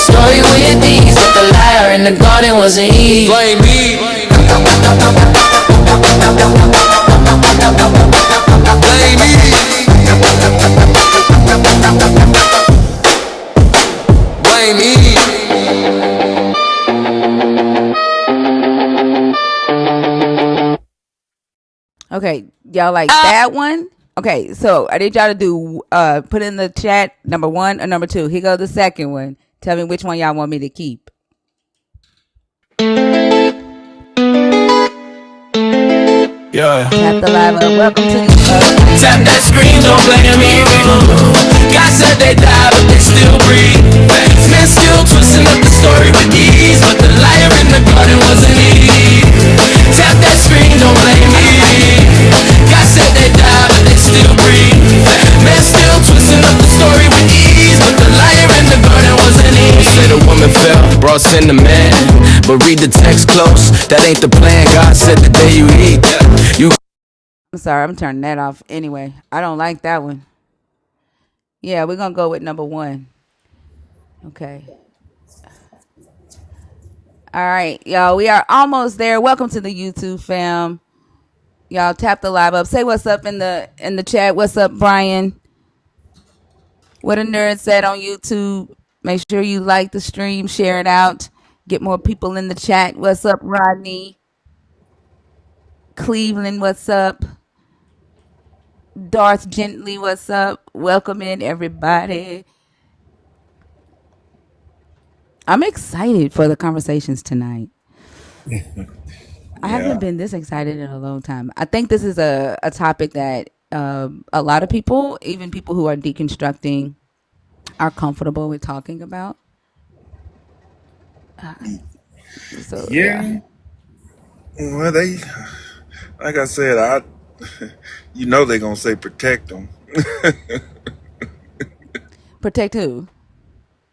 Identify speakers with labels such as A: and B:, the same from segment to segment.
A: story with these, but the liar in the garden wasn't Eve.
B: Blame me. Blame me. Blame me.
C: Okay, y'all like that one? Okay, so I need y'all to do put in the chat number 1 or number 2. Here goes the second one. Tell me which one y'all want me to keep.
B: Yeah.
C: Tap the live up. Welcome to
A: Tap that screen, don't blame me. God said they die, but they still breathe. Men still twisting up the story with ease, but the liar in the garden wasn't Eve. Tap that screen, don't blame me. God said they die, but they still breathe. Men still twisting up the story with ease, but the liar in the garden wasn't Eve. Say the woman fell, brought sin to man, but read the text close. That ain't the plan. God said the day you eat, you.
C: I'm sorry, I'm turning that off anyway. I don't like that one. Yeah, we're gonna go with number 1. Okay. All right, y'all. We are almost there. Welcome to the YouTube fam. Y'all tap the live up. Say what's up in the chat. What's up, Brian? What a nerd said on YouTube. Make sure you like the stream, share it out, get more people in the chat. What's up, Rodney? Cleveland, what's up? Darth Gently, what's up? Welcome in, everybody. I'm excited for the conversations tonight. I haven't been this excited in a long time. I think this is a topic that a lot of people, even people who are deconstructing, are comfortable with talking about.
D: Yeah. Well, they, like I said, you know they're gonna say protect them.
C: Protect who?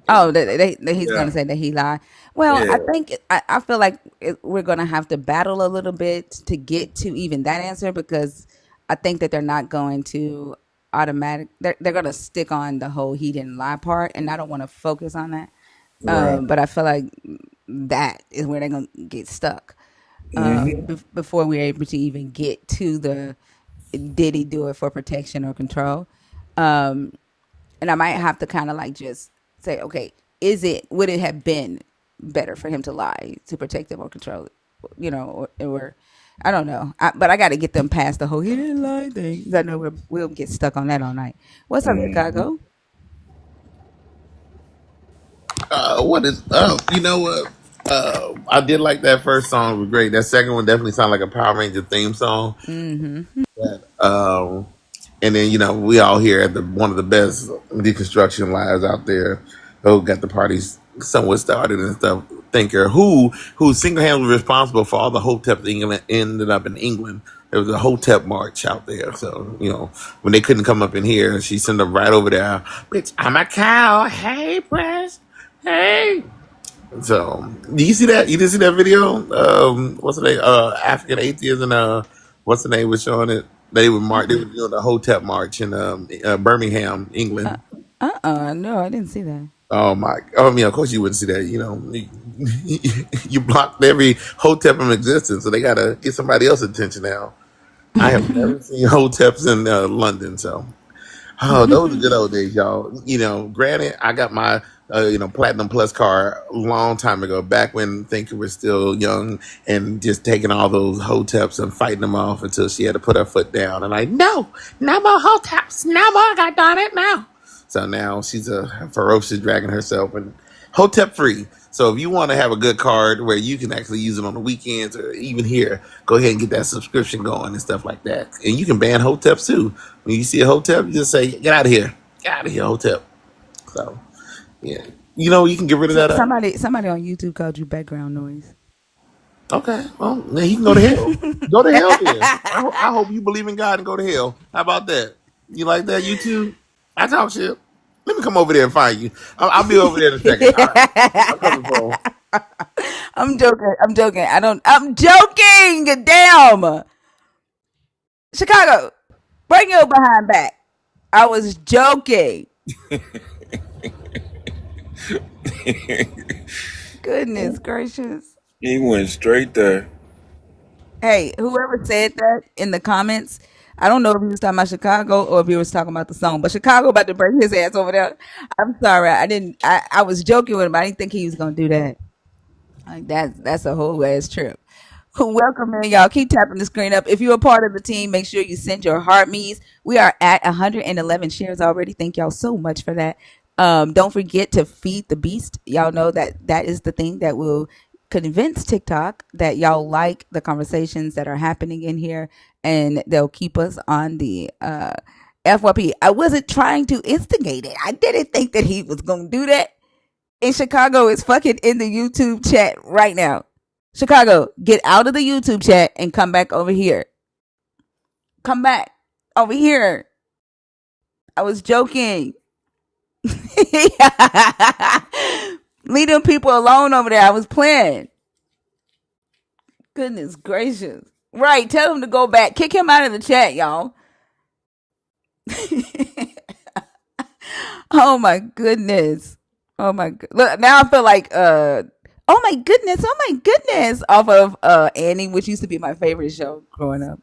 C: Oh, he's gonna say that he lied. Well,
D: Yeah.
C: I think I feel like we're gonna have to battle a little bit to get to even that answer, because I think that they're not going to they're gonna stick on the whole he didn't lie part, and I don't want to focus on that.
D: Right.
C: But I feel like that is where they're gonna get stuck before we're able to even get to the did he do it for protection or control. And I might have to kind of like just say, okay, would it have been better for him to lie to protect him or control it, or I don't know. But I got to get them past the whole he didn't lie thing. 'Cause I know we'll get stuck on that all night. What's up, Chicago?
E: What is? You know what? I did like that first song. It was great. That second one definitely sounded like a Power Ranger theme song.
C: Mm-hmm.
E: And then we all here at one of the best deconstruction lives out there. Who got the parties somewhat started and stuff. Thinker who single handedly responsible for all the Hotep England ended up in England. There was a Hotep march out there. So when they couldn't come up in here, she sent them right over there. Bitch, I'm a cow. Hey, press. Hey. So, do you see that? You didn't see that video? What's the name? African atheists and what's the name was showing it? They were doing the Hotep march in Birmingham, England.
C: No, I didn't see that.
E: Oh my! I mean, of course you wouldn't see that. You blocked every Hotep in existence, so they gotta get somebody else's attention now. I have never seen Hoteps in London, so. Oh, those are good old days, y'all. Granted, I got my Platinum Plus card a long time ago, back when Thinker was still young and just taking all those Hoteps and fighting them off until she had to put her foot down. And no more Hoteps, no more, God darn it, now. So now she's a ferocious dragon herself and Hotep free. So if you want to have a good card where you can actually use it on the weekends or even here, go ahead and get that subscription going and stuff like that. And you can ban Hoteps too. When you see a Hotep, you just say, get out of here. Get out of here, Hotep. So, yeah. You can get rid of that.
C: Somebody on YouTube called you background noise.
E: Okay. Well, then he can go to hell. Go to hell then. I hope you believe in God and go to hell. How about that? You like that, YouTube? I talk shit. Let me come over there and find you. I'll be over there in a second. All right. I'm coming for him.
C: I'm joking. I'm joking. Damn. Chicago, bring your behind back. I was joking. Goodness gracious.
D: He went straight there.
C: Hey, whoever said that in the comments, I don't know if he was talking about Chicago or if he was talking about the song, but Chicago about to bring his ass over there. I'm sorry. I was joking with him. I didn't think he was gonna do that. Like that's a whole ass trip. Welcome in, y'all. Keep tapping the screen up. If you're a part of the team, make sure you send your heart me's. We are at 111 shares already. Thank y'all so much for that. Don't forget to feed the beast. Y'all know that is the thing that will convince TikTok that y'all like the conversations that are happening in here, and they'll keep us on the FYP. I wasn't trying to instigate it. I didn't think that he was gonna do that. In Chicago is fucking in the YouTube chat right now. Chicago, get out of the YouTube chat and come back over here. Come back over here. I was joking. Leave them people alone over there. I was playing. Goodness gracious. Right, tell him to go back. Kick him out of the chat, y'all. Oh my goodness. Oh my god. Look, now I feel like oh my goodness off of Annie, which used to be my favorite show growing up.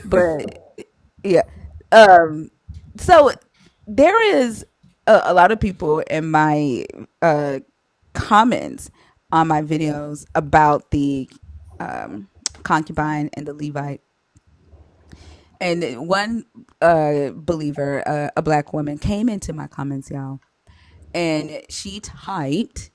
C: But yeah. So there is a lot of people in my comments on my videos about the concubine and the Levite. And one believer, a black woman, came into my comments, y'all, and she typed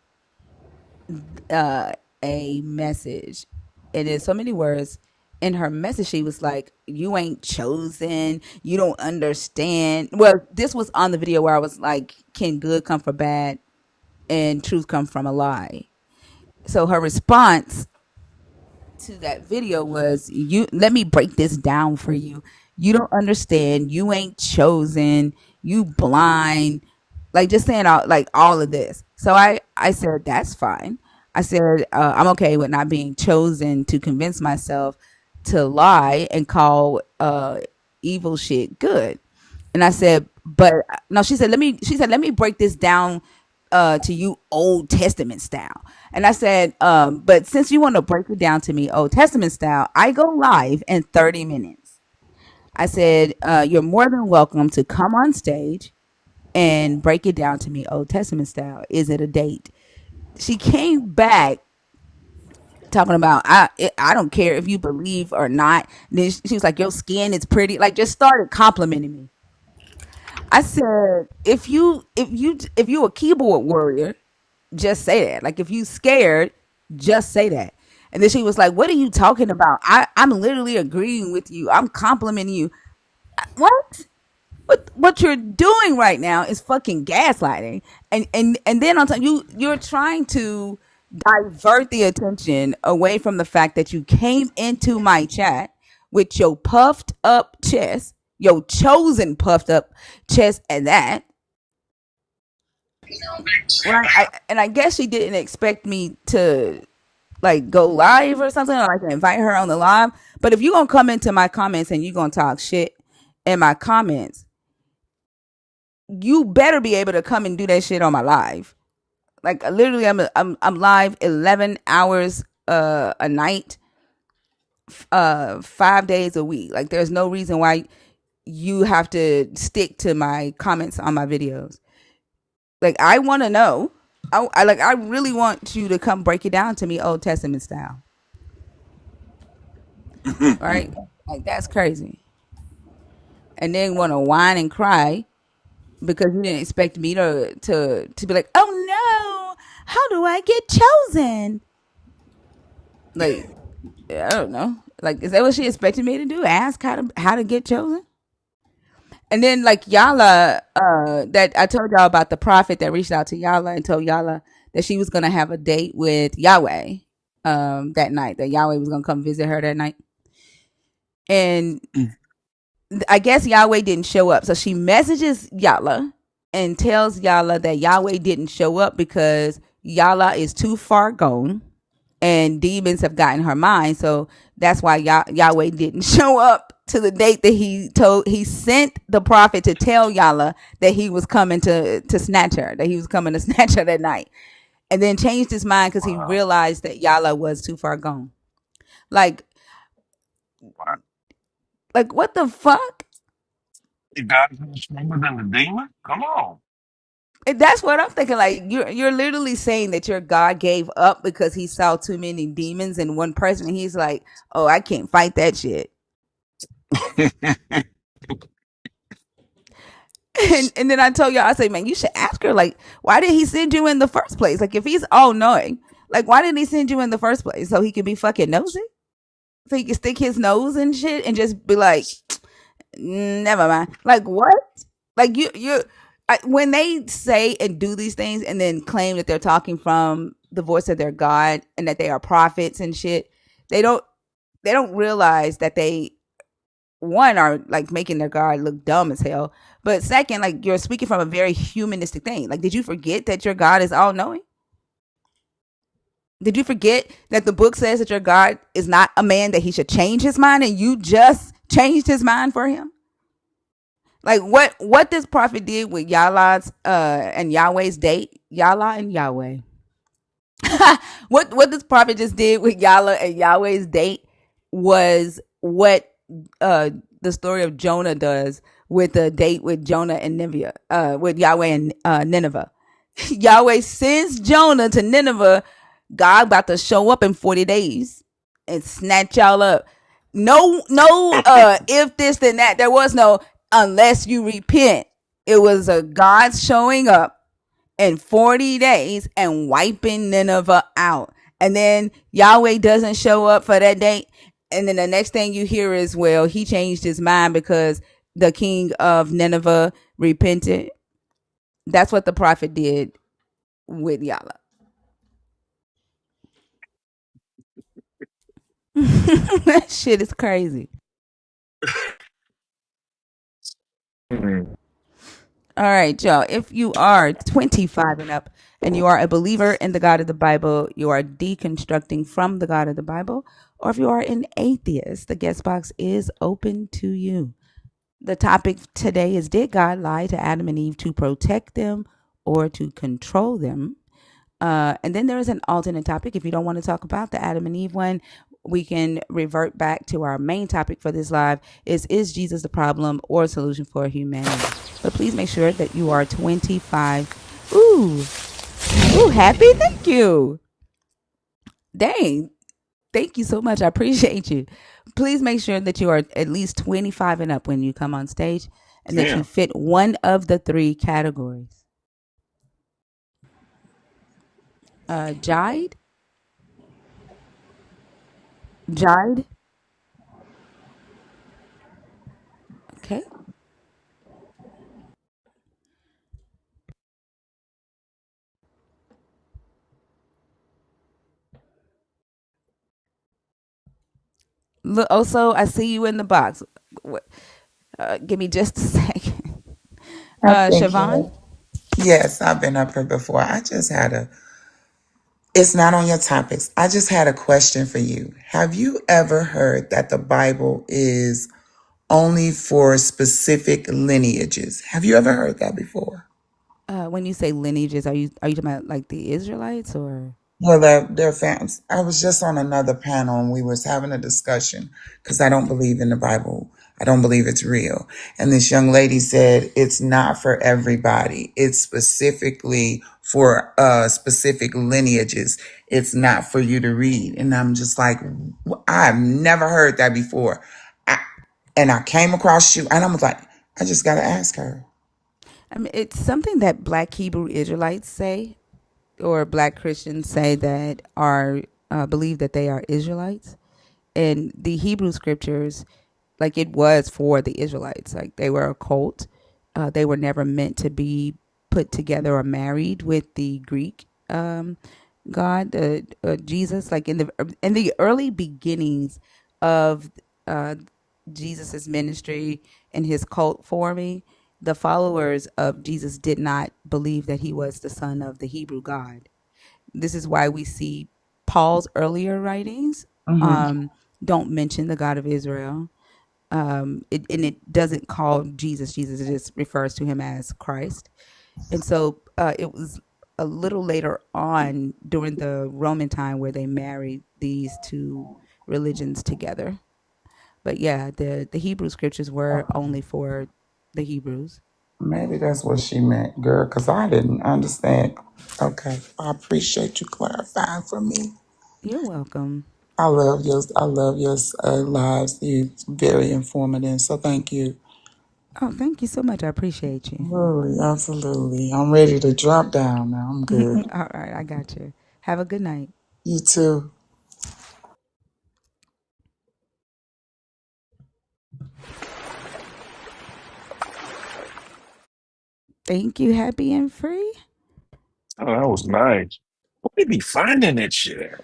C: a message, and in so many words. In her message, she was like, "You ain't chosen. You don't understand." Well, this was on the video where I was like, "Can good come from bad, and truth come from a lie?" So her response to that video was, "You let me break this down for you. You don't understand. You ain't chosen. You blind." Like just saying all of this. So I said that's fine. I said I'm okay with not being chosen to convince myself to lie and call evil shit good. And I said, but no, she said let me break this down to you Old Testament style. And I said, but since you want to break it down to me Old Testament style, I go live in 30 minutes. I said, you're more than welcome to come on stage and break it down to me Old Testament style. Is it a date? She came back talking about I don't care if you believe or not. And then she was like, your skin is pretty. Like just started complimenting me. I said, if you a keyboard warrior, just say that. Like if you scared, just say that. And then she was like, what are you talking about? I'm literally agreeing with you. I'm complimenting you. What? What you're doing right now is fucking gaslighting. And then on top, you're trying to divert the attention away from the fact that you came into my chat with your puffed up chest, your chosen puffed up chest at that. Right? I guess she didn't expect me to like go live or something, or like invite her on the live. But if you're gonna come into my comments and you're gonna talk shit in my comments, you better be able to come and do that shit on my live. Like literally, I'm live 11 hours a night, 5 days a week. Like there's no reason why you have to stick to my comments on my videos. Like I want to know. I really want you to come break it down to me Old Testament style. Right? Like that's crazy. And then want to whine and cry because you didn't expect me to be like, oh no, how do I get chosen? Like, I don't know. Like, is that what she expected me to do? Ask how to get chosen? And then like Yala, that I told y'all about the prophet that reached out to Yala and told Yala that she was gonna have a date with Yahweh that night. That Yahweh was gonna come visit her that night. And I guess Yahweh didn't show up. So she messages Yala and tells Yala that Yahweh didn't show up because Yala is too far gone and demons have gotten her mind. So that's why Yahweh didn't show up to the date that he sent the prophet to tell Yala that he was coming to snatch her, that he was coming to snatch her that night, and then changed his mind because he
D: Wow.
C: realized that Yala was too far gone. Like,
D: Wow.
C: what the fuck?
D: You got stronger than the demon? Come on.
C: And that's what I'm thinking. Like, you're literally saying that your God gave up because he saw too many demons in one person, and he's like, "Oh, I can't fight that shit." And then I told y'all, I say, man, you should ask her, like, why did he send you in the first place? Like, if he's all knowing, like, why did he send you in the first place? So he could be fucking nosy? So he could stick his nose and shit and just be like, never mind. Like, what? Like, when they say and do these things and then claim that they're talking from the voice of their God and that they are prophets and shit, they don't realize that they, one, are like making their God look dumb as hell, but second, like, you're speaking from a very humanistic thing. Like, did you forget that your God is all knowing? Did you forget that the book says that your God is not a man that he should change his mind, and you just changed his mind for him? Like, what this prophet did with Yala's and Yahweh's date, Yala and Yahweh. What this prophet just did with Yala and Yahweh's date was what the story of Jonah does with the date with Jonah and Nineveh, with Yahweh and Nineveh. Yahweh sends Jonah to Nineveh. God about to show up in 40 days and snatch y'all up. No, if this then that. There was no unless you repent. It was a God showing up in 40 days and wiping Nineveh out. And then Yahweh doesn't show up for that date. And then the next thing you hear is, well, he changed his mind because the king of Nineveh repented. That's what the prophet did with Yala. That shit is crazy.
D: Mhm.
C: All right, y'all. If you are 25 and up and you are a believer in the God of the Bible, you are deconstructing from the God of the Bible, or if you are an atheist, the guest box is open to you. The topic today is, did God lie to Adam and Eve to protect them or to control them? And then there is an alternate topic. If you don't want to talk about the Adam and Eve one, we can revert back to our main topic for this live: is Jesus the problem or a solution for humanity? But please make sure that you are 25. Ooh, happy. Thank you. Dang. Thank you so much. I appreciate you. Please make sure that you are at least 25 and up when you come on stage and that you
D: Damn.
C: fit one of the three categories. Jide? Jide? Okay. Look, also, I see you in the box. Give me just a second.
F: I think
C: Siobhan?
F: yes, I've been up here before. It's not on your topics. I just had a question for you. Have you ever heard that the Bible is only for specific lineages? Have you ever heard that before?
C: When you say lineages, are you talking about like the Israelites or?
F: Well, they're fans. I was just on another panel and we was having a discussion because I don't believe in the Bible. I don't believe it's real. And this young lady said it's not for everybody. It's specifically for specific lineages. It's not for you to read. And I'm just like, I've never heard that before. I, and I came across you and I was like, I just got to ask her.
C: I mean, it's something that Black Hebrew Israelites say, or Black Christians say that are believe that they are Israelites, and the Hebrew scriptures, like, it was for the Israelites. Like, they were a cult. They were never meant to be put together or married with the Greek God, Jesus. Like, in the early beginnings of Jesus's ministry and his cult forming, the followers of Jesus did not believe that he was the son of the Hebrew God. This is why we see Paul's earlier writings
F: Hmm.
C: don't mention the God of Israel. And it doesn't call Jesus Jesus. It just refers to him as Christ. And so it was a little later on during the Roman time where they married these two religions together. But yeah, the Hebrew scriptures were only for the Hebrews.
F: Maybe that's what she meant, girl, because I didn't understand. Okay, I appreciate you clarifying for me.
C: You're welcome.
F: I love your lives. It's very informative. So thank you.
C: Oh, thank you so much. I appreciate you.
F: Really, absolutely. I'm ready to drop down now. I'm good.
C: All right, I got you. Have a good night.
F: You too.
C: Thank you, happy and free.
D: Oh, that was nice. Where they be finding that shit at?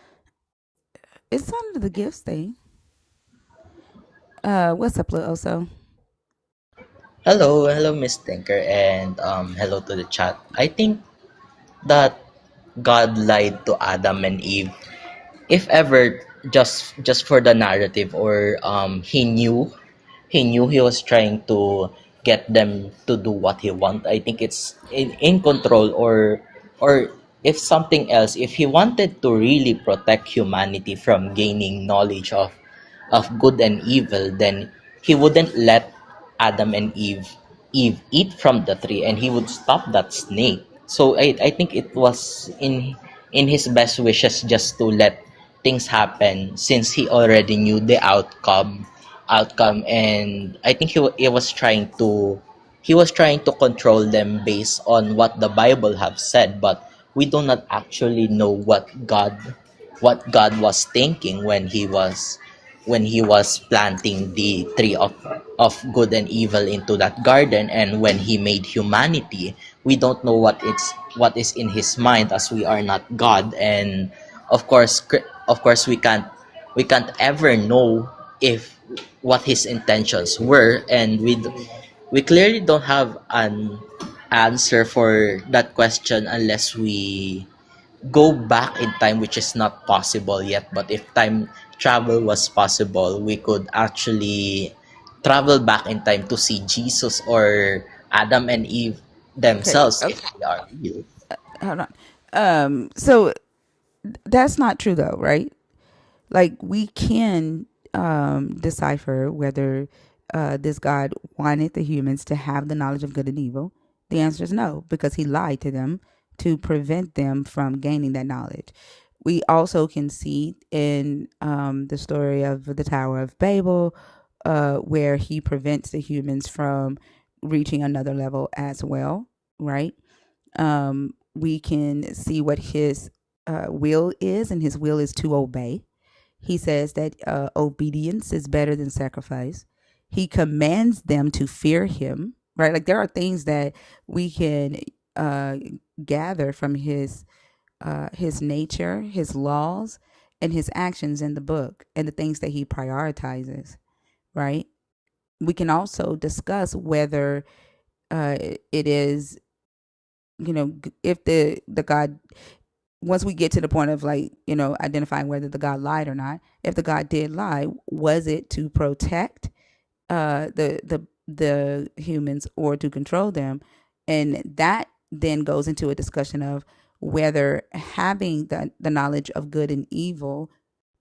C: It's under the gifts thing. What's up, Lil Oso?
G: Hello, Miss Tinker, and hello to the chat. I think that God lied to Adam and Eve, if ever, just for the narrative, or he knew he was trying to get them to do what he want. I think it's in control, or if something else, if he wanted to really protect humanity from gaining knowledge of good and evil, then he wouldn't let Adam and Eve eat from the tree, and he would stop that snake. So I think it was in his best wishes just to let things happen, since he already knew the outcome. And I think he was trying to control them based on what the Bible have said, but we do not actually know what God was thinking when he was planting the tree of good and evil into that garden, and when he made humanity. We don't know what is in his mind, as we are not God. And of course we can't ever know if what his intentions were, and we clearly don't have an answer for that question unless we go back in time, which is not possible yet. But if time travel was possible, we could actually travel back in time to see Jesus or Adam and Eve
C: Okay,
G: themselves,
C: okay,
G: if they are real.
C: hold on. So that's not true though, right? Like we can decipher whether this God wanted the humans to have the knowledge of good and evil. The answer is no, because he lied to them to prevent them from gaining that knowledge. We also can see in the story of the Tower of Babel, where he prevents the humans from reaching another level as well, right? We can see what his will is, and his will is to obey. He says that obedience is better than sacrifice. He commands them to fear him, right? Like there are things that we can uh, gather from his nature, his laws, and his actions in the book, and the things that he prioritizes, right? We can also discuss whether it is, if the God, once we get to the point of like, identifying whether the God lied or not, if the God did lie, was it to protect the humans or to control them? And that then goes into a discussion of whether having the knowledge of good and evil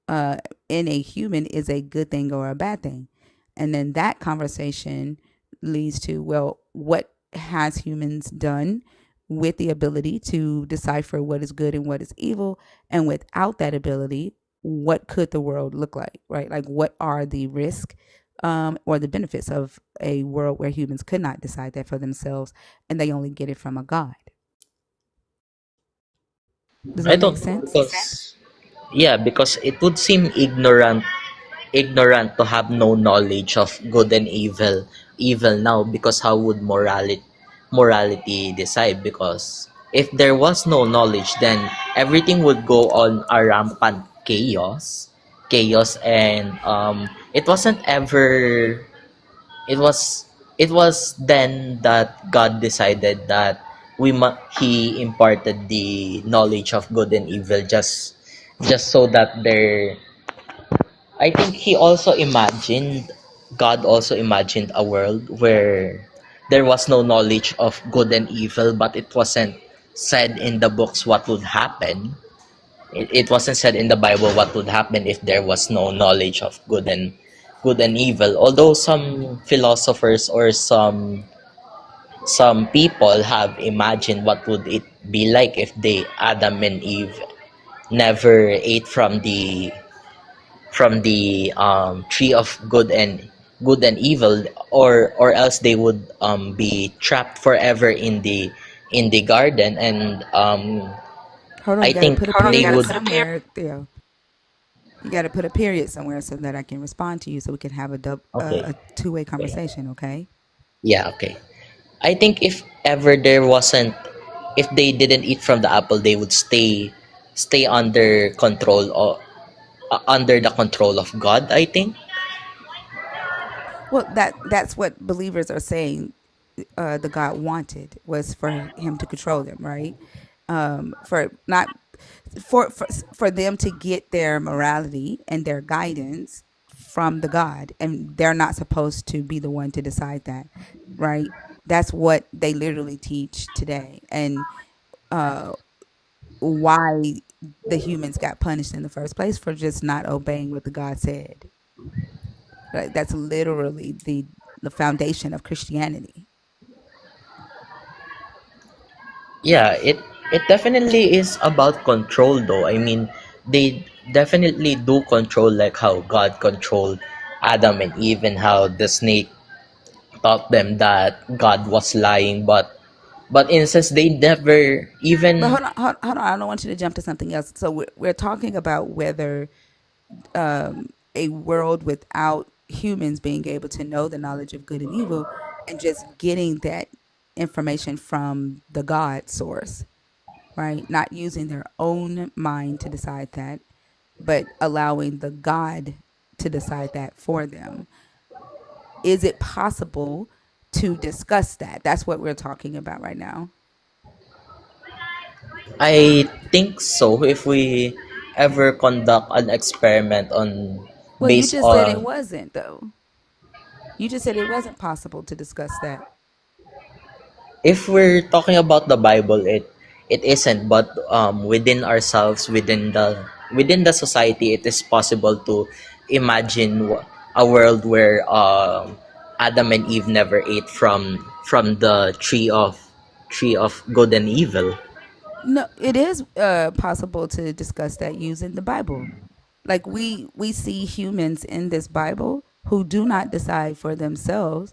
C: in a human is a good thing or a bad thing. And then that conversation leads to, well, what has humans done with the ability to decipher what is good and what is evil? And without that ability, what could the world look like, right? Like, what are the risks or the benefits of a world where humans could not decide that for themselves and they only get it from a God? Does
G: I
C: that make
G: don't,
C: sense?
G: because yeah, because it would seem ignorant to have no knowledge of good and evil now, because how would morality decide? Because if there was no knowledge, then everything would go on a rampant chaos. And it wasn't ever it was it was then that God decided that he imparted the knowledge of good and evil, just so that there. I think he also imagined God also imagined a world where there was no knowledge of good and evil, but it wasn't said in the books what would happen. It wasn't said in the Bible what would happen if there was no knowledge of good and evil. Although some philosophers or some people have imagined what would it be like if they Adam and Eve never ate from the tree of good and evil, or else they would be trapped forever in the garden, and
C: Hold on,
G: I
C: you got to
G: think
C: put a
G: they
C: period
G: would.
C: somewhere, Theo. You got to put a period somewhere so that I can respond to you, so we can have
G: Okay.
C: a two-way
G: Okay.
C: conversation. Okay.
G: Yeah, okay. I think if ever there wasn't, if they didn't eat from the apple, they would stay under control, or under the control of God, I think.
C: Well, that's what believers are saying. The God wanted was for him to control them, right? For not for them to get their morality and their guidance from the God, and they're not supposed to be the one to decide that, right? That's what they literally teach today, and why the humans got punished in the first place for just not obeying what the God said. Like, that's literally the foundation of Christianity.
G: Yeah, it definitely is about control, though. I mean, they definitely do control, like how God controlled Adam and Eve, and how the snake taught them that God was lying, but in a sense they never
C: But
G: even.
C: hold on. I don't want you to jump to something else. So we're talking about whether a world without humans being able to know the knowledge of good and evil and just getting that information from the God source, right? Not using their own mind to decide that, but allowing the God to decide that for them. Is it possible to discuss that? That's what we're talking about right now.
G: I think so. If we ever conduct an experiment on
C: Well, you
G: based
C: just said it
G: on,
C: wasn't, though. You just said it wasn't possible to discuss that.
G: if we're talking about the Bible, it isn't. But within ourselves, within the society, it is possible to imagine a world where Adam and Eve never ate from the tree of good and evil.
C: No, it is possible to discuss that using the Bible. Like, we see humans in this Bible who do not decide for themselves,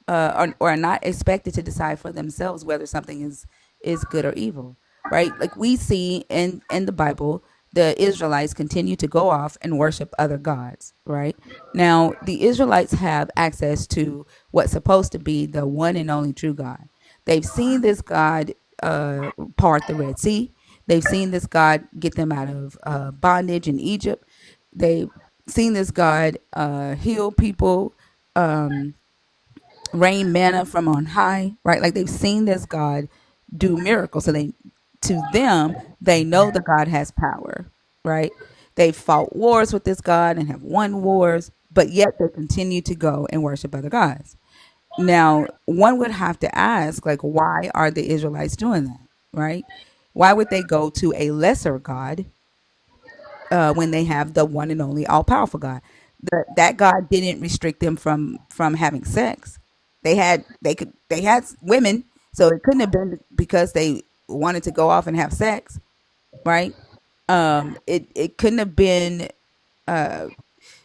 C: or are not expected to decide for themselves whether something is good or evil, right? Like, we see in the Bible, the Israelites continue to go off and worship other gods, right? Now, the Israelites have access to what's supposed to be the one and only true God. They've seen this God part the Red Sea. They've seen this God get them out of bondage in Egypt. They've seen this God heal people, rain manna from on high, right? Like, they've seen this God do miracles. So to them, they know the God has power, right? They've fought wars with this God and have won wars, but yet they continue to go and worship other gods. Now, one would have to ask, like, why are the Israelites doing that, right? Why would they go to a lesser God when they have the one and only all powerful God? That God didn't restrict them from having sex. They had women, so it couldn't have been because they wanted to go off and have sex, right? It couldn't have been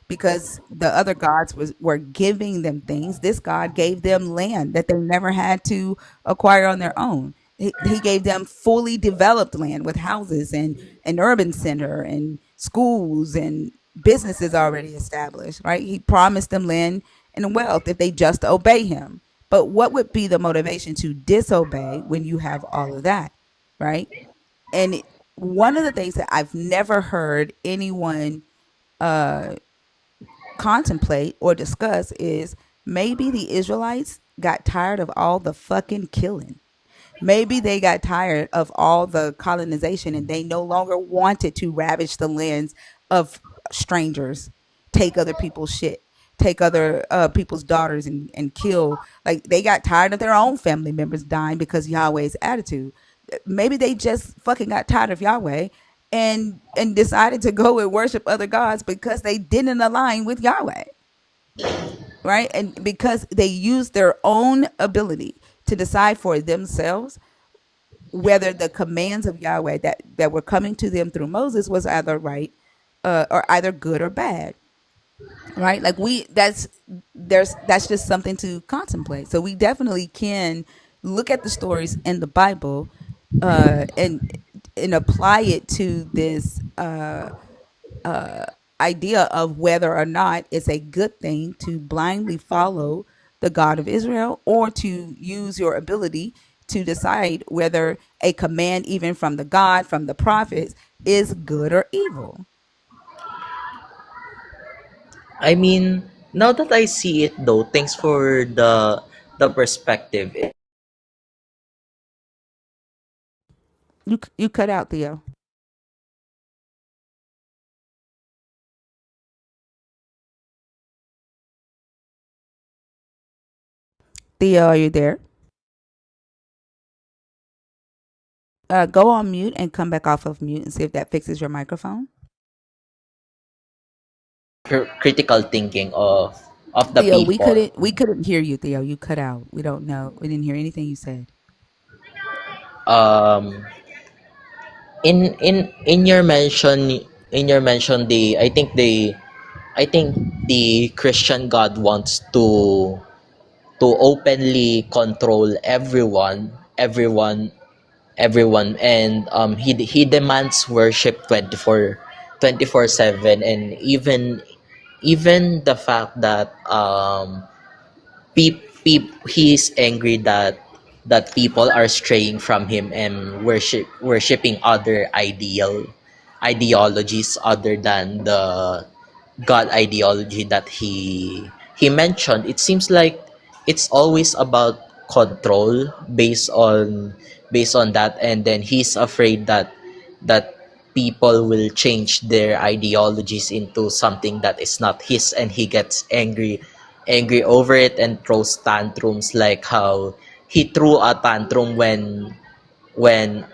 C: because the other gods were giving them things. This God gave them land that they never had to acquire on their own. He gave them fully developed land with houses and an urban center and schools and businesses already established, right? He promised them land and wealth if they just obey him. But what would be the motivation to disobey when you have all of that, right? And one of the things that I've never heard anyone contemplate or discuss is maybe the Israelites got tired of all the fucking killing. Maybe they got tired of all the colonization and they no longer wanted to ravage the lands of strangers, take other people's shit. take other people's daughters and kill. Like they got tired of their own family members dying because Yahweh's attitude. Maybe they just fucking got tired of Yahweh and decided to go and worship other gods because they didn't align with Yahweh, right? And because they used their own ability to decide for themselves whether the commands of Yahweh that were coming to them through Moses was either right or either good or bad, right? Like that's just something to contemplate. So we definitely can look at the stories in the Bible and apply it to this idea of whether or not it's a good thing to blindly follow the God of Israel or to use your ability to decide whether a command, even from the God, from the prophets, is good or evil.
G: I mean, now that I see it though, thanks for the perspective.
C: You cut out, Theo. Theo, are you there? Go on mute and come back off of mute and see if that fixes your microphone.
G: Critical thinking of the
C: Theo,
G: people.
C: we couldn't hear you, Theo. You cut out. We don't know. We didn't hear anything you said.
G: Um, in your mention, the I think the Christian God wants to openly control everyone, and he demands worship 24/7, and even the fact that he's angry that people are straying from him and worshiping other ideologies other than the God ideology that he mentioned. It seems like it's always about control based on that, and then he's afraid that people will change their ideologies into something that is not his, and he gets angry over it and throws tantrums, like how he threw a tantrum when when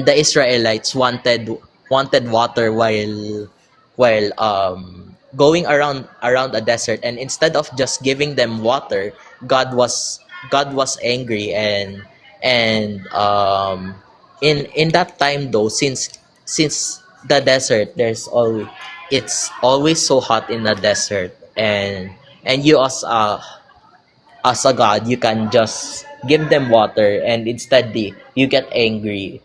G: the Israelites wanted water while going around a desert, and instead of just giving them water, God was angry, and in that time though, since the desert, it's always so hot in the desert, and you as a god, you can just give them water, and instead you get angry,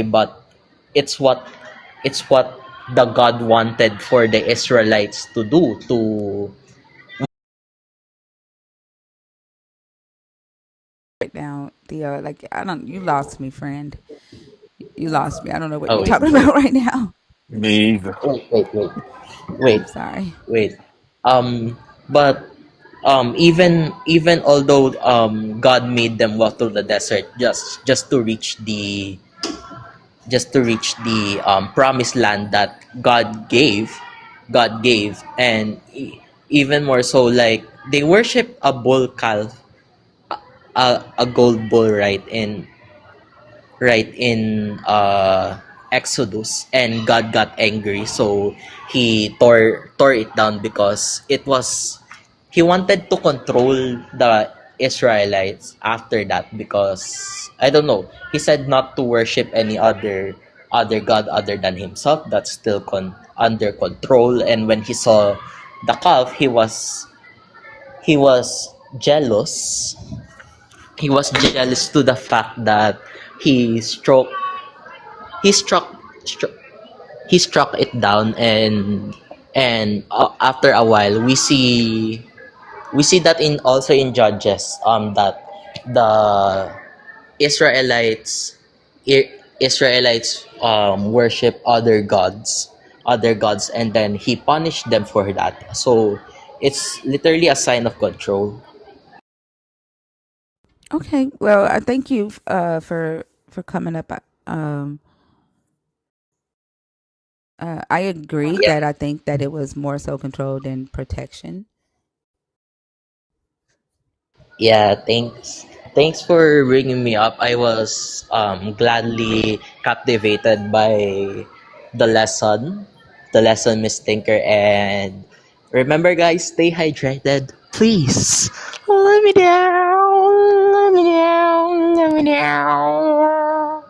G: but it's what it's what the god wanted for the Israelites to do to
C: Right now, Theo, like I don't. You lost me, friend. You lost me. I don't know what
G: oh
C: you're talking about right now.
D: Me either.
G: wait
C: I'm sorry.
G: wait but even although god made them walk through the desert just to reach the promised land that God gave, and even more so, like they worship a bull calf, a gold bull, right in Exodus, and God got angry, so he tore it down because it was he wanted to control the Israelites after that, because I don't know, he said not to worship any other god other than himself. That's still under control, and when he saw the calf, he was jealous. He was jealous to the fact that he struck he struck, struck he struck it down, and after a while we see that in also in Judges, that the Israelites Israelites worship other gods, and then he punished them for that. So it's literally a sign of control.
C: Okay. Well, I thank you for coming up. I agree that I think that it was more so control than protection.
G: Yeah, thanks. Thanks for bringing me up. I was gladly captivated by the lesson, Miss Tinker. And remember, guys, stay hydrated, please. Let me down, let me down, let me down.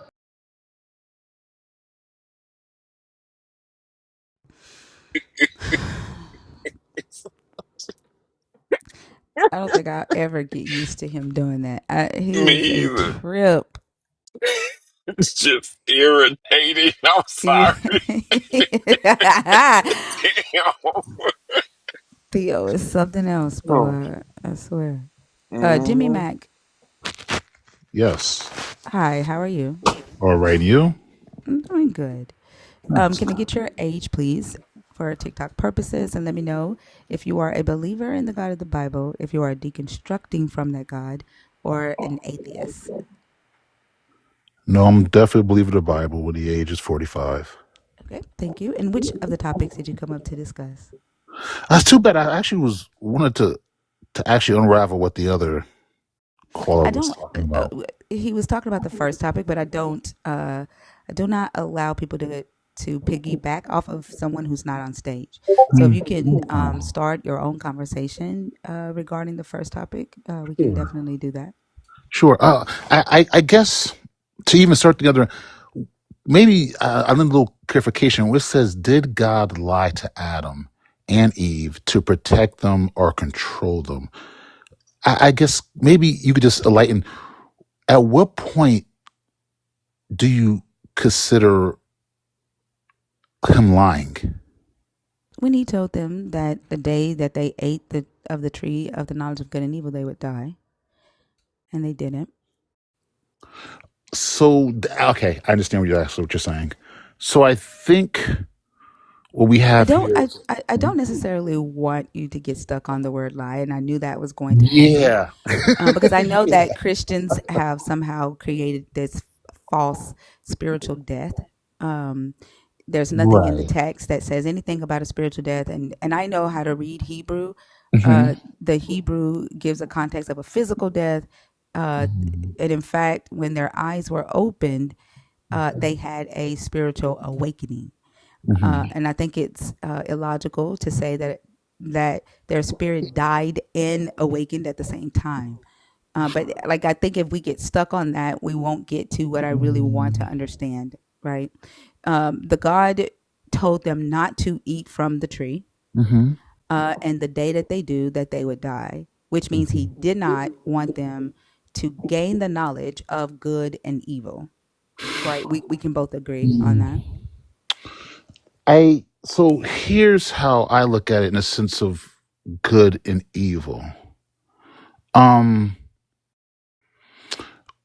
C: I don't think I'll ever get used to him doing that. He
D: Me
C: is a
D: either.
C: trip.
D: It's just irritating. I'm
C: You-
D: sorry. Damn.
C: Theo is something else,
D: Oh.
C: boy. I swear. Jimmy
D: Mhm.
C: Mack,
H: Yes.
C: hi, how are you?
H: All right, you?
C: I'm doing good.
H: Nice.
C: Can I get your age, please, for TikTok purposes? And let me know if you are a believer in the God of the Bible, if you are deconstructing from that God, or an atheist.
H: No, I'm definitely a believer in the Bible when the age is 45.
C: Okay, thank you. And which of the topics did you come up to discuss?
H: That's too bad. I actually wanted to actually unravel what the other caller
C: I
H: was
C: don't.
H: talking about.
C: He was talking about the first topic, but I don't. I do not allow people to piggyback off of someone who's not on stage. So if you can start your own conversation regarding the first topic, we can
H: Sure.
C: definitely do that.
H: Sure. I guess to even start the other, maybe I need a little clarification. Which says, did God lie to Adam and Eve to protect them or control them? I guess maybe you could just enlighten. At what point do you consider him lying?
C: When he told them that the day that they ate of the tree of the knowledge of good and evil, they would die, and they didn't.
H: So, okay, I understand what you're saying. So I think what we
C: I
H: have
C: don't.
H: here
C: I,
H: is,
C: I I don't necessarily want you to get stuck on the word lie, and I knew that was going to happen.
H: yeah,
C: Because I know
H: yeah,
C: that Christians have somehow created this false spiritual death. Um, there's nothing in the
H: right.
C: text that says anything about a spiritual death, and I know how to read Hebrew.
H: Hmm.
C: The Hebrew gives a context of a physical death, and in fact, when their eyes were opened, they had a spiritual awakening.
H: Hmm.
C: And I think it's illogical to say that their spirit died and awakened at the same time. But like I think if we get stuck on that, we won't get to what I really want to understand. Right? The God told them not to eat from the tree,
H: Hmm.
C: and the day that they do, that they would die. Which means He did not want them to gain the knowledge of good and evil. Right? We can both agree on that.
H: I so here's how I look at it in a sense of good and evil. Um,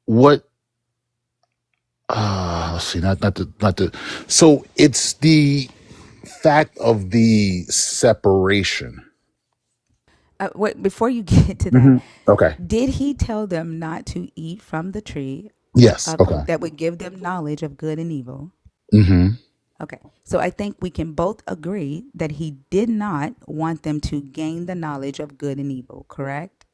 H: what? Let's see, not the. So it's the fact of the separation.
C: Wait, before you get to that,
H: Hmm. Okay.
C: did He tell them not to eat from the tree
H: Yes.
C: of
H: Okay.
C: that would give them knowledge of good and evil?
H: Hmm.
C: Okay, so I think we can both agree that He did not want them to gain the knowledge of good and evil, correct?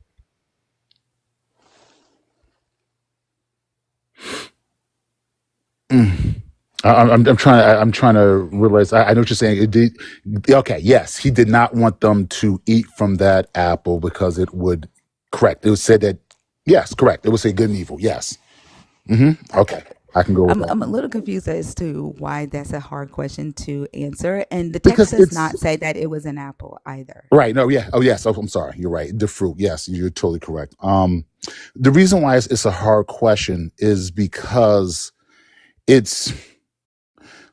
H: I'm trying. I'm trying to realize. I know what you're saying. It did. Okay. Yes, he did not want them to eat from that apple because it would. Correct. It was said that. Yes. Correct. It would say good and evil. Yes. Hmm. Okay.
C: Okay.
H: I can go with that
C: I'm a little confused as to why that's a hard question to answer. And the text
H: because
C: does
H: it's
C: not say that it was an apple either.
H: right. No. Yeah. Oh, yes. Oh, I'm sorry. You're right. The fruit. Yes. You're totally correct. The reason why it's a hard question is because it's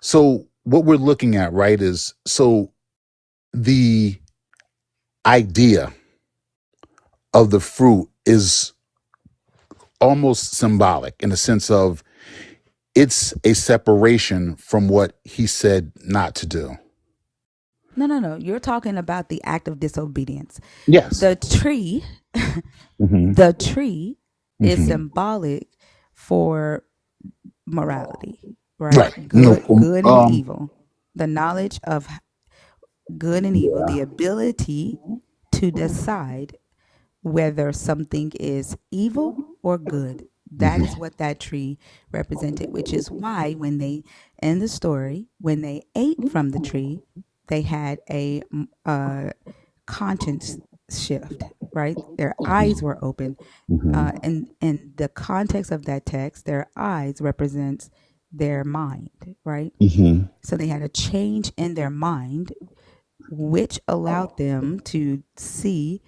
H: so what we're looking at, right, is so the idea of the fruit is almost symbolic in the sense of it's a separation from what he said not to do.
C: No. You're talking about the act of disobedience.
H: Yes.
C: The tree,
H: Hmm.
C: the tree is
H: Hmm.
C: symbolic for morality, right?
H: Right. No.
C: Good and evil. the knowledge of good and evil, the ability to decide whether something is evil or good. That is what that tree represented, which is why when they, in the story, when they ate from the tree, they had a conscience shift, right? Their eyes were open. And in the context of that text, their eyes represents their mind, right? So they had a change in their mind, which allowed them to see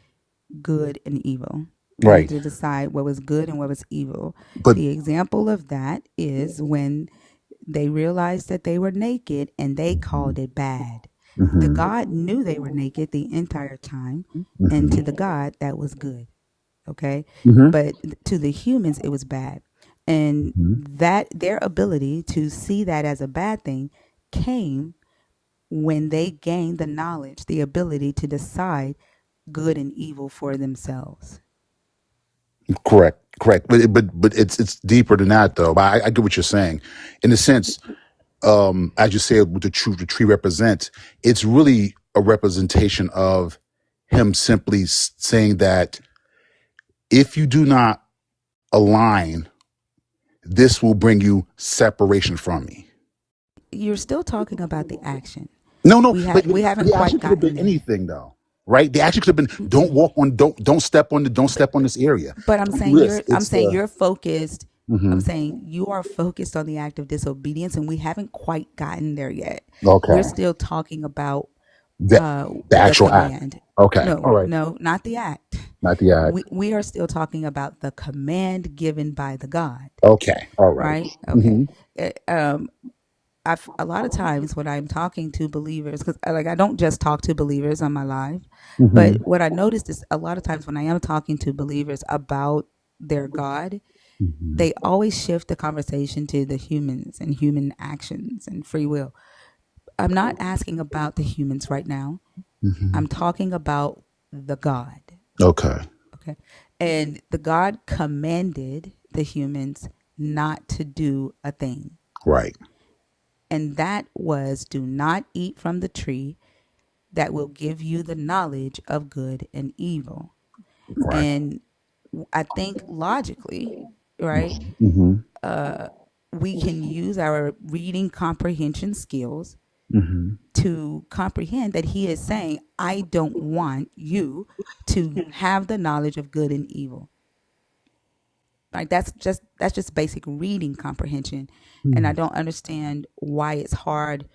C: good and evil and
H: Right.
C: to decide what was good and what was evil.
H: But
C: The example of that is when they realized that they were naked and they called it bad. The God knew they were naked the entire time, and to the God, that was good. Okay. But to the humans, it was bad. And that their ability to see that as a bad thing came when they gained the knowledge, the ability to decide good and evil for themselves.
H: correct, but it's deeper than that though. But I get what you're saying. In a sense, as you said, what the tree represents, it's really a representation of him simply saying that if you do not align, this will bring you separation from me.
C: You're still talking about the action.
H: No, but
C: We haven't
H: the
C: quite
H: action could have
C: gotten
H: been
C: there.
H: anything though, right? The action could have been don't step on this area.
C: But I'm
H: Don't
C: saying
H: do this.
C: you're focused. I'm saying you are focused on the act of disobedience, and we haven't quite gotten there yet. We're
H: Okay.
C: still talking about
H: The the
C: the
H: actual act.
C: command.
H: Okay.
C: No,
H: All right.
C: no, not the act.
H: Not the act.
C: We are still talking about the command given by the God,
H: Okay. All right.
C: right? Okay. A lot of times when I'm talking to believers, because I don't just talk to believers on my live, but what I noticed is a lot of times when I am talking to believers about their God, they always shift the conversation to the humans and human actions and free will. I'm not asking about the humans right now. I'm talking about the God.
H: Okay.
C: Okay. And the God commanded the humans not to do a thing.
H: Right.
C: And that was, do not eat from the tree that will give you the knowledge of good and evil.
H: Right.
C: And I think logically, right, we can use our reading comprehension skills to comprehend that he is saying, I don't want you to have the knowledge of good and evil. Like that's just basic reading comprehension. And I don't understand why it's hard,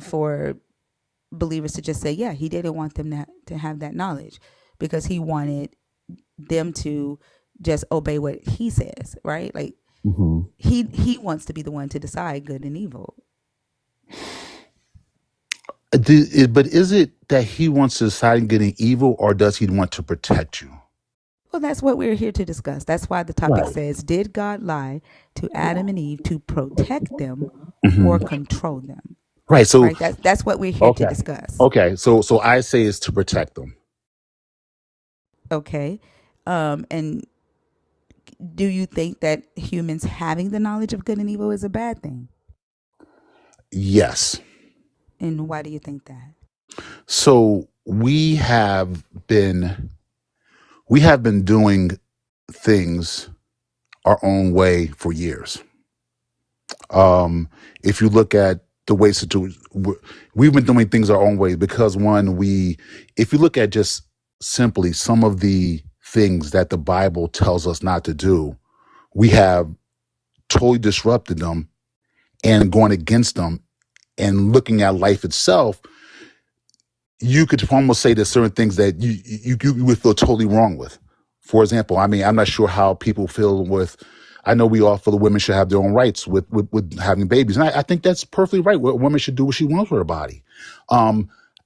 C: for believers to just say, yeah, he didn't want them to have that knowledge because he wanted them to just obey what he says, right? Like he wants to be the one to decide good and evil.
H: But is it that he wants to decide getting evil, or does he want to protect you?
C: Well, that's what we're here to discuss. That's why the topic
H: Right.
C: says, did God lie to Adam and Eve to protect them or control them?
H: Right. So
C: Right? That's what we're here to
H: okay.
C: discuss.
H: Okay. So I say it's to protect them.
C: Okay. And do you think that humans having the knowledge of good and evil is a bad thing?
H: Yes.
C: And why do you think that?
H: So we have been doing things our own way for years. If you look at the ways to do, we've been doing things our own way because if you look at just simply some of the things that the Bible tells us not to do, we have totally disrupted them and going against them and looking at life itself. You could almost say there's certain things that you would feel totally wrong with. For example, I mean, I'm not sure how people feel with, I know we all feel the women should have their own rights with having babies. And I think that's perfectly right. A woman should do what she wants with her body.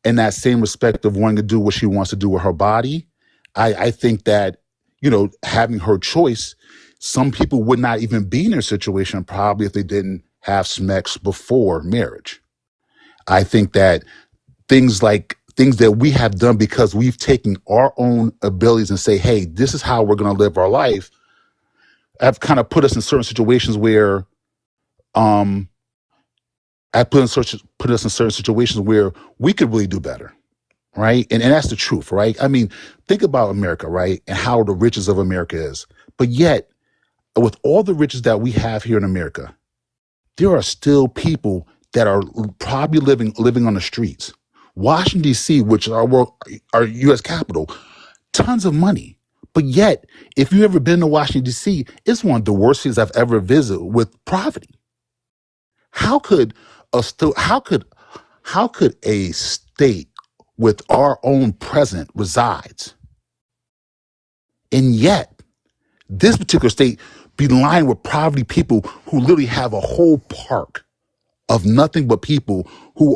H: In that same respect of wanting to do what she wants to do with her body, I think that, having her choice, some people would not even be in their situation probably if they didn't have sex before marriage. I think that things that we have done because we've taken our own abilities and say, hey, this is how we're going to live our life, have kind of put us in certain situations where put us in certain situations where we could really do better, right? And that's the truth, right? I mean, think about America, right? And how the riches of America is. But yet, with all the riches that we have here in America, there are still people that are probably living on the streets. Washington, D.C., which is our U.S. capital, tons of money. But yet, if you've ever been to Washington, D.C., it's one of the worst cities I've ever visited with poverty. How could how could a state with our own president resides, and yet this particular state be lined with poverty people who literally have a whole park of nothing but people who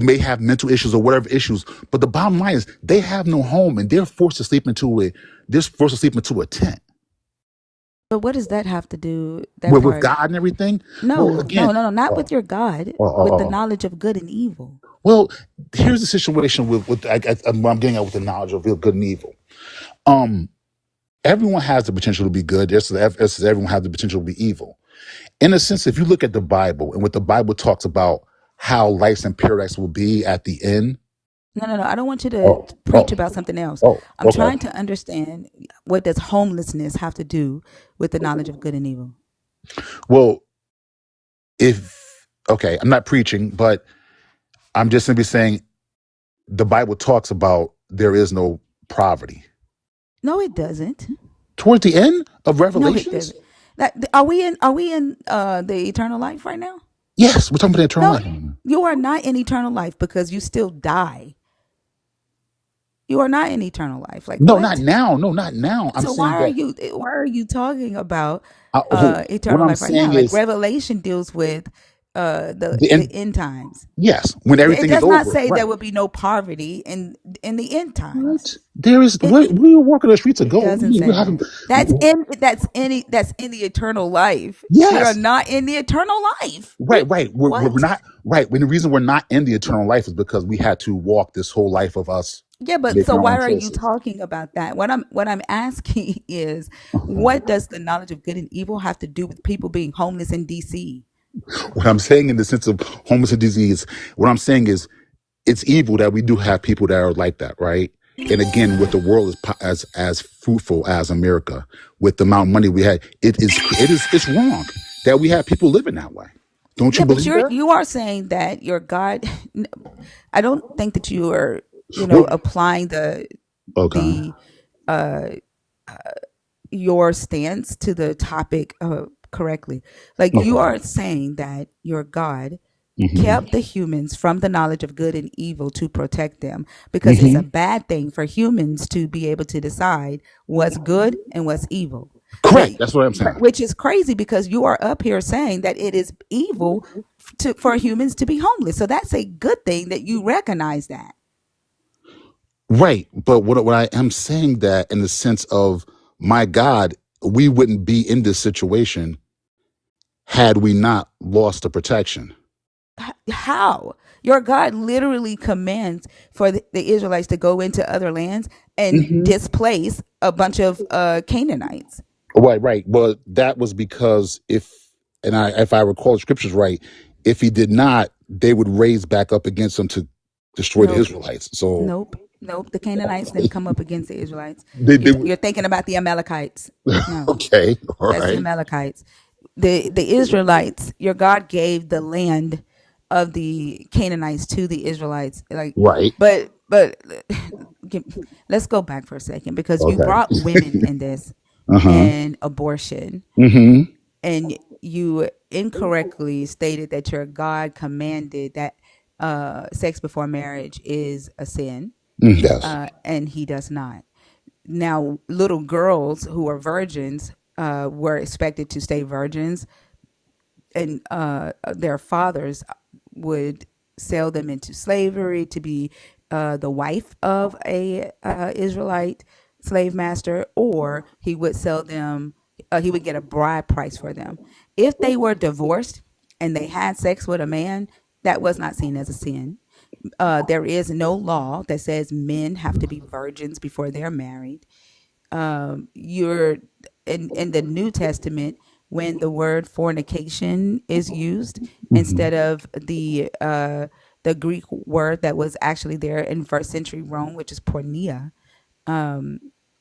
H: may have mental issues or whatever issues, but the bottom line is they have no home and they're forced to sleep into a tent
C: But what does that have to do? That
H: with
C: part?
H: God and everything. Well,
C: No,
H: again,
C: not with your God,
H: uh,
C: with
H: uh,
C: the
H: uh,
C: knowledge of good and evil.
H: well, here's the situation I'm getting at with the knowledge of good and evil. Um, Everyone has the potential to be good. Just as everyone has the potential to be evil. In a sense, if you look at the Bible and what the Bible talks about how life and paradise will be at the end.
C: No. I don't want you to
H: Oh,
C: preach
H: oh,
C: about something else.
H: oh,
C: I'm
H: okay.
C: trying to understand, what does homelessness have to do with the knowledge of good and evil?
H: Well, I'm not preaching, but I'm just simply saying the Bible talks about there is no poverty.
C: No, it doesn't.
H: Towards the end of
C: No, it
H: Revelations?
C: doesn't. Are we in the eternal life right now?
H: Yes, we're talking about eternal
C: No,
H: life.
C: you are not in eternal life because you still die. You are not in eternal life. Like
H: No, not
C: what?
H: now. No, not now. I'm
C: So
H: saying that
C: why are you talking about
H: what
C: eternal
H: I'm
C: life right
H: saying
C: now? Like
H: is
C: Revelation deals with
H: the
C: the
H: end.
C: end times.
H: Yes, when
C: It
H: everything is
C: does not
H: over.
C: say
H: Right.
C: there will be no poverty in the end
H: What?
C: times.
H: There is.
C: It
H: We were walking the streets of
C: it
H: gold.
C: doesn't
H: We
C: say
H: haven't.
C: that. That's in the eternal life. We are
H: Yes.
C: not in the eternal life.
H: Right. We're
C: What?
H: not right. When the reason we're not in the eternal life is because we had to walk this whole life of us
C: Yeah, but
H: making
C: so
H: our
C: why
H: own
C: are you
H: choices.
C: talking about that? What I'm asking is,
H: Uh-huh.
C: what does the knowledge of good and evil have to do with people being homeless in DC?
H: What I'm saying in the sense of homeless and disease, what I'm saying is it's evil that we do have people that are like that, right? And again, with the world as fruitful as America, with the amount of money we had, it's wrong that we have people living that way. Don't you
C: Yeah, but
H: believe that?
C: you are saying that your God. I don't think that you are,
H: Well,
C: applying
H: okay,
C: the uh your stance to the topic correctly. Like you
H: okay.
C: are saying that your God
H: Hmm.
C: kept the humans from the knowledge of good and evil to protect them because it's a
H: Hmm.
C: bad thing for humans to be able to decide what's good and what's evil. But,
H: Correct. That's what I'm saying.
C: which is crazy because you are up here saying that it is evil for humans to be homeless. So that's a good thing that you recognize that.
H: Right. But what I am saying that in the sense of my God, we wouldn't be in this situation had we not lost the protection.
C: How? Your God literally commands for the Israelites to go into other lands and
H: Hmm.
C: displace a bunch of Canaanites.
H: Right. But that was because if I recall the scriptures right, if he did not, they would raise back up against him to destroy the
C: Nope.
H: Israelites. So
C: Nope. The Canaanites didn't come up against the Israelites.
H: they would.
C: You're thinking about the Amalekites. No,
H: Okay. All
C: that's the
H: right.
C: Amalekites. The Israelites, your God gave the land of the Canaanites to the Israelites. Like,
H: Right.
C: but let's go back for a second because you
H: Okay.
C: brought women in this
H: Uh huh.
C: and abortion,
H: Mm-hmm.
C: and you incorrectly stated that your God commanded that sex before marriage is a sin,
H: Yes.
C: and He does not. Now, little girls who are virgins were expected to stay virgins, and their fathers would sell them into slavery to be the wife of a Israelite slave master, or he would sell them. He would get a bride price for them. If they were divorced and they had sex with a man, that was not seen as a sin. There is no law that says men have to be virgins before they're married. You're in the New Testament. when the word fornication is used
H: Hmm.
C: instead of the Greek word that was actually there in first century Rome, which is pornia.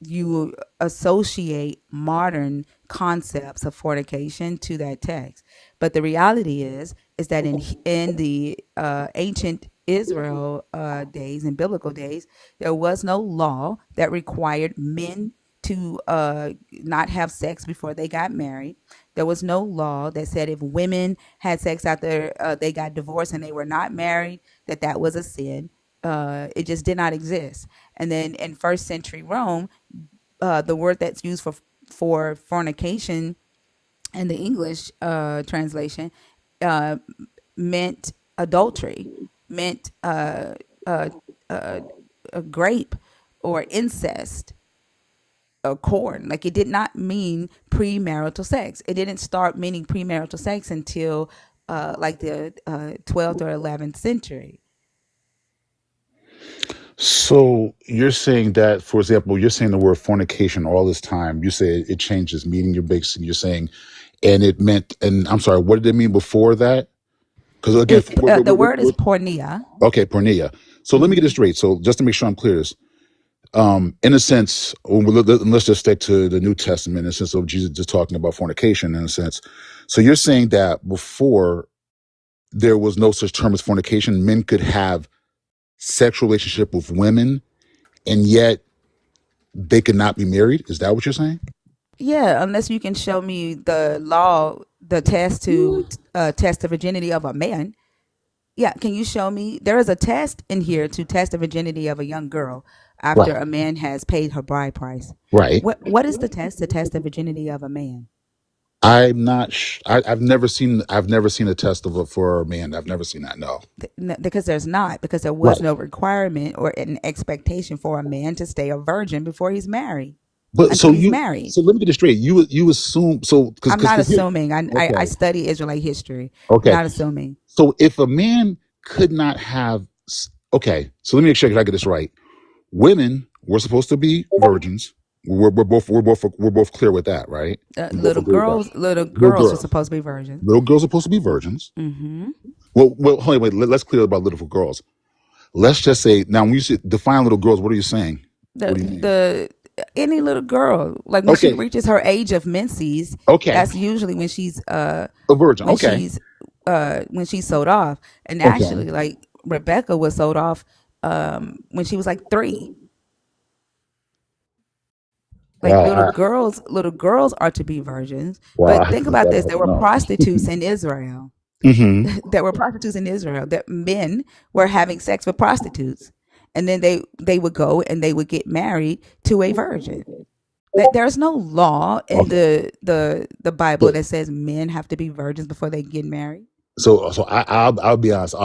C: You associate modern concepts of fornication to that text, but the reality is that in the ancient Israel days and biblical days, there was no law that required men to not have sex before they got married. There was no law that said if women had sex after they got divorced and they were not married, that that was a sin. It just did not exist. And then in first century Rome, the word that's used for fornication in the English translation uh, meant adultery, meant a grape or incest or corn. Like it did not mean premarital sex. It didn't start meaning premarital sex until like the 12th or 11th century.
H: So you're saying that, for example, you're saying the word fornication all this time. You say it changes meaning. You're saying, and it meant, and I'm sorry, what did it mean before that? Because again,
C: The word is pornia.
H: okay, pornea. So let me get this straight. So just to make sure I'm clear, this, in a sense, let's just stick to the New Testament in the sense of Jesus just talking about fornication in a sense. So you're saying that before there was no such term as fornication, men could have sexual relationship with women, and yet they could not be married. Is that what you're saying?
C: Yeah, unless you can show me the law, the test to test the virginity of a man. Yeah, can you show me? There is a test in here to test the virginity of a young girl after
H: Right.
C: a man has paid her bride price.
H: Right.
C: What is the test to test the virginity of a man?
H: I'm not. I've never seen. I've never seen a test of it for a man. I've never seen that. No.
C: Because there's not, because there was
H: Right.
C: no requirement or an expectation for a man to stay a virgin before he's married,
H: But so
C: until he's
H: you.
C: married.
H: So let me get this straight. You assume so
C: I'm not
H: because
C: assuming. I
H: okay.
C: study Israelite history. I'm
H: Okay.
C: not assuming.
H: So if a man could not have. Okay. So let me make sure I get this right. Women were supposed to be virgins. We're both clear with that, right? We both agree with that.
C: Little
H: Little
C: girls are
H: girls.
C: supposed to be virgins.
H: Little girls are supposed to be virgins.
C: Hmm.
H: Well, hold on, wait. Let's clear about little girls. Let's just say now when you say define little girls, what are you saying? What do you mean?
C: The any little girl, like when she
H: Okay,
C: reaches her age of menses,
H: okay,
C: that's usually
H: a virgin.
C: when
H: Okay,
C: she's when she's sold off. And
H: okay.
C: actually, like Rebecca was sold off when she was like 3. Like
H: Wow,
C: little girls are to be virgins.
H: wow.
C: But
H: I
C: think
H: think
C: about
H: that
C: this:
H: I
C: there
H: don't
C: were
H: know.
C: prostitutes in Israel.
H: Hmm.
C: There were prostitutes in Israel. That men were having sex with prostitutes, and then they would go and they would get married to a virgin. That there's no law in
H: Okay,
C: the Bible
H: so
C: that says men have to be virgins before they get married.
H: I'll be honest.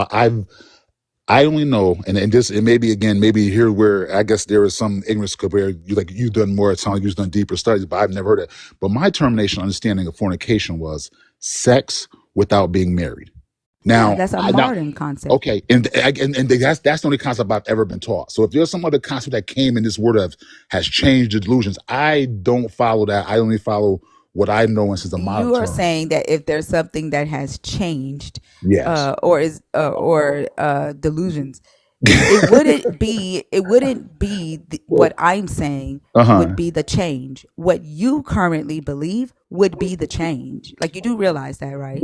H: I only know, and this it may be again maybe here where I guess there is some ignorance where you've done more. It sounds like you've done deeper studies, but I've never heard it. But my termination understanding of fornication was sex without being married.
C: Yeah,
H: Now,
C: that's a
H: now
C: modern concept.
H: okay, and that's the only concept I've ever been taught. So if there's some other concept that came in this word of has changed the delusions, I don't follow that. I only follow what I know as the modern
C: You are
H: term.
C: saying that if there's something that has changed,
H: Yes.
C: or delusions, it wouldn't be what
H: Well,
C: I'm saying would
H: uh-huh.
C: be the change. What you currently believe would be the change. Like you do realize that, right?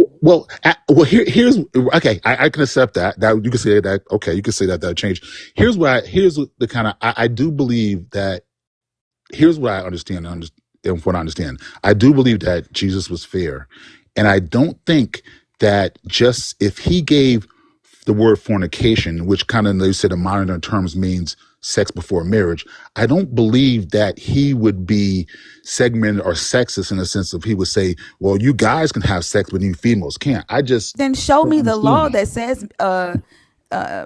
H: Here's okay. I can accept that. That you can say that. Okay, you can say that changed. Here's what the kind of I do believe that. Here's what I understand. And what I understand, I do believe that Jesus was fair, and I don't think that just if he gave the word fornication, which kind of they said in modern terms means sex before marriage, I don't believe that he would be segmented or sexist in the sense of he would say, well, you guys can have sex, but you females can't. I just
C: Then show
H: don't
C: me the
H: understand
C: law
H: that.
C: that says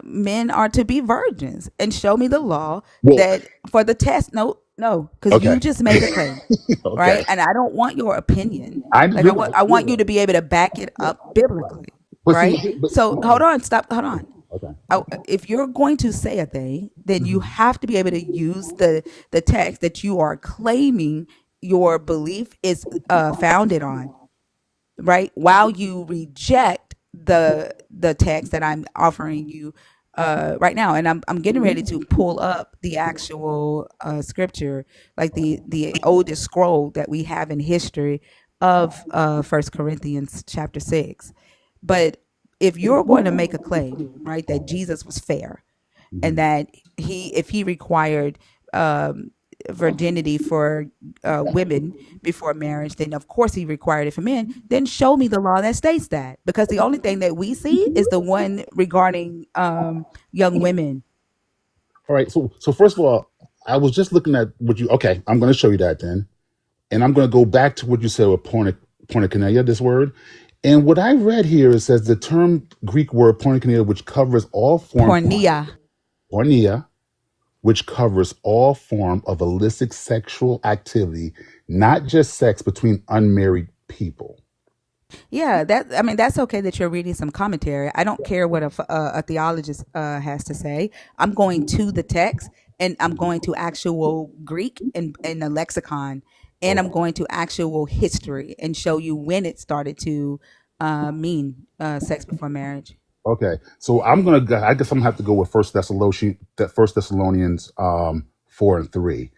C: men are to be virgins, and show me the law
H: Well,
C: that for the test. No, because
H: okay.
C: you just made a claim,
H: Okay.
C: right? And I don't want your opinion.
H: I just
C: Like
H: realized,
C: I want you to be able to back it up biblically,
H: but see,
C: right? So hold on, stop, hold on.
H: okay.
C: If you're going to say a thing, then you have to be able to use the text that you are claiming your belief is founded on. right? While you reject the text that I'm offering you right now, and I'm getting ready to pull up the actual scripture, like the oldest scroll that we have in history of First Corinthians chapter 6. But if you're going to make a claim, right, that Jesus was fair, and
H: Mhm.
C: that if he required um, virginity for women before marriage, then of course he required it for men. Then show me the law that states that, because the only thing that we see is the one regarding young women.
H: All right. So first of all, I was just looking at what you. Okay, I'm going to show you that then, and I'm going to go back to what you said with pornikoneia, this word. And what I read here, it says the term Greek word pornikoneia, which covers all form
C: Pornia.
H: porneia, which covers all form of illicit sexual activity, not just sex between unmarried people.
C: Yeah, that I mean that's okay that you're reading some commentary. I don't care what a theologist has to say. I'm going to the text, and I'm going to actual Greek and the lexicon, and I'm going to actual history and show you when it started to mean sex before marriage.
H: Okay, so I'm gonna. I guess I'm gonna have to go with First Thessalonians 4:3,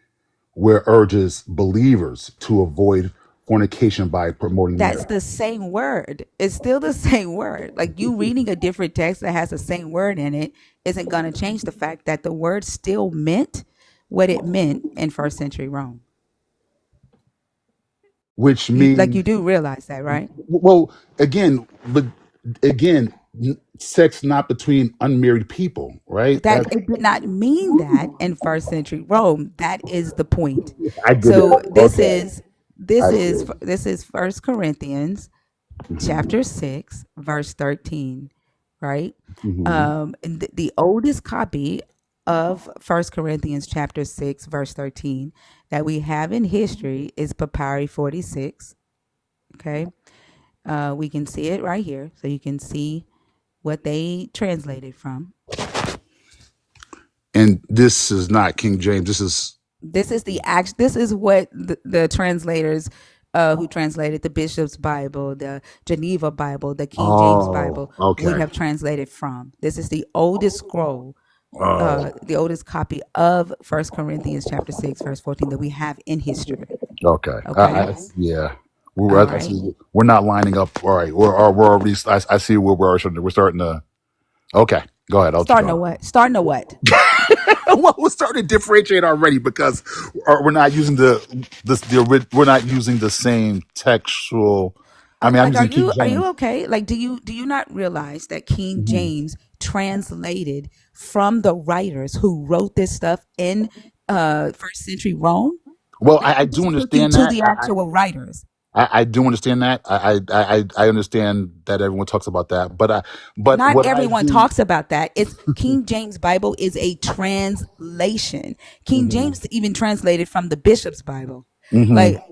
H: where it urges believers to avoid fornication by promoting
C: That's
H: marriage.
C: the same word. It's still the same word. Like, you reading a different text that has the same word in it isn't going to change the fact that the word still meant what it meant in first century Rome.
H: Which
C: You
H: means,
C: do realize that, right?
H: well, again, but again, sex not between unmarried people, right?
C: That it did not mean that in first century Rome. That is the point.
H: I get it.
C: So
H: Okay, I see.
C: this is First Corinthians
H: Hmm.
C: chapter 6 verse 13, right?
H: Hmm.
C: And the oldest copy of First Corinthians chapter 6 verse 13 that we have in history is papyri 46. Okay, we can see it right here, so you can see what they translated from.
H: And this is not King James. This is
C: This is what the translators who translated the Bishop's Bible, the Geneva Bible, the King James
H: oh,
C: Bible would
H: okay.
C: have translated from. This is the oldest scroll,
H: Oh,
C: the oldest copy of First Corinthians chapter 6 verse 14 that we have in history.
H: okay.
C: Okay,
H: Yeah.
C: all
H: I
C: right.
H: see. We're not lining up. All right. We're already. I see where we're starting to. Okay. Go ahead. I'll keep
C: Starting to
H: going.
C: what? Starting to what?
H: Well, we're starting to differentiate already because we're not using we're not using the same textual. I mean, I'm
C: Like,
H: using King
C: are you
H: James.
C: okay? Like, do you not realize that King
H: Hmm.
C: James translated from the writers who wrote this stuff in first century Rome?
H: Well,
C: Like,
H: I
C: I'm
H: do
C: just looking
H: understand
C: to
H: that.
C: the actual writers.
H: I do understand that. I understand that everyone talks about that. But
C: Not
H: what I
C: everyone
H: do.
C: talks about that. It's King James Bible is a translation. King
H: Hmm.
C: James even translated from the Bishop's Bible.
H: Hmm.
C: Like,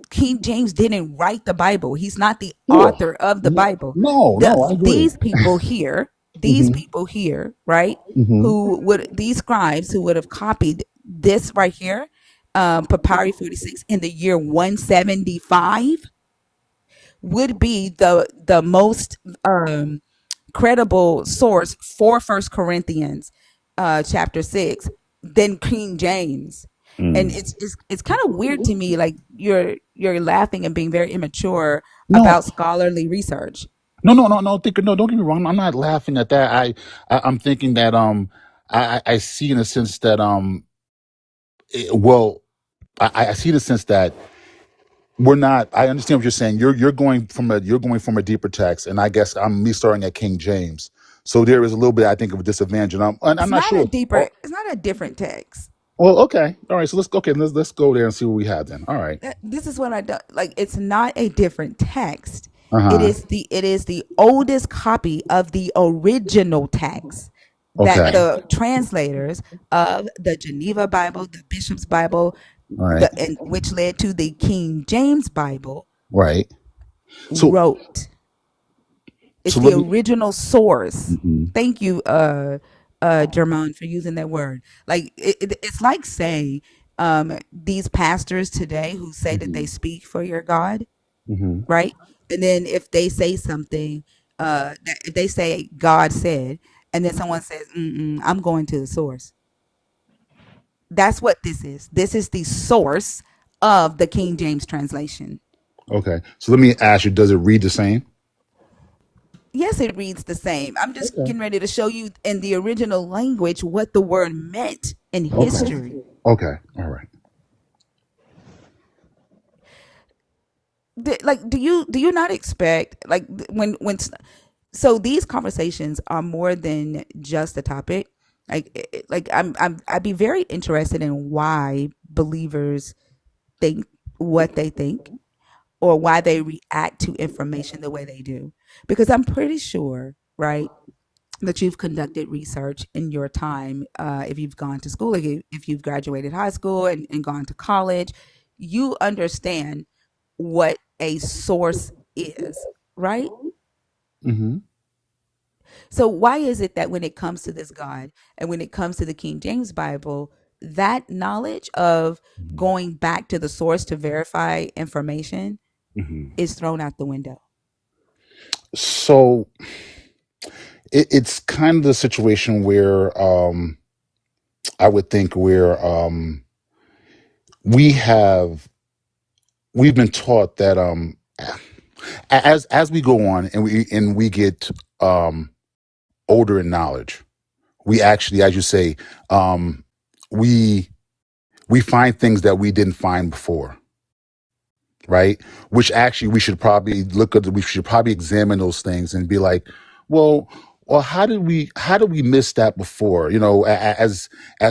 C: King James didn't write the Bible. He's not the
H: Sure.
C: author of the
H: No,
C: Bible.
H: no, no. I agree.
C: These people here, right?
H: Hmm.
C: These scribes who would have copied this right here, Papyri 46 in the year 175, would be the most credible source for First Corinthians chapter 6 than King James. And
H: Mm.
C: it's kind of weird to me, like you're laughing and being very immature
H: No,
C: about scholarly research.
H: no. No, don't get me wrong. I'm not laughing at that. I'm thinking that I see in a sense that well, I see the sense that we're not. I understand what you're saying. You're going from a deeper text, and I guess I'm me starting at King James. So there is a little bit, I think, of a disadvantage, and I'm not sure. Oh,
C: It's not a different text.
H: well, okay, all right. So let's go there and see what we have then. All right.
C: This is what I do. Like, it's not a different text.
H: Uh huh.
C: It is the oldest copy of the original text that
H: Okay.
C: the translators of the Geneva Bible, the Bishop's Bible,
H: All right.
C: and which led to the King James Bible,
H: Right. So
C: wrote. It's
H: so
C: the
H: let me.
C: original source.
H: Mhm.
C: Thank you, German, for using that word. Like, it's like saying these pastors today who say that they
H: Mhm.
C: speak for your God,
H: Mhm.
C: right? And then if they say something, if they say God said, and then someone says, I'm going to the source. That's what this is. This is the source of the King James translation.
H: Okay. So let me ask you, does it read the same?
C: Yes, it reads the same. I'm just
H: Okay.
C: getting ready to show you in the original language what the word meant in
H: Okay.
C: history.
H: Okay. All right.
C: Like, do you not expect, like, when so these conversations are more than just a topic. Like I'd be very interested in why believers think what they think, or why they react to information the way they do, because I'm pretty sure, right, that you've conducted research in your time. If you've gone to school, like if you've graduated high school and gone to college, you understand what a source is, right?
H: Mm-hmm.
C: So why is it that when it comes to this God and when it comes to the King James Bible, that knowledge of going back to the source to verify information
H: Mm-hmm.
C: is thrown out the window?
H: So it's kind of the situation where I would think where we have we've been taught that as we go on and we get older in knowledge, we actually, as you say, we we find things that we didn't find before, right? Which actually we should probably examine those things and be like, well, how did we miss that before? You know, as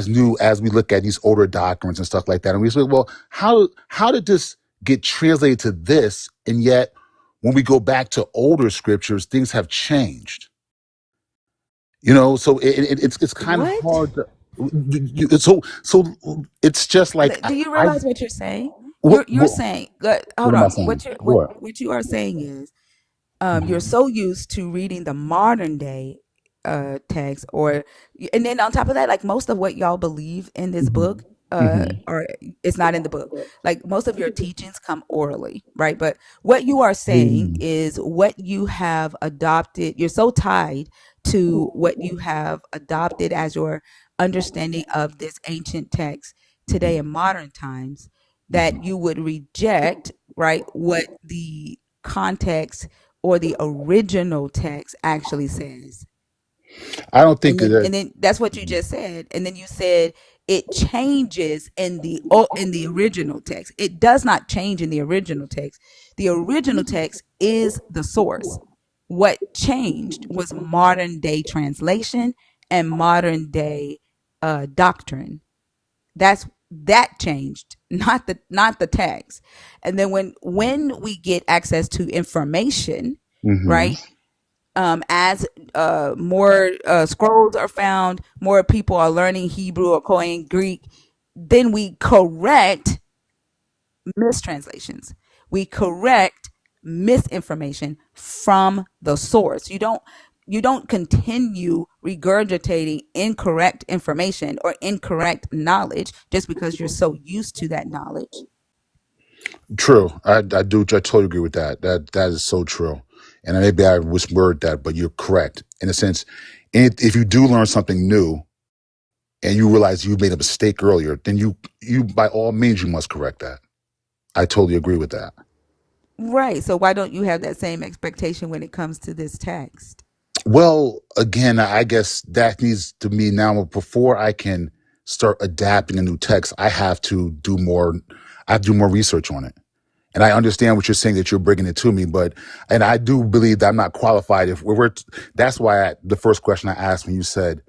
H: we look at these older doctrines and stuff like that, and we say, well, how did this get translated to this? And yet, when we go back to older scriptures, things have changed. You know, so it's kind of
C: What?
H: hard to. So it's just like
C: Do you
H: I
C: realize what you're saying?
H: what
C: You're
H: what
C: saying,
H: what
C: hold
H: am I
C: on.
H: saying?
C: What
H: What?
C: what you are saying is, you're
H: Mhm,
C: so used to reading the modern day text, and then on top of that, like, most of what y'all believe in this book,
H: mhm, mhm,
C: or it's not in the book. Like, most of your teachings come orally, right? But what you are saying
H: mhm,
C: is what you have adopted. You're so tied to what you have adopted as your understanding of this ancient text today in modern times, that
H: mhm.
C: you would reject, right, what the context or the original text actually says.
H: I don't think
C: And then
H: that.
C: and then that's what you just said. And then you said it changes in the original text. It does not change in the original text. The original text is the source. What changed was modern day translation and modern day doctrine. That changed, not the text. And then when we get access to information,
H: Mhm.
C: right, as more scrolls are found, more people are learning Hebrew or Koine Greek, then we correct mistranslations. We correct misinformation from the source. You don't continue regurgitating incorrect information or incorrect knowledge just because you're so used to that knowledge.
H: True. I totally agree with that. That is so true. And maybe I misworded that, but you're correct in a sense. If you do learn something new and you realize you made a mistake earlier, then you by all means you must correct that. I totally agree with that.
C: Right. So why don't you have that same expectation when it comes to this text?
H: Well, again, I guess that needs to be now before I can start adapting a new text. I have to do more. I have to do more research on it. And I understand what you're saying that you're bringing it to me, and I do believe that I'm not qualified. If that's why the first question I asked when you said,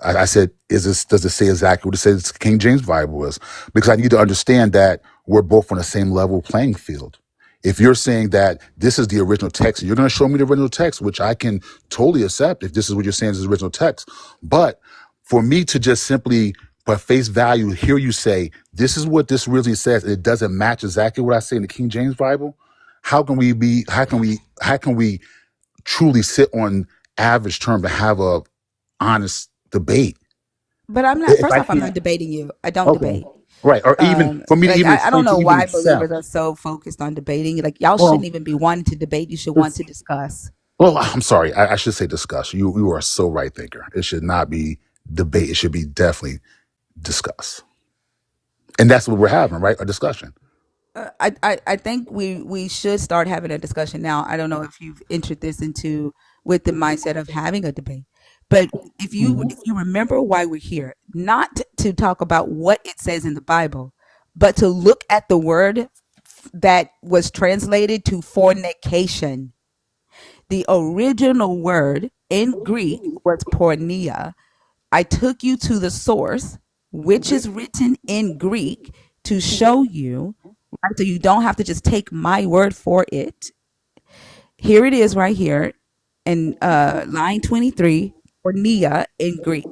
H: I said, does it say exactly what it says King James Bible is? Because I need to understand that we're both on the same level playing field. If you're saying that this is the original text, you're going to show me the original text, which I can totally accept if this is what you're saying is the original text. But for me to just simply, by face value, hear you say, this is what this really says, and it doesn't match exactly what I say in the King James Bible, how can we truly sit on average terms to have a honest debate?
C: But I'm not.
H: If
C: First
H: I
C: off, I'm
H: can't,
C: not debating you. I don't
H: okay,
C: debate.
H: Right. Or even for me to
C: Like
H: even
C: I don't
H: explain to
C: know
H: even
C: why believers
H: accept.
C: are so focused on debating. Like y'all shouldn't
H: Well,
C: even be wanting to debate. You should want
H: it's,
C: to discuss.
H: well, I'm sorry. I should say discuss. You are so right, thinker. It should not be debate. It should be definitely discuss. And that's what we're having, right? A discussion.
C: I think we should start having a discussion now. I don't know if you've entered this into with the mindset of having a debate, but if you remember why we're here, not to talk about what it says in the Bible, but to look at the word that was translated to fornication. The original word in Greek was pornia. I took you to the source, which is written in Greek, to show you, right? So you don't have to just take my word for it. Here it is right here in line 23, pornia in Greek.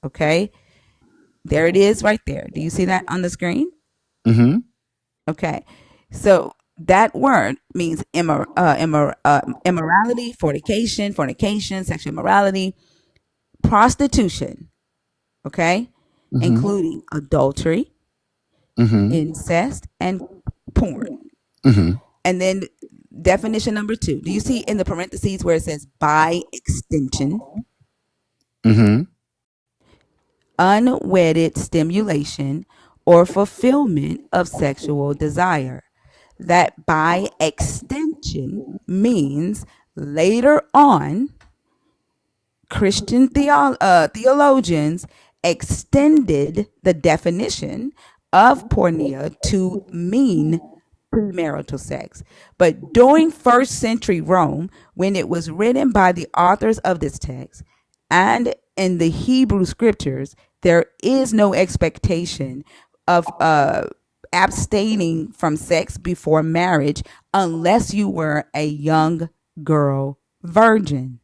C: Okay. There it is right there. Do you see that on the screen?
H: Mm-hmm.
C: Okay. So that word means immorality, fornication, sexual immorality, prostitution, okay,
H: Mm-hmm.
C: including adultery,
H: Mm-hmm.
C: incest, and porn.
H: Mm-hmm.
C: And then definition number 2. Do you see in the parentheses where it says by extension?
H: Mm-hmm.
C: Unwedded stimulation or fulfillment of sexual desire. That by extension means later on Christian theologians extended the definition of porneia to mean premarital sex. But during first century Rome, when it was written by the authors of this text and in the Hebrew scriptures, there is no expectation of abstaining from sex before marriage unless you were a young girl virgin.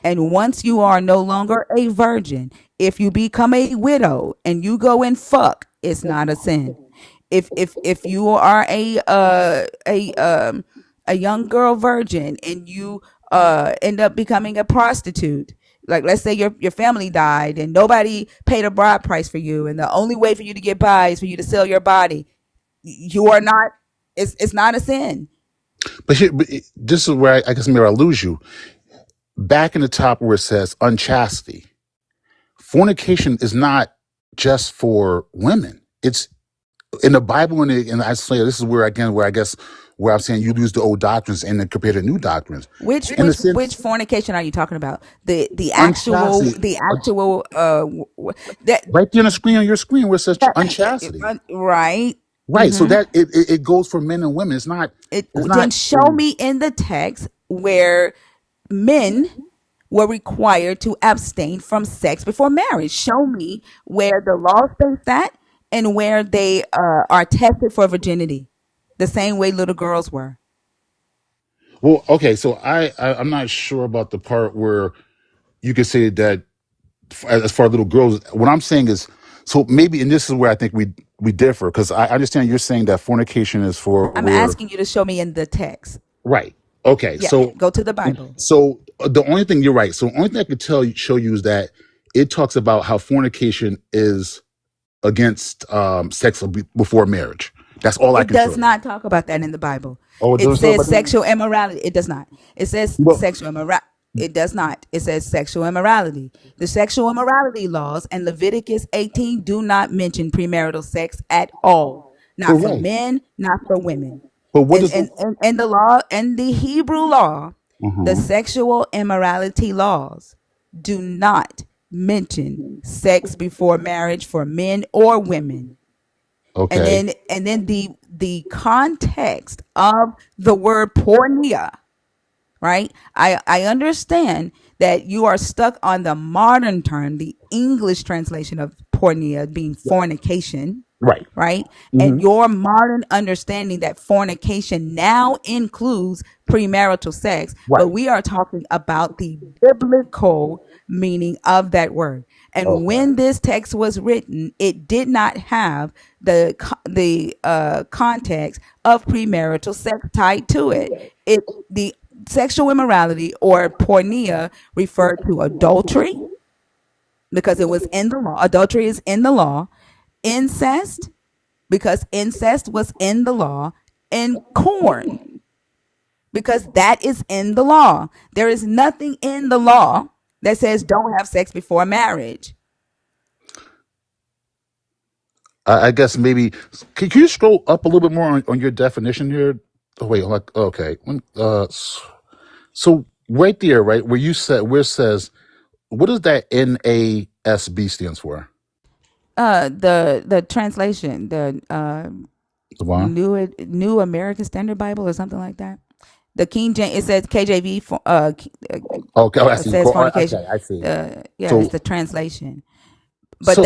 C: And once you are no longer a virgin, if you become a widow and you go and fuck, it's not a sin. If you are a young girl virgin and you end up becoming a prostitute, like let's say your family died and nobody paid a bride price for you, and the only way for you to get by is for you to sell your body, you are not. It's not a sin.
H: But here, this is where I guess maybe I lose you. Back in the top where it says unchastity, fornication is not just for women. It's in the Bible, and I say this is where again, where I guess where I'm saying you lose the old doctrines and then compare to new doctrines.
C: Which
H: In the
C: which
H: sense,
C: which fornication are you talking about? The actual
H: unchastity,
C: that
H: right there on the screen on your screen where it says unchastity.
C: right.
H: Right, so that it goes for men and women. It's not.
C: It
H: It's
C: then
H: not.
C: show me in the text where men were required to abstain from sex before marriage. Show me where the law states that and where they are tested for virginity, the same way little girls were.
H: Well, okay, so I'm not sure about the part where you could say that as far as little girls. What I'm saying is, so maybe, and this is where I think we differ because I understand you're saying that fornication is for
C: I'm
H: where.
C: asking you to show me in the text.
H: Right. Okay.
C: Yeah,
H: So
C: go to the Bible.
H: the only thing you're right. So the only thing I could show you is that it talks about how fornication is against sex before marriage. That's all I
C: It
H: can show
C: does
H: you.
C: not talk about that in the Bible.
H: Oh, it
C: It
H: doesn't talk
C: says
H: about that.
C: sexual immorality. It does not. It says
H: Well,
C: sexual immorality. It does not. It says sexual immorality. The sexual immorality laws and Leviticus 18 do not mention premarital sex at all.
H: but
C: Not for
H: right.
C: men, not for women.
H: But what
C: And
H: does?
C: and the law and the Hebrew law, the
H: Uh-huh.
C: sexual immorality laws do not mention sex before marriage for men or women.
H: Okay.
C: And then the context of the word pornia, right? I understand that you are stuck on the modern term, the English translation of pornia being fornication,
H: Right.
C: right? And
H: Hmm.
C: your modern understanding that fornication now includes premarital sex, but
H: Right.
C: we are talking about the biblical meaning of that word. And
H: Okay.
C: when this text was written, it did not have the context of premarital sex tied to it. The sexual immorality or porneia referred to adultery because it was in the law. Adultery is in the law. incest, because incest was in the law, and corn, because that is in the law. There is nothing in the law that says don't have sex before marriage.
H: I guess maybe can you scroll up a little bit more on your definition here? Oh wait, okay. So right there, right where you said where it says, what does that NASB stands for?
C: The translation, the
H: The one?
C: New American Standard Bible or something like that. The King James, it says KJV for
H: Okay, I see.
C: says fornication.
H: Okay, I see.
C: Yeah,
H: So
C: it's the translation. But
H: so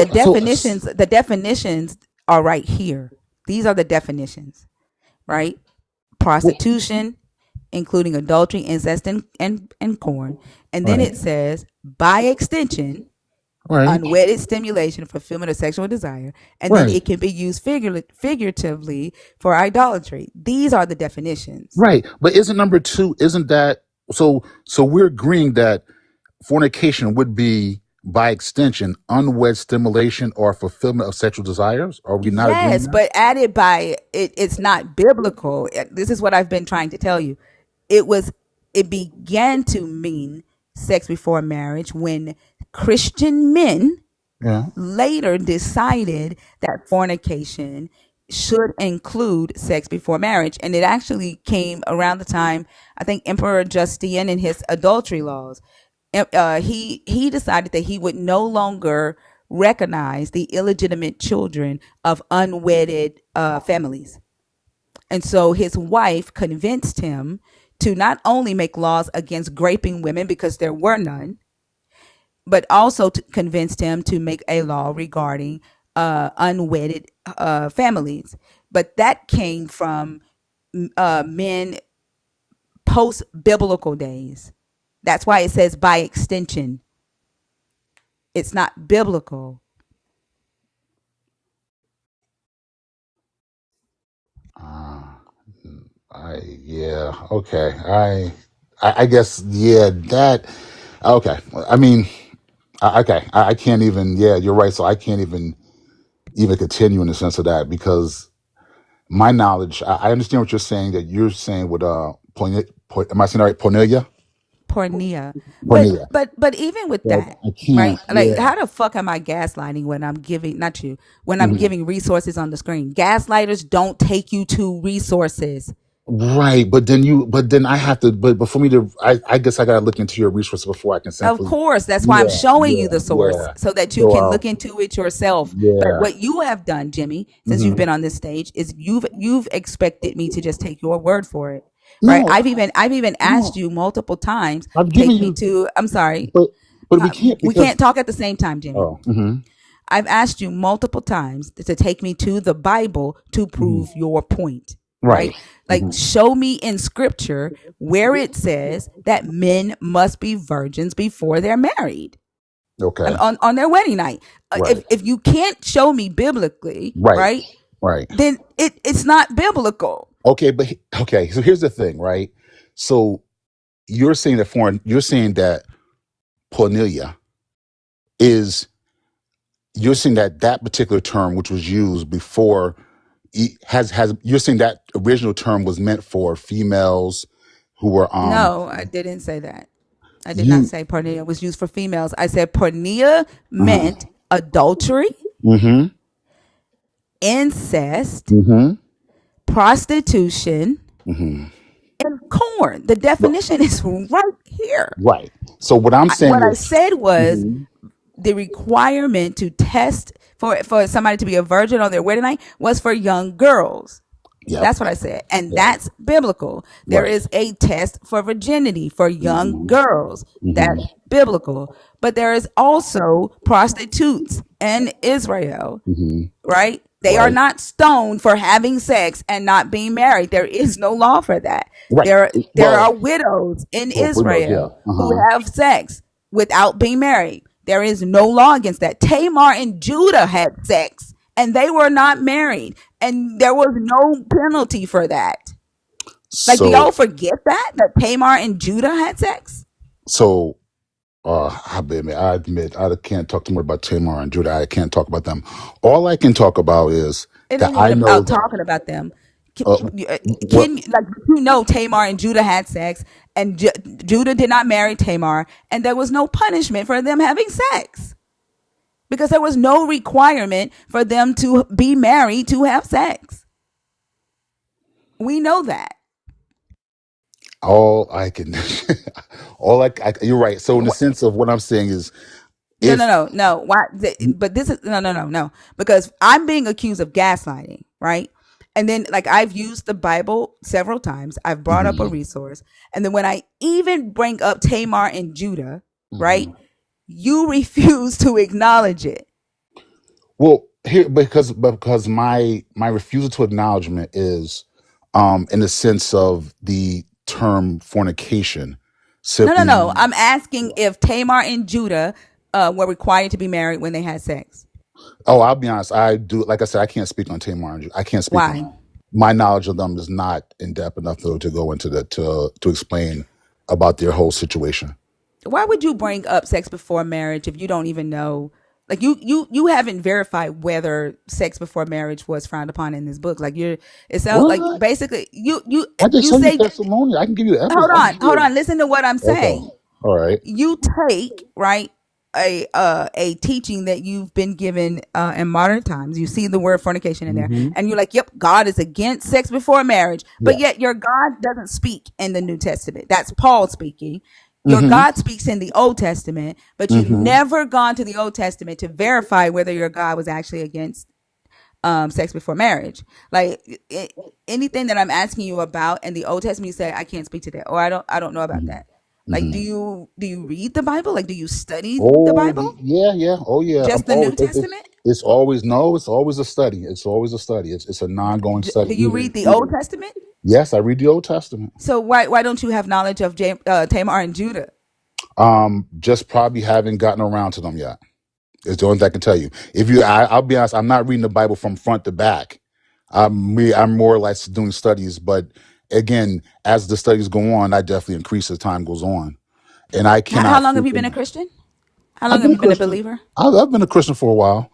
C: the definitions are right here. These are the definitions, right? Prostitution, including adultery, incest, and corn. And then
H: right,
C: it says, by extension,
H: right,
C: unwedded stimulation, fulfillment of sexual desire. And then
H: right,
C: it can be used figuratively for idolatry. These are the definitions.
H: right. But isn't number two? Isn't that so? So we're agreeing that fornication would be, by extension, unwed stimulation or fulfillment of sexual desires? Are we not agreeing
C: Yes,
H: that?
C: but added by it, it's not biblical. This is what I've been trying to tell you. It began to mean sex before marriage when Christian men
H: Yeah.
C: later decided that fornication should include sex before marriage. And it actually came around the time, I think, Emperor Justinian and his adultery laws. He decided that he would no longer recognize the illegitimate children of unwedded families. And so his wife convinced him to not only make laws against raping women, because there were none, but also convinced him to make a law regarding unwedded families. But that came from men post-biblical days. That's why it says by extension. It's not biblical.
H: Okay. I guess that okay. I mean, okay. I can't even. Yeah, you're right. So I can't even continue in the sense of that, because my knowledge. I understand what you're saying. That you're saying with am I saying that right? Porneia.
C: Pornia. But
H: Porneia.
C: but even with
H: But
C: that,
H: I
C: right?
H: can't.
C: Like,
H: Yeah.
C: how the fuck am I gaslighting when I'm giving, not you, when I'm
H: Mhm.
C: giving resources on the screen? Gaslighters don't take you to resources.
H: Right, but then I have to, but for me to, I guess I gotta look into your resources before I can
C: Of
H: simply,
C: course, that's why I'm
H: yeah,
C: showing you
H: yeah,
C: the source
H: yeah.
C: so that you
H: So,
C: can look into it yourself. But
H: yeah,
C: what you have done, Jimmy, since you've
H: hmm
C: been on this stage, is you've expected me to just take your word for it, right?
H: no,
C: I've even asked
H: no,
C: you multiple times.
H: I've given
C: Take me
H: you,
C: to. I'm sorry,
H: but we can't
C: we
H: because,
C: can't talk at the same time, Jimmy.
H: oh, hmm
C: I've asked you multiple times to take me to the Bible to
H: hmm
C: prove your point, right?
H: right,
C: Like,
H: hmm
C: show me in scripture where it says that men must be virgins before they're married.
H: okay,
C: On their wedding night.
H: right,
C: If you can't show me biblically,
H: right,
C: right,
H: right,
C: then it's not biblical.
H: okay, okay. So here's the thing, right? So you're saying that porneia is, you're saying that particular term, which was used before, has you're saying that original term was meant for females who were
C: No, I didn't say that. I did not
H: you
C: say pornea was used for females. I said pornea
H: uh
C: meant adultery,
H: mm-hmm
C: incest,
H: mm-hmm
C: prostitution,
H: mm-hmm
C: and corn. The definition is right here.
H: right. So what I'm saying
C: What I
H: is,
C: said was
H: hmm
C: the requirement to test for somebody to be a virgin on their wedding night was for young girls.
H: yep,
C: That's what I said. And
H: yep,
C: that's biblical. There
H: right,
C: is a test for virginity for young
H: mm-hmm
C: girls.
H: mm-hmm
C: That's biblical. But there is also prostitutes in Israel,
H: mm-hmm
C: right? They are
H: right,
C: not stoned for having sex and not being married. There is no law for that.
H: right.
C: There are widows in
H: Well, who knows? Yeah,
C: Israel who have sex without being married. There is no law against that. Tamar and Judah had sex and they were not married, and there was no penalty for that. Like, do
H: so
C: y'all forget that Tamar and Judah had sex?
H: so I admit, I can't talk too much about Tamar and Judah. I can't talk about them. All I can talk about is
C: It
H: that
C: ain't
H: I
C: even
H: know
C: about
H: that.
C: talking about them. Can,
H: Uh, what?
C: can like Tamar and Judah had sex, and Judah did not marry Tamar, and there was no punishment for them having sex because there was no requirement for them to be married to have sex. We know that.
H: All I can, you're right. So in the sense of what I'm saying is,
C: No, no,
H: if
C: no, no. Why? But this is no, no, no, no. Because I'm being accused of gaslighting, right? And then, like, I've used the Bible several times. I've brought up a
H: Mhm,
C: resource, and then when I even bring up Tamar and Judah, right?
H: mhm.
C: You refuse to acknowledge it.
H: Well, here because my refusal to acknowledgement is, in the sense of the term fornication,
C: No, no,
H: simply
C: no. I'm
H: means.
C: asking if Tamar and Judah were required to be married when they had sex.
H: Oh, I'll be honest. I do. Like I said, I can't speak on Tamar and I can't speak on
C: Why?
H: them. My knowledge of them is not in depth enough to go into to explain about their whole situation.
C: Why would you bring up sex before marriage if you don't even know, like, you haven't verified whether sex before marriage was frowned upon in this book? Like, it sounds like
H: What?
C: basically
H: I just
C: you
H: show you
C: say,
H: testimony. I can give you evidence.
C: hold
H: I can
C: on,
H: give
C: hold
H: you.
C: on, listen to what I'm
H: Okay.
C: saying.
H: All right.
C: You take, right, a teaching that you've been given in modern times. You see the word fornication in there,
H: Mm-hmm.
C: and you're like, yep, God is against sex before marriage. But
H: Yes.
C: yet your God doesn't speak in the New Testament. That's Paul speaking. Your
H: Mm-hmm.
C: God speaks in the Old Testament, but you've
H: Mm-hmm.
C: never gone to the Old Testament to verify whether your God was actually against sex before marriage. Like, anything that I'm asking you about in the Old Testament, you say I can't speak to that, or I don't know about that. Like,
H: Mm-hmm.
C: do you read the Bible? Like, do you study the
H: Oh
C: Bible?
H: yeah, yeah. Oh yeah. I'm
C: Just the
H: always.
C: New Testament?
H: It's always no. It's always a study. It's always a study. It's a non-going study.
C: Do you read the Old Testament?
H: Yes, I read the Old Testament.
C: So why don't you have knowledge of Tamar and Judah?
H: Just probably haven't gotten around to them yet. It's the only thing I can tell you. I'll be honest. I'm not reading the Bible from front to back. I'm more like doing studies, but again, as the studies go on, I definitely increase as time goes on, and I
C: How
H: cannot
C: long have
H: speak.
C: you been a Christian? How long
H: I've
C: have
H: been a
C: you been a
H: Christian.
C: believer?
H: I've been a Christian for a while.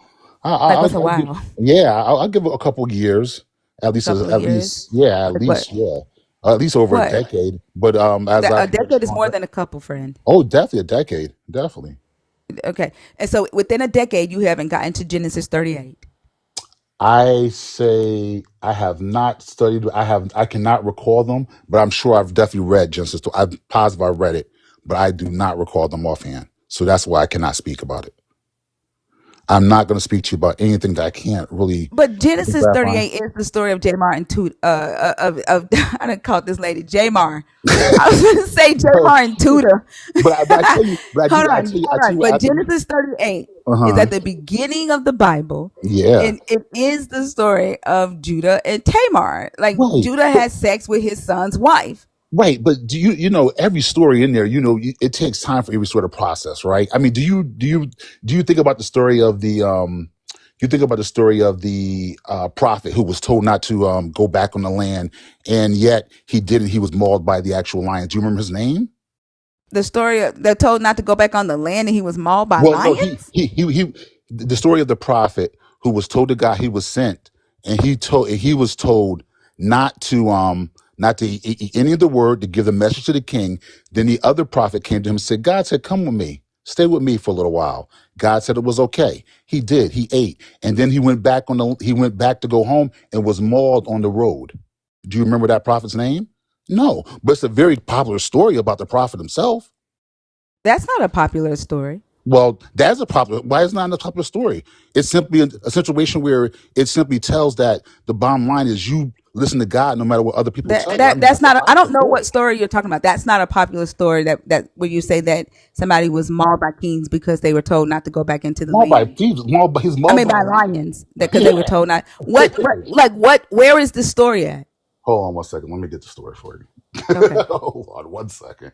C: Like, what's a
H: I'll give,
C: while?
H: yeah, I'll give it a couple of years,
C: Couple of years? Like what?
H: yeah, at least over a
C: What?
H: decade. But as
C: A
H: I've gotten
C: decade is more
H: stronger,
C: than a couple, friend.
H: oh, definitely a decade, definitely.
C: Okay. And so within a decade, you haven't gotten to Genesis 38.
H: I say I have not studied. I cannot recall them, but I'm sure I've definitely read Genesis. I'm positive I read it, but I do not recall them offhand. So that's why I cannot speak about it. I'm not going to speak to you about anything that I can't really
C: But Genesis
H: verify.
C: 38 is the story of Jamar and of I done called this lady Jamar. I was going to say Jamar and Tuda.
H: But I tell you,
C: hold on,
H: I
C: hold
H: tell
C: on.
H: you what,
C: But
H: after,
C: Genesis 38 is
H: uh-huh.
C: at the beginning of the Bible,
H: Yeah.
C: and it is the story of Judah and Tamar. Like,
H: Right.
C: Judah has sex with his son's wife.
H: Right. But do you know every story in there, it takes time for every sort of process, right? I mean, do you think about the story of you think about the story of the prophet who was told not to go back on the land, and yet he didn't. He was mauled by the actual lions. Do you remember his name?
C: The story they're told not to go back on the land, and he was mauled by
H: Well, no,
C: lions.
H: the story of the prophet who was told to God he was sent, and he was told not to eat any of the word, to give the message to the king. Then the other prophet came to him and said, God said, come with me, stay with me for a little while. God said it was okay. He did. He ate, and then he went back to go home and was mauled on the road. Do you remember that prophet's name? No, but it's a very popular story about the prophet himself.
C: That's not a popular story.
H: Well, that's a popular. Why is it not a popular story? It's simply a situation where it simply tells that the bottom line is you listen to God no matter what other people tell you. I mean,
C: That's
H: that's a
C: not. I
H: popular
C: don't know what
H: story.
C: story you're talking about. That's not a popular story. That where you say that somebody was mauled by kings because they were told not to go back into the
H: Mauled by
C: land.
H: thieves, he's
C: I
H: mauled
C: mean,
H: by
C: by
H: lions.
C: lions. That because they were
H: Yeah,
C: told not.
H: of course he
C: What?
H: is.
C: Like what? Where is the story at?
H: Hold on one second. Let me get the story for you.
C: Okay.
H: Hold on one second.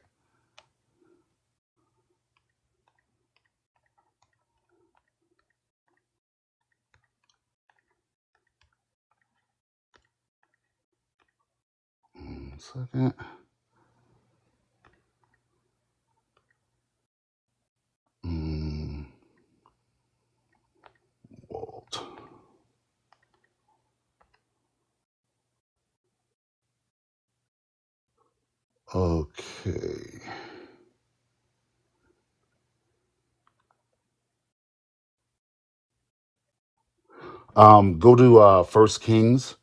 H: 1 second. Okay. Go to First Kings,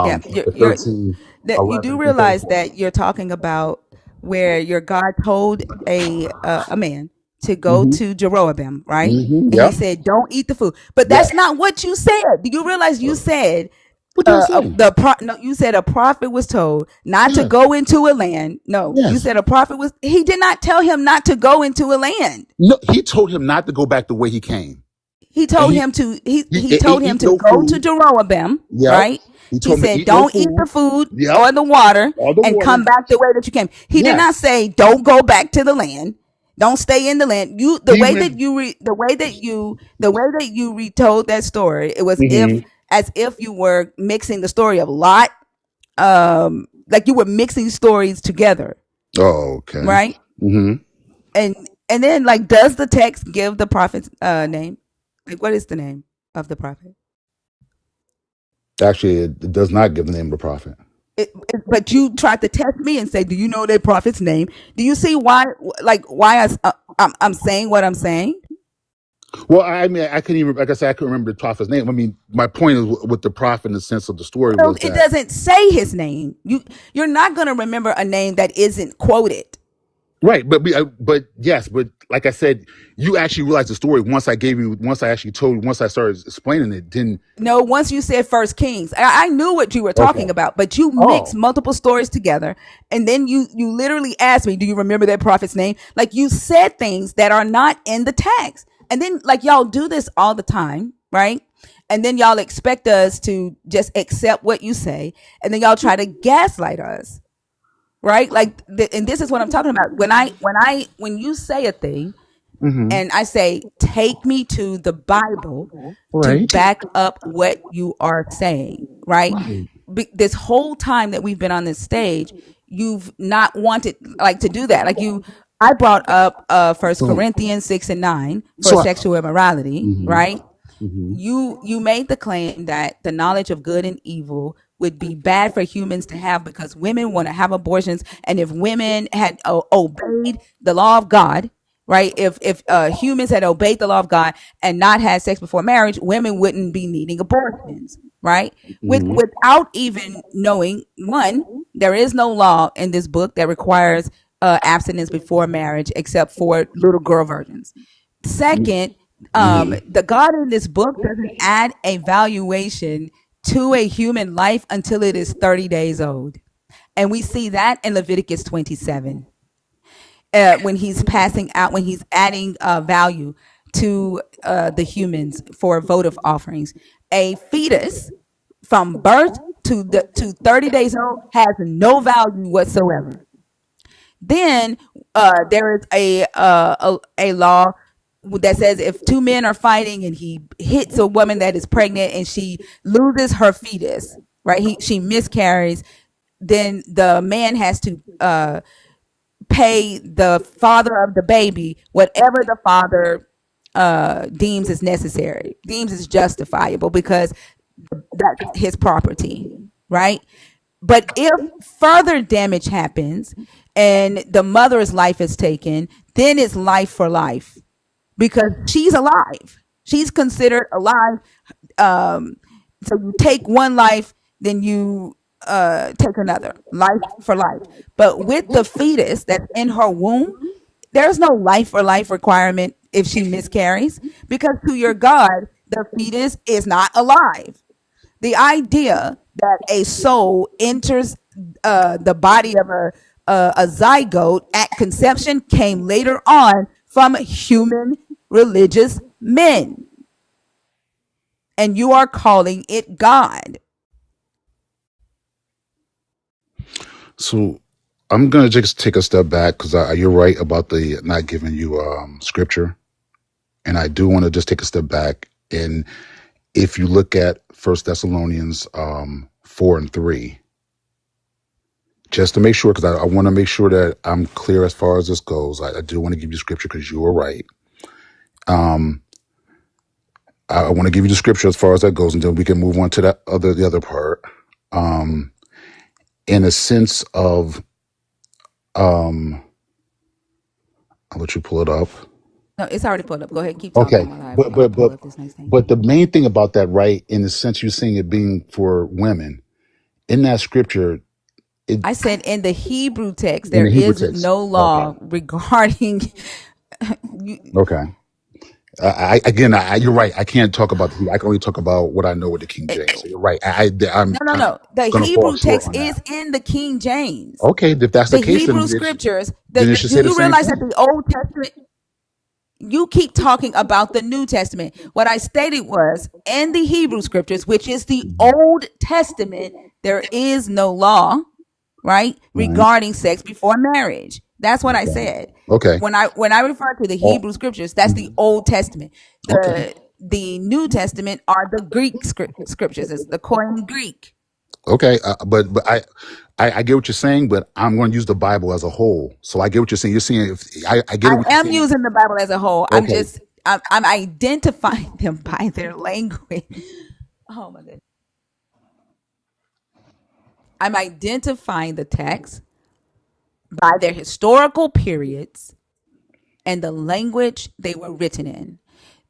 C: Yeah,
H: chapter 13.
C: that you
H: 11
C: do
H: through
C: realize
H: 34.
C: that you're talking about where your God told a man to go
H: Mm-hmm.
C: to Jeroboam, right?
H: Mm-hmm.
C: And he
H: Yep.
C: said, "Don't eat the food." But
H: Yeah.
C: that's not what you said. Do you realize you said
H: What did I say?
C: no, you said a prophet was told not to
H: Yeah.
C: go into a land. No, you
H: Yes.
C: said a prophet was. He did not tell him not to go into a land.
H: No, he told him not to go back the way he came.
C: He
H: And
C: told him to he told him
H: eat
C: to
H: no
C: go to
H: food.
C: Jeroboam,
H: Yep.
C: right?
H: He
C: He
H: told him to
C: said,
H: eat no
C: "Don't eat the
H: food.
C: food
H: Yep.
C: or the water,
H: All the
C: and
H: water.
C: come back the way that you came." He did not
H: Yes.
C: say, "Don't go back to the land. Don't stay in the land." You
H: He went.
C: the way that you retold that story, it was if
H: Mm-hmm.
C: as if you were mixing the story of Lot, like you were mixing stories together,
H: Oh, okay.
C: right?
H: Mm-hmm.
C: And then like, does the text give the prophet's name? Like, what is the name of the prophet?
H: Actually, it does not give the name of the prophet.
C: But you tried to test me and say, "Do you know that prophet's name?" Do you see why? Like, why I'm saying what I'm saying?
H: Well, I mean, I couldn't even, like I said, I couldn't remember the prophet's name. I mean, my point is with the prophet in the sense of the story
C: Well,
H: was
C: it
H: that,
C: doesn't say his name. You're not going to remember a name that isn't quoted.
H: right. But yes, but like I said, you actually realized the story once I started explaining it. Didn't.
C: No, once you said First Kings, I knew what you were
H: Okay.
C: talking about, but you mixed
H: Oh,
C: multiple stories together, and then you literally asked me, "Do you remember that prophet's name?" Like, you said things that are not in the text, and then like y'all do this all the time, right? And then y'all expect us to just accept what you say, and then y'all try to gaslight us, right? Like, and this is what I'm talking about. When you say a thing,
H: mm-hmm.
C: and I say, "Take me to the Bible to
H: Right.
C: back up what you are saying," right?
H: Right.
C: This whole time that we've been on this stage, you've not wanted like to do that. Like, I brought up First
H: So,
C: Corinthians 6 and 9 for
H: so I,
C: sexual immorality,
H: mm-hmm.
C: right?
H: Mm-hmm.
C: You made the claim that the knowledge of good and evil would be bad for humans to have because women want to have abortions, and if women had obeyed the law of God, right? If humans had obeyed the law of God and not had sex before marriage, women wouldn't be needing abortions, right?
H: Mm-hmm.
C: Without even knowing, one, there is no law in this book that requires abstinence before marriage except for little girl virgins. Second,
H: Mm-hmm.
C: the God in this book doesn't add a valuation to a human life until it is 30 days old. And we see that in Leviticus 27, when he's when he's adding value to the humans for votive offerings. A fetus from birth to 30 days old has no value whatsoever. Then there is a law that says if two men are fighting and he hits a woman that is pregnant and she loses her fetus, right? She miscarries, then the man has to pay the father of the baby whatever the father deems is necessary, deems is justifiable, because that's his property, right? But if further damage happens and the mother's life is taken, then it's life for life because she's alive. She's considered alive. So you take one life, then you take another life for life. But with the fetus that's in her womb, there's no life for life requirement if she miscarries, because to your God, the fetus is not alive. The idea that a soul enters the body of a zygote at conception came later on from human religious men, and you are calling it God.
H: So I'm gonna just take a step back because you're right about the not giving you scripture, and I do want to just take a step back. And if you look at First Thessalonians 4 and 3, just to make sure, because I want to make sure that I'm clear as far as this goes. I do want to give you scripture because you are right. I want to give you the scripture as far as that goes, and then we can move on to the other part. In a sense of Um, I'll let you pull it up.
C: No, it's already pulled up. Go ahead, keep
H: Okay,
C: talking while I
H: but
C: while I
H: but
C: pull
H: but
C: up this next thing.
H: but the main thing about that, right? In the sense you're saying it being for women in that scripture, it
C: I said in the Hebrew text
H: in
C: there
H: the Hebrew
C: is
H: text.
C: no
H: Okay,
C: law regarding.
H: okay. You're right. I can't talk about the Hebrew. I can only talk about what I know with the King James. So you're right. I'm
C: No. The
H: gonna fall
C: Hebrew
H: short
C: text
H: on that.
C: is in the King James.
H: Okay, if that's the
C: The
H: case,
C: Hebrew scriptures.
H: then it should
C: Do
H: say the
C: you
H: same
C: realize that
H: thing.
C: the Old Testament? You keep talking about the New Testament. What I stated was in the Hebrew scriptures, which is the Old Testament, there is no law, right,
H: Right.
C: regarding sex before marriage. That's what I
H: Okay.
C: said.
H: Okay.
C: When I refer to the
H: Oh,
C: Hebrew scriptures, that's the Old Testament.
H: okay.
C: The New Testament are the Greek scriptures. It's the Koine Greek.
H: Okay. But I get what you're saying, but I'm going to use the Bible as a whole. So I get what you're saying. You're saying I get
C: I
H: what you're
C: am
H: saying.
C: using the Bible as a whole.
H: Okay.
C: I'm identifying them by their language. Oh my goodness. I'm identifying the text by their historical periods and the language they were written in.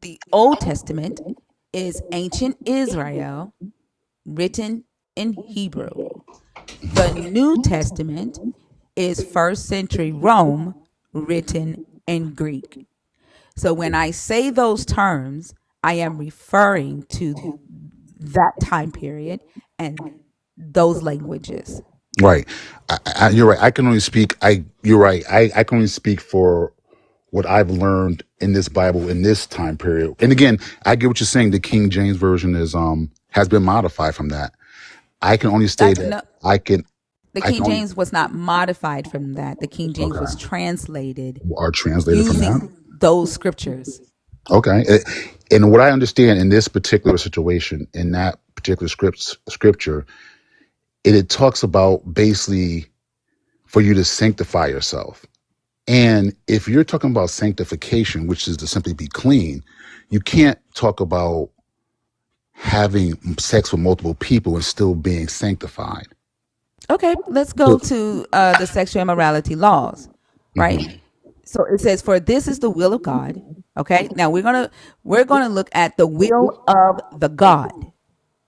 C: The Old Testament is ancient Israel written in Hebrew. The New Testament is first century Rome written in Greek. So when I say those terms, I am referring to that time period and those languages.
H: Right. You're right. I can only speak. You're right. I can only speak for what I've learned in this Bible in this time period. And again, I get what you're saying. The King James version is has been modified from that. I can only say that
C: No, the
H: I can
C: King
H: only
C: James was not modified from that. The King James was
H: okay
C: translated
H: or translated from that.
C: using those scriptures.
H: Okay. And what I understand in this particular situation, in that particular scripture, it talks about basically for you to sanctify yourself. And if you're talking about sanctification, which is to simply be clean, you can't talk about having sex with multiple people and still being sanctified.
C: Okay, let's go to the sexual immorality laws, right?
H: Mhm.
C: So it says, "For this is the will of God." Okay, now we're gonna look at the will of the God,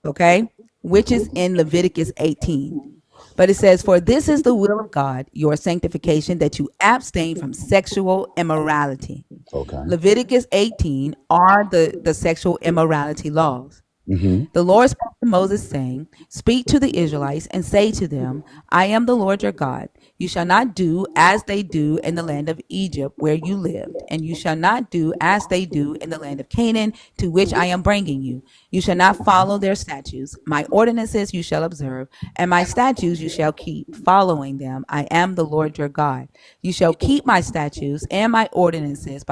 C: okay, which is in Leviticus 18. But it says, "For this is the will of God, your sanctification, that you abstain from sexual immorality."
H: Okay.
C: Leviticus 18 are the sexual immorality laws.
H: Hmm.
C: The Lord spoke to Moses, saying, "Speak to the Israelites and say to them, I am the Lord your God. You shall not do as they do in the land of Egypt where you lived, and you shall not do as they do in the land of Canaan to which I am bringing you. You shall not follow their statutes. My ordinances you shall observe, and my statutes you shall keep, following them. I am the Lord your God. You shall keep my statutes and my ordinances.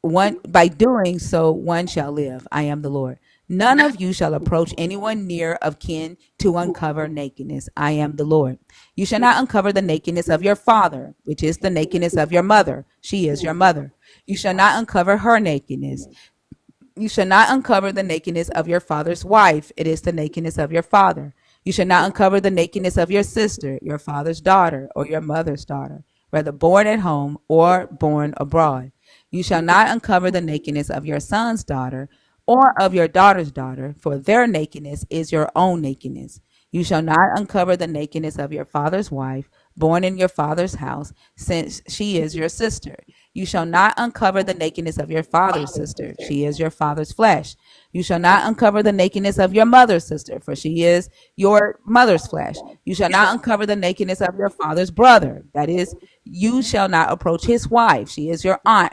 C: One shall live. I am the Lord. None of you shall approach anyone near of kin to uncover nakedness. I am the Lord. You shall not uncover the nakedness of your father, which is the nakedness of your mother. She is your mother. You shall not uncover her nakedness. You shall not uncover the nakedness of your father's wife. It is the nakedness of your father. You shall not uncover the nakedness of your sister, your father's daughter, or your mother's daughter, whether born at home or born abroad. You shall not uncover the nakedness of your son's daughter or of your daughter's daughter, for their nakedness is your own nakedness. You shall not uncover the nakedness of your father's wife, born in your father's house, since she is your sister. You shall not uncover the nakedness of your father's sister. She is your father's flesh. You shall not uncover the nakedness of your mother's sister, for she is your mother's flesh. You shall not uncover the nakedness of your father's brother. That is, you shall not approach his wife. She is your aunt.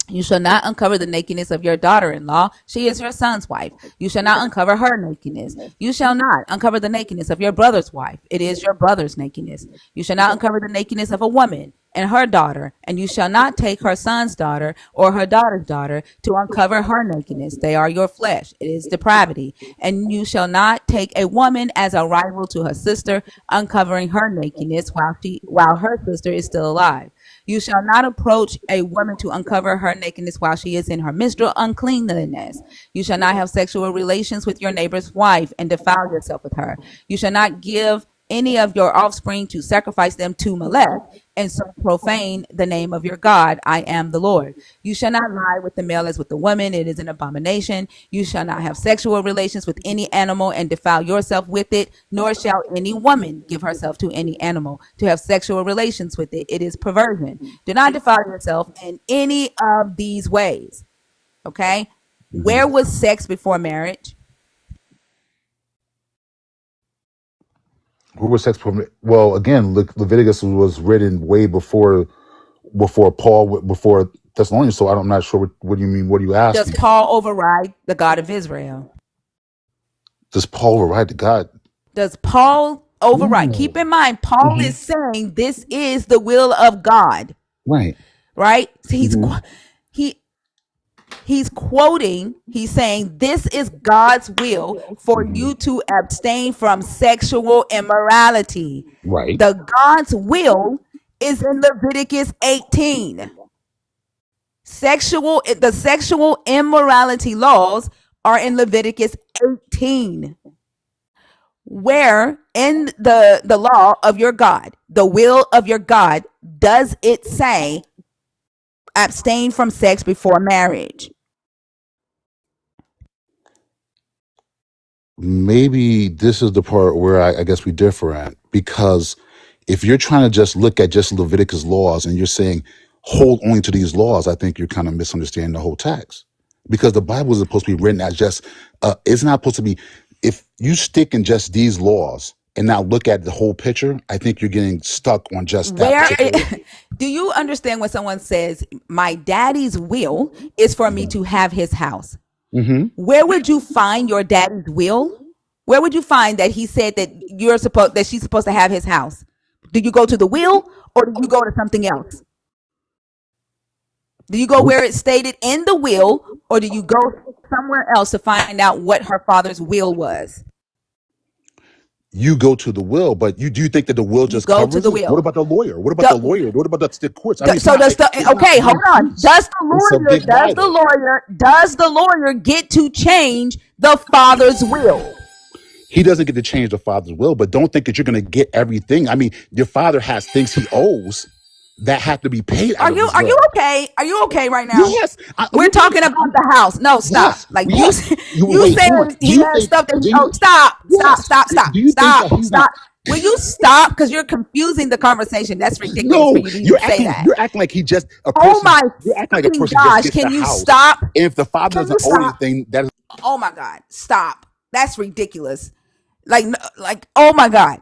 C: You shall not uncover the nakedness of your daughter-in-law. She is your son's wife. You shall not uncover her nakedness. You shall not uncover the nakedness of your brother's wife. It is your brother's nakedness. You shall not uncover the nakedness of a woman and her daughter, and you shall not take her son's daughter or her daughter's daughter to uncover her nakedness. They are your flesh. It is depravity. And you shall not take a woman as a rival to her sister, uncovering her nakedness while her sister is still alive. You shall not approach a woman to uncover her nakedness while she is in her menstrual uncleanness. You shall not have sexual relations with your neighbor's wife and defile yourself with her. You shall not give any of your offspring to sacrifice them to Molech, and so profane the name of your God. I am the Lord. You shall not lie with the male as with the woman. It is an abomination. You shall not have sexual relations with any animal and defile yourself with it, nor shall any woman give herself to any animal to have sexual relations with it. It is perversion. Do not defile yourself in any of these ways. Okay? Where was sex before marriage?
H: Who was sex? Well, again, Leviticus was written way before Paul, before Thessalonians. So I'm not sure what you mean. What are you
C: Does
H: asking?
C: Paul override the God of Israel?
H: Does Paul override to God?
C: Does Paul override?
H: No.
C: Keep in mind, Paul is saying this is the will of God,
H: Right.
C: right? So he's quoting. He's saying this is God's will for you to abstain from sexual immorality.
H: Right.
C: The God's will is in Leviticus 18. The sexual immorality laws are in Leviticus 18. Where in the law of your God, the will of your God, does it say abstain from sex before marriage?
H: Maybe this is the part where I guess we differ at, because if you're trying to just look at just Leviticus laws and you're saying hold only to these laws, I think you're kind of misunderstanding the whole text, because the Bible is supposed to be written as just it's not supposed to be. If you stick in just these laws and not look at the whole picture, I think you're getting stuck on just that particular.
C: Do you understand when someone says my daddy's will is for me to have his house? Where would you find your daddy's will? Where would you find that he said that she's supposed to have his house? Do you go to the will, or do you go to something else? Do you go where it's stated in the will, or do you go somewhere else to find out what her father's will was?
H: You go to the will, but do you think that the will just
C: go
H: covers
C: to the
H: it?
C: will.
H: What about the lawyer? What about the lawyer? What about the courts? I mean,
C: So does hold on. Does the lawyer get to change the father's will?
H: He doesn't get to change the father's will, but don't think that you're going to get everything. I mean, your father has things he owes that have to be paid.
C: Are you okay? Are you okay right now?
H: Yes.
C: We're talking about the house. No, stop.
H: Yes.
C: Like
H: Yes.
C: you said he has stuff that stop. Will you stop? Because you're confusing the conversation. That's ridiculous for you to even say that.
H: You're acting like he just a person.
C: Oh my
H: You're acting like a person
C: gosh!
H: just gets
C: Can
H: the
C: you
H: house.
C: stop?
H: And if the father doesn't owe anything, that is.
C: Oh my God! Stop. That's ridiculous. Like, oh my God.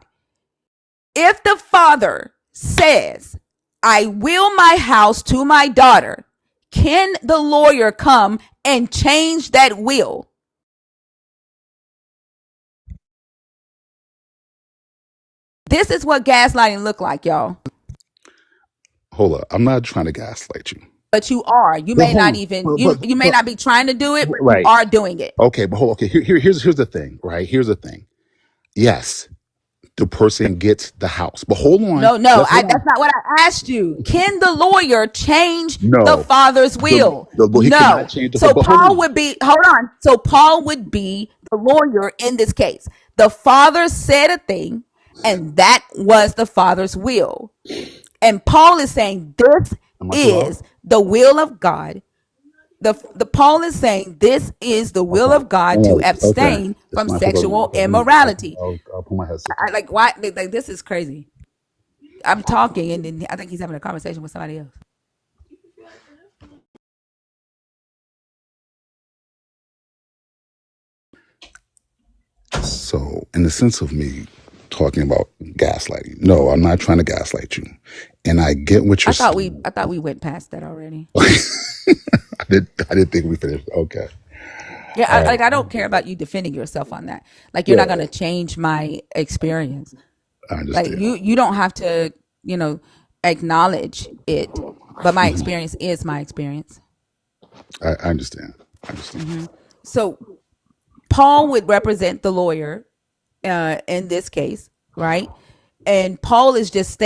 C: If the father says, I will my house to my daughter, can the lawyer come and change that will? This is what gaslighting look like, y'all.
H: Hold up. I'm not trying to gaslight you.
C: But you are. You may not even, you may not be trying to do it, but you are doing it.
H: Okay, but hold on. Okay, here's the thing, right? Here's the thing. Yes, the person gets the house. But hold on.
C: No, that's not what I asked you. Can the lawyer change the father's will? No. So Paul would be, hold on. So Paul would be the lawyer in this case. The father said a thing, and that was the father's will. And Paul is saying this is the will of God. The Paul is saying this is the will of God to abstain from sexual immorality.
H: I'll put my headset.
C: Like why? Like this is crazy. I'm talking, and then I think he's having a conversation with somebody else.
H: So, in the sense of me talking about gaslighting, no, I'm not trying to gaslight you, and I get what you're saying.
C: I thought we went past that already.
H: I didn't think we finished. Okay.
C: Yeah, I don't care about you defending yourself on that. Like you're not going to change my experience.
H: I understand.
C: Like you don't have to, acknowledge it. But my experience is my experience.
H: I understand. Mm-hmm.
C: So Paul would represent the lawyer in this case, right? And Paul is just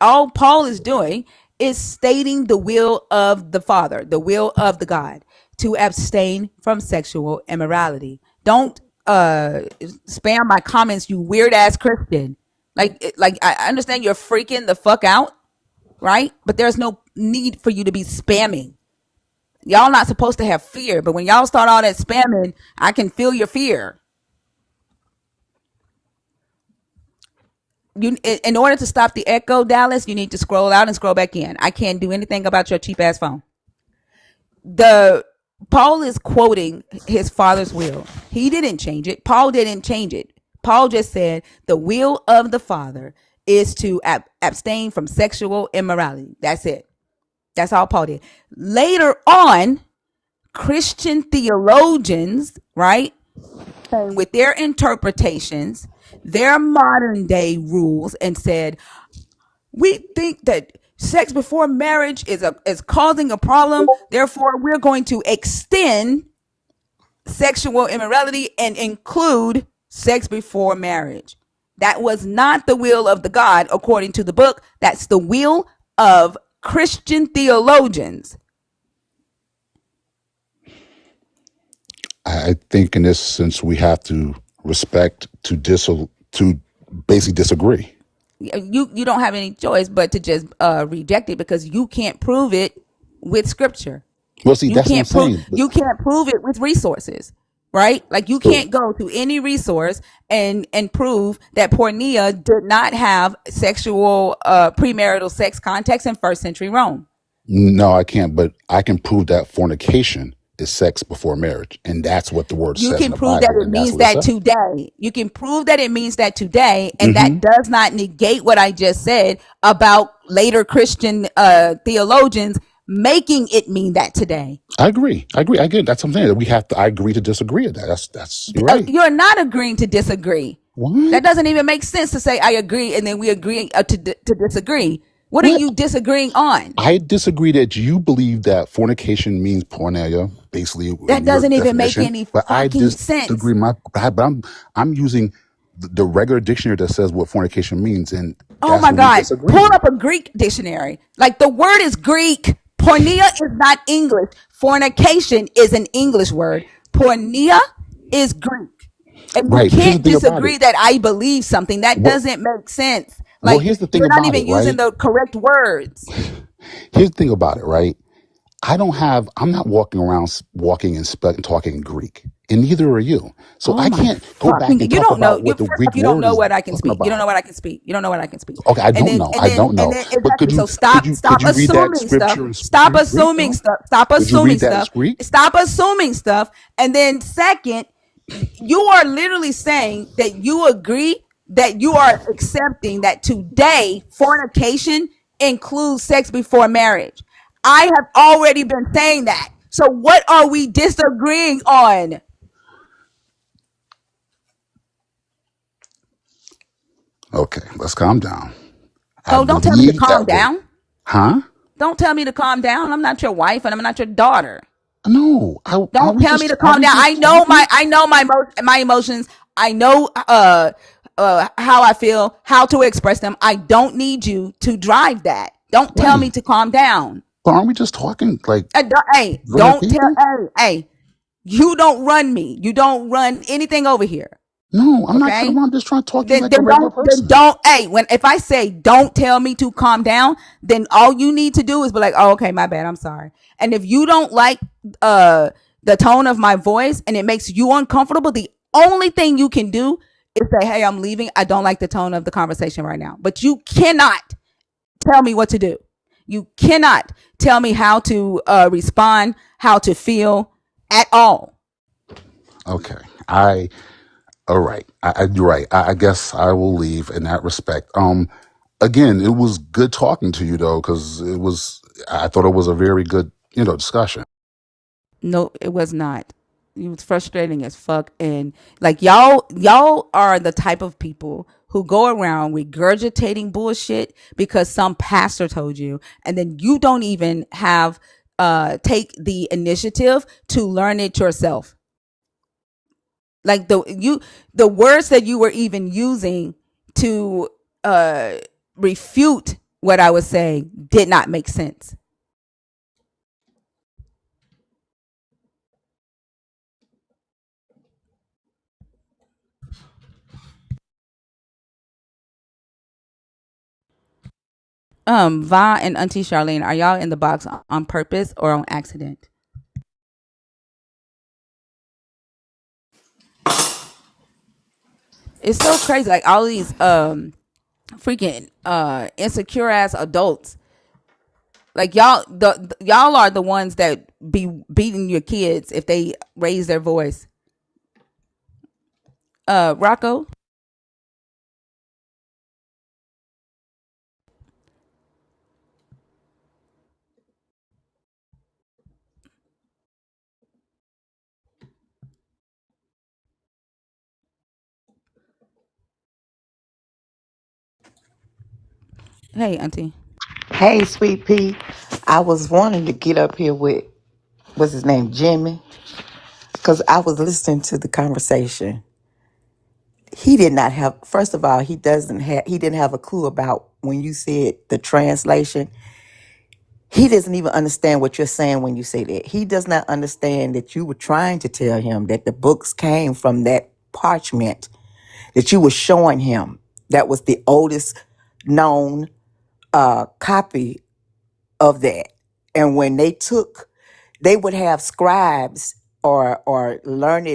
C: all Paul is doing is stating the will of the Father, the will of the God, to abstain from sexual immorality. Don't spam my comments, you weird ass Christian. Like I understand you're freaking the fuck out, right? But there's no need for you to be spamming. Y'all not supposed to have fear, but when y'all start all that spamming, I can feel your fear. You, in order to stop the echo, Dallas, you need to scroll out and scroll back in. I can't do anything about your cheap ass phone. The Paul is quoting his father's will. He didn't change it. Paul didn't change it. Paul just said the will of the father is to abstain from sexual immorality. That's it. That's all Paul did. Later on, Christian theologians, right, with their interpretations, their modern day rules, and said, we think that sex before marriage is causing a problem. Therefore, we're going to extend sexual immorality and include sex before marriage. That was not the will of the God, according to the book. That's the will of Christian theologians.
H: I think in this sense we have to respect to basically disagree.
C: You don't have any choice but to just reject it because you can't prove it with scripture.
H: Well, see,
C: You
H: that's what I'm
C: can't prove
H: saying.
C: you can't prove it with resources, right? Like you
H: So
C: can't go to any resource and prove that pornia did not have sexual premarital sex context in first century Rome.
H: no, I can't. But I can prove that fornication is sex before marriage, and that's what the word
C: You
H: says in
C: can
H: the
C: prove that
H: Bible,
C: it
H: and that's
C: means
H: what it
C: that
H: says.
C: today. You can prove that it means that today, and
H: Hmm.
C: that does not negate what I just said about later Christian theologians making it mean that today.
H: I agree. I agree. I get it. That's what I'm saying. That we have to. I agree to disagree with that. That's you're right.
C: You're not agreeing to disagree. That
H: What?
C: doesn't even make sense to say I agree and then we agree to disagree. What are
H: What?
C: you disagreeing on?
H: I disagree that you believe that fornication means porneia, basically
C: That
H: in your
C: doesn't even make
H: definition,
C: any
H: but I
C: fucking
H: disagree.
C: sense.
H: But I'm using the regular dictionary that says what fornication means, and
C: Oh
H: that's
C: my
H: what we
C: God.
H: disagree
C: Pull
H: on.
C: up a Greek dictionary. Like the word is Greek. Pornea is not English. Fornication is an English word. Pornea is Greek. And you
H: Right, but here's the
C: can't
H: thing about it.
C: disagree that I believe something. That
H: Well,
C: doesn't make sense.
H: well,
C: Like
H: here's the thing
C: you're not
H: about it,
C: even using
H: right?
C: the correct words.
H: Here's the thing about it, right? I'm not walking around walking and talking Greek, and neither are you. So
C: Oh
H: I
C: my
H: can't go back
C: fucking!
H: and
C: You
H: talk
C: don't know.
H: about what the
C: First off,
H: Greek
C: you don't
H: word
C: know
H: is
C: what I can
H: talking
C: speak. You don't
H: about.
C: know what I can speak. You don't know what I can speak.
H: Okay, I
C: And
H: don't
C: then
H: know. I don't know. But
C: exactly. So
H: could
C: stop
H: you read that
C: assuming stuff.
H: scripture in
C: Stop
H: Greek
C: assuming
H: though?
C: stuff. Stop
H: Could you
C: assuming
H: read that as
C: stuff.
H: Greek?
C: Stop assuming stuff. And then second, you are literally saying that you agree that you are accepting that today fornication includes sex before marriage. I have already been saying that. So what are we disagreeing on?
H: Okay, let's calm down. I
C: Oh, don't tell me to
H: believe
C: calm
H: that what?
C: down.
H: Huh?
C: Don't tell me to calm down. I'm not your wife and I'm not your daughter.
H: No.
C: Don't tell me to
H: Are
C: calm
H: we
C: down.
H: just talking?
C: I know my emotions. I know how I feel, how to express them. I don't need you to drive that. Don't tell me
H: Right.
C: to calm down.
H: But aren't we just talking like
C: Hey,
H: regular
C: don't tell
H: people?
C: hey, you don't run me. You don't run anything over here.
H: No, I'm not trying to
C: Okay?
H: run. I'm just trying to talk to you
C: then
H: like a
C: then
H: regular person.
C: don't hey when if I say don't tell me to calm down, then all you need to do is be like, oh, okay, my bad, I'm sorry. And if you don't like uh the tone of my voice and it makes you uncomfortable, the only thing you can do is say, hey, I'm leaving. I don't like the tone of the conversation right now. But you cannot tell me what to do. You cannot tell me how to respond, how to feel at all.
H: Okay. All right. You're right. I guess I will leave in that respect. Again, it was good talking to you though, because I thought it was a very good, discussion.
C: No, it was not. It was frustrating as fuck. And like y'all are the type of people who go around regurgitating bullshit because some pastor told you, and then you don't even have take the initiative to learn it yourself. Like the words that you were even using to uh refute what I was saying did not make sense. Va and Auntie Charlene, are y'all in the box on purpose or on accident? It's so crazy. Like all these freaking insecure ass adults. Like y'all are the ones that be beating your kids if they raise their voice. Rocco. Hey, Auntie.
I: Hey, Sweet Pea. I was wanting to get up here with, what's his name, Jimmy, because I was listening to the conversation. He did not have, first of all, he didn't have a clue about when you said the translation. He doesn't even understand what you're saying when you say that. He does not understand that you were trying to tell him that the books came from that parchment that you were showing him. That was the oldest known copy of that. And when they would have scribes or learned,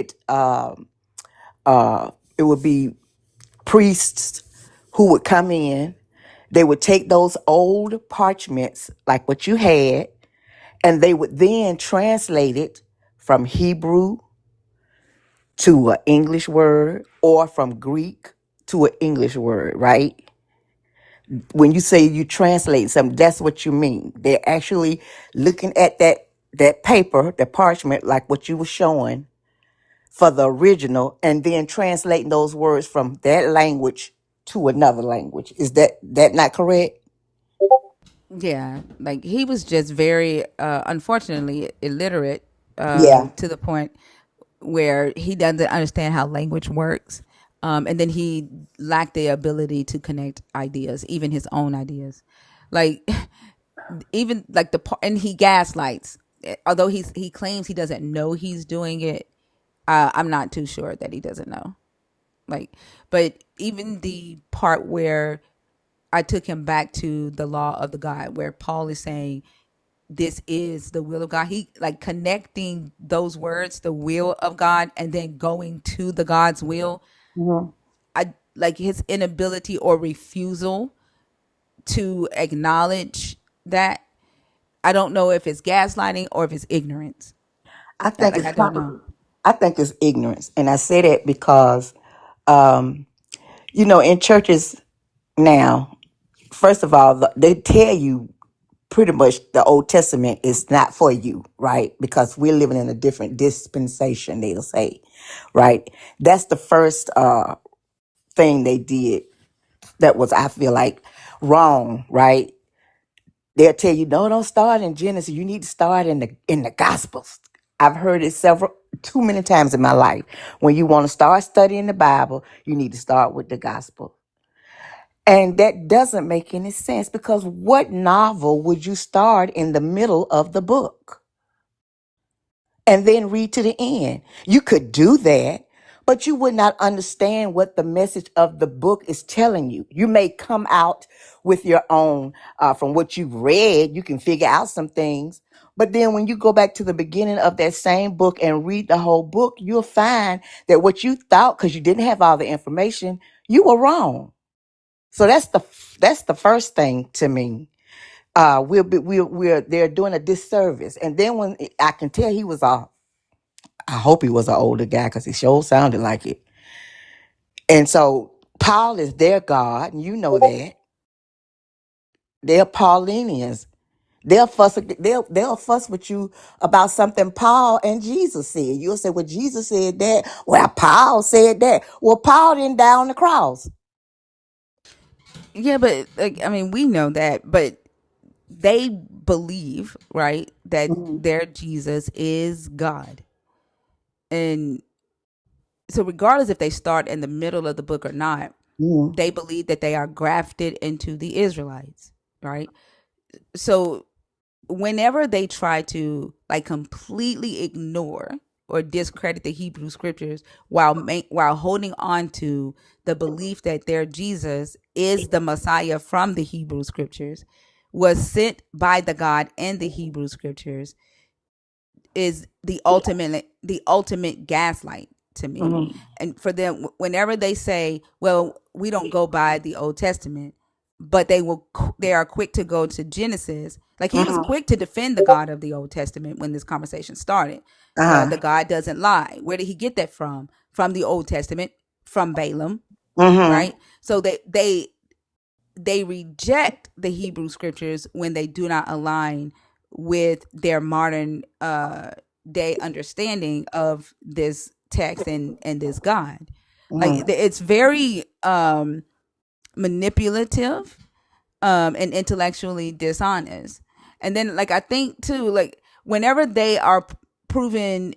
I: it would be priests who would come in. They would take those old parchments, like what you had, and they would then translate it from Hebrew to an English word or from Greek to an English word, right? When you say you translate something, that's what you mean. They're actually looking at that paper, the parchment, like what you were showing for the original, and then translating those words from that language to another language. Is that not correct?
C: Yeah, like he was just very, unfortunately, illiterate
I: Yeah.
C: to the point where he doesn't understand how language works. And then he lacked the ability to connect ideas, even his own ideas. Like, even like and he gaslights. Although he claims he doesn't know he's doing it, I'm not too sure that he doesn't know. Like, but even the part where I took him back to the law of the God, where Paul is saying this is the will of God. He like connecting those words, the will of God, and then going to the God's will.
I: Mhm.
C: I like his inability or refusal to acknowledge that. I don't know if it's gaslighting or if it's ignorance.
I: I think
C: Like
I: it's
C: I don't know.
I: probably, I think it's ignorance. And I say that because, um, in churches now, first of all, they tell you pretty much the Old Testament is not for you, right? Because we're living in a different dispensation, they'll say, right? That's the first thing they did that was, I feel like, wrong, right? They'll tell you, no, don't start in Genesis. You need to start in the Gospels. I've heard it too many times in my life. When you want to start studying the Bible, you need to start with the Gospel. And that doesn't make any sense because what novel would you start in the middle of the book and then read to the end? You could do that, but you would not understand what the message of the book is telling you. You may come out with your own, from what you've read, you can figure out some things. But then when you go back to the beginning of that same book and read the whole book, you'll find that what you thought, because you didn't have all the information, you were wrong. So that's the first thing to me. They're doing a disservice. And then when I can tell I hope he was an older guy because he sure sounded like it. And so Paul is their God, and you know that. They're Paulinians. They'll fuss with you about something Paul and Jesus said. You'll say, well, Jesus said that. Well, Paul said that. Well, Paul didn't die on the cross.
C: Yeah, but like I mean, we know that, but they believe, right, that
I: Mhm.
C: their Jesus is God. And so regardless if they start in the middle of the book or not,
I: Mhm.
C: they believe that they are grafted into the Israelites, right? So whenever they try to like completely ignore or discredit the Hebrew scriptures while holding on to the belief that their Jesus is the Messiah from the Hebrew scriptures, was sent by the God in the Hebrew scriptures, is the ultimate gaslight to me.
I: Mm-hmm.
C: And for them, whenever they say, well, we don't go by the Old Testament, but they are quick to go to Genesis. Like, he was
I: Mm-hmm.
C: quick to defend the God of the Old Testament when this conversation started.
I: Uh-huh.
C: The God doesn't lie. Where did he get that from? From the Old Testament, from Balaam,
I: Mm-hmm.
C: right? So they reject the Hebrew scriptures when they do not align with their modern day understanding of this text and this God. Like,
I: Mm-hmm.
C: it's very manipulative and intellectually dishonest. And then, like, I think too, like, whenever they are proven,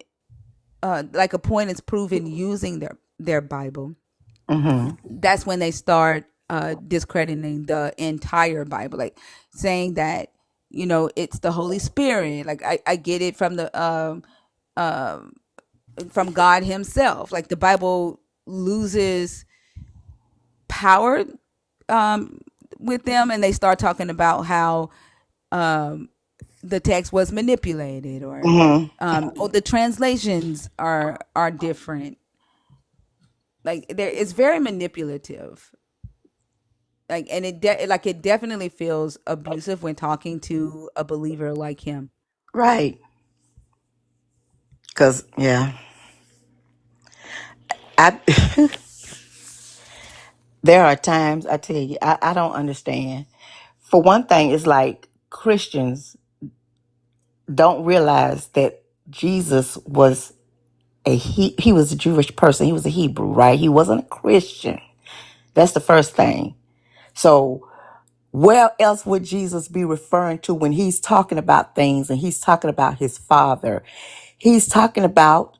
C: like, a point is proven using their Bible,
I: Mm-hmm.
C: that's when they start discrediting the entire Bible, like saying that, it's the Holy Spirit. Like, I get it from the from God himself. Like, the Bible loses power with them, and they start talking about how the text was manipulated,
I: Mm-hmm.
C: or the translations are different. Like, it's very manipulative. Like, and it definitely feels abusive when talking to a believer like him.
I: Right. Because, yeah, I there are times, I tell you, I don't understand. For one thing, it's like Christians don't realize that Jesus was he was a Jewish person. He was a Hebrew, right? He wasn't a Christian. That's the first thing. So where else would Jesus be referring to when he's talking about things and he's talking about his Father? He's talking about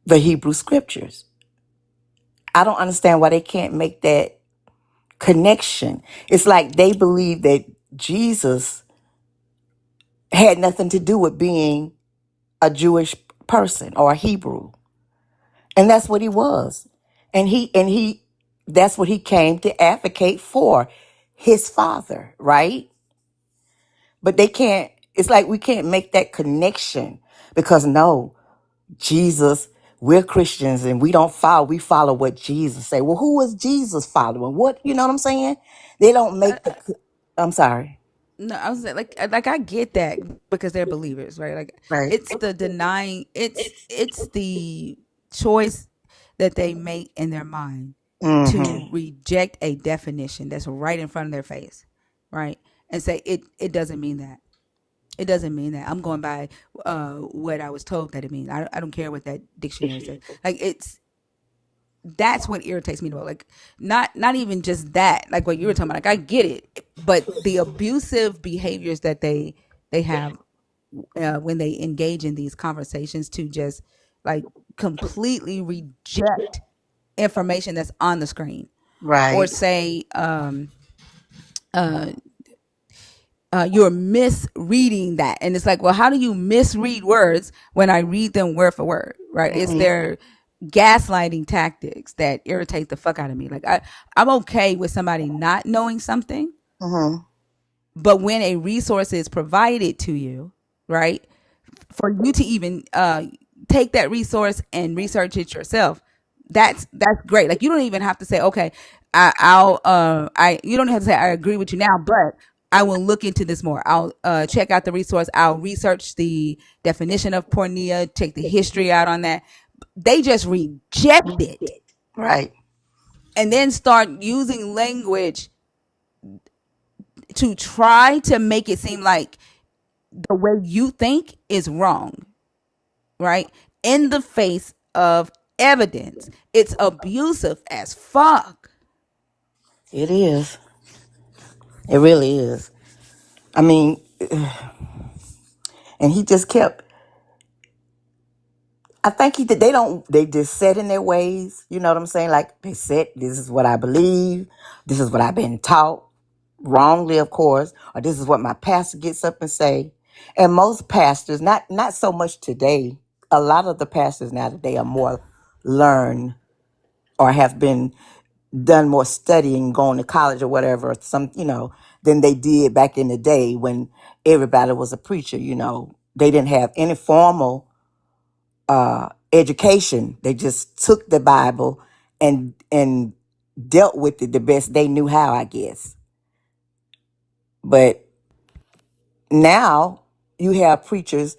I: the Hebrew scriptures. I don't understand why they can't make that connection. It's like they believe that Jesus had nothing to do with being a Jewish person or a Hebrew. And that's what he was. And he that's what he came to advocate for, his Father, right? But they can't, it's like we can't make that connection because no, Jesus, we're Christians and we follow what Jesus say. Well, who was Jesus following? What, you know what I'm saying? They don't make I'm sorry.
C: No, I was like I get that because they're believers, right? Like,
I: Right.
C: it's the denying, it's the choice that they make in their mind
I: Mm-hmm.
C: to reject a definition that's right in front of their face, right? And say it doesn't mean that. It doesn't mean that. I'm going by what I was told that it means. I don't care what that dictionary says. Like, that's what irritates me about, like, not even just that, like what you were talking about. Like, I get it, but the abusive behaviors that they have when they engage in these conversations to just, like, completely reject information that's on the screen, or
I: Right.
C: say you're misreading that. And it's like, well, how do you misread words when I read them word for word, right? It's
I: Mm-hmm.
C: their gaslighting tactics that irritate the fuck out of me. Like, I'm okay with somebody not knowing something,
I: Mm-hmm.
C: but when a resource is provided to you, right, for you to even take that resource and research it yourself, that's great. Like, you don't even have to say, okay, I you don't have to say I agree with you now, but I will look into this more. I'll check out the resource. I'll research the definition of pornia, check the history out on that. They just reject it
I: Right.
C: and then start using language to try to make it seem like the way you think is wrong, right? In the face of evidence. It's abusive as fuck.
I: It is. It really is. I mean, and he just kept, I think he did. They just set in their ways. You know what I'm saying? Like, they said, this is what I believe. This is what I've been taught, wrongly, of course, or this is what my pastor gets up and say. And most pastors, not so much today, a lot of the pastors now today are more learned or have been done more studying, going to college or whatever, than they did back in the day when everybody was a preacher. They didn't have any formal education. They just took the Bible and dealt with it the best they knew how, I guess. But now you have preachers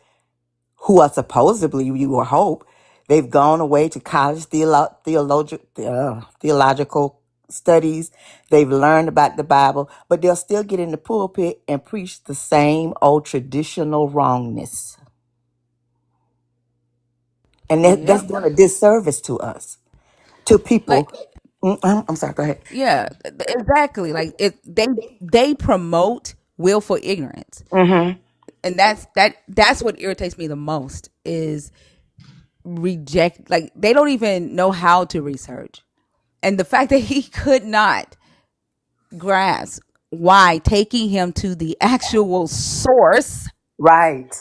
I: who are supposedly, you would hope, they've gone away to college theological studies. They've learned about the Bible, but they'll still get in the pulpit and preach the same old traditional wrongness. And that's
C: Yep.
I: doing a disservice to us, to people.
C: Like,
I: I'm sorry, go ahead.
C: yeah, exactly. Like they promote willful ignorance.
I: Mm-hmm.
C: And that's what irritates me the most is reject, like they don't even know how to research. And the fact that he could not grasp why taking him to the actual source
I: Right.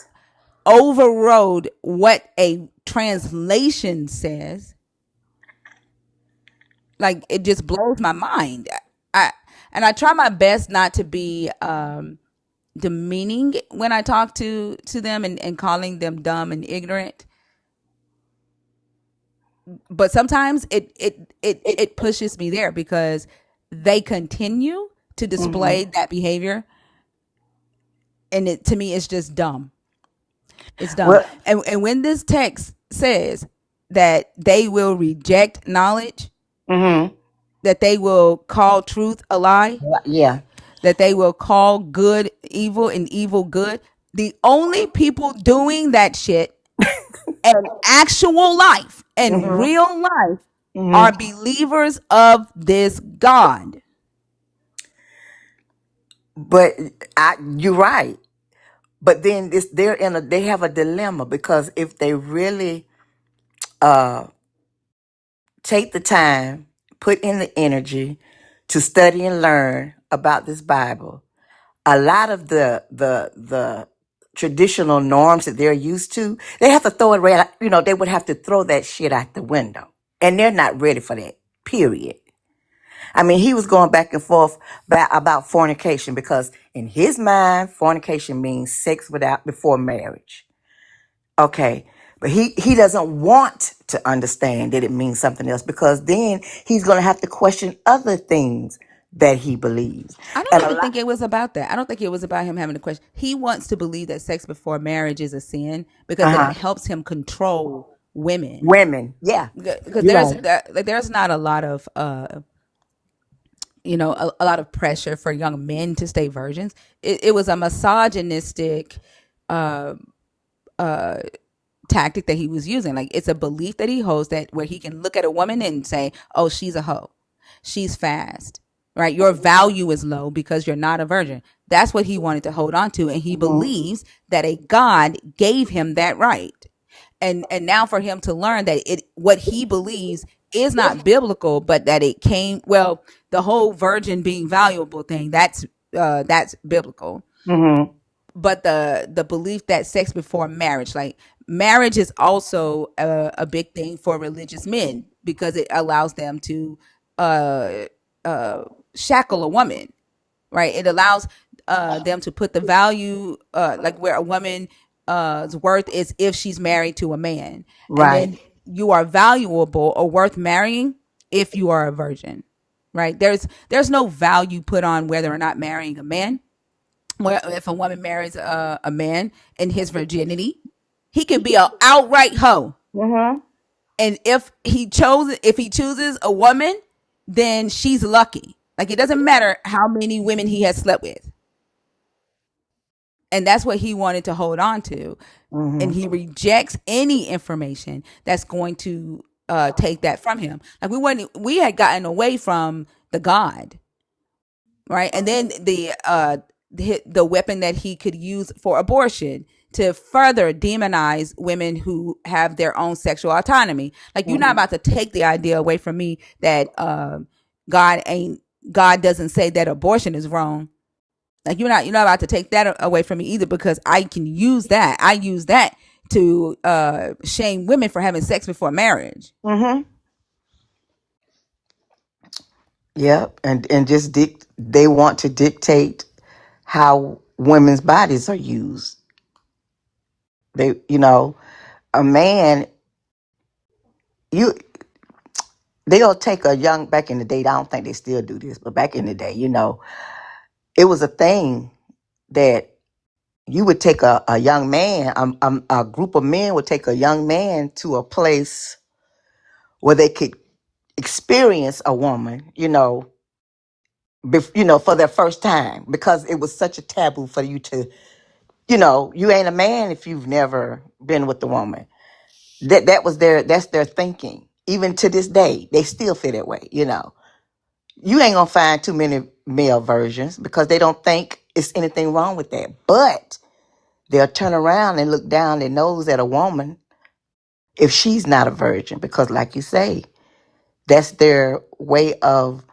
C: overrode what a translation says, like it just blows my mind. I try my best not to be demeaning when I talk to them and calling them dumb and ignorant. But sometimes it pushes me there because they continue to display that behavior, and it to me it's just dumb. It's dumb.
I: Well,
C: And when this text says that they will reject knowledge,
I: mm-hmm.
C: that they will call truth a lie,
I: Yeah.
C: that they will call good evil and evil good, the only people doing that shit in actual life and
I: Mm-hmm.
C: real life are
I: Mm-hmm.
C: believers of this God.
I: But you're right. But then they have a dilemma, because if they really take the time, put in the energy to study and learn about this Bible, a lot of the traditional norms that they're used to, they have to throw it right. They would have to throw that shit out the window, and they're not ready for that. Period. I mean, he was going back and forth about fornication, because in his mind, fornication means sex before marriage. Okay. But he doesn't want to understand that it means something else, because then he's going to have to question other things that he believes.
C: I don't
I: And a
C: even
I: lot
C: think it was about that. I don't think it was about him having a question. He wants to believe that sex before marriage is a sin because it
I: uh-huh.
C: helps him control women.
I: Women. Yeah.
C: Because
I: You're right.
C: there's not a lot of a lot of pressure for young men to stay virgins. It was a misogynistic tactic that he was using. Like it's a belief that he holds that where he can look at a woman and say, "Oh, she's a hoe, she's fast, right? Your value is low because you're not a virgin." That's what he wanted to hold on to, and he believes that a God gave him that right. And now for him to learn that what he believes is not biblical, but that it came, well, the whole virgin being valuable thing, that's biblical.
I: Mm-hmm.
C: But the belief that sex before marriage, like marriage is also a big thing for religious men because it allows them to uh, shackle a woman, right? It allows them to put the value, like where a woman's worth is if she's married to a man, and
I: Right.
C: then you are valuable or worth marrying if you are a virgin, right? There's no value put on whether or not marrying a man. Well, if a woman marries a man in his virginity, he can be an outright hoe.
I: Mm-hmm.
C: And if he chooses a woman, then she's lucky. Like it doesn't matter how many women he has slept with. And that's what he wanted to hold on to. And
I: Mm-hmm.
C: he rejects any information that's going to take that from him. Like we had gotten away from the God, right? And then the weapon that he could use for abortion to further demonize women who have their own sexual autonomy. Like you're not about to take the idea away from me that God doesn't say that abortion is wrong. Like you're not about to take that away from me either, because I can use that. I use that to shame women for having sex before marriage.
I: Mm-hmm. Yep. And just they want to dictate how women's bodies are used. They, a man, you they'll take a young back in the day. I don't think they still do this, but back in the day, it was a thing that you would take a young man, a group of men would take a young man to a place where they could experience a woman, for their first time, because it was such a taboo for you to, you ain't a man if you've never been with a woman. That's their thinking. Even to this day, they still feel that way. You ain't gonna find too many male versions because they don't think it's anything wrong with that. But they'll turn around and look down their nose at a woman if she's not a virgin, because like you say, that's their way of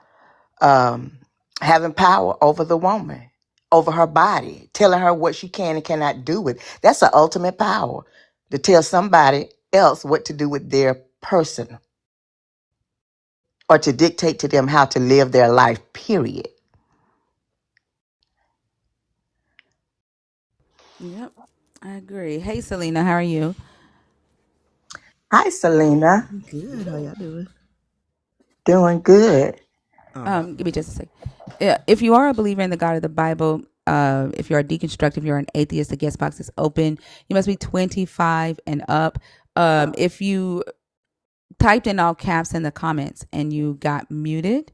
I: having power over the woman, over her body, telling her what she can and cannot do with. That's the ultimate power, to tell somebody else what to do with their person, or to dictate to them how to live their life, period.
C: Yep, I agree. Hey, Selena, how are you?
I: Hi, Selena.
J: Good. How y'all doing?
I: Doing good.
C: Give me just a sec. Yeah, if you are a believer in the God of the Bible, if you are deconstructive, you're an atheist, the guest box is open. You must be 25 and up. If you typed in all caps in the comments and you got muted,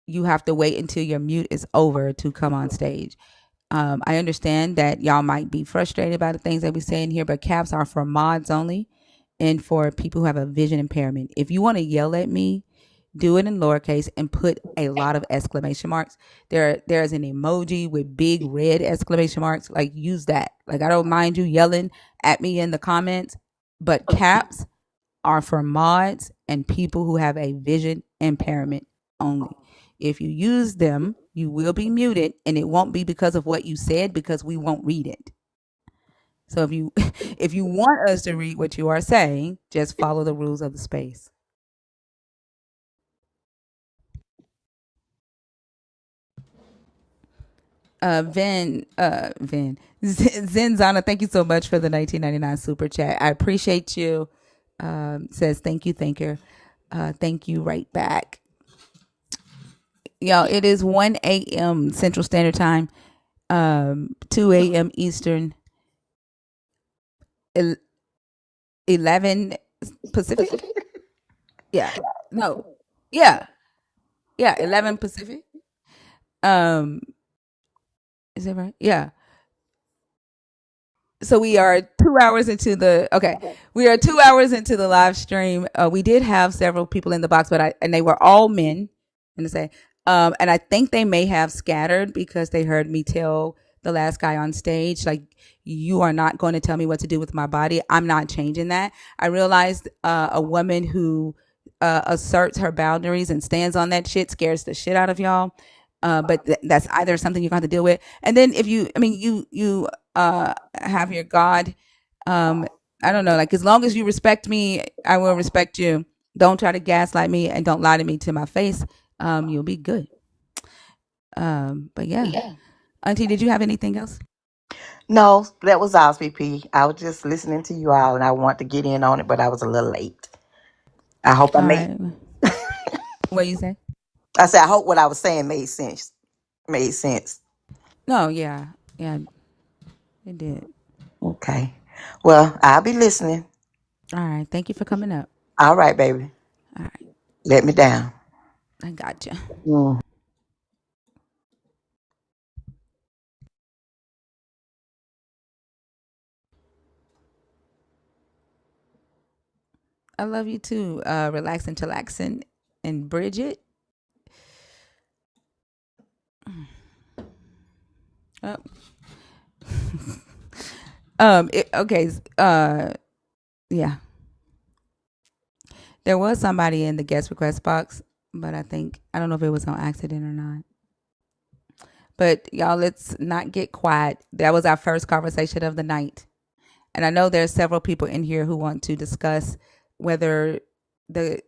C: you have to wait until your mute is over to come on stage. I understand that y'all might be frustrated by the things that we say in here, but caps are for mods only and for people who have a vision impairment. If you want to yell at me, do it in lowercase and put a lot of exclamation marks. There's an emoji with big red exclamation marks. Like, use that. Like, I don't mind you yelling at me in the comments, but caps are for mods and people who have a vision impairment only. If you use them, you will be muted, and it won't be because of what you said, because we won't read it. So if you if you want us to read what you are saying, just follow the rules of the space. Zenzana, thank you so much for the 1999 super chat. I appreciate you. Says thank you, thanker. Thank you right back. Y'all, it is 1 a.m. Central Standard Time, 2 a.m. Eastern, 11 Pacific. Yeah, no, yeah, 11 Pacific. Is that right? Yeah. So we are 2 hours into the We are 2 hours into the live stream. We did have several people in the box, and they were all men. And to say, and I think they may have scattered because they heard me tell the last guy on stage, like, you are not going to tell me what to do with my body. I'm not changing that. I realized a woman who asserts her boundaries and stands on that shit scares the shit out of y'all. But that's either something you're going to have to deal with. And then if you have your God, I don't know, like, as long as you respect me, I will respect you. Don't try to gaslight me and don't lie to me to my face. You'll be good. But yeah. Auntie, did you have anything else?
I: No, that was all, PP. I was just listening to you all, and I want to get in on it, but I was a little late. I hope I
C: All
I: made.
C: right. What you say?
I: I said I hope what I was saying made sense. Made sense.
C: No, yeah, it did.
I: Okay. Well, I'll be listening.
C: All right. Thank you for coming up.
I: All right, baby.
C: All right.
I: Let me down.
C: I got you.
I: Mm.
C: I love you too. Relax and chillaxing and Bridget. Oh. Okay. Yeah. There was somebody in the guest request box, but I don't know if it was on accident or not. But y'all, let's not get quiet. That was our first conversation of the night. And I know there's several people in here who want to discuss whether the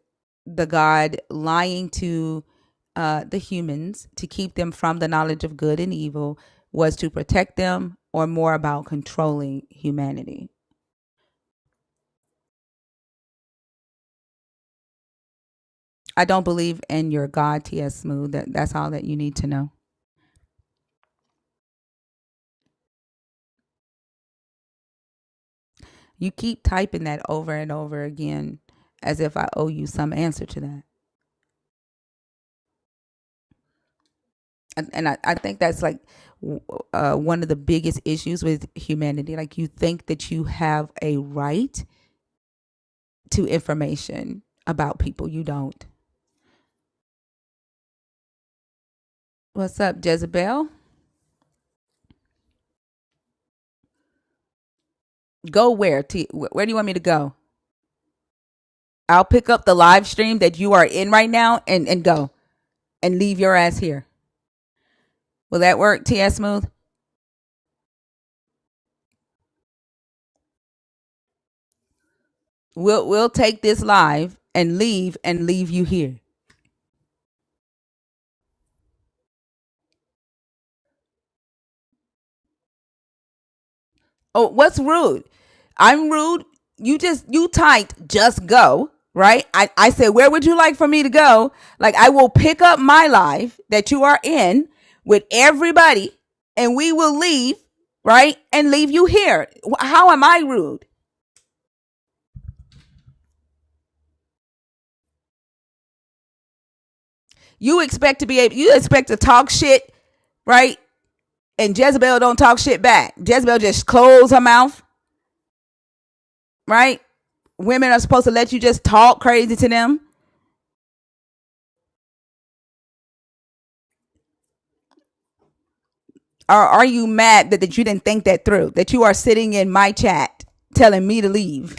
C: God lying to the humans to keep them from the knowledge of good and evil was to protect them, or more about controlling humanity. I don't believe in your God, T.S. Smooth. That's all that you need to know. You keep typing that over and over again as if I owe you some answer to that. And I think that's like one of the biggest issues with humanity. Like, you think that you have a right to information about people. You don't. What's up, Jezebel? Go where? Where do you want me to go? I'll pick up the live stream that you are in right now and go and leave your ass here. Will that work, T.S. Smooth? We'll take this live and leave you here. Oh, what's rude? I'm rude. You typed just go, right? I said, where would you like for me to go? Like, I will pick up my live that you are in with everybody and we will leave, right? And leave you here. How am I rude? You expect to talk shit, right? And Jezebel don't talk shit back. Jezebel just close her mouth, right? Women are supposed to let you just talk crazy to them. Or are you mad that you didn't think that through? That you are sitting in my chat telling me to leave?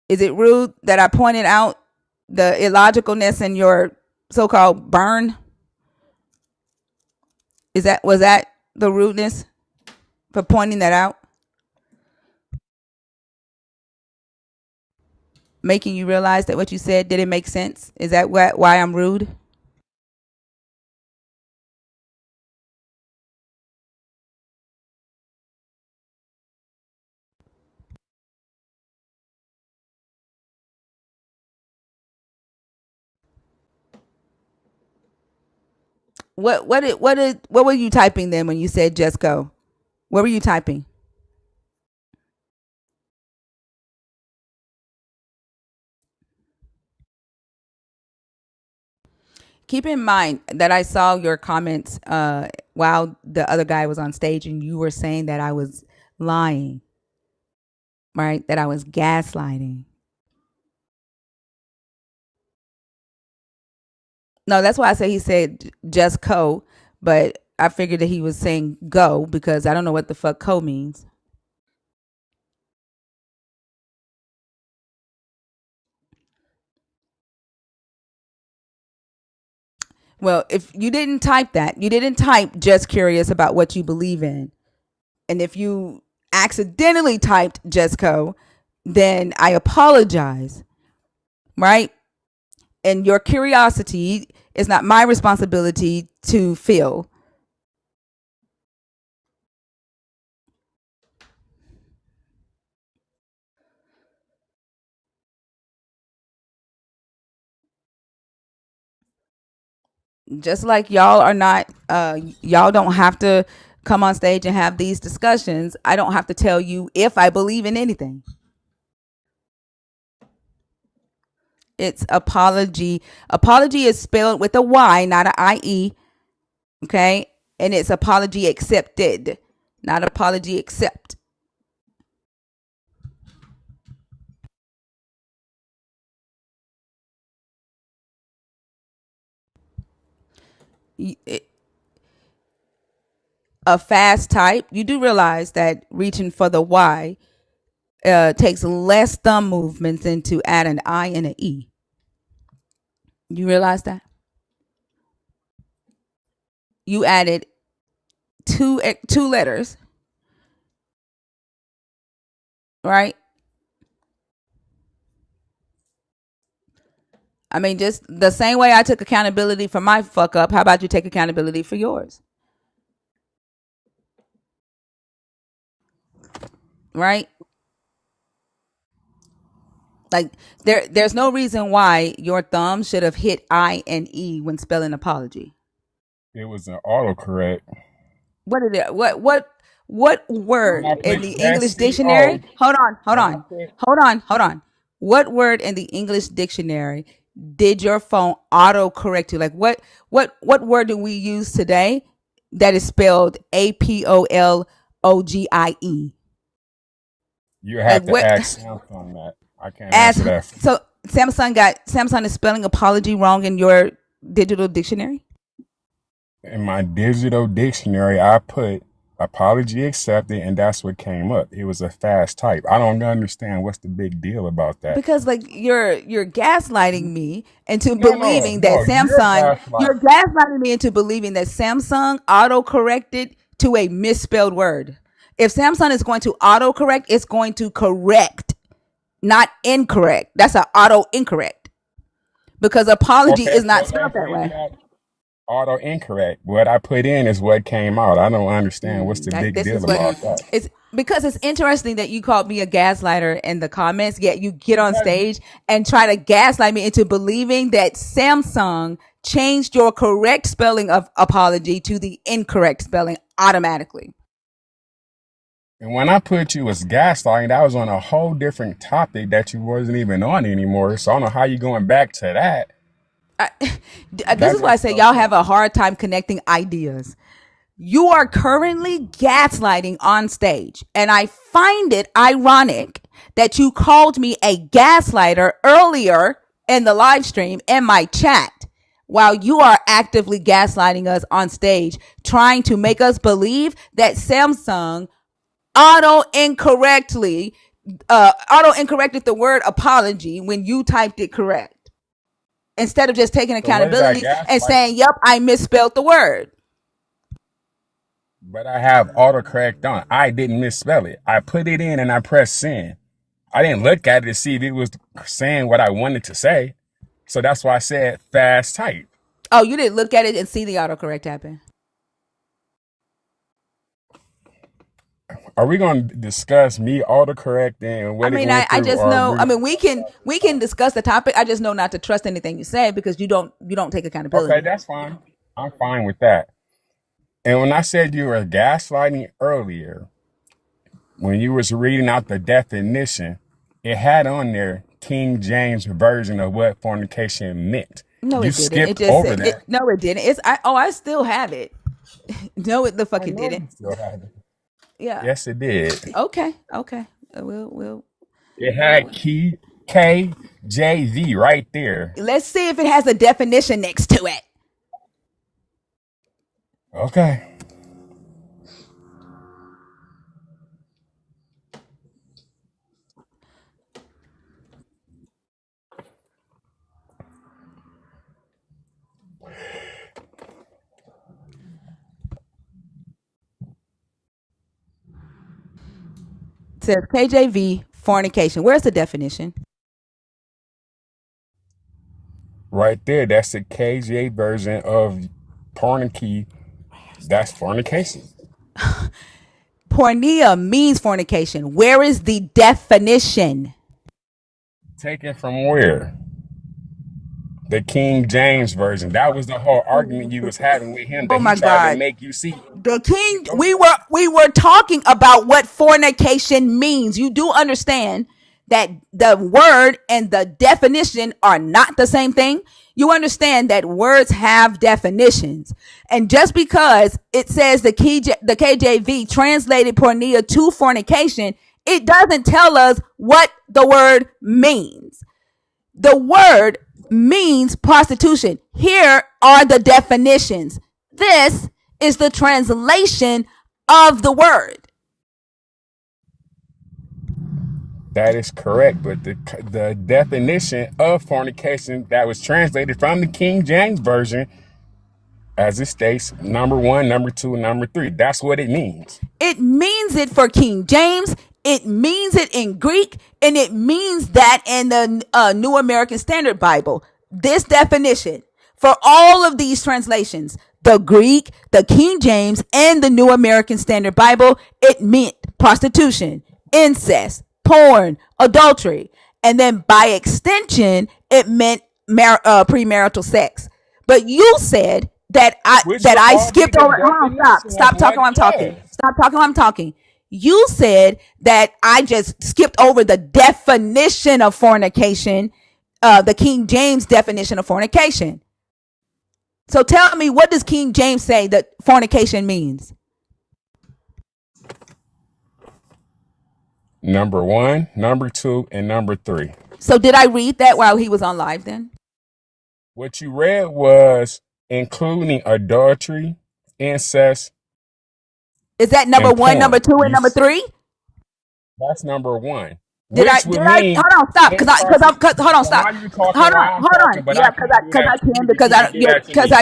C: Is it rude that I pointed out the illogicalness in your so-called burn? Was that the rudeness for pointing that out? Making you realize that what you said didn't make sense? Is that why I'm rude? What were you typing then when you said just go? What were you typing? Keep in mind that I saw your comments while the other guy was on stage, and you were saying that I was lying, right? That I was gaslighting. No, that's why I say he said just co, but I figured that he was saying go because I don't know what the fuck co means. Well, if you didn't type that, you didn't type just curious about what you believe in. And if you accidentally typed just co, then I apologize, right? And your curiosity is not my responsibility to fill. Just like y'all are not, y'all don't have to come on stage and have these discussions. I don't have to tell you if I believe in anything. It's apology. Apology is spelled with a Y, not an I-E. Okay? And it's apology accepted, not apology accept. A fast type, you do realize that reaching for the Y takes less thumb movements than to add an I and an E. You realize that? You added two letters right? I mean, just the same way I took accountability for my fuck up, how about you take accountability for yours? Right? Like there's no reason why your thumb should have hit I and E when spelling apology.
J: It was an autocorrect.
C: What is it? What
J: When
C: word
J: I
C: in
J: put
C: the English
J: SCO,
C: dictionary? Hold
J: when I
C: on.
J: put
C: Hold on. What word in the English dictionary did your phone auto correct to? Like what word do we use today that is spelled APOLOGIE?
J: you
C: Like
J: have to
C: what
J: ask Samsung that. I can't
C: as
J: answer that.
C: so Samsung is spelling apology wrong in your digital dictionary?
J: In my digital dictionary, I put apology accepted, and that's what came up. It was a fast type. I don't understand what's the big deal about that.
C: Because like you're gaslighting me into
J: No, no,
C: believing that
J: no. You're
C: Samsung
J: gaslighting.
C: you're gaslighting me into believing that Samsung auto corrected to a misspelled word. If Samsung is going to auto correct, it's going to correct, not incorrect. That's an auto incorrect because apology
J: Okay,
C: is
J: so
C: not spelled
J: let's
C: that
J: make
C: way.
J: that auto incorrect. What I put in is what came out. I don't understand what's the big
C: This
J: deal
C: is what
J: about that.
C: it's because it's interesting that you called me a gaslighter in the comments, yet you get on
J: That's
C: stage and try to gaslight me into believing that Samsung changed your correct spelling of apology to the incorrect spelling automatically.
J: And when I put you as gaslighting, that was on a whole different topic that you wasn't even on anymore. So I don't know how you going back to that.
C: I, this
J: That
C: is why I
J: makes
C: say
J: no
C: y'all have
J: sense.
C: a hard time connecting ideas. You are currently gaslighting on stage. And I find it ironic that you called me a gaslighter earlier in the live stream in my chat while you are actively gaslighting us on stage, trying to make us believe that Samsung auto incorrectly auto incorrected the word apology when you typed it correct instead of just taking
J: So what is that
C: accountability and
J: gaslight?
C: saying, yep, I misspelled the word.
J: But I have autocorrect on. I didn't misspell it. I put it in and I pressed send. I didn't look at it to see if it was saying what I wanted to say. So that's why I said fast type.
C: Oh, you didn't look at it and see the autocorrect happen.
J: Are we going to discuss me autocorrecting and
C: I
J: what it
C: mean,
J: went
C: I
J: through,
C: just
J: or
C: know.
J: we
C: I
J: going
C: mean, we can discuss the topic. I just know not to trust anything you say because you don't take
J: Okay,
C: accountability.
J: that's fine. I'm fine with that. And when I said you were gaslighting earlier, when you was reading out the definition, it had on there King James version of what fornication meant.
C: No,
J: You
C: it didn't. It
J: skipped
C: just
J: over
C: said it.
J: that.
C: No, it didn't. I still have it. No, it the
J: I
C: fuck it
J: know
C: didn't.
J: you still had it.
C: Yeah.
J: Yes, it did.
C: Okay. Okay. We'll
J: It had key KJV right there.
C: let's see if it has a definition next to it.
J: Okay.
C: It says KJV fornication. Where's the definition?
J: Right there. That's the KJ version of pornography. That's fornication.
C: Pornia means fornication. Where is the definition?
J: Taken from where? The King James version. That was the whole argument you was having with him,
C: Oh
J: that he
C: my
J: tried to
C: God.
J: make you see.
C: The king,
J: Go
C: we were talking about what fornication means. You do understand that the word and the definition are not the same thing. You understand that words have definitions, and just because it says the KJV translated pornea to fornication, it doesn't tell us what the word means. The word means prostitution. Here are the definitions. This is the translation of the word.
J: That is correct, but the definition of fornication that was translated from the King James version, as it states, number one, number two, number three. That's what it means.
C: It means it for King James. It means it in Greek, and it means that in the New American Standard Bible. This definition for all of these translations, the Greek, the King James, and the New American Standard Bible, it meant prostitution, incest, porn, adultery, and then by extension, it meant premarital sex. But you said that I
J: which
C: that
J: would
C: I
J: all be
C: skipped
J: the
C: over. Hold on, stop,
J: definition of
C: talking
J: what
C: while
J: it
C: I'm talking.
J: was.
C: Stop talking while I'm talking. You said that I just skipped over the definition of fornication, the King James definition of fornication. So tell me, what does King James say that fornication means?
J: Number 1, number 2, and number 3.
C: So did I read that while he was on live then?
J: What you read was including adultery, incest,
C: Is that number
J: and
C: one, number
J: porn.
C: two, and number three?
J: That's number 1,
C: Did I?
J: which would
C: Did I?
J: mean
C: Hold on, stop.
J: in
C: Hold on,
J: So
C: stop.
J: how you talking
C: Hold
J: while
C: on,
J: I'm
C: hold
J: talking,
C: on.
J: but
C: Yeah,
J: I can't do
C: because
J: that
C: I
J: to you
C: can,
J: because you do that to
C: because
J: me.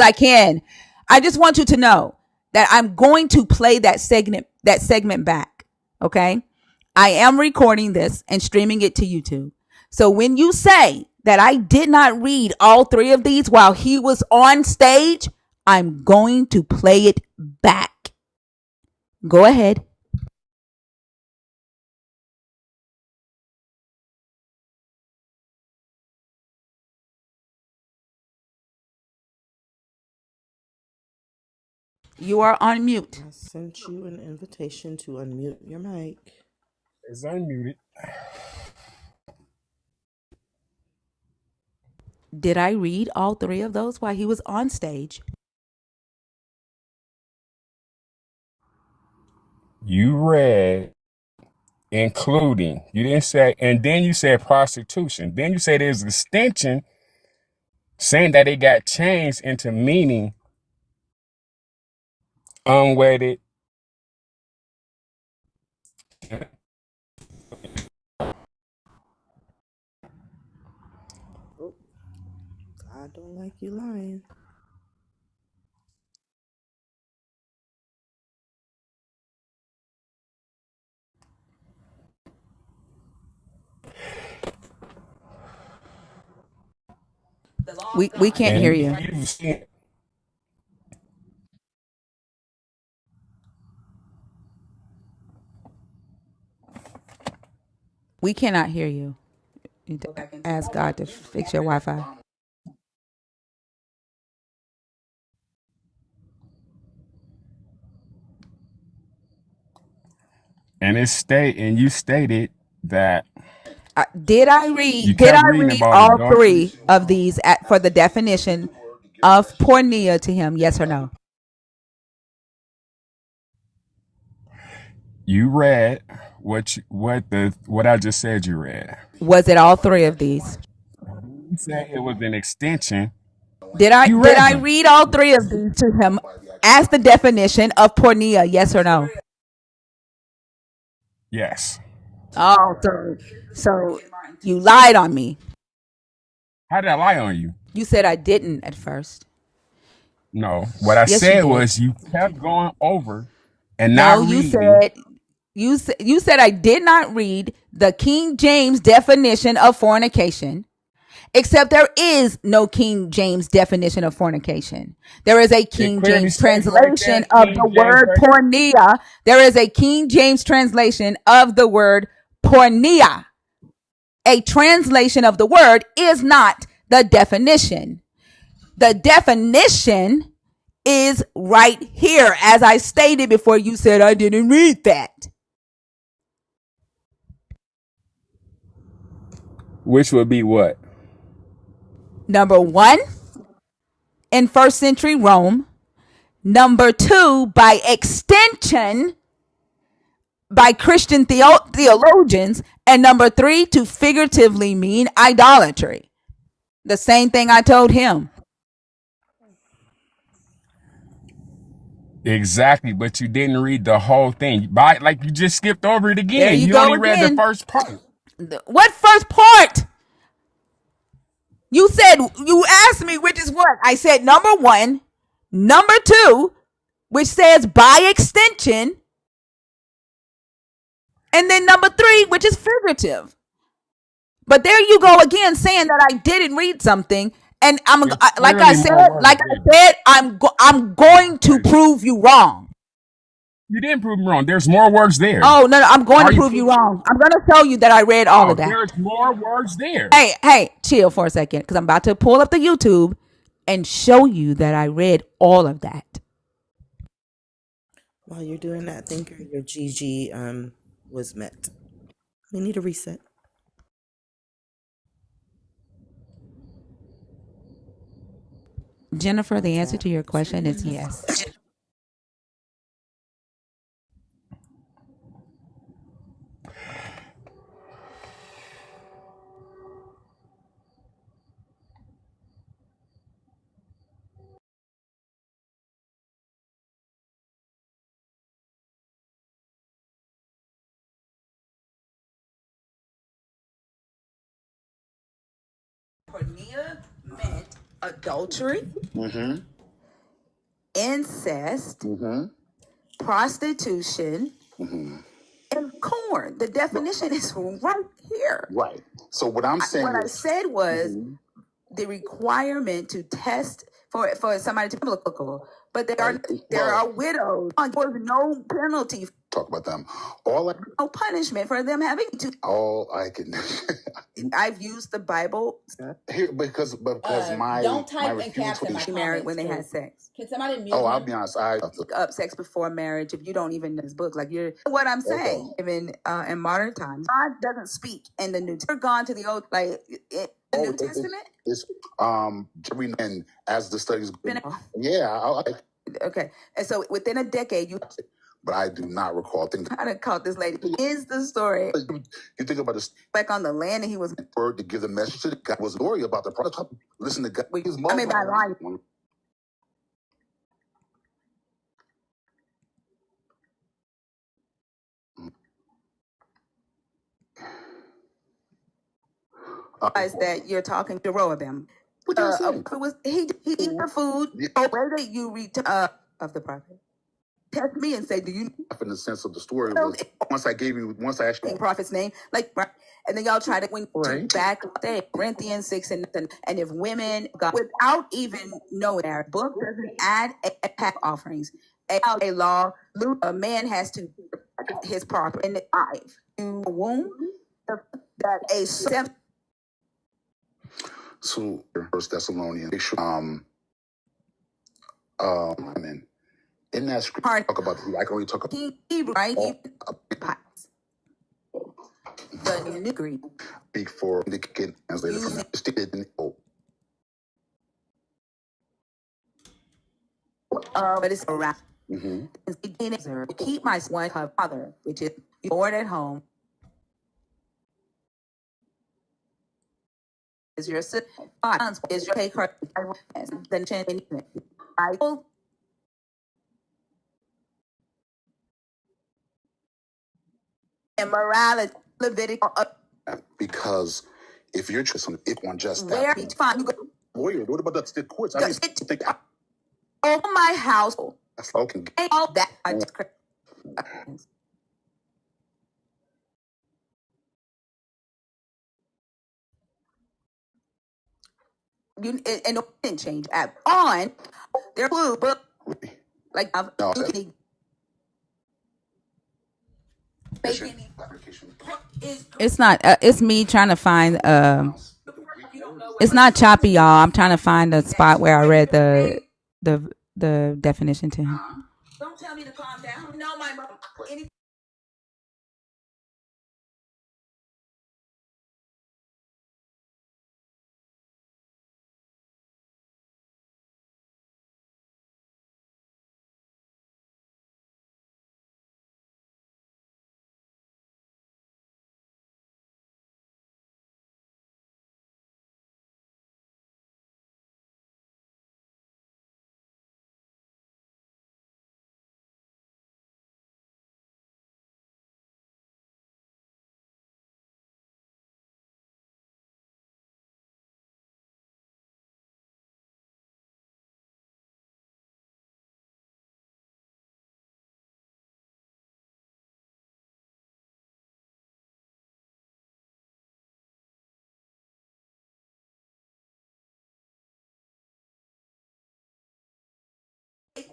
C: I can. I just want you to know that I'm going to play that segment back. Okay, I am recording this and streaming it to YouTube. So when you say that I did not read all three of these while he was on stage, I'm going to play it back. Go ahead. You are on mute.
K: I sent you an invitation to unmute your mic.
J: It's unmuted.
C: Did I read all three of those while he was on stage?
J: You read including. You didn't say, and then you said prostitution. Then you said there's an extension saying that it got changed into meaning unwedded.
K: Oh, I don't like you lying.
C: We can't hear you. We cannot hear you. You need to ask God to fix your Wi-Fi.
J: And you stated that
C: Did I
J: you
C: read? Did
J: kept
C: I
J: reading
C: read
J: about
C: all
J: adultery.
C: three of these for the definition of pornia to him? Yes or no?
J: You read what I just said you read.
C: Was it all three of these?
J: You said it was an extension.
C: Did
J: You read
C: I
J: them.
C: read all three of these to him as the definition of pornia? Yes or no?
J: Yes.
C: Oh, so you lied on me.
J: How did I lie on you?
C: You said I didn't at first.
J: No. What I
C: Yes, you
J: said
C: did.
J: was you kept going over and
C: No,
J: not
C: you
J: reading.
C: said you said I did not read the King James definition of fornication, except there is no King James definition of fornication. There is a
J: It
C: King
J: clearly
C: James
J: says right there,
C: translation of
J: King
C: the
J: James
C: word
J: right there.
C: pornia. There is a King James translation of the word pornia. A translation of the word is not the definition. The definition is right here, as I stated before. You said I didn't read that.
J: Which would be what?
C: Number one, in first century Rome. Number two, by extension, by Christian theologians. And number three, to figuratively mean idolatry. The same thing I told him.
J: Exactly, but you didn't read the whole thing. Like you just skipped over it
C: There
J: again.
C: you
J: You
C: go
J: only read the
C: again.
J: first part.
C: What first part? You said, you asked me which is what. I said number one, number two, which says by extension, And then number three, which is figurative. But there you go again, saying that I didn't read something, and
J: There's clearly more words there.
C: I'm going to
J: Right.
C: prove you wrong.
J: You didn't prove me wrong. There's more words there.
C: Oh no, I'm
J: How
C: going
J: are
C: to
J: you
C: prove you
J: proving?
C: wrong. I'm going to show you that I read all
J: No,
C: of that.
J: there's more words there.
C: Hey, chill for a second, because I'm about to pull up the YouTube and show you that I read all of that.
K: While you're doing that, thinker, your GG was met. We need a reset.
C: Jennifer, the answer
K: That
C: to your
K: was
C: question is yes. Pornia meant adultery, incest, prostitution, and corn. The definition is right here.
H: Right. So what I'm saying
C: What I
H: is,
C: said was the requirement to test for somebody to be biblical, but there are widows. There's no penalty,
H: talk about them. All I
C: no punishment for them having to.
H: all I can
C: I've used the Bible.
H: here because my
C: Don't
H: my
C: type in
H: refusal
C: caps
H: to
C: in
H: be
C: my married when they had sex. Can somebody mute
H: oh, I'll
C: him?
H: be honest. I
C: Look up sex before marriage if you don't even know this book. Like you're what I'm saying. Even in modern times, God doesn't speak in the New. You're gone to the old the New Testament.
H: It's every and as the studies go, yeah,
C: Okay, and so within a decade, you
H: but I do not recall things.
C: kind of caught this lady. Is the story
H: You think about this
C: back on the land, and he was
H: word to give the message to the God was glory about the product. Listen to God.
C: I mean, by lying. That you're talking to Jeroboam. It was he eat the food where that you read of the prophet. Test me and say, do you
H: in the sense of the story was once I actually
C: the prophet's name? Like, and then y'all try to win back there, Corinthians 6 and if women got without even knowing our book doesn't add a pack offerings. A law, a man has to his property in the five womb that a
H: so First Thessalonians women in that scripture talk about I can only talk about
C: right the new Greek
H: speak for the translated from that stated in
C: but it's around. Keep my one father, which is bored at home. Is your sister is your take her then Bible and morality Leviticus
H: because if you're just if one just
C: where
H: that
C: fine you go
H: lawyer, what about the courts? I just think
C: over my house.
H: that's okay.
C: All that you and it didn't change at on their blue book like
H: No,
C: it's not it's me trying to find it's not choppy, y'all. I'm trying to find the spot where I read the definition to him. Don't tell me to calm down. No, my mom.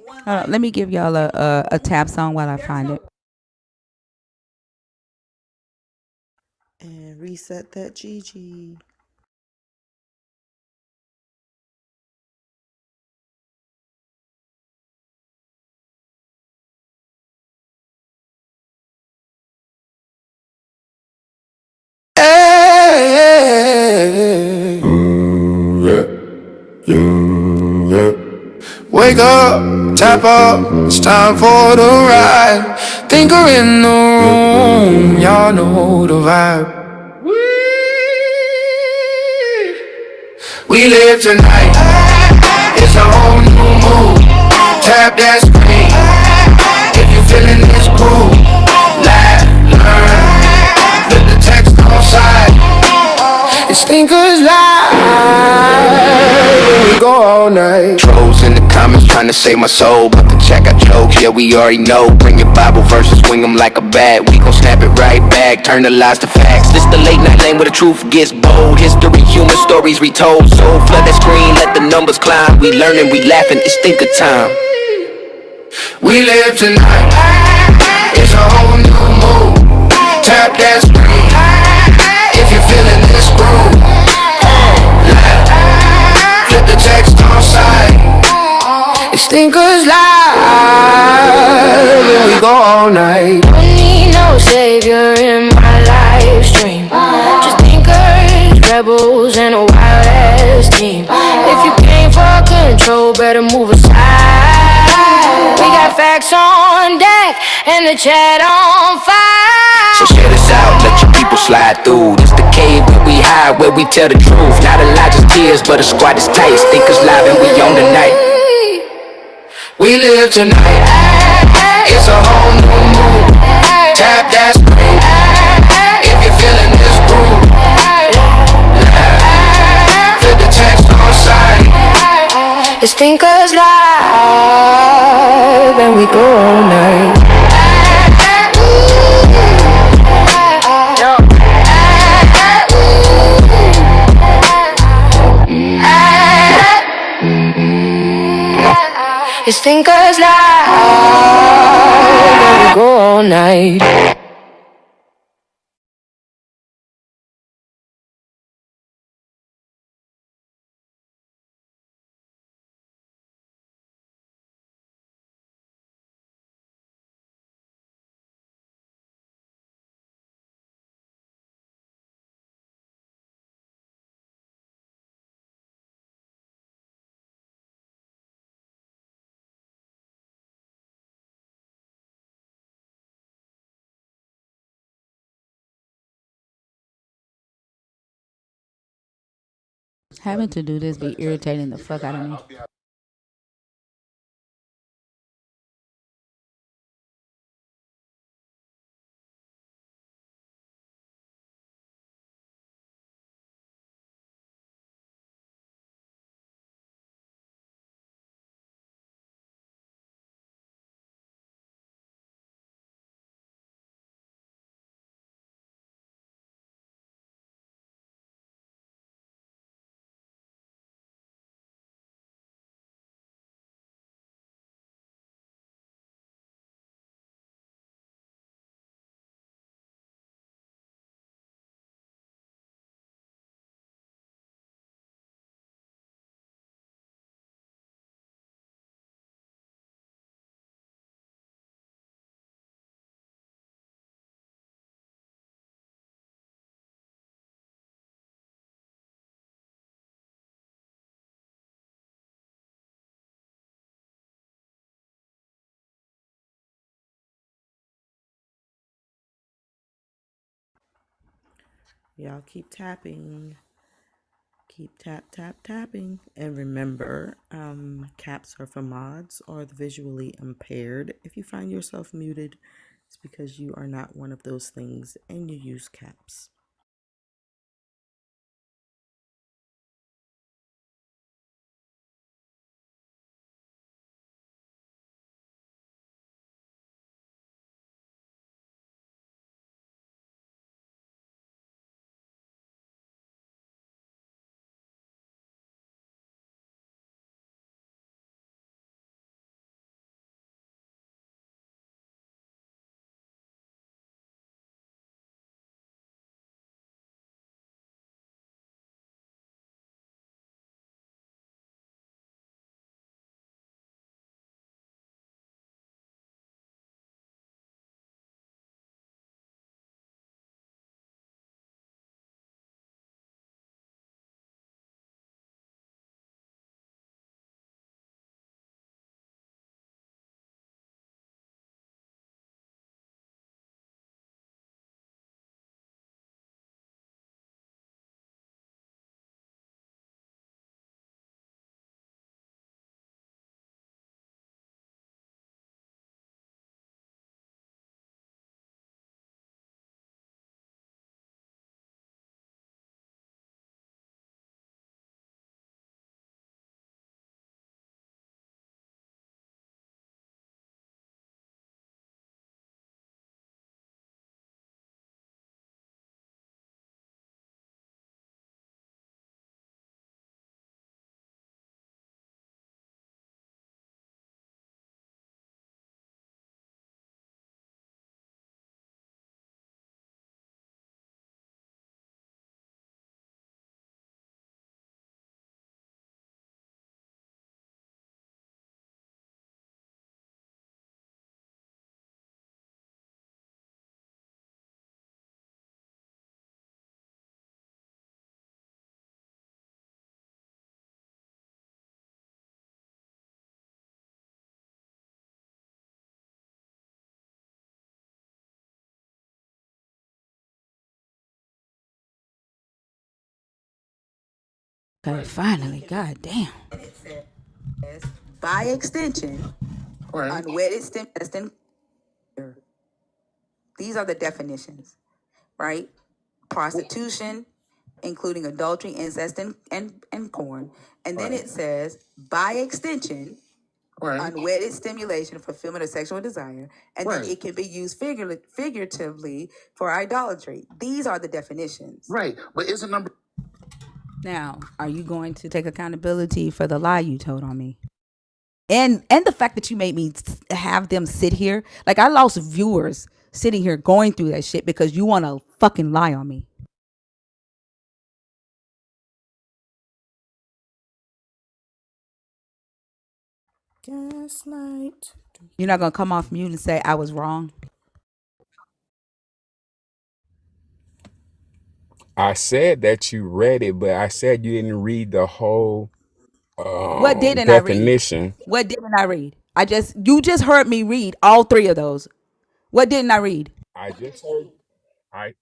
C: Hold on, let me give y'all a tap song while I find it.
K: And reset that Gigi.
B: Hey, wake up, tap up, it's time for the ride. Thinker in the room, y'all know the vibe. We live tonight, it's a whole new mood. Tap that screen, if you feeling this groove. Laugh, learn, flip the text on side. It's thinkers live, we go all night. Trolls in the comments trying to save my soul, but the check out jokes, yeah we already know. Bring your Bible verses, swing them like a bat. We gon' snap it right back, turn the lies to facts. This the late night lane where the truth gets bold. History, human stories retold. So flood that screen, let the numbers climb. We learning, we laughing, it's thinker time. We live tonight, it's a whole new mood. Tap that screen, if you're feeling this groove. Flip the text on side, it's thinkers live, and we go all night. Don't need no savior in my live stream. Just thinkers, rebels, and a wild ass team. If you came for control, better move aside. We got facts on deck and the chat on fire. So share this out, let your people slide through. This the cave where we hide, where we tell the truth. Not a lot just tears, but a squad is tight. Thinkers live and we on tonight. We live tonight, it's a whole new mood. Tap that screen, if you're feeling this groove. Flip the text on side, it's thinkers live, and we go all night. It's thinkers live, and we go all night.
C: Having to do this be irritating the fuck out of me.
K: Y'all keep tapping. Keep tapping. And remember, caps are for mods or the visually impaired. If you find yourself muted, it's because you are not one of those things and you use caps.
C: Okay, finally, god damn.
F: By extension, unwedded stem. These are the definitions, right? Prostitution, including adultery, incest, and porn. And then it says, by extension, unwedded stimulation, fulfillment of sexual desire. And then it can be used figuratively for idolatry. These are the definitions.
H: Right. But isn't number
C: Now, are you going to take accountability for the lie you told on me? And the fact that you made me have them sit here, like I lost viewers sitting here going through that shit because you want to fucking lie on me.
K: Gaslight.
C: You're not gonna come off mute and say I was wrong.
J: I said that you read it, but I said you didn't read the whole
C: What didn't I read?
J: definition.
C: What didn't I read? You just heard me read all three of those. What didn't I read?
J: I just heard I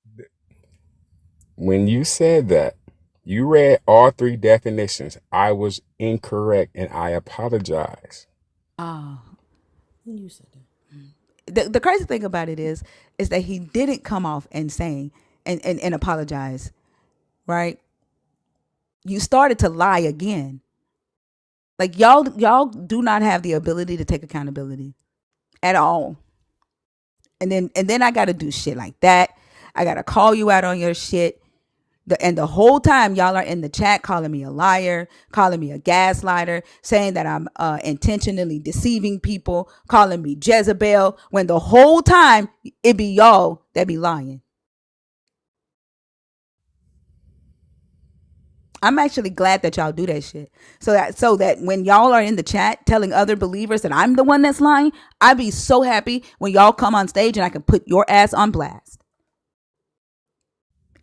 J: when you said that you read all three definitions. I was incorrect, and I apologize.
C: Oh,
K: You said that.
C: the crazy thing about it is that he didn't come off and saying and apologize, right? You started to lie again. Like y'all do not have the ability to take accountability at all. And then I got to do shit like that. I got to call you out on your shit. And the whole time y'all are in the chat calling me a liar, calling me a gaslighter, saying that I'm intentionally deceiving people, calling me Jezebel, when the whole time it be y'all that be lying. I'm actually glad that y'all do that shit. So that when y'all are in the chat telling other believers that I'm the one that's lying, I'd be so happy when y'all come on stage and I can put your ass on blast.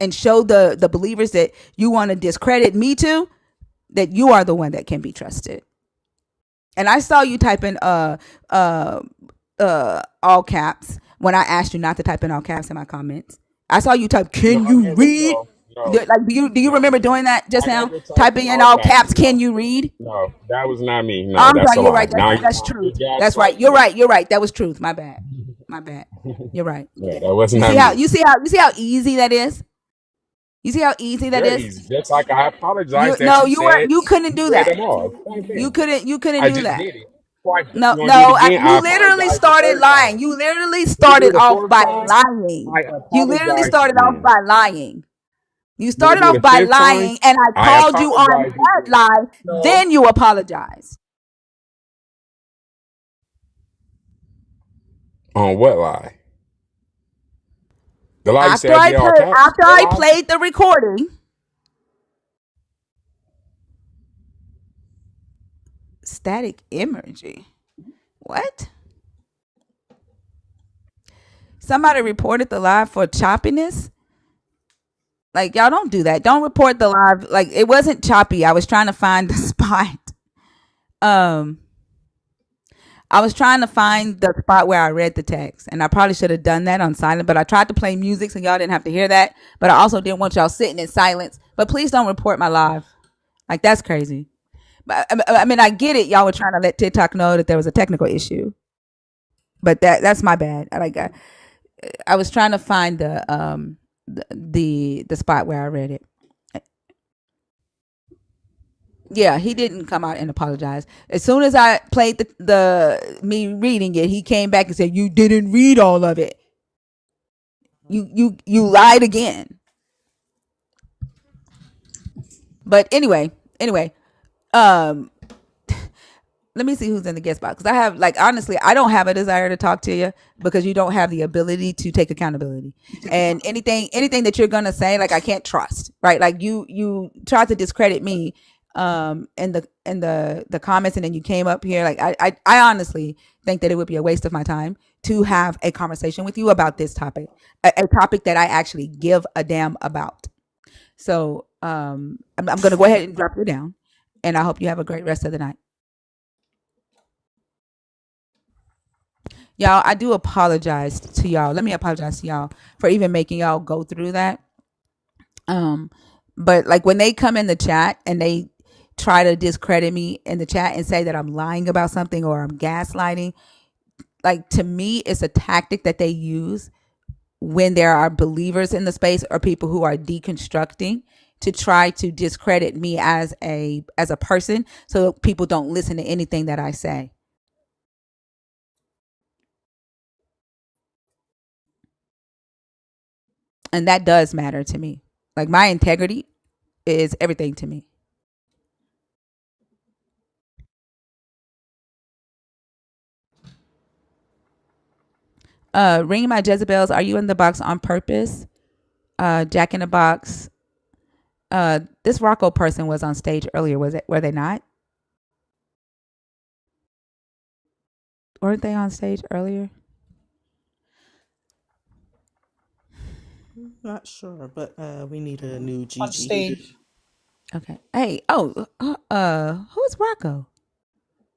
C: And show the believers that you want to discredit me to, that you are the one that can be trusted. And I saw you type in all caps when I asked you not to type in all caps in my comments. I saw you type,
J: No,
C: can
J: I
C: you
J: never.
C: read?
J: No,
C: Like, do you
J: no.
C: remember doing that just
J: I
C: now?
J: never typed
C: Typing
J: in
C: in
J: all
C: all
J: caps.
C: caps, can
J: No,
C: you read?
J: no, that was not me.
C: Oh,
J: No,
C: I'm
J: that's
C: sorry,
J: a
C: you're
J: lie.
C: right.
J: Now
C: That's
J: you're
C: true. That's right.
J: gaslighting
C: You're
J: me.
C: right. You're right. That was truth. My bad. My bad. You're right.
J: Yeah, that was
C: You
J: not
C: see how
J: me.
C: easy that is? You see how easy that
J: Very
C: is?
J: easy. Just like I apologize that you said
C: You couldn't
J: you
C: do
J: read
C: that.
J: them all. Same thing.
C: You couldn't
J: I
C: do
J: just
C: that.
J: did it twice.
C: No,
J: You want to do it
C: no,
J: again? I
C: you literally
J: apologize the
C: started
J: third time.
C: lying. You literally
J: Did you do
C: started
J: it the
C: off
J: fourth
C: by
J: time?
C: lying.
J: I
C: You literally
J: apologize
C: started off
J: again.
C: by lying. You
J: Did you
C: started
J: do it the
C: off by
J: fifth time?
C: lying, and I
J: I
C: called you on
J: apologize
C: that
J: again.
C: lie.
J: No.
C: Then you apologized.
J: On what lie? The lie you said be all caps?
C: After
J: That
C: I
J: lie?
C: played the recording, static energy. What? Somebody reported the live for choppiness. Like, y'all don't do that. Don't report the live. Like, it wasn't choppy. I was trying to find the spot. Um, I was trying to find the spot where I read the text, and I probably should have done that on silent, but I tried to play music so y'all didn't have to hear that. But I also didn't want y'all sitting in silence. But please don't report my live. Like, that's crazy. But I mean, I get it. Y'all were trying to let TikTok know that there was a technical issue, but that's my bad. I was trying to find the spot where I read it. Yeah, he didn't come out and apologize. As soon as I played the me reading it, he came back and said, "You didn't read all of it. You lied again." But anyway, um, let me see who's in the guest box. Because I have, like, honestly, I don't have a desire to talk to you because you don't have the ability to take accountability. And anything that you're gonna say, like, I can't trust, right? Like, you tried to discredit me in the comments, and then you came up here. Like, I honestly think that it would be a waste of my time to have a conversation with you about this topic, a topic that I actually give a damn about. So I'm gonna go ahead and drop you down, and I hope you have a great rest of the night. Y'all, I do apologize to y'all. Let me apologize to y'all for even making y'all go through that. Um, But like when they come in the chat and they try to discredit me in the chat and say that I'm lying about something or I'm gaslighting, like to me, it's a tactic that they use when there are believers in the space or people who are deconstructing to try to discredit me as a person, so people don't listen to anything that I say. And that does matter to me. Like my integrity is everything to me. Ring my Jezebels, are you in the box on purpose? Jack in the Box. This Rocco person was on stage earlier. Were they not? Weren't they on stage earlier?
K: Not sure, but we need a new
L: On
K: Gigi.
L: stage.
C: Okay. Hey, who's Rocco?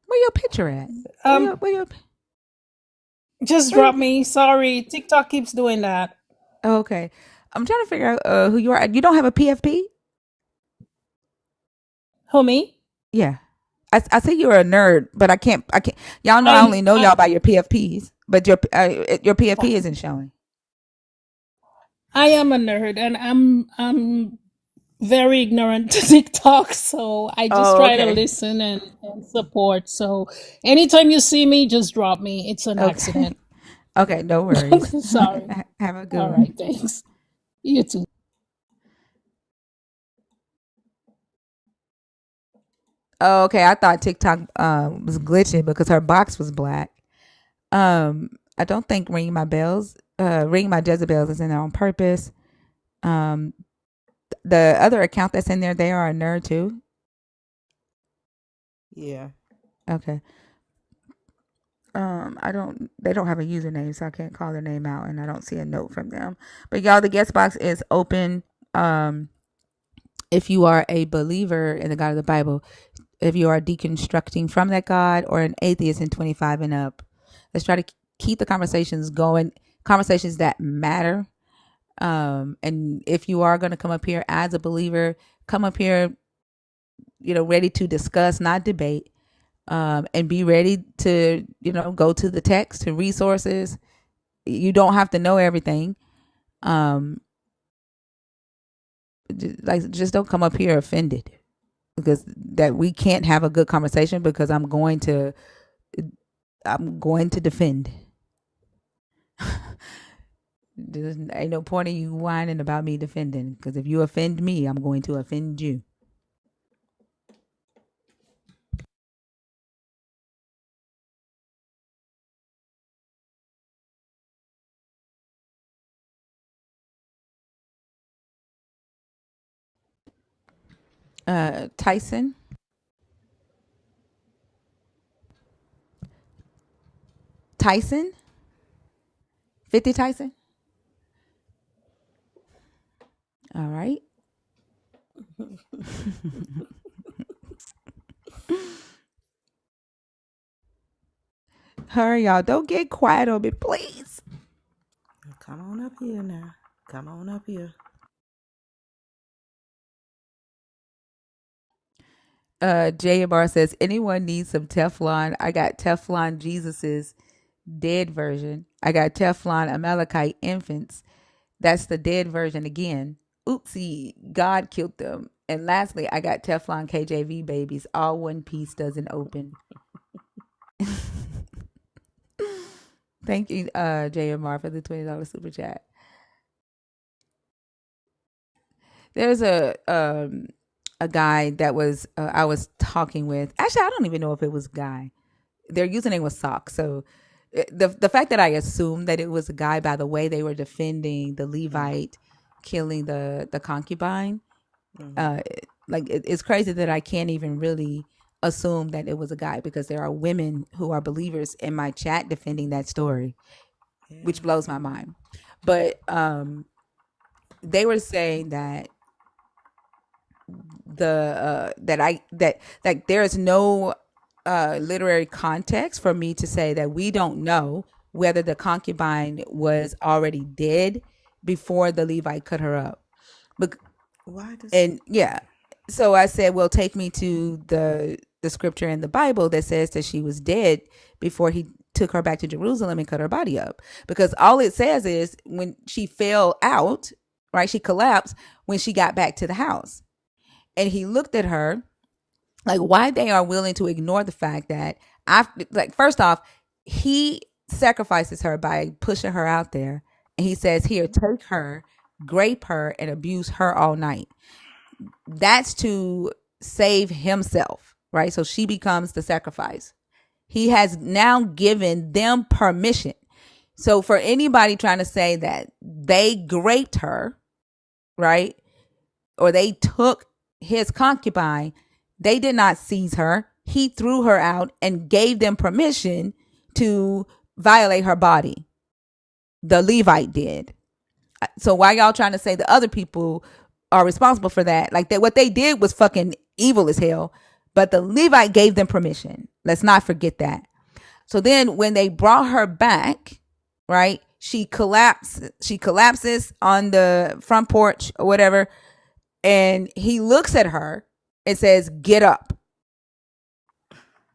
C: Where your picture at?
L: Um,
C: Where your
L: just
C: where your
L: drop me. Sorry, TikTok keeps doing that.
C: Oh, okay. I'm trying to figure out who you are. You don't have a PFP?
L: Who, me?
C: Yeah. I see you're a nerd, but I can't y'all know I only know y'all by your PFPs, but your PFP isn't showing.
L: I am a nerd, and I'm very ignorant to TikTok, so I just
C: Oh,
L: try to
C: okay.
L: listen and support. So anytime you see me, just drop me. It's an
C: Okay.
L: accident.
C: Okay, no worries.
L: Sorry.
C: Have a good
L: All
C: one.
L: right, thanks. You too.
C: Oh, okay. I thought TikTok was glitching because her box was black. I don't think Ring My Jezebels is in there on purpose. Um, the other account that's in there, they are a nerd too.
K: Yeah.
C: Okay. They don't have a username, so I can't call their name out, and I don't see a note from them. But y'all, the guest box is open. If you are a believer in the God of the Bible, if you are deconstructing from that God, or an atheist in 25 and up, let's try to keep the conversations going, conversations that matter. And if you are going to come up here as a believer, come up here, ready to discuss, not debate. And be ready to, go to the text, to resources. You don't have to know everything. Um, just don't come up here offended, because that we can't have a good conversation, because I'm going to defend. There's ain't no point in you whining about me defending, because if you offend me, I'm going to offend you. Tyson. 50 Tyson. All right. Hurry, y'all. Don't get quiet on me, please.
K: Come on up here now. Come on up here.
C: JMR says, anyone needs some Teflon? I got Teflon Jesus's dead version. I got Teflon Amalekite infants. That's the dead version again. Oopsie, God killed them. And lastly, I got Teflon KJV babies. All one piece doesn't open. Thank you, JMR, for the $20 super chat. There's a guy that was I was talking with. Actually, I don't even know if it was a guy. Their username was Sock. So the fact that I assumed that it was a guy by the way they were defending the Levite killing the concubine, it's crazy that I can't even really assume that it was a guy, because there are women who are believers in my chat defending that story, which blows my mind. But they were saying that that there is no literary context for me to say that we don't know whether the concubine was already dead before the Levite cut her up. But
K: Why does?
C: And yeah, so I said, well, take me to the scripture in the Bible that says that she was dead before he took her back to Jerusalem and cut her body up. Because all it says is when she fell out, right? She collapsed when she got back to the house. And he looked at her like why they are willing to ignore the fact that after, like, first off, he sacrifices her by pushing her out there, and he says, here, take her, grape her, and abuse her all night. That's to save himself, right? So she becomes the sacrifice. He has now given them permission. So for anybody trying to say that they graped her, right, or they took his concubine, they did not seize her. He threw her out and gave them permission to violate her body. The Levite did. So why y'all trying to say the other people are responsible for that? Like, that what they did was fucking evil as hell, but the Levite gave them permission. Let's not forget that. So then when they brought her back, right, she collapses on the front porch or whatever, and he looks at her and says, get up.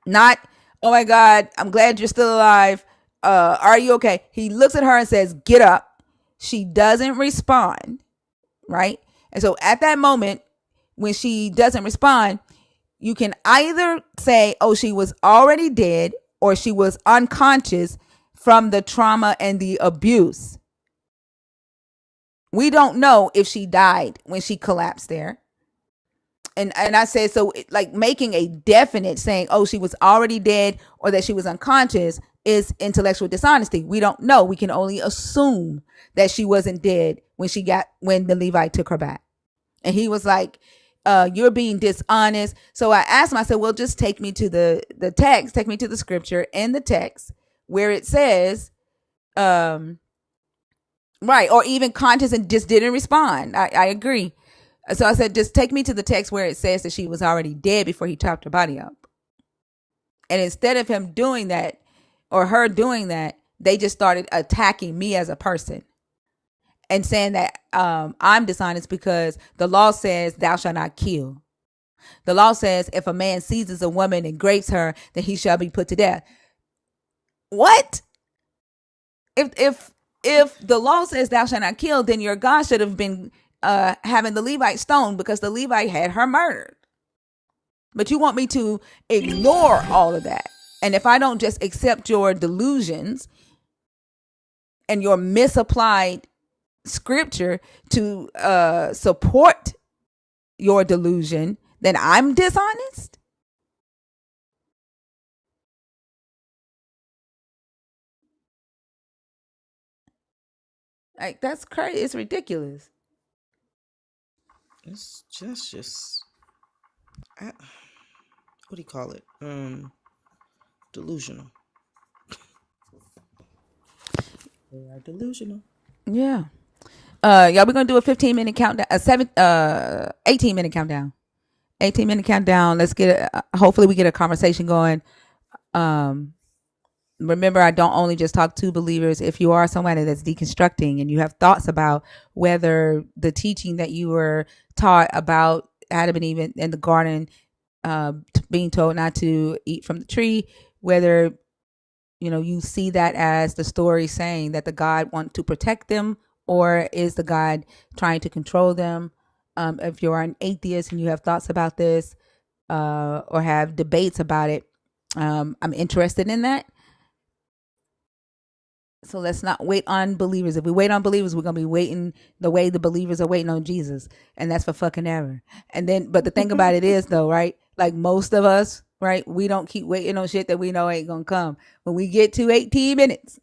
C: Not, oh my God, I'm glad you're still alive. Are you okay? He looks at her and says, get up. She doesn't respond, right? And so at that moment, when she doesn't respond, you can either say, oh, she was already dead, or she was unconscious from the trauma and the abuse. We don't know if she died when she collapsed there. And I said, so like making a definite saying, oh, she was already dead or that she was unconscious is intellectual dishonesty. We don't know. We can only assume that she wasn't dead when the Levite took her back. And he was like, you're being dishonest. So I asked him, I said, well, just take me to the text, take me to the scripture in the text where it says, right, or even conscious and just didn't respond. I agree. So I said, just take me to the text where it says that she was already dead before he chopped her body up. And instead of him doing that or her doing that, they just started attacking me as a person and saying that I'm dishonest because the law says thou shalt not kill. The law says if a man seizes a woman and grapes her, then he shall be put to death. What? If the law says thou shalt not kill, then your God should have been having the Levite stoned because the Levite had her murdered. But you want me to ignore all of that. And if I don't just accept your delusions and your misapplied scripture to support your delusion, then I'm dishonest? Like, that's crazy. It's ridiculous.
K: It's just what do you call it? Delusional. They are delusional.
C: Yeah. Y'all, we're gonna do a 15-minute countdown, 18-minute countdown. 18-minute countdown. Let's get hopefully we get a conversation going. Remember, I don't only just talk to believers. If you are somebody that's deconstructing and you have thoughts about whether the teaching that you were taught about Adam and Eve in the garden, being told not to eat from the tree, whether you see that as the story saying that the God wants to protect them, or is the God trying to control them? If you're an atheist and you have thoughts about this, or have debates about it, I'm interested in that. So let's not wait on believers. If we wait on believers, we're going to be waiting the way the believers are waiting on Jesus. And that's for fucking ever. And then, but the thing about it is though, right? Like most of us, right? We don't keep waiting on shit that we know ain't going to come. When we get to 18 minutes,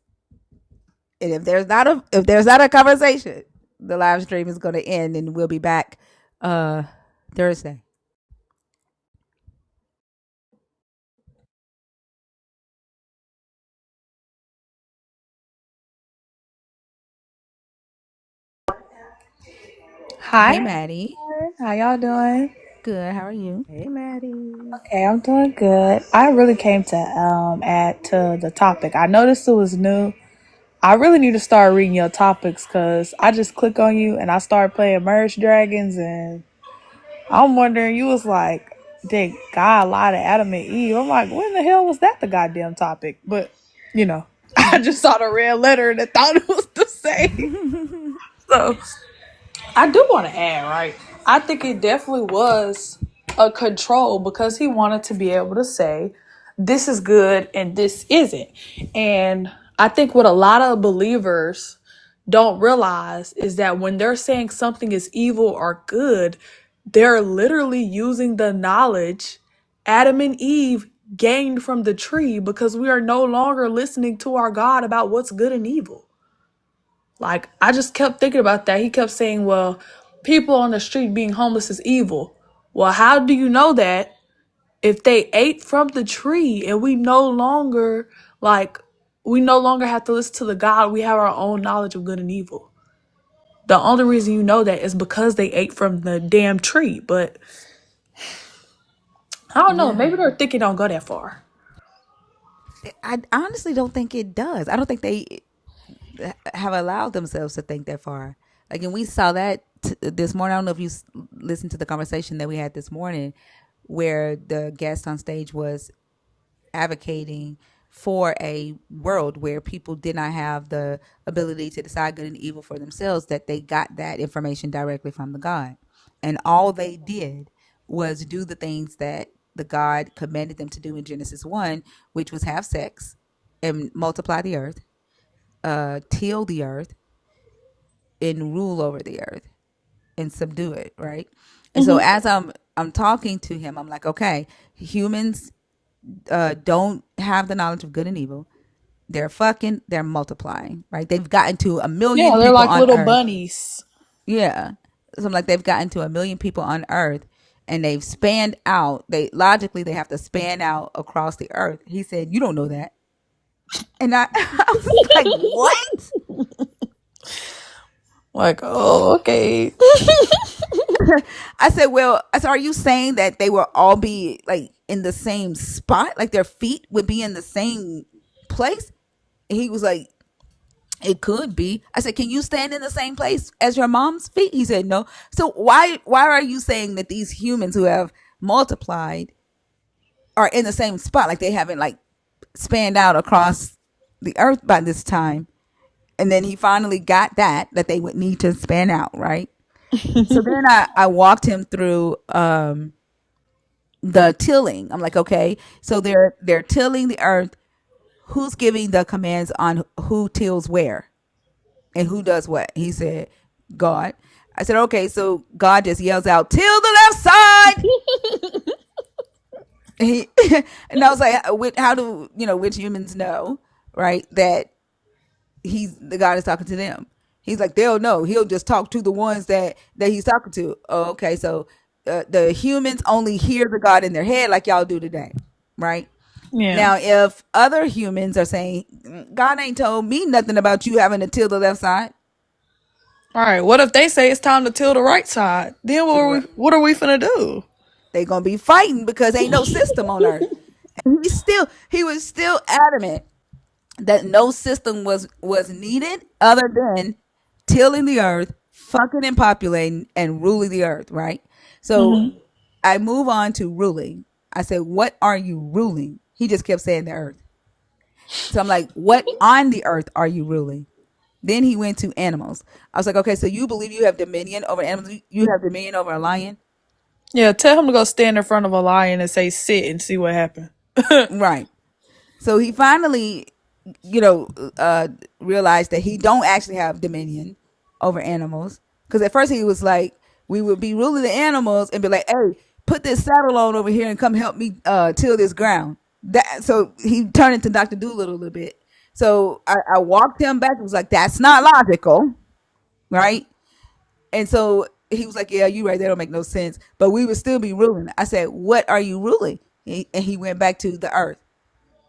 C: and if there's not a conversation, the live stream is going to end and we'll be back Thursday.
M: Hi,
C: Hey, Maddie.
M: how y'all doing?
C: Good. How are you?
K: Hey, Maddie.
M: Okay, I'm doing good. I really came to add to the topic. I noticed it was new. I really need to start reading your topics because I just click on you and I start playing Merge Dragons, and I'm wondering, you was like, did God lie to Adam and Eve? I'm like, when the hell was that the goddamn topic? But, I just saw the red letter and I thought it was the same. So I do want to add, right? I think it definitely was a control because he wanted to be able to say, this is good and this isn't. And I think what a lot of believers don't realize is that when they're saying something is evil or good, they're literally using the knowledge Adam and Eve gained from the tree because we are no longer listening to our God about what's good and evil. Like, I just kept thinking about that. He kept saying, well, people on the street being homeless is evil. Well, how do you know that if they ate from the tree and we no longer have to listen to the God, we have our own knowledge of good and evil. The only reason you know that is because they ate from the damn tree. But I don't know.
C: Yeah.
M: Maybe their thinking don't go that far.
C: I honestly don't think it does. I don't think they have allowed themselves to think that far. Like, and we saw that this morning. I don't know if you listened to the conversation that we had this morning, where the guest on stage was advocating for a world where people did not have the ability to decide good and evil for themselves, that they got that information directly from the God. And all they did was do the things that the God commanded them to do in Genesis 1, which was have sex and multiply the earth, till the earth, and rule over the earth and subdue it, right? And so as I'm talking to him, I'm like, okay, humans don't have the knowledge of good and evil. They're multiplying, right? They've gotten to a million
M: Yeah, they're
C: people
M: like
C: on
M: little
C: earth.
M: bunnies.
C: Yeah. So I'm like, they've gotten to a million people on earth, and they've spanned out. They have to span out across the earth. He said, you don't know that. And I was like, what?
M: Like, oh, okay.
C: I said, are you saying that they will all be like in the same spot? Like their feet would be in the same place? And he was like, it could be. I said, can you stand in the same place as your mom's feet? He said, no. So why are you saying that these humans who have multiplied are in the same spot? Like they haven't like spanned out across the earth by this time. And then he finally got that they would need to span out, right? So then I walked him through the tilling. I'm like, okay, so they're tilling the earth. Who's giving the commands on who tills where and who does what? He said, God. I said, okay, so God just yells out, till the left side. He and I was like, how do which humans know, right, that the God is talking to them? He's like, they'll know. He'll just talk to the ones that he's talking to. Oh, okay, so the humans only hear the God in their head like y'all do today, right?
M: Yeah.
C: Now, if other humans are saying, God ain't told me nothing about you having to till the left side.
M: All right. What if they say it's time to till the right side? Then what are we finna do?
C: They gonna be fighting because ain't no system on earth. And he was still adamant that no system was needed other than tilling the earth, fucking and populating, and ruling the earth, right? So I move on to ruling. I said, what are you ruling? He just kept saying the earth. So I'm like, what on the earth are you ruling? Then he went to animals. I was like, okay, so you believe you have dominion over animals? You have dominion over a lion?
M: Yeah, tell him to go stand in front of a lion and say sit and see what happens.
C: Right. So he finally, realized that he don't actually have dominion over animals. Because at first he was like, we would be ruling the animals and be like, hey, put this saddle on over here and come help me till this ground. So he turned into Dr. Doolittle a little bit. So I walked him back and was like, that's not logical, right? And so he was like, yeah, you're right. That don't make no sense. But we would still be ruling. I said, what are you ruling? And he went back to the earth.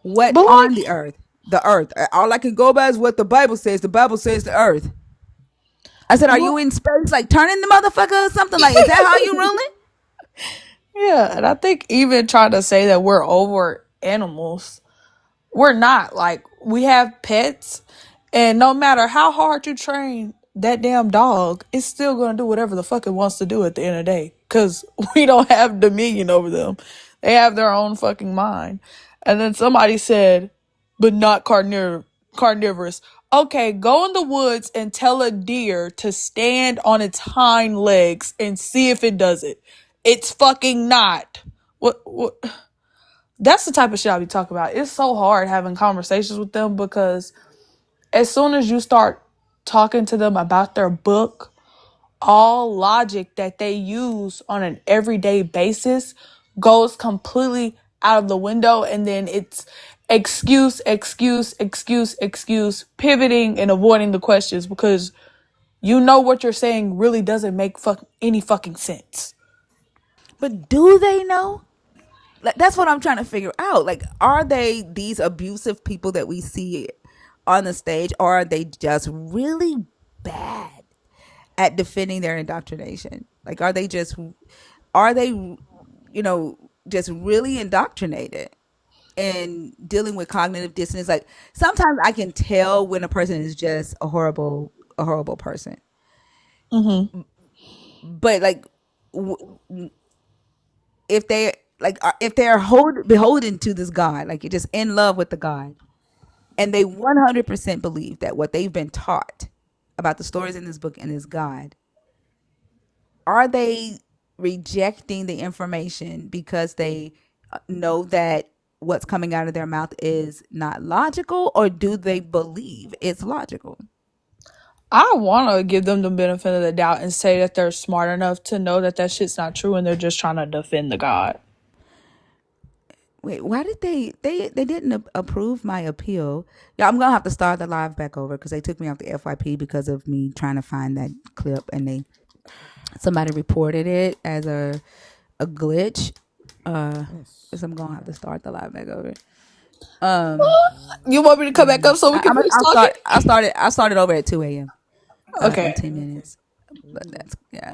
C: What
M: But
C: on
M: like,
C: the earth? The earth. All I can go by is what the Bible says. The Bible says the earth. I said, are you in space, like turning the motherfucker or something? Like, is that how you ruling?
M: yeah, and I think even trying to say that we're over animals, we're not. Like, we have pets, And no matter how hard you train that damn dog, it's still gonna do whatever the fuck it wants to do at the end of the day. Cause we don't have dominion over them. They have their own fucking mind. And then somebody said, but not carnivorous. Okay, go in the woods and tell a deer to stand on its hind legs and see if it does it. It's fucking not. What? That's the type of shit I be talking about. It's so hard having conversations with them because as soon as you start talking to them about their book, all logic that they use on an everyday basis goes completely out of the window, and then it's excuse, pivoting and avoiding the questions because you know what you're saying really doesn't make any fucking sense.
C: But do they know? Like, that's what I'm trying to figure out. Like, are they these abusive people that we see on the stage, or are they just really bad at defending their indoctrination? Like, are they, just really indoctrinated and dealing with cognitive dissonance? Like, sometimes I can tell when a person is just a horrible person.
M: Mm-hmm.
C: But like, if they if they're beholden to this God, like you're just in love with the God, and they 100% believe that what they've been taught about the stories in this book and this God, are they rejecting the information because they know that what's coming out of their mouth is not logical, or do they believe it's logical?
M: I want to give them the benefit of the doubt and say that they're smart enough to know that that shit's not true and they're just trying to defend the God.
C: Wait, why did they didn't approve my appeal? Yeah, I'm gonna have to start the live back over because they took me off the FYP because of me trying to find that clip, and somebody reported it as a glitch. So I'm gonna have to start the live back over.
M: You want me to come back up so we can finish
C: I'll
M: talking?
C: start. I started over at 2 a.m. In
M: Okay.
C: 10 minutes, but that's yeah.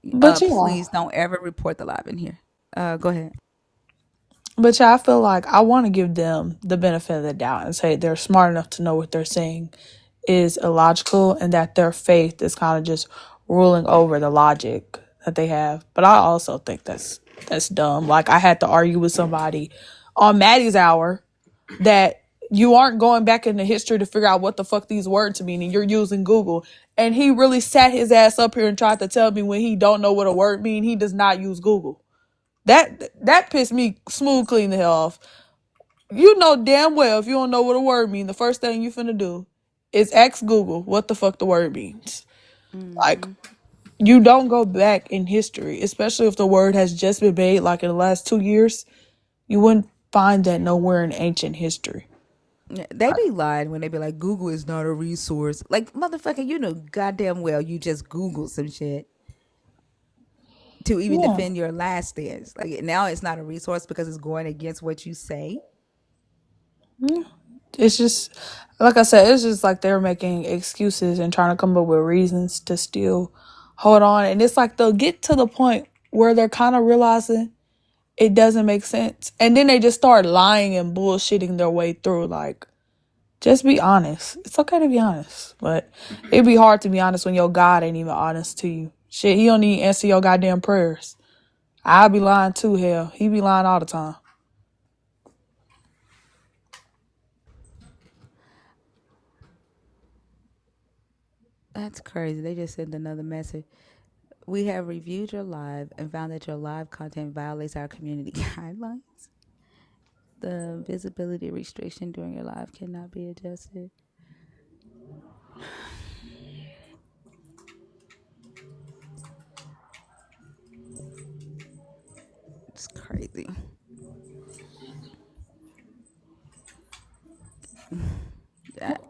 M: But yeah.
C: Please don't ever report the live in here. Go ahead.
M: But yeah, I feel like I want to give them the benefit of the doubt and say they're smart enough to know what they're saying is illogical and that their faith is kind of just ruling over the logic that they have. But I also think that's dumb. Like I had to argue with somebody on Maddie's hour that you aren't going back into history to figure out what the fuck these words mean and you're using Google. And he really sat his ass up here and tried to tell me when he don't know what a word mean, he does not use Google. That pissed me smooth clean the hell off. You know damn well if you don't know what a word mean, the first thing you finna do is ask Google what the fuck the word means. Like you don't go back in history, especially if the word has just been made like in the last 2 years. You wouldn't find that nowhere in ancient history.
C: They be lying when they be like, Google is not a resource. Like, motherfucker, you know goddamn well you just Googled some shit to even
M: Yeah.
C: defend your last stance. Like, now it's not a resource because it's going against what you say.
M: Yeah. It's just like I said, it's just like they're making excuses and trying to come up with reasons to still hold on. And it's like they'll get to the point where they're kind of realizing it doesn't make sense. And then they just start lying and bullshitting their way through. Like, just be honest. It's okay to be honest. But it'd be hard to be honest when your God ain't even honest to you. Shit, he don't even answer your goddamn prayers. I'll be lying too, hell. He be lying all the time.
C: That's crazy. They just sent another message. We have reviewed your live and found that your live content violates our community guidelines. The visibility restriction during your live cannot be adjusted. It's crazy.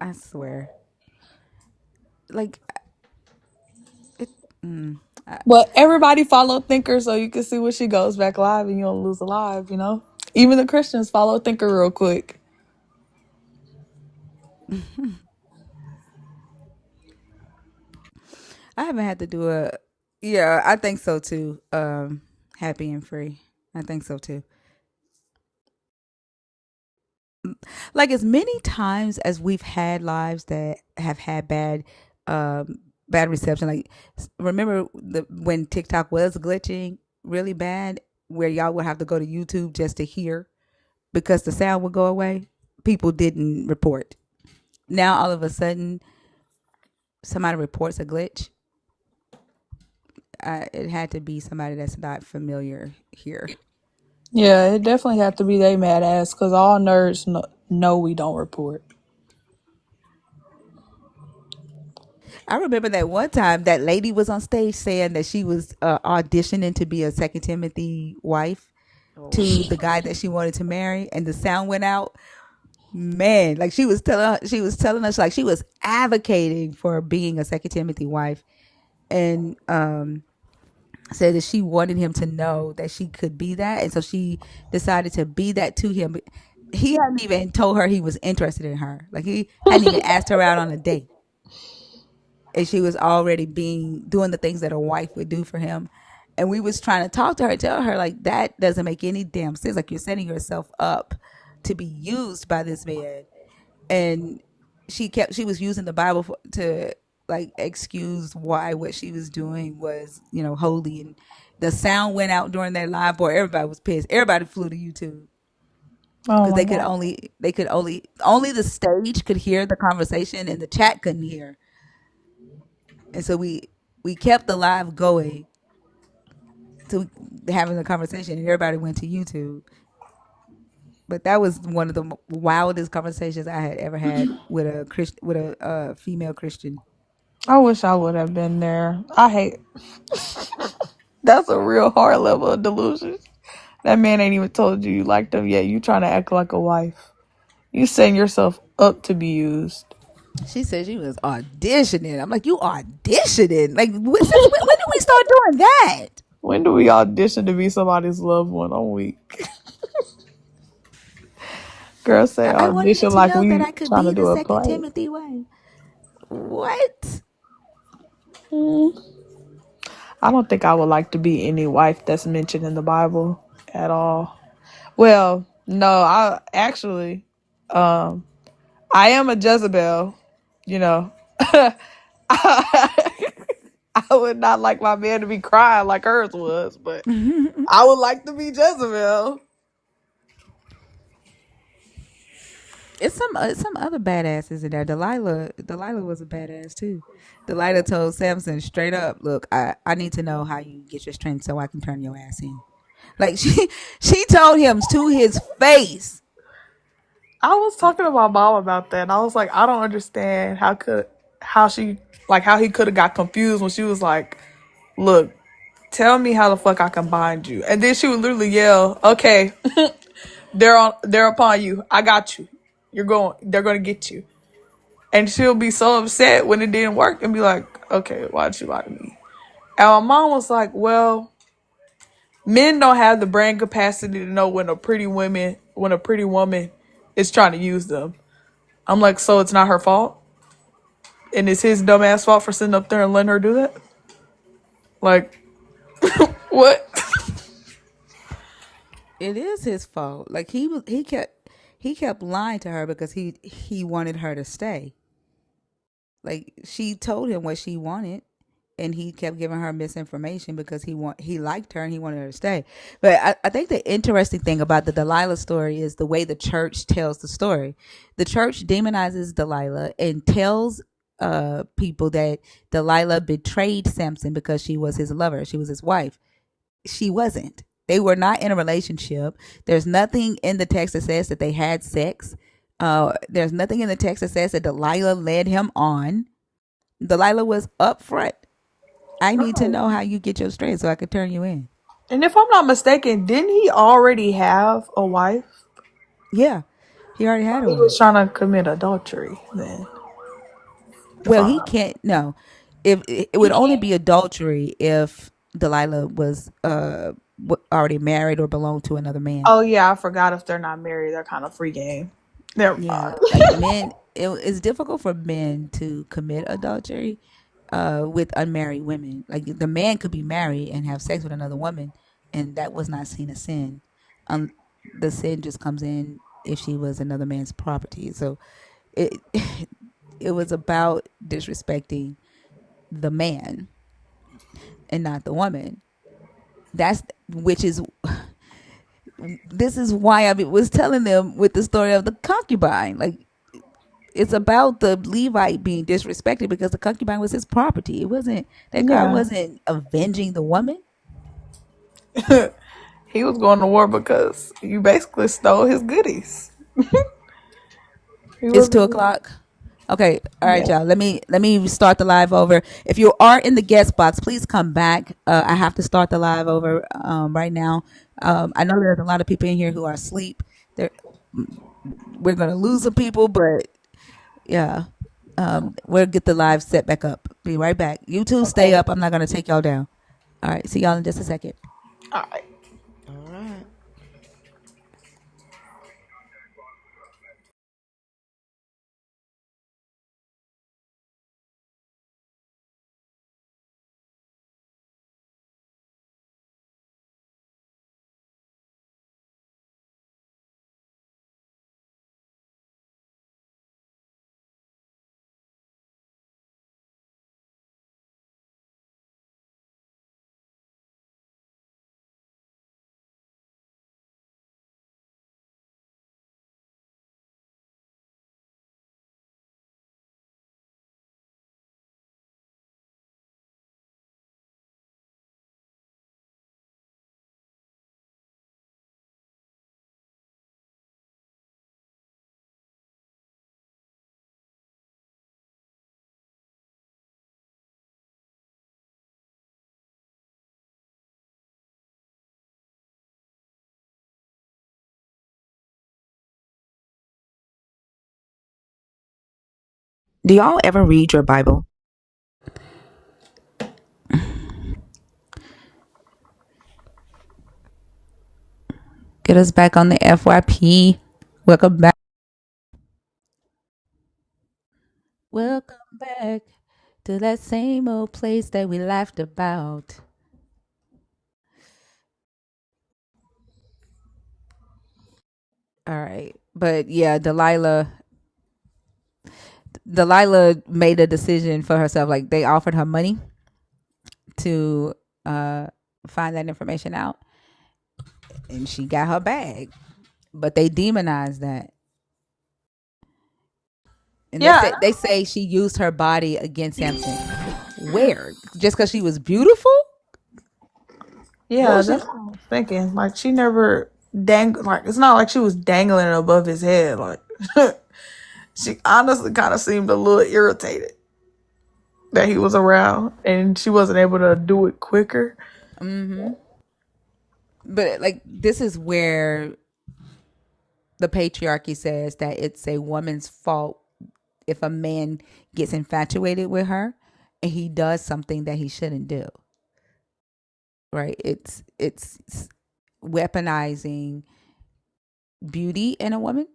C: I swear. Like, it.
M: But everybody follow Thinker so you can see when she goes back live and you don't lose a live, you know? Even the Christians follow Thinker real quick.
C: I haven't had to do a. Yeah, I think so too. Happy and free. I think so too. like as many times as we've had lives that have had bad reception. Like remember when TikTok was glitching really bad, where y'all would have to go to YouTube just to hear because the sound would go away. People didn't report. Now all of a sudden, somebody reports a glitch. It had to be somebody that's not familiar here.
M: Yeah, it definitely have to be they mad ass because all nerds know we don't report.
C: I remember that one time that lady was on stage saying that she was auditioning to be a Second Timothy wife
M: Oh
C: to the
M: shit.
C: guy that she wanted to marry, and the sound went out. Man, like she was telling us like she was advocating for being a Second Timothy wife, and said that she wanted him to know that she could be that, and so she decided to be that to him. He hadn't even told her he was interested in her. Like he hadn't even asked her out on a date, and she was already doing the things that a wife would do for him. And we was trying to talk to her, tell her like that doesn't make any damn sense. Like you're setting yourself up to be used by this man. And she was using the Bible to like excuse why what she was doing was holy. And the sound went out during that live. Boy, everybody was pissed. Everybody flew to YouTube
M: Oh
C: because
M: my god.
C: they could only the stage could hear the conversation and the chat couldn't hear. And so we kept the live going to having a conversation, and everybody went to YouTube. But that was one of the wildest conversations I had ever had with a female Christian.
M: I wish I would have been there. I hate. That's a real hard level of delusion. That man ain't even told you liked him yet. You trying to act like a wife. You setting yourself up to be used.
C: She said she was auditioning. I'm like, you auditioning? Like, since when did we start doing that?
M: When do we audition to be somebody's loved one? I'm weak. Girl say
C: I wanted him
M: audition
C: to
M: like
C: know that
M: we
C: I could
M: trying to
C: be the
M: do a
C: Second
M: play.
C: Timothy way. What?
M: I don't think I would like to be any wife that's mentioned in the Bible at all. Well, no, um, I am a Jezebel, you know. I would not like my man to be crying like hers was, but I would like to be Jezebel.
C: It's some other badasses in there. Delilah was a badass too. Delilah told Samson straight up, "Look, I need to know how you get your strength so I can turn your ass in." Like she told him to his face.
M: I was talking to my mom about that, and I was like, I don't understand how he could have got confused when she was like, "Look, tell me how the fuck I can bind you," and then she would literally yell, "Okay, they're upon you. I got you. They're gonna get you." And she'll be so upset when it didn't work and be like, "Okay, why'd you lie to me?" And my mom was like, "Well, men don't have the brain capacity to know when a pretty woman is trying to use them." I'm like, so it's not her fault? And it's his dumbass fault for sitting up there and letting her do that? Like, what?
C: It is his fault. Like he kept lying to her because he wanted her to stay. Like she told him what she wanted, and he kept giving her misinformation because he liked her and he wanted her to stay. But I think the interesting thing about the Delilah story is the way the church tells the story. The church demonizes Delilah and tells people that Delilah betrayed Samson because she was his lover, she was his wife. She wasn't. They were not in a relationship. There's nothing in the text that says that they had sex. There's nothing in the text that says that Delilah led him on. Delilah was upfront. I need to know how you get your strength so I can turn you in.
M: And if I'm not mistaken, didn't he already have a wife?
C: Yeah, he already had a
M: He was
C: wife.
M: trying to commit adultery then. If
C: Well,
M: I'm
C: he
M: not.
C: can't. No, if it
M: He
C: would only
M: can't.
C: be adultery if Delilah was already married or belonged to another man.
M: Oh yeah, I forgot if they're not married, they're kind of free game. Never
C: Yeah,
M: mind.
C: like men, it's difficult for men to commit adultery with unmarried women. Like the man could be married and have sex with another woman, and that was not seen as sin. Um, the sin just comes in. if she was another man's property. So it it was about disrespecting the man and not the woman. That's which is this is why I was telling them with the story of the concubine. Like it's about the Levite being disrespected because the concubine was his property. It wasn't that guy
M: Yeah.
C: wasn't avenging the woman.
M: He was going to war because you basically stole his goodies. He
C: It's
M: was,
C: 2 o'clock. Okay, all right,
M: yeah.
C: y'all. Let me start the live over. If you are in the guest box, please come back. I have to start the live over right now. I know there's a lot of people in here who are asleep. There, we're gonna lose some people, but yeah, we'll get the live set back up. Be right back. You two stay
M: Okay.
C: up. I'm not gonna take y'all down. All right, see y'all in just a second.
M: All right.
K: All right.
C: Do y'all ever read your Bible? Get us back on the FYP. Welcome back. Welcome back to that same old place that we laughed about. All right. But yeah, Delilah made a decision for herself. Like they offered her money to uh find that information out and she got her bag. But they demonized that. And
M: Yeah.
C: they say she used her body against Samson. Where? Just because she was beautiful? What
M: Yeah,
C: was
M: that's
C: she?
M: what I was thinking. Like she never like it's not like she was dangling above his head. Like she honestly kind of seemed a little irritated that he was around and she wasn't able to do it quicker.
C: Mm-hmm. But like this is where the patriarchy says that it's a woman's fault if a man gets infatuated with her and he does something that he shouldn't do. Right? It's weaponizing beauty in a woman.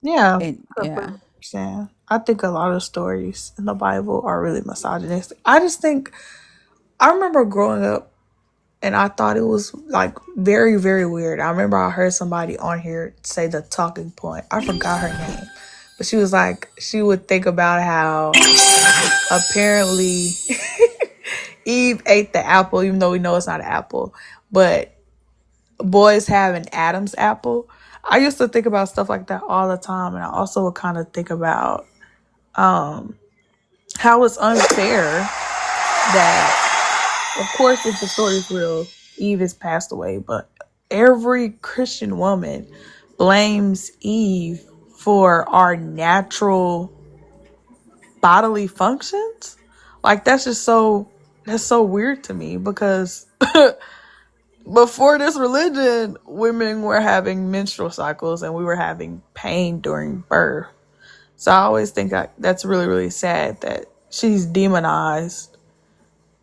M: Yeah,
C: And
M: completely
C: yeah.
M: understand. I think a lot of stories in the Bible are really misogynistic. I just think I remember growing up and I thought it was like very, very weird. I remember I heard somebody on here say the talking point. I forgot her name. But she was like, she would think about how apparently Eve ate the apple, even though we know it's not an apple. But boys have an Adam's apple. I used to think about stuff like that all the time. And I also would kind of think about how it's unfair that, of course, if the story is real, Eve has passed away, but every Christian woman blames Eve for our natural bodily functions. Like that's so weird to me because before this religion, women were having menstrual cycles and we were having pain during birth. So I always think that's really, really sad that she's demonized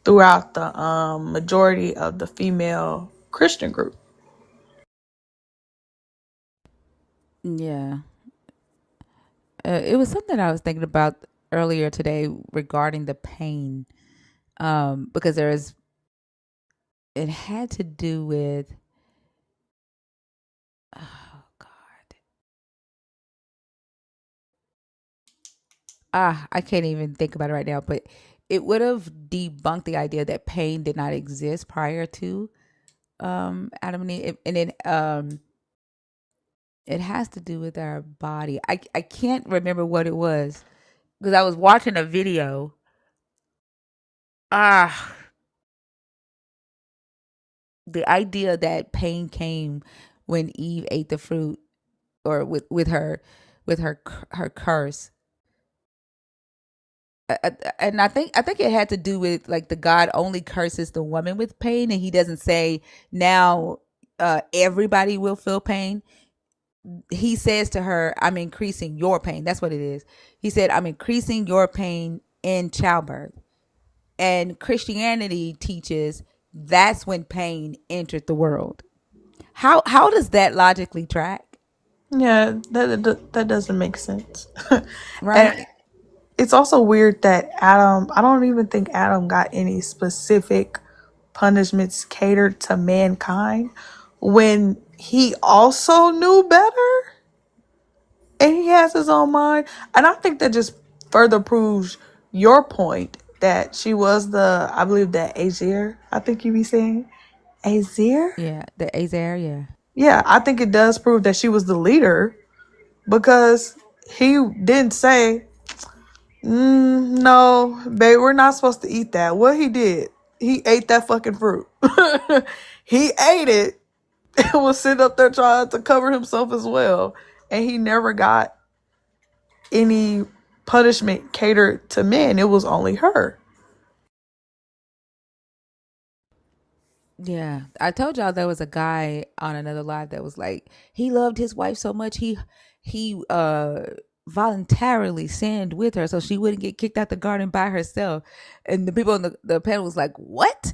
M: throughout the majority of the female Christian group.
C: Yeah. It was something I was thinking about earlier today regarding the pain. Because it had to do with Oh God. I can't even think about it right now, but it would have debunked the idea that pain did not exist prior to Adam and Eve, and it has to do with our body. I can't remember what it was because I was watching a video. Ah, the idea that pain came when Eve ate the fruit, or with her curse. And I think it had to do with like the God only curses the woman with pain, and he doesn't say now everybody will feel pain. He says to her, "I'm increasing your pain." That's what it is. He said, "I'm increasing your pain in childbirth." And Christianity teaches that's when pain entered the world. How does that logically track?
M: Yeah, that doesn't make sense. And
C: Right?
M: it's also weird that Adam, I don't even think Adam got any specific punishments catered to mankind when he also knew better and he has his own mind. And I think that just further proves your point that she was I believe that Azir, I think you be saying Azir.
C: Yeah, the Azair, yeah.
M: Yeah, I think it does prove that she was the leader because he didn't say, no, babe, we're not supposed to eat that. What he did, he ate that fucking fruit. He ate it and was sitting up there trying to cover himself as well. And he never got any punishment catered to men. It was only her.
C: Yeah, I told y'all there was a guy on another live that was like he loved his wife so much he voluntarily sinned with her so she wouldn't get kicked out the garden by herself. And the people on the panel was like, "What?"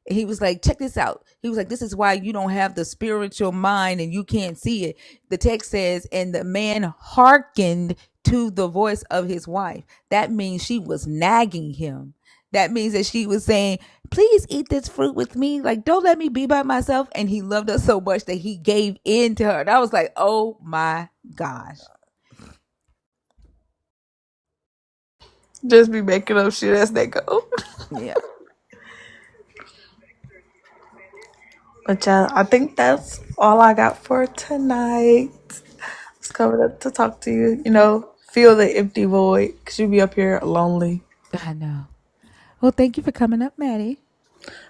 C: And he was like, "Check this out." He was like, "This is why you don't have the spiritual mind and you can't see it." The text says, "And the man hearkened to the voice of his wife." That means she was nagging him. That means that she was saying, "Please eat this fruit with me. Like, don't let me be by myself." And he loved her so much that he gave in to her. And I was like, oh my gosh.
M: Just be making up shit as they go.
C: Yeah.
M: But yeah, I think that's all I got for tonight. It's coming up to talk to you. Feel the empty void because you be up here lonely.
C: I know. Well, thank you for coming up, Maddie.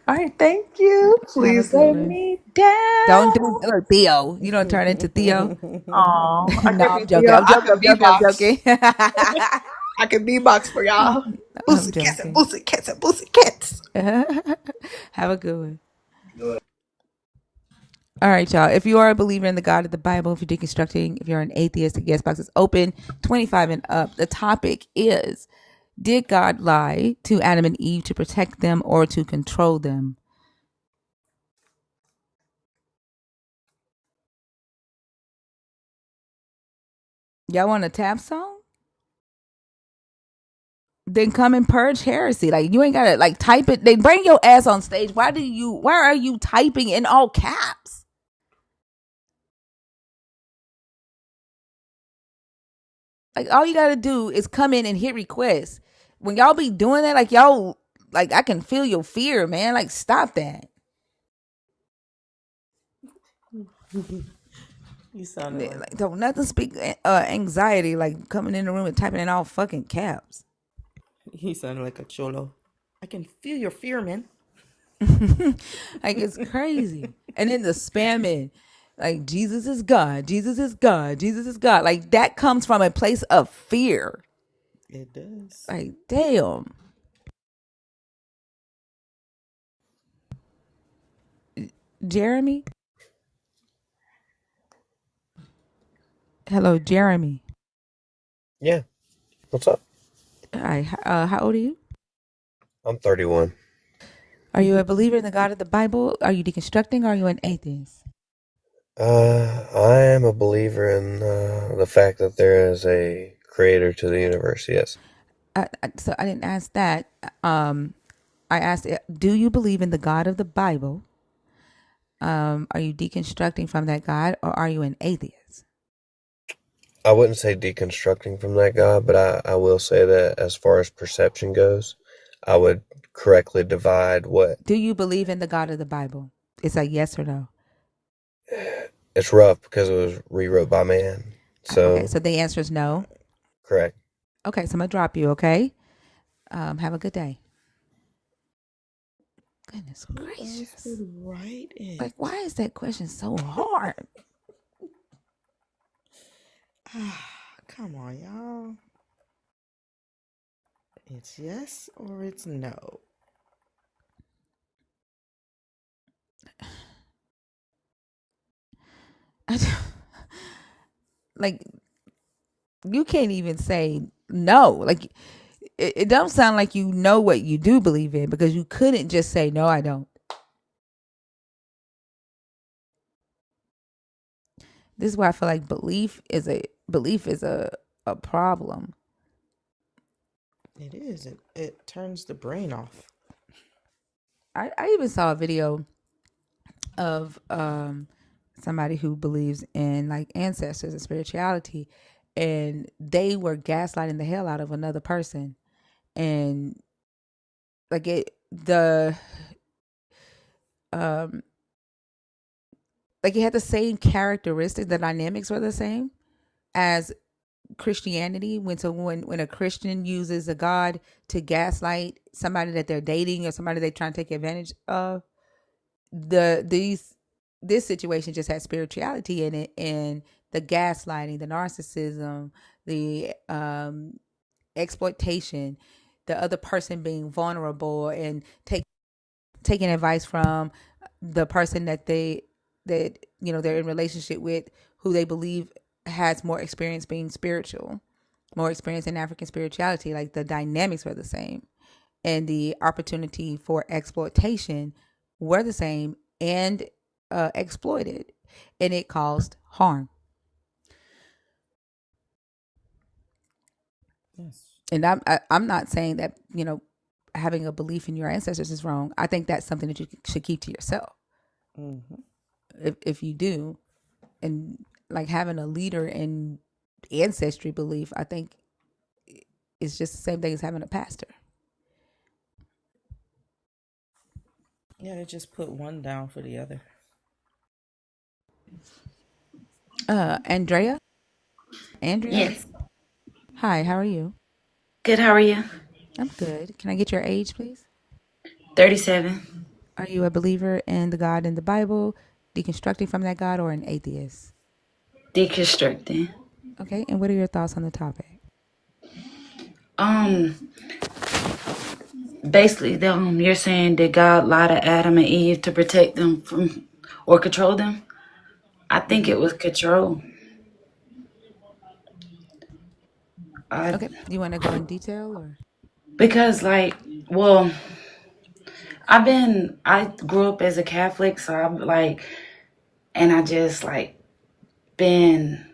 M: All right, thank you.
C: Have a
M: Please
C: good
M: let
C: one.
M: me down.
C: Don't do look, Theo. You don't turn into Theo.
M: Oh, I
C: No,
M: can
C: I'm
M: be
C: joking.
M: Theo.
C: I'm
M: I
C: joking.
M: can
C: I'm joking. I'm
M: beatbox.
C: joking.
M: I can beatbox for y'all.
C: I'm
M: Boosie cats and
C: joking.
M: boosie cats and boosie cats.
C: Have a good one. All right, y'all. If you are a believer in the God of the Bible, if you're deconstructing, if you're an atheist, the guest box is open, 25 and up. The topic is, did God lie to Adam and Eve to protect them or to control them? Y'all want a tap song? Then come and purge heresy. Like, you ain't gotta like type it. They bring your ass on stage. Why are you typing in all caps? Like, all you gotta do is come in and hit request. When y'all be doing that, like y'all, like, I can feel your fear, man. Like, stop that.
K: You sounded
C: Yeah,
K: like
C: like, don't nothing speak anxiety like coming in the room and typing in all fucking caps.
K: he sounded like a cholo. I can feel your fear, man.
C: Like, it's crazy. And then the spamming, like, Jesus is God, Jesus is God, Jesus is God. Like, that comes from a place of fear.
K: It does.
C: Like, damn. Jeremy? Hello, Jeremy.
N: Yeah. What's up?
C: Hi, how old are you?
N: I'm 31.
C: Are you a believer in the God of the Bible? Are you deconstructing? Or are you an atheist?
N: I am a believer in the fact that there is a creator to the universe, yes.
C: So I didn't ask that. I asked, do you believe in the God of the Bible? Are you deconstructing from that God, or are you an atheist?
N: I wouldn't say deconstructing from that God, but I will say that as far as perception goes, I would correctly divide what.
C: Do you believe in the God of the Bible? It's a yes or no.
N: It's rough because it was rewrote by man.
C: Okay,
N: So,
C: so the answer is no.
N: correct.
C: Okay, so I'm gonna drop you. Okay, have a good day. Goodness
K: Who else
C: gracious!
K: would write it?
C: Like, why is that question so hard?
K: Come on, y'all. It's yes or it's no.
C: Like, you can't even say no. Like, it don't sound like you know what you do believe in, because you couldn't just say no, I don't. This is why I feel like belief is a problem.
K: It is. It turns the brain off.
C: I even saw a video of somebody who believes in like ancestors and spirituality, and they were gaslighting the hell out of another person, and like um like it had the same characteristics. The dynamics were the same as Christianity. When a Christian uses a God to gaslight somebody that they're dating or somebody they're trying to take advantage of, this situation just had spirituality in it, and the gaslighting, the narcissism, the exploitation, the other person being vulnerable and taking advice from the person that they're in relationship with, who they believe has more experience being spiritual, more experience in African spirituality. Like, the dynamics were the same, and the opportunity for exploitation were the same, and exploited, and it caused harm.
K: Yes.
C: And I'm not saying that having a belief in your ancestors is wrong. I think that's something that you should keep to yourself.
K: Mm-hmm.
C: If you do, and like having a leader in ancestry belief, I think it's just the same thing as having a pastor.
K: Yeah, they just put one down for the other.
C: Andrea?
O: Yes.
C: Hi, how are you?
O: Good. How are you?
C: I'm good. Can I get your age, please?
O: 37.
C: Are you a believer in the God in the Bible, deconstructing from that God, or an atheist?
O: Deconstructing.
C: Okay, and what are your thoughts on the topic?
O: Um, Basically, you're saying that God lied to Adam and Eve to protect them from or control them. I think it was control. I
C: Okay, you want to go in detail, or?
O: Because well, I grew up as a Catholic, so I'm like, and I just been.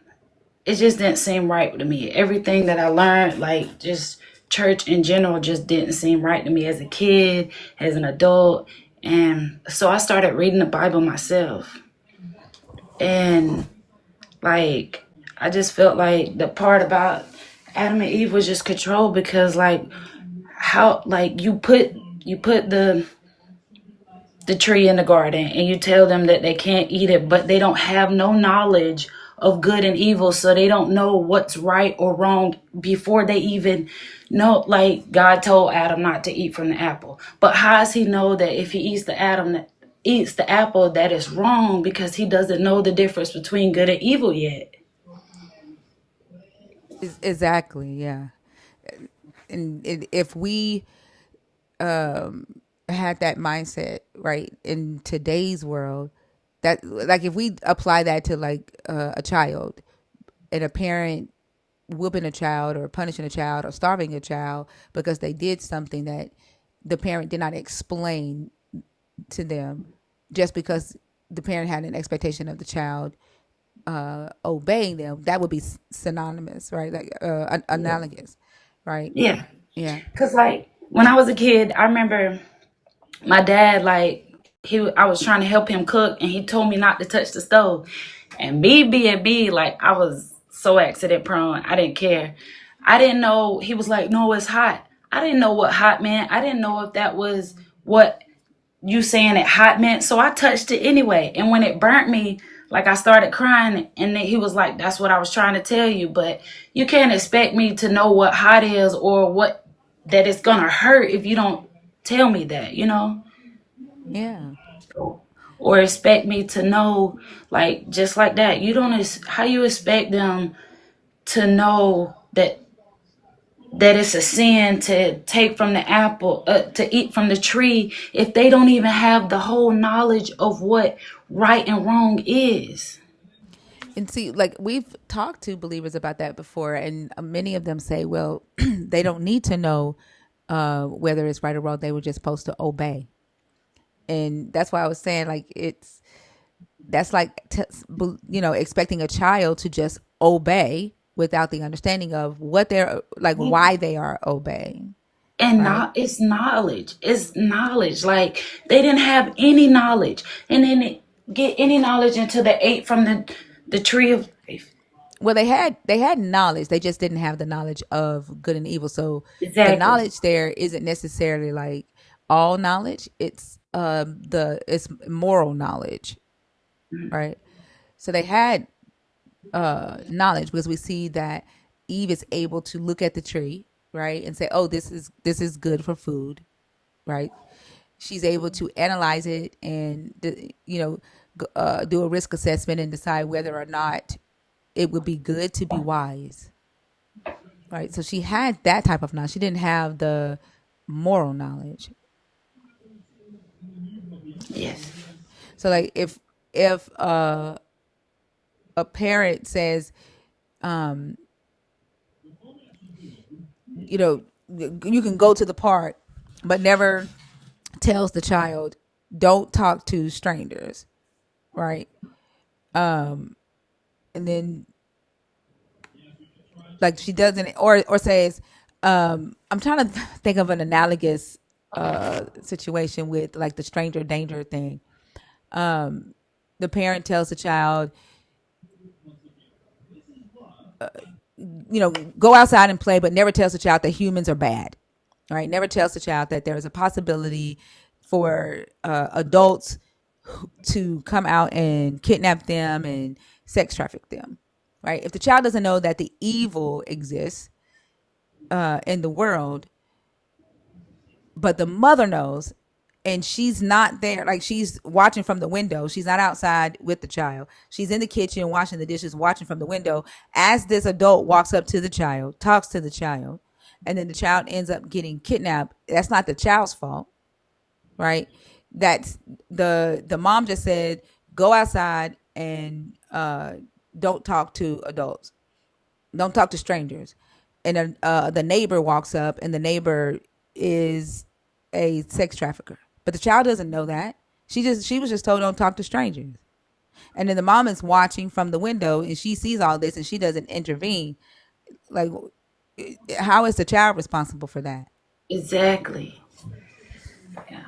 O: It just didn't seem right to me. Everything that I learned, like just church in general, just didn't seem right to me as a kid, as an adult. And so I started reading the Bible myself. And I just felt like the part about Adam and Eve was just control, because how you put the tree in the garden and you tell them that they can't eat it, but they don't have no knowledge of good and evil, so they don't know what's right or wrong before they even know. Like, God told Adam not to eat from the apple, but how does he know that if he eats the apple, that is wrong, because he doesn't know the difference between good and evil yet?
C: Exactly, yeah. And if we had that mindset right in today's world, that like if we apply that to like a child, and a parent whooping a child or punishing a child or starving a child because they did something that the parent did not explain to them, just because the parent had an expectation of the child obeying them, that would be synonymous, right? Like analogous, right?
O: Yeah,
C: Yeah.
O: because when I was a kid, I remember my dad I was trying to help him cook, and he told me not to touch the stove. And me being me, like, I was so accident prone, I didn't care. I didn't know. He was like, no, it's hot. I didn't know what hot meant. I didn't know if that was what you saying it hot meant. So I touched it anyway. And when it burnt me, like, I started crying, and then he was like, that's what I was trying to tell you. But you can't expect me to know what hot is, or what that it's gonna hurt, if you don't tell me that,
C: Yeah.
O: or expect me to know, like, just like that. You don't, how you expect them to know that it's a sin to take from the apple, to eat from the tree, if they don't even have the whole knowledge of what right and wrong is.
C: And see, like, we've talked to believers about that before, and many of them say, well, they don't need to know whether it's right or wrong. They were just supposed to obey. And that's why I was saying, like, that's like, expecting a child to just obey without the understanding of what they're, like, why they are obeying.
O: And
C: Right.
O: not, it's knowledge. It's knowledge. Like, they didn't have any knowledge, and then get any knowledge until they ate from the tree of life.
C: Well, they had knowledge. They just didn't have the knowledge of good and evil. So the
O: Exactly.
C: knowledge there isn't necessarily like all knowledge. It's moral knowledge, right? So they had knowledge, because we see that Eve is able to look at the tree, right, and say, "Oh, this is good for food," right? She's able to analyze it and do a risk assessment and decide whether or not it would be good to be wise, right? So she had that type of knowledge. She didn't have the moral knowledge.
O: Yes.
C: So, like, if a parent says, you can go to the park, but never tells the child, don't talk to strangers, right? And then, like, she doesn't, or says, I'm trying to think of an analogous situation with, like, the stranger danger thing. The parent tells the child, go outside and play, but never tells the child that humans are bad, right? Never tells the child that there is a possibility for adults to come out and kidnap them and sex traffic them, right? If the child doesn't know that the evil exists in the world, but the mother knows, and she's not there, like, she's watching from the window, she's not outside with the child, she's in the kitchen washing the dishes, watching from the window as this adult walks up to the child, talks to the child, and then the child ends up getting kidnapped. That's not the child's fault, right? That's the mom just said, go outside and don't talk to adults, don't talk to strangers. And then the neighbor walks up, and the neighbor is a sex trafficker, but the child doesn't know that. She was just told, don't talk to strangers. And then the mom is watching from the window, and she sees all this, and she doesn't intervene. Like, how is the child responsible for that?
O: Exactly. Yeah.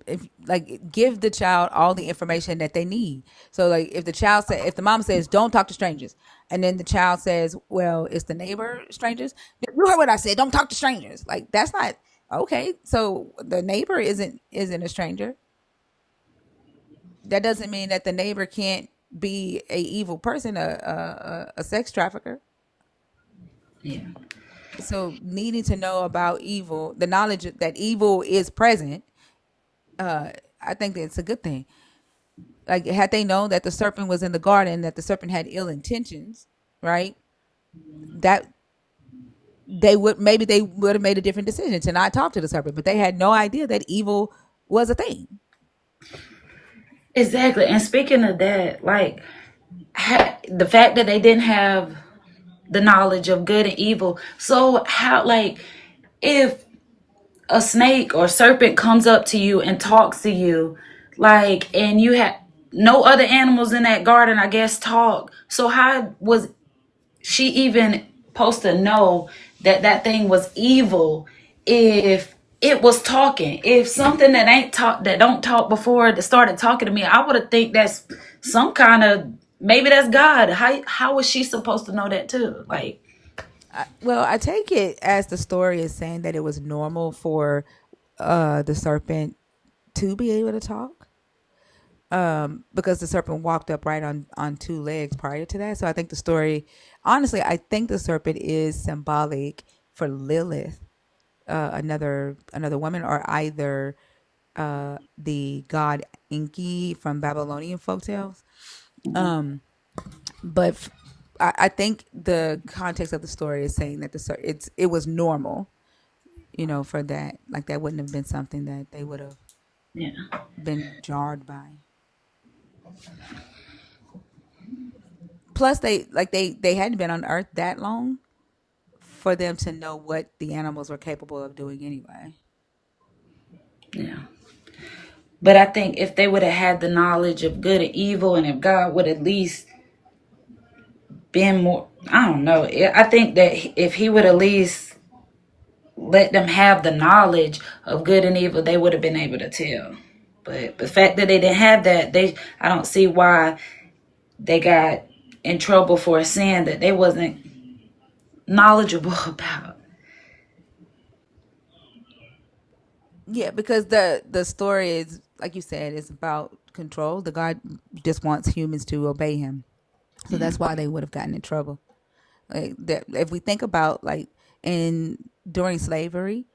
C: If, like, give the child all the information that they need. So, like, if the mom says, don't talk to strangers, and then the child says, well, it's the neighbor strangers, you heard what I said, don't talk to strangers. Like, that's not okay. So the neighbor isn't a stranger. That doesn't mean that the neighbor can't be a evil person, a sex trafficker.
O: Yeah.
C: So needing to know about evil, the knowledge that evil is present, I think that it's a good thing. Like, had they known that the serpent was in the garden, that the serpent had ill intentions, right? That they would have made a different decision to not talk to the serpent, but they had no idea that evil was a thing.
O: Exactly. And speaking of that, like, the fact that they didn't have the knowledge of good and evil. So how, like, if a snake or serpent comes up to you and talks to you, like, and you had no other animals in that garden, I guess, talk. So how was she even supposed to know that that thing was evil if it was talking. If something that ain't talk, that don't talk before that started talking to me, I would have think that's some kind of, maybe that's God. How was she supposed to know that too? Like,
C: Well, I take it as the story is saying that it was normal for the serpent to be able to talk, because the serpent walked upright on two legs prior to that. So I think the story, honestly, I think the serpent is symbolic for Lilith, another woman, or either the god Enki from Babylonian folktales. But I think the context of the story is saying that it was normal, for that. Like that wouldn't have been something that they would have
O: yeah,
C: been jarred by. Plus, they hadn't been on Earth that long for them to know what the animals were capable of doing anyway.
O: yeah. But I think if they would have had the knowledge of good and evil, and if God would at least been more, I don't know. I think that if He would at least let them have the knowledge of good and evil, they would have been able to tell. But the fact that they didn't have that, I don't see why they got in trouble for a sin that they wasn't knowledgeable about.
C: Yeah, because the story is, like you said, is about control. The God just wants humans to obey Him, so
O: Yeah.
C: that's why they would have gotten in trouble. Like that, if we think about like in during slavery,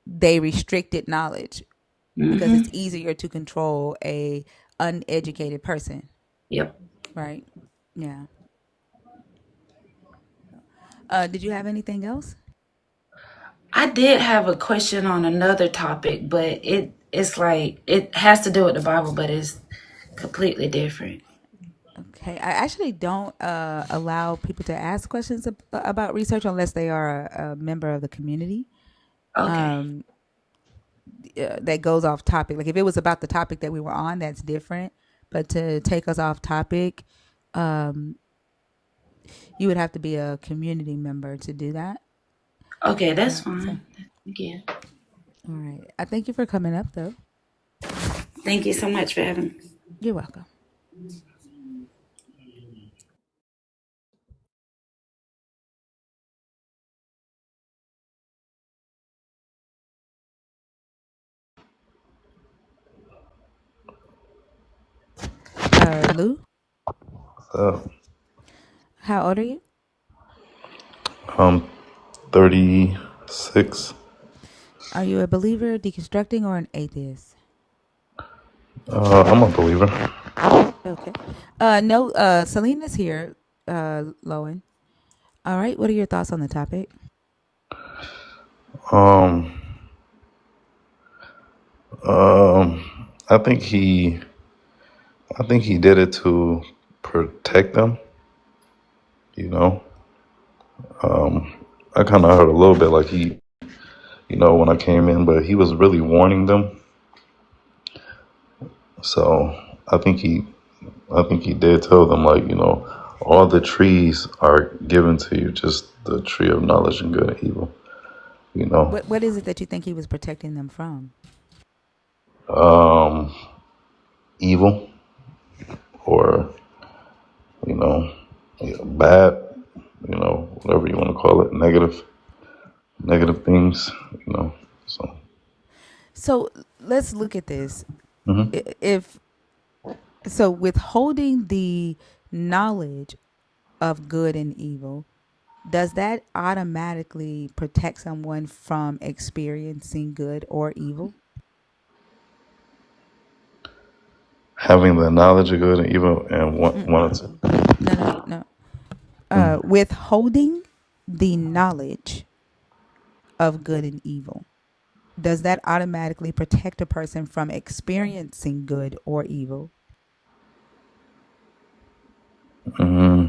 C: they restricted knowledge because
O: Mm-hmm.
C: it's easier to control a uneducated person,
O: Yep.
C: right? Yeah. Did you have anything else?
O: I did have a question on another topic, but it's like it has to do with the Bible, but it's completely different.
C: Okay, I actually don't allow people to ask questions about research unless they are a member of the community.
O: Okay.
C: Um, that goes off topic. Like if it was about the topic that we were on, that's different. But to take us off topic, um, you would have to be a community member to do that.
O: Okay, that's
C: So,
O: fine. Yeah.
C: all right. I thank you for coming up, though.
O: Thank you so much for having me.
C: You're welcome. Lou,
P: Uh,
C: how old are you?
P: I'm 36.
C: Are you a believer, deconstructing, or an atheist?
P: I'm a believer.
C: Okay. No. Selena's here. Lowen. All right. What are your thoughts on the topic?
P: Um, I think he did it to protect them. You know, I kind of heard a little bit like when I came in, but he was really warning them. So I think he, I think he did tell them like, all the trees are given to you, just the tree of knowledge and good and evil. You know,
C: What is it that you think he was protecting them from?
P: um, evil or you know, bad, whatever you want to call it, negative things, So,
C: So let's look at this.
P: hmm
C: If so, withholding the knowledge of good and evil, does that automatically protect someone from experiencing good or evil?
P: having the knowledge of good and evil and wanting to.
C: No. Withholding the knowledge of good and evil, does that automatically protect a person from experiencing good or evil?
P: hmm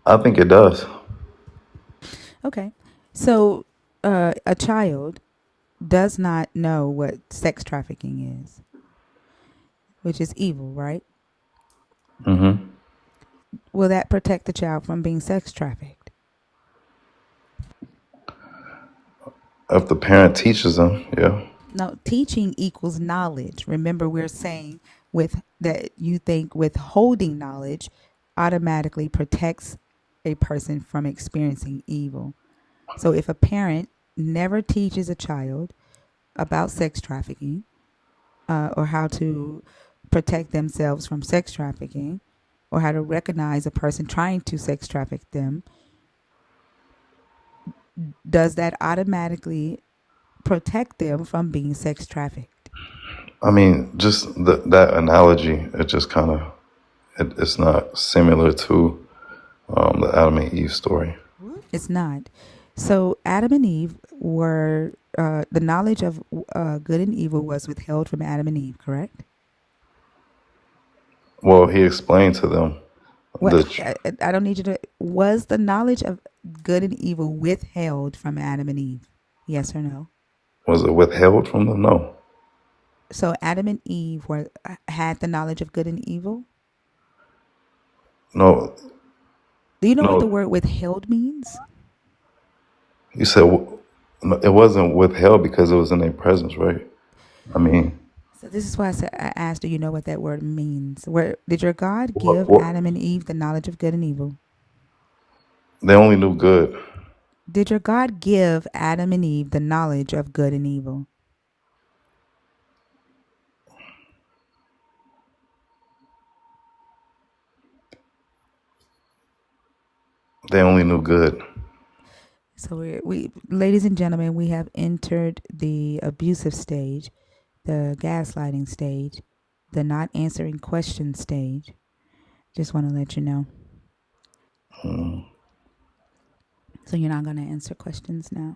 P: I think it does.
C: Okay. So, a child does not know what sex trafficking is, which is evil, right?
P: hmm
C: will that protect the child from being sex trafficked?
P: If the parent teaches them, yeah.
C: No, teaching equals knowledge. Remember, we're saying with that you think withholding knowledge automatically protects a person from experiencing evil. So if a parent never teaches a child about sex trafficking or how to protect themselves from sex trafficking or how to recognize a person trying to sex traffic them, does that automatically protect them from being sex trafficked?
P: I mean, just that analogy, it just kind of, it's not similar to the Adam and Eve story.
C: It's not. So Adam and Eve were, the knowledge of good and evil was withheld from Adam and Eve, correct?
P: Well, he explained to them
C: I don't need you to. Was the knowledge of good and evil withheld from Adam and Eve? Yes or no?
P: Was it withheld from them? No.
C: So Adam and Eve had the knowledge of good and evil?
P: No.
C: Do you know what the word withheld means?
P: You said it wasn't withheld because it was in their presence, right? I mean.
C: So this is why I asked, do you know what that word means? Did your God give Adam and Eve the knowledge of good and evil?
P: They only knew good.
C: Did your God give Adam and Eve the knowledge of good and evil?
P: They only knew good.
C: So we, ladies and gentlemen, we have entered the abusive stage, the gaslighting stage, the not answering questions stage. Just want to let you know. So you're not going to answer questions now?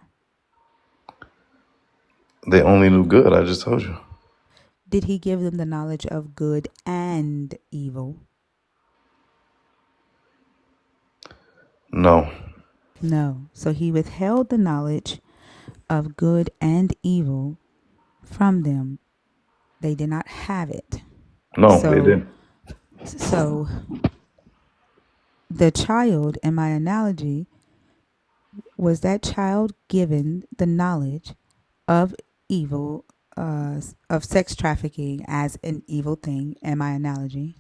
P: They only knew good, I just told you.
C: Did he give them the knowledge of good and evil?
P: No.
C: No. So he withheld the knowledge of good and evil from them. They did not have it.
P: No, they didn't.
C: So the child, in my analogy, was that child given the knowledge of evil, of sex trafficking as an evil thing, in my analogy?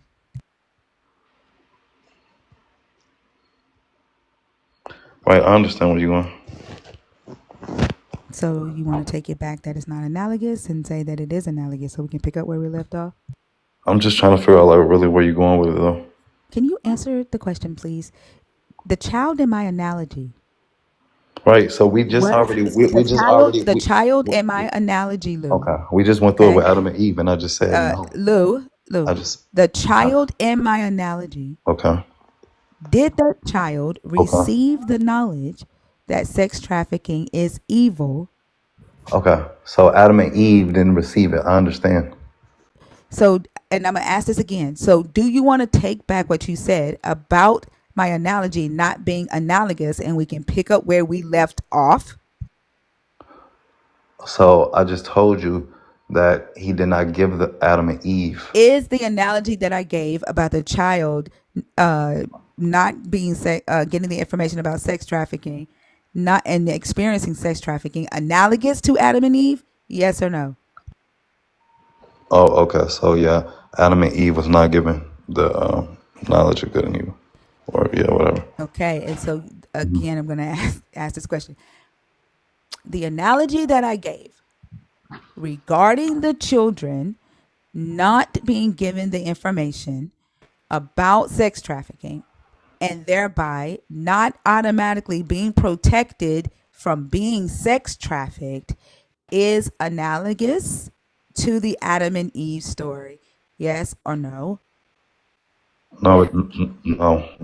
P: Right, I understand where you're going.
C: So you want to take it back that it's not analogous and say that it is analogous so we can pick up where we left off?
P: I'm just trying to figure out like really where you're going with it though.
C: Can you answer the question, please? The child in my analogy.
P: Right, so we just already
C: the child in my analogy, Lou.
P: Okay, we just went through it with Adam and Eve, and I just said no.
C: Lou, the child in my analogy.
P: Okay.
C: Did that child receive the knowledge that sex trafficking is evil?
P: Okay, so Adam and Eve didn't receive it. I understand.
C: So, and I'm going to ask this again. So, do you want to take back what you said about my analogy not being analogous and we can pick up where we left off?
P: So, I just told you that he did not give the Adam and Eve.
C: Is the analogy that I gave about the child not being getting the information about sex trafficking, not and experiencing sex trafficking analogous to Adam and Eve? Yes or no?
P: Oh, okay. So yeah, Adam and Eve was not given the knowledge of good and evil, or whatever.
C: Okay, and so again, I'm going to ask this question. The analogy that I gave regarding the children not being given the information about sex trafficking and thereby not automatically being protected from being sex trafficked is analogous to the Adam and Eve story. Yes or no?
P: No.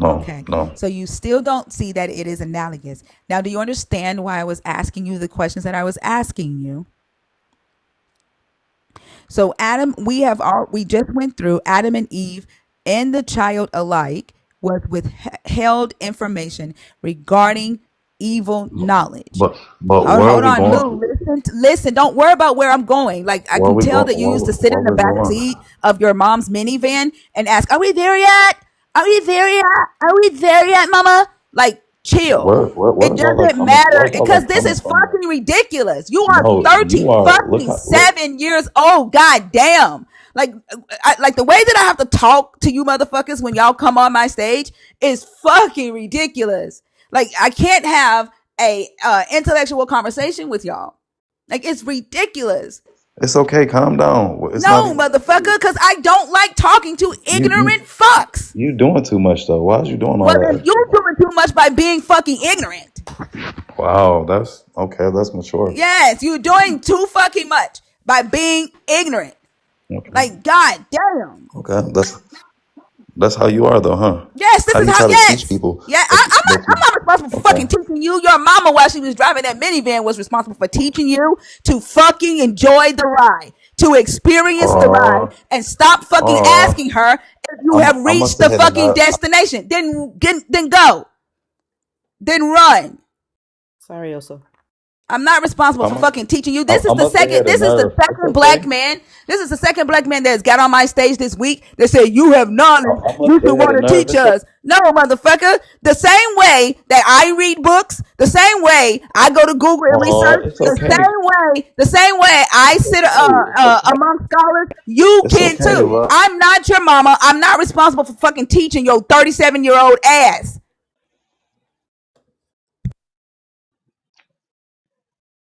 C: Okay. No. So you still don't see that it is analogous. Now, do you understand why I was asking you the questions that I was asking you? So Adam, we just went through Adam and Eve and the child alike was withheld information regarding evil knowledge.
P: But
C: hold on, Lou, listen. Don't worry about where I'm going. Like I can tell that you used to sit in the back seat of your mom's minivan and ask, "Are we there yet? Are we there yet? Are we there yet, mama? Like, chill.
P: Where
C: It
P: is all that
C: doesn't
P: coming? Where
C: matter
P: is all
C: because
P: that
C: this
P: coming
C: is
P: from, though?
C: fucking ridiculous. You are
P: No,
C: 30
P: you are.
C: fucking
P: Look.
C: 7 years old. God damn. Like the way that I have to talk to you motherfuckers when y'all come on my stage is fucking ridiculous. Like, I can't have a intellectual conversation with y'all. Like, it's ridiculous.
P: It's okay. Calm down. It's not
C: No,
P: even that
C: motherfucker,
P: serious.
C: because I don't like talking to
P: You
C: ignorant fucks.
P: you doing too much though. Why is you doing
C: Well,
P: all that
C: then
P: extra?
C: you're doing too much by being fucking ignorant.
P: Wow, that's okay. That's mature.
C: Yes, you're doing too fucking much by being ignorant.
P: Okay.
C: Like, god damn.
P: Okay. That's how you are though, huh?
C: Yes, this
P: How
C: is
P: you
C: how.
P: try to teach
C: Yes,
P: people
C: yeah.
P: that you, that
C: I'm
P: you
C: not responsible for
P: okay.
C: fucking teaching you. Your mama, while she was driving that minivan, was responsible for teaching you to fucking enjoy the ride, to experience the ride,
P: Uh
C: and stop fucking
P: uh
C: asking her if you have
P: I
C: reached
P: must have
C: the
P: hit a
C: fucking
P: nerve.
C: destination. Then go. Then run.
K: Sorry, Oso.
C: I'm not responsible
P: I
C: for
P: must
C: fucking teaching you.
P: I must have hit a
C: This is the
P: nerve. It's
C: second black
P: okay.
C: man. This is the second black man that's got on my stage this week that said, you have knowledge.
P: I
C: You
P: must
C: should
P: have hit
C: want
P: a
C: to
P: nerve.
C: teach
P: It's okay.
C: us. No, motherfucker. The same way that I read books, the same way I go to Google and research,
P: It's okay.
C: the same way I
P: It's
C: sit
P: okay. It's okay.
C: among scholars, you
P: It's
C: can
P: okay,
C: too.
P: bro.
C: I'm not your mama. I'm not responsible for fucking teaching your 37-year-old ass.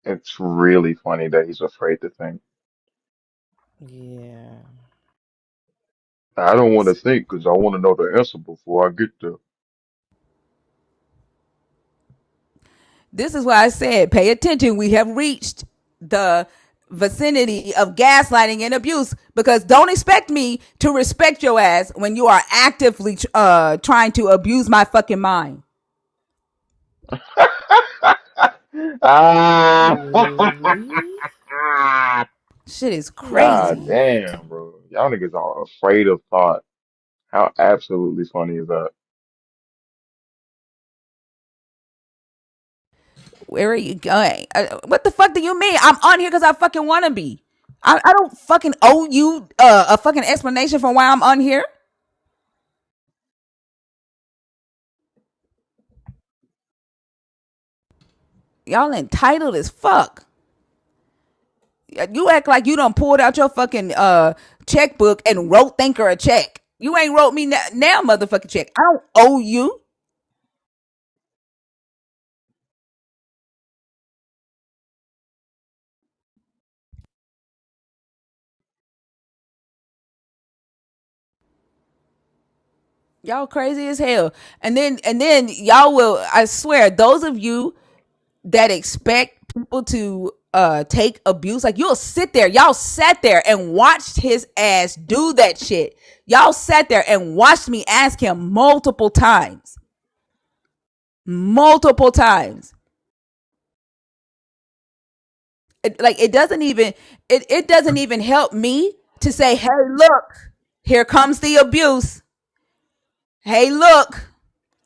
Q: It's really funny that he's afraid to think.
K: Yeah.
Q: I don't want to think because I want to know the answer before I get there.
C: This is why I said, pay attention. We have reached the vicinity of gaslighting and abuse because don't expect me to respect your ass when you are actively trying to abuse my fucking mind.
Q: Ah,
K: Really?
C: Shit is
Q: God
C: crazy.
Q: damn, bro. Y'all niggas are afraid of thought. How absolutely funny is that?
C: Where are you going? What the fuck do you mean? I'm on here because I fucking want to be. I don't fucking owe you a fucking explanation for why I'm on here. Y'all entitled as fuck. You act like you done pulled out your fucking checkbook and wrote Thinker a check. You ain't wrote me now motherfucking check. I don't owe you. Y'all crazy as hell. And then y'all will, I swear, those of you that expect people to take abuse, like you'll sit there. Y'all sat there and watched his ass do that shit. Y'all sat there and watched me ask him multiple times. Multiple times. It doesn't even help me to say, hey, look, here comes the abuse. Hey, look.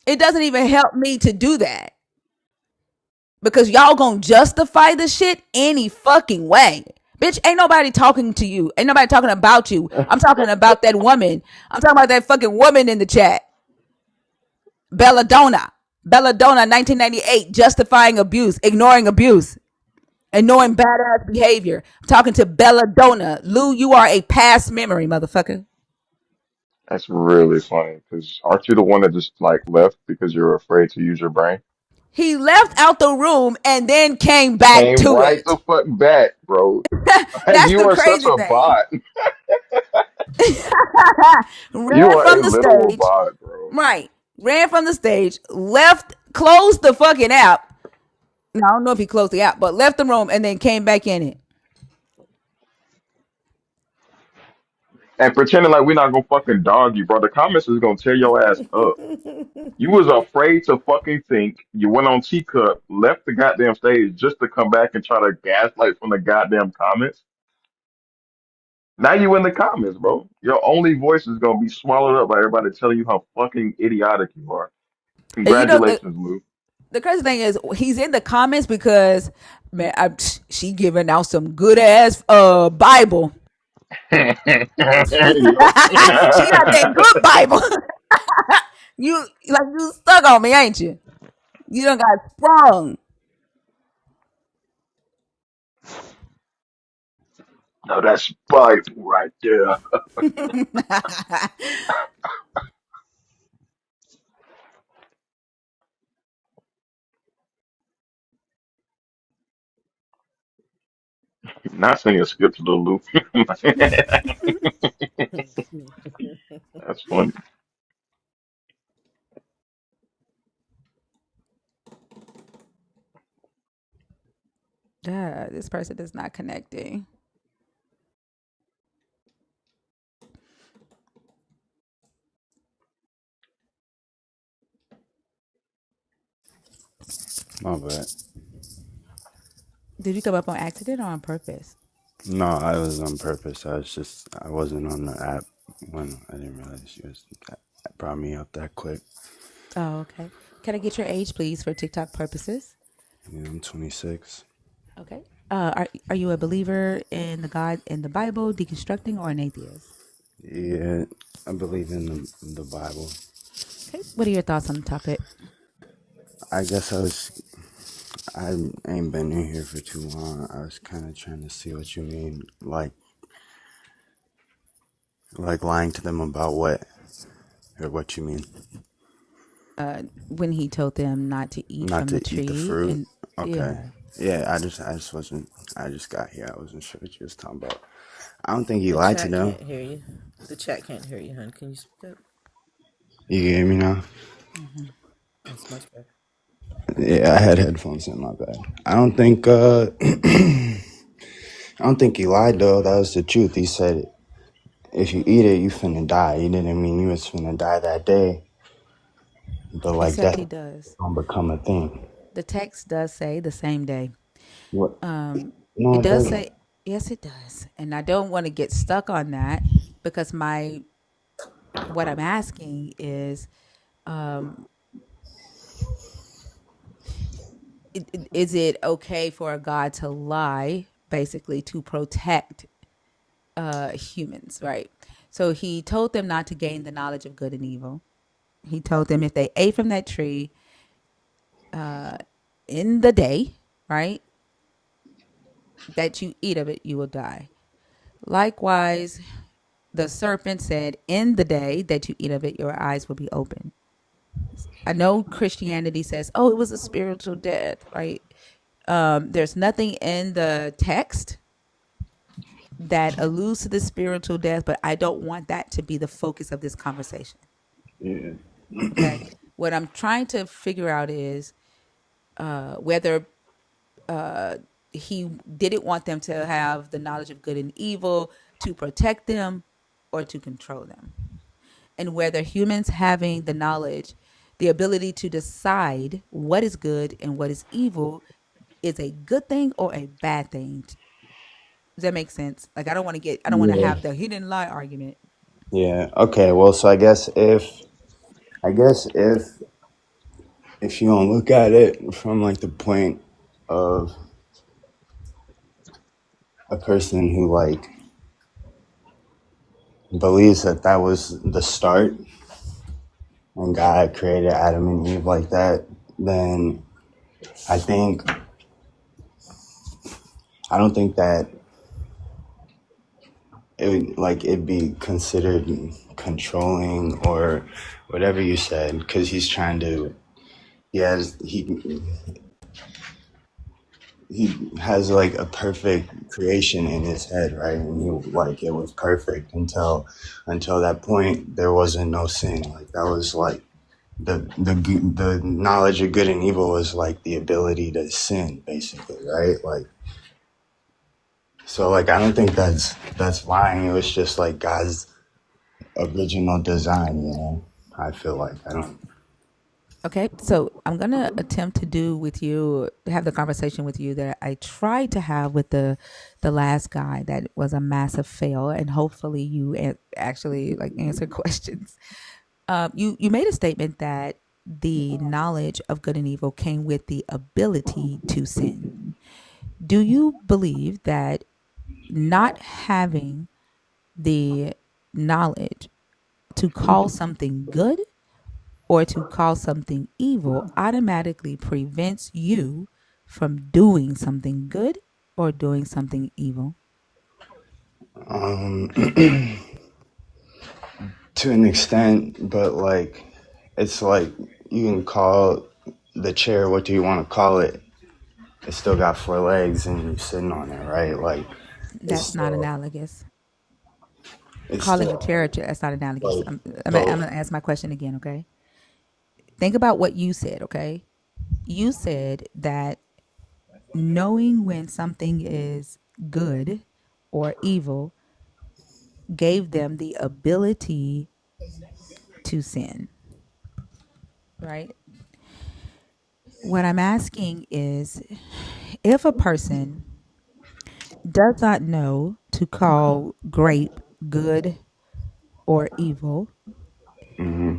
C: It doesn't even help me to do that because y'all gonna justify the shit any fucking way. Bitch, ain't nobody talking to you. Ain't nobody talking about you. I'm talking about that woman. I'm talking about that fucking woman in the chat. Belladonna. Belladonna, 1998, justifying abuse, ignoring abuse, and knowing badass behavior. I'm talking to Belladonna. Lou, you are a past memory, motherfucker.
Q: That's really funny because aren't you the one that just like left because you're afraid to use your brain?
C: He left out the room and then came back
Q: Came
C: to
Q: right the
C: it.
Q: fuck back, bro. Like
C: That's
Q: you
C: the
Q: are such
C: crazy
Q: a
C: thing.
Q: bot. You
C: Ran
Q: are
C: from
Q: a
C: the
Q: literal
C: stage.
Q: bot, bro.
C: Right. Ran from the stage, left, closed the fucking app. Now, I don't know if he closed the app, but left the room and then came back in it.
Q: And pretending like we're not gonna fucking dog you, bro. The comments is gonna tear your ass up. You was afraid to fucking think. You went on Teacup, left the goddamn stage just to come back and try to gaslight from the goddamn comments. Now you in the comments, bro. Your only voice is gonna be swallowed up by everybody telling you how fucking idiotic you are.
C: And you know
Q: Congratulations, Lou.
C: the crazy thing is he's in the comments because man, she giving out some good ass Bible.
Q: Yep.
C: She got that good Bible. You stuck on me, ain't you? You done got sprung.
Q: No, that's spiteful right there. Not saying skip to the loop. That's funny.
C: Yeah, this person is not connecting.
R: My bad.
C: Did you come up on accident or on purpose?
R: No, I was on purpose. I wasn't on the app when I didn't realize that brought me up that quick.
C: Oh, okay. Can I get your age, please, for TikTok purposes?
R: Yeah, I'm 26.
C: Okay. Are you a believer in the God in the Bible, deconstructing, or an atheist?
R: Yeah, I believe in the Bible.
C: Okay. What are your thoughts on the topic?
R: I guess I ain't been in here for too long. I was kind of trying to see what you mean, like lying to them about what, or what you mean.
C: When he told them not to eat
R: Not
C: from the
R: to eat the
C: tree,
R: fruit.
C: and
R: Okay.
C: yeah,
R: Yeah, I just wasn't. I just got here. I wasn't sure what you was talking about. I don't think he
K: The
R: lied to
K: chat
R: them.
K: can't hear you. The chat can't hear you, hon. Can you speak up?
R: You can hear me now?
C: hmm
K: That's much better.
R: Yeah, I had headphones in. My bad. I don't think. I don't think he lied though. That was the truth. He said, "If you eat it, you finna die." He didn't mean you was finna die that day, but
C: he
R: like
C: said
R: that
C: he does.
R: gonna become a thing.
C: The text does say the same day.
R: What?
C: Um,
R: No,
C: it
R: it
C: does
R: doesn't.
C: say yes, it does, and I don't want to get stuck on that because my what I'm asking is, is it okay for a God to lie, basically to protect humans, right? So he told them not to gain the knowledge of good and evil. He told them if they ate from that tree in the day, right, that you eat of it, you will die. Likewise, the serpent said, in the day that you eat of it, your eyes will be open. I know Christianity says, oh, it was a spiritual death, right? There's nothing in the text that alludes to the spiritual death, but I don't want that to be the focus of this conversation.
R: Yeah.
C: Okay. What I'm trying to figure out is whether he didn't want them to have the knowledge of good and evil to protect them or to control them. And whether humans having the knowledge, the ability to decide what is good and what is evil is a good thing or a bad thing. Does that make sense? Like I don't want to
R: Yeah.
C: have the he didn't lie argument.
R: Yeah. Okay. Well, so I guess if you don't look at it from like the point of a person who like believes that that was the start when God created Adam and Eve like that, then I think I don't think that it would like it'd be considered controlling or whatever you said because he's trying to he has like a perfect creation in his head, right? And he like it was perfect until that point there wasn't no sin. Like that was like the knowledge of good and evil was like the ability to sin, basically, right? Like so, like I don't think that's lying. It was just like God's original design, you know. I feel like I don't.
C: Okay, so I'm gonna attempt to do with you, have the conversation with you that I tried to have with the last guy that was a massive fail, and hopefully you actually like answer questions. You made a statement that the knowledge of good and evil came with the ability to sin. Do you believe that not having the knowledge to call something good or to call something evil automatically prevents you from doing something good or doing something evil?
R: Um, to an extent, but like, it's like you can call the chair what do you want to call it? It still got four legs and you're sitting on it, right? Like, it's
C: That's not
R: still,
C: analogous.
R: it's
C: Calling a chair,
R: still
C: that's not analogous.
R: like,
C: I'm
R: so,
C: going to ask my question again, okay? Think about what you said, okay? You said that knowing when something is good or evil gave them the ability to sin, right? What I'm asking is if a person does not know to call grape good or evil,
R: hmm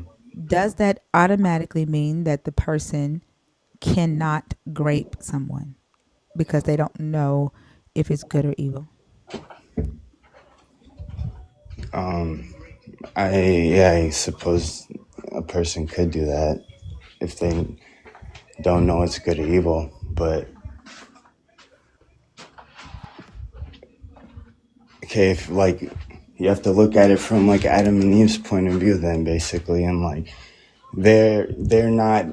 C: does that automatically mean that the person cannot grape someone because they don't know if it's good or evil?
R: I suppose a person could do that if they don't know it's good or evil, but okay, if like you have to look at it from like Adam and Eve's point of view, then basically, and like they're not.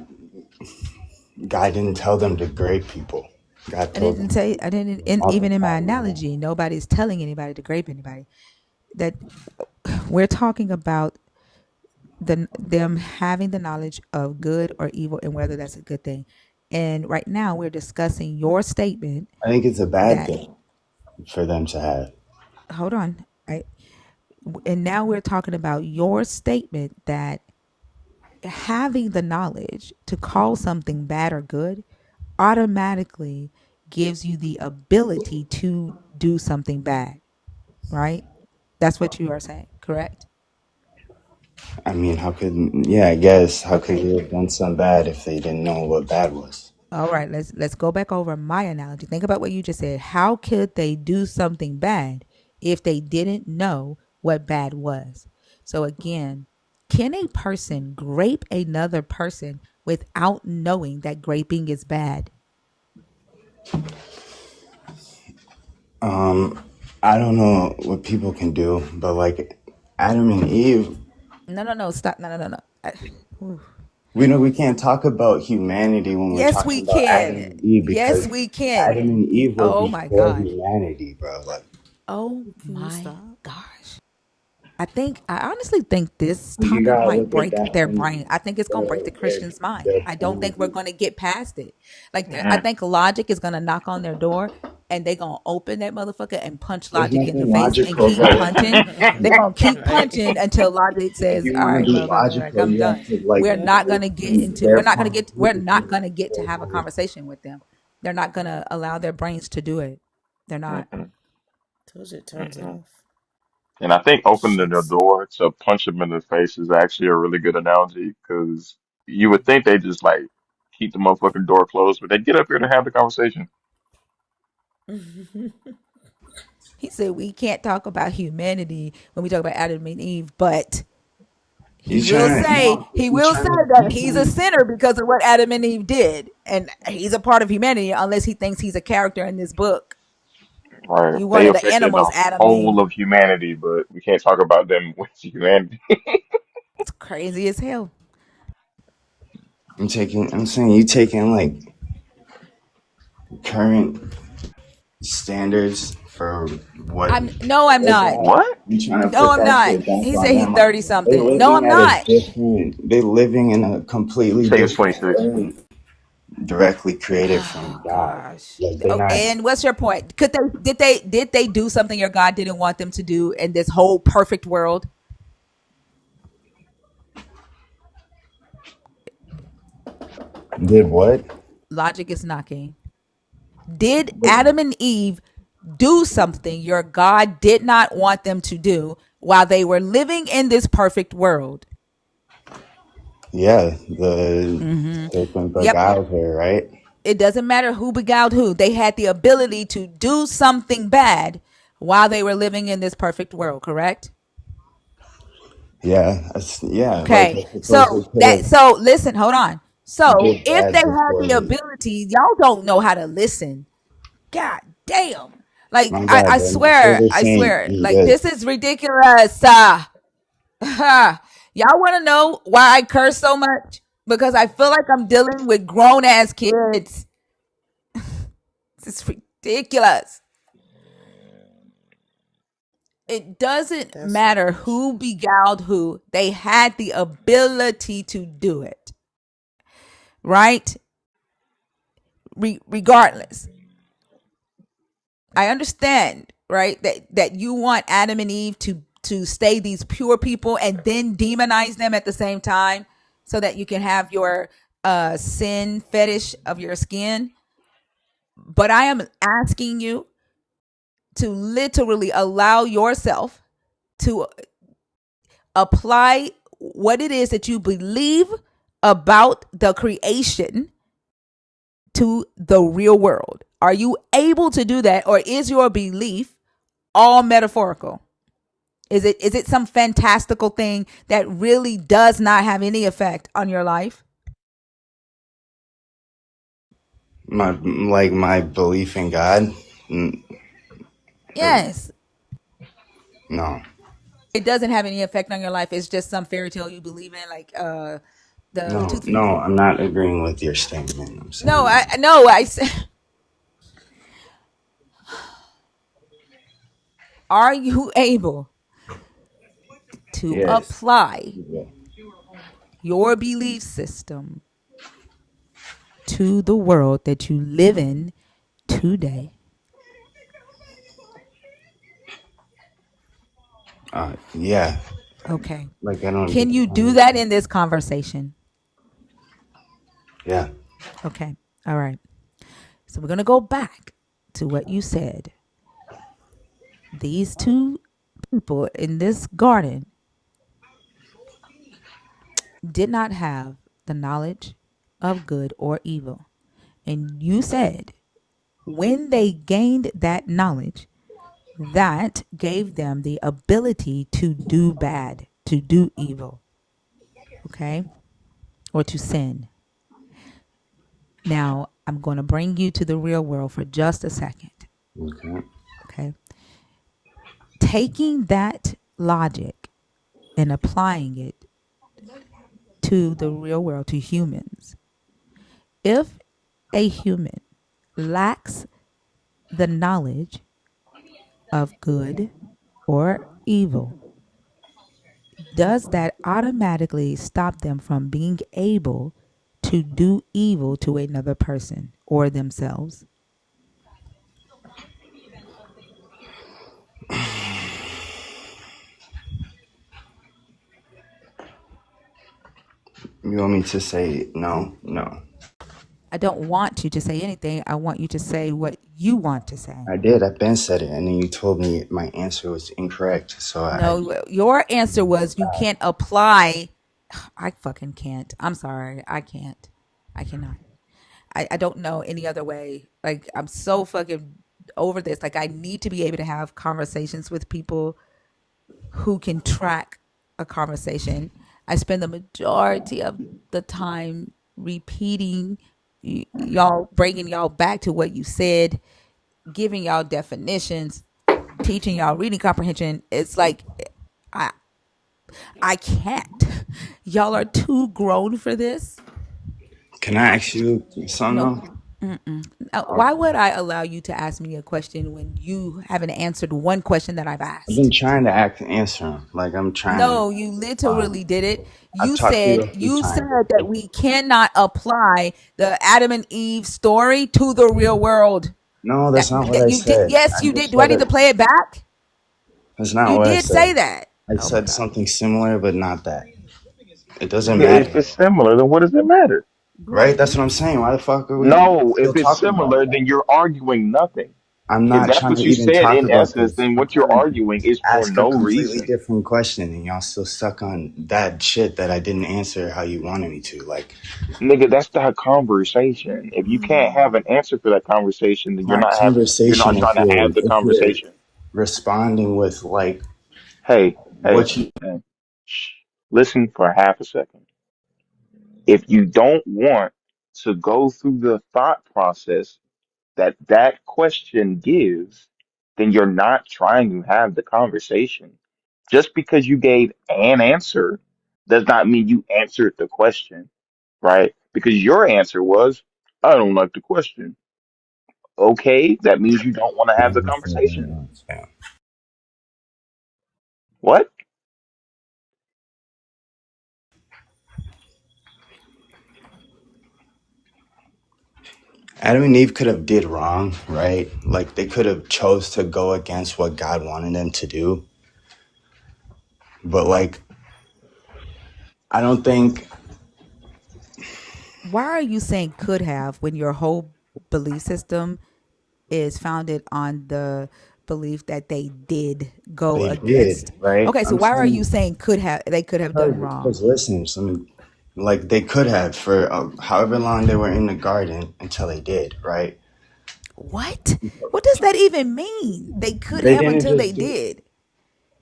R: God didn't tell them to grade people. God
C: I
R: told
C: didn't
R: them
C: say, I didn't, even in my
R: multiply.
C: analogy, nobody's telling anybody to grape anybody. That we're talking about them having the knowledge of good or evil and whether that's a good thing. And right now we're discussing your statement
R: I think it's a bad
C: that,
R: thing for them to have.
C: hold on, right? And now we're talking about your statement that having the knowledge to call something bad or good automatically gives you the ability to do something bad, right? That's what you are saying, correct?
R: I mean, how could I guess how could
C: Okay.
R: you have done something bad if they didn't know what bad was?
C: All right, let's go back over my analogy. Think about what you just said. How could they do something bad if they didn't know what bad was? So again, can a person grape another person without knowing that graping is bad?
R: I don't know what people can do, but like Adam and Eve,
C: No, stop. No. Ooh.
R: we can't talk about humanity when we're
C: Yes,
R: talking
C: we
R: about Adam
C: can.
R: and Eve
C: Yes,
R: because
C: we can.
R: Adam and Eve were
C: Oh my
R: before
C: gosh.
R: humanity, bro. Like
C: Oh
K: Can you
C: my
K: stop?
C: gosh. I honestly think this
R: you
C: topic
R: gotta
C: might
R: look at
C: break
R: that
C: their
R: from
C: brain. I think it's gonna break the Christian's mind.
R: their
C: I don't
R: point of
C: think we're
R: view.
C: gonna get past it. Like I
Q: Mhm.
C: think logic is gonna knock on their door and they're gonna open that motherfucker and punch
R: There's
C: logic in the
R: nothing
C: face and
R: logical
C: keep
R: about
C: punching. They're gonna keep
K: Right.
C: punching until logic
R: if
C: says,
R: you
C: all
R: want to
C: right,
R: be
C: motherfucker, like
R: logical,
C: I'm
R: you
C: done.
R: have to like
C: We're not
R: look
C: gonna get
R: from
C: into
R: their point
C: we're
R: of
C: not
R: view.
C: gonna get to have a conversation with them. They're not gonna allow their brains to do it. They're not.
Q: Mhm.
K: Told you it turns
Q: Mhm.
K: off.
Q: And I think opening the
K: Shit's.
Q: door to punch them in the face is actually a really good analogy because you would think they just like keep the motherfucking door closed, but they get up here to have the conversation.
C: He said we can't talk about humanity when we talk about Adam and Eve, but
R: You trying to no,
C: he
R: you
C: will say
R: trying to
C: that
R: you
C: he's a
R: trying
C: sinner because of what Adam and Eve did, and he's a part of humanity unless he thinks he's a character in this book.
Q: Right.
C: You one
Q: They
C: of the
Q: affected the
C: animals, Adam and Eve.
Q: whole of humanity, but we can't talk about them with humanity.
C: It's crazy as hell.
R: I'm saying you taking like current standards for what
C: I'm no, I'm
R: they're
C: not.
R: bad.
Q: What?
R: You trying to
C: No,
R: put
C: I'm
R: that
C: not.
R: shit back
C: He
R: on
C: said he's
R: them. Like
C: 30 something. No, I'm not.
R: they living in a completely
Q: Say it's
R: different
Q: 26.
R: world directly created from
C: Oh
R: God.
C: gosh.
R: Like they're
C: Oh,
R: not.
C: and what's your point? Could did they do something your God didn't want them to do in this whole perfect world?
R: Did what?
C: Logic is knocking. Did Adam and Eve do something your God did not want them to do while they were living in this perfect world?
R: Yeah, the serpent
C: Yep.
R: beguiled her, right?
C: It doesn't matter who beguiled who. They had the ability to do something bad while they were living in this perfect world, correct?
R: Yeah, yeah. Like
C: Okay.
R: I suppose they could have
C: So listen, hold on. So
R: did
C: if
R: that
C: they had
R: before
C: the
R: he.
C: ability, y'all don't know how to listen. God damn. Like
R: My bad, then. I'm sure they're
C: I
R: saying
C: swear,
R: he
C: like
R: did.
C: this is ridiculous. Y'all want to know why I curse so much? Because I feel like I'm dealing with grown ass kids. It's ridiculous. It doesn't
K: That's too
C: matter
K: much.
C: who beguiled who, they had the ability to do it, right? Regardless, I understand, right, that you want Adam and Eve to stay these pure people and then demonize them at the same time so that you can have your sin fetish of your skin. But I am asking you to literally allow yourself to apply what it is that you believe about the creation to the real world. Are you able to do that, or is your belief all metaphorical? Is it some fantastical thing that really does not have any effect on your life?
R: My belief in God. N- or-
C: Yes.
R: No,
C: It doesn't have any effect on your life. It's just some fairy tale you believe in, like the
R: no,
C: tooth
R: no.
C: fairy.
R: I'm not agreeing with your statement. I'm
C: No,
R: saying
C: I said, are you able to
R: yes.
C: apply
R: Yeah.
C: your belief system to the world that you live in today?
R: Yeah.
C: Okay.
R: Like I don't
C: Can
R: get.
C: you do that in this conversation?
R: Yeah.
C: Okay. All right. So we're going to go back to what you said. These two people in this garden did not have the knowledge of good or evil. And you said when they gained that knowledge, that gave them the ability to do bad, to do evil, okay? Or to sin. Now, I'm going to bring you to the real world for just a second,
R: Okay.
C: okay? Taking that logic and applying it to the real world, to humans. If a human lacks the knowledge of good or evil, does that automatically stop them from being able to do evil to another person or themselves?
R: You want me to say no? No.
C: I don't want you to say anything. I want you to say what you want to say.
R: I did. I Ben said it, and then you told me my answer was incorrect. So I
C: No, your answer was you can't apply. I fucking can't. I'm sorry. I can't. I cannot. I don't know any other way. Like, I'm so fucking over this. Like, I need to be able to have conversations with people who can track a conversation. I spend the majority of the time repeating y'all, bringing y'all back to what you said, giving y'all definitions, teaching y'all reading comprehension. It's like I I can't. Y'all are too grown for this.
R: can I ask you
C: No.
R: something?
C: Why would I allow you to ask me a question when you haven't answered one question that I've
R: I've been
C: asked?
R: trying to answer him. Like I'm trying to.
C: No, you literally did it.
R: I've
C: You
R: talked to you
C: said
R: a few
C: you said
R: times.
C: that we cannot apply the Adam and Eve story to the real world.
R: No,
C: That
R: that's not what
C: that
R: I
C: you did.
R: said.
C: Yes,
R: I
C: you did.
R: just
C: Do I
R: said
C: need to
R: it.
C: play it back?
R: That's not
C: You
R: what I
C: did
R: said.
C: say that.
R: I
C: Oh my
R: said
C: god.
R: something similar, but not that. It doesn't
Q: Nigga, if
R: matter,
Q: it's similar, then what does it matter?
R: right?
C: Right.
R: That's what I'm saying. Why the fuck are we
Q: No,
R: still
Q: if it's
R: talking about
Q: similar,
R: that?
Q: then you're arguing nothing.
R: I'm
Q: If
R: not
Q: that's
R: trying
Q: what
R: to
Q: you
R: even
Q: said
R: talk
Q: in
R: about
Q: essence,
R: this.
Q: then
R: I'm
Q: what you're
R: trying to
Q: arguing is for
R: ask a
Q: no
R: completely
Q: reason.
R: different question, and y'all still stuck on that shit that I didn't answer how you wanted me to. Like,
Q: Nigga, that's not conversation. If you can't have an answer for that conversation, then
R: it's not
Q: you're not
R: conversation
Q: trying to have the
R: if you're
Q: conversation.
R: responding with like
Q: Hey, hey,
R: what you
Q: hey. Shh. Listen for half a second. If you don't want to go through the thought process that that question gives, then you're not trying to have the conversation. Just because you gave an answer does not mean you answered the question, right? Because your answer was, I don't like the question. Okay, that means you don't want to have the
R: Never said that
Q: conversation.
R: once. Yeah.
Q: What?
R: Adam and Eve could have did wrong, right? Like they could have chose to go against what God wanted them to do. But like I don't think
C: Why are you saying could have when your whole belief system is founded on the belief that they did go
R: they did,
C: against?
R: right?
C: Okay, so
R: I'm
C: why are you
R: saying
C: saying could have, they could have done wrong?
R: because listen, some like they could have for however long they were in the garden until they did, right?
C: What? What does that even mean? They could
R: They
C: have
R: didn't
C: until they
R: just do
C: did.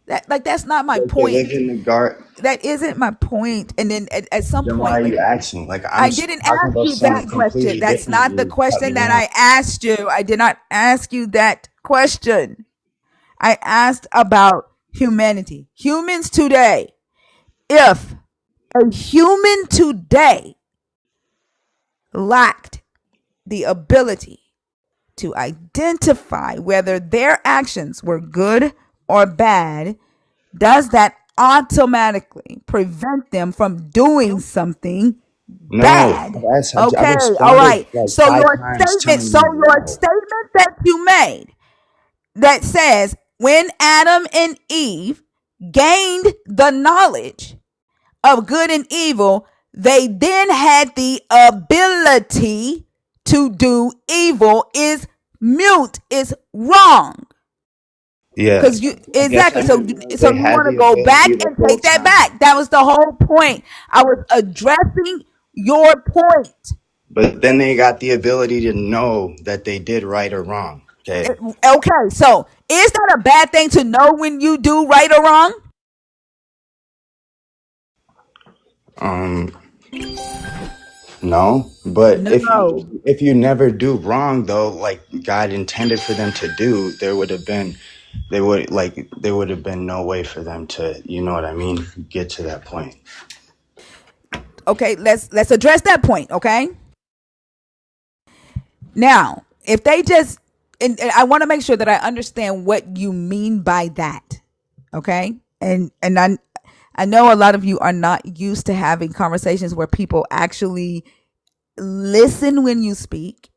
C: That, like, that's not my
R: like they lived
C: point.
R: in the garden.
C: That isn't my point. And then at some
R: Then why
C: point,
R: are
C: like,
R: you asking? Like
C: I didn't
R: talking
C: ask
R: about
C: you that
R: something
C: question.
R: completely
C: That's
R: different.
C: not the
R: You cut
C: question
R: me
C: that
R: off.
C: I asked you. I did not ask you that question. I asked about humanity. Humans today. If a human today lacked the ability to identify whether their actions were good or bad, does that automatically prevent them from doing something
R: No,
C: bad?
R: I
C: Okay, all
R: responded
C: right.
R: like
C: So
R: five
C: your
R: times
C: statement,
R: telling you no.
C: that you made that says when Adam and Eve gained the knowledge of good and evil, they then had the ability to do evil is mute, is wrong.
R: Yeah,
C: Because you
R: I guess
C: exactly,
R: I
C: so
R: meant more
C: so
R: they
C: you
R: had
C: want to
R: the
C: go back
R: ability the
C: and
R: whole
C: take that
R: time.
C: back. That was the whole point. I was addressing your point.
R: But then they got the ability to know that they did right or wrong. Okay.
C: Okay, so is that a bad thing to know when you do right or wrong?
R: Um, no. But
C: No.
R: if you never do wrong though, like God intended for them to do, there would have been no way for them to, you know what I mean, get to that point.
C: Okay, let's address that point, okay? Now, if they just and I want to make sure that I understand what you mean by that. Okay? And I know a lot of you are not used to having conversations where people actually listen when you speak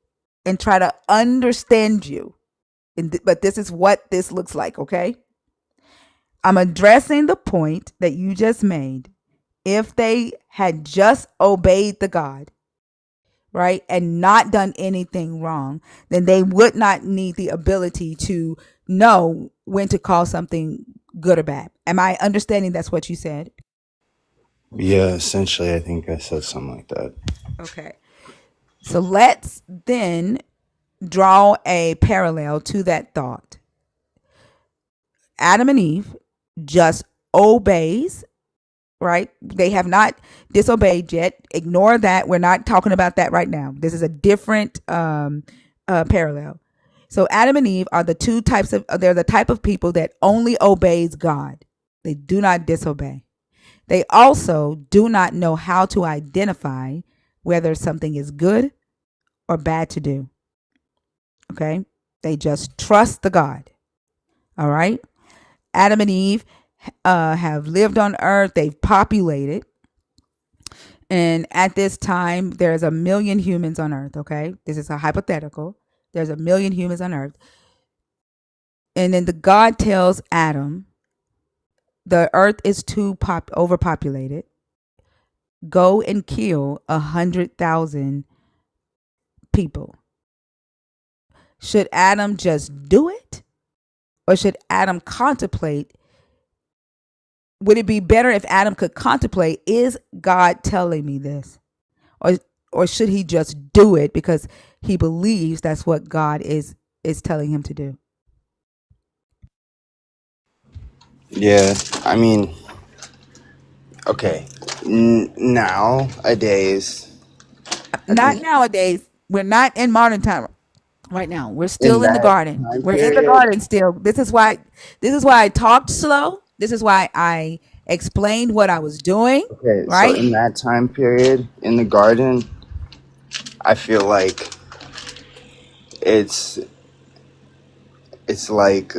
C: and try to understand you. But this is what this looks like, okay? I'm addressing the point that you just made. If they had just obeyed the God, right, and not done anything wrong, then they would not need the ability to know when to call something good or bad. Am I understanding that's what you said?
R: Yeah, essentially I think I said something like that.
C: Okay. So let's then draw a parallel to that thought. Adam and Eve just obeys, right? They have not disobeyed yet. Ignore that. We're not talking about that right now. This is a different parallel. So Adam and Eve are they're the type of people that only obeys God. They do not disobey. They also do not know how to identify whether something is good or bad to do. Okay? They just trust the God. All right? Adam and Eve have lived on earth, they've populated. And at this time, there's 1,000,000 humans on earth, okay? This is a hypothetical. There's 1,000,000 humans on earth. And then the God tells Adam, the earth is too overpopulated. Go and kill 100,000 people. Should Adam just do it? Or should Adam contemplate? Would it be better if Adam could contemplate, is God telling me this? Or should he just do it because he believes that's what God is telling him to do?
R: Yeah, I mean, Okay, nowadays, I
C: Not
R: think
C: nowadays. We're not in modern time right now. We're
R: in
C: still in the
R: that
C: garden.
R: time
C: We're in the
R: period.
C: garden still. This is why I talked slow. This is why I explained what I was doing,
R: Okay, so
C: right?
R: in that time period in the garden, I feel like it's it's like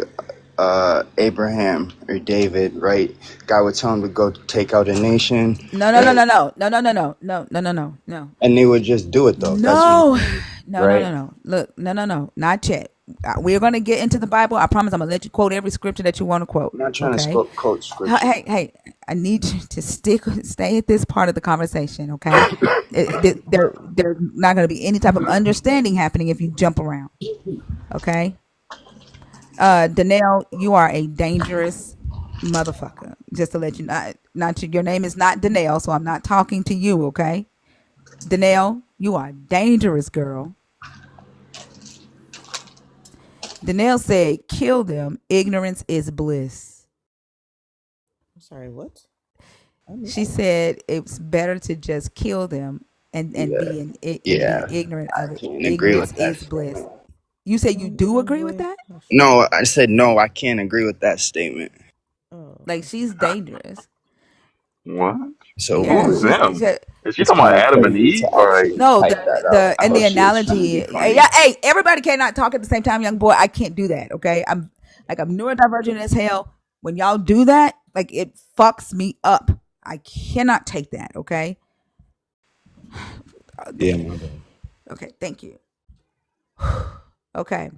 R: Abraham or David, right? God would tell him to go take out a nation,
C: No, no, no,
R: right?
C: no, no, no, no, no, no, no, no, no, no, no.
R: And they would just do it though. That's what I'm
C: No,
R: saying,
C: no, no,
R: right?
C: no, no. Look, no, no, no, not yet. We're gonna get into the Bible. I promise. I'm gonna let you quote every scripture that you want to quote.
R: I'm not trying to
C: Okay.
R: quote
C: Hey,
R: scripture.
C: hey, hey, I need you to stay at this part of the conversation. Okay. There's not gonna be any type of understanding happening if you jump around. Okay. Danelle, you are a dangerous motherfucker. Just to let you know, your name is not Danelle, so I'm not talking to you. Okay. Danelle, you are dangerous, girl. Danelle said, kill them. Ignorance is bliss.
K: I'm sorry, what? I missed
C: She
K: that.
C: said it's better to just kill them and
R: Yeah,
C: be
R: yeah,
C: ignorant of
R: I
C: it.
R: can't agree
C: Ignorance
R: with that
C: is bliss.
R: statement.
C: You say you do
K: Oh
C: agree with
K: boy.
C: that?
K: Oh shit.
R: No, I said no. I can't agree with that statement.
K: Oh,
C: Like
K: okay.
C: she's dangerous.
Q: What?
R: So
C: Yeah,
Q: Who
R: who?
Q: is them? Is she
R: It's
Q: talking
R: kind
Q: about
R: of
Q: Adam and
R: crazy to
Q: Eve? Like,
R: actually
C: no,
R: type that out.
C: the
R: I
C: and
R: thought
C: the
R: she was trying to be
C: analogy.
R: funny.
C: Yeah, hey, everybody cannot talk at the same time, young boy. I can't do that. Okay, I'm neurodivergent as hell. When y'all do that, like it fucks me up. I cannot take that. Okay.
R: Yeah, my bad.
C: Okay. Thank you. Okay.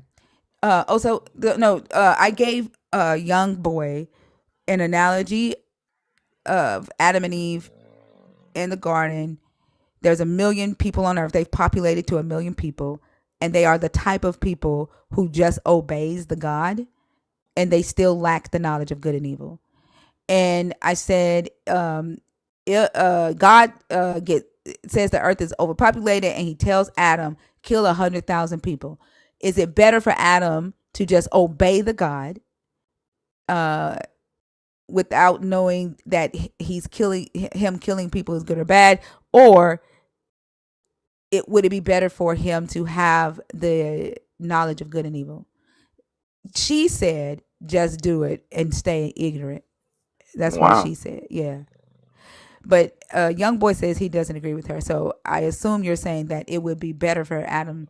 C: Also, no. I gave a young boy an analogy of Adam and Eve in the garden. There's a million people on earth. They've populated to a million people, and they are the type of people who just obeys the God, and they still lack the knowledge of good and evil. And I said, God says the earth is overpopulated, and He tells Adam, kill 100,000 people. Is it better for Adam to just obey the God, uh, without knowing that he's killing people is good or bad, or would it be better for him to have the knowledge of good and evil? She said, just do it and stay ignorant. That's what
Q: wow.
C: she said. Yeah. But young boy says he doesn't agree with her. So I assume you're saying that it would be better for Adam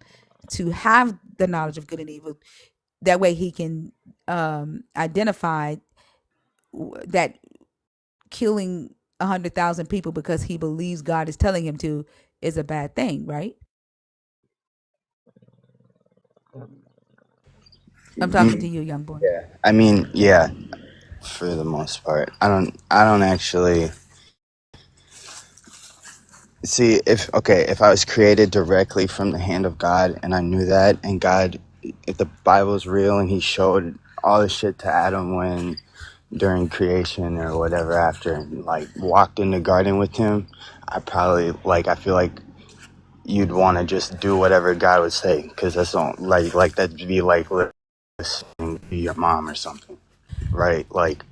C: to have the knowledge of good and evil. That way he can identify that killing 100,000 people because he believes God is telling him to is a bad thing, right? I'm talking to
R: Mm,
C: you, young boy.
R: yeah, I mean, yeah, for the most part, I don't actually see if I was created directly from the hand of God and I knew that, and God, if the Bible's real and He showed all the shit to Adam when during creation or whatever after, and like walked in the garden with him, I probably I feel like you'd want to just do whatever God would say, because that's not like that'd be like listening to your mom or something, right? Like,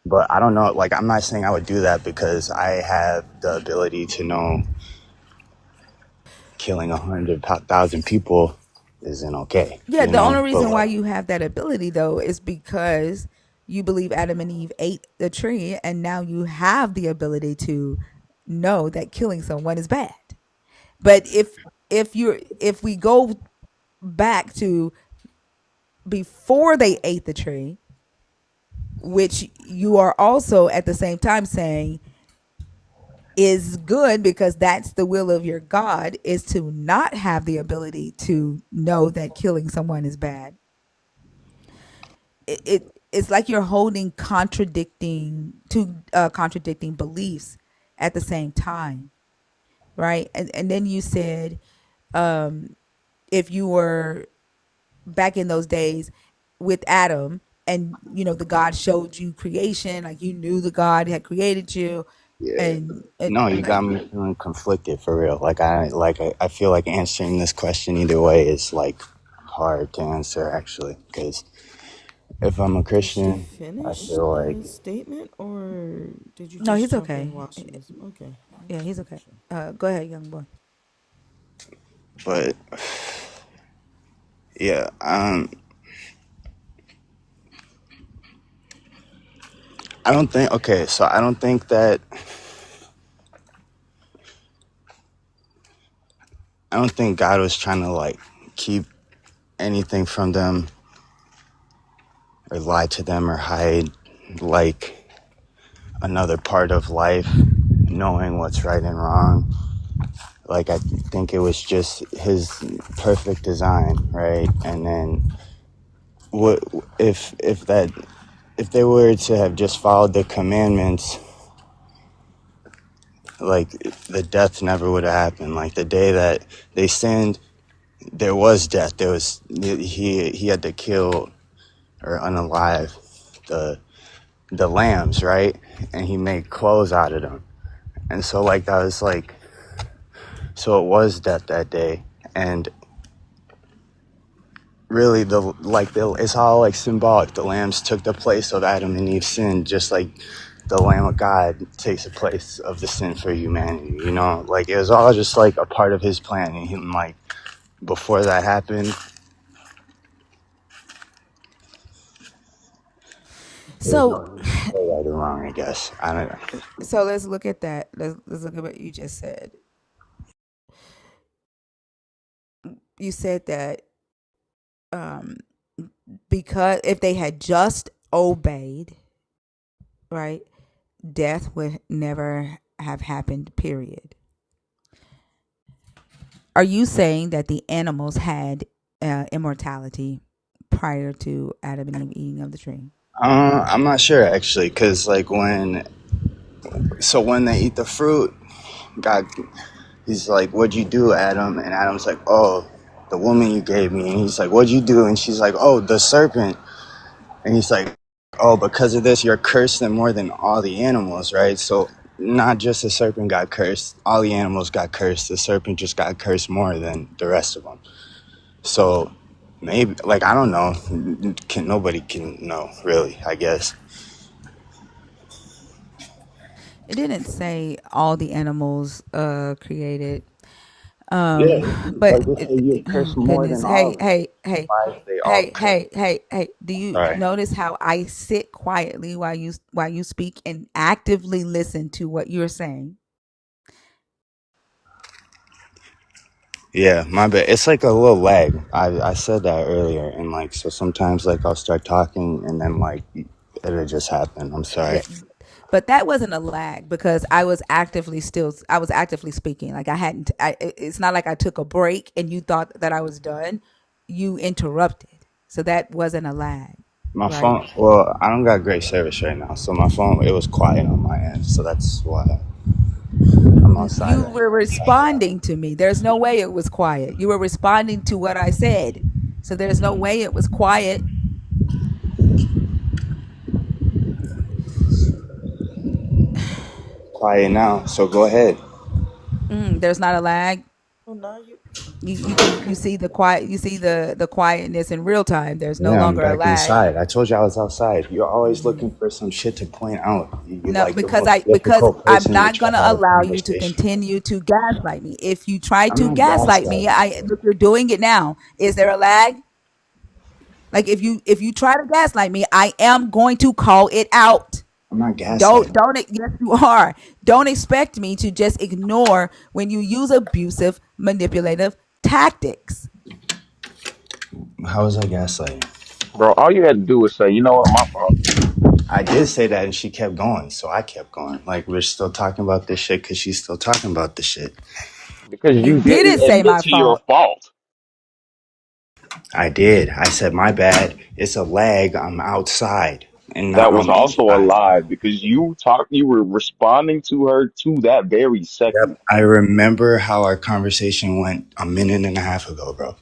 R: but I don't know. Like, I'm not saying I would do that because I have the ability to know killing 100,000 people isn't okay,
C: Yeah, the only
R: But
C: reason why
R: like,
C: you have that ability though is because you believe Adam and Eve ate the tree, and now you have the ability to know that killing someone is bad. But if we go back to before they ate the tree, which you are also at the same time saying is good because that's the will of your God, is to not have the ability to know that killing someone is bad. It's like you're holding contradicting beliefs at the same time, right? And then you said, if you were back in those days with Adam, and the God showed you creation, like you knew the God had created you,
R: yeah,
C: and
R: no, you
C: like
R: got me feeling conflicted for real. I feel like answering this question either way is like hard to answer actually, because If I'm a
K: Was she
R: Christian, I
K: finished
R: feel like,
K: his statement, or did you
C: No,
K: just
C: he's
K: jump in
C: okay.
K: while she was okay?
C: Yeah,
K: Okay,
C: he's okay.
K: sure.
C: Go ahead, young boy.
R: but yeah, I don't think. Okay, so I don't think God was trying to like keep anything from them or lie to them or hide like another part of life, knowing what's right and wrong. Like I think it was just his perfect design, right? And then what if they were to have just followed the commandments, like the death never would have happened. Like the day that they sinned, there was death. He had to kill or unalive the lambs, right? And he made clothes out of them. And so like I was like, so it was death that day. And really it's all like symbolic. The lambs took the place of Adam and Eve's sin, just like the Lamb of God takes the place of the sin for humanity. You know, like it was all just like a part of his plan. And him, like before that happened, there's no
C: So,
R: reason to say right or wrong. I guess I don't know.
C: so let's look at that. Let's look at what you just said. You said that um, because if they had just obeyed, right, death would never have happened. Period. Are you saying that the animals had immortality prior to Adam and Eve eating of the tree?
R: I'm not sure actually, because like when they eat the fruit, God, he's like, "What'd you do, Adam?" And Adam's like, "Oh, the woman you gave me." And he's like, "What'd you do?" And she's like, "Oh, the serpent." And he's like, "Oh, because of this, you're cursed than more than all the animals, right?" So not just the serpent got cursed, all the animals got cursed. The serpent just got cursed more than the rest of them. So maybe, like, I don't know. Nobody can know, really, I guess.
C: It didn't say all the animals created.
R: Yeah,
C: But
R: like they say you're
C: oh
R: cursed more
C: goodness,
R: than all
C: hey,
R: of them.
C: hey, hey,
R: Why is they all
C: hey,
R: cursed?
C: hey, hey, hey. Do you
R: Sorry.
C: notice how I sit quietly while you speak and actively listen to what you're saying?
R: Yeah, my bad. It's like a little lag. I said that earlier, and like so sometimes like I'll start talking and then like it'll just happen. I'm sorry.
C: Yeah, but that wasn't a lag because I was actively speaking. Like I hadn't. It's not like I took a break and you thought that I was done. You interrupted, so that wasn't a lag,
R: My
C: right?
R: phone. Well, I don't got great service right now, so my phone it was quiet on my end, so that's why I'm outside.
C: You were responding to me. There's no way it was quiet. You were responding to what I said. So there's no way it was quiet.
R: Quiet now, so go ahead.
C: There's not a lag.
K: Oh, now you.
C: You see the quiet. You see the quietness in real time. There's no
R: Yeah, I'm
C: longer a
R: back
C: lag.
R: inside. I told you I was outside. You're always looking for some shit to point out. You're
C: No,
R: like the most
C: because
R: difficult
C: I'm
R: person to
C: not
R: try
C: gonna
R: to have a
C: allow you to
R: conversation with.
C: continue to gaslight me. If you try
R: I'm
C: to
R: not
C: gaslight me,
R: gaslighting.
C: I look, you're doing it now. Is there a lag? Like if you try to gaslight me, I am going to call it out.
R: I'm not gaslighting.
C: Yes you are. Don't expect me to just ignore when you use abusive, manipulative tactics.
R: How was I gaslighting?
Q: Bro, all you had to do was say, you know what, my fault.
R: I did say that and she kept going, so I kept going. Like, we're still talking about this shit because she's still talking about this shit.
Q: Because
C: You
Q: you
C: didn't
Q: didn't
C: say
Q: admit
C: my
Q: to your
C: fault.
Q: fault.
R: I did. I said, my bad. It's a lag. I'm outside and not
Q: That was
R: I'm
Q: also a
R: inside.
Q: lie because you were responding to her to that very second.
R: Yep. I remember how our conversation went a minute and a half ago, bro.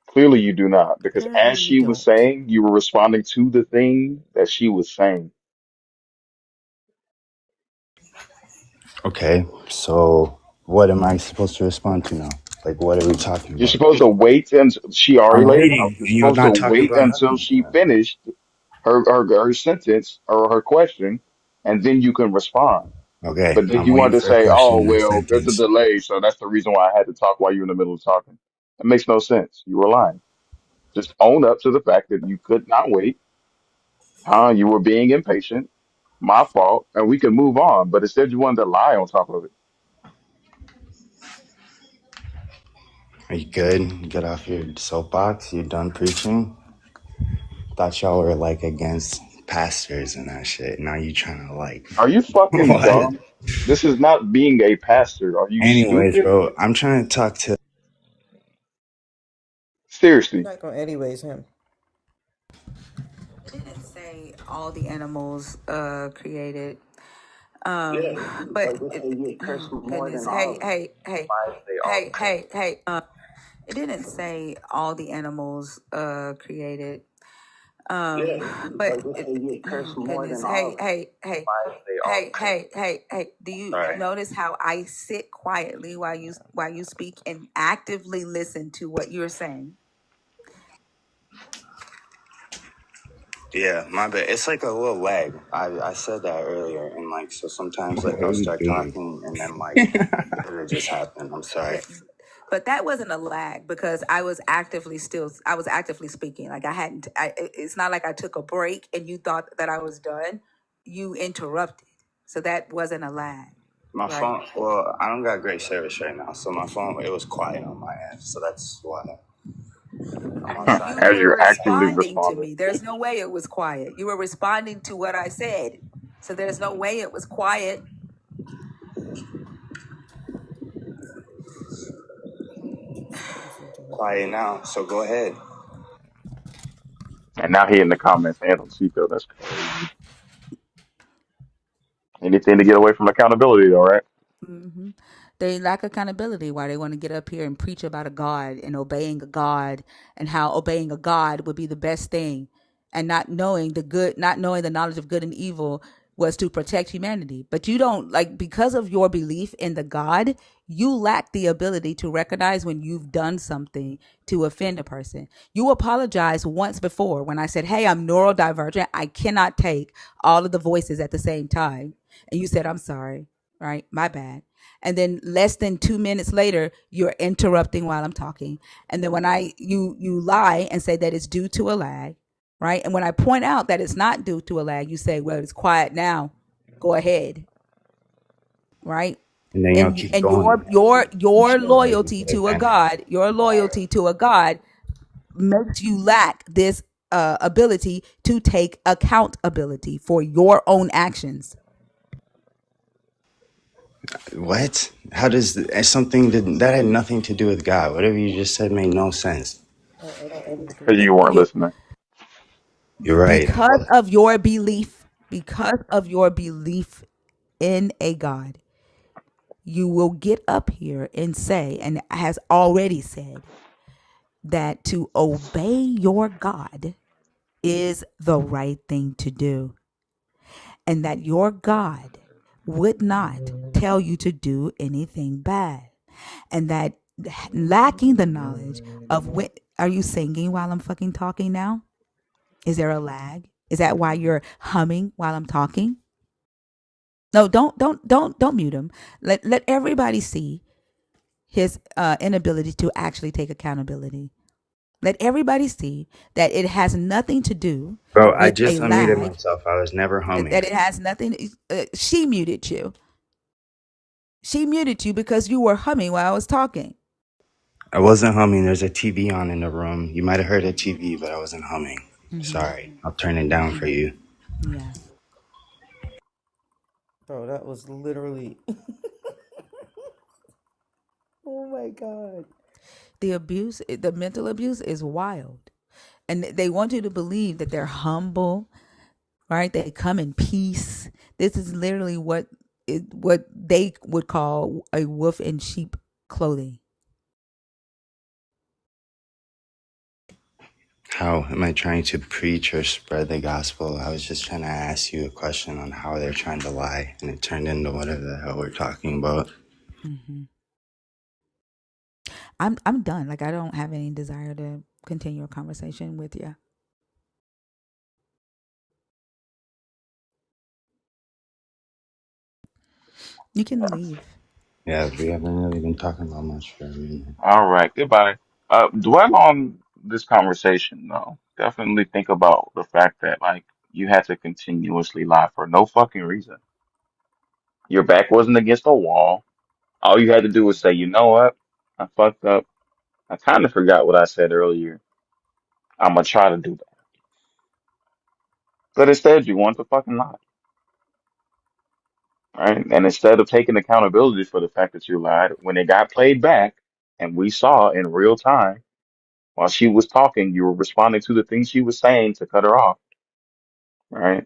Q: Clearly you do not, because as
K: Apparently, you
Q: she was
K: don't.
Q: saying, you were responding to the thing that she was saying.
R: Okay, so what am I supposed to respond to now? Like, what are we talking
Q: You're
R: about?
Q: supposed to wait until she already
R: I'm
Q: laid it out.
R: waiting,
Q: You're
R: and you're
Q: supposed to
R: not talking
Q: wait
R: about
Q: until
R: nothing
Q: she
R: yet.
Q: finished her sentence or her question, and then you can respond.
R: Okay,
Q: But then
R: I'm
Q: you
R: waiting
Q: want to
R: for a
Q: say, "Oh,
R: question and a
Q: well, there's a
R: sentence.
Q: delay, so that's the reason why I had to talk while you're in the middle of talking." That makes no sense. You were lying. Just own up to the fact that you could not wait. You were being impatient. My fault, and we can move on. But instead, you wanted to lie on top of it.
R: Are you good? Get off your soapbox? You done preaching? Thought y'all were like against pastors and that shit. Now you trying to like
Q: Are you fucking
R: what?
Q: dumb? This is not being a pastor. Are you
R: Anyways,
Q: stupid?
R: bro, I'm trying to talk to.
K: You're
Q: Seriously.
K: not gonna anyways him.
C: Didn't say all the animals created. But
R: Like this they get cursed
C: oh
R: more
C: goodness,
R: than all
C: hey,
R: of them.
C: hey, hey,
R: Why is they all
C: hey,
R: cursed?
C: hey, hey. It didn't say all the animals created. Um, but
R: Like this they get cursed
C: oh
R: more
C: goodness,
R: than all
C: hey,
R: of them.
C: hey, hey,
R: Why is they all
C: hey,
R: cursed?
C: hey, hey, hey. Do you
R: Sorry.
C: notice how I sit quietly while you speak and actively listen to what you're saying?
R: Yeah, my bad. It's like a little lag. I said that earlier, and like so sometimes like I'll start talking, and then like it'll just happen. I'm sorry.
C: Yeah, but that wasn't a lag because I was actively speaking. Like I hadn't. It's not like I took a break and you thought that I was done. You interrupted, so that wasn't a lag,
R: My
C: right?
R: phone. Well, I don't got great service right now, so my phone it was quiet on my end, so that's why I'm outside.
C: You
Q: As
C: were
Q: you're actively
C: responding to
Q: responding.
C: me. There's no way it was quiet. You were responding to what I said, so there's no way it was quiet.
K: Listen to what
R: Quiet
K: they
R: now, so go ahead.
Q: And now he in the comments handle Chico. That's crazy. Anything to get away from accountability, all right?
C: Hmm. They lack accountability. Why they want to get up here and preach about a God and obeying a God and how obeying a God would be the best thing, and not knowing the knowledge of good and evil was to protect humanity. But you don't like because of your belief in the God, you lack the ability to recognize when you've done something to offend a person. You apologized once before when I said, "Hey, I'm neurodivergent. I cannot take all of the voices at the same time," and you said, "I'm sorry." Right? My bad. And then less than 2 minutes later, you're interrupting while I'm talking. And then when you lie and say that it's due to a lag, right? And when I point out that it's not due to a lag, you say, "Well, it's quiet now. Go ahead." Right?
R: And then y'all keep
C: And
R: going. You
C: your
R: should already
C: loyalty
R: get it
C: to a
R: then.
C: God, makes you lack this ability to take accountability for your own actions.
R: What? How does something that had nothing to do with God? Whatever you just said made no sense.
K: everything to do
Q: Because
K: with
Q: you weren't
C: You
Q: listening.
R: You're right.
C: because of your belief in a God, you will get up here and say, and has already said, that to obey your God is the right thing to do, and that your God would not tell you to do anything bad, and that lacking the knowledge of when. Are you singing while I'm fucking talking now? Is there a lag? Is that why you're humming while I'm talking? No, don't mute him. Let everybody see his inability to actually take accountability. Let everybody see that it has nothing to do
R: Bro, I
C: with
R: just
C: a
R: unmuted
C: lag.
R: myself. I was never humming.
C: That it has nothing. She muted you. She muted you because you were humming while I was talking.
R: I wasn't humming. There's a TV on in the room. You might have heard a TV, but I wasn't humming.
C: Mm-hmm.
R: Sorry. I'll turn it down for you.
C: Yeah.
K: bro. That was literally. Oh my god.
C: The mental abuse is wild. And they want you to believe that they're humble, right? They come in peace. This is literally what they would call a wolf in sheep clothing.
R: How am I trying to preach or spread the gospel? I was just trying to ask you a question on how they're trying to lie, and it turned into whatever the hell we're talking about.
C: Mm-hmm. I'm done. Like I don't have any desire to continue a conversation with you. You can leave.
R: Yeah, we haven't really been talking about much for a minute.
Q: All right, goodbye. Dwell on this conversation though. Definitely think about the fact that like you had to continuously lie for no fucking reason. Your back wasn't against a wall. All you had to do was say, you know what? I fucked up. I kind of forgot what I said earlier. I'm gonna try to do that. But instead, you want to fucking lie, right? And instead of taking accountability for the fact that you lied, when it got played back and we saw in real time while she was talking, you were responding to the things she was saying to cut her off, right?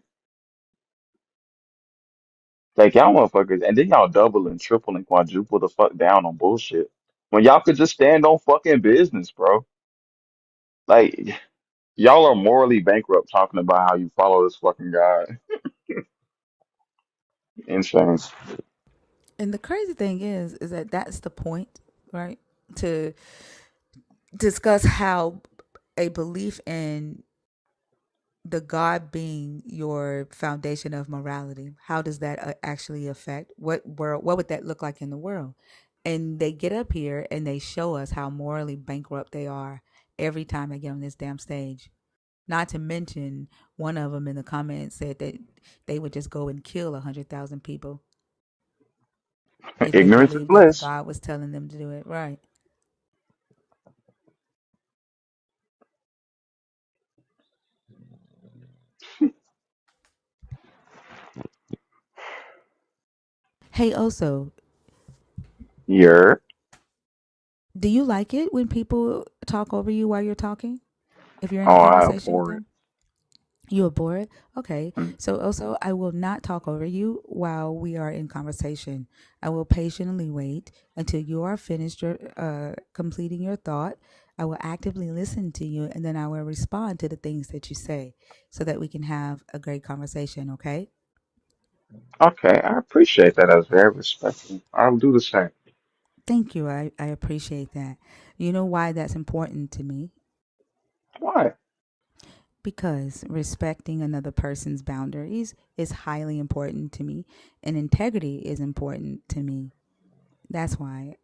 Q: Like y'all motherfuckers, and then y'all double and triple and quadruple the fuck down on bullshit when y'all could just stand on fucking business, bro. Like y'all are morally bankrupt talking about how you follow this fucking guy. Insane.
C: And the crazy thing is that that's the point, right? To discuss how a belief in the God being your foundation of morality, how does that actually affect what world? What would that look like in the world? And they get up here and they show us how morally bankrupt they are every time they get on this damn stage. Not to mention, one of them in the comments said that they would just go and kill 100,000 people if they
Q: Ignorance is
C: believed that the
Q: bliss.
C: God was telling them to do it. Right. Hey, also,
Q: You're.
C: do you like it when people talk over you while you're talking? If you're in
Q: Oh,
C: a
Q: I
C: conversation with
Q: abhor it.
C: them? You are bored? Okay.
Q: Mm.
C: So also I will not talk over you while we are in conversation. I will patiently wait until you are finished your completing your thought. I will actively listen to you and then I will respond to the things that you say so that we can have a great conversation, okay?
Q: Okay, I appreciate that. That's very respectful. I'll do the same.
C: Thank you. I appreciate that. You know why that's important to me?
Q: Why?
C: Because respecting another person's boundaries is highly important to me and integrity is important to me. That's why.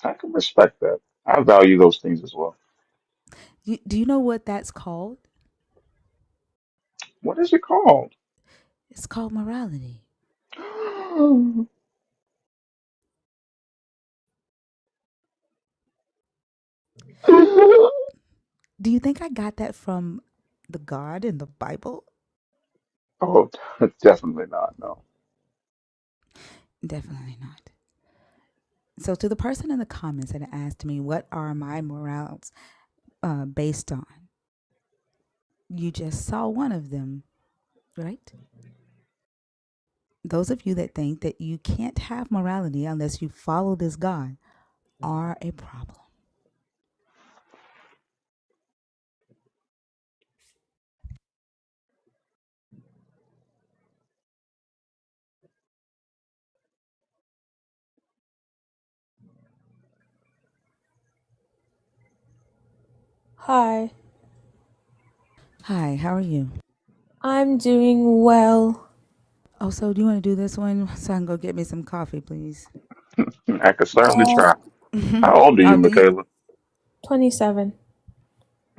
Q: I can respect that. I value those things as well.
C: Do you know what that's called?
Q: What is it called?
C: It's called morality. Do you think I got that from the God in the Bible?
Q: Oh, definitely not. No.
C: Definitely not. So, to the person in the comments that asked me, what are my morals based on? You just saw one of them, right? Those of you that think that you can't have morality unless you follow this God are a problem.
S: Hi,
C: Hi, how are you?
S: I'm doing well.
C: Oh, so do you want to do this one so I can go get me some coffee, please?
Q: I could certainly
S: Uh,
Q: try. How old are you,
C: Oh, do you?
Q: Michaela?
S: 27.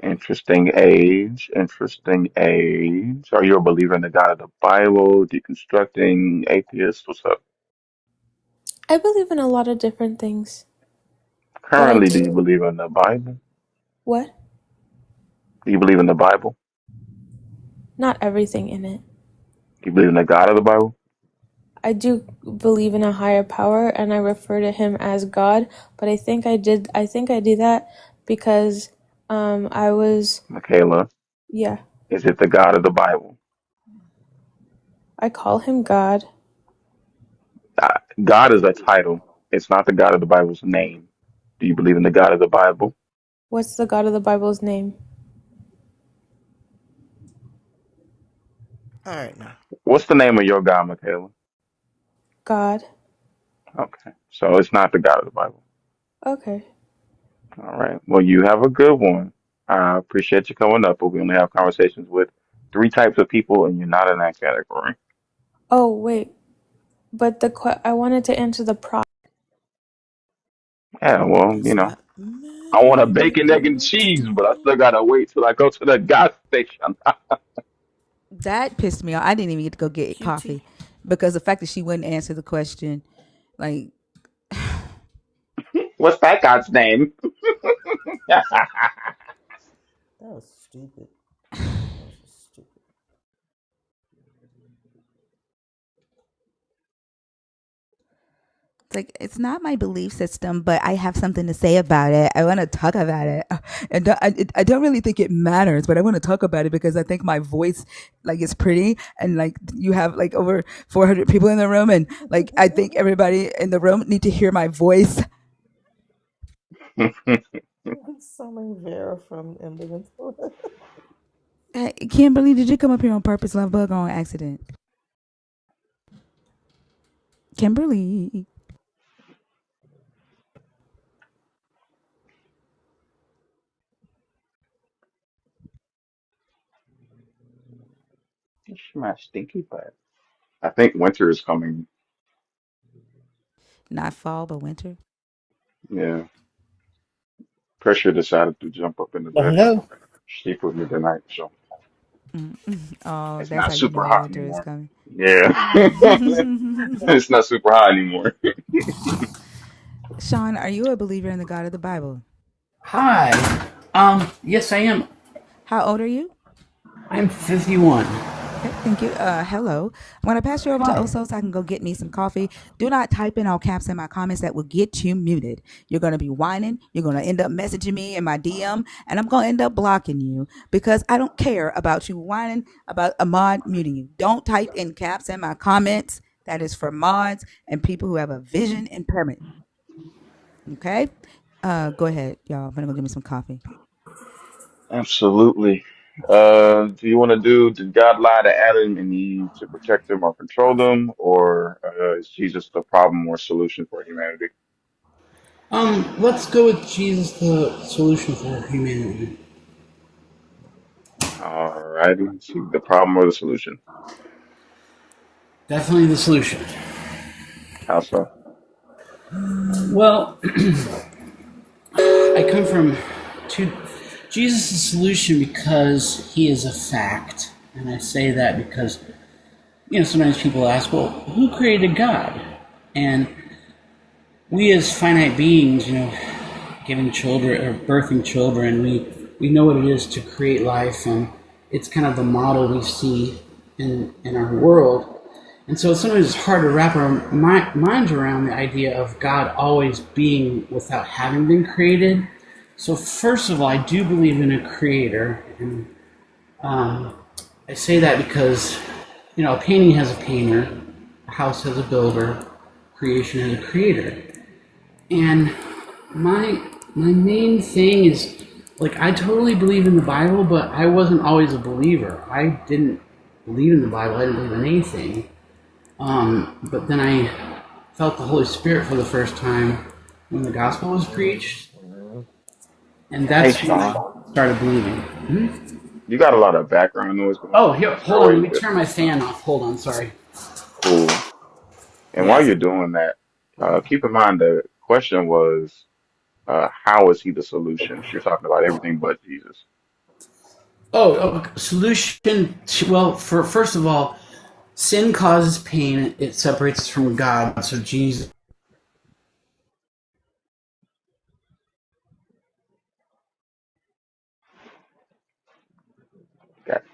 Q: Interesting age. Interesting age. Are you a believer in the God of the Bible? Deconstructing? Atheist? What's up?
S: I believe in a lot of different things, but I
Q: Currently, do you
S: do.
Q: believe in the Bible?
S: What?
Q: Do you believe in the Bible?
S: Not everything in it.
Q: Do you believe in the God of the Bible?
S: I do believe in a higher power and I refer to him as God, but I think I do that because I was
Q: Michaela,
S: yeah,
Q: is it the God of the Bible?
S: I call him God.
Q: God is a title. It's not the God of the Bible's name. Do you believe in the God of the Bible?
S: What's the God of the Bible's name?
K: All right, now.
Q: What's the name of your God, Michaela?
S: God.
Q: Okay. So it's not the God of the Bible.
S: Okay.
Q: All right. Well, you have a good one. I appreciate you coming up, but we only have conversations with three types of people, and you're not in that category.
S: Oh wait, but I wanted to answer the prop.
Q: Yeah, well,
K: Guess what?
Q: I want a
K: Many
Q: bacon, egg, and
K: people
Q: cheese, but I still
K: today.
Q: gotta wait till I go to the gas station.
C: That pissed me off. I didn't even get to go get
K: Cutie.
C: coffee because the fact that she wouldn't answer the question, like,
Q: What's that guy's name?
K: That was stupid. That was just stupid.
C: it's not my belief system, but I have something to say about it. I want to talk about it, and I don't really think it matters, but I want to talk about it because I think my voice, like, is pretty, and like you have like over 400 people in the room, and like I think everybody in the room need to hear my voice.
K: Summoning Vera from Invincible.
C: Hey, Kimberly, did you come up here on purpose, love bug, or on accident? Kimberly,
Q: My stinky butt. I think winter is coming.
C: not fall but winter.
Q: Yeah. Pressure decided to jump up in the
T: Well,
Q: bed and
T: hello.
Q: sleep with me tonight, so
C: Oh,
Q: it's
C: that's
Q: not
C: how you
Q: super
C: know
Q: hot
C: winter is
Q: anymore.
C: coming.
Q: Yeah. It's not super hot anymore.
C: Sean, are you a believer in the God of the Bible?
T: Hi. Yes, I am.
C: How old are you?
T: I'm 51.
C: Okay, thank you. Hello. I'm going to pass you over to
T: Hi.
C: Oso so I can go get me some coffee. Do not type in all caps in my comments. That will get you muted. You're going to be whining. You're going to end up messaging me in my DM, and I'm going to end up blocking you because I don't care about you whining about a mod muting you. Don't type in caps in my comments. That is for mods and people who have a vision impairment. Okay? Go ahead, y'all. I'm going to go get me some coffee.
Q: Absolutely. Do you want to do, did God lie to Adam and Eve to protect them or control them, or is Jesus the problem or solution for humanity?
T: Let's go with Jesus, the solution for humanity.
Q: All righty. Is he the problem or the solution?
T: Definitely the solution.
Q: How so?
T: Well, I come from two. Jesus is the solution because he is a fact. And I say that because, sometimes people ask, well, who created God? And we as finite beings, giving children or birthing children, we know what it is to create life, and it's kind of the model we see in our world. And so sometimes it's hard to wrap our minds around the idea of God always being without having been created. So first of all, I do believe in a creator, and I say that because a painting has a painter, a house has a builder, creation has a creator. And my main thing is, like, I totally believe in the Bible, but I wasn't always a believer. I didn't believe in the Bible. I didn't believe in anything. But then I felt the Holy Spirit for the first time when the gospel was preached, and
Q: Hey,
T: that's when I
Q: Sean,
T: started believing. Hmm?
Q: you got a lot of background noise going
T: Oh,
Q: on.
T: here,
Q: Is there a
T: hold on.
Q: way
T: Let
Q: you
T: me
Q: could?
T: turn my fan off. Hold on. Sorry.
Q: Cool. And while
T: Yeah.
Q: you're doing that, keep in mind the question was, how is he the solution? You're talking about everything but Jesus.
T: Solution. Well, for first of all, sin causes pain. It separates us from God. So Jesus.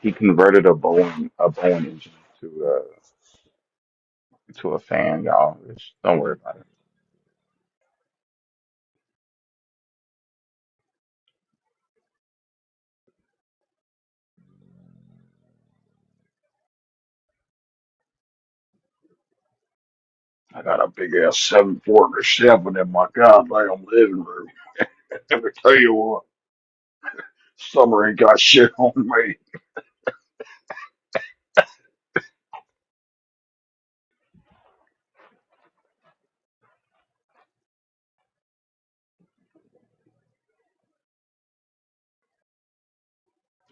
Q: He converted a Boeing engine to a fan, y'all. Don't worry about it. I got a big ass 747 in my goddamn living room. Let me tell you what, summer ain't got shit on me.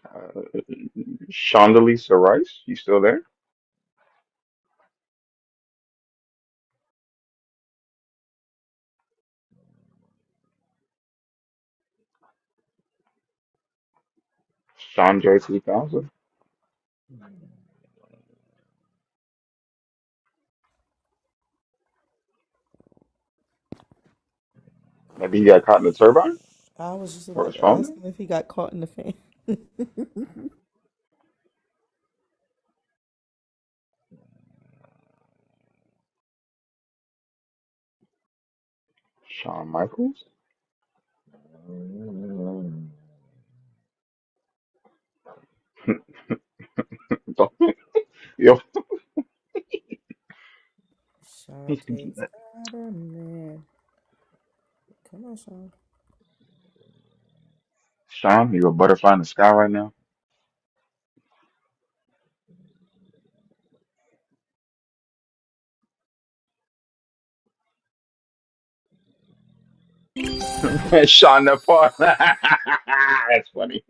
Q: Uh, Shondelisa Rice, you still there? Chandra 3000? Maybe he got caught in the turbine
K: I was just
Q: or
K: about
Q: his
K: to ask
Q: phone?
K: him if he got caught in the fan.
Q: Shawn Michaels? Yo,
K: Shantae Spider-Man. Come on, Sean.
Q: Sean, you a butterfly in the sky right now? Sean the Paul. That's funny.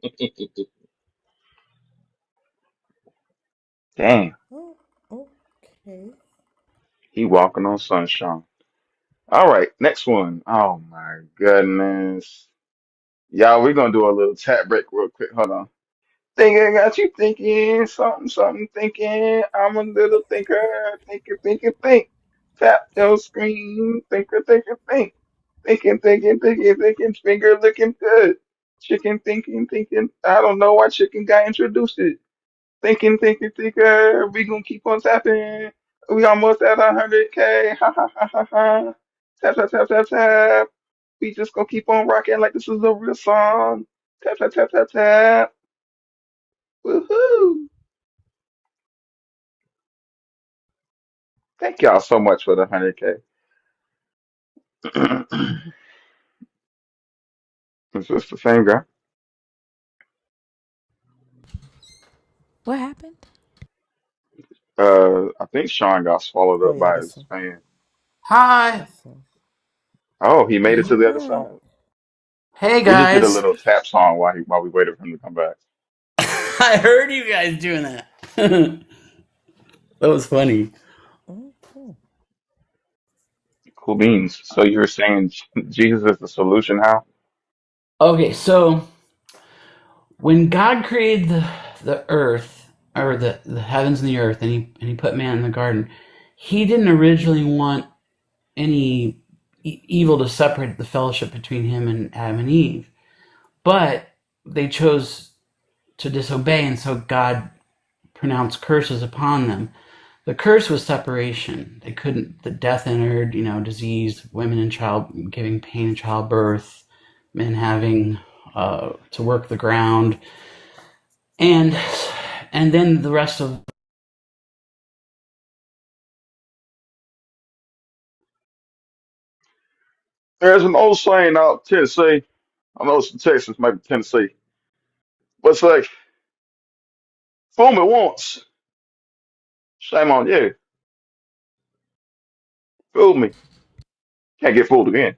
Q: Damn,
K: Oh, okay.
Q: he walking on sunshine. All right, next one. Oh my goodness. Y'all, we're gonna do a little tap break real quick. Hold on. Thinking got you thinking, something, something thinking. I'm a little thinker, thinker, thinker, think. Tap your screen, thinker, thinker, think. Thinking, thinking, thinking, thinking, finger looking good. Chicken thinking, thinking. I don't know why chicken got introduced it. Thinking, thinking, thinker. We gonna keep on tapping. We almost at 100K. Ha ha ha ha ha. Tap, tap, tap, tap, tap. We just gonna keep on rocking like this is a real song. Tap, tap, tap, tap, tap. Woohoo! Thank y'all so much for the 100K. Is this the same guy?
C: What happened?
Q: I think Sean got swallowed
K: Oh
Q: up
K: yeah,
Q: by
K: this
Q: his
K: one.
Q: fan.
T: Hi.
K: This one.
Q: Oh, he made it to
K: He
Q: the other
K: back.
Q: side.
T: Hey
Q: We just did a
T: guys.
Q: little tap song while we waited for him to come back.
T: I heard you guys doing that. That was funny.
K: Mm-hmm.
Q: Cool beans. So you were saying Jesus is the solution? How?
T: Okay, so when God created the earth or the heavens and the earth and he put man in the garden, he didn't originally want any evil to separate the fellowship between him and Adam and Eve. But they chose to disobey, and so God pronounced curses upon them. The curse was separation. They couldn't. The death entered. Disease, women in child giving pain in childbirth, men having to work the ground, and then the rest of.
Q: There's an old saying out in Tennessee. I know it's in Texas, maybe Tennessee, but it's like, fool me once, shame on you. Fool me, can't get fooled again.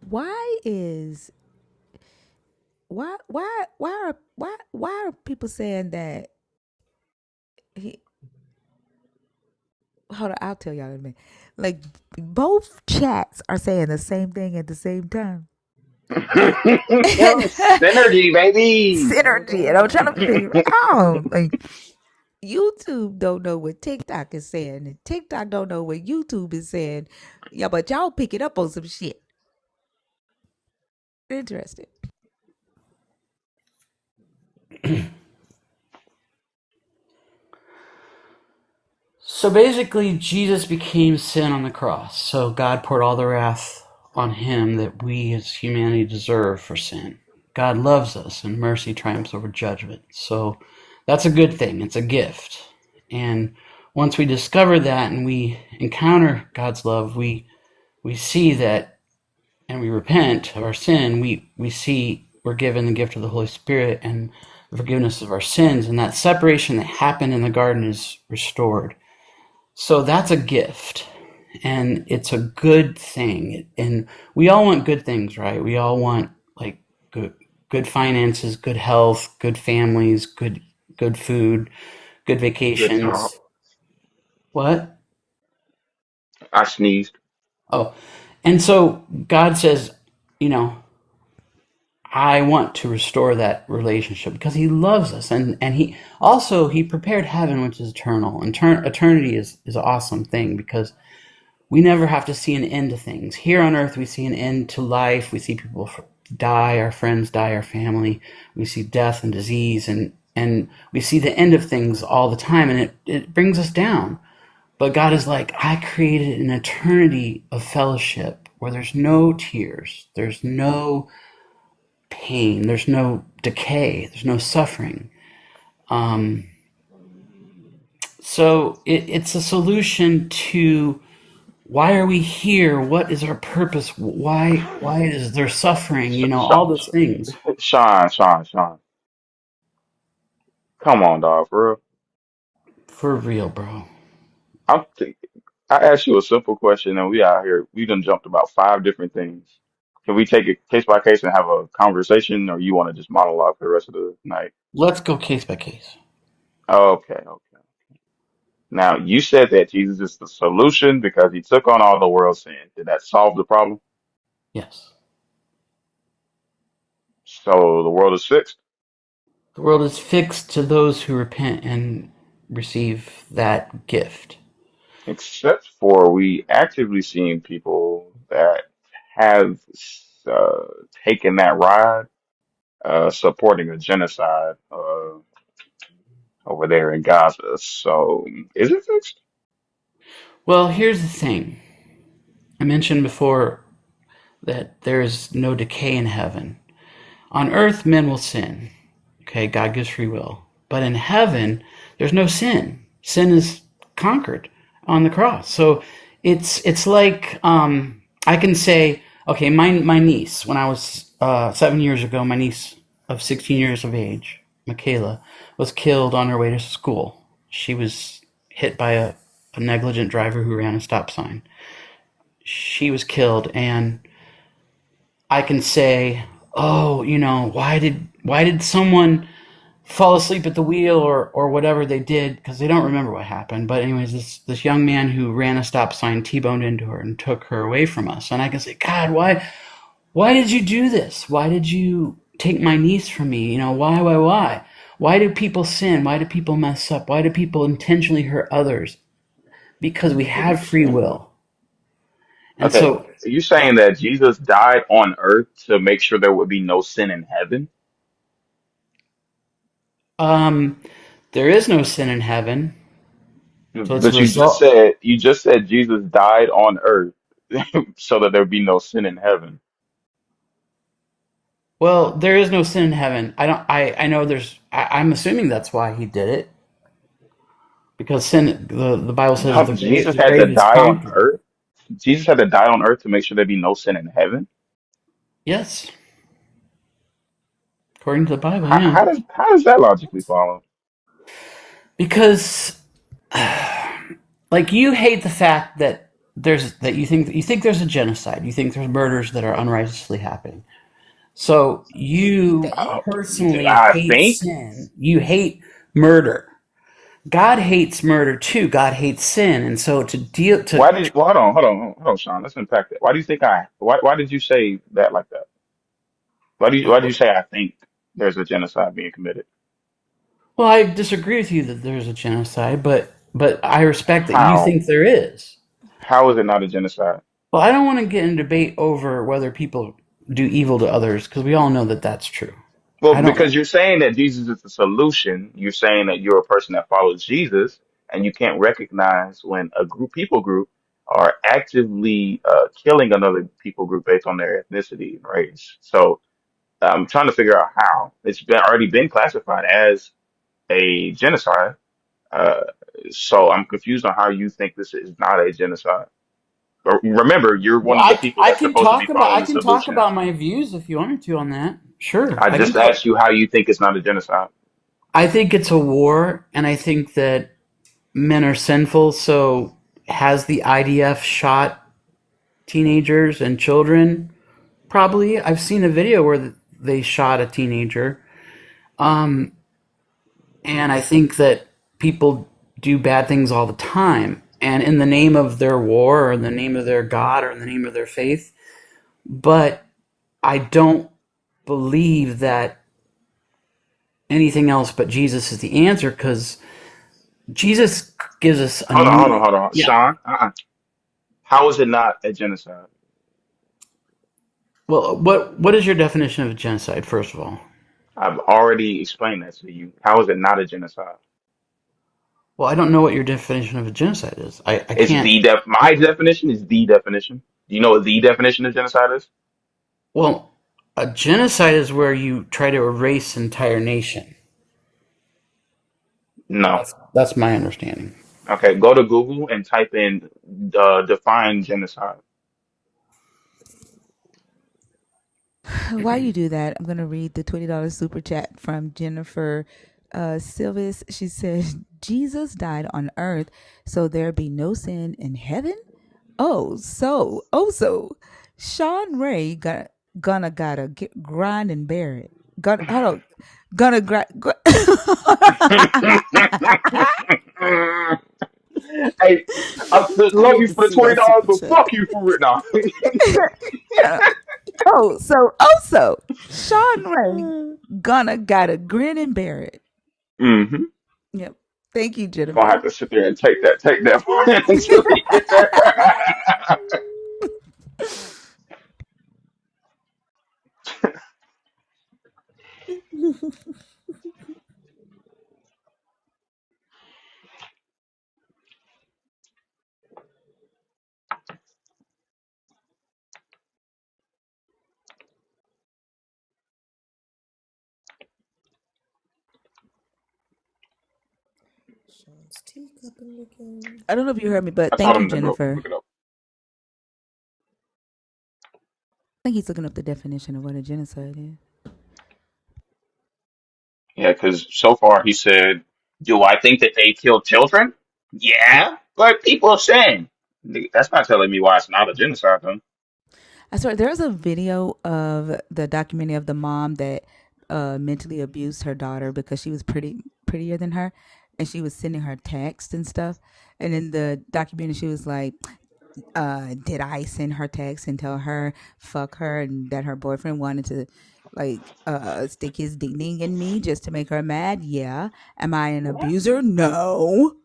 C: Why is why are people saying that he hold on, I'll tell y'all in a minute. Like both chats are saying the same thing at the same time. And, and
Q: Synergy, baby.
C: synergy. And I'm trying to figure out like YouTube don't know what TikTok is saying, and TikTok don't know what YouTube is saying. Yeah, but y'all pick it up on some shit. Interesting.
T: So basically, Jesus became sin on the cross. So God poured all the wrath on him that we as humanity deserve for sin. God loves us, and mercy triumphs over judgment. So that's a good thing. It's a gift. And once we discover that and we encounter God's love, we see that and we repent of our sin, we see we're given the gift of the Holy Spirit and the forgiveness of our sins, and that separation that happened in the garden is restored. So that's a gift, and it's a good thing. And we all want good things, right? We all want like good finances, good health, good families, good food, good
Q: Good talk.
T: vacations. What?
Q: I sneezed.
T: Oh, and so God says, you know, I want to restore that relationship because He loves us, and He prepared heaven, which is eternal. And eternity is an awesome thing because we never have to see an end to things. Here on earth, we see an end to life. We see people die, our friends die, our family. We see death and disease, and we see the end of things all the time, and it brings us down. But God is like, I created an eternity of fellowship where there's no tears, there's no pain, there's no decay, there's no suffering. Um, it's a solution to why are we here? What is our purpose? Why is there suffering? You know, all those things.
Q: Sean. Come on, dog, for real.
T: For real, bro.
Q: I'm th- I asked you a simple question, and we out here. We done jumped about five different things. Can we take it case by case and have a conversation, or you want to just monologue for the rest of the night?
T: Let's go case by case.
Q: Okay. Now, you said that Jesus is the solution because he took on all the world's sin. Did that solve the problem?
T: Yes.
Q: So the world is fixed?
T: The world is fixed to those who repent and receive that gift.
Q: Except for we actively seeing people that have uh, taken that ride, supporting a genocide over there in Gaza. So is it fixed?
T: Well, here's the thing. I mentioned before that there is no decay in heaven. On earth, men will sin. Okay, God gives free will. But in heaven, there's no sin. Sin is conquered on the cross. So it's like I can say, okay, my niece, when I was 7 years ago, my niece of 16 years of age, Michaela, was killed on her way to school. She was hit by a negligent driver who ran a stop sign. She was killed, and I can say, oh, you know, why did someone fall asleep at the wheel or whatever they did because they don't remember what happened. But anyways, this young man who ran a stop sign T-boned into her and took her away from us. And I can say, God, why did you do this? Why did you take my niece from me? You know, why? Why do people sin? Why do people mess up? Why do people intentionally hurt others? Because we have free will. And
Q: Okay,
T: so
Q: are you saying that Jesus died on earth to make sure there would be no sin in heaven?
T: um there is no sin in heaven. So it's a
Q: But
T: result.
Q: you just said Jesus died on earth so that there would be no sin in heaven.
T: Well, there is no sin in heaven. I know I'm assuming that's why he did it. Because sin, the Bible says
Q: No,
T: the grave is conquered.
Q: Jesus had to die on earth to make sure there be no sin in heaven.
T: Yes, according to the Bible,
Q: How,
T: yeah.
Q: how does that logically follow?
T: Because, like, you hate the fact that you think there's a genocide. You think there's murders that are unrighteously happening. So you
Q: Oh,
T: personally
Q: I
T: hate
Q: think.
T: sin. You hate murder. God hates murder too. God hates sin, and so to deal to
Q: Why did? Well, hold on, Sean. Let's unpack that. Why do you think I? Why did you say that like that? Why do you say I think there's a genocide being committed?
T: well, I disagree with you that there's a genocide, but I respect that you
Q: How?
T: think there is.
Q: How is it not a genocide?
T: Well, I don't want to get in debate over whether people do evil to others because we all know that that's true.
Q: Well,
T: I don't.
Q: because you're saying that Jesus is the solution. You're saying that you're a person that follows Jesus, and you can't recognize when a people group are actively killing another people group based on their ethnicity and race. So I'm trying to figure out how it's been already been classified as a genocide. Uh, so I'm confused on how you think this is not a genocide. But remember, you're
T: Well,
Q: one of the people that's supposed to be
T: I
Q: following the
T: can talk
Q: solution.
T: about my views if you want me to on that. Sure,
Q: I
T: I can
Q: just
T: talk.
Q: asked you how you think it's not a genocide.
T: I think it's a war, and I think that men are sinful. So has the IDF shot teenagers and children? Probably. I've seen a video where they shot a teenager. Um, and I think that people do bad things all the time. And in the name of their war, or in the name of their God, or in the name of their faith. But I don't believe that anything else but Jesus is the answer, because Jesus gives us a new.
Q: Hold on.
T: Yeah.
Q: Sean, how is it not a genocide?
T: Well, what is your definition of genocide, first of all?
Q: I've already explained that to you. How is it not a genocide?
T: Well, I don't know what your definition of a genocide is. I
Q: It's
T: can't.
Q: my definition is the definition. Do you know what the definition of genocide is?
T: Well, a genocide is where you try to erase an entire nation.
Q: No.
T: That's my understanding.
Q: Okay, go to Google and type in define genocide.
C: While you do that, I'm gonna read the $20 super chat from Jennifer Silvis. She said, "Jesus died on earth, so there be no sin in heaven." So, Sean Ray gotta get, grind and bear it. Gonna, hold on, gonna grind.
Q: Hey, I
C: I
Q: love
C: need
Q: you
C: to
Q: for the
C: see
Q: twenty
C: that
Q: dollars,
C: super
Q: but
C: chat.
Q: fuck you for it now.
C: Yeah. Also, Sean Ray gonna gotta grin and bear it.
Q: Hmm.
C: Yep. Thank you,
Q: Gonna
C: Jennifer.
Q: have to sit there and take that until we get there.
K: Sean's teacupping again.
C: I don't know if you heard me, but
Q: I told
C: thank you,
Q: him to go
C: Jennifer.
Q: look it up.
C: I think he's looking up the definition of what a genocide is.
Q: Yeah, because so far he said, "Do I think that they killed children? Yeah, but people are saying that's not telling me why it's not a genocide, though."
C: I swear, there's a video of the documentary of the mom that mentally abused her daughter because she was prettier than her, and she was sending her texts and stuff. And in the documentary, she was like, "Did I send her text and tell her fuck her and that her boyfriend wanted to like stick his ding ding in me just to make her mad? Yeah. Am I an abuser? No."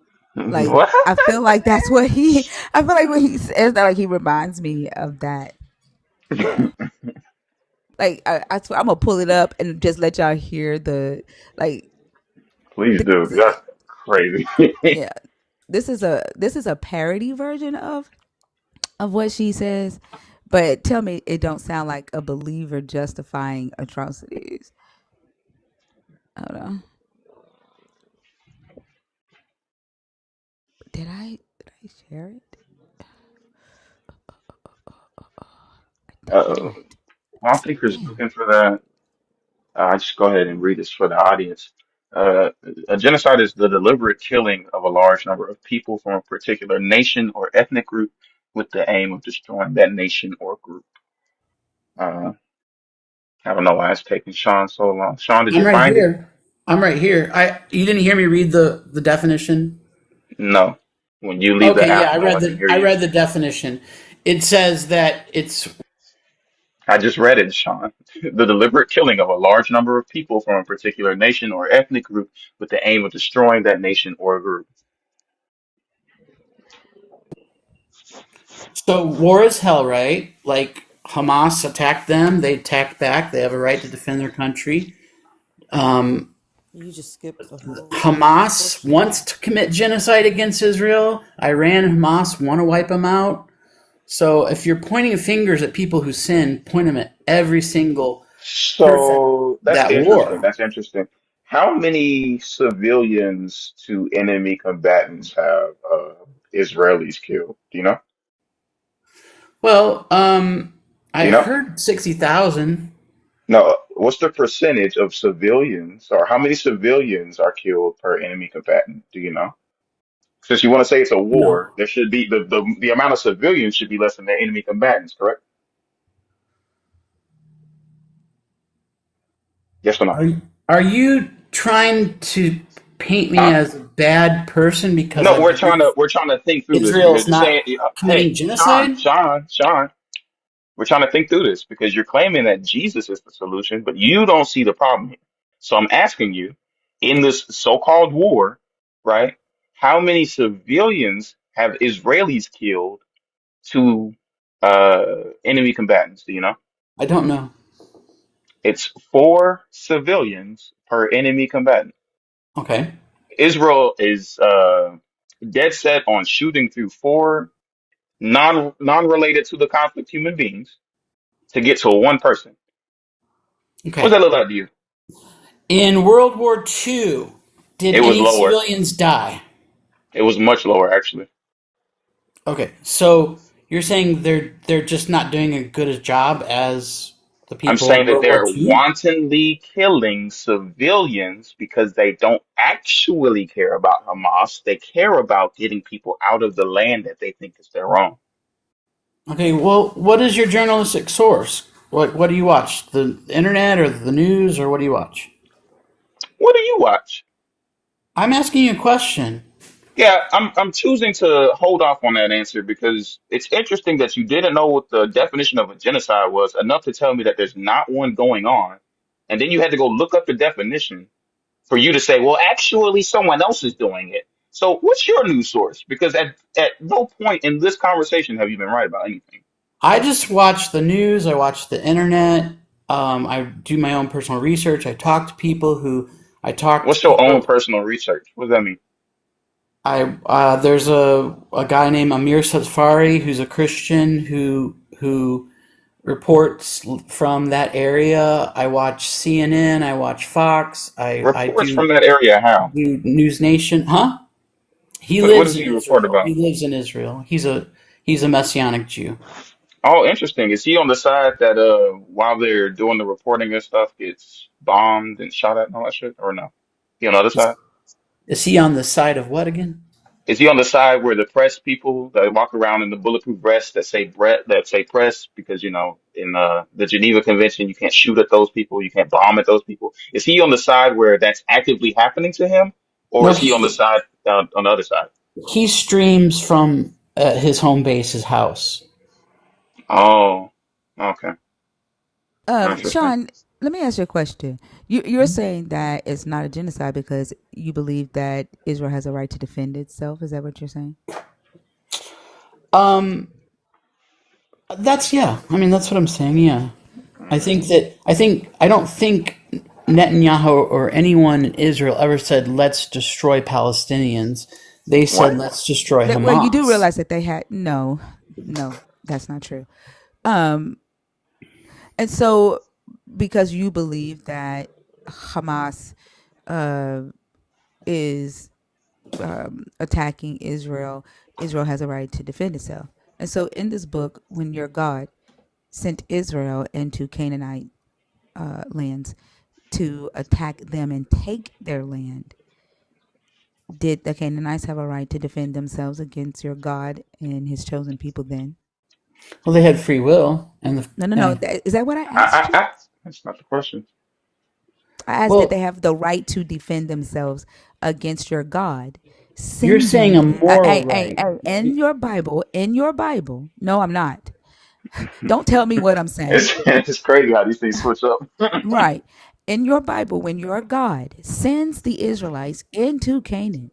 C: Like
Q: What?
C: I feel like that's what he. I feel like when he says that, like he reminds me of that. Yeah. Like I swear, I'm gonna pull it up and just let y'all hear the like.
Q: Please
C: This
Q: do.
C: is
Q: That's crazy.
C: yeah. This is a parody version of what she says, but tell me it don't sound like a believer justifying atrocities. Hold on. Did I share it? I thought I
Q: Uh-oh.
C: did.
Q: While Thinker's
C: Damn.
Q: looking for that, I just go ahead and read this for the audience. Uh, a genocide is the deliberate killing of a large number of people from a particular nation or ethnic group with the aim of destroying that nation or group. Uh, I don't know why it's taking Sean so long. Sean, did you
T: I'm right
Q: find it?
T: here. I'm right here. You didn't hear me read the definition?
Q: No. When you leave the
T: Okay, yeah,
Q: app, no one can hear
T: I
Q: you.
T: read the definition. It says that it's
Q: I just read it, Sean. The deliberate killing of a large number of people from a particular nation or ethnic group with the aim of destroying that nation or group.
T: so war is hell, right? Like Hamas attacked them, they attacked back. They have a right to defend their country. Um,
K: You just skipped the whole
T: Hamas
K: portion.
T: wants to commit genocide against Israel. Iran and Hamas want to wipe them out. So if you're pointing fingers at people who sin, point them at every single person
Q: So that's
T: that
Q: interesting.
T: war.
Q: That's interesting. How many civilians to enemy combatants have Israelis killed? Do you know?
T: Well,
Q: Do
T: I
Q: you know?
T: heard 60,000.
Q: No. What's the percentage of civilians, or how many civilians are killed per enemy combatant? Do you know? Since you want to say it's a war,
T: No.
Q: there should be the amount of civilians should be less than the enemy combatants, correct? Yes or no?
T: Are you trying to paint me
Q: Huh?
T: as a bad person because
Q: No,
T: I believe
Q: we're trying to think through this because
T: Israel's
Q: you're saying,
T: not
Q: hey,
T: committing genocide?
Q: Sean, we're trying to think through this because you're claiming that Jesus is the solution, but you don't see the problem here. So I'm asking you, in this so-called war, right? How many civilians have Israelis killed to enemy combatants? Do you know?
T: I don't know.
Q: It's 4 civilians per enemy combatant.
T: Okay.
Q: Israel is dead set on shooting through 4 non-related to the conflict human beings to get to 1 person. What does
T: Okay.
Q: that look like to you?
T: In World War II, did
Q: It was
T: any
Q: lower.
T: civilians die?
Q: It was much lower, actually.
T: Okay. So you're saying they're just not doing as good a job as the
Q: I'm
T: people in
Q: saying that
T: World War
Q: they're
T: II?
Q: wantonly killing civilians because they don't actually care about Hamas. They care about getting people out of the land that they think is their own.
T: Okay, well, what is your journalistic source? What do you watch? The internet or the news or what do you watch?
Q: What do you watch?
T: I'm asking you a question.
Q: Yeah, I'm choosing to hold off on that answer because it's interesting that you didn't know what the definition of a genocide was enough to tell me that there's not one going on. And then you had to go look up the definition for you to say, well, actually someone else is doing it. So what's your news source? Because at no point in this conversation have you been right about anything.
T: I just watch the news, I watch the internet, I do my own personal research, I talk to people who I talk to
Q: What's your own
T: people
Q: personal research? What does that mean?
T: there's a guy named Amir Safari who's a Christian who reports from that area. I watch CNN, I watch Fox, I
Q: Reports from that area, how?
T: do News Nation, huh? He
Q: What
T: lives
Q: does
T: in
Q: he report
T: Israel.
Q: about?
T: He lives in Israel. He's a messianic Jew.
Q: Oh, interesting. Is he on the side that while they're doing the reporting and stuff gets bombed and shot at and all that shit? Or no? He on the other
T: Is,
Q: side?
T: is he on the side of what again?
Q: Is he on the side where the press people that walk around in the bulletproof vests that say press because in the Geneva Convention you can't shoot at those people, you can't bomb at those people. Is he on the side where that's actively happening to him, or
T: No,
Q: is he on the side on the other side?
T: he streams from his home base, his house.
Q: Oh, okay, interesting.
C: Sean, let me ask you a question. You're saying that it's not a genocide because you believe that Israel has a right to defend itself. Is that what you're saying?
T: Um, that's yeah. I mean, that's what I'm saying. Yeah, I don't think Netanyahu or anyone in Israel ever said let's destroy Palestinians. They said
Q: What?
T: let's destroy
C: Well, you do
T: Hamas.
C: realize that they had no, that's not true. Um, and so because you believe that Hamas uh, is attacking Israel, Israel has a right to defend itself. And so in this book, when your God sent Israel into Canaanite lands to attack them and take their land, did the Canaanites have a right to defend themselves against your God and his chosen people then?
T: Well, they had free will, and
C: No. Is that what I asked you?
Q: That's not the question.
C: I asked, did they
T: well,
C: have the right to defend themselves against your God,
T: you're saying a
C: sending
T: moral right.
C: in your Bible? No, I'm not. Don't tell me what I'm saying.
Q: It's crazy how these things switch up.
C: Right. In your Bible, when your God sends the Israelites into Canaan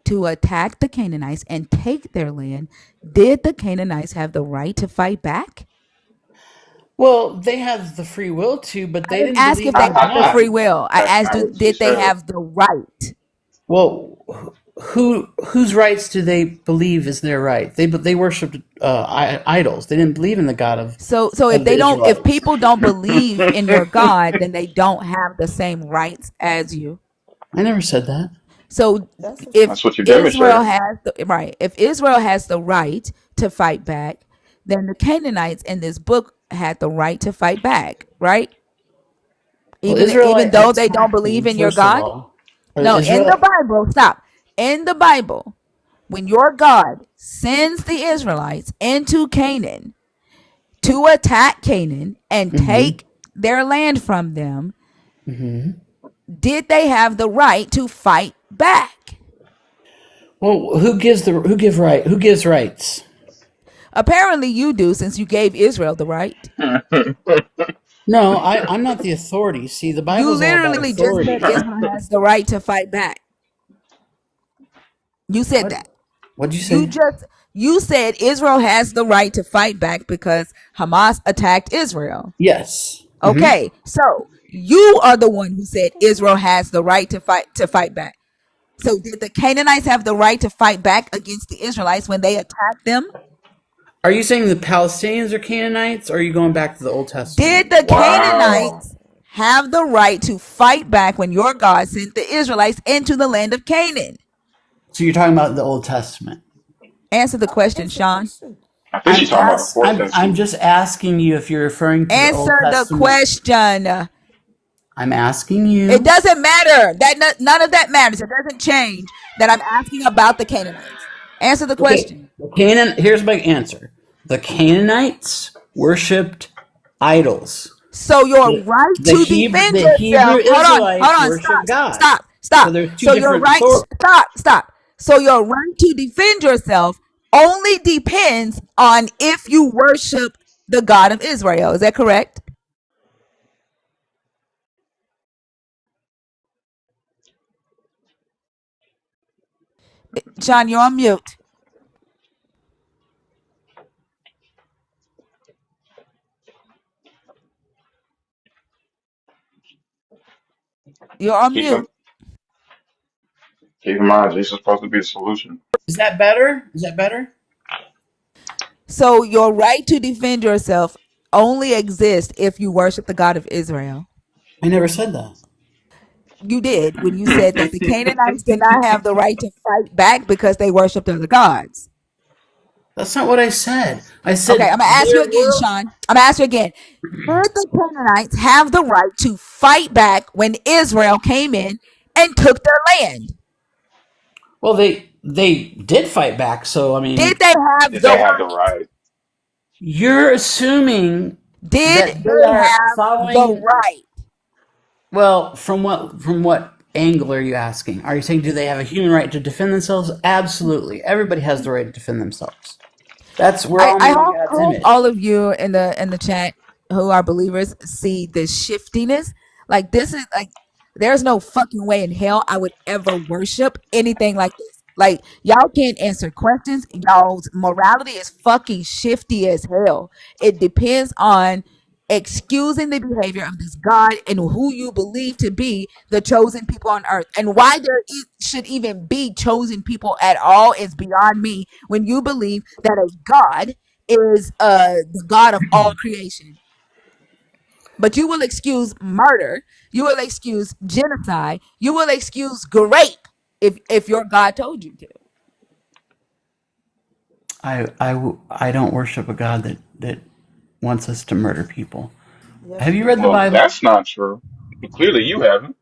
C: to attack the Canaanites and take their land, did the Canaanites have the right to fight back?
T: Well, they have the free will to, but
C: I
T: they
C: didn't
T: didn't
C: ask if
T: believe
C: they
T: in
C: have the
T: God.
C: free will. I
Q: That's
C: asked,
Q: not what she
C: did they
Q: said.
C: have the right?
T: Well, whose rights do they believe is their right? They worshipped idols. They didn't believe in the God
C: So
T: of the
C: if
T: Israelites.
C: people don't believe in your God, then they don't have the same rights as you.
T: I never said that.
C: So
F: That's a
C: if
Q: That's what you
C: Israel
Q: demonstrated.
C: has if Israel has the right to fight back, then the Canaanites in this book had the right to fight back, right?
T: Well,
C: Even
T: Israel
C: though they don't
T: attacked
C: believe
T: them
C: in your
T: first of
C: God.
T: all. Or
C: No, in the
T: Israel.
C: Bible, stop. In the Bible, when your God sends the Israelites into Canaan to attack Canaan and
T: Hmm.
C: take their land from them,
T: Hmm.
C: Did they have the right to fight back?
T: Well, who gives rights?
C: Apparently you do, since you gave Israel the right.
T: No, I'm not the authority. See, the
C: You
T: Bible's all about
C: literally just said
T: authority.
C: Israel has the right to fight back. You said
T: What?
C: that.
T: What'd you
C: You
T: say?
C: just you said Israel has the right to fight back because Hamas attacked Israel.
T: Yes. Hmm.
C: Okay, so you are the one who said Israel has the right to fight back. So did the Canaanites have the right to fight back against the Israelites when they attacked them?
T: Are you saying the Palestinians are Canaanites, or are you going back to the Old Testament?
C: Did the
Q: Wow.
C: Canaanites have the right to fight back when your God sent the Israelites into the land of Canaan?
T: So you're talking about the Old Testament.
C: Answer the question,
K: Answer the
C: Sean.
K: question.
Q: I think she's talking about the fourth
T: I'm
Q: century.
T: just asking you if you're referring to the Old
C: Answer the
T: Testament.
C: question.
T: I'm asking
C: It
T: you.
C: doesn't matter. None of that matters. It doesn't change that I'm asking about the Canaanites. Answer the
T: Okay.
C: question.
T: Here's my answer. The Canaanites worshipped idols.
C: So your
T: The,
C: right
T: the
C: to
T: Hebrew
C: defend
T: the Hebrew
C: yourself.
T: Israelites
C: Stop,
T: worship God.
C: stop,
T: So
C: stop.
T: there's two
C: So your
T: different
C: right, stop. So your right to defend yourself only depends on if you worship the God of Israel. Is that correct? John, you're on mute. You're on
Q: Keep in,
C: mute.
Q: keep in mind, Jesus is supposed to be the solution.
T: Is that better? Is that better?
C: So your right to defend yourself only exists if you worship the God of Israel.
T: I never said that.
C: You did when you said that the Canaanites did not have the right to fight back because they worshiped other gods.
T: That's not what I said. I
C: Okay,
T: said
C: I'm gonna ask you
T: there
C: again,
T: were.
C: Sean. I'm gonna ask you again. Did the Canaanites have the right to fight back when Israel came in and took their land?
T: Well, they did fight back. So I
C: Did
T: mean,
C: they have
Q: Did
C: the
Q: they have the
C: right?
Q: right?
T: you're assuming
C: Did
T: that they
C: they
T: are
C: have the
T: following.
C: right?
T: Well, from what angle are you asking? Are you saying do they have a human right to defend themselves? Absolutely. Everybody has the right to defend themselves. We're all
C: I
T: made in
C: hope,
T: God's
C: hope
T: image.
C: all of you in the chat who are believers see this shiftiness. Like this is like there's no fucking way in hell I would ever worship anything like this. Like y'all can't answer questions. Y'all's morality is fucking shifty as hell. It depends on excusing the behavior of this God and who you believe to be the chosen people on earth. And why should even be chosen people at all is beyond me when you believe that a God is the God of all creation. But you will excuse murder, you will excuse genocide, you will excuse rape if your God told you to.
T: I don't worship a God that wants us to murder people.
K: Yes,
T: Have
K: you
T: you read the
K: do.
Q: Well,
T: Bible?
Q: that's not true. Clearly, you haven't.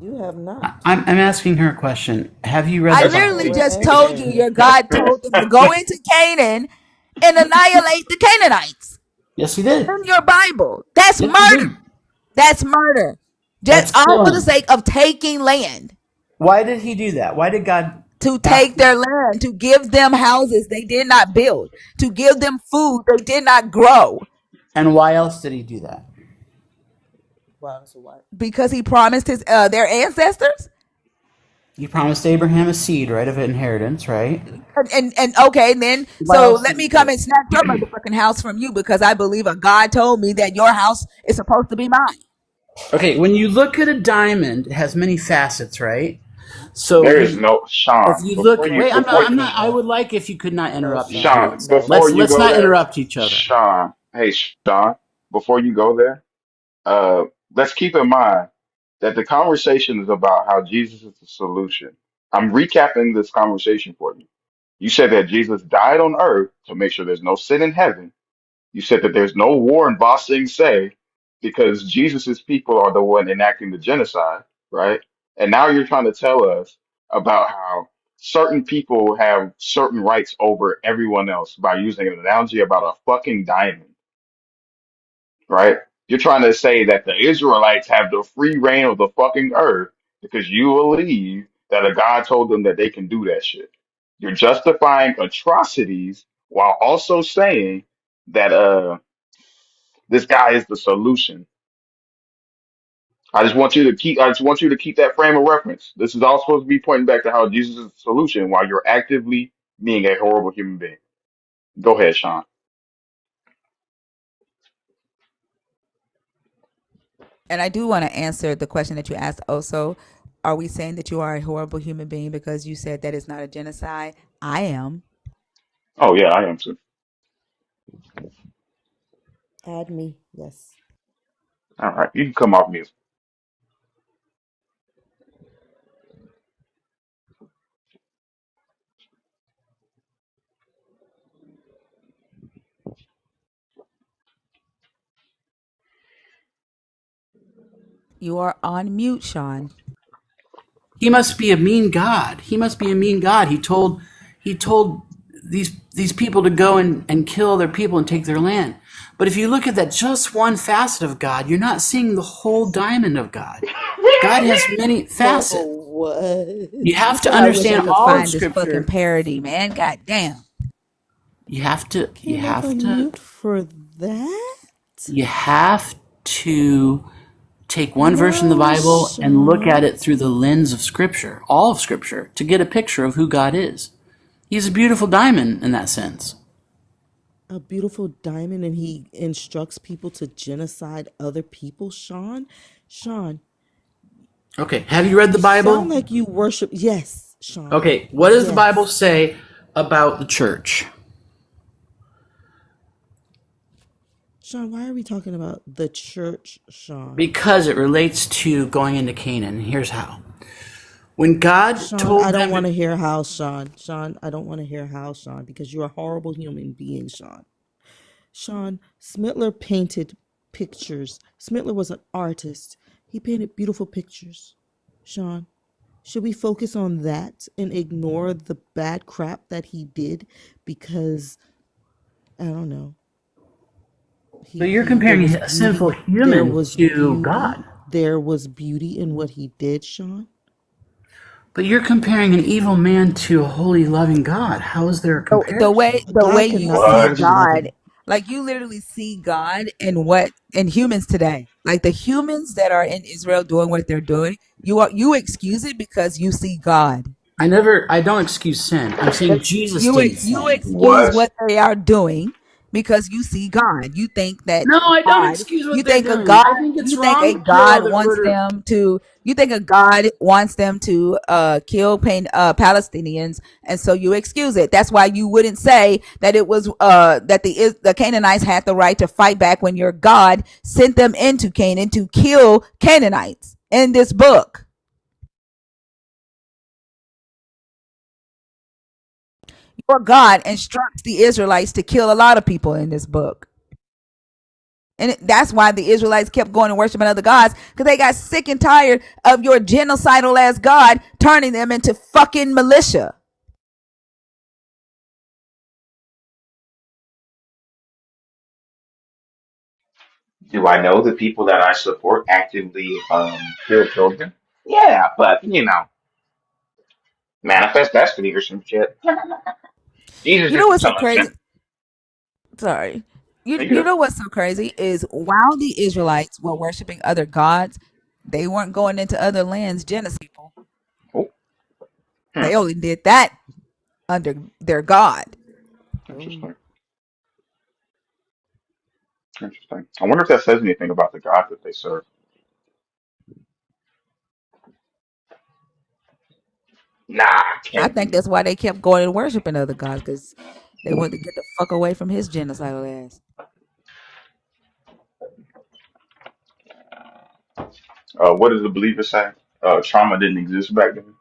K: You have not.
T: I'm asking her a question. Have you read
C: I
T: the
Q: That's
C: literally
T: Bible?
K: We're
C: just told you
K: answering.
C: your God told them to go into Canaan and annihilate the Canaanites
T: Yes, he did.
C: in your Bible. That's
T: Yes, he
C: murder.
T: did.
C: That's murder. Just
T: That's
C: all for the
T: killing.
C: sake of taking land.
T: Why did he do that? Why did God
C: To
T: ask
C: take
T: him?
C: their land, to give them houses they did not build, to give them food they did not grow,
T: And why else did he do that?
K: Wow, so what?
C: because he promised his their ancestors.
T: He promised Abraham a seed, right, of inheritance, right?
C: And okay, then
T: Why
C: so
T: else
C: let
T: did he
C: me
T: do
C: come
T: it?
C: and snatch your motherfucking house from you because I believe a God told me that your house is supposed to be mine.
T: Okay, when you look at a diamond, it has many facets, right? So
Q: There is no
T: if
Q: Sean.
T: you look, wait,
K: No,
T: I'm not. I
K: no,
T: would like if you could not
K: no,
T: interrupt me,
K: Sean.
Q: Sean.
T: please.
K: No,
Q: Before you
T: Let's
Q: go
T: not
Q: there,
T: interrupt each other.
Q: Sean. Hey, Sean. Before you go there, let's keep in mind that the conversation is about how Jesus is the solution. I'm recapping this conversation for you. You said that Jesus died on earth to make sure there's no sin in heaven. You said that there's no war in Ba Sing Se because Jesus's people are the one enacting the genocide, right? And now you're trying to tell us about how certain people have certain rights over everyone else by using an analogy about a fucking diamond, right? You're trying to say that the Israelites have the free reign of the fucking earth because you believe that a God told them that they can do that shit. You're justifying atrocities while also saying that this guy is the solution. I just want you to keep that frame of reference. This is all supposed to be pointing back to how Jesus is the solution while you're actively being a horrible human being. Go ahead, Sean.
C: And I do want to answer the question that you asked also. Are we saying that you are a horrible human being because you said that it's not a genocide? I am.
Q: Oh yeah, I am too.
K: Add me. Yes.
Q: All right, you can come off mute.
C: You are on mute, Sean.
T: He must be a mean God. He must be a mean God. He told these people to go and kill their people and take their land. But if you look at that just one facet of God, you're not seeing the whole diamond of God. God has many
K: No,
T: facets.
K: what?
T: You have to
C: I wish I
T: understand
C: could
T: all of
C: find this fucking
T: Scripture.
C: parody, man. God damn.
T: You have to. You
K: Came off
T: have
K: a
T: to.
K: mute for that?
T: You have to take one verse in the
K: No,
T: Bible and look at
K: Sean.
T: it through the lens of Scripture, all of Scripture, to get a picture of who God is. He's a beautiful diamond in that sense.
K: A beautiful diamond, and he instructs people to genocide other people, Sean? Sean,
T: Okay, have you read the
K: you sound
T: Bible?
K: like you worship. Yes, Sean.
T: Okay, what does the Bible
K: Yes.
T: say about the church?
K: Sean, why are we talking about the church, Sean?
T: Because it relates to going into Canaan. Here's how. When God
K: Sean, I
T: told
K: don't
T: them
K: want
T: to,
K: to hear how, Sean. Sean, I don't want to hear how, Sean, because you're a horrible human being, Sean. Sean, Smittler painted pictures. Smittler was an artist. He painted beautiful pictures. Sean, should we focus on that and ignore the bad crap that he did because I don't know.
T: so you're
K: He there
T: comparing
K: was
T: a sinful
K: beauty. There
T: human
K: was
T: to
K: beauty.
T: God.
K: There was beauty in what he did, Sean.
T: But you're comparing an evil man to a holy, loving God. How is there a
C: The way
T: comparison?
K: A
C: the way
K: God
C: you
K: cannot be
C: see
Q: What?
C: God,
K: loving.
C: like you literally see God in what in humans today. Like the humans that are in Israel doing what they're doing, you excuse it because you see God.
T: I don't excuse sin. I'm saying Jesus didn't
C: You
T: sin.
C: excuse
Q: What?
C: what they are doing because you see God. You think that
T: No, I don't
C: God,
T: excuse
C: you
T: what they're
C: think a
T: doing.
C: God,
T: I think it's
C: you think a
T: wrong to kill
C: God
T: other
C: wants
T: murder.
C: them to, you think a God wants them to kill Palestinians, and so you excuse it. That's why you wouldn't say that it was that the Canaanites had the right to fight back when your God sent them into Canaan to kill Canaanites in this book. Your God instructs the Israelites to kill a lot of people in this book. And that's why the Israelites kept going and worshiping other gods because they got sick and tired of your genocidal ass God turning them into fucking militia.
Q: Do I know the people that I support actively kill children? Yeah, but manifest destiny or some shit. Jesus
C: You know
Q: is the
C: what's so
Q: solution.
C: crazy? Sorry.
Q: Make it
C: You
Q: up.
C: know what's so crazy is while the Israelites were worshiping other gods, they weren't going into other lands genocide people.
Q: Oh, hmm,
C: They only did that under their God.
K: Oh,
Q: interesting. Interesting. I wonder if that says anything about the God that they serve. Nah,
C: I
Q: can't
C: think
Q: be.
C: that's why they kept going and worshiping other gods because they wanted to get the fuck away from his genocidal ass.
Q: What does the believer say? Trauma didn't exist back then.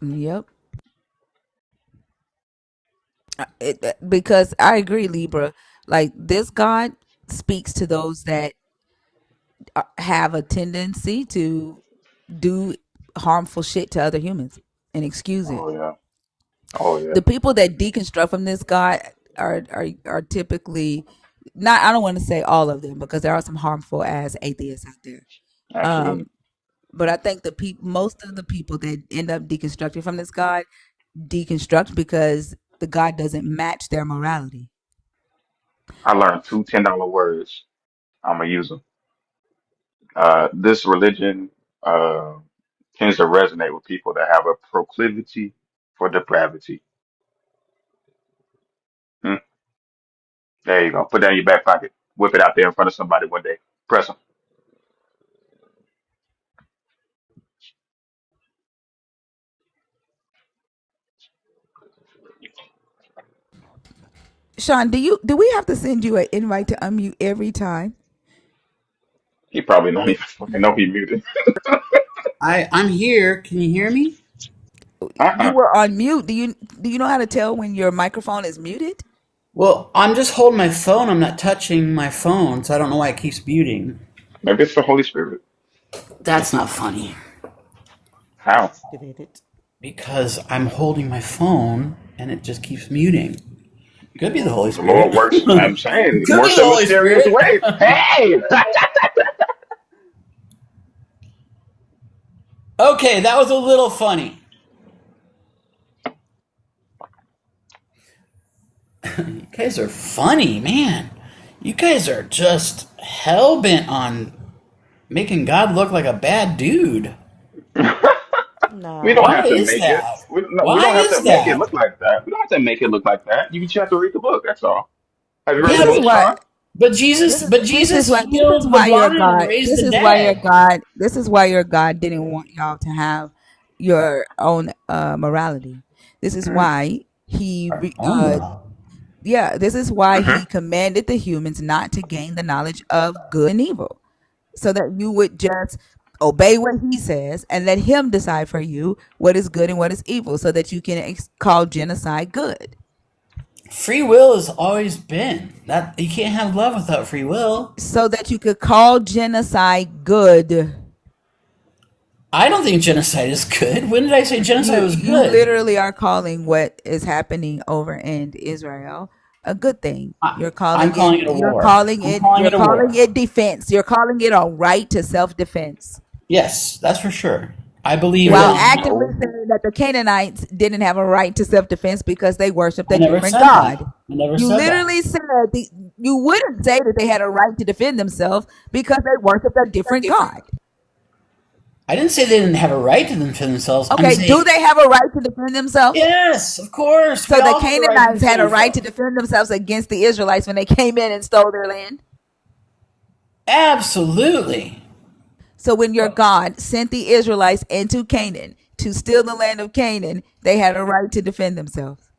C: Yep. Because I agree, Libra. Like this God speaks to those that have a tendency to do harmful shit to other humans and excuse it.
Q: Oh yeah. Oh yeah.
C: The people that deconstruct from this God are typically Not, I don't want to say all of them because there are some harmful ass atheists out there.
Q: Absolutely.
C: Um, but I think most of the people that end up deconstructing from this God deconstruct because the God doesn't match their morality.
Q: I learned two $10 words. I'm gonna use them. This religion uh, tends to resonate with people that have a proclivity for depravity. Hmm. There you go. Put that in your back pocket. Whip it out there in front of somebody one day. Press them.
C: Sean, do we have to send you an invite to unmute every time?
Q: He probably don't even fucking know he muted.
T: I'm here. Can you hear me?
C: You
Q: Uh-uh.
C: were on mute. Do you know how to tell when your microphone is muted?
T: Well, I'm just holding my phone. I'm not touching my phone, so I don't know why it keeps muting.
Q: Maybe it's the Holy Spirit.
T: That's not funny.
Q: How?
K: Activate
T: Because I'm holding my phone and it just keeps muting. Could be the Holy
Q: The
T: Spirit.
Q: Lord works. I'm saying he
T: Could be
Q: works
T: the
Q: in
T: Holy
Q: mysterious
T: Spirit.
Q: ways. Hey!
T: Okay, that was a little funny. You guys are funny, man. You guys are just hell bent on making God look like a bad dude.
Q: We don't
T: Why
Q: have to
K: No.
T: is
Q: make it.
T: that?
Q: We
T: Why
Q: don't have to
T: is
Q: make it
T: that?
Q: look like that. We don't have to make it look like that. You just have to read the book. That's all. Have you read
C: This
Q: the
T: Yeah,
C: is
Q: book,
C: what
Q: Sean?
T: but Jesus, but
C: this is
T: Jesus
C: why this is
T: healed the
C: why your
T: blind and
C: God
T: raised
C: this
T: the
C: is why your
T: dead.
C: God this is why your God didn't want y'all to have your own morality. This is why
T: Oh no.
C: yeah, this is why
Q: Mm-hmm.
C: he commanded the humans not to gain the knowledge of good and evil, so that you would just obey what he says and let him decide for you what is good and what is evil, so that you can call genocide good,
T: Free will has always been that you can't have love without free will.
C: so that you could call genocide good.
T: I don't think genocide is good. When did I say genocide was
C: You
T: good?
C: literally are calling what is happening over in Israel a good thing. You're
T: I'm
C: calling it
T: calling it a war. I'm calling it a war.
C: defense. You're calling it a right to self-defense.
T: Yes, that's for sure. I believe
C: While
T: that.
C: actively
Q: No.
C: saying that the Canaanites didn't have a right to self-defense because they worshiped
T: I
C: a
T: never
C: different
T: said that.
C: god.
T: I never
C: You
T: said that.
C: literally said you wouldn't say that they had a right to defend themselves because they worshiped a different god.
T: I didn't say they didn't have a right to defend themselves. I'm
C: Okay, do
T: saying
C: they have a right to defend themselves?
T: yes, of course. We
C: So the
T: all have a right to
C: Canaanites had
T: defend
C: a right to
T: ourselves.
C: defend themselves against the Israelites when they came in and stole their land.
T: Absolutely.
C: So when your God sent the Israelites into Canaan to steal the land of Canaan, they had a right to defend themselves.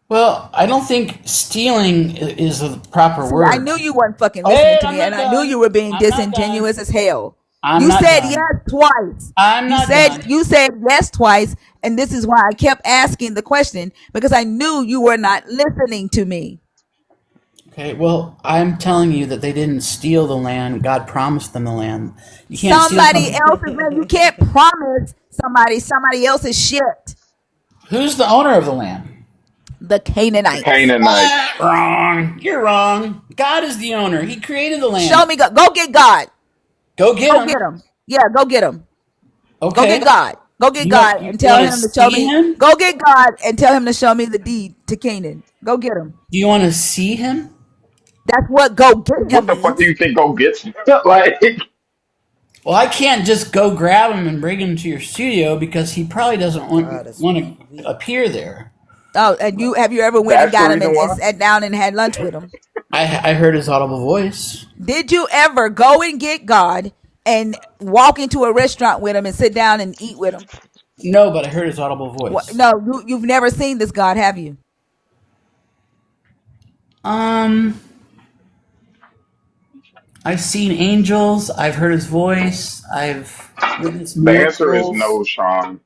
T: Well, I don't think stealing is the proper
C: See, I
T: word.
C: knew you weren't fucking listening
T: Hey,
C: to
T: I'm
C: me, and
T: not
C: I knew you
T: done.
C: were being
T: I'm not done.
C: disingenuous as hell.
T: I'm
C: You
T: not
C: said yes
T: done.
C: twice.
T: I'm not done.
C: You said yes twice, and this is why I kept asking the question, because I knew you were not listening to me.
T: Okay, well, I'm telling you that they didn't steal the land. God promised them the land. You can't steal
C: Somebody
T: something.
C: else's land. You can't promise somebody else's shit.
T: Who's the owner of the land?
C: The
Q: The
C: Canaanites.
Q: Canaanites.
T: Wrong. You're wrong. God is the owner. He created the
C: Show
T: land.
C: me God. Go get God.
T: Go get
C: Go get
T: him.
C: him. Yeah, go get him. Go
T: Okay.
C: get God. Go get
T: You want
C: God
T: you,
C: and
T: you
C: tell
T: want to
C: him to show
T: see
C: me.
T: him?
C: Go get God and tell him to show me the deed to Canaan. Go get him.
T: Do you want to see him?
C: That's what go get
Q: What
C: him
Q: the fuck do
C: means.
Q: you think go gets? Like,
T: Well, I can't just go grab him and bring him to your studio because he probably doesn't
K: God is
T: want
K: weak,
T: to
K: weak.
T: appear there.
C: Oh, and have you ever went and
Q: that's the
C: got him
Q: reason
C: and
Q: why.
C: sat down and had lunch with him?
T: I heard his audible voice.
C: Did you ever go and get God and walk into a restaurant with him and sit down and eat with him?
T: No, but I heard his audible
C: What?
T: voice.
C: No, you've never seen this God, have you?
T: Um, I've seen angels. I've heard his voice. I've witnessed
Q: The answer is
T: miracles.
Q: no, Sean.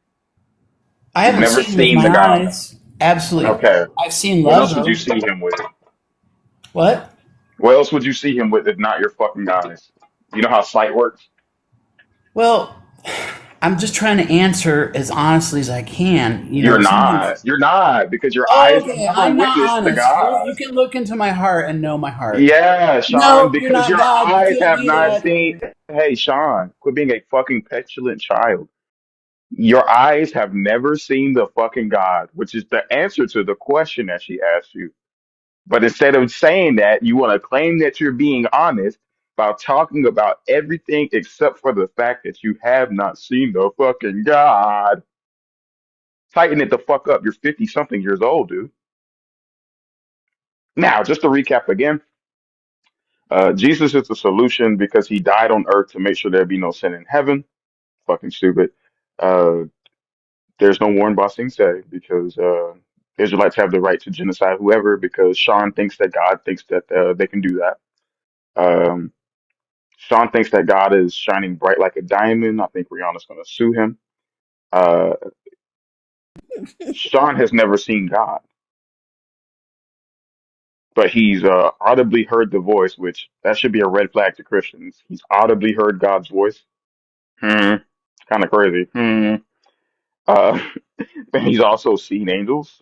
T: I
Q: You've
T: haven't
Q: never
T: seen him with
Q: seen
T: my
Q: the God.
T: eyes. Absolutely.
Q: Okay.
T: I've seen
Q: What
T: love
Q: else would you
T: though.
Q: see him with?
T: What?
Q: What else would you see him with if not your fucking eyes? You know how sight works?
T: Well, I'm just trying to answer as honestly as I can. You
Q: You're
T: know, sometimes.
Q: not. You're not because your eyes have
T: Okay,
Q: never
T: I'm not
Q: witnessed the
T: honest. You
Q: God.
T: can look into my heart and know my heart.
Q: Yeah, Sean,
T: No, you're
Q: because
T: not
Q: your
T: God. You
Q: eyes
T: can't
Q: have
T: do
Q: not
T: that.
Q: seen. Hey, Sean, quit being a fucking petulant child. Your eyes have never seen the fucking God, which is the answer to the question that she asked you. But instead of saying that, you want to claim that you're being honest by talking about everything except for the fact that you have not seen the fucking God. Tighten it the fuck up. You're 50 something years old, dude. Now, just to recap again, Jesus is the solution because he died on earth to make sure there be no sin in heaven. Fucking stupid. Uh, there's no warn bossing say because Israelites have the right to genocide whoever because Sean thinks that God thinks that they can do that. Um, Sean thinks that God is shining bright like a diamond. I think Rihanna's going to sue him. Uh, Sean has never seen God, but he's audibly heard the voice, which that should be a red flag to Christians. He's audibly heard God's voice. Hmm. Kind of crazy. Hmm. Uh, and he's also seen angels.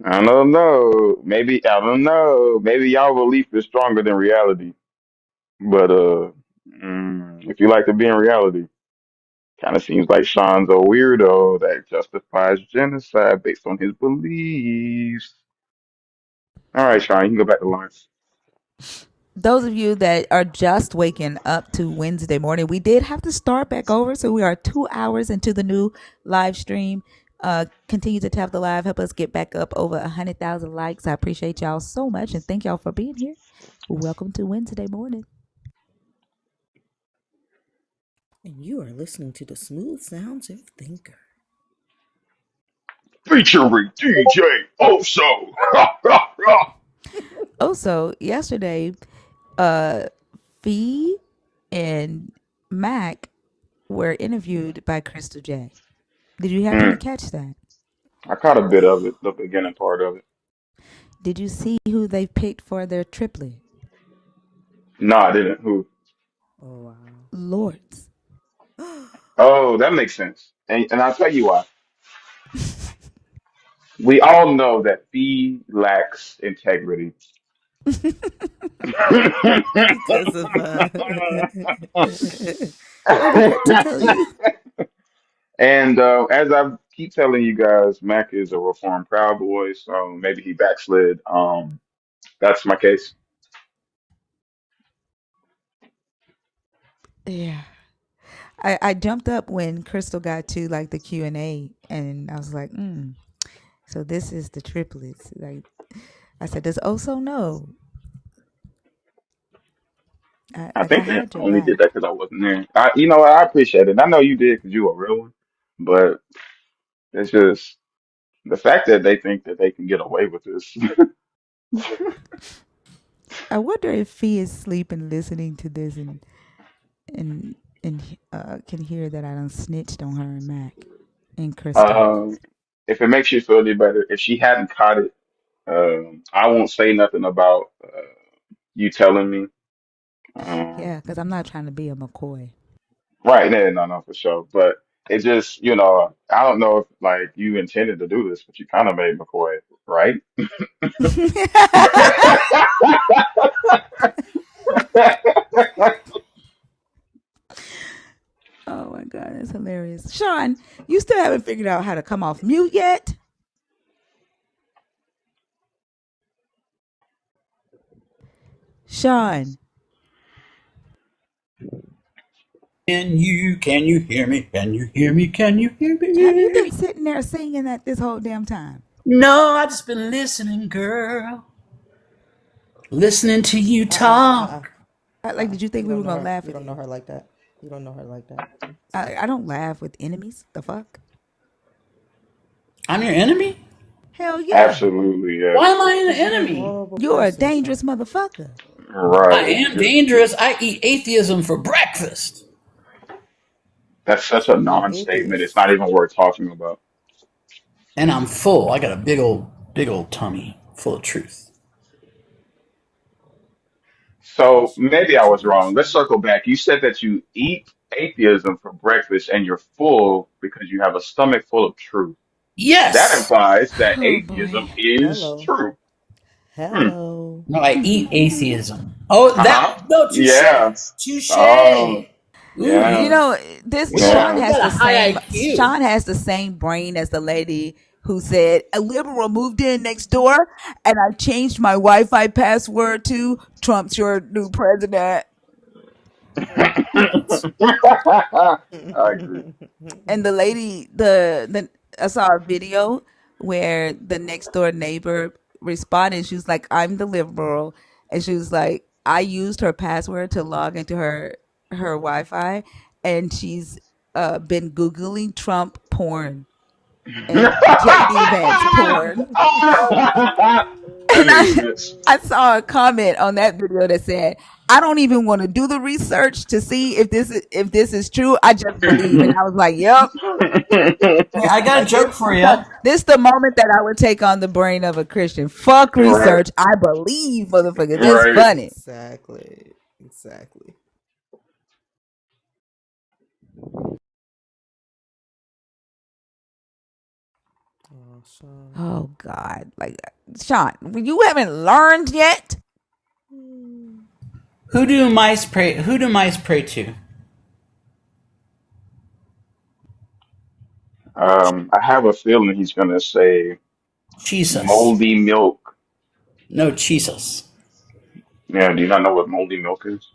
Q: I don't know. Maybe I don't know. Maybe y'all belief is stronger than reality. But if you like to be in reality, kind of seems like Sean's a weirdo that justifies genocide based on his beliefs. All right, Sean, you can go back to lunch.
C: Those of you that are just waking up to Wednesday morning, we did have to start back over. So we are 2 hours into the new live stream. Continue to tap the live, help us get back up over 100,000 likes. I appreciate y'all so much and thank y'all for being here. Welcome to Wednesday morning.
K: And you are listening to the smooth sounds of Thinker.
Q: Featuring DJ Also.
C: Also, yesterday, Fee and Mac were interviewed by Crystal J. Did you happen to
Q: Mm,
C: catch that?
Q: I caught a bit of it, the beginning part of it.
C: Did you see who they picked for their triplet?
Q: No, I didn't. Who?
K: Oh,
C: Lords.
K: wow.
Q: Oh, that makes sense. And I'll tell you why. We all know that Fee lacks integrity.
K: Because of what did Hector tell you?
Q: And as I keep telling you guys, Mac is a reformed Proud Boy, so maybe he backslid. That's my case.
C: Yeah. I jumped up when Crystal got to like the Q&A and I was like, so this is the triplets. Like I said, does Oso know?
Q: I
C: I
Q: think they
C: had your
Q: only
C: back.
Q: did that because I wasn't there. You know what? I appreciate it. I know you did because you a real one, but it's just the fact that they think that they can get away with this.
C: I wonder if Fee is sleeping listening to this and can hear that I done snitched on her and Mac and Crystal.
Q: um, if it makes you feel any better, if she hadn't caught it, I won't say nothing about you telling me.
C: Yeah, because I'm not trying to be a McCoy.
Q: Right, no, no, no, for sure. But it just, I don't know if like you intended to do this, but you kind of made McCoy, right?
C: Oh my God, that's hilarious. Sean, you still haven't figured out how to come off mute yet? Sean,
T: Can you hear me? Can you hear me? Can you hear
C: have you been
T: me?
C: sitting there singing that this whole damn time?
T: No, I just been listening, girl. Listening to you talk.
C: Like, did you think
K: You
C: we
K: don't
C: were
K: know
C: gonna
K: her.
C: laugh
K: You
C: at
K: don't know
C: you?
K: her like that. You don't know her like that.
C: I don't laugh with enemies. The fuck?
T: I'm your enemy?
C: Hell yeah.
Q: Absolutely,
T: Why am
Q: yes.
T: I an
K: Because you're a
T: enemy?
K: horrible
C: You're a
K: person, Sean.
C: dangerous motherfucker.
T: I
Q: Right.
T: am dangerous. I eat atheism for breakfast.
Q: That's such a
K: You eat
Q: non-statement. It's
K: atheists.
Q: not even worth talking about.
T: And I'm full. I got a big old tummy full of truth.
Q: So
K: That's true.
Q: maybe I
K: What you
Q: was
K: eat,
Q: wrong. Let's
K: Sean.
Q: circle back. You said that you eat atheism for breakfast and you're full because you have a stomach full of truth. That
T: Yes.
Q: implies that
C: Oh boy.
Q: atheism is
K: Hello.
Q: true. Hmm.
K: Hello.
T: No, I eat atheism. Oh,
Q: Uh-huh.
T: that no, touche,
Q: Yeah.
T: touche.
Q: Oh,
T: Ooh,
C: You
Q: yeah.
C: know, this Sean
Q: Yeah.
T: we
C: has
T: got a
C: the
T: high
C: same
T: IQ.
C: brain as the lady who said a liberal moved in next door and I changed my Wi-Fi password to Trump's your new president.
T: What?
Q: I agree.
C: And the lady, the I saw a video where the next door neighbor responded. She was like, "I'm the liberal," and she was like, "I used her password to log into her Wi-Fi, and she's been googling Trump porn and JD Vance porn."
Q: That
C: And
Q: makes sense.
C: I saw a comment on that video that said, "I don't even want to do the research to see if this is true. I just believe." And I was like, "Yep."
T: Hey, I got a
C: Like
T: joke for you.
C: this the moment that I would take on the brain of a Christian. Fuck
Q: Right.
C: research. I believe, motherfucker. This
Q: Right.
C: funny.
K: Exactly. Exactly. Oh, Sean.
C: Oh God. Like Sean, you haven't learned yet?
T: Who do mice pray? Who do mice pray to?
Q: I have a feeling he's gonna say
T: Jesus.
Q: moldy milk.
T: No, Jesus.
Q: Yeah, do you not know what moldy milk is?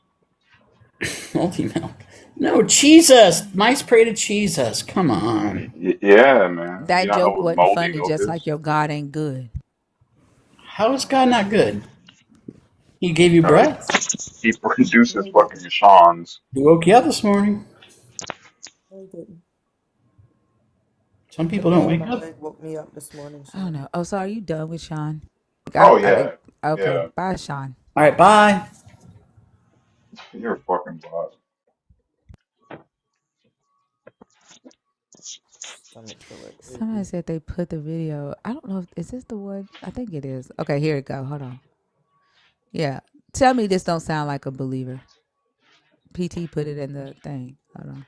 T: Multi milk. No, Jesus. Mice pray to Jesus. Come on.
Q: Yeah, man. You
C: That
Q: not know
C: joke
Q: what
C: wasn't
Q: moldy
C: funny,
Q: milk
C: just like
Q: is?
C: your God ain't good.
T: How is God not good? He gave you
Q: Uh,
T: breath.
Q: he produces fucking Sean's.
T: He woke you up this morning.
K: I didn't.
T: Some
K: The
T: people don't
K: man in
T: wake
K: my
T: up.
K: leg woke me up this morning,
C: I don't
K: Sean.
C: know. Oh, so are you done with Sean?
Q: Oh
C: Like
Q: yeah,
C: okay,
Q: yeah.
C: bye, Sean.
T: All right, bye.
Q: You're a fucking bot.
K: Stomach feel like
C: Somebody
K: icky.
C: said they put the video. I don't know if is this the one. I think it is. Okay, here it go. Hold on. Yeah. Tell me this don't sound like a believer. PT put it in the thing. Hold on.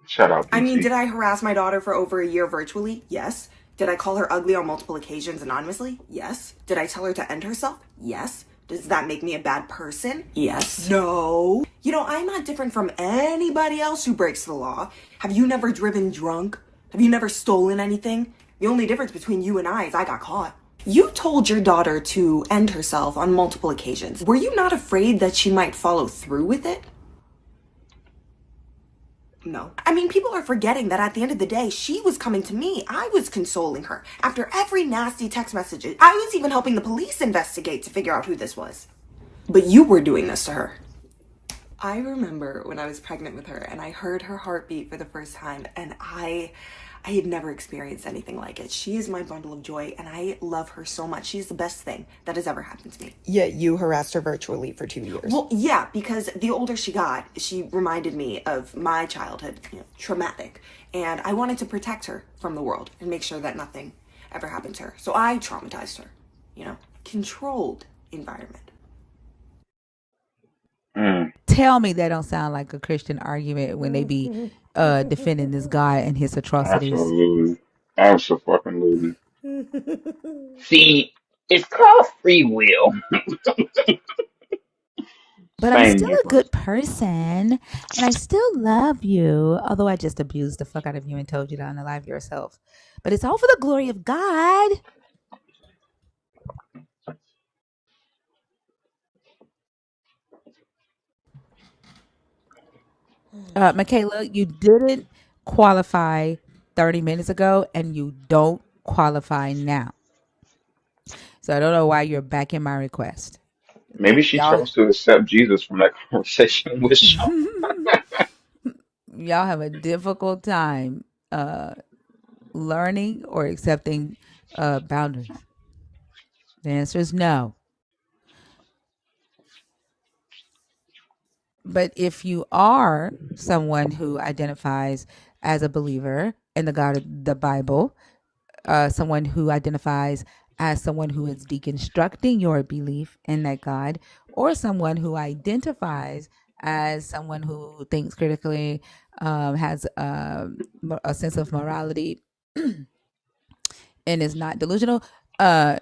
Q: Shout out
U: I mean,
Q: PT.
U: did I harass my daughter for over a year virtually? Yes. Did I call her ugly on multiple occasions anonymously? Yes. Did I tell her to end herself? Yes. Does that make me a bad person? Yes. No. You know, I'm not different from anybody else who breaks the law. Have you never driven drunk? Have you never stolen anything? The only difference between you and I is I got caught. You told your daughter to end herself on multiple occasions. Were you not afraid that she might follow through with it? No. I mean, people are forgetting that at the end of the day, she was coming to me. I was consoling her. After every nasty text message, I was even helping the police investigate to figure out who this was. But you were doing this to her. I remember when I was pregnant with her and I heard her heartbeat for the first time, and I had never experienced anything like it. She is my bundle of joy and I love her so much. She's the best thing that has ever happened to me.
V: Yet you harassed her virtually for 2 years.
U: Well, yeah, because the older she got, she reminded me of my childhood, traumatic. And I wanted to protect her from the world and make sure that nothing ever happened to her. So I traumatized her, controlled environment.
C: Tell me that don't sound like a Christian argument when they be defending this guy and his atrocities.
Q: Absolutely. Absolutely. See, it's called free will.
C: But I'm
Q: Same
C: still a
Q: difference.
C: good person and I still love you. Although I just abused the fuck out of you and told you to unalive yourself. But it's all for the glory of God. Michaela, you didn't qualify 30 minutes ago and you don't qualify now. So I don't know why you're backing my request.
Q: Maybe she
C: Y'all
Q: chose to accept Jesus from that conversation with Sean.
C: y'all have a difficult time learning or accepting boundaries. The answer is no. But if you are someone who identifies as a believer in the God of the Bible, someone who identifies as someone who is deconstructing your belief in that God, or someone who identifies as someone who thinks critically, has a sense of morality, and is not delusional, and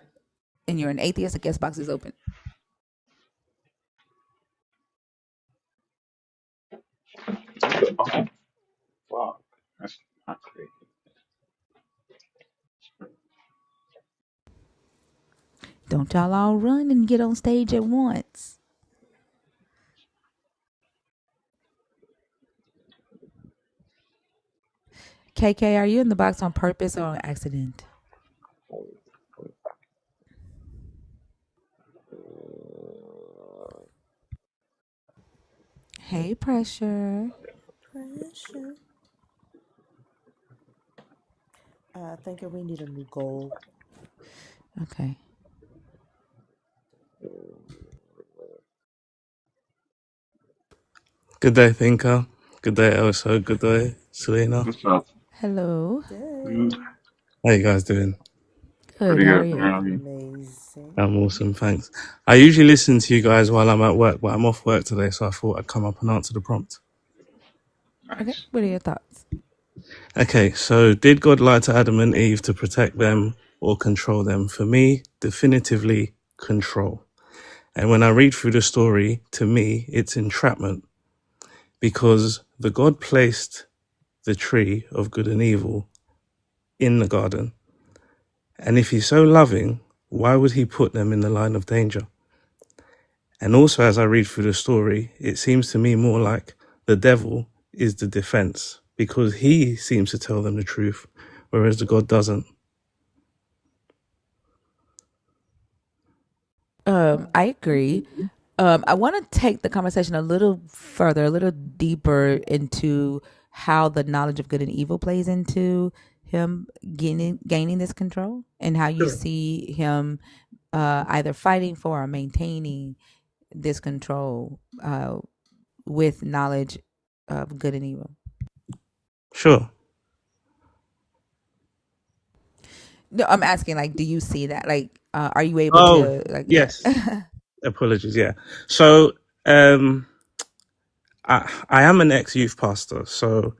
C: you're an atheist, the guest box is open.
Q: Oh, fuck. That's not crazy.
C: Don't y'all all run and get on stage at once. KK, are you in the box on purpose or on accident? Hey, Pressure.
K: Pressure. I think we need a new goal.
C: Okay.
A: Good day, Thinker. Good day, Elsa. Good day, Selena.
Q: What's up?
C: Hello.
Q: Good.
A: How you guys doing?
C: Good.
Q: Pretty
C: How are
Q: good,
C: you?
Q: man.
K: Amazing.
A: I'm awesome, thanks. I usually listen to you guys while I'm at work, but I'm off work today, so I thought I'd come up and answer the prompt.
C: Okay.
Q: Nice.
C: What are your thoughts?
A: Okay, so did God lie to Adam and Eve to protect them or control them? For me, definitively control. And when I read through the story, to me, it's entrapment because the God placed the tree of good and evil in the garden. And if he's so loving, why would he put them in the line of danger? And also, as I read through the story, it seems to me more like the devil is the defense because he seems to tell them the truth, whereas the God doesn't.
C: I agree. I want to take the conversation a little further, a little deeper into how the knowledge of good and evil plays into him gaining this control, and how you see him either fighting for or maintaining this control with knowledge of good and evil.
A: Sure.
C: No, I'm asking, like, do you see that? Like, are you able
A: Oh,
C: to, like,
A: yes.
C: yeah.
A: Apologies. Yeah. So, I am an ex-youth pastor. So,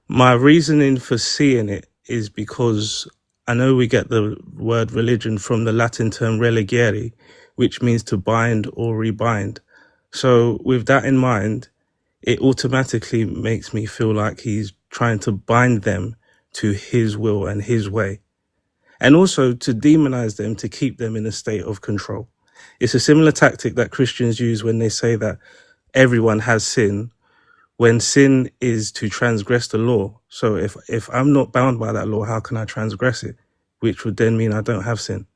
A: my reasoning for seeing it is because I know we get the word religion from the Latin term religere, which means to bind or rebind. So with that in mind, it automatically makes me feel like he's trying to bind them to his will and his way, and also to demonize them to keep them in a state of control. It's a similar tactic that Christians use when they say that everyone has sin, when sin is to transgress the law. So if I'm not bound by that law, how can I transgress it? Which would then mean I don't have sin.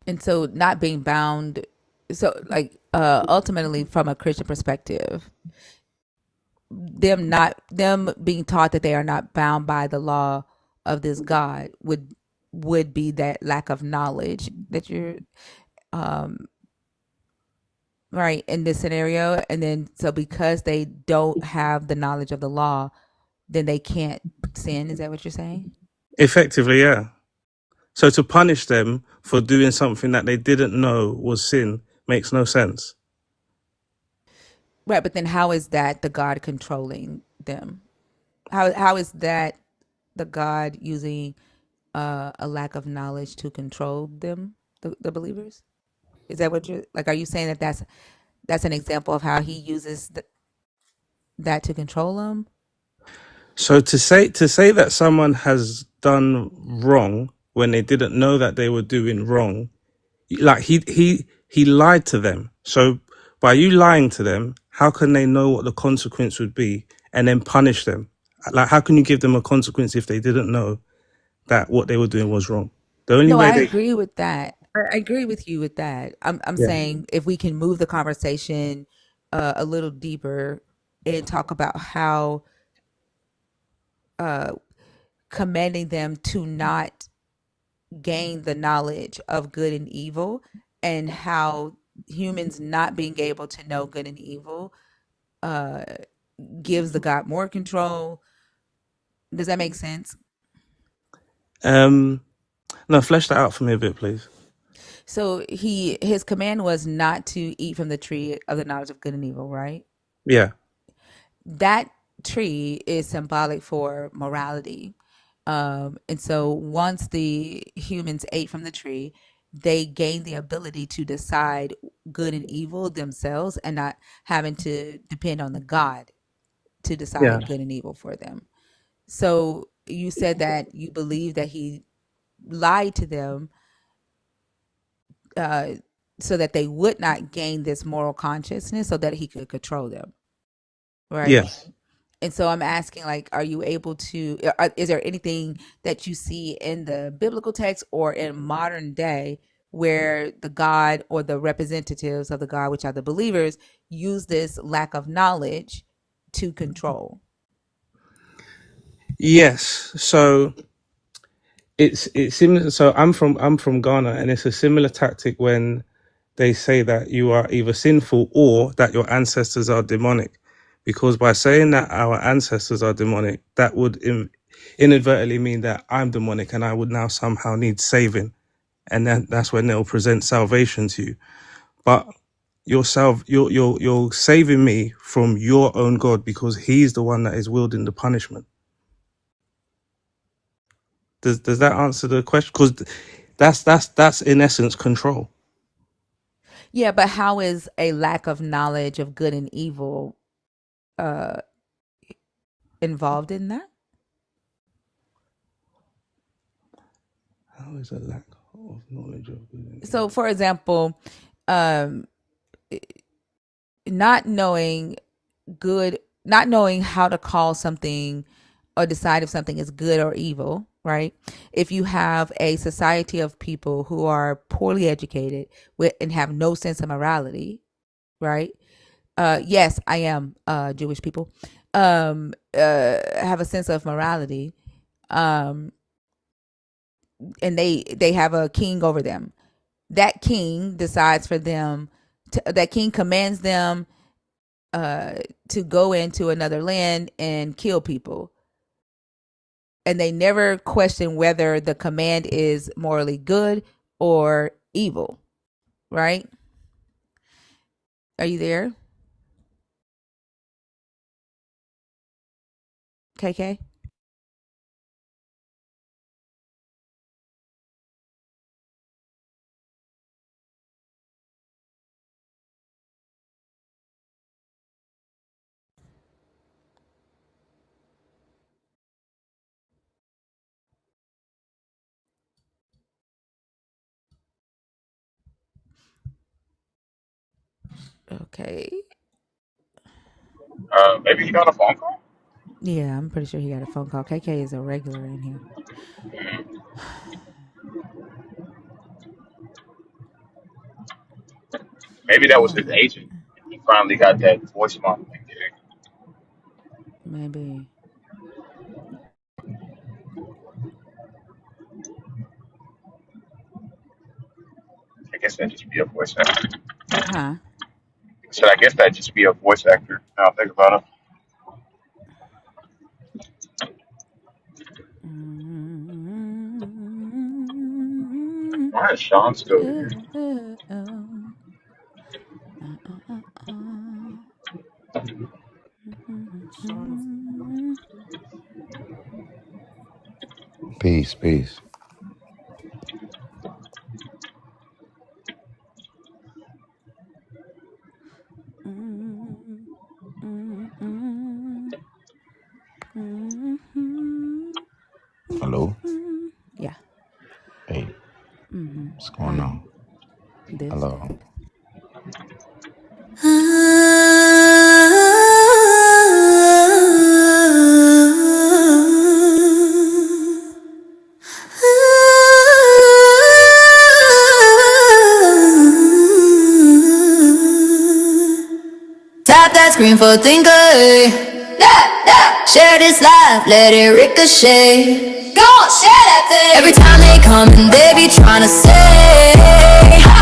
C: And so not being bound, so like ultimately from a Christian perspective, them being taught that they are not bound by the law of this God would be that lack of knowledge that you're right in this scenario. And then so because they don't have the knowledge of the law, then they can't sin. Is that what you're saying?
A: Effectively, yeah. So to punish them for doing something that they didn't know was sin makes no sense.
C: Right, but then how is that the God controlling them? How is that the God using a lack of knowledge to control them, the believers? Is that what you're like? Are you saying that that's an example of how he uses that to control them?
A: So to say that someone has done wrong when they didn't know that they were doing wrong, like he lied to them. So by you lying to them, how can they know what the consequence would be and then punish them? Like, how can you give them a consequence if they didn't know that what they were doing was wrong? The only
C: No,
A: way
C: I
A: they
C: agree with that. I agree with you with that. I'm
A: yeah.
C: saying if we can move the conversation a little deeper and talk about how commanding them to not gain the knowledge of good and evil, and how humans not being able to know good and evil gives the God more control. Does that make sense?
A: No, flesh that out for me a bit, please.
C: So his command was not to eat from the tree of the knowledge of good and evil, right?
A: Yeah.
C: That tree is symbolic for morality. And so once the humans ate from the tree, they gained the ability to decide good and evil themselves and not having to depend on the God to
A: Yeah.
C: decide good and evil for them. So you said that you believe that he lied to them so that they would not gain this moral consciousness so that he could control them, right?
A: Yes.
C: And so I'm asking, like, are you able to, is there anything that you see in the biblical text or in modern day where the God or the representatives of the God, which are the believers, use this lack of knowledge to control?
A: Yes. So it's similar. So I'm from Ghana, and it's a similar tactic when they say that you are either sinful or that your ancestors are demonic, because by saying that our ancestors are demonic, that would inadvertently mean that I'm demonic and I would now somehow need saving, and then that's when they'll present salvation to you. But you're saving me from your own God, because he's the one that is wielding the punishment. Does that answer the question? Because that's in essence control.
C: Yeah, but how is a lack of knowledge of good and evil involved in that?
A: How is a lack of knowledge of good and
C: So,
A: evil?
C: for example, um, not knowing not knowing how to call something or decide if something is good or evil, right? If you have a society of people who are poorly educated and have no sense of morality, right? Yes, I am Jewish people. Have a sense of morality, and they have a king over them. That king decides for them. That king commands them to go into another land and kill people, and they never question whether the command is morally good or evil, right? Are you there, KK? Okay.
E: Maybe he got a phone call.
C: Yeah, I'm pretty sure he got a phone call. KK is a regular in here.
E: Maybe that was his agent. He finally got that voicemail thing.
C: Maybe.
E: I guess that just be a voice actor.
C: Huh?
E: So I guess that just be a voice actor. Now I think about it. Why is Sean still here?
P: Peace, peace. Hello?
C: Yeah.
P: Hey, what's going
C: Hi.
P: on?
C: This.
P: Hello.
B: Tap that screen for thinker. Share this life, let it ricochet. Go share that thing. Every time they come and they be tryna say,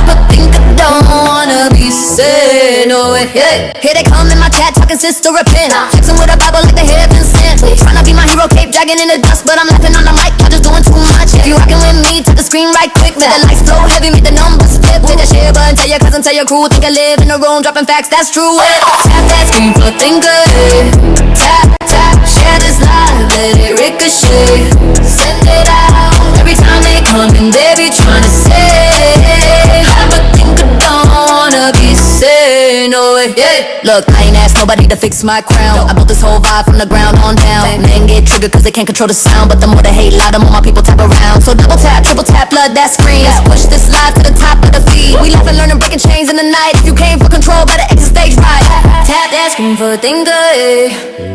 B: but think I don't wanna be said. No way. Here they come in my chat talking
D: fucking sister repent. Flexing with a Bible like the heaven sent. Tryna be my hero, cape dragging in the dust, but I'm laughing on the mic, y'all just doing too much. If you rockin' with me, take the screen right quick. Make the lights flow heavy, make the numbers flip. Take the share button, tell your cousin, tell your crew. Think I live in a room, dropping facts, that's true. Tap that screen for thinker. Tap, tap, share this live, let it ricochet. Send it out. Every time they come in, they be tryna say, have a thinker, don't wanna be said, no way. Yeah. Look, I ain't asked nobody to fix my crown. I built this whole vibe from the ground on down. Men get triggered cause they can't control the sound, but the more they hate loud, the more my people tap around. So double tap, triple tap, blood that screams. Push this live to the top of the feed. We laugh and learn and breaking chains in the night. If you came for control, better exit stage right. Tap that screen for a thinker.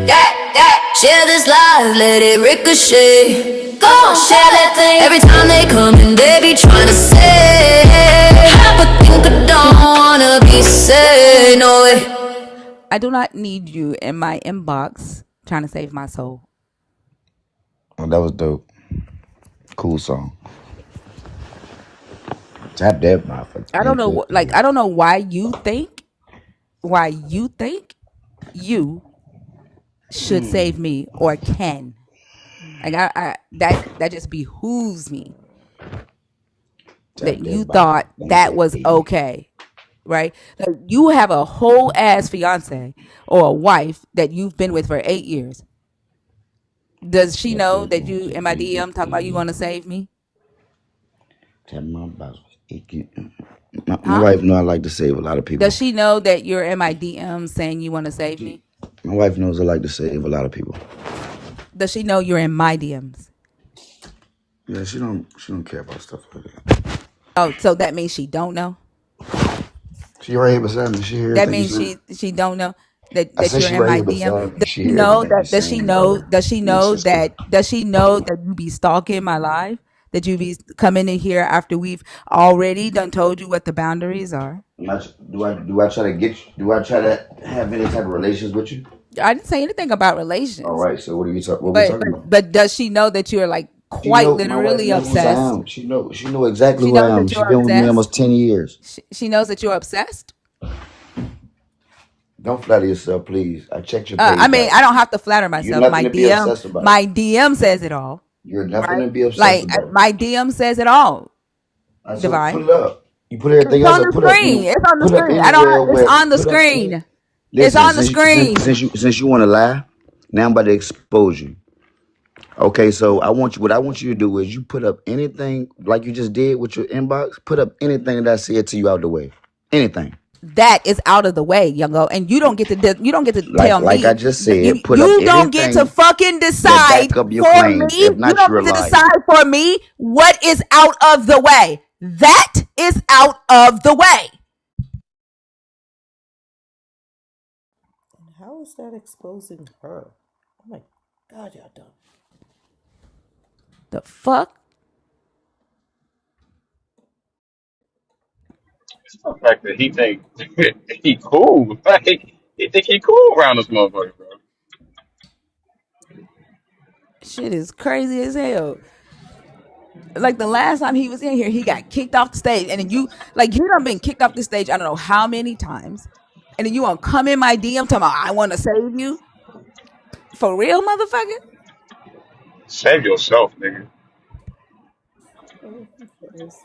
D: Yeah, yeah. Share this live, let it ricochet. Go on, share that thing. Every time they come in, they be trying to say, but think I don't wanna be said, no way.
C: I do not need you in my inbox trying to save my soul.
G: Oh, that was dope. Cool song. Tap that motherfucker.
C: I don't know, like I don't know why you think you should save me or can. Like I that just behooves me that you thought that was okay, right? Like you have a whole ass fiance or a wife that you've been with for 8 years. Does she know that you in my DM talk about you want to save me?
G: Tap my boss. My wife know I like to save a lot of people.
C: Does she know that you're in my DM saying you want to save me?
G: My wife knows I like to save a lot of people.
C: Does she know you're in my DMs?
G: Yeah, she don't care about stuff like that.
C: Oh, so that means she don't know?
G: She right here beside me. She hear
C: That
G: everything
C: means she don't know that you're
G: she
C: in
G: right
C: my
G: here
C: DM.
G: beside me. She hear everything we
C: Does she
G: saying,
C: know
G: brother.
C: does she know that you be stalking my live? That you be coming in here after we've already done told you what the boundaries are?
G: Do I try to get you? Do I try to have any type of relations with you?
C: I didn't say anything about relations.
G: All right. So what are we talking? What we talking about?
C: But does she know that you're like
G: She
C: quite
G: know my wife
C: literally
G: knows who I
C: obsessed?
G: am. She know exactly
C: She
G: who I
C: knows
G: am.
C: that
G: She
C: you're
G: been with me
C: obsessed.
G: almost 10 years.
C: She knows that you're obsessed.
G: Don't flatter yourself, please. I checked your page.
C: I mean, I don't have to flatter
G: You're
C: myself.
G: nothing to be obsessed about.
C: My DM says it all.
G: You're nothing to be
C: Like
G: obsessed about.
C: my DM says it all.
G: So
C: Divine.
G: put it up. You put everything
C: It's
G: else
C: on
G: up.
C: the
G: Put up.
C: screen. It's on the
G: Put up
C: screen.
G: anywhere
C: It's
G: where.
C: on the
G: Put up.
C: screen. It's
G: Listen,
C: on the screen.
G: since you want to lie, now I'm about to expose you. Okay, so what I want you to do is you put up anything like you just did with your inbox. Put up anything that I said to you out the way. Anything.
C: That is out of the way, youngo, and you don't get to tell
G: Like
C: me.
G: I just said, put up
C: You don't get to
G: anything
C: fucking
G: that
C: decide
G: back up your
C: for
G: claims.
C: me.
G: If
C: You
G: not,
C: don't
G: you're a
C: get to
G: liar.
C: decide for me what is out of the way. That is out of the way.
K: And how is that exposing her? Oh my God, y'all dumb.
C: The fuck?
E: It's the fact that he think he cool. Like, he think he cool around this motherfucker, bro.
C: Shit is crazy as hell. Like the last time he was in here, he got kicked off the stage, and then you done been kicked off the stage. I don't know how many times, and then you want to come in my DM talking about I want to save you for real, motherfucker.
E: Save yourself, nigga.
K: Oh, who cares?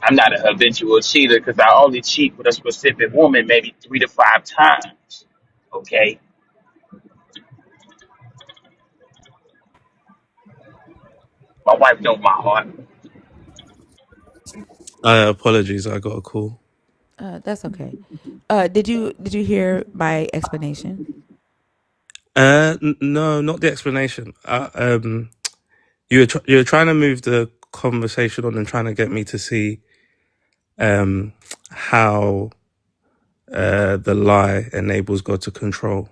E: I'm not a habitual cheater because I only cheat with a specific woman maybe 3 to 5 times. Okay? My wife knows my heart.
A: Apologies, I got a call.
C: That's okay. Did you hear my explanation?
A: No, not the explanation. You were trying to move the conversation on and trying to get me to see how the lie enables God to control.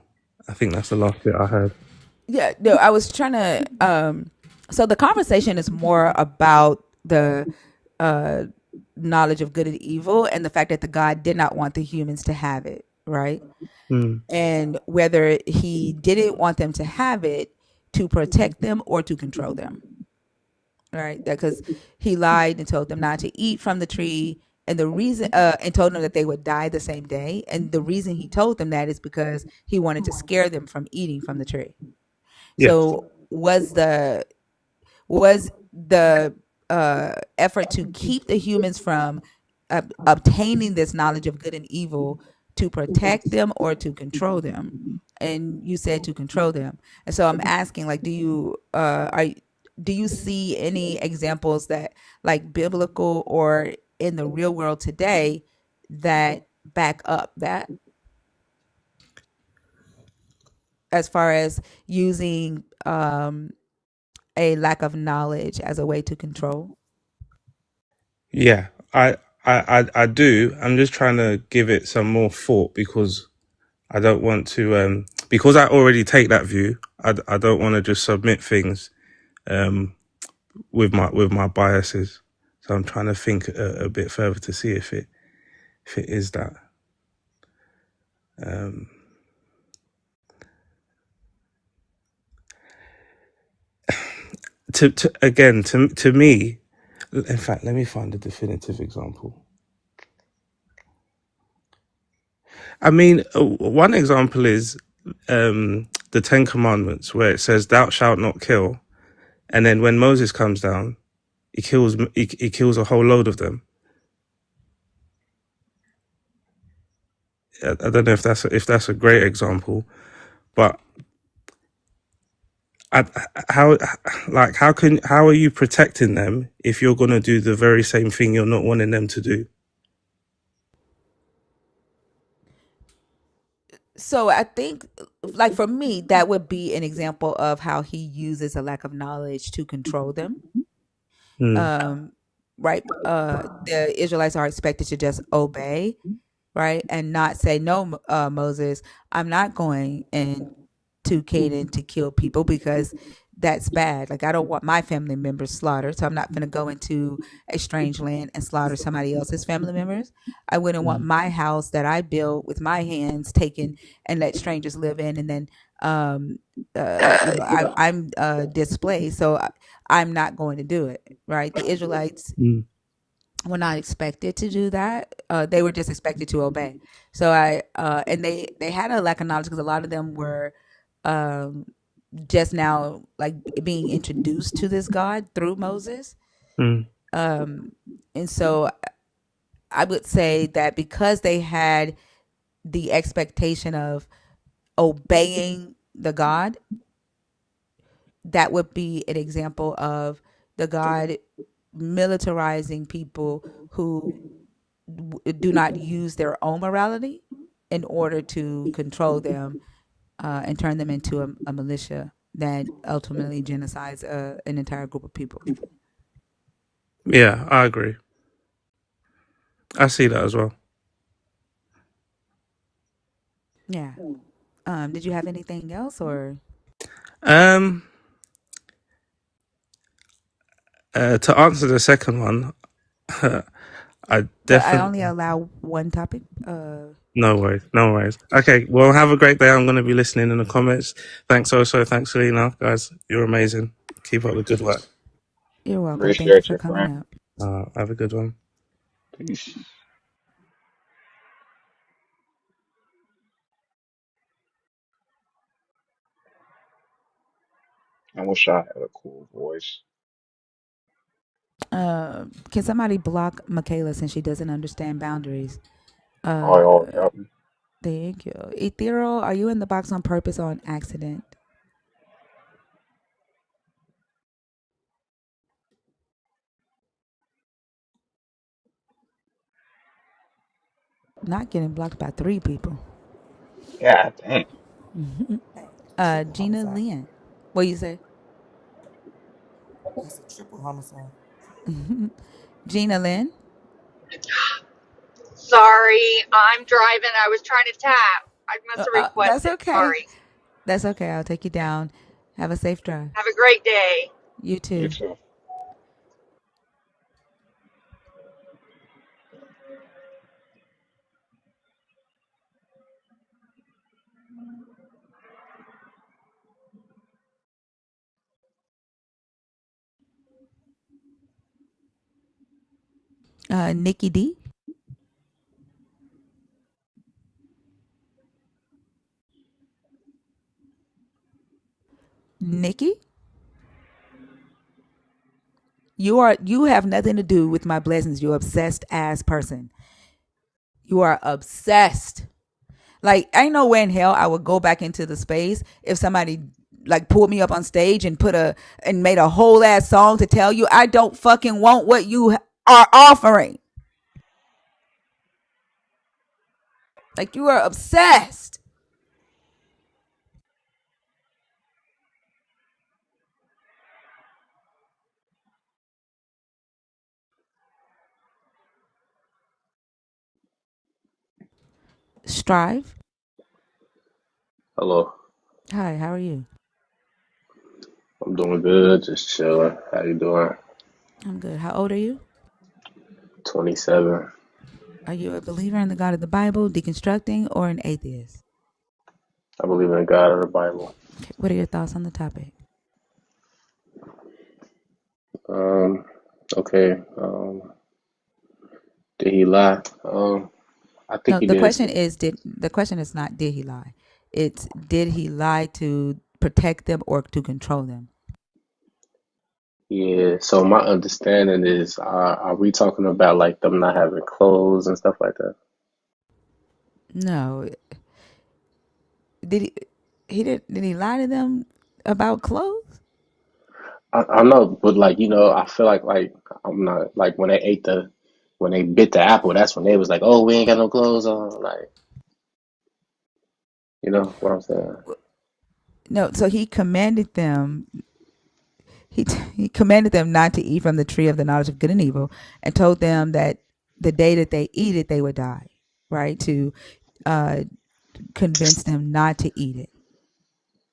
A: I think that's the last bit I heard.
C: Yeah, no, I was trying to. So the conversation is more about the uh, knowledge of good and evil, and the fact that the God did not want the humans to have it, right? And whether He didn't want them to have it to protect them or to control them, right? Because He lied and told them not to eat from the tree, And the reason, and told them that they would die the same day. And the reason he told them that is because he wanted to scare them from eating from the tree.
A: Yeah.
C: So was the effort to keep the humans from obtaining this knowledge of good and evil to protect them or to control them? And you said to control them. And so I'm asking, like, do you see any examples that, like, biblical or in the real world today, that back up that, as far as using a lack of knowledge as a way to control?
A: Yeah, I do. I'm just trying to give it some more thought because I don't want to, because I already take that view. I don't want to just submit things with my biases. So I'm trying to think a bit further to see if it is that. To me, in fact, let me find a definitive example. I mean, one example is the Ten Commandments, where it says, "Thou shalt not kill," and then when Moses comes down, he kills a whole load of them. I don't know if that's a great example, but how how are you protecting them if you're going to do the very same thing you're not wanting them to do?
C: So I think, like, for me, that would be an example of how he uses a lack of knowledge to control them.
A: Mm,
C: Right? The Israelites are expected to just obey, right, and not say, "No, Moses, I'm not going into Canaan to kill people because that's bad. Like, I don't want my family members slaughtered, so I'm not going to go into a strange land and slaughter somebody else's family members. I wouldn't want
A: mm,
C: my house that I built with my hands taken and let strangers live in, and then I'm displaced, so I'm not going to do it." Right? The Israelites
A: mm,
C: were not expected to do that. They were just expected to obey. So and they had a lack of knowledge because a lot of them were um, just now, like, being introduced to this God through Moses.
A: mm.
C: Um, and so I would say that because they had the expectation of obeying the God, that would be an example of the God militarizing people who do not use their own morality in order to control them, and turn them into a militia that ultimately genocides an entire group of people.
A: Yeah, I agree. I see that as well.
C: Yeah. Did you have anything else, or
A: Um, to answer the second one, I
C: I
A: definitely.
C: only allow one topic?
A: No worries, no worries. Okay, well, have a great day. I'm going to be listening in the comments. Thanks, Oso. Thanks, Selena. Guys, you're amazing. Keep up the good work.
C: You're welcome. Thank you
E: Appreciate
C: for
E: you,
C: coming
E: friend.
C: up.
A: Have a good one.
E: Peace. I wish I had a cool voice.
C: Can somebody block Michaela since she doesn't understand boundaries?
E: Oh,
C: Uh,
E: y'all got me.
C: Thank you. Ethereal, are you in the box on purpose or on accident? Not getting blocked by three people.
E: God damn.
C: Gina Lynn. What you say?
F: That's a triple homicide.
C: Gina Lynn?
H: Sorry, I'm driving. I was trying to tap. I must have
C: That's
H: requested.
C: okay.
H: Sorry.
C: That's okay. I'll take you down. Have a safe drive.
H: Have a great day.
C: You
E: You
C: too.
E: too.
C: Nikki D. Nikki, you have nothing to do with my blessings. You're obsessed ass person. You are obsessed. Like, I know where in hell I would go back into the space if somebody like pulled me up on stage and made a whole ass song to tell you I don't fucking want what you are offering. Like, you are obsessed. Strive.
I: Hello.
C: Hi, how are you?
I: I'm doing good, just chilling. How you doing?
C: I'm good. How old are you?
I: 27.
C: Are you a believer in the God of the Bible, deconstructing, or an atheist?
I: I believe in God or the Bible.
C: Okay, what are your thoughts on the topic?
I: Um, okay. Did he lie? I think
C: No,
I: he
C: the
I: did.
C: question is the question is not did he lie? It's did he lie to protect them or to control them?
I: Yeah, so my understanding is, are we talking about like them not having clothes and stuff like that?
C: No. Did did he lie to them about clothes?
I: I know, but like, I feel like I'm not like when they bit the apple, that's when they was like, oh, we ain't got no clothes on. Like, you know what I'm saying?
C: No, so he commanded them he commanded them not to eat from the tree of the knowledge of good and evil, and told them that the day that they eat it, they would die. Right? To uh, convince them not to eat it.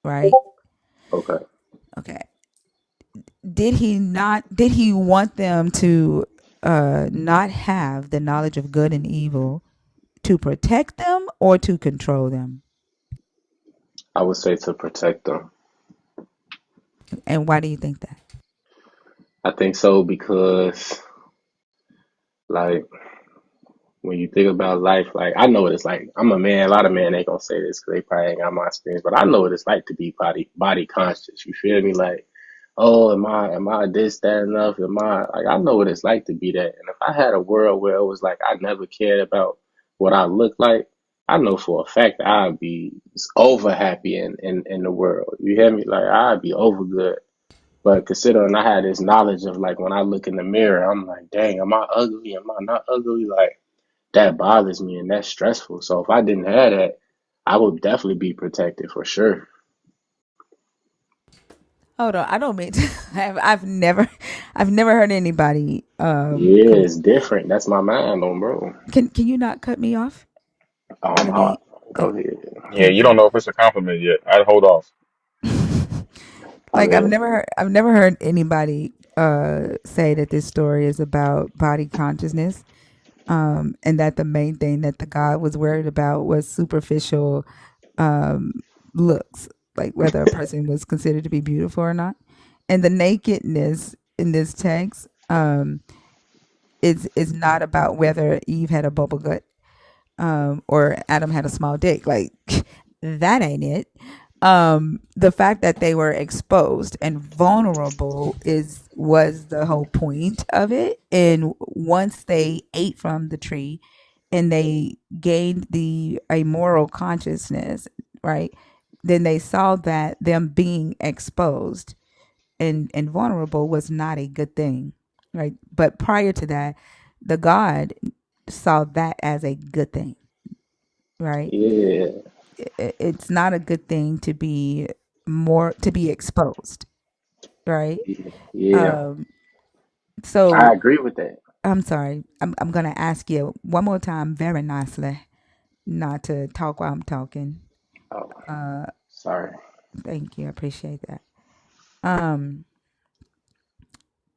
C: Right?
I: Okay.
C: Okay. Did he want them to not have the knowledge of good and evil to protect them or to control them?
I: I would say to protect them.
C: And why do you think that?
I: I think so because like when you think about life, like I know what it's like. I'm a man. A lot of men ain't gonna say this because they probably ain't got my experience, but I know what it's like to be body conscious. You feel me? Like, oh, am I this, that enough? Am I like I know what it's like to be that. And if I had a world where it was like I never cared about what I look like, I know for a fact that I'd be over happy in the world. You hear me? Like I'd be over good. But considering I had this knowledge of like when I look in the mirror, I'm like, dang, am I ugly? Am I not ugly? Like that bothers me and that's stressful. So if I didn't have that, I would definitely be protected for sure.
C: Hold on, I don't mean to, I've never heard anybody
I: Yeah, it's different. That's my mind on, bro.
C: can you not cut me off?
I: I'm
C: Let me
I: hot. Go ahead.
Q: Yeah,
C: thank
Q: you
C: you.
Q: don't know if it's a compliment yet. I'd hold off.
I: I
C: Like
I: mean,
C: I've never heard anybody say that this story is about body consciousness, and that the main thing that the God was worried about was superficial um, looks, like whether a person was considered to be beautiful or not. And the nakedness in this text is not about whether Eve had a bubble gut or Adam had a small dick. Like that ain't it. The fact that they were exposed and vulnerable was the whole point of it. And once they ate from the tree and they gained a moral consciousness, right? Then they saw that them being exposed and vulnerable was not a good thing, right? But prior to that, the God saw that as a good thing, right?
I: yeah,
C: It's not a good thing to be exposed, right?
I: yeah,
C: Um,
I: I
C: so
I: agree with that.
C: I'm sorry. I'm gonna ask you one more time, very nicely, not to talk while I'm talking.
I: Oh,
C: Uh,
I: sorry.
C: Thank you. I appreciate that. Um,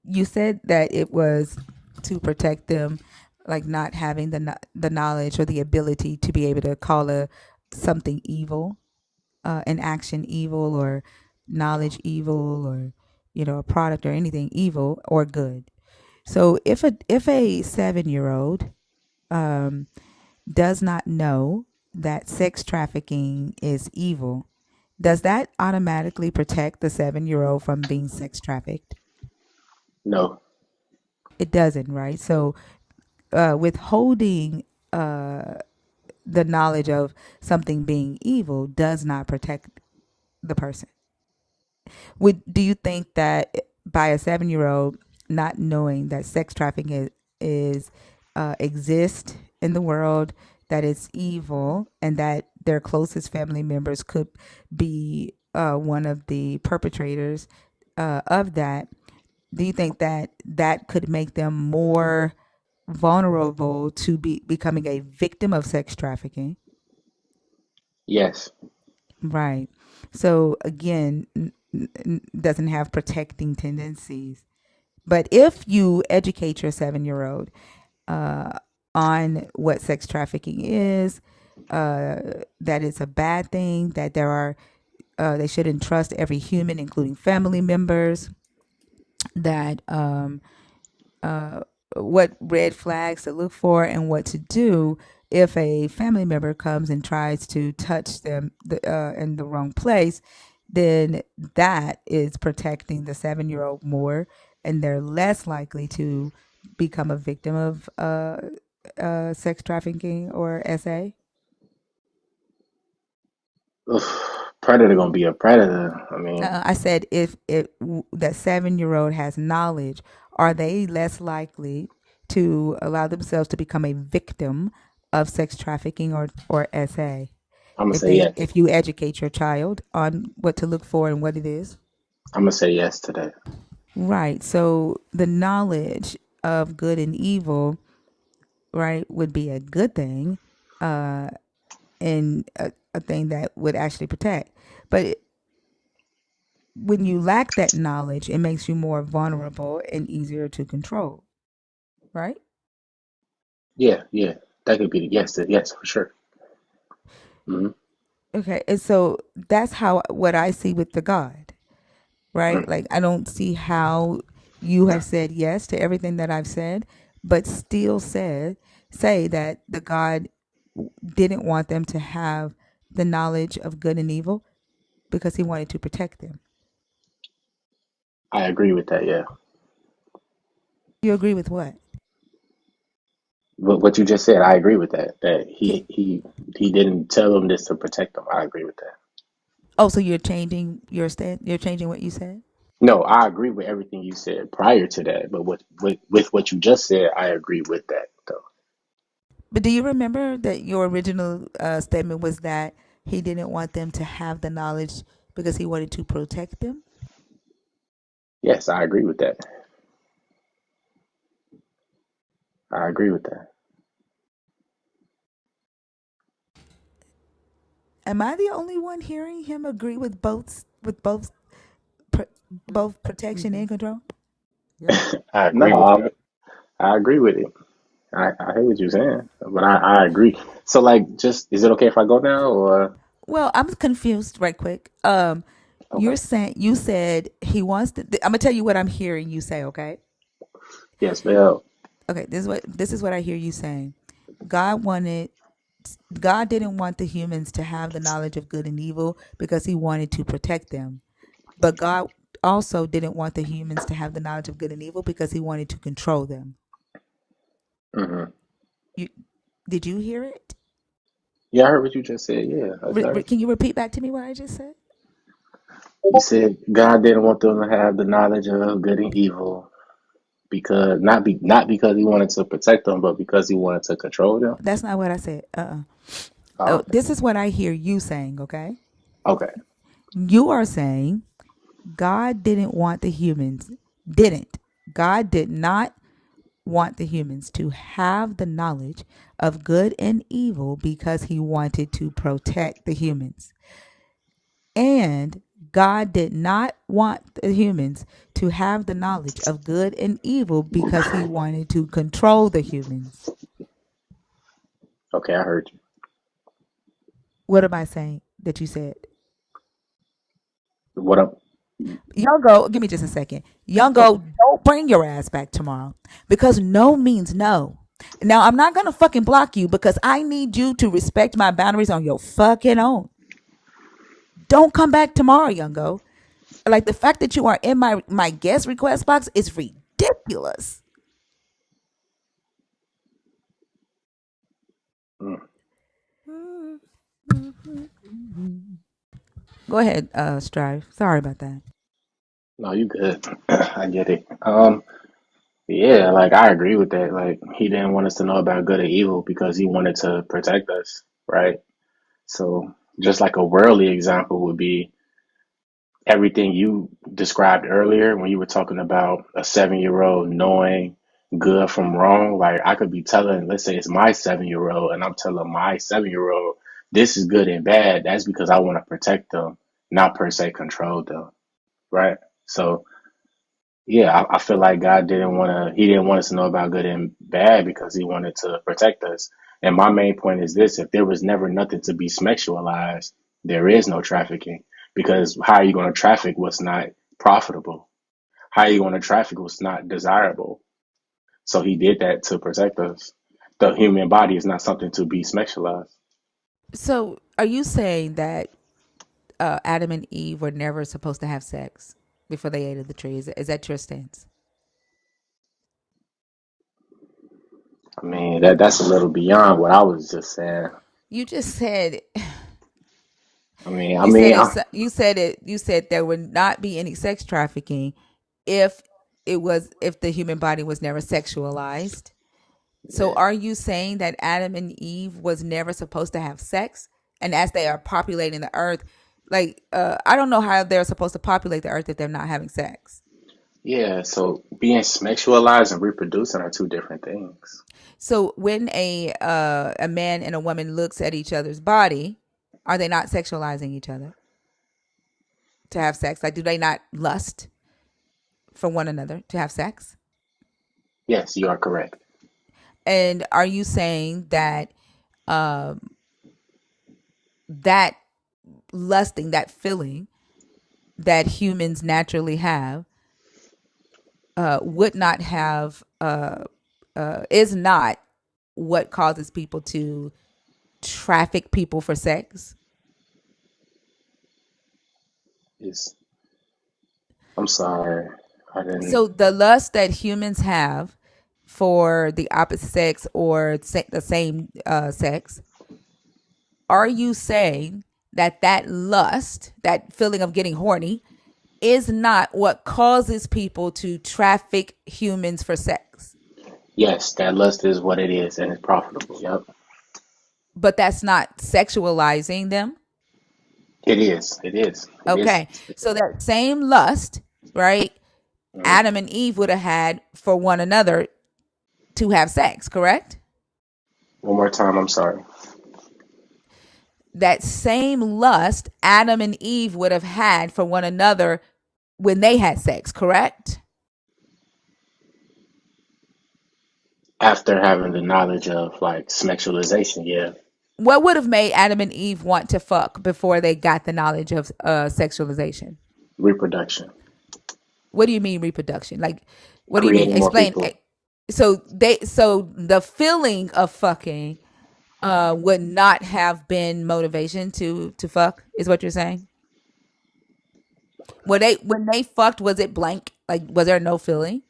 C: you said that it was to protect them, like not having the knowledge or the ability to be able to call a something evil, an action evil, or knowledge evil, or a product or anything evil or good. So if a 7-year-old does not know that sex trafficking is evil, Does that automatically protect the 7-year-old from being sex trafficked?
I: No.
C: It doesn't, right? So, withholding the knowledge of something being evil does not protect the person. Do you think that by a 7-year-old not knowing that sex trafficking is exists in the world, that it's evil, and that their closest family members could be one of the perpetrators of that, do you think that that could make them more vulnerable to becoming a victim of sex trafficking?
I: Yes.
C: Right. So again, doesn't have protecting tendencies. But if you educate your 7-year-old on what sex trafficking is, that it's a bad thing, that they shouldn't trust every human, including family members, that what red flags to look for and what to do if a family member comes and tries to touch them in the wrong place, then that is protecting the 7-year-old more, and they're less likely to become a victim of sex trafficking or SA.
I: Predator gonna be a predator. I mean,
C: I said if that 7-year-old has knowledge, are they less likely to allow themselves to become a victim of sex trafficking or SA?
I: I'm gonna say yes.
C: If you educate your child on what to look for and what it is.
I: I'm gonna say yes to that.
C: Right. So the knowledge of good and evil, right, would be a good thing, and a thing that would actually protect. But when you lack that knowledge, it makes you more vulnerable and easier to control, right?
I: Yeah, yeah. That could be the yes, yes for sure. Hmm.
C: Okay, and so that's how what I see with the God, right?
I: Hmm.
C: Like I don't see how you have said yes to everything that I've said, but still say that the God didn't want them to have the knowledge of good and evil because he wanted to protect them.
I: I agree with that. Yeah.
C: You agree with what?
I: But what you just said, I agree with that. That
C: Can,
I: he didn't tell them this to protect them. I agree with that.
C: oh, so you're changing your stand? You're changing what you said?
I: No, I agree with everything you said prior to that. But with what you just said, I agree with that though.
C: But do you remember that your original statement was that he didn't want them to have the knowledge because he wanted to protect them?
I: Yes, I agree with that. I agree with that.
C: Am I the only one hearing him agree with both protection and control?
K: Yep.
Q: I
I: No,
Q: agree with that.
I: I agree with it. I hear what you're saying, but I agree. So like, just is it okay if I go now or
C: Well, I'm confused right quick.
I: okay?
C: You're saying you said he wants to. I'm gonna tell you what I'm hearing you say. Okay.
I: Yes, ma'am.
C: Okay. This is what I hear you saying. God wanted. God didn't want the humans to have the knowledge of good and evil because he wanted to protect them. But God also didn't want the humans to have the knowledge of good and evil because he wanted to control them.
I: Hmm.
C: You did you hear it?
I: Yeah, I heard what you just said. Yeah, I heard.
C: Can you repeat back to me what I just said?
I: You said God didn't want them to have the knowledge of good and evil because not because he wanted to protect them, but because he wanted to control them.
C: That's not what I said.
I: Oh,
C: Oh,
I: okay.
C: this is what I hear you saying, okay?
I: Okay.
C: You are saying God didn't want the humans, didn't. God did not want the humans to have the knowledge of good and evil because he wanted to protect the humans. And God did not want the humans to have the knowledge of good and evil because he wanted to control the humans.
I: Okay, I heard you.
C: What am I saying that you said?
I: What up?
C: Young go, give me just a second. Young
I: Okay.
C: go, don't bring your ass back tomorrow because no means no. Now, I'm not going to fucking block you because I need you to respect my boundaries on your fucking own. don't come back tomorrow, Youngo. Like the fact that you are in my guest request box is ridiculous.
I: Mm.
C: Go ahead, Strive. Sorry about that.
I: No, you good. I get it. Yeah, like I agree with that. Like he didn't want us to know about good or evil because he wanted to protect us, right? So just like a worldly example would be everything you described earlier when you were talking about a 7-year old knowing good from wrong. Like I could be telling, let's say it's my 7-year old, and I'm telling my 7-year old this is good and bad. That's because I want to protect them, not per se control them, right? So yeah, I feel like God didn't want to, he didn't want us to know about good and bad because he wanted to protect us. And my main point is this: if there was never nothing to be sexualized, there is no trafficking. Because how are you going to traffic what's not profitable? How are you going to traffic what's not desirable? So he did that to protect us. The human body is not something to be sexualized.
C: So, are you saying that Adam and Eve were never supposed to have sex before they ate of the tree? Is that your stance?
I: I mean, that's a little beyond what I was just saying.
C: You just said
I: I mean, I
C: you
I: mean,
C: said
I: I,
C: you said there would not be any sex trafficking if if the human body was never sexualized. So
I: yeah,
C: are you saying that Adam and Eve was never supposed to have sex? And as they are populating the earth, like I don't know how they're supposed to populate the earth if they're not having sex.
I: yeah. So being sexualized and reproducing are two different things.
C: So when a man and a woman looks at each other's body, are they not sexualizing each other to have sex? Like do they not lust for one another to have sex?
I: Yes, you are correct.
C: And are you saying that um, that lusting, that feeling that humans naturally have, would not have is not what causes people to traffic people for sex?
I: It's, I'm sorry. I didn't.
C: So the lust that humans have for the opposite sex or the same sex, are you saying that that lust, that feeling of getting horny, is not what causes people to traffic humans for sex?
I: Yes, that lust is what it is, and it's profitable. Yep,
C: But that's not sexualizing them?
I: it is. It is. It is.
C: Okay. So that same lust, right?
I: Mhm.
C: Adam and Eve would have had for one another to have sex, correct?
I: One more time. I'm sorry.
C: That same lust Adam and Eve would have had for one another when they had sex, correct?
I: After having the knowledge of like sexualization, yeah,
C: What would have made Adam and Eve want to fuck before they got the knowledge of sexualization?
I: reproduction,
C: What do you mean reproduction? Like, what do you mean?
I: creating more
C: Explain.
I: people.
C: So the feeling of fucking would not have been motivation to fuck, is what you're saying? When they fucked, was it blank? Like, was there no feeling?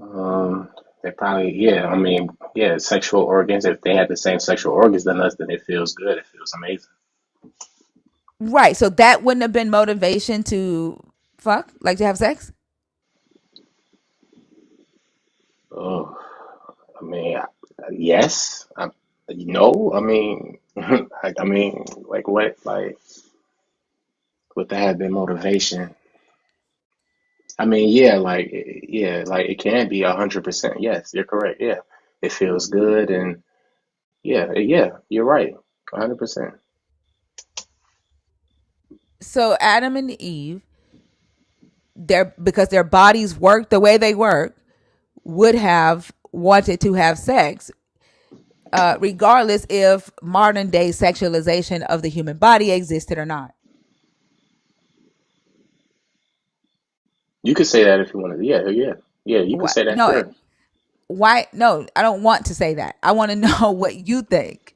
I: Um, they probably, yeah. I mean, yeah, sexual organs. If they had the same sexual organs than us, then it feels good. It feels amazing.
C: Right. So that wouldn't have been motivation to fuck, like to have sex.
I: Oh, I mean, yes. No, I mean, I mean, like what, like would that have been motivation? I mean, yeah, yeah, like it can be 100%. Yes, you're correct. Yeah, it feels good, and yeah, yeah, you're right, 100%.
C: So Adam and Eve, because their bodies work the way they work, would have wanted to have sex, regardless if modern day sexualization of the human body existed or not.
I: You could say that if you wanted. Yeah, yeah, yeah. You could
C: What?
I: say that.
C: No.
I: Sure.
C: Why? No, I don't want to say that. I want to know what you think.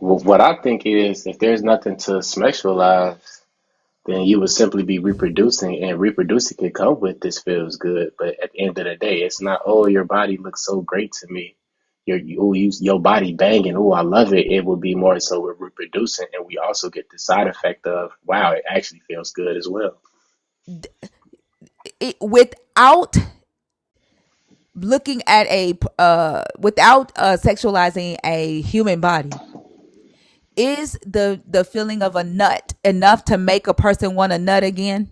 I: What I think is, if there's nothing to sexualize, then you would simply be reproducing, and reproducing can come with this feels good. But at the end of the day, it's not, oh, your body looks so great to me. Your body banging, oh, I love it. It would be more so we're reproducing, and we also get the side effect of, wow, it actually feels good as well.
C: Without looking at without sexualizing a human body, is the feeling of a nut enough to make a person want a nut again?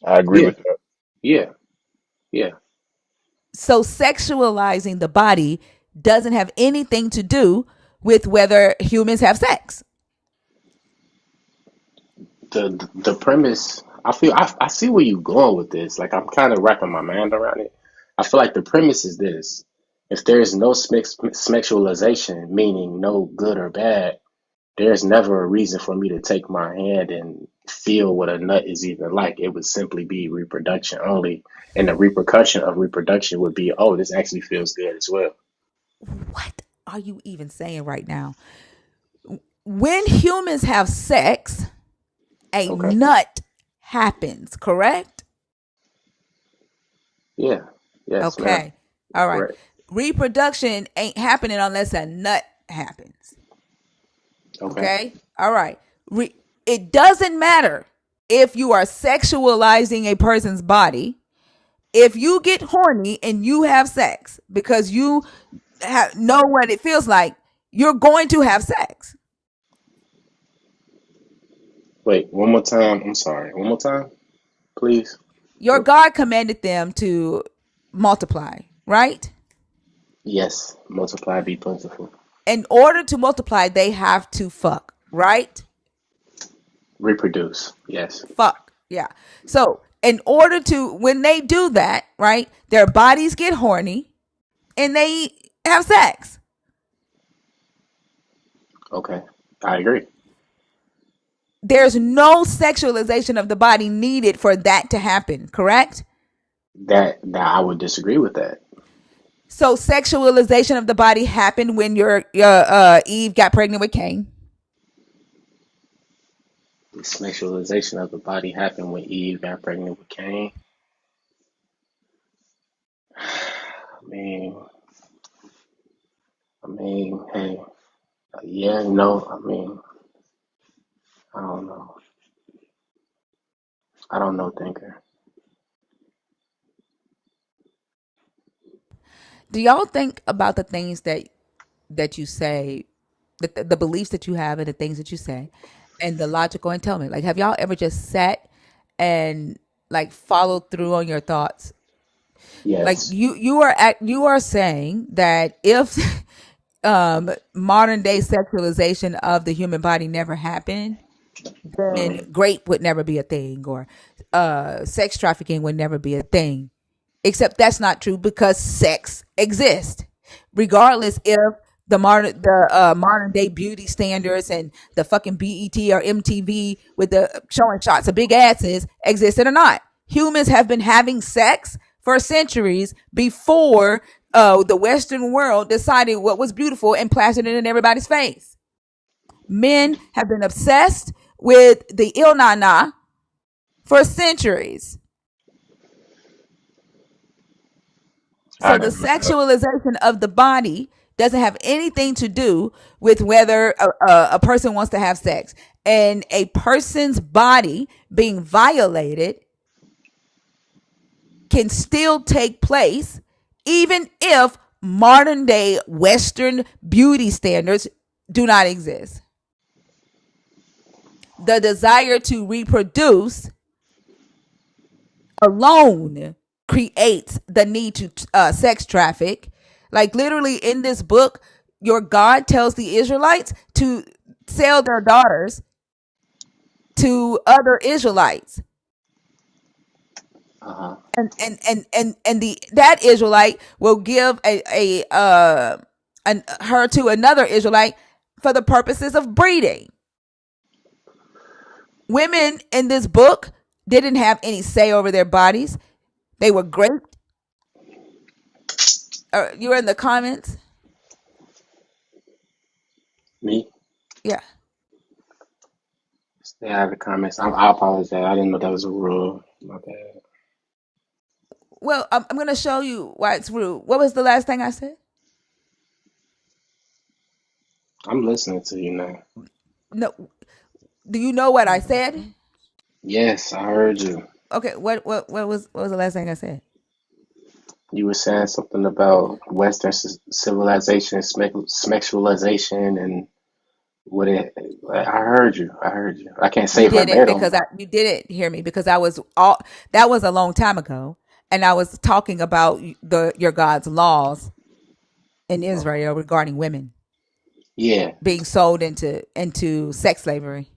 Q: I agree
I: Yeah,
Q: with that.
I: yeah, yeah.
C: So sexualizing the body doesn't have anything to do with whether humans have sex.
I: The premise, I see where you're going with this. Like, I'm kind of wrapping my mind around it. I feel like the premise is this: if there is no sexualization, meaning no good or bad, there's never a reason for me to take my hand and feel what a nut is even like. It would simply be reproduction only, and the repercussion of reproduction would be, oh, this actually feels good as well.
C: What are you even saying right now? When humans have sex, a
I: Okay.
C: nut happens, correct?
I: Yeah. Yes, ma'am.
C: Okay. All right.
I: Correct.
C: Reproduction ain't happening unless a nut happens.
I: Okay.
C: Okay. All right. It doesn't matter if you are sexualizing a person's body. If you get horny and you have sex because you know what it feels like, you're going to have sex.
I: Wait, one more time. I'm sorry. One more time, please.
C: Your God commanded them to multiply, right?
I: Yes, multiply, be plentiful.
C: In order to multiply, they have to fuck, right?
I: Reproduce. Yes.
C: Fuck. Yeah. So, in order to, when they do that, right, their bodies get horny and they have sex.
I: Okay. I agree.
C: There's no sexualization of the body needed for that to happen, correct?
I: That I would disagree with that.
C: So sexualization of the body happened when your Eve got pregnant with Cain.
I: The sexualization of the body happened when Eve got pregnant with Cain. I mean, hey, yeah, no. I mean, I don't know. I don't know, thinker.
C: Do y'all think about the things that you say, the beliefs that you have and the things that you say, and the logical entailment? Like, have y'all ever just sat and like followed through on your thoughts? Like
I: Yes.
C: you are saying that if modern day sexualization of the human body never happened, then
I: Mm-hmm.
C: grape would never be a thing, or sex trafficking would never be a thing. Except that's not true because sex exists, regardless if the modern day beauty standards and the fucking BET or MTV with the showing shots of big asses existed or not. Humans have been having sex for centuries before the Western world decided what was beautiful and plastered it in everybody's face. Men have been obsessed with the il na na for centuries.
I: I
C: So the
I: agree with that.
C: sexualization of the body doesn't have anything to do with whether a person wants to have sex. And a person's body being violated can still take place even if modern day Western beauty standards do not exist. The desire to reproduce alone creates the need to sex traffic. Like, literally in this book, your God tells the Israelites to sell their daughters to other Israelites.
I: Uh-huh.
C: And the that Israelite will give her to another Israelite for the purposes of breeding. Women in this book didn't have any say over their bodies. They were raped. You were in the comments.
I: Me?
C: Yeah.
I: Stay out of the comments. I apologize. I didn't know that was a rule. My bad.
C: Well, I'm gonna show you why it's rude. What was the last thing I said?
I: I'm listening to you now.
C: No. Do you know what I said?
I: Yes, I heard you.
C: Okay. What was the last thing I said?
I: You were saying something about Western civilization, sexualization, and what it. I heard you. I heard you. I can't
C: You
I: say
C: didn't
I: verbatim.
C: because you didn't hear me because I was all that was a long time ago, and I was talking about your God's laws in Israel regarding women
I: Yeah.
C: being sold into sex slavery.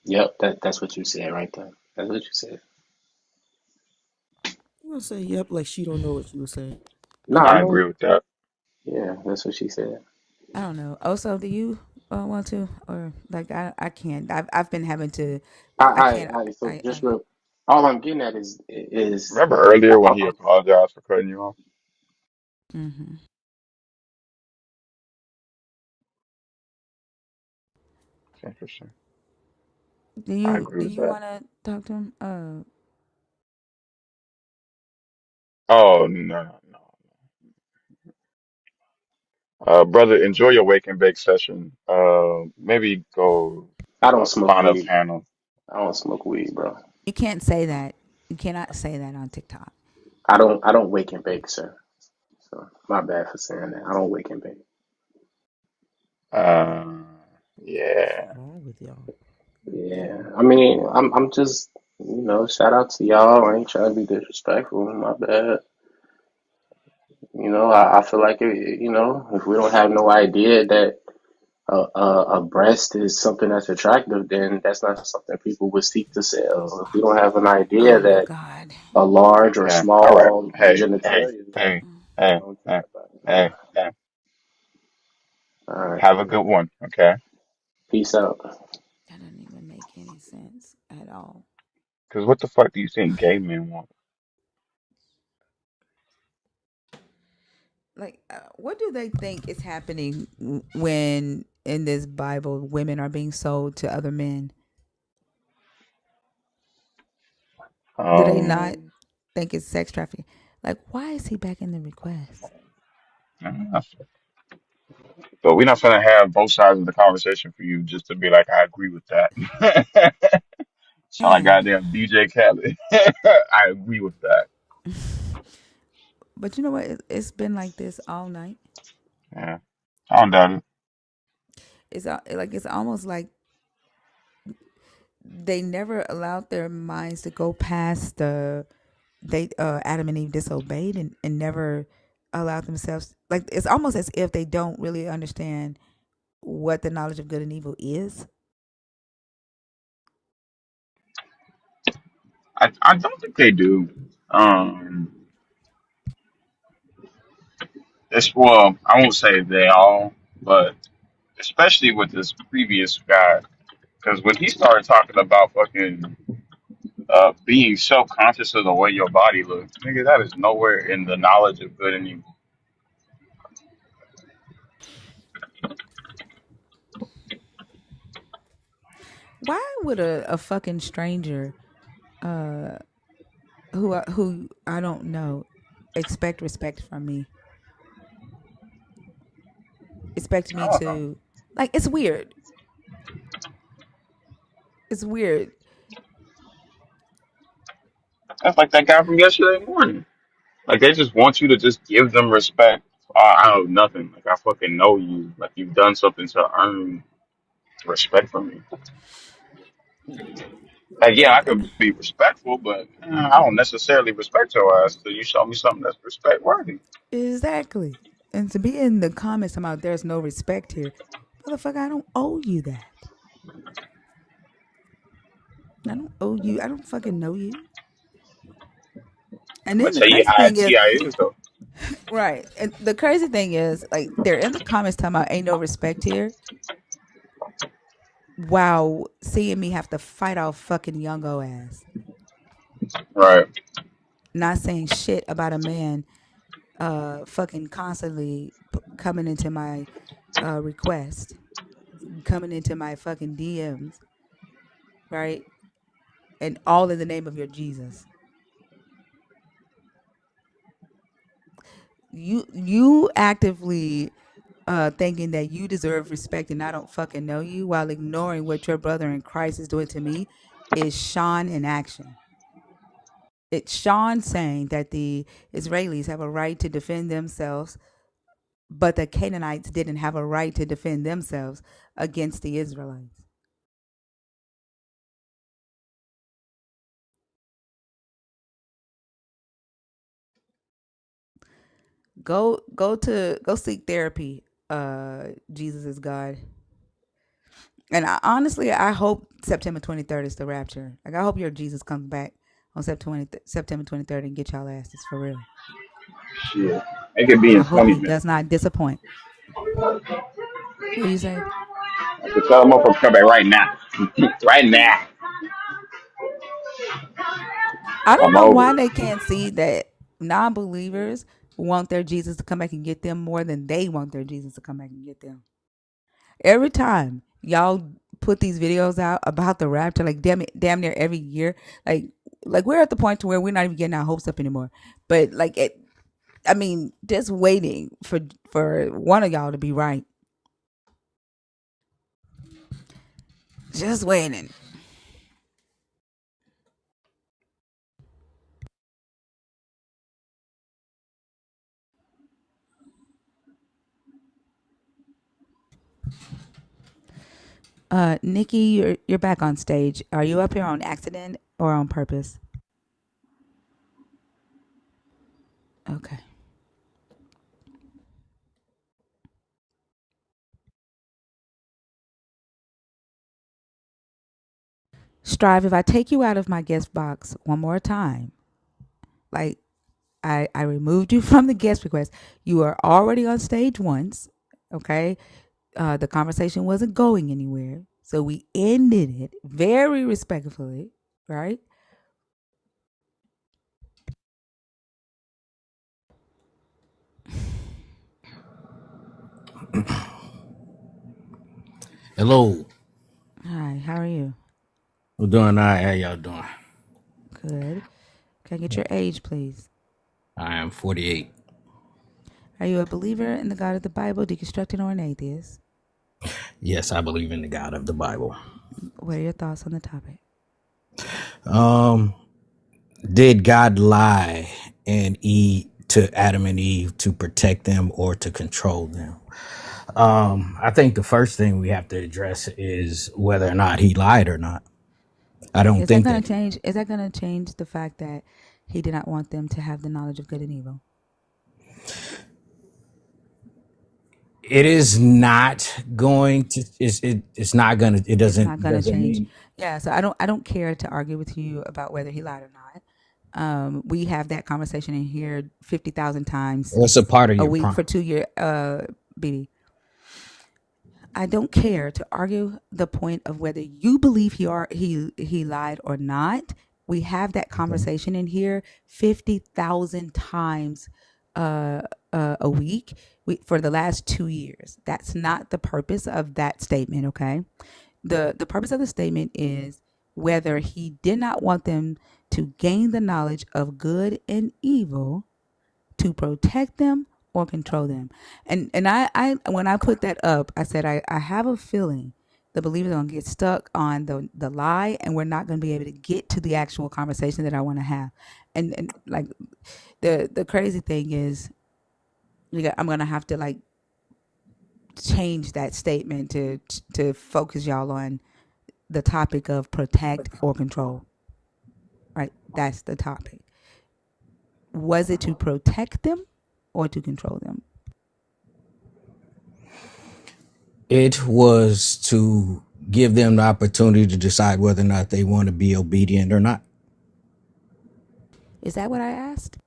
I: Yep. That's what you said right there. That's what you said.
K: I'm gonna say yep, like she don't know what she was saying.
I: No, I
Q: I
I: know.
Q: agree with that.
I: Yeah, that's what she said.
C: I don't know. Also, do you want to or like I can't. I've been having to. I can't.
I: So
C: I
I: just real. All I'm getting at is.
Q: Remember earlier when he apologized for cutting you off?
C: hmm
Q: It's interesting.
C: Do
Q: I
C: you
Q: agree
C: do
Q: with
C: you
Q: that.
C: want to talk to him?
Q: Oh no, no, no. Brother, enjoy your wake and bake session. Maybe go
I: I don't smoke
Q: find a
I: weed.
Q: panel.
I: I don't smoke weed, bro.
C: You can't say that. You cannot say that on TikTok.
I: I don't wake and bake, sir. So my bad for saying that. I don't wake and bake.
Q: Uh,
K: What's
Q: yeah.
K: wrong with y'all?
I: Yeah. I mean, I'm just shout out to y'all. I ain't trying to be disrespectful. My bad. I feel like if we don't have no idea that a breast is something that's attractive, then that's not something people would seek to sell. If we don't have an idea
C: Oh
I: that
C: God.
I: a large or
Q: Okay. All right.
I: small
Q: Hey, hey,
I: genitalia,
Q: hey,
I: I
Q: hey,
I: don't care
Q: hey,
I: about it.
Q: hey, hey.
I: All right.
Q: Have a good one. Okay.
I: Peace out.
C: That doesn't even make any sense at all.
Q: Because what the fuck do you think gay men want?
C: Like, what do they think is happening when in this Bible women are being sold to other men? Do they not
Q: Um,
C: think it's sex trafficking? Like, why is he back in the request?
Q: but we're not gonna have both sides of the conversation for you just to be like, I agree with that. Sound like
C: Man.
Q: goddamn DJ Khaled. I agree with that.
C: But you know what? It's been like this all night.
Q: Yeah. I don't doubt it.
C: It's almost like they never allowed their minds to go past they Adam and Eve disobeyed and never allowed themselves, like it's almost as if they don't really understand what the knowledge of good and evil is.
Q: I don't think they do. Um, it's well, I won't say they all, but especially with this previous guy, because when he started talking about fucking being self conscious of the way your body looks, nigga, that is nowhere in the knowledge of good and evil.
C: Why would a fucking stranger uh who I don't know expect respect from me? Expect
Q: I
C: me
Q: don't know.
C: to, like, it's weird. It's weird.
Q: That's like that guy from yesterday morning. Like they just want you to just give them respect. I know nothing. Like I fucking know you. Like you've done something to earn respect from me. Like yeah, I could be respectful, but I don't necessarily respect your ass until you show me something that's respect worthy.
C: Exactly. And to be in the comments about there's no respect here, motherfucker, I don't owe you that. I don't owe you. I don't fucking know you. And
Q: I'm gonna
C: then the
Q: tell you
C: crazy
Q: how
C: thing is,
Q: Ti is though.
C: right? And the crazy thing is, like, they're in the comments talking about ain't no respect here. Wow, seeing me have to fight off fucking youngo ass,
Q: Right.
C: not saying shit about a man, fucking constantly coming into my request. coming into my fucking DMs, right? And all in the name of your Jesus. You actively thinking that you deserve respect and I don't fucking know you while ignoring what your brother in Christ is doing to me is Sean in action. It's Sean saying that the Israelis have a right to defend themselves, but the Canaanites didn't have a right to defend themselves against the Israelites. Go seek therapy. Jesus is God. And honestly, I hope September 23rd is the rapture. Like, I hope your Jesus comes back on September 23rd and get y'all asses for real.
E: Shit. It could be
C: I
E: in
C: hope
E: 20
C: he
E: minutes.
C: does not disappoint. What do you say?
E: I could tell them motherfuckers come back right now. Right now.
C: I don't
E: I'm
C: know
E: over
C: why
E: it.
C: they can't see that non-believers want their Jesus to come back and get them more than they want their Jesus to come back and get them. Every time y'all put these videos out about the rapture, like damn near every year, like we're at the point to where we're not even getting our hopes up anymore. But like I mean, just waiting for one of y'all to be right. Just waiting. Nikki, you're back on stage. Are you up here on accident or on purpose? Okay. Strive, if I take you out of my guest box one more time, like I removed you from the guest request. You are already on stage once. Okay. The conversation wasn't going anywhere. So we ended it very respectfully, right?
J: Hello.
C: Hi, how are you?
J: We're doing all right. How y'all doing?
C: Good. Can I get your age, please?
J: I am 48.
C: Are you a believer in the God of the Bible, deconstructing, or an atheist?
J: Yes, I believe in the God of the Bible.
C: What are your thoughts on the topic?
J: Um, did God lie and Eve to Adam and Eve to protect them or to control them? I think the first thing we have to address is whether or not he lied or not. I don't
C: Is that
J: think
C: going
J: that
C: to change? Is that going to change the fact that he did not want them to have the knowledge of good and evil?
J: it is not going to. It's not gonna. It
C: It's
J: doesn't.
C: not
J: It
C: going to
J: doesn't
C: change.
J: mean.
C: Yeah, so I don't care to argue with you about whether he lied or not. We have that conversation in here 50,000 times
J: Well, it's a part of
C: a
J: your
C: week for
J: prompt.
C: 2 years. BB, I don't care to argue the point of whether you believe he lied or not. We have that conversation in here 50,000 times a week for the last 2 years. That's not the purpose of that statement, okay? The purpose of the statement is whether he did not want them to gain the knowledge of good and evil to protect them or control them. And I when I put that up, I said I have a feeling the believers are gonna get stuck on the lie and we're not gonna be able to get to the actual conversation that I wanna have. And like the crazy thing is I'm gonna have to like change that statement to focus y'all on the topic of protect or control. Right? That's the topic. Was it to protect them or to control them?
J: It was to give them the opportunity to decide whether or not they want to be obedient or not.
C: Is that what I asked?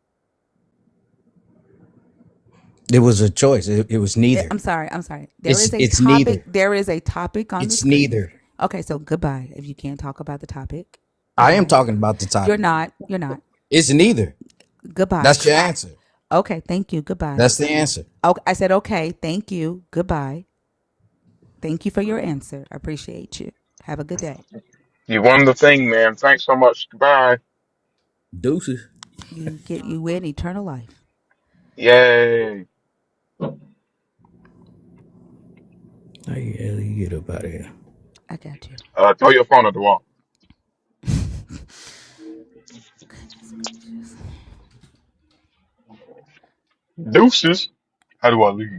J: It was a choice. It was neither.
C: I'm sorry. I'm sorry. There
J: It's
C: is a
J: it's
C: topic.
J: neither.
C: There is a topic on the
J: It's
C: screen.
J: neither.
C: Okay, so goodbye. If you can't talk about the topic,
J: I am
C: goodbye.
J: talking about the
C: You're
J: topic.
C: not. You're not.
J: It's neither.
C: Goodbye.
J: That's your answer.
C: Okay, thank you. Goodbye.
J: That's the answer.
C: Okay, I said okay. Thank you. Goodbye. Thank you for your answer. I appreciate you. Have a good day.
Q: You won the thing, man. Thanks so much. Goodbye.
J: Deuces.
C: You win eternal life.
Q: Yay.
J: How you hell you get up out of here?
C: I got you.
Q: Throw your phone at the wall.
C: Goodness gracious.
Q: Deuces. How do I leave?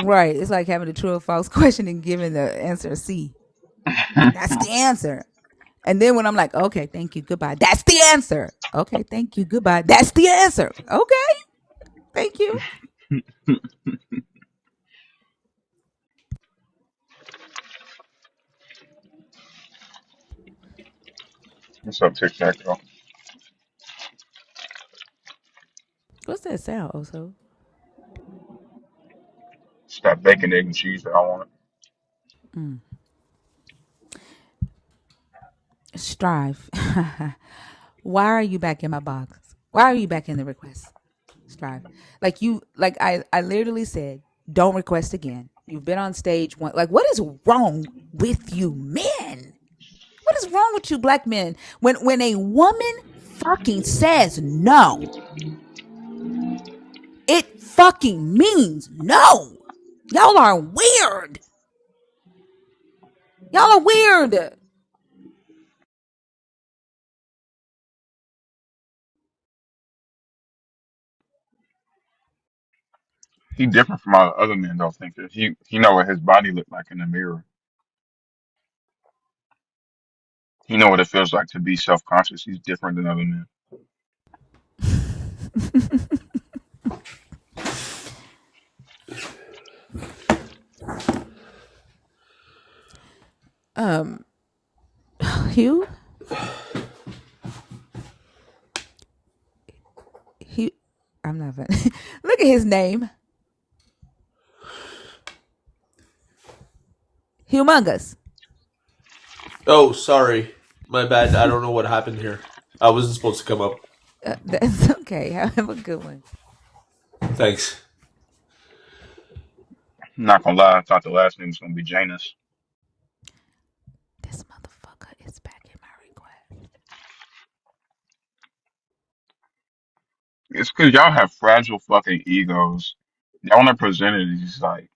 C: Right. It's like having a true or false question and giving the answer C. That's the answer. And then when I'm like, okay, thank you, goodbye. That's the answer. Okay, thank you, goodbye. That's the answer. Okay, thank you.
Q: What's up, Tic Tac, y'all?
C: What's that sound, also?
Q: It's that bacon, egg, and cheese that I want.
C: Mm. Strive. Why are you back in my box? Why are you back in the request? Strive. I literally said, don't request again. You've been on stage one. Like, what is wrong with you men? What is wrong with you black men? When a woman fucking says no, it fucking means no. Y'all are weird. Y'all are weird.
Q: He different from all the other men, though. Think that he know what his body look like in the mirror. He know what it feels like to be self conscious. He's different than other men.
C: Um, Hugh, Hugh, I'm not. Look at his name, Humongous.
L: Oh, sorry. My bad. I don't know what happened here. I wasn't supposed to come up.
C: That's okay. Have a good one.
L: Thanks.
Q: I'm not gonna lie, I thought the last name was gonna be Janus.
C: This motherfucker is back in my request.
Q: It's because y'all have fragile fucking egos. Y'all want to present it as these like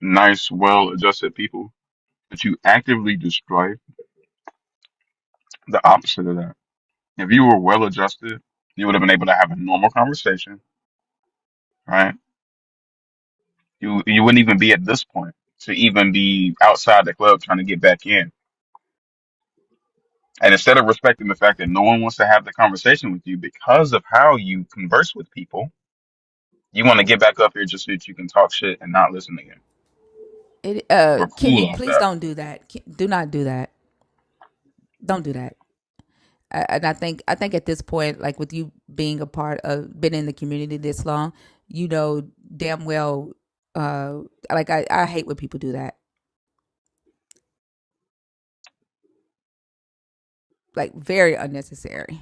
Q: nice, well-adjusted people, but you actively destroy the opposite of that. If you were well-adjusted, you would have been able to have a normal conversation, right? You wouldn't even be at this point to even be outside the club trying to get back in. And instead of respecting the fact that no one wants to have the conversation with you because of how you converse with people, you want to get back up here just so that you can talk shit and not listen again. We're cool
C: Kenny,
Q: off
C: please
Q: that.
C: don't do that. Do not do that. Don't do that. And I think at this point, like with you being a part of, been in the community this long, you know damn well. I hate when people do that. Like very unnecessary.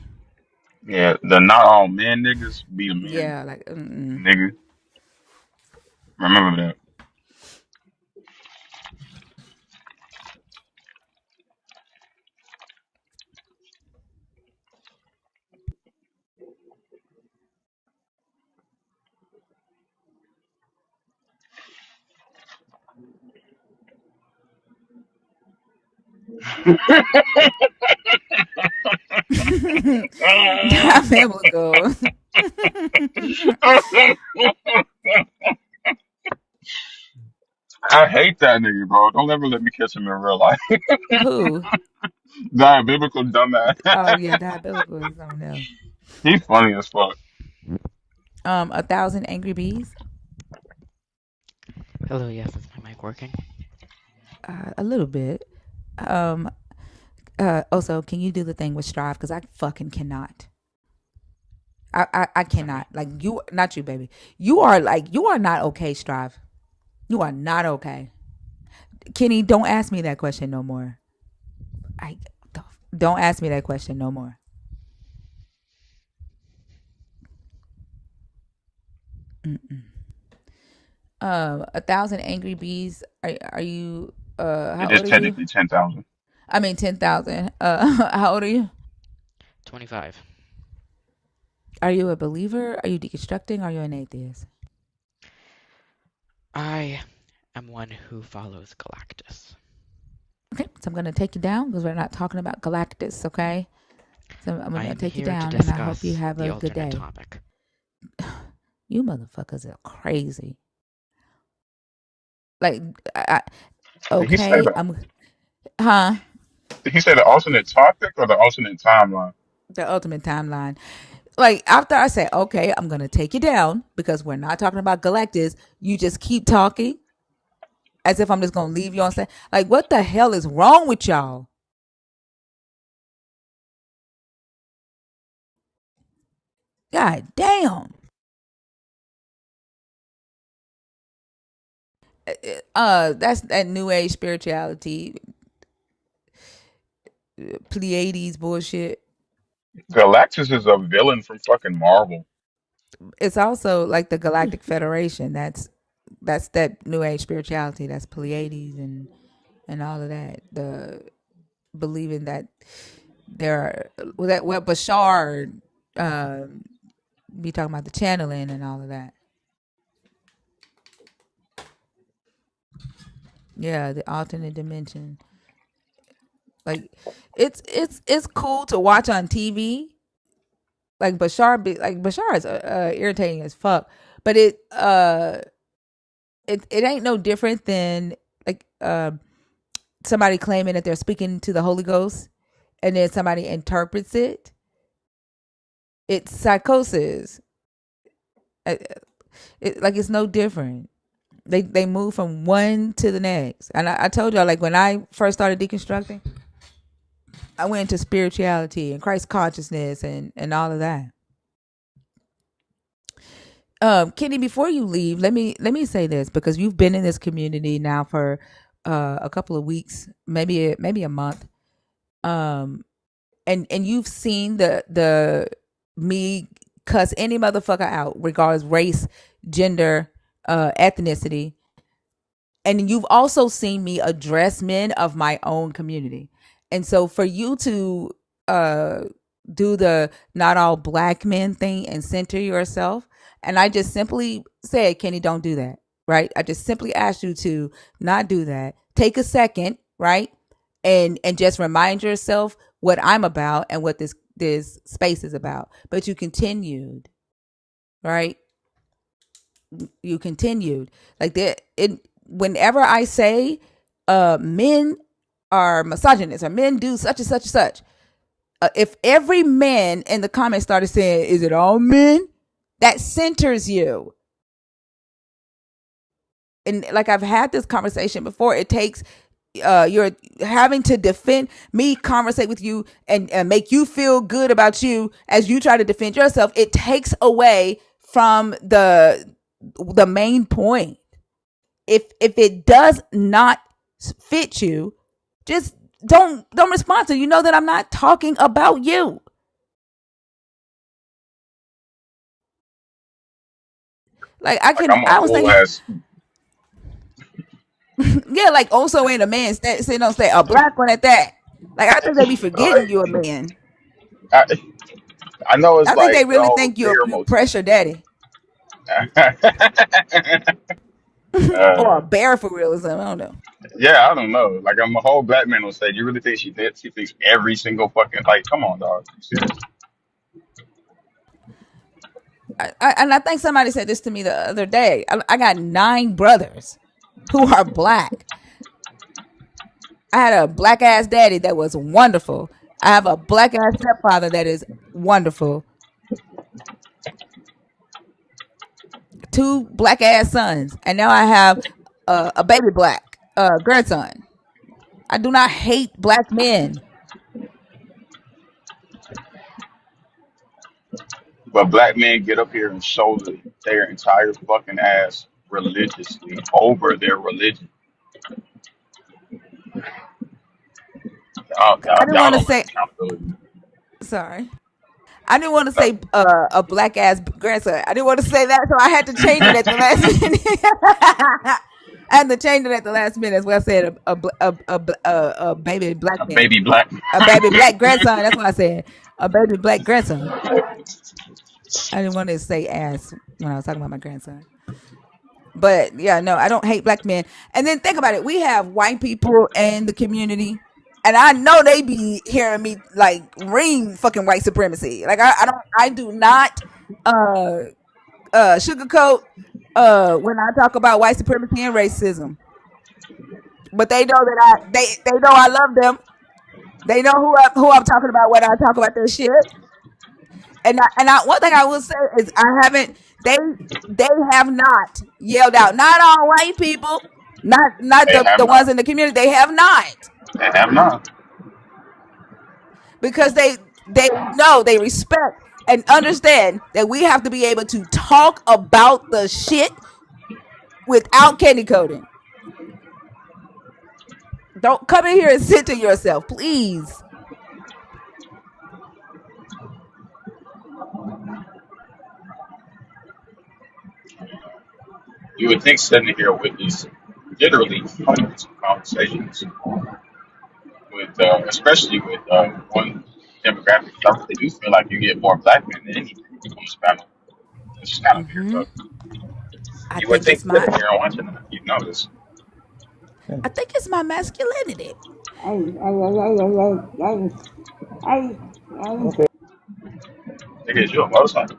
Q: Yeah, the not all men niggas be the men
C: Yeah, like
Q: nigga. Remember
C: diabolical.
Q: that. I hate that nigga, bro. Don't ever let me catch him in real life.
C: Who?
Q: That biblical dumbass.
C: Oh yeah, diabolical is something else.
Q: He's funny as fuck.
C: 1,000 Angry Bees.
M: Hello, yes, is my mic working?
C: A little bit. Um. Also, can you do the thing with Strive? Because I fucking cannot. I cannot. Like you, not you, baby. You are not okay, Strive. You are not okay. Kenny, don't ask me that question no more. I don't ask me that question no more. A thousand angry bees. Are you?
Q: It
C: How
Q: is
C: old are you?
Q: technically 10,000.
C: I mean 10,000. How old are you?
M: 25.
C: Are you a believer? Are you deconstructing? Are you an atheist?
M: I am one who follows Galactus.
C: Okay, so I'm gonna take you down because we're not talking about Galactus. Okay, so I'm
M: I
C: gonna
M: am
C: take you
M: here to
C: down, and I hope you
M: discuss
C: have
M: the
C: a good
M: alternate
C: day.
M: topic.
C: You motherfuckers are crazy. Like,
Q: Did he say
C: okay,
Q: the
C: huh?
Q: did he say the alternate topic or the alternate timeline?
C: The ultimate timeline. Like after I say, okay, I'm gonna take you down because we're not talking about Galactus. You just keep talking as if I'm just gonna leave you on set. Like, what the hell is wrong with y'all? God damn. That's that new age spirituality, Pleiades bullshit.
Q: Galactus is a villain from fucking Marvel.
C: It's also like the Galactic Federation. That's that new age spirituality. That's Pleiades and all of that. The believing that there are that what Bashar be talking about the channeling and all of that. Yeah, the alternate dimension. Like it's cool to watch on TV. Like Bashar is irritating as fuck, but it ain't no different than like somebody claiming that they're speaking to the Holy Ghost and then somebody interprets it. It's psychosis. Like it's no different. They move from one to the next. And I told y'all, like when I first started deconstructing, I went into spirituality and Christ consciousness and all of that. Kenny, before you leave, let me say this because you've been in this community now for a couple of weeks, maybe a month. And you've seen the me cuss any motherfucker out, regardless race, gender, ethnicity. And you've also seen me address men of my own community. And so for you to uh do the not all black men thing and center yourself, and I just simply said, Kenny, don't do that. Right? I just simply asked you to not do that. Take a second, right? And just remind yourself what I'm about and what this space is about. But you continued, right? You continued like that. It whenever I say men are misogynists or men do such and such and such, if every man in the comments started saying, is it all men? That centers you. And like I've had this conversation before, it takes you're having to defend me, conversate with you, and make you feel good about you as you try to defend yourself. It takes away from the main point. If it does not fit you, just don't respond to. You know that I'm not talking about you. Like
Q: Like I'm a
C: I was
Q: whole
C: thinking,
Q: ass.
C: yeah, like also ain't a man sitting on stage, a black one at that. Like I think they be forgetting
Q: Like,
C: you a man.
Q: I, I know it's
C: I think they
Q: like the
C: really
Q: whole
C: think you
Q: queer
C: pressure daddy
Q: motif.
C: or a
Q: uh,
C: bear for real or something. I don't know.
Q: yeah, I don't know. Like I'm a whole black man on stage. You really think she thinks every single fucking like? Come on, dog. Seriously.
C: And I think somebody said this to me the other day. I got 9 brothers who are black. I had a black ass daddy that was wonderful. I have a black ass stepfather that is wonderful. 2 black ass sons, and now I have a baby black grandson. I do not hate black men.
Q: But black men get up here and shoulder their entire fucking ass religiously over their religion.
C: I didn't
Q: Y'all
C: want to
Q: don't like
C: say
Q: accountability.
C: sorry. I didn't want to say a black ass grandson. I didn't want to say that, so I had to change it at the last minute. I had to change it at the last minute. That's what I said. A baby black
E: A
C: man,
E: baby black.
C: a baby black grandson. That's what I said. A baby black grandson. I didn't want to say ass when I was talking about my grandson. But yeah, no, I don't hate black men. And then think about it. We have white people in the community. And I know they be hearing me like ring fucking white supremacy. Like I do not uh sugarcoat when I talk about white supremacy and racism. But they know that they know I love them. They know who I'm talking about when I talk about their shit. And one thing I will say is I haven't they have not yelled out. Not all white people, not
E: They have
C: the ones
E: not.
C: in the community. They have not,
E: They have not.
C: because they know, they respect and understand that we have to be able to talk about the shit without candy coating. Don't come in here and center yourself, please.
E: You would think sitting here with these literally hundreds of conversations with, especially with one demographic. I really do feel like you get more black men than anything on this panel. It's just kind of weird,
C: Hmm.
E: but
C: I
E: you would
C: think
E: think
C: it's my
E: sitting here and watching that, you'd notice.
C: I think it's my masculinity.
E: Nigga, is you a motorcycle?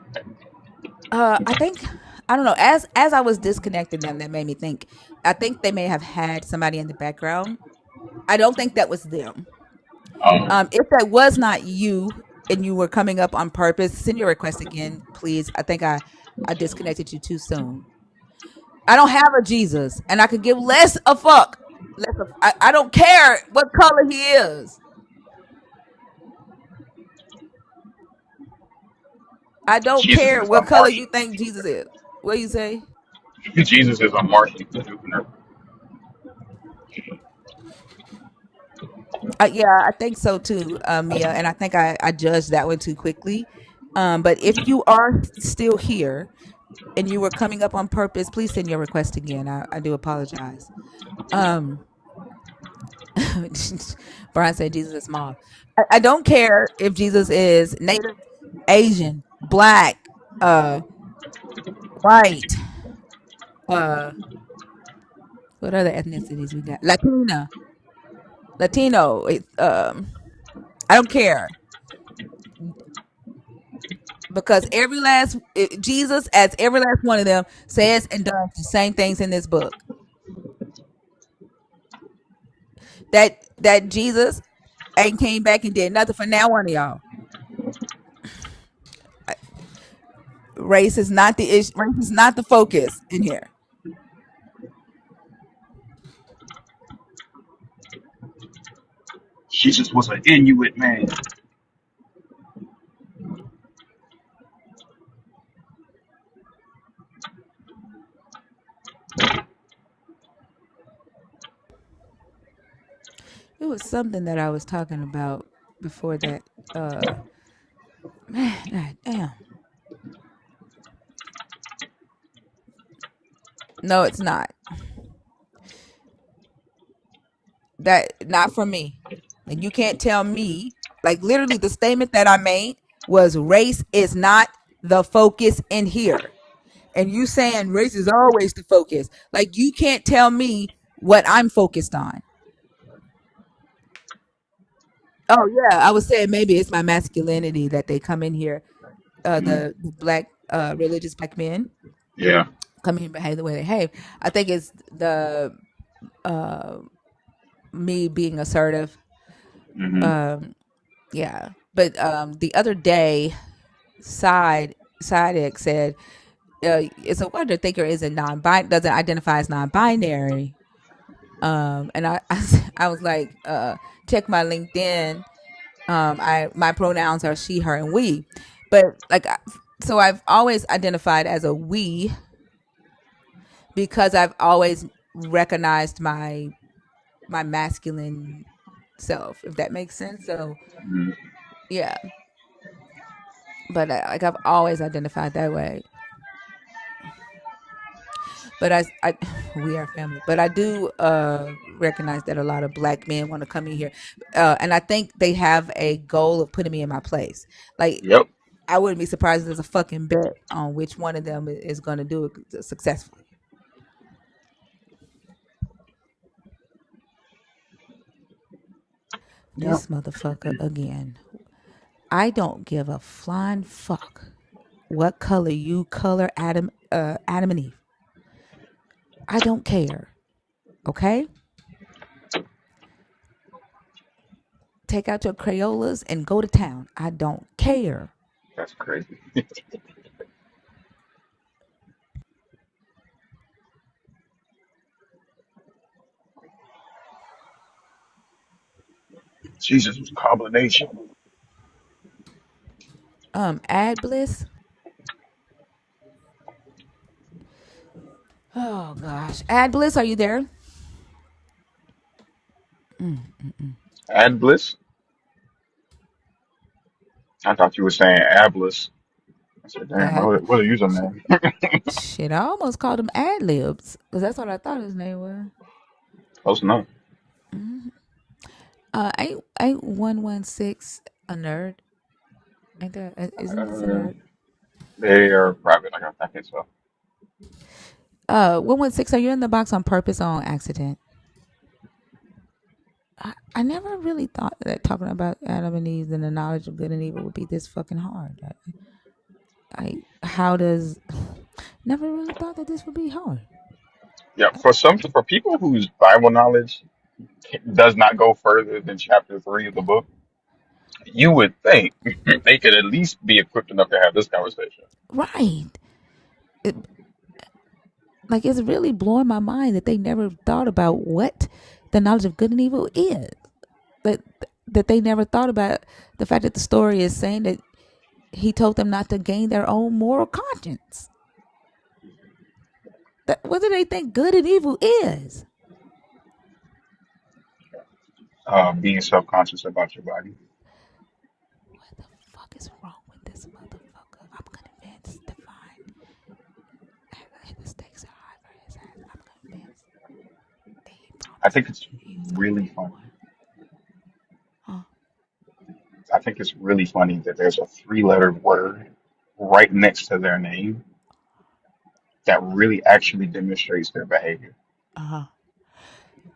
C: I think I don't know. As I was disconnecting them, that made me think. I think they may have had somebody in the background. I don't think that was them. If that was not you and you were coming up on purpose, send your request again, please. I think I disconnected you too soon. I don't have a Jesus, and I could give less a fuck. I don't care what color he is. I don't
E: Jesus
C: care
E: is a
C: what color you
E: Martian.
C: think Jesus is. What do you say?
E: Jesus is a Martian to Jupiter.
C: Yeah, I think so too, Mia, and I think I judged that one too quickly. But if you are still here and you were coming up on purpose, please send your request again. I do apologize. Um, Brian said Jesus is small. I don't care if Jesus is Native, Asian, Black, white, uh, what other ethnicities we got? Latino. I don't care, because Jesus, as every last one of them, says and does the same things in this book. That Jesus ain't came back and did nothing for now one of y'all. Race is not the issue. Race is not the focus in here.
E: Jesus was an Inuit man.
C: It was something that I was talking about before that. Man, God damn. No, it's not. That not for me. And you can't tell me, like, literally the statement that I made was race is not the focus in here. And you saying race is always the focus. Like, you can't tell me what I'm focused on. Oh yeah, I was saying maybe it's my masculinity that they come in here, the black religious black men
E: Yeah.
C: come in and behave the way they behave. I think it's the uh me being assertive.
E: Hmm.
C: Um yeah. But the other day, Sidex said, it's a wonder thinker isn't doesn't identify as non-binary. And I was like, check my LinkedIn. My pronouns are she, her, and we. But like, so I've always identified as a we because I've always recognized my masculine self, if that makes sense. So yeah. But like I've always identified that way. But we are family. But I do recognize that a lot of black men want to come in here, and I think they have a goal of putting me in my place. Like
Q: Yep.
C: I wouldn't be surprised if there's a fucking bet on which one of them is going to do it successfully.
Q: Yep.
C: This motherfucker again. I don't give a flying fuck what color you color Adam and Eve. I don't care. Okay? Take out your Crayolas and go to town. I don't care.
Q: That's crazy. Jesus was combination.
C: Ad Bliss. Oh gosh. Ad Bliss, are you there?
Q: Ad Bliss. I thought you were saying Ablis. I said, damn,
C: Ad
Q: what a username.
C: Shit, I almost called him Ad Libs because that's what I thought his name was.
Q: Close enough.
C: Ain't 116 a nerd? Ain't that? Isn't this a
Q: Uh,
C: nerd?
Q: they are private. I think so.
C: 116. Are you in the box on purpose or on accident? I never really thought that talking about Adam and Eve and the knowledge of good and evil would be this fucking hard. How does? Never really thought that this would be hard.
Q: Yeah, for people whose Bible knowledge does not go further than chapter 3 of the book, you would think they could at least be equipped enough to have this conversation.
C: Right. It, like it's really blowing my mind that they never thought about what the knowledge of good and evil is. That that they never thought about the fact that the story is saying that he told them not to gain their own moral conscience. What do they think good and evil is?
Q: Being self-conscious about your body.
C: What the fuck is wrong with this motherfucker? I'm convinced, Divine. The stakes are high for his ass. I'm convinced that he
Q: I
C: promised
Q: think it's
C: he was gonna
Q: really
C: get
Q: funny.
C: more. Huh?
Q: I think it's really funny that there's a three-letter word right next to their name that really actually demonstrates their behavior.
C: Uh huh.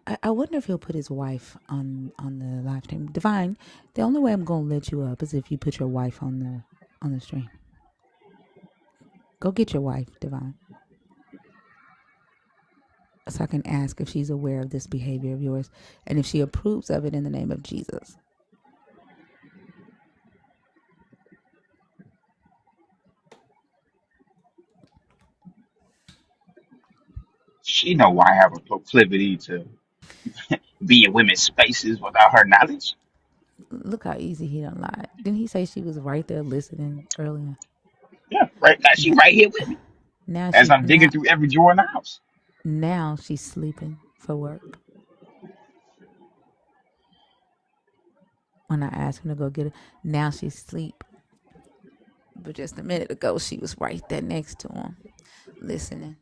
C: I wonder if he'll put his wife on the live stream. Divine, the only way I'm gonna let you up is if you put your wife on the stream. Go get your wife, Divine, so I can ask if she's aware of this behavior of yours and if she approves of it in the name of Jesus.
Q: She know I have a proclivity to be in women's spaces without her knowledge.
C: Look how easy he done lied. Didn't he say she was right there listening earlier?
Q: Yeah, right. Now she right here with me
C: Now
Q: as
C: she
Q: I'm digging
C: now
Q: through every drawer in the house.
C: now she's sleeping for work. When I asked him to go get her, now she's asleep. But just a minute ago, she was right there next to him, listening.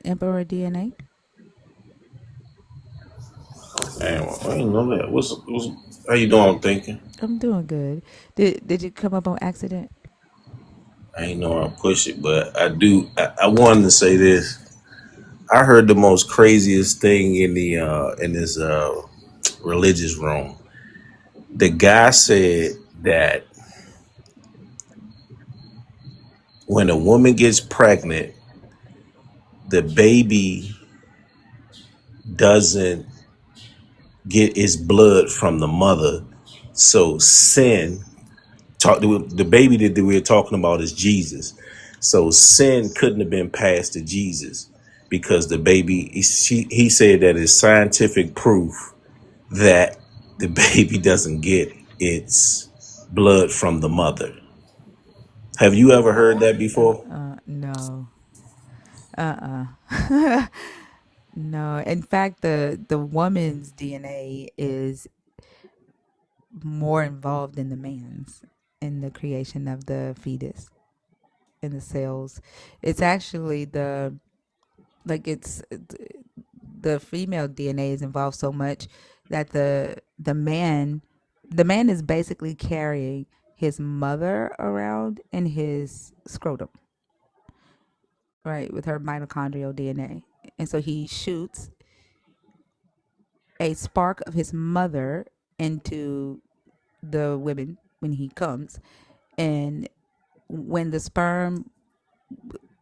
C: Emperor DNA.
N: Damn, I ain't know that. What's how you doing? I'm thinking.
C: I'm doing good. Did you come up on accident?
N: I ain't know how to push it, but I do. I wanted to say this. I heard the most craziest thing in the in this religious room. The guy said that when a woman gets pregnant, the baby doesn't get its blood from the mother. So sin talk the baby that we were talking about is Jesus. So sin couldn't have been passed to Jesus because the baby he said that is scientific proof that the baby doesn't get its blood from the mother. Have you ever heard that before?
C: No. Uh-uh. No. In fact, the woman's DNA is more involved than the man's in the creation of the fetus in the cells. It's actually it's the female DNA is involved so much that the man is basically carrying his mother around in his scrotum, right, with her mitochondrial DNA. And so he shoots a spark of his mother into the women when he comes. And when the sperm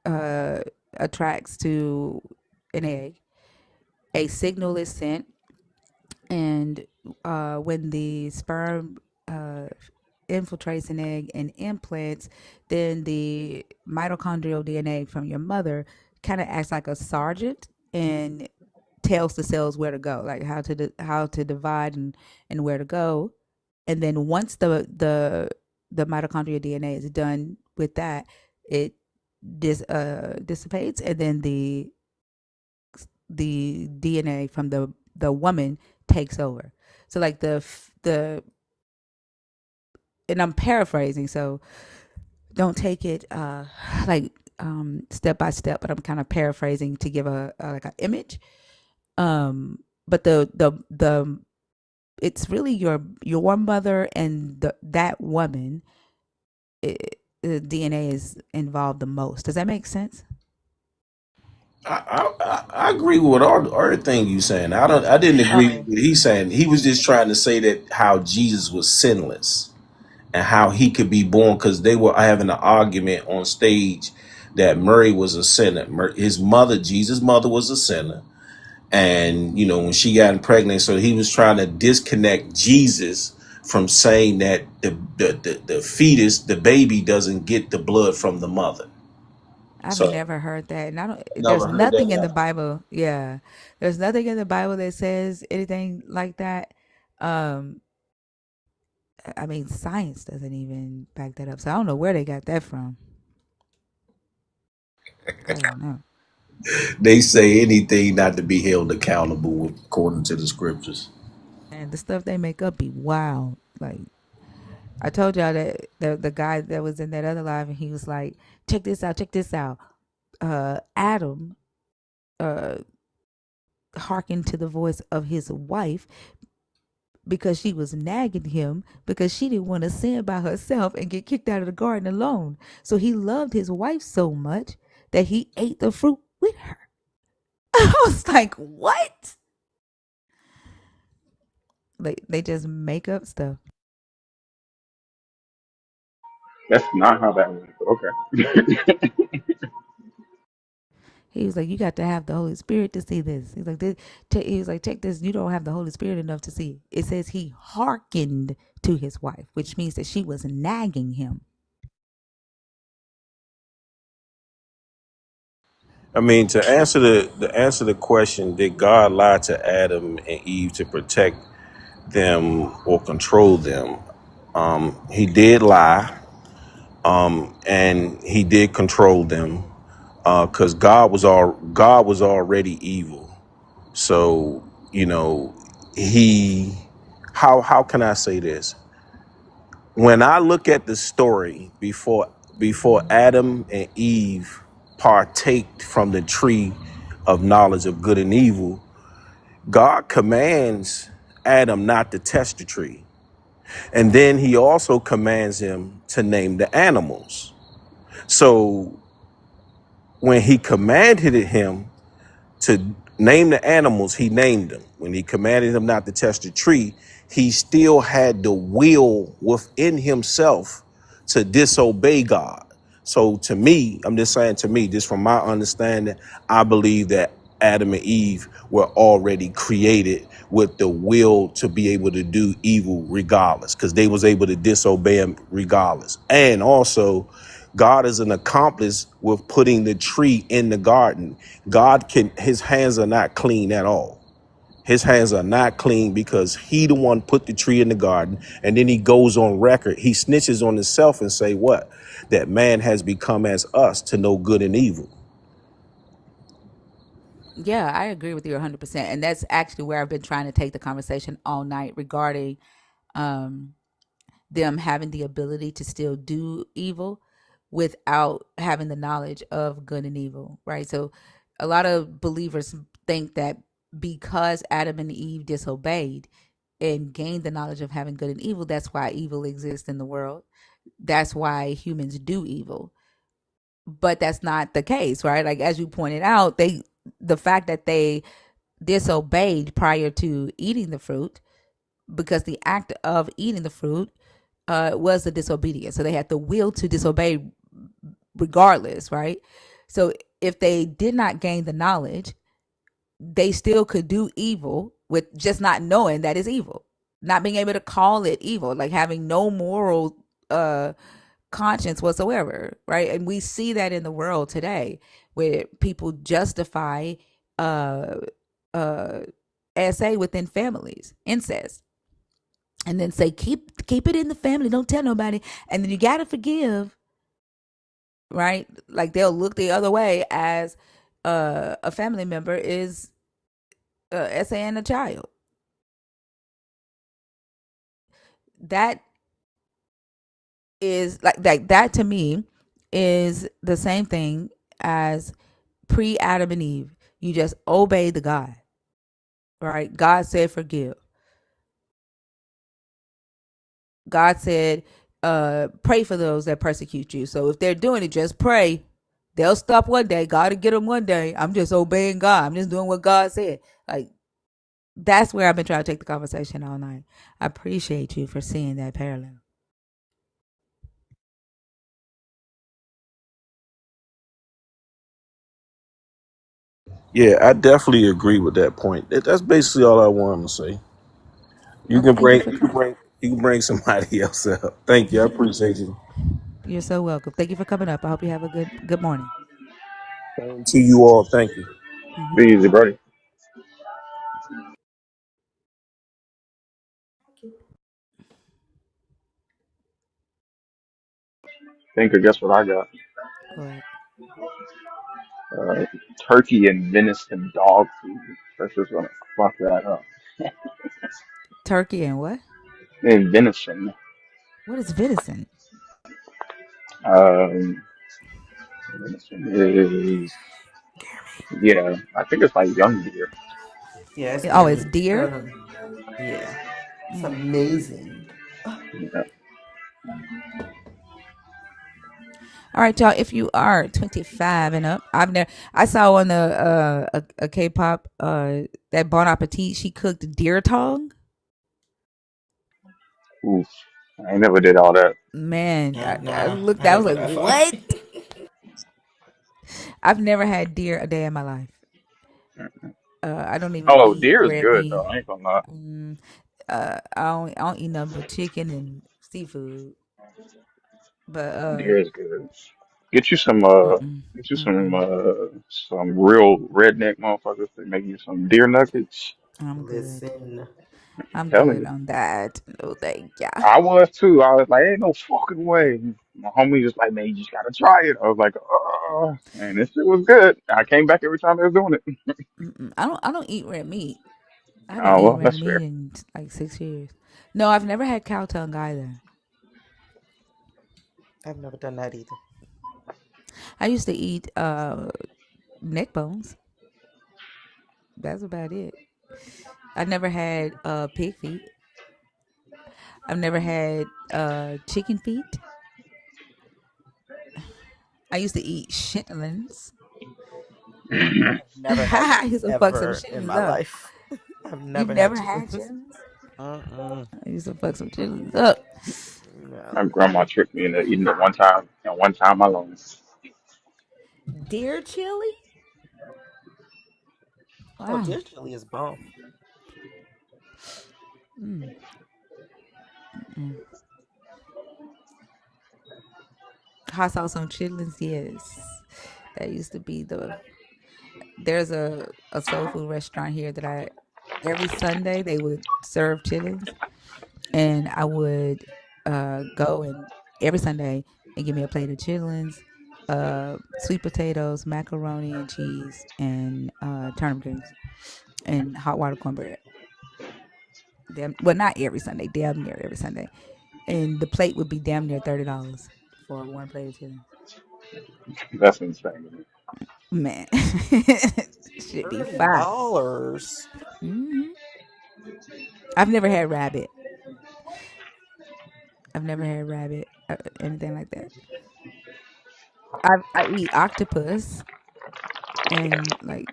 C: uh, attracts to an egg, a signal is sent. And when the sperm infiltrates an egg and implants, then the mitochondrial DNA from your mother kind of acts like a sergeant and tells the cells where to go, like how to divide and where to go. And then once the mitochondrial DNA is done with that, it dissipates, and then the DNA from the woman takes over. So like the and I'm paraphrasing, so don't take it like step by step, but I'm kind of paraphrasing to give a like an image. But the it's really your mother and that woman. The DNA is involved the most. Does that make sense?
N: I agree with all everything you saying. I didn't agree with what he's saying. He was just trying to say that how Jesus was sinless and how he could be born, because they were having an argument on stage that Mary was a sinner. His mother, Jesus' mother, was a sinner. And, when she got pregnant, so he was trying to disconnect Jesus from saying that the fetus, the baby, doesn't get the blood from the mother.
C: I've
N: So,
C: never heard that, and I don't. There's
N: never heard that
C: nothing in the
N: now.
C: Bible. Yeah, there's nothing in the Bible that says anything like that. Um, I mean, science doesn't even back that up. So I don't know where they got that from. I don't know.
N: They say anything not to be held accountable according to the scriptures.
C: And the stuff they make up be wild. Like I told y'all that the guy that was in that other live, and he was like, check this out, check this out. Adam uh hearkened to the voice of his wife because she was nagging him because she didn't want to sin by herself and get kicked out of the garden alone. So he loved his wife so much that he ate the fruit with her. I was like, what? Like they just make up stuff.
Q: That's not how that went. But okay.
C: He was like, you got to have the Holy Spirit to see this. He's like, he was like, check this. You don't have the Holy Spirit enough to see. It says he hearkened to his wife, which means that she was nagging him.
N: I mean, to answer the question, did God lie to Adam and Eve to protect them or control them? He did lie, and he did control them, because God was already evil. So he how can I say this? When I look at the story before Adam and Eve partake from the tree of knowledge of good and evil, God commands Adam not to test the tree. And then he also commands him to name the animals. So when he commanded him to name the animals, he named them. When he commanded him not to test the tree, he still had the will within himself to disobey God. So to me, I'm just saying, to me, just from my understanding, I believe that Adam and Eve were already created with the will to be able to do evil regardless, because they was able to disobey him regardless. And also, God is an accomplice with putting the tree in the garden. His hands are not clean at all. His hands are not clean because he the one put the tree in the garden. And then he goes on record. He snitches on himself and say what? That man has become as us to know good and evil.
C: Yeah, I agree with you 100%. And that's actually where I've been trying to take the conversation all night regarding um, them having the ability to still do evil without having the knowledge of good and evil, right? So a lot of believers think that because Adam and Eve disobeyed and gained the knowledge of having good and evil, that's why evil exists in the world. That's why humans do evil. But that's not the case, right? Like as you pointed out, the fact that they disobeyed prior to eating the fruit, because the act of eating the fruit was the disobedience. So they had the will to disobey regardless, right? So if they did not gain the knowledge, they still could do evil with just not knowing that it's evil, not being able to call it evil, like having no moral conscience whatsoever, right? And we see that in the world today, where people justify uh uh SA within families, incest, and then say keep it in the family, don't tell nobody, and then you gotta forgive, right? Like they'll look the other way as a family member is SAing a child. That is like that to me is the same thing as pre Adam and Eve. You just obey the God, right? God said forgive. God said pray for those that persecute you. So if they're doing it, just pray. They'll stop one day. God will get them one day. I'm just obeying God. I'm just doing what God said. Like that's where I've been trying to take the conversation all night. I appreciate you for seeing that parallel.
N: Yeah, I definitely agree with that point. That's basically all I wanted to say. You
C: Well,
N: can
C: thank you
N: bring
C: for
N: you can
C: coming.
N: bring you can bring somebody else up. Thank you. I appreciate you.
C: You're so welcome. Thank you for coming up. I hope you have a good morning.
N: And to you all, thank you.
C: Hmm.
Q: Be easy, buddy. Think or guess what I got?
C: What?
Q: Uh, Turkey and venison dog food. That's just gonna fuck that up.
C: Turkey and what?
Q: And venison.
C: What is venison?
Q: Um, venison is yeah. I think it's like young deer.
K: Yeah, it's
C: Oh, it's
K: deer.
C: deer.
K: Yeah, it's
C: Mm.
K: amazing.
Q: Yeah.
C: All right, y'all. If you are 25 and up, I saw on the a K-pop that Bon Appetit. She cooked deer tongue.
Q: Oof. I ain't never did all that.
C: Man, I
K: Nah,
C: looked.
K: I
C: I was
K: didn't go
C: like,
K: that far.
C: what? I've never had deer a day in my life. I don't even
Q: Oh,
C: eat
Q: deer is
C: red
Q: good
C: meat.
Q: though. I ain't gonna lie.
C: Mm, I don't eat nothing but chicken and seafood. But
Q: Deer is good. Get you
C: mm-mm, mm-mm.
Q: some real redneck motherfuckers that make you some deer nuggets.
C: I'm good.
K: Listen,
C: I'm
Q: Telling
C: good
Q: you.
C: on that. No, thank ya.
Q: I was too. I was like, ain't no fucking way. My homie just like, man, you just gotta try it. I was like, oh, and this shit was good. I came back every time they was doing it.
C: Mm-mm. I don't eat red meat. I haven't
Q: Oh
C: eaten
Q: well,
C: red
Q: that's
C: meat
Q: fair.
C: in like 6 years. No, I've never had cow tongue either.
K: I've never done that either.
C: I used to eat neck bones. That's about it. I never had pig feet. I've never had chicken feet. I used to eat chitlins.
K: I've never had
C: I
K: them
C: used to fuck some
K: ever in
C: chitlins
K: my
C: up.
K: life. I've
C: You've
K: never had
C: never had
K: chitlins.
C: chitlins?
K: Mm-mm.
C: I used to fuck some chitlins up.
Q: My
K: No.
Q: grandma tricked me into eating it one time, and one time alone.
C: Deer chili?
K: Oh,
C: Wow.
K: deer chili is bomb.
C: Mm, mm. Hot sauce on chitlins, yes. That used to be the. There's a soul food restaurant here that every Sunday they would serve chitlins, and I would go and every Sunday and give me a plate of chitlins, sweet potatoes, macaroni and cheese, and turnip greens, and hot water cornbread. Well, not every Sunday, damn near every Sunday, and the plate would be damn near $30 for one plate of chitlins.
Q: That's insane.
C: Man, should be fine.
K: $30.
C: hmm I've never had rabbit. I've never had rabbit, anything like that. I eat octopus and like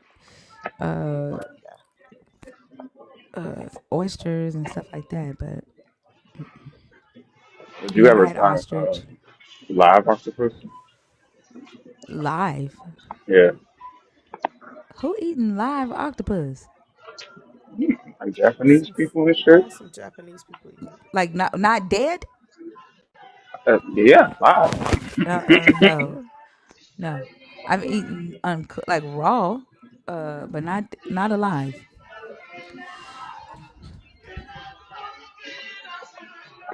C: uh oysters and stuff like that, but
Q: Would you
C: never
Q: ever
C: had
Q: try
C: ostrich
Q: live octopus?
C: live.
Q: Yeah,
C: Who eating live octopus?
Q: like Japanese people and shit.
K: Yeah, some Japanese people eat it.
C: Like not dead?
Q: Yeah, live.
C: No, no. I've eaten uncooked, like raw, but not alive.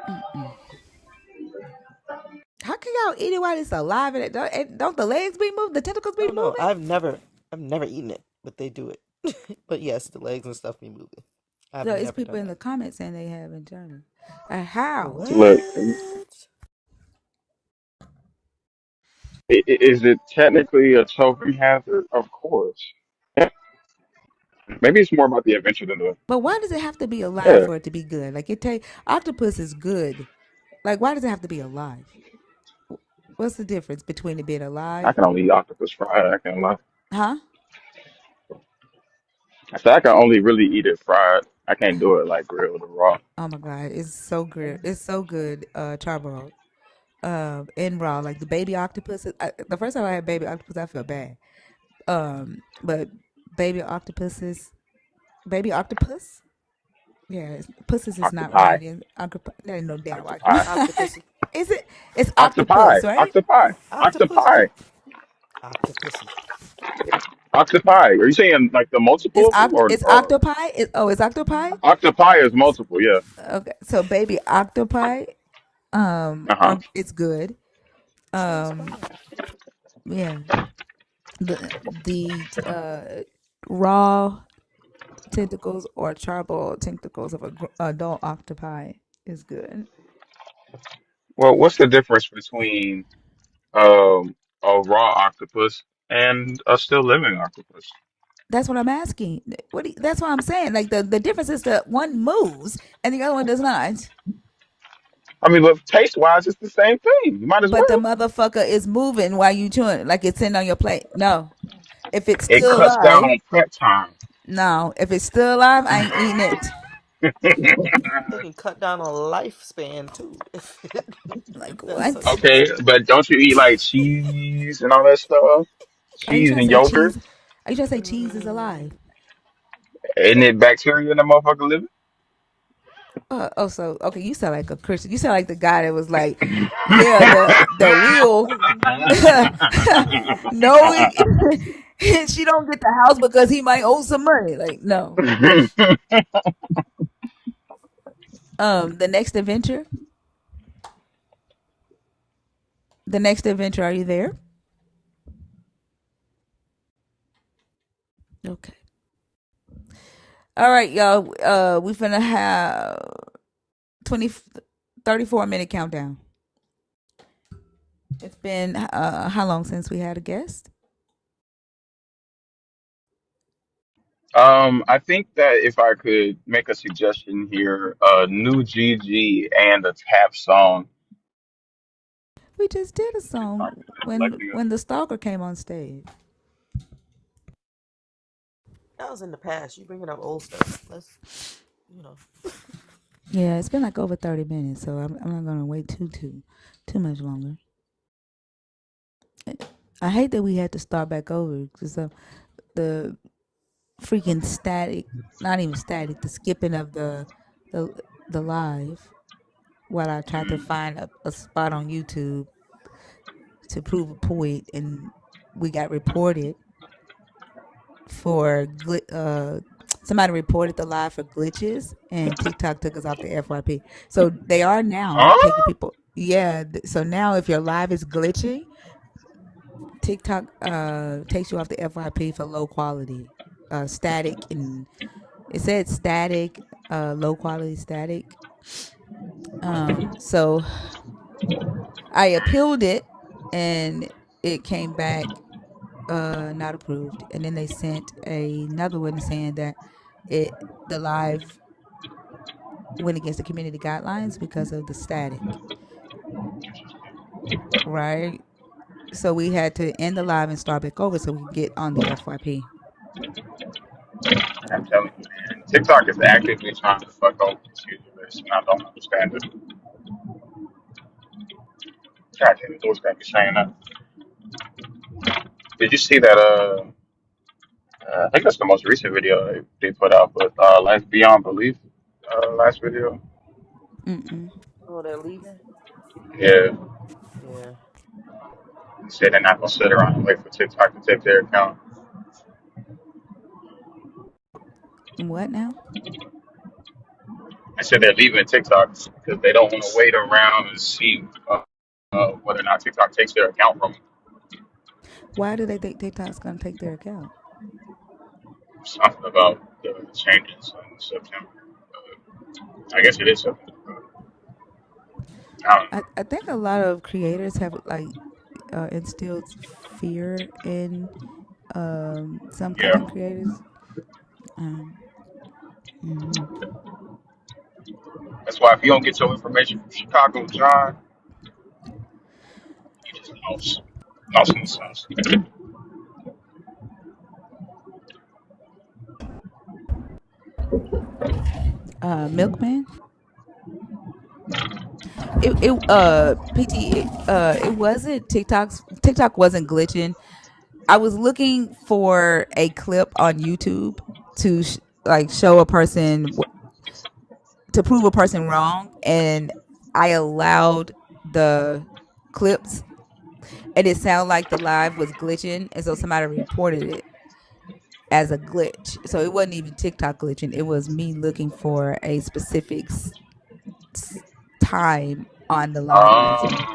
C: Mm-mm. How can y'all eat it while it's alive? And don't the legs be moving? The tentacles be
K: Oh no,
C: moving?
K: I've never eaten it, but they do it. But yes, the legs and stuff be moving. I've
C: So it's
K: never
C: people
K: done
C: in
K: that.
C: the comments saying they have in China. How?
Q: Look,
K: What?
Q: is it technically a choking hazard? Of course. Maybe it's more about the adventure than the.
C: But why does it have to be alive
Q: Yeah,
C: for it to be good? Like octopus is good. Like why does it have to be alive? What's the difference between it being
Q: I
C: alive?
Q: can only eat octopus fried. I can't lie.
C: Huh?
Q: I said I can only really eat it fried. I can't do it like grilled or raw.
C: Oh my god, it's so good. It's so good, charbroiled. And raw, like the baby octopus. The first time I had baby octopus, I felt bad. But baby octopuses, baby octopus. Yeah, pussy is not
Q: Octopi.
C: right. That ain't no damn
Q: Octopi.
C: octopus.
K: Octopussy.
C: Is it? It's
Q: Octopi.
C: octopus, right?
Q: Octopi.
K: Octopussy.
Q: Octopi.
K: Octopussy.
Q: Octopi. Are you saying like the multiple of them
C: It's
Q: or
C: octopi. It's octopi.
Q: octopi is multiple? Yeah.
C: Okay, so baby octopi,
Q: Uh huh.
C: it's good.
K: Sounds
C: Um,
K: fun.
C: yeah, the raw tentacles or charcoal tentacles of adult octopi is good.
Q: Well, what's the difference between a raw octopus and a still living octopus?
C: That's what I'm asking. That's what I'm saying. Like the difference is that one moves and the other one does not.
Q: I mean, look, taste wise, it's the same thing. You might as
C: But the
Q: well.
C: motherfucker is moving while you chewing it, like it's sitting on your plate. No, if it's
Q: It
C: still
Q: cuts down
C: alive,
Q: on prep time.
C: no. If it's still alive, I ain't eating it.
K: It can cut down on lifespan too if
C: Like
K: if that's
C: what?
K: such a
Q: Okay,
K: thing.
Q: but don't you eat like cheese and all that stuff?
C: Are you
Q: Cheese
C: trying to
Q: and
C: say
Q: yogurt?
C: cheese? Are you trying to say cheese is alive?
K: Mm,
Q: Isn't it bacteria in the motherfucker living?
C: So okay, you sound like a Christian. You sound like the guy that was like, yeah, the wheel. No, she don't get the house because he might owe some money. Like no. The next adventure. The next adventure. Are you there? Okay. All right, y'all. We finna have 20, 34 minute countdown. It's been how long since we had a guest?
Q: I think that if I could make a suggestion here, a new GG and a tap song.
C: We just did a song
Q: Collecting
C: when the stalker came on stage.
K: that was in the past. You bringing up old stuff. Let's, you know.
C: Yeah, it's been like over 30 minutes, so I'm not gonna wait too much longer. I hate that we had to start back over because the freaking static, not even static, the skipping of the the live while I tried to find a spot on YouTube to prove a point, and we got reported for somebody reported the live for glitches, and TikTok took us off the FYP. So they are now taking
Q: Huh?
C: people. Yeah. So now if your live is glitching, TikTok takes you off the FYP for low quality, static, and it said static, low quality static. So I appealed it, and it came back not approved, and then they sent another one saying that the live went against the community guidelines because of the static, right? So we had to end the live and start back over so we could get on the FYP.
E: I'm telling you, man. TikTok is actively trying to fuck over this user base, and I don't understand it. God damn, the door's got me saying that. Did you see that? I think that's the most recent video they put out, but Life Beyond Belief, last video.
C: Mm-mm.
K: Oh, they're leaving?
E: Yeah,
K: Yeah.
E: they said they're not gonna sit around and wait for TikTok to take their account.
C: What now?
E: I said they're leaving TikTok because they don't want to wait around and see whether or not TikTok takes their account from them.
C: Why do they think TikTok's gonna take their account?
E: Something about the changes in September. I guess it is September. I don't know.
C: I think a lot of creators have like instilled fear in some
E: Yeah,
C: content creators. Um, mhm.
E: that's why if you don't get your information from Chicago John, you just lost. Lost in the sauce.
C: Milkman. It wasn't TikTok wasn't glitching. I was looking for a clip on YouTube to like show a person to prove a person wrong, and I allowed the clips, and it sounded like the live was glitching, and so somebody reported it as a glitch. So it wasn't even TikTok glitching; it was me looking for a specific time on the live yesterday.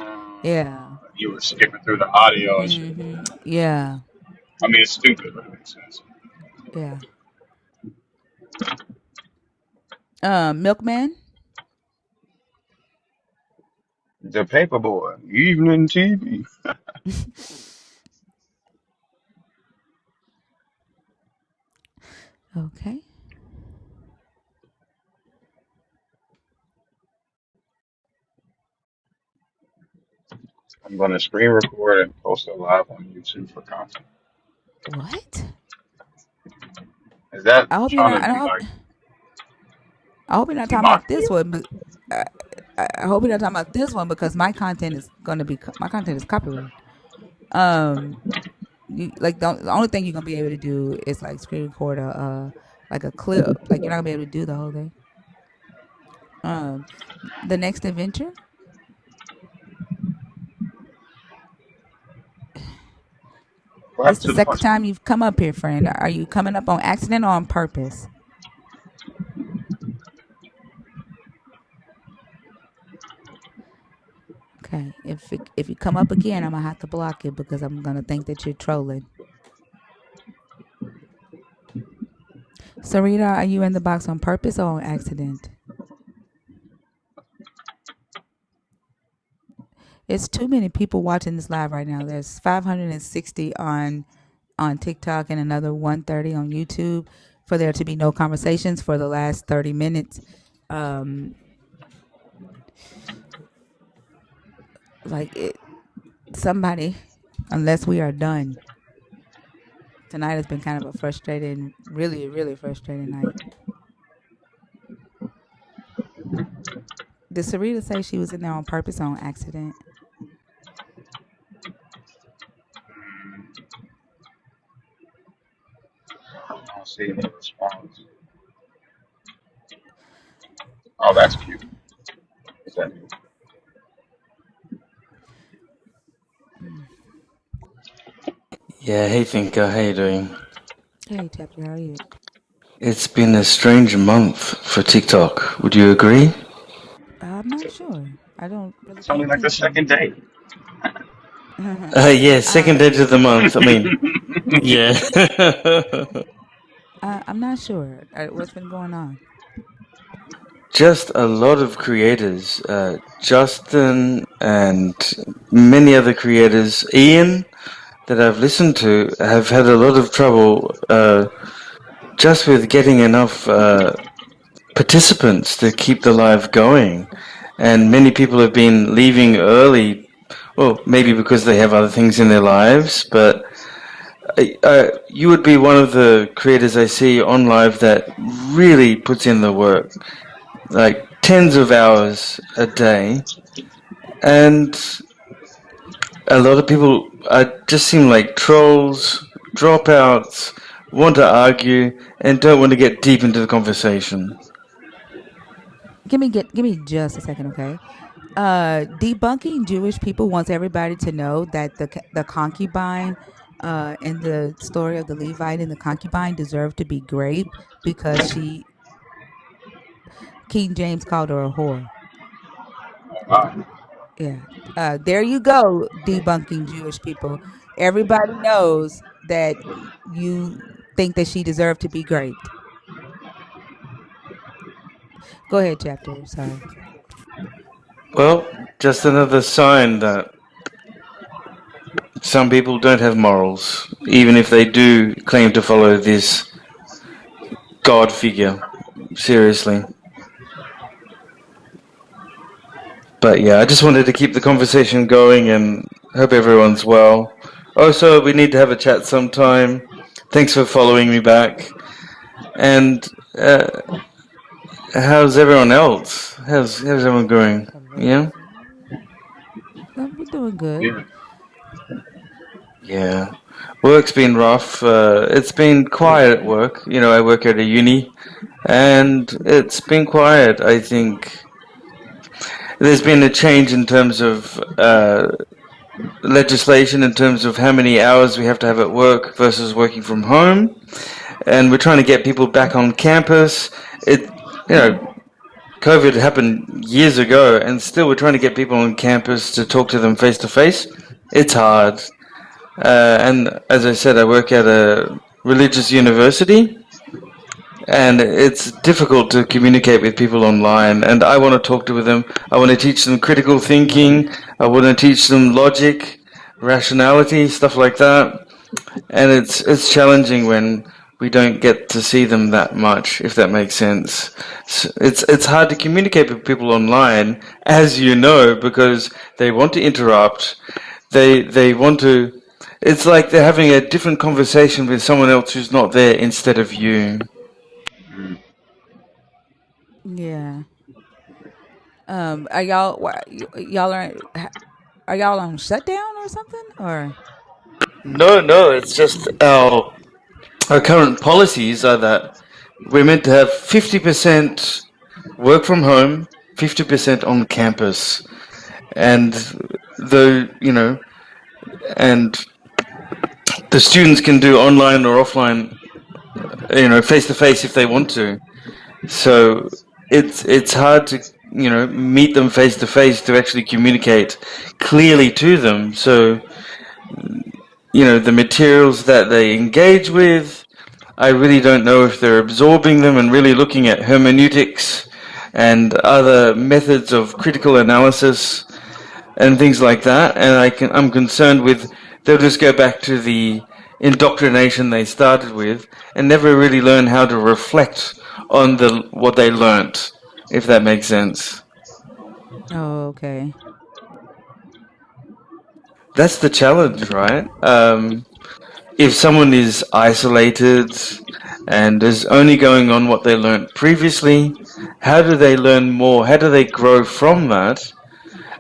C: Yeah.
E: You were skipping through the audio and shit.
C: Yeah.
E: I mean, it's stupid, but it makes sense.
C: Yeah. Milkman.
E: The Paperboy, evening TV.
C: Okay.
E: I'm gonna screen record and post it live on YouTube for content.
C: What?
E: Is that
C: I hope you're
E: trying
C: not.
E: to be like
C: I hope you're not
E: to
C: talking
E: mock
C: about this
E: me?
C: one. But I hope you're not talking about this one because my content is gonna be my content is copyrighted. Um, like the only thing you're gonna be able to do is like screen record a like a clip. Like you're not gonna be able to do the whole thing. Um, the next adventure.
E: What
C: This
E: happened
C: the
E: to the
C: second
E: punch?
C: time you've come up here, friend. Are you coming up on accident or on purpose? Okay. If you come up again, I'm gonna have to block you because I'm gonna think that you're trolling. Sarita, are you in the box on purpose or on accident? It's too many people watching this live right now. There's 560 on TikTok and another 130 on YouTube for there to be no conversations for the last 30 minutes. Like it, somebody, unless we are done. Tonight has been kind of a frustrating, really, really frustrating night. Did Sarita say she was in there on purpose or on accident?
E: I don't see any response. Oh, that's cute. What's that?
O: Yeah, hey Finka, how you doing?
C: Hey, Tappy, how are you?
O: It's been a strange month for TikTok. Would you agree?
C: I'm not sure. I don't really
E: It's
C: pay
E: only like the
C: attention.
E: second day.
O: Yeah, second
C: uh,
O: day of the month. I mean, yeah.
C: I'm not sure. What's been going on?
O: Just a lot of creators. Justin and many other creators. Ian, that I've listened to, have had a lot of trouble just with getting enough participants to keep the live going. And many people have been leaving early, well, maybe because they have other things in their lives, but you would be one of the creators I see on live that really puts in the work, like tens of hours a day. And a lot of people just seem like trolls, dropouts, want to argue, and don't want to get deep into the conversation.
C: Give me just a second, okay? Debunking Jewish people wants everybody to know that the concubine in the story of the Levite and the concubine deserved to be raped because King James called her a whore. Yeah. There you go, debunking Jewish people. Everybody knows that you think that she deserved to be raped. Go ahead, chapter. Sorry.
O: Well, just another sign that some people don't have morals, even if they do claim to follow this God figure seriously. But yeah, I just wanted to keep the conversation going and hope everyone's well. Also, we need to have a chat sometime. Thanks for following me back. And how's everyone else? How's everyone going? Yeah?
C: We're doing good.
E: Yeah.
O: Yeah. Work's been rough. It's been quiet at work. You know, I work at a uni, and it's been quiet. I think there's been a change in terms of legislation, in terms of how many hours we have to have at work versus working from home. And we're trying to get people back on campus. COVID happened years ago, and still we're trying to get people on campus to talk to them face to face. It's hard. And as I said, I work at a religious university, and it's difficult to communicate with people online. And I want to talk to them. I want to teach them critical thinking. I want to teach them logic, rationality, stuff like that. And it's challenging when we don't get to see them that much, if that makes sense. It's hard to communicate with people online, as you know, because they want to interrupt. They want to. It's like they're having a different conversation with someone else who's not there instead of you.
C: Yeah. Are y'all are y'all on shutdown or something? Or
O: No, it's just our current policies are that we're meant to have 50% work from home, 50% on campus, and and the students can do online or offline, face to face if they want to. So it's hard to meet them face to face to actually communicate clearly to them. So the materials that they engage with, I really don't know if they're absorbing them and really looking at hermeneutics and other methods of critical analysis and things like that. And I'm concerned with they'll just go back to the indoctrination they started with and never really learn how to reflect on what they learnt, if that makes sense.
C: oh, okay.
O: That's the challenge, right? If someone is isolated and is only going on what they learnt previously, how do they learn more? How do they grow from that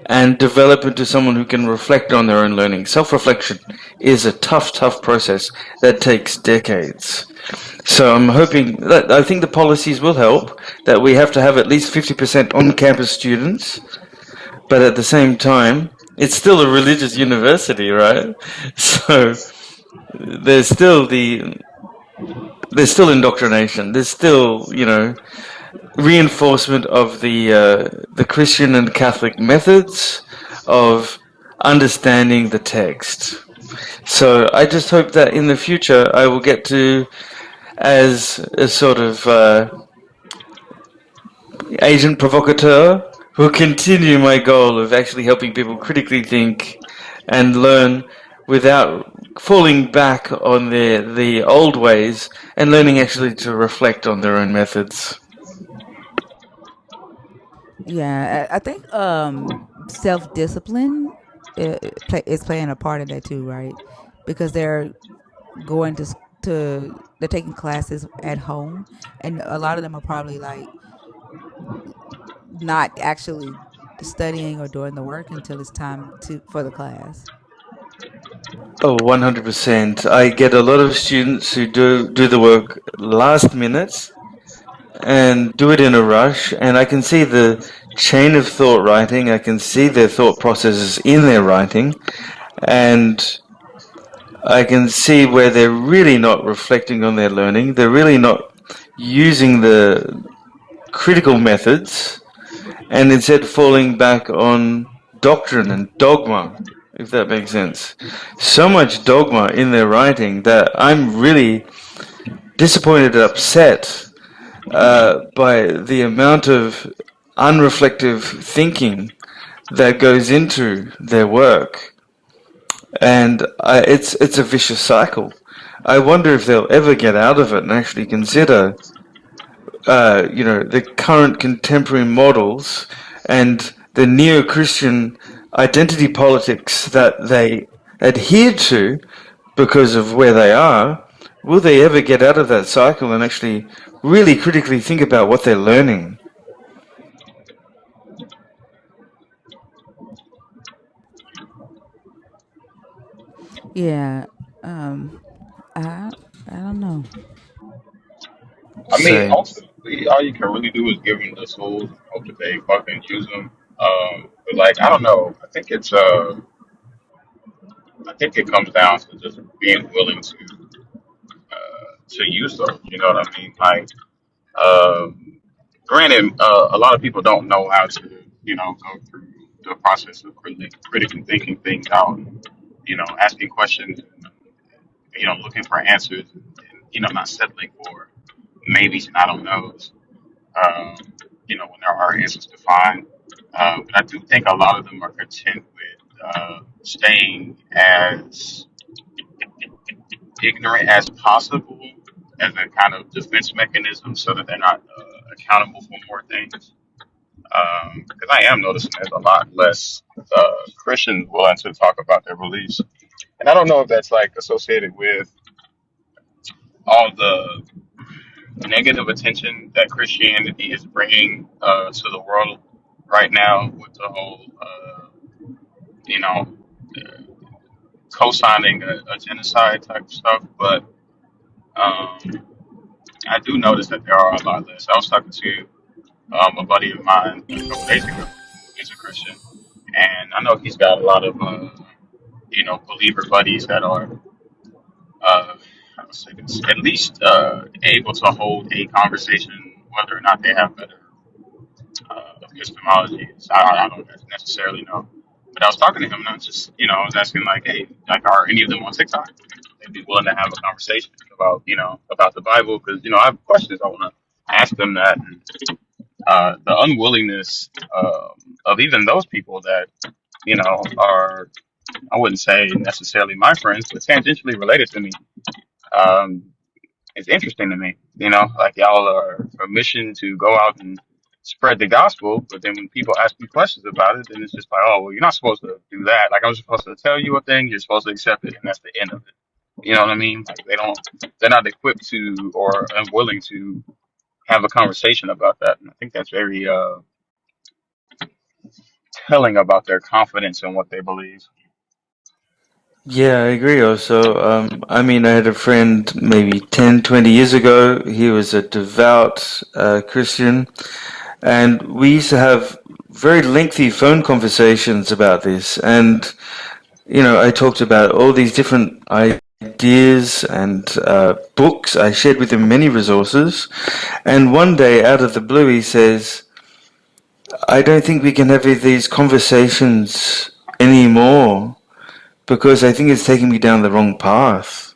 O: and develop into someone who can reflect on their own learning? Self-reflection is a tough process that takes decades. So I'm hoping that I think the policies will help, that we have to have at least 50% on-campus students, but at the same time, it's still a religious university, right? So there's still the there's still indoctrination. There's still, reinforcement of the Christian and Catholic methods of understanding the text. So I just hope that in the future I will get to, as a sort of agent provocateur, will continue my goal of actually helping people critically think and learn without falling back on the old ways and learning actually to reflect on their own methods.
C: Yeah, I think self discipline is playing a part of that too, right? Because they're going they're taking classes at home, and a lot of them are probably like not actually studying or doing the work until it's time for the class.
O: Oh, 100%. I get a lot of students who do the work last minute and do it in a rush, and I can see the chain of thought writing. I can see their thought processes in their writing, and I can see where they're really not reflecting on their learning. They're really not using the critical methods, and instead falling back on doctrine and dogma, if that makes sense. So much dogma in their writing that I'm really disappointed and upset by the amount of unreflective thinking that goes into their work, and it's a vicious cycle. I wonder if they'll ever get out of it and actually consider, the current contemporary models and the neo-Christian identity politics that they adhere to because of where they are. Will they ever get out of that cycle and actually really critically think about what they're learning?
C: Yeah, I I don't know.
E: I mean,
O: Same.
E: ultimately, all you can really do is give them the tools and hope that they fucking use them. But like, I don't know. I think it comes down to just being willing to use those. You know what I mean? Like, um, granted, a lot of people don't know how to, go through the process of critically thinking things out. Asking questions, looking for answers, and, not settling for maybes and I don't knows. Um, when there are answers to find. But I do think a lot of them are content with staying as ignorant as possible as a kind of defense mechanism so that they're not accountable for more things. Because I am noticing there's a lot less Christians willing to talk about their beliefs. And I don't know if that's like associated with all the negative attention that Christianity is bringing to the world right now with the whole, you know, uh, co-signing a genocide type stuff. But um, I do notice that there are a lot less. I was talking to a buddy of mine a couple days ago who's a Christian, and I know he's got a lot of, believer buddies that are, how to say this, at least able to hold a conversation, whether or not they have better epistemology. So I don't necessarily know. But I was talking to him and I was just, I was asking like, hey, like, are any of them on TikTok? They'd be willing to have a conversation about, about the Bible because, I have questions I want to ask them that. And, the unwillingness of even those people that, are, I wouldn't say necessarily my friends, but tangentially related to me, um, it's interesting to me. Like y'all are a mission to go out and spread the gospel, but then when people ask me questions about it, then it's just like, oh, well, you're not supposed to do that. Like I'm supposed to tell you a thing, you're supposed to accept it, and that's the end of it. You know what I mean? Like they're not equipped to or unwilling to have a conversation about that. And I think that's very telling about their confidence in what they believe.
O: Yeah, I agree also. I mean, I had a friend maybe 10, 20 years ago. He was a devout Christian, and we used to have very lengthy phone conversations about this. And, I talked about all these different ideas ideas and books. I shared with him many resources. And one day, out of the blue, he says, I don't think we can have these conversations anymore because I think it's taking me down the wrong path.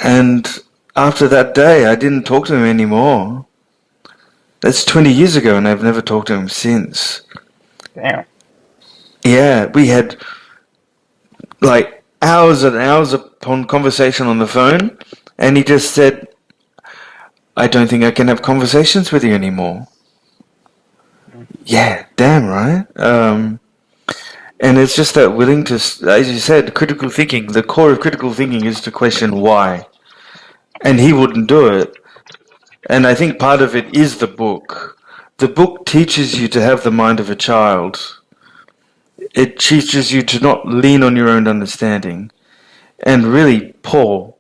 O: And after that day, I didn't talk to him anymore. That's 20 years ago, and I've never talked to him since.
Q: Damn.
O: Yeah, we had like hours and hours upon conversation on the phone, and he just said, I don't think I can have conversations with you anymore. Yeah, damn right. And it's just that willing to, as you said, critical thinking. The core of critical thinking is to question why. And he wouldn't do it. And I think part of it is the book. The book teaches you to have the mind of a child. It teaches you to not lean on your own understanding. And really, Paul,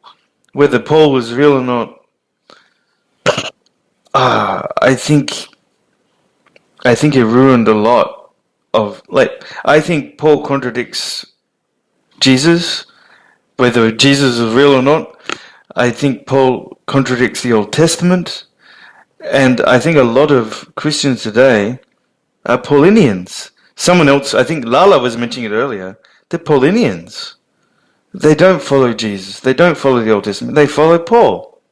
O: whether Paul was real or not, I think it ruined a lot of, like, I think Paul contradicts Jesus, whether Jesus is real or not. I think Paul contradicts the Old Testament, and I think a lot of Christians today are Paulinians. Someone else, I think Lala was mentioning it earlier, they're Paulinians. They don't follow Jesus. They don't follow the Old Testament. They follow Paul.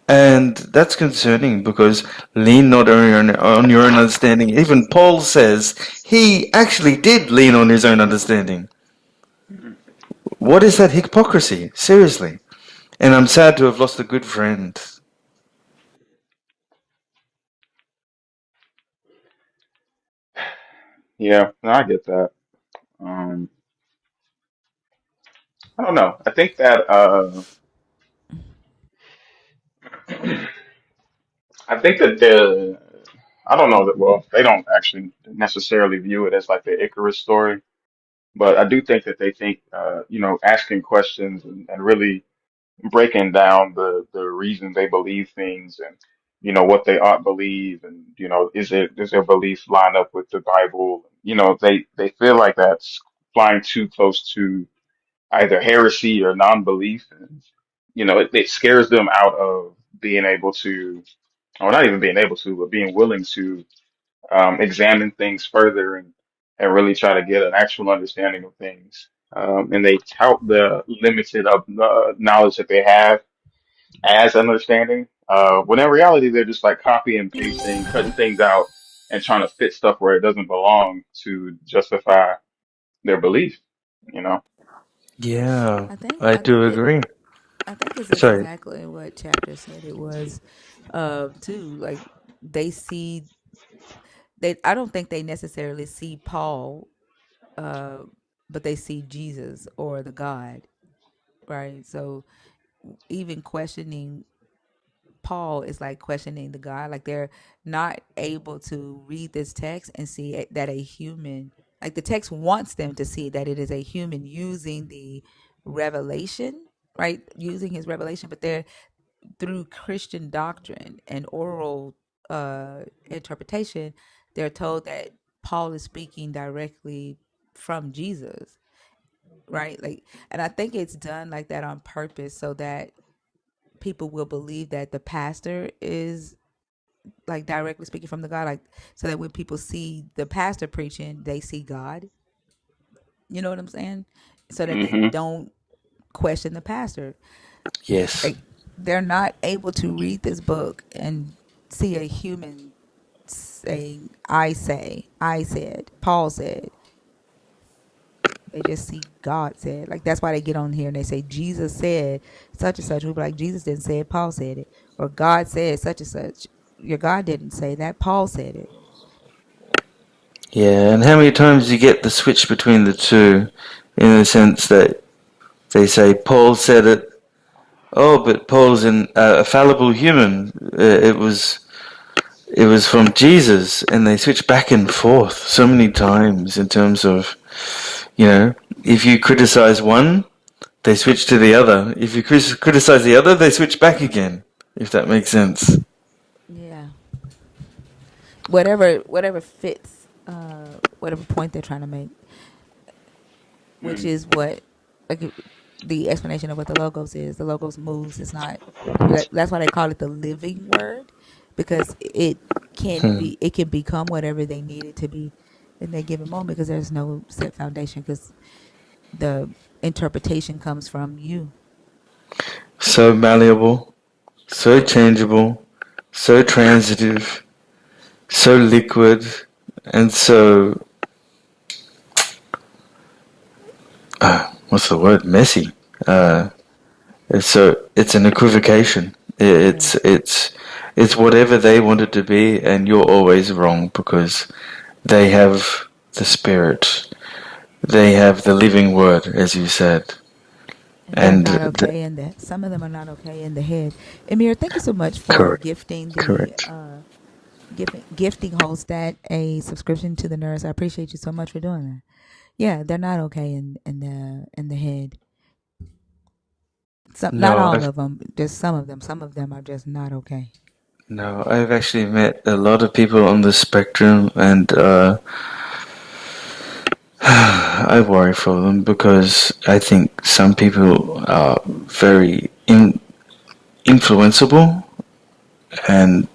O: And that's concerning because lean not on your own understanding. Even Paul says he actually did lean on his own understanding. What is that hypocrisy? Seriously. And I'm sad to have lost a good friend.
Q: Yeah, no, I get that. Um, I don't know. I think that I think that the I don't know that well, they don't actually necessarily view it as like the Icarus story, but I do think that they think asking questions and really breaking down the reason they believe things and what they ought believe and does their belief line up with the Bible? They feel like that's flying too close to either heresy or non-belief, and it scares them out of being able to, or not even being able to, but being willing to examine things further and really try to get an actual understanding of things. And they tout the limited knowledge that they have as understanding, when in reality they're just like copy and pasting, cutting things out, and trying to fit stuff where it doesn't belong to justify their belief. You know.
O: Yeah,
C: I think
O: I
C: I
O: do
C: think it
O: agree.
C: I think it's
O: Sorry.
C: exactly what chapter said it was, too. Like they see they. I don't think they necessarily see Paul, uh, but they see Jesus or the God, right? So even questioning Paul is like questioning the God. Like they're not able to read this text and see that a human, like the text wants them to see that it is a human using the revelation, right? Using his revelation, but they're through Christian doctrine and oral interpretation, they're told that Paul is speaking directly from Jesus, right? Like, and I think it's done like that on purpose so that people will believe that the pastor is like directly speaking from the God, like so that when people see the pastor preaching, they see God. You know what I'm saying? So that they
Q: Hmm.
C: don't question the pastor.
O: Yes.
C: Like they're not able to read this book and see a human saying, I said, Paul said. They just see God said. Like that's why they get on here and they say Jesus said such and such. We'll be like, Jesus didn't say it, Paul said it. Or God said such and such. Your God didn't say that, Paul said it.
O: Yeah, and how many times you get the switch between the two in the sense that they say Paul said it, oh, but Paul's a fallible human. It was from Jesus, and they switch back and forth so many times in terms of, if you criticize one, they switch to the other. If you criticize the other, they switch back again. If that makes sense.
C: Yeah. Whatever fits whatever point they're trying to make, which is what like the explanation of what the logos is. The logos moves. It's not. That's why they call it the living word, because it can become whatever they need it to be in that given moment, because there's no set foundation, because the interpretation comes from you.
O: So malleable, so changeable, so transitive, so liquid, and so what's the word? Messy. It's an equivocation. It's whatever they want it to be, and you're always wrong because they have the spirit, they have the living word, as you said,
C: They're
O: and
C: not okay in that. Some of them are not okay in the head. Amir, thank you so much for
O: correct,
C: gifting the
O: correct.
C: gifting Holstat a subscription to the nurse. I appreciate you so much for doing that. Yeah, they're not okay in the head. Some, not
O: No,
C: all
O: I've
C: of them, just some of them. Some of them are just not okay.
O: no, I've actually met a lot of people on the spectrum, and I worry for them because I think some people are very influenceable, and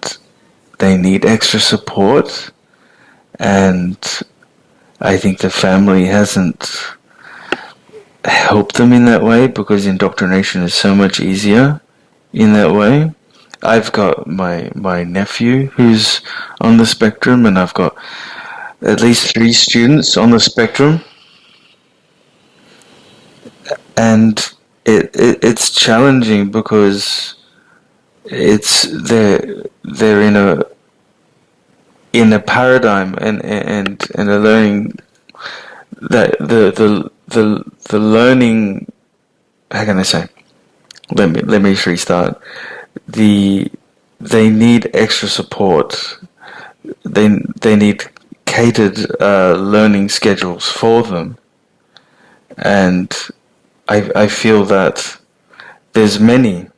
O: they need extra support, and I think the family hasn't helped them in that way because indoctrination is so much easier in that way. I've got my nephew who's on the spectrum, and I've got at least 3 students on the spectrum, and it's challenging because they're in a paradigm and a learning that the learning, how can I say, let me restart. They need extra support. They need catered learning schedules for them, and I feel that there's many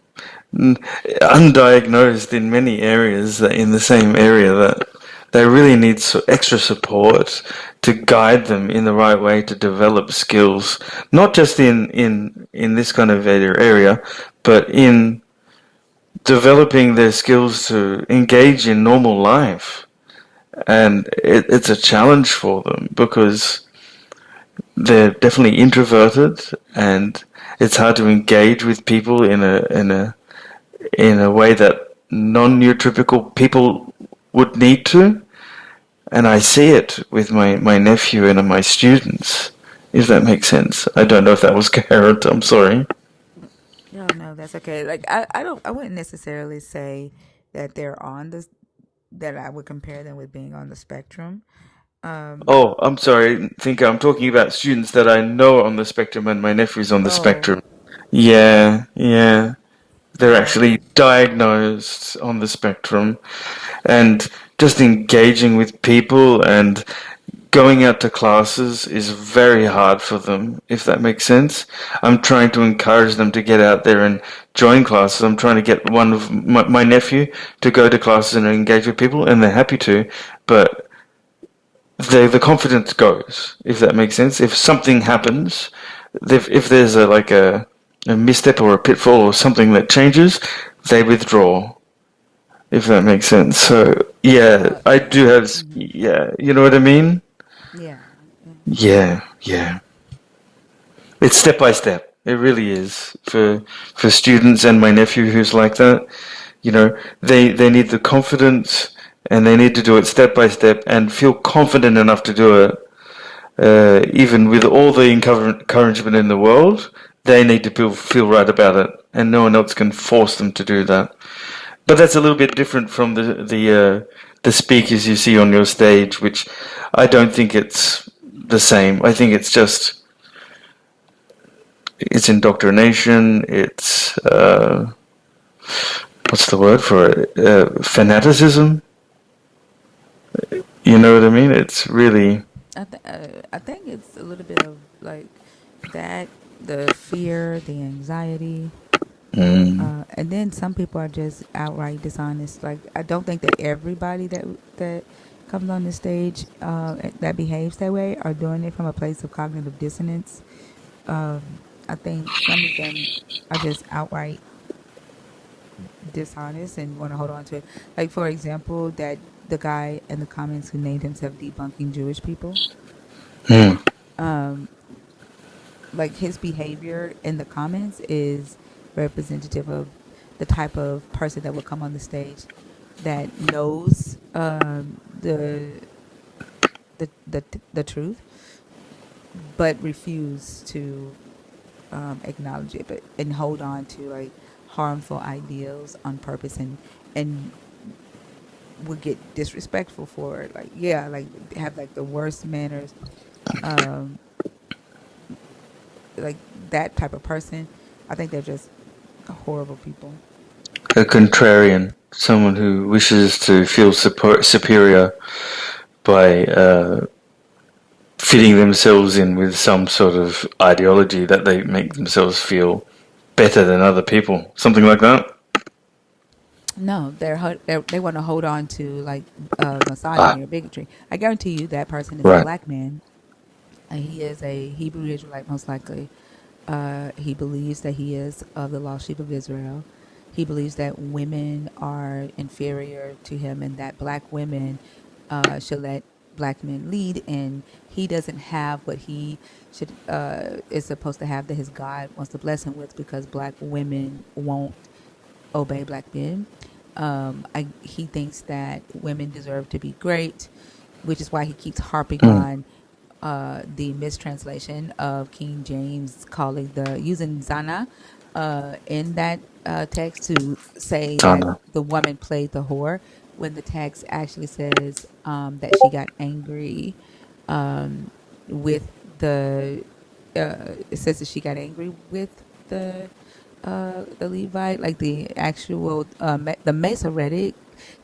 O: undiagnosed in many areas in the same area that they really need extra support to guide them in the right way to develop skills, not just in this kind of area, but in developing their skills to engage in normal life. And it's a challenge for them because they're definitely introverted, and it's hard to engage with people in a way that non-neurotypical people would need to. And I see it with my nephew and my students, if that makes sense. I don't know if that was coherent. I'm sorry.
C: No, that's okay. Like I wouldn't necessarily say that they're on this, that I would compare them with being on the spectrum.
O: Oh, I'm sorry. Think I'm talking about students that I know on the spectrum, and my nephew's on the
C: Oh,
O: spectrum. Yeah, yeah. They're
C: oh,
O: actually diagnosed on the spectrum, and just engaging with people and going out to classes is very hard for them, if that makes sense. I'm trying to encourage them to get out there and join classes. I'm trying to get one of my nephew to go to classes and engage with people, and they're happy to, but the confidence goes, if that makes sense. If something happens, if there's a misstep or a pitfall or something that changes, they withdraw, if that makes sense. So yeah, I do have, yeah, you know what I mean?
C: yeah.
O: Yeah, yeah. It's step by step. It really is for students, and my nephew who's like that. You know, they need the confidence, and they need to do it step by step and feel confident enough to do it. Even with all the encouragement in the world, they need to feel right about it, and no one else can force them to do that. But that's a little bit different from the speakers you see on your stage, which I don't think it's the same. I think it's indoctrination. It's what's the word for it? Fanaticism. You know what I mean? It's really
C: I think it's a little bit of like that, the fear, the anxiety, and then some people are just outright dishonest. Like I don't think that everybody that comes on the stage that behaves that way are doing it from a place of cognitive dissonance. I think some of them are just outright dishonest and want to hold on to it. Like, for example, that the guy in the comments who named himself debunking Jewish people,
O: Hmm.
C: um, like his behavior in the comments is representative of the type of person that would come on the stage that knows the truth, but refuse to acknowledge it, but and hold on to like harmful ideals on purpose, and would get disrespectful for it. Like, yeah, like have like the worst manners, um, like that type of person. I think they're just horrible people.
O: A contrarian, someone who wishes to feel superior by fitting themselves in with some sort of ideology that they make themselves feel better than other people. Something like that.
C: No, they want to hold on to like
O: Ah,
C: misogyny or bigotry. I guarantee you that person is a
O: right.
C: black man. He is a Hebrew Israelite, most likely. He believes that he is of the lost sheep of Israel. He believes that women are inferior to him and that black women should let black men lead. And he doesn't have what he should is supposed to have that his God wants to bless him with because black women won't obey black men. He thinks that women deserve to be great, which is why he keeps harping
O: Mm.
C: on the mistranslation of King James calling the using zana in that text to say that
O: Tana.
C: the woman played the whore when the text actually says that she got angry um, with the it says that she got angry with the Levite, like the actual the Masoretic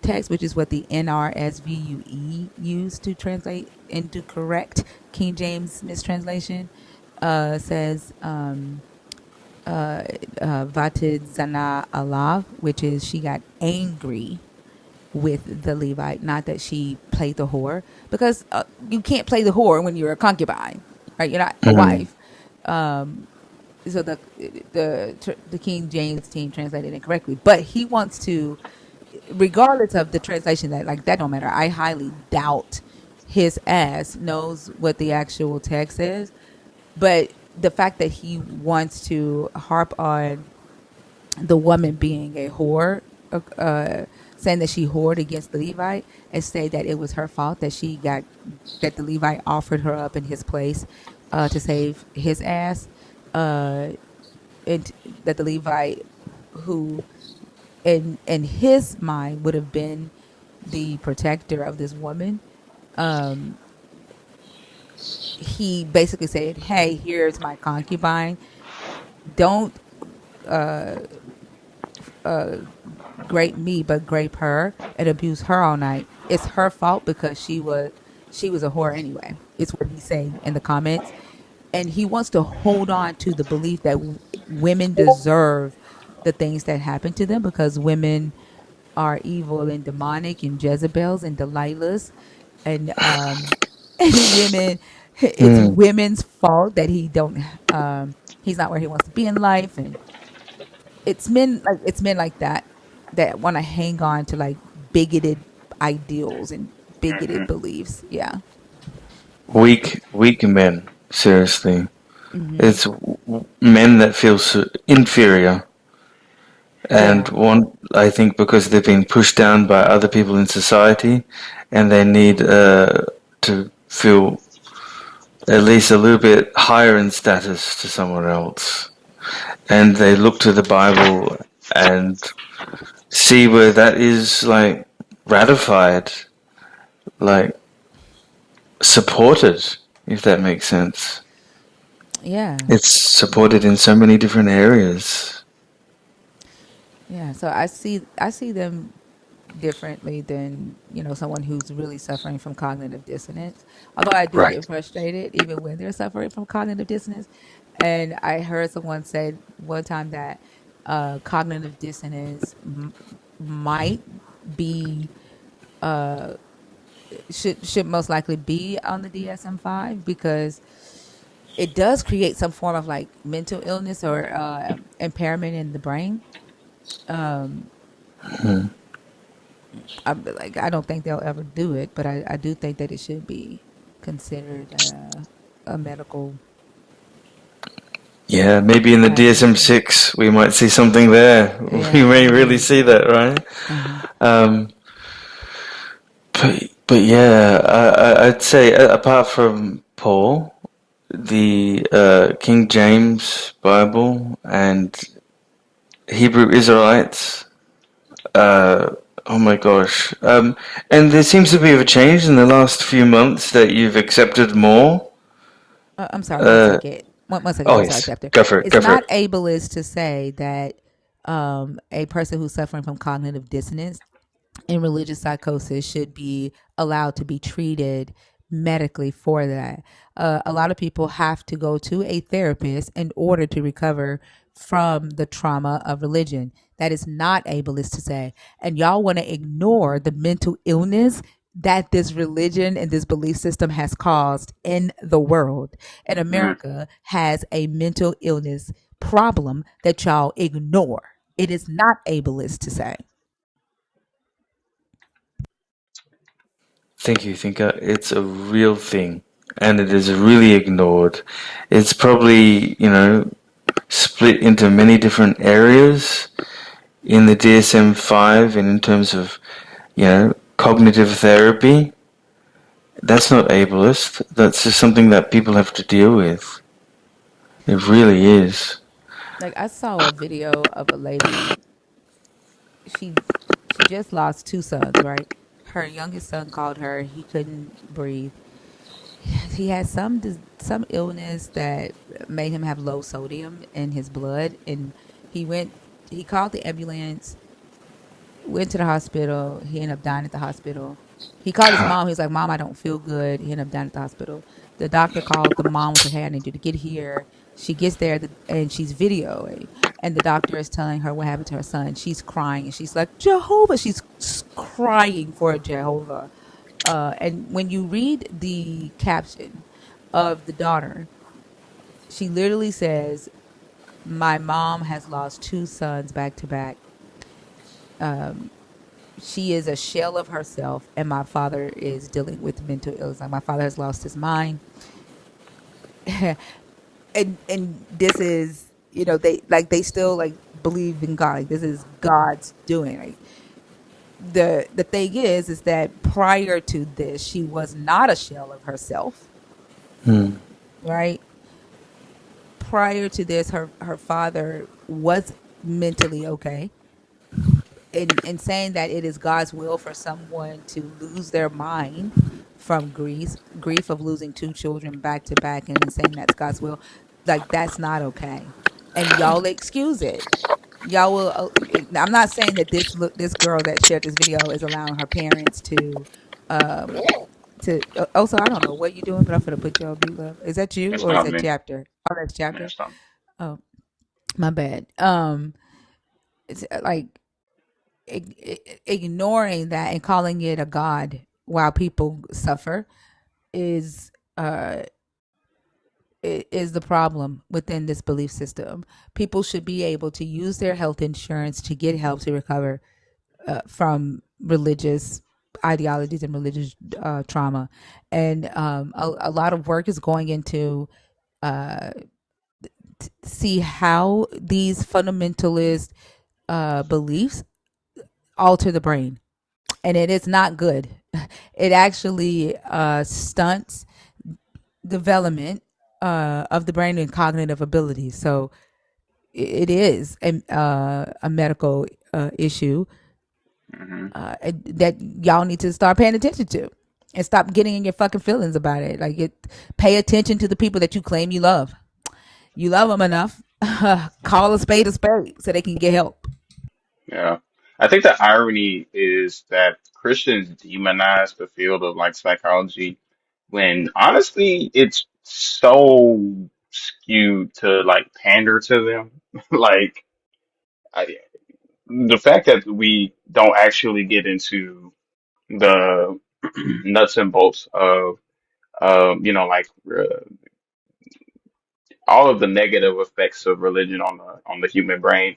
C: text, which is what the NRSVUE used to translate and to correct King James mistranslation, says Vatid Zana Alav, which is she got angry with the Levite, not that she played the whore, because you can't play the whore when you're a concubine, right? You're not a
O: Mm.
C: wife. Um, so the King James team translated it correctly, but he wants to, regardless of the translation, that like that don't matter. I highly doubt his ass knows what the actual text is, but the fact that he wants to harp on the woman being a whore, saying that she whored against the Levite, and say that it was her fault that she got that the Levite offered her up in his place to save his ass, uh, and that the Levite, who in his mind would have been the protector of this woman, um, he basically said, "Hey, here's my concubine. Don't grape me, but grape her and abuse her all night. It's her fault because she was a whore anyway." It's what he's saying in the comments, and he wants to hold on to the belief that women deserve the things that happen to them because women are evil and demonic and Jezebels and Delilahs and and women. It's
O: Mm.
C: women's fault that he's not where he wants to be in life, and it's men like that that want to hang on to like bigoted ideals and bigoted beliefs. Yeah.
O: Weak men. Seriously,
C: Hmm.
O: it's men that feel inferior and
C: Yeah.
O: want. I think because they've been pushed down by other people in society, and they need to feel at least a little bit higher in status to someone else, and they look to the Bible and see where that is like ratified, like supported, if that makes sense.
C: Yeah.
O: It's supported in so many different areas.
C: Yeah. So I see them differently than someone who's really suffering from cognitive dissonance. Although I do
O: Right.
C: get frustrated even when they're suffering from cognitive dissonance. And I heard someone say one time that cognitive dissonance might be should most likely be on the DSM-5 because it does create some form of like mental illness or impairment in the brain. Um,
O: Hmm.
C: I don't think they'll ever do it, but I do think that it should be considered a medical
O: Yeah, maybe in the
C: diagnosis.
O: DSM-6 we might see something there. We
C: Yeah,
O: may really
C: maybe.
O: see that, right?
C: Uh-huh.
O: Um, but yeah, I'd say apart from Paul, the King James Bible and Hebrew Israelites. Oh my gosh. And there seems to be a change in the last few months that you've accepted more.
C: I'm sorry, one
O: Uh,
C: second. One second.
O: oh
C: I'm sorry,
O: yes,
C: Chapter.
O: go for it.
C: It's
O: Go for
C: not
O: it.
C: ableist to say that a person who's suffering from cognitive dissonance in religious psychosis should be allowed to be treated medically for that. A lot of people have to go to a therapist in order to recover from the trauma of religion. That is not ableist to say. And y'all want to ignore the mental illness that this religion and this belief system has caused in the world. And
Q: Mm.
C: America has a mental illness problem that y'all ignore. It is not ableist to say.
O: Thank you, Thinker. It's a real thing, and it is really ignored. It's probably, split into many different areas in the DSM-5 and in terms of, cognitive therapy. That's not ableist. That's just something that people have to deal with. It really is.
C: Like I saw a video of a lady. She just lost two sons. Right, her youngest son called her. He couldn't breathe. He had some illness that made him have low sodium in his blood, and he went. He called the ambulance. Went to the hospital. He ended up dying at the hospital. He called his mom. He was like, "Mom, I don't feel good." He ended up dying at the hospital. The doctor called the mom, was like, "Hey, I need you to get here." She gets there and she's videoing, and the doctor is telling her what happened to her son. She's crying and she's like, "Jehovah!" She's crying for Jehovah. And when you read the caption of the daughter, she literally says, "My mom has lost two sons back to back. She is a shell of herself, and my father is dealing with mental illness. Like my father has lost his mind, and this is they still like believe in God. Like this is God's doing. Like the thing is that prior to this, she was not a shell of herself,
O: Hmm.
C: right? Prior to this, her father was mentally okay. In saying that it is God's will for someone to lose their mind from grief of losing two children back to back, and then saying that's God's will, like that's not okay, and y'all excuse it. Y'all will. I'm not saying that this girl that shared this video is allowing her parents um to. Also, I don't know what you're doing, but I'm gonna put you on mute, love. Is that you
E: That's
C: or is
E: not
C: that
E: me.
C: chapter? Oh, that's chapter.
E: That's not me.
C: Oh, my bad. It's like ignoring that and calling it a god while people suffer is uh is the problem within this belief system. People should be able to use their health insurance to get help to recover from religious ideologies and religious trauma, and a lot of work is going into uh, see how these fundamentalist beliefs alter the brain, and it is not good. It actually stunts development of the brain and cognitive abilities. So it is a medical issue
E: Hmm.
C: that y'all need to start paying attention to, and stop getting in your fucking feelings about it. Pay attention to the people that you claim you love. You love them enough. Call a spade so they can get help.
E: Yeah. I think the irony is that Christians demonize the field of like psychology when honestly it's so skewed to like pander to them. Like I, the fact that we don't actually get into the nuts and bolts of like all of the negative effects of religion on the human brain,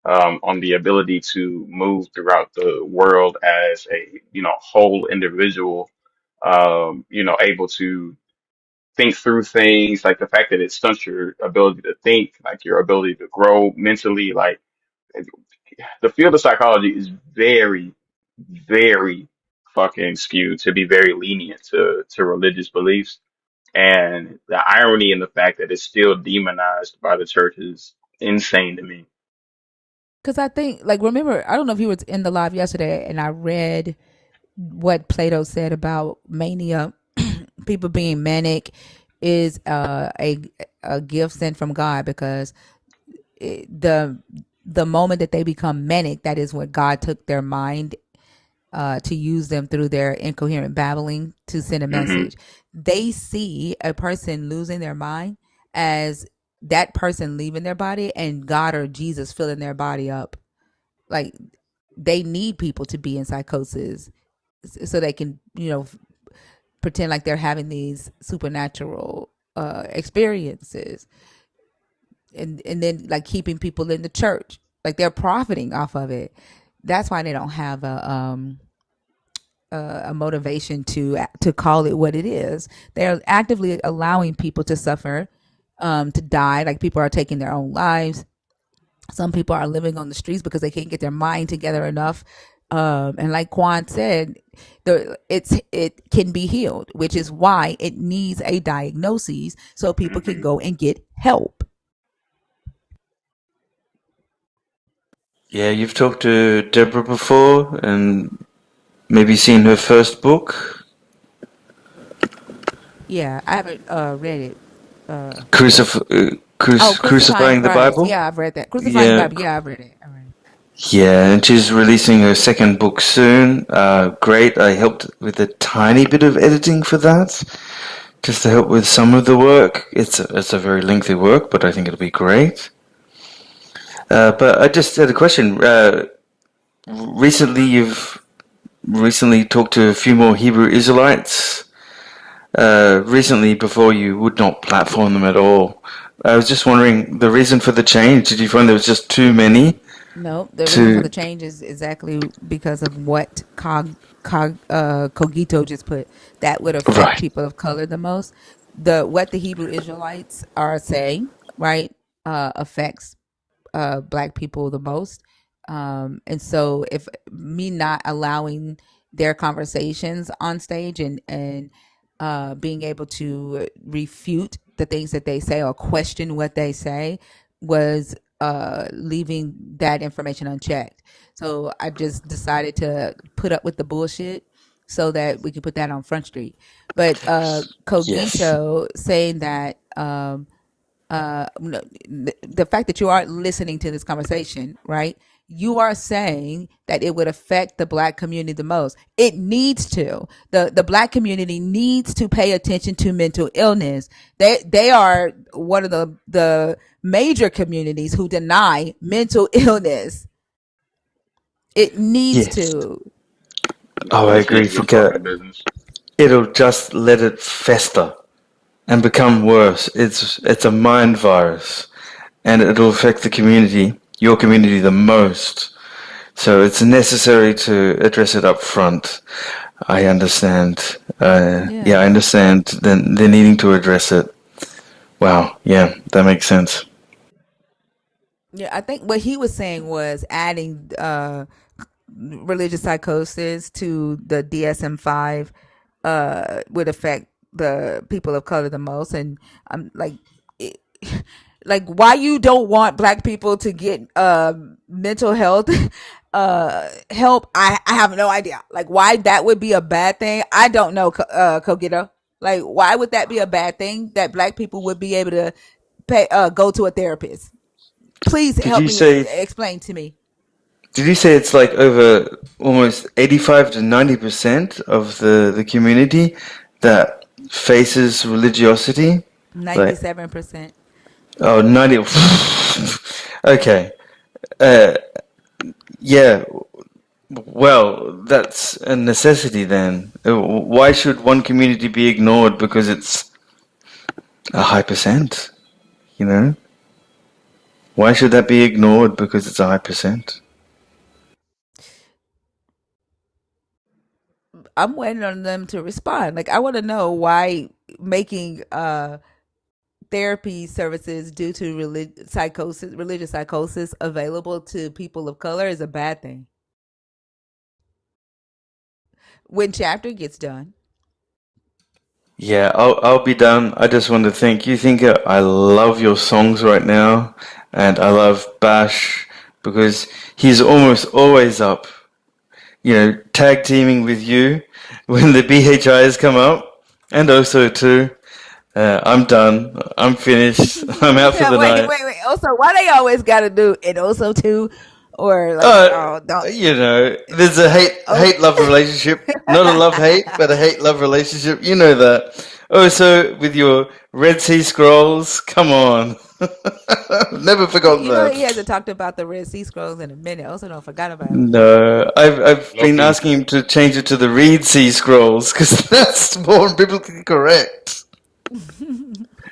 E: on the ability to move throughout the world as a whole individual, able to think through things, like the fact that it stunts your ability to think, like your ability to grow mentally. Like the field of psychology is very, very fucking skewed to be very lenient to religious beliefs. And the irony in the fact that it's still demonized by the church is insane to me.
C: Because I think, like, remember, I don't know if you were in the live yesterday, and I read what Plato said about mania. People being manic is a gift sent from God, because the moment that they become manic, that is when God took their mind to use them through their incoherent babbling to send a
E: Hmm.
C: message. They see a person losing their mind as that person leaving their body and God or Jesus filling their body up. Like, they need people to be in psychosis so they can, pretend like they're having these supernatural experiences, and then like keeping people in the church, like they're profiting off of it. That's why they don't have a motivation to call it what it is. They're actively allowing people to suffer, to die. Like, people are taking their own lives. Some people are living on the streets because they can't get their mind together enough. And like Quan said, it can be healed, which is why it needs a diagnosis so people can go and get help.
O: Yeah, you've talked to Deborah before and maybe seen her first book,
C: Yeah, I haven't read it. But Crucifying
O: Crucifying the
C: Christ.
O: Bible.
C: Yeah, I've read that. Crucifying the
O: Yeah,
C: Bible. Yeah, I've read it. I read it.
O: yeah, and she's releasing her second book soon. Great. I helped with a tiny bit of editing for that, just to help with some of the work. It's a very lengthy work, but I think it'll be great. But I just had a question. You've recently talked to a few more Hebrew Israelites. Recently, before you would not platform them at all. I was just wondering the reason for the change. Did you find there was just too many
C: No, the reason for
O: to?
C: the change is exactly because of what Cogito just put. That would affect
O: Right.
C: people of color the most. What the Hebrew Israelites are saying, right, affects black people the most. And so, if me not allowing their conversations on stage and being able to refute the things that they say or question what they say was leaving that information unchecked. So I just decided to put up with the bullshit so that we could put that on Front Street. But
O: Yes.
C: Cogito saying that no, the fact that you are listening to this conversation, right? You are saying that it would affect the black community the most. It needs to. The black community needs to pay attention to mental illness. They are one of the major communities who deny mental illness. It needs
O: Yes.
C: to.
O: Oh, I
E: Let's
O: agree.
E: get
O: I
E: to the
O: think
E: fucking business.
O: it'll just let it fester and become worse. It's a mind virus, and it'll affect the community, your community, the most. So it's necessary to address it up front. I understand. Yeah, I
C: Yeah.
O: understand. Then they're needing to address it. Wow. Yeah, that makes sense.
C: Yeah, I think what he was saying was adding religious psychosis to the DSM-5 would affect the people of color the most. And I'm like, it, like, why you don't want black people to get mental health help? I have no idea. Like, why that would be a bad thing? I don't know, Kogito. Like, why would that be a bad thing that black people would be able to go to a therapist? Please
O: Did
C: help
O: you
C: me
O: say?
C: explain to me.
O: Did you say it's like over almost 85 to 90% of the community that faces religiosity? Like,
C: 97%.
O: oh, 90. Okay. Uh, yeah. Well, that's a necessity then. Why should one community be ignored because it's a high percent? You know, why should that be ignored because it's a high percent?
C: I'm waiting on them to respond. Like I want to know why making therapy services due to religious psychosis available to people of color is a bad thing. When chapter gets done.
O: Yeah, I'll be done. I just want to thank you, Thinker. I love your songs right now, and I love Bash because he's almost always up. You know, tag teaming with you when the BHIs come up, and also too. I'm done. I'm finished. I'm out for
C: Yeah,
O: the night.
C: wait. Also, why they always got to do it? Also, too, or like,
O: Uh,
C: oh, don't.
O: you know, there's a
C: Oh,
O: hate love relationship, not a love hate, but a hate love relationship. You know that. Also, with your Red Sea Scrolls, come on, never forgotten
C: you know he
O: that.
C: hasn't talked about the Red Sea Scrolls in a minute. Also, don't forgot about him.
O: No, I've been
E: Loki.
O: asking him to change it to the Reed Sea Scrolls because that's more biblically correct.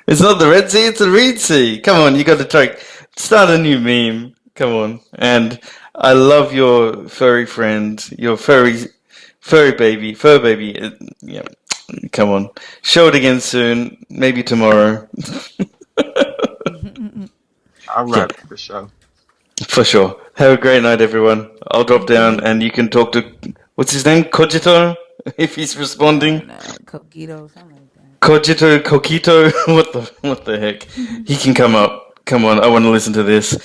O: It's not the Red Sea, it's the Reed Sea. Come on, you got to try start a new meme. Come on, and I love your furry friend, your fur baby. Yeah, come on, show it again soon, maybe tomorrow.
E: All
O: Yeah,
E: right, for sure.
O: for sure. Have a great night, everyone. I'll drop down, and you can talk to what's his name, Cogito, if he's responding.
C: No, Coquito, something like that.
O: Cogito, Coquito, what the heck? He can come up. Come on, I want to listen to this.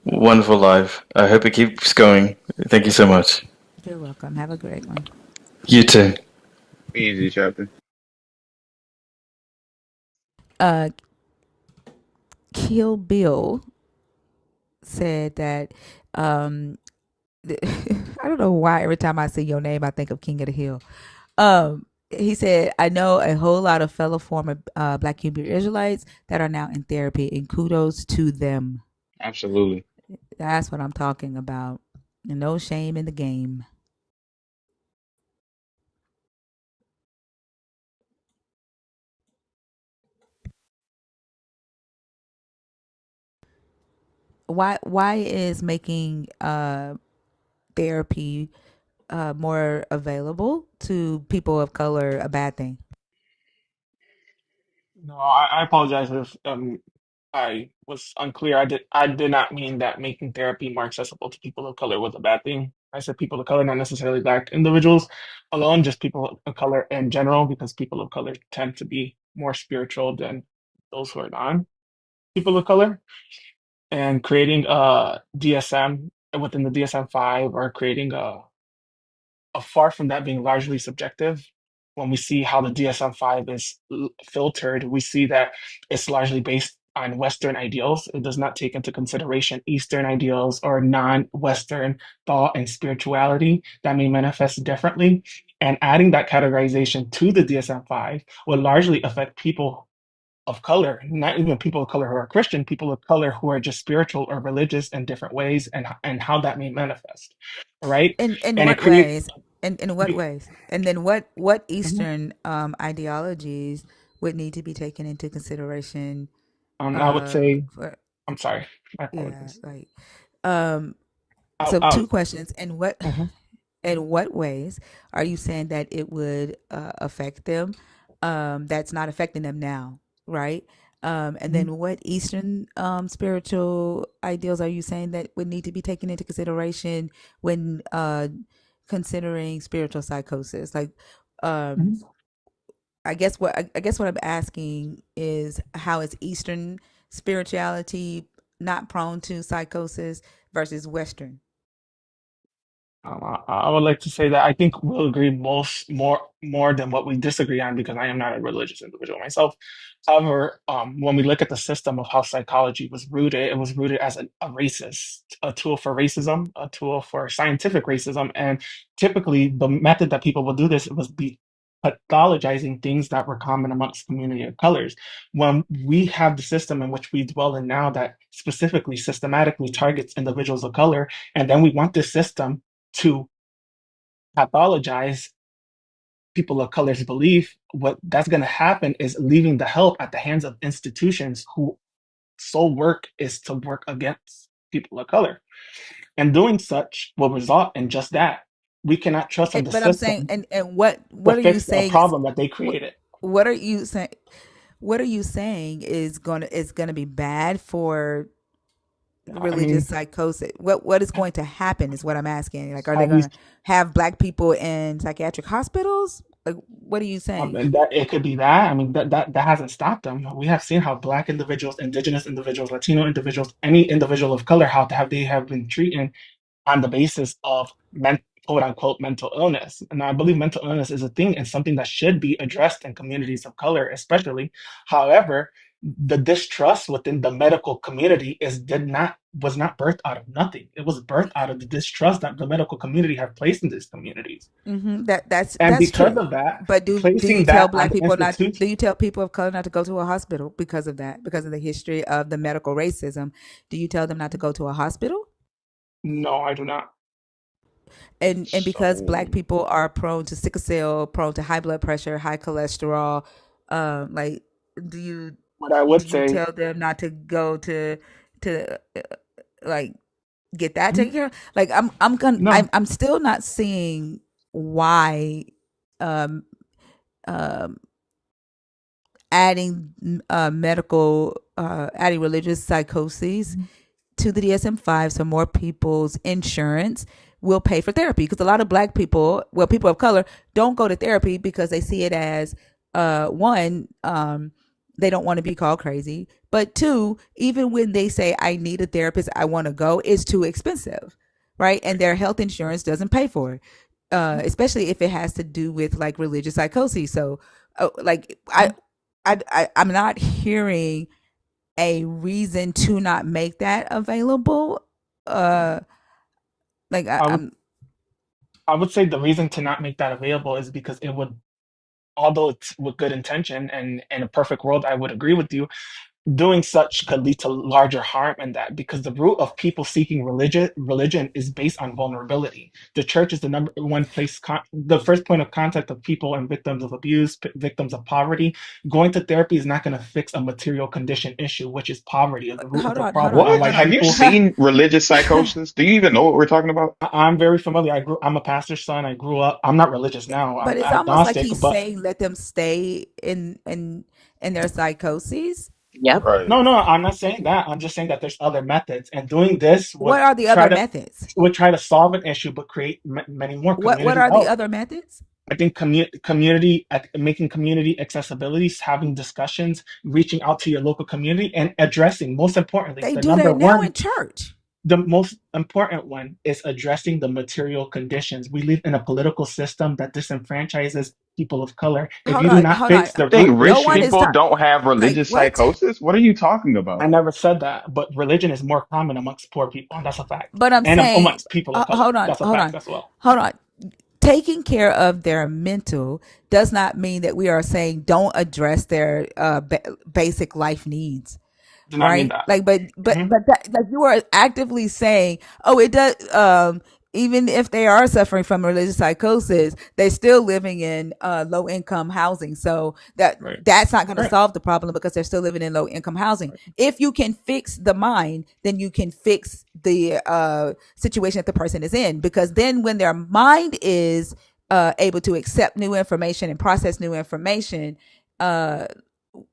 O: Wonderful live. I hope it keeps going. Thank you so much.
C: You're welcome. Have a great one.
O: You too.
E: Easy chapter.
C: Uh, Kill Bill said that I don't know why every time I see your name I think of King of the Hill. He said, I know a whole lot of fellow former Black Hebrew Israelites that are now in therapy, and kudos to them.
E: Absolutely.
C: That's what I'm talking about. And no shame in the game. Why is making therapy more available to people of color a bad thing?
R: No, I apologize if I was unclear. I did not mean that making therapy more accessible to people of color was a bad thing. I said people of color, not necessarily black individuals alone, just people of color in general, because people of color tend to be more spiritual than those who are non people of color. And creating a DSM within the DSM-5 or creating a far from that being largely subjective, when we see how the DSM-5 is filtered, we see that it's largely based on Western ideals. It does not take into consideration Eastern ideals or non-Western thought and spirituality that may manifest differently. And adding that categorization to the DSM-5 will largely affect people of color, not even people of color who are Christian, people of color who are just spiritual or religious in different ways, and how that may manifest, right?
C: In
R: And it
C: what
R: create.
C: ways? In what ways? And then what
R: Mhm.
C: Eastern ideologies would need to be taken into consideration?
R: I would say,
C: For
R: I'm sorry, my
C: yeah,
R: apologies.
C: like um.
R: I,
C: So
R: I,
C: two questions. And what
R: mhm,
C: in what ways are you saying that it would affect them? That's not affecting them now, right? And
R: mhm.
C: then what Eastern spiritual ideals are you saying that would need to be taken into consideration when considering spiritual psychosis? Like, um,
R: Mhm.
C: I guess what I'm asking is how is Eastern spirituality not prone to psychosis versus Western?
R: I would like to say that I think we'll agree more than what we disagree on because I am not a religious individual myself. However, when we look at the system of how psychology was rooted, it was rooted as a racist, a tool for racism, a tool for scientific racism, and typically the method that people will do this was be pathologizing things that were common amongst community of colors. When we have the system in which we dwell in now that specifically systematically targets individuals of color, and then we want this system to pathologize people of color's belief, what that's going to happen is leaving the help at the hands of institutions who sole work is to work against people of color. And doing such will result in just that. We cannot trust in the
C: But I'm saying,
R: system
C: and
R: to
C: what are you
R: fix a
C: saying is
R: problem that they
C: what
R: created.
C: what are you saying? What are you saying is gonna be bad for
R: I
C: religious
R: mean,
C: psychosis? What is going to happen is what I'm asking. Like, are they
R: have you
C: gonna have black people in psychiatric hospitals? Like, what are you saying?
R: and that it could be that. I mean, that hasn't stopped them. We have seen how black individuals, indigenous individuals, Latino individuals, any individual of color, how they have been treated on the basis of quote unquote mental illness. And I believe mental illness is a thing and something that should be addressed in communities of color, especially. However, the distrust within the medical community was not birthed out of nothing. It was birthed out of the distrust that the medical community have placed in these communities. And
C: That's
R: because
C: true.
R: of that,
C: But do you
R: placing
C: tell
R: that on
C: black
R: the
C: people not?
R: institute,
C: Do you tell people of color not to go to a hospital because of that? Because of the history of the medical racism, do you tell them not to go to a hospital?
R: no, I do not.
C: And because
N: So
C: black people are prone to sickle cell, prone to high blood pressure, high cholesterol, like do you
R: But I
C: do
R: would
C: you
R: say
C: tell them not to go to like get that taken care of? Like
R: no.
C: I'm still not seeing why um um adding adding religious psychoses to the DSM-5 so more people's insurance will pay for therapy, because a lot of black people, well, people of color, don't go to therapy because they see it as one, they don't want to be called crazy, but two, even when they say I need a therapist, I want to go, it's too expensive, right? And their health insurance doesn't pay for it, especially if it has to do with like religious psychosis. So like I'm not hearing a reason to not make that available. Uh, like
R: I would
C: I'm
R: I would say the reason to not make that available is because it would, although it's with good intention and in a perfect world, I would agree with you, doing such could lead to larger harm in that, because the root of people seeking religion is based on vulnerability. The church is the number one place, the first point of contact of people and victims of abuse, victims of poverty. Going to therapy is not going to fix a material condition issue, which is poverty, is the root of
C: hold
R: the
C: on, hold
R: problem,
C: on,
R: and
Q: What?
R: why
C: hold on.
Q: Have you
R: people.
Q: seen religious psychosis? Do you even know what we're talking about?
R: I'm very familiar. I'm a pastor's son. I grew up. I'm not religious now.
C: But
R: I'm
C: it's almost like
R: agnostic,
C: he's
R: but
C: saying let them stay in their psychoses.
S: Yep.
Q: Right.
R: no, I'm not saying that. I'm just saying that there's other methods, and doing this
C: What are the other methods?
R: would try to solve an issue, but create many more
C: What
R: community
C: are the
R: out.
C: other methods?
R: I think making community accessibilities, having discussions, reaching out to your local community, and addressing. Most importantly,
C: They do that now in church.
R: the most important one is addressing the material conditions. We live in a political system that disenfranchises people of color. If you do not
C: Hold on.
R: fix the
Q: Think
R: root
C: No
Q: rich
C: one
R: issue,
C: is
Q: people
C: talking.
Q: don't have
C: Like
Q: religious
C: what?
Q: psychosis? What are you talking
R: I
Q: about?
R: never said that, but religion is more common amongst poor people, and that's a fact.
C: But I'm
R: And
C: saying,
R: amongst people of color,
C: hold on,
R: that's a fact as well.
C: hold on. Taking care of their mental does not mean that we are saying don't address their basic life needs,
R: Do not mean
C: right?
R: that.
C: Like,
R: Hmm.
C: like you are actively saying, oh, it does. Even if they are suffering from religious psychosis, they're still living in low income housing. So
R: Right.
C: that's not going to
R: Right.
C: solve the problem because they're still living in low income housing. If you can fix the mind, then you can fix the situation that the person is in. Because then when their mind is able to accept new information and process new information,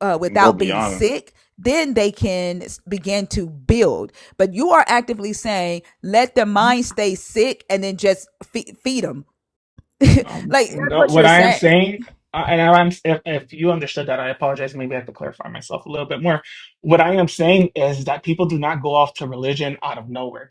C: uh,
Q: And go
C: without being
Q: beyond.
C: sick, then they can begin to build. But you are actively saying, let their mind stay sick and then just feed them. Like, that's
R: No,
C: what
R: what
C: you're
R: I am
C: saying.
R: saying, if you understood that, I apologize. Maybe I have to clarify myself a little bit more. What I am saying is that people do not go off to religion out of nowhere.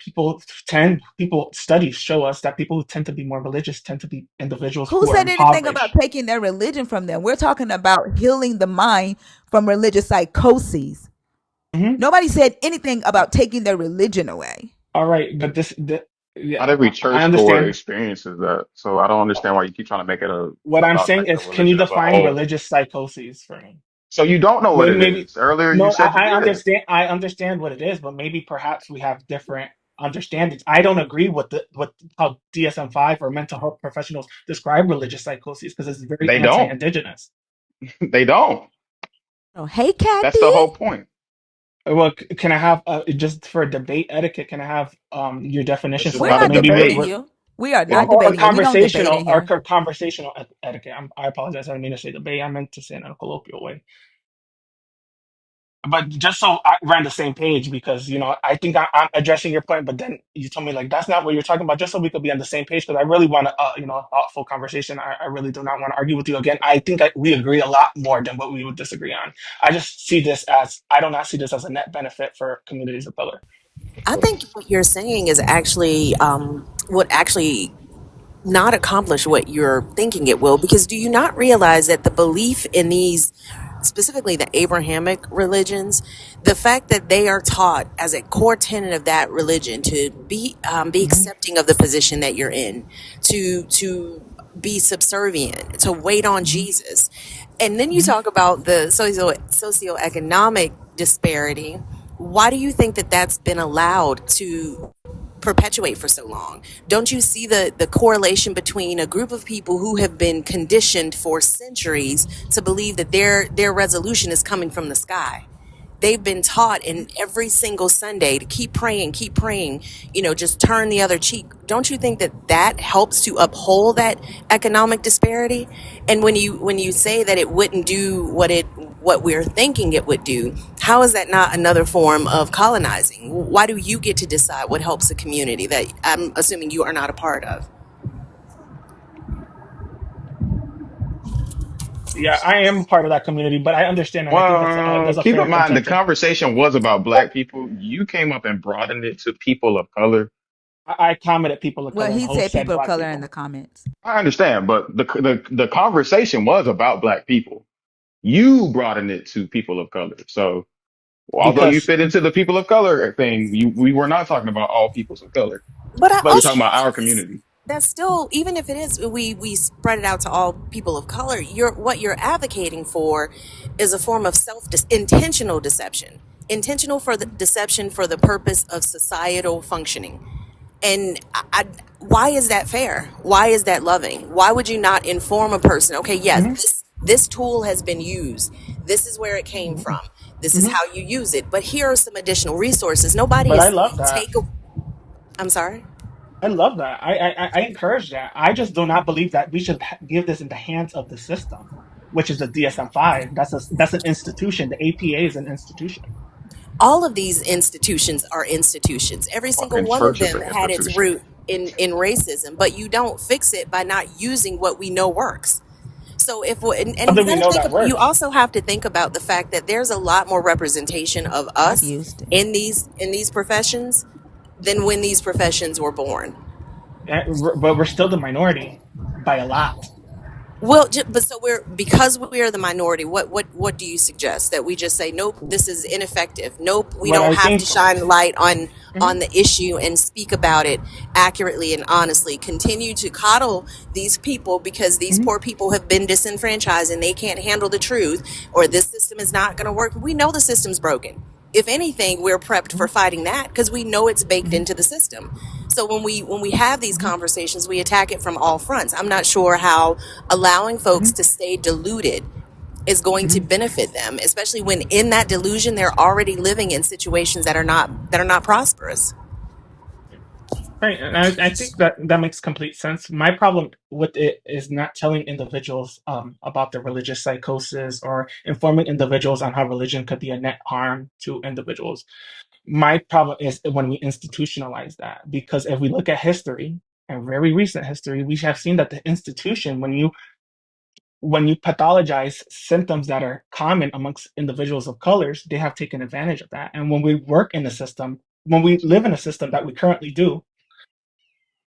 R: Studies show us that people who tend to be more religious tend to be individuals
C: Who
R: who are
C: said anything about
R: impoverished.
C: taking their religion from them? We're talking about healing the mind from religious psychoses.
R: Hmm.
C: Nobody said anything about taking their religion away.
R: All right, but yeah,
Q: Not every
R: I
Q: churchgoer
R: understand.
Q: experiences that. So I don't understand why you keep trying to make it
R: What I'm
Q: about
R: saying
Q: like the
R: is, can you
Q: religion as a
R: define
Q: whole.
R: religious psychoses for me?
Q: So you don't know what it
R: Maybe
Q: is. Earlier you
R: no,
Q: said you
R: I
Q: did.
R: understand. I understand what it is, but maybe perhaps we have different. understandings. I don't agree with how DSM-5 or mental health professionals describe religious psychosis because it's very
Q: They don't.
R: anti-indigenous.
Q: They don't.
C: Oh, hey,
Q: That's
C: Kathy.
Q: the whole point.
R: Well, can I have just for debate etiquette? Can I have your definition
Q: This is
R: for
C: We're
Q: not
R: like
Q: a
C: not
R: maybe
C: debating
Q: debate.
C: you. We are
Q: It,
C: not debating you.
R: or
C: We don't debate
R: conversational
C: in here.
R: etiquette? I apologize. I didn't mean to say debate. I meant to say it in a colloquial way. But just so we're on the same page, because I think I'm addressing your point, but then you told me like that's not what you're talking about. Just so we could be on the same page, because I really want a thoughtful conversation. I really do not want to argue with you again. I think we agree a lot more than what we would disagree on. I do not see this as a net benefit for communities of color.
S: I think what you're saying is actually would actually not accomplish what you're thinking it will, because do you not realize that the belief in these, specifically the Abrahamic religions, the fact that they are taught as a core tenet of that religion to be
R: Hmm.
S: accepting of the position that you're in, to be subservient, to wait on
R: Hmm.
S: Jesus, and then you
R: Hmm.
S: talk about the socioeconomic disparity. Why do you think that that's been allowed to perpetuate for so long? Don't you see the correlation between a group of people who have been conditioned for centuries to believe that their resolution is coming from the sky? They've been taught in every single Sunday to keep praying, just turn the other cheek. Don't you think that that helps to uphold that economic disparity? And when you say that it wouldn't do what we're thinking it would do, how is that not another form of colonizing? Why do you get to decide what helps a community that I'm assuming you are not a part of?
R: Yeah, I am part of that community, but I understand, and I think
Q: well,
R: that's a
Q: keep
R: fair
Q: in mind the
R: contention.
Q: conversation was about black people. You came up and broadened it to people of color.
R: I commented people of
C: Well,
R: color, and
C: he
R: Hope
C: said
R: said
C: people of
R: black
C: color in the
R: people.
C: comments.
Q: I understand, but the conversation was about black people. You broadened it to people of color. So although you
R: Because,
Q: fit into the people of color thing, we were not talking about all peoples of color.
S: But I
Q: We were
R: but
S: also
Q: talking about
S: think
Q: our community.
S: that's still, even if it is, we spread it out to all people of color. What you're advocating for is a form of intentional deception, intentional for the deception for the purpose of societal functioning. And why is that fair? Why is that loving? Why would you not inform a person? Okay, yes,
R: Mhm,
S: this tool has been used. This is where it came
R: mhm,
S: from. This is
R: mhm.
S: how you use it. But here are some additional resources. Nobody
R: But I
S: is
R: love
S: saying
R: that.
S: take a. I'm sorry.
R: I love that. I encourage that. I just do not believe that we should give this in the hands of the system, which is the DSM-5. That's an institution. The APA is an institution.
S: All of these institutions are institutions. Every single
Q: Fucking
S: one of
Q: church is
S: them
Q: an
S: had its
Q: institution.
S: root in racism, but you don't fix it by not using what we know works. So
R: How
S: and
R: do
S: you
R: we
S: got to
R: know
S: think
R: that
S: of, you
R: works?
S: also have to think about the fact that there's a lot more representation of
C: I've
S: us
C: used it.
S: in these professions than when these professions were born.
R: But we're still the minority by a lot.
S: Well, but so because we are the minority. What do you suggest, that we just say nope, this is ineffective? Nope, we
R: What
S: don't
R: I
S: have to
R: think.
S: shine light on
R: Mhm,
S: the issue and speak about it accurately and honestly. Continue to coddle these people because these
R: mhm,
S: poor people have been disenfranchised and they can't handle the truth, or this system is not going to work. We know the system's broken. If anything, we're prepped for
R: mhm,
S: fighting that because we know it's baked
R: mhm,
S: into the system. So when we have these
R: mhm,
S: conversations, we attack it from all fronts. I'm not sure how allowing folks
R: mhm,
S: to stay deluded is going to
R: mhm.
S: benefit them, especially when in that delusion they're already living in situations that are not prosperous.
R: Right, and I think that makes complete sense. My problem with it is not telling individuals about their religious psychosis or informing individuals on how religion could be a net harm to individuals. My problem is when we institutionalize that, because if we look at history and very recent history, we have seen that the institution, when you pathologize symptoms that are common amongst individuals of colors, they have taken advantage of that. And when we work in the system, when we live in a system that we currently do,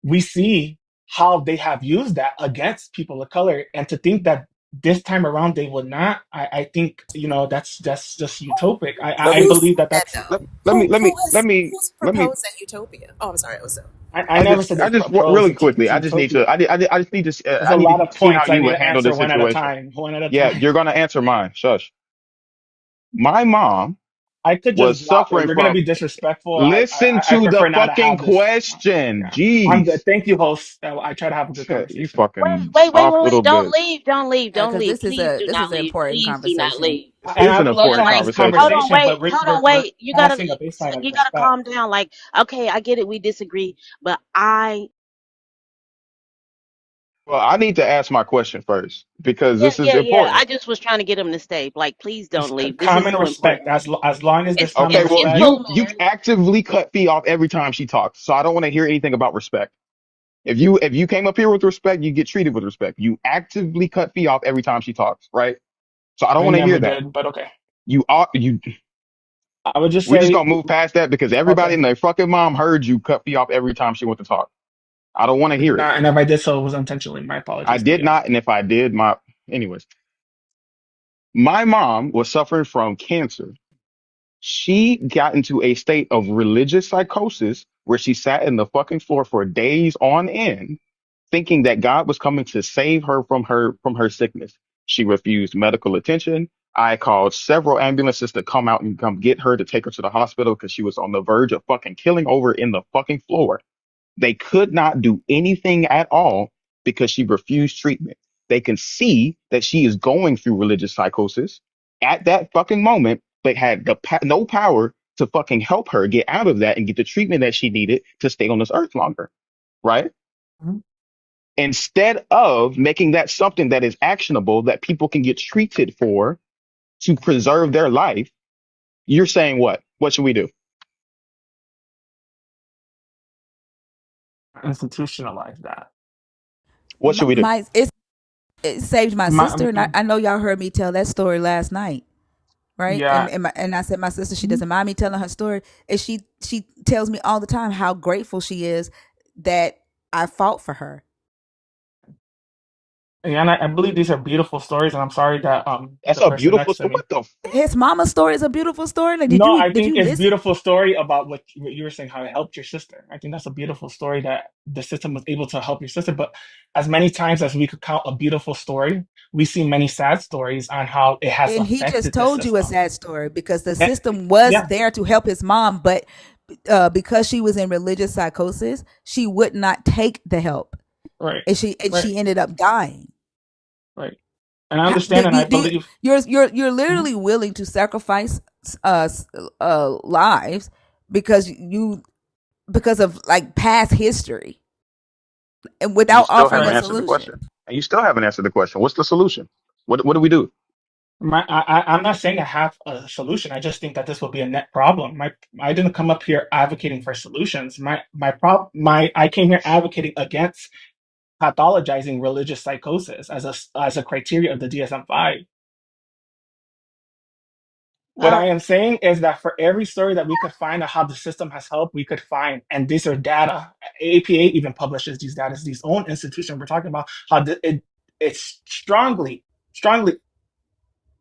R: we see how they have used that against people of color. And to think that this time around they will not, I think that's just utopic.
S: But
R: I
S: who
R: believe
S: said
R: that
S: that
R: that's.
S: though?
Q: Let me
S: Who's
Q: let me
S: proposed that utopia? Oh, I'm sorry. What's up?
R: I never said
Q: I
R: it's
Q: just
R: proposed.
Q: really quickly.
R: It's
Q: I just need
R: utopia.
Q: to. I just need to.
R: There's
Q: I
R: a
Q: need
R: lot
Q: to
R: of
Q: see how
R: points I
Q: you
R: need
Q: would
R: to
Q: handle
R: answer
Q: this
R: one at a
Q: situation.
R: time. One at a
Q: Yeah,
R: time.
Q: you're gonna answer mine. Shush. My mom.
R: I could just
Q: was
R: drop it.
Q: suffering
R: You're gonna
Q: from.
R: be disrespectful.
Q: Listen
R: I
Q: to the
R: prefer not to
Q: fucking
R: have this.
Q: question.
R: Yeah, I'm
Q: Jeez.
R: good. Thank you, host. I try to have a good
Q: You
R: conversation.
Q: fucking soft little
T: Don't
Q: bitch.
T: leave. Don't leave. Don't
C: Because
T: leave.
C: this is
T: Please
C: a
T: do
C: this
T: not
C: is an
T: leave.
C: important
T: Please do not
C: conversation.
T: leave.
Q: This
R: And
Q: is
R: I
Q: an
R: would love to
Q: important
T: Yeah,
R: have
T: like,
R: this
Q: conversation.
T: hold on,
R: conversation, but
T: wait. Hold on,
R: we're
T: wait.
R: passing a baseline of
T: You gotta
R: respect.
T: calm down. Like, okay, I get it. We disagree, but I,
Q: Well, I need to ask my question first because
T: yeah,
Q: this is
T: yeah, yeah. I
Q: important.
T: just was trying to get him to stay. Like, please
R: It's
T: don't leave. This is
R: common
T: so
R: respect.
T: important.
R: As long as there's common
Q: Okay, well,
T: It's
R: respect.
T: cool,
Q: you
T: man.
Q: actively cut Fee off every time she talks, so I don't want to hear anything about respect. If you came up here with respect, you get treated with respect. You actively cut Fee off every time she talks, right? So I don't
R: I
Q: want to hear
R: never
Q: that.
R: did, but okay.
Q: You are you.
R: I would just
Q: We're just
R: say,
Q: gonna move past that because everybody
R: okay.
Q: and their fucking mom heard you cut Fee off every time she went to talk. I don't want to hear it.
R: And if I did so, it was intentionally. My
Q: I
R: apologies to
Q: did
R: you.
Q: not, and if I did, anyways, my mom was suffering from cancer. She got into a state of religious psychosis where she sat in the fucking floor for days on end, thinking that God was coming to save her from her sickness. She refused medical attention. I called several ambulances to come out and come get her to take her to the hospital because she was on the verge of fucking killing over in the fucking floor. They could not do anything at all because she refused treatment. They can see that she is going through religious psychosis at that fucking moment, but had no power to fucking help her get out of that and get the treatment that she needed to stay on this earth longer. Right?
R: Mhm.
Q: Instead of making that something that is actionable that people can get treated for to preserve their life, you're saying what? What should we do?
R: Institutionalize that.
Q: What should we do?
C: It saved my sister, and I know y'all heard me tell that story last night, right?
R: Yeah.
C: And I said my sister, she doesn't mind me telling her story, and she tells me all the time how grateful she is that I fought for her.
R: And I believe these are beautiful stories, and I'm sorry that
Q: That's
R: the
Q: a
R: person
Q: beautiful
R: next to
Q: story.
R: me.
Q: What the
C: His mama's story is a beautiful story. Like,
R: No, I
C: did
R: think
C: you
R: it's
C: listen?
R: beautiful story about what you were saying, how it helped your sister. I think that's a beautiful story that the system was able to help your sister. But as many times as we could count a beautiful story, we see many sad stories on how it has
C: And he just
R: affected the
C: told you a
R: system.
C: sad story because the
R: And,
C: system was
R: yeah,
C: there to help his mom, but because she was in religious psychosis, she would not take the help,
R: right,
C: and she
R: right,
C: ended up dying.
R: right. And I
C: How,
R: understand, and I
C: do
R: believe.
C: you're
R: Mhm.
C: literally willing to sacrifice lives because because of like past history and
Q: And you
C: without
Q: still
C: offering
Q: haven't
C: a
R: Right.
Q: answered the
C: solution.
Q: question. And you still haven't answered the question. What's the solution? What do we do?
R: I'm not saying I have a solution. I just think that this will be a net problem. I didn't come up here advocating for solutions. I came here advocating against pathologizing religious psychosis as a criteria of the DSM-5. What
T: Uh,
R: I am saying is that for every story that we could find of how the system has helped, we could find, and these are data. APA even publishes these data. It's these own institution. We're talking about how it strongly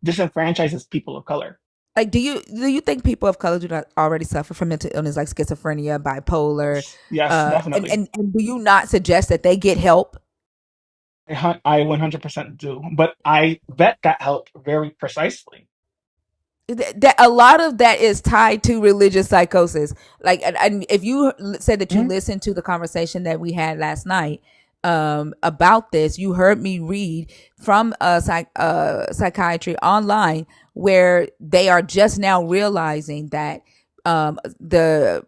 R: disenfranchises people of color.
C: Like, do you think people of color do not already suffer from mental illness like schizophrenia, bipolar,
R: Yes,
C: and,
R: definitely.
C: and do you not suggest that they get help?
R: I 100% do, but I vet that help very precisely.
C: That a lot of that is tied to religious psychosis. Like, and if you said that you
R: Mhm.
C: listened to the conversation that we had last night about this, you heard me read from psychiatry online where they are just now realizing that the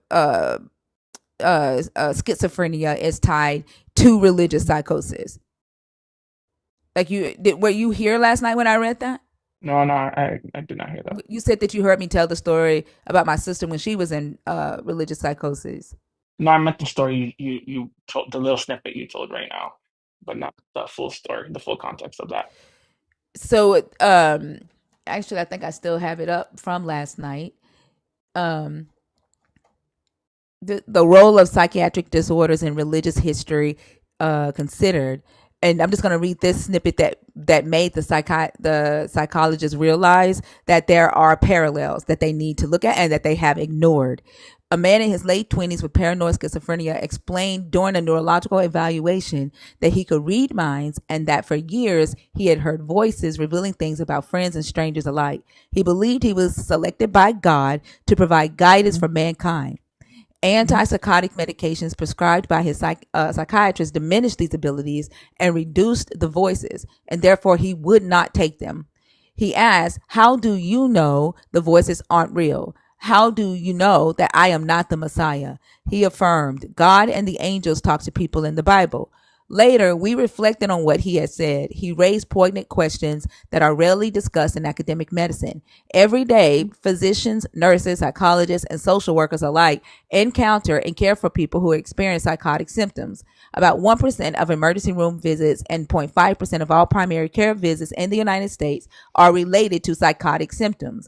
C: schizophrenia is tied to religious psychosis. Like, were you here last night when I read that?
R: No, no, I did not hear that.
C: You said that you heard me tell the story about my sister when she was in religious psychosis.
R: No, I meant the story you told, the little snippet you told right now, but not the full story, the full context of that.
C: So actually I think I still have it up from last night. Um the role of psychiatric disorders in religious history considered. And I'm just going to read this snippet that that made the psychologists realize that there are parallels that they need to look at and that they have ignored. A man in his late 20s with paranoid schizophrenia explained during a neurological evaluation that he could read minds and that for years he had heard voices revealing things about friends and strangers alike. He believed he was selected by God to provide guidance for mankind. Antipsychotic medications prescribed by his psychiatrist diminished these abilities and reduced the voices, and therefore he would not take them. He asked, "How do you know the voices aren't real? How do you know that I am not the Messiah?" He affirmed, "God and the angels talk to people in the Bible." Later, we reflected on what he had said. He raised poignant questions that are rarely discussed in academic medicine. Every day, physicians, nurses, psychologists, and social workers alike encounter and care for people who experience psychotic symptoms. About 1% of emergency room visits and 0.5% of all primary care visits in the United States are related to psychotic symptoms.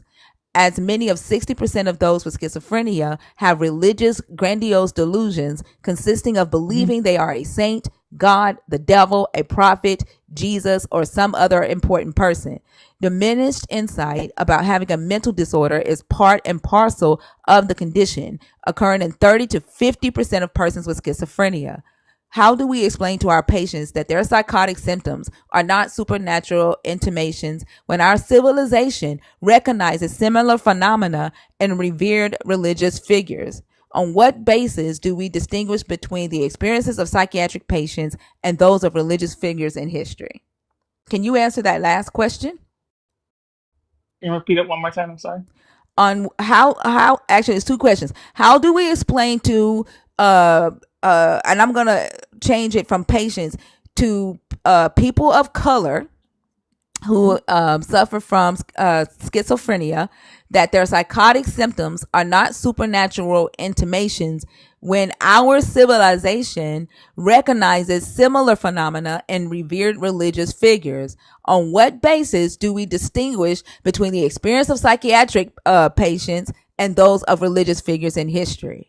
C: As many of 60% of those with schizophrenia have religious, grandiose delusions consisting of believing they are a saint, God, the devil, a prophet, Jesus, or some other important person. Diminished insight about having a mental disorder is part and parcel of the condition, occurring in 30 to 50% of persons with schizophrenia. How do we explain to our patients that their psychotic symptoms are not supernatural intimations when our civilization recognizes similar phenomena in revered religious figures? On what basis do we distinguish between the experiences of psychiatric patients and those of religious figures in history? Can you answer that last question?
R: Can you repeat it one more time? I'm sorry.
C: On how actually it's two questions. How do we explain to and I'm gonna change it from patients to people of color who suffer from schizophrenia that their psychotic symptoms are not supernatural intimations when our civilization recognizes similar phenomena in revered religious figures? On what basis do we distinguish between the experience of psychiatric patients and those of religious figures in history?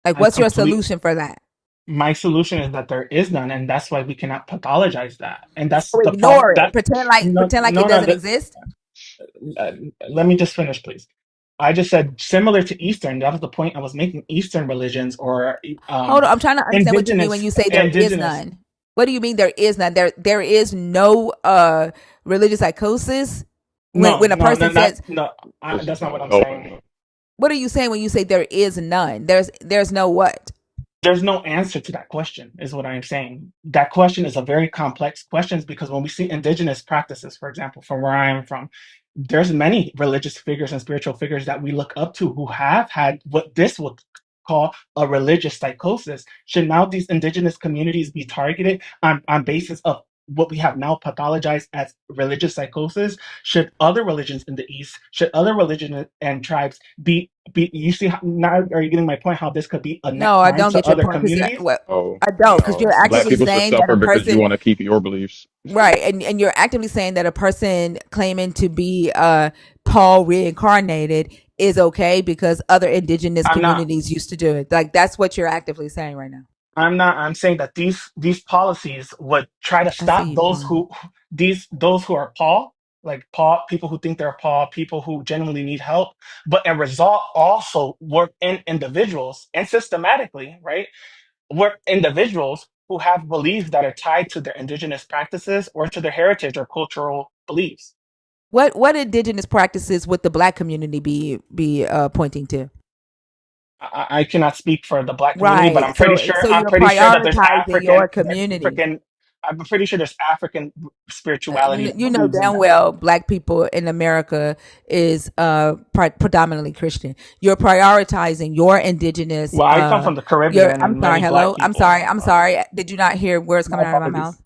C: Like, what's your solution for that?
R: My solution is that there is none, and that's why we cannot pathologize that. And that's
C: So
R: the problem.
C: ignore it.
R: That
C: Pretend like it
R: no.
C: doesn't exist.
R: Let me just finish, please. I just said similar to Eastern. That was the point I was making. Eastern religions or
C: Hold on, I'm trying to understand what you mean when
R: indigenous
C: you say there is
R: indigenous.
C: none. What do you mean there is none? There is no religious psychosis when a person says.
R: That's not what I'm saying.
C: What are you saying when you say there is none? There's no what?
R: There's no answer to that question, is what I'm saying. That question is a very complex question because when we see indigenous practices, for example, from where I am from, there's many religious figures and spiritual figures that we look up to who have had what this would call a religious psychosis. Should now these indigenous communities be targeted on basis of what we have now pathologized as religious psychosis? Should other religions in the East, should other religions and tribes be you see now, are you getting my point, how this could be a net
C: No, I
R: harm
C: don't
R: to
C: get your
R: other
C: point because
R: communities?
C: I don't, because
Q: No,
C: you're
Q: black
C: actively
Q: people should
C: saying that a
Q: suffer because you
C: person.
Q: want to keep your beliefs.
C: Right, and you're actively saying that a person claiming to be Paul reincarnated is okay because other indigenous
R: I'm not.
C: communities used to do it. Like, that's what you're actively saying right now.
R: I'm not. I'm saying that these policies would try to
C: I see
R: stop
C: you, Paul.
R: those who are Paul, like Paul, people who think they're Paul, people who genuinely need help, but and result also work in individuals and systematically, right? Work individuals who have beliefs that are tied to their indigenous practices or to their heritage or cultural beliefs.
C: What indigenous practices would the black community be pointing to?
R: I cannot speak for the black community, but
C: Right. So
R: I'm
C: you're
R: pretty sure that there's
C: prioritizing your community.
R: African. I'm pretty sure there's African spirituality
C: You know
R: foods in
C: damn
R: that.
C: well black people in America is predominantly Christian. You're prioritizing your indigenous
R: Well, I come from the
C: your
R: Caribbean,
C: I'm
R: and
C: sorry,
R: many black
C: hello. I'm
R: people.
C: sorry. I'm sorry. Did you not hear words
R: My
C: coming out of my
R: apologies.
C: mouth?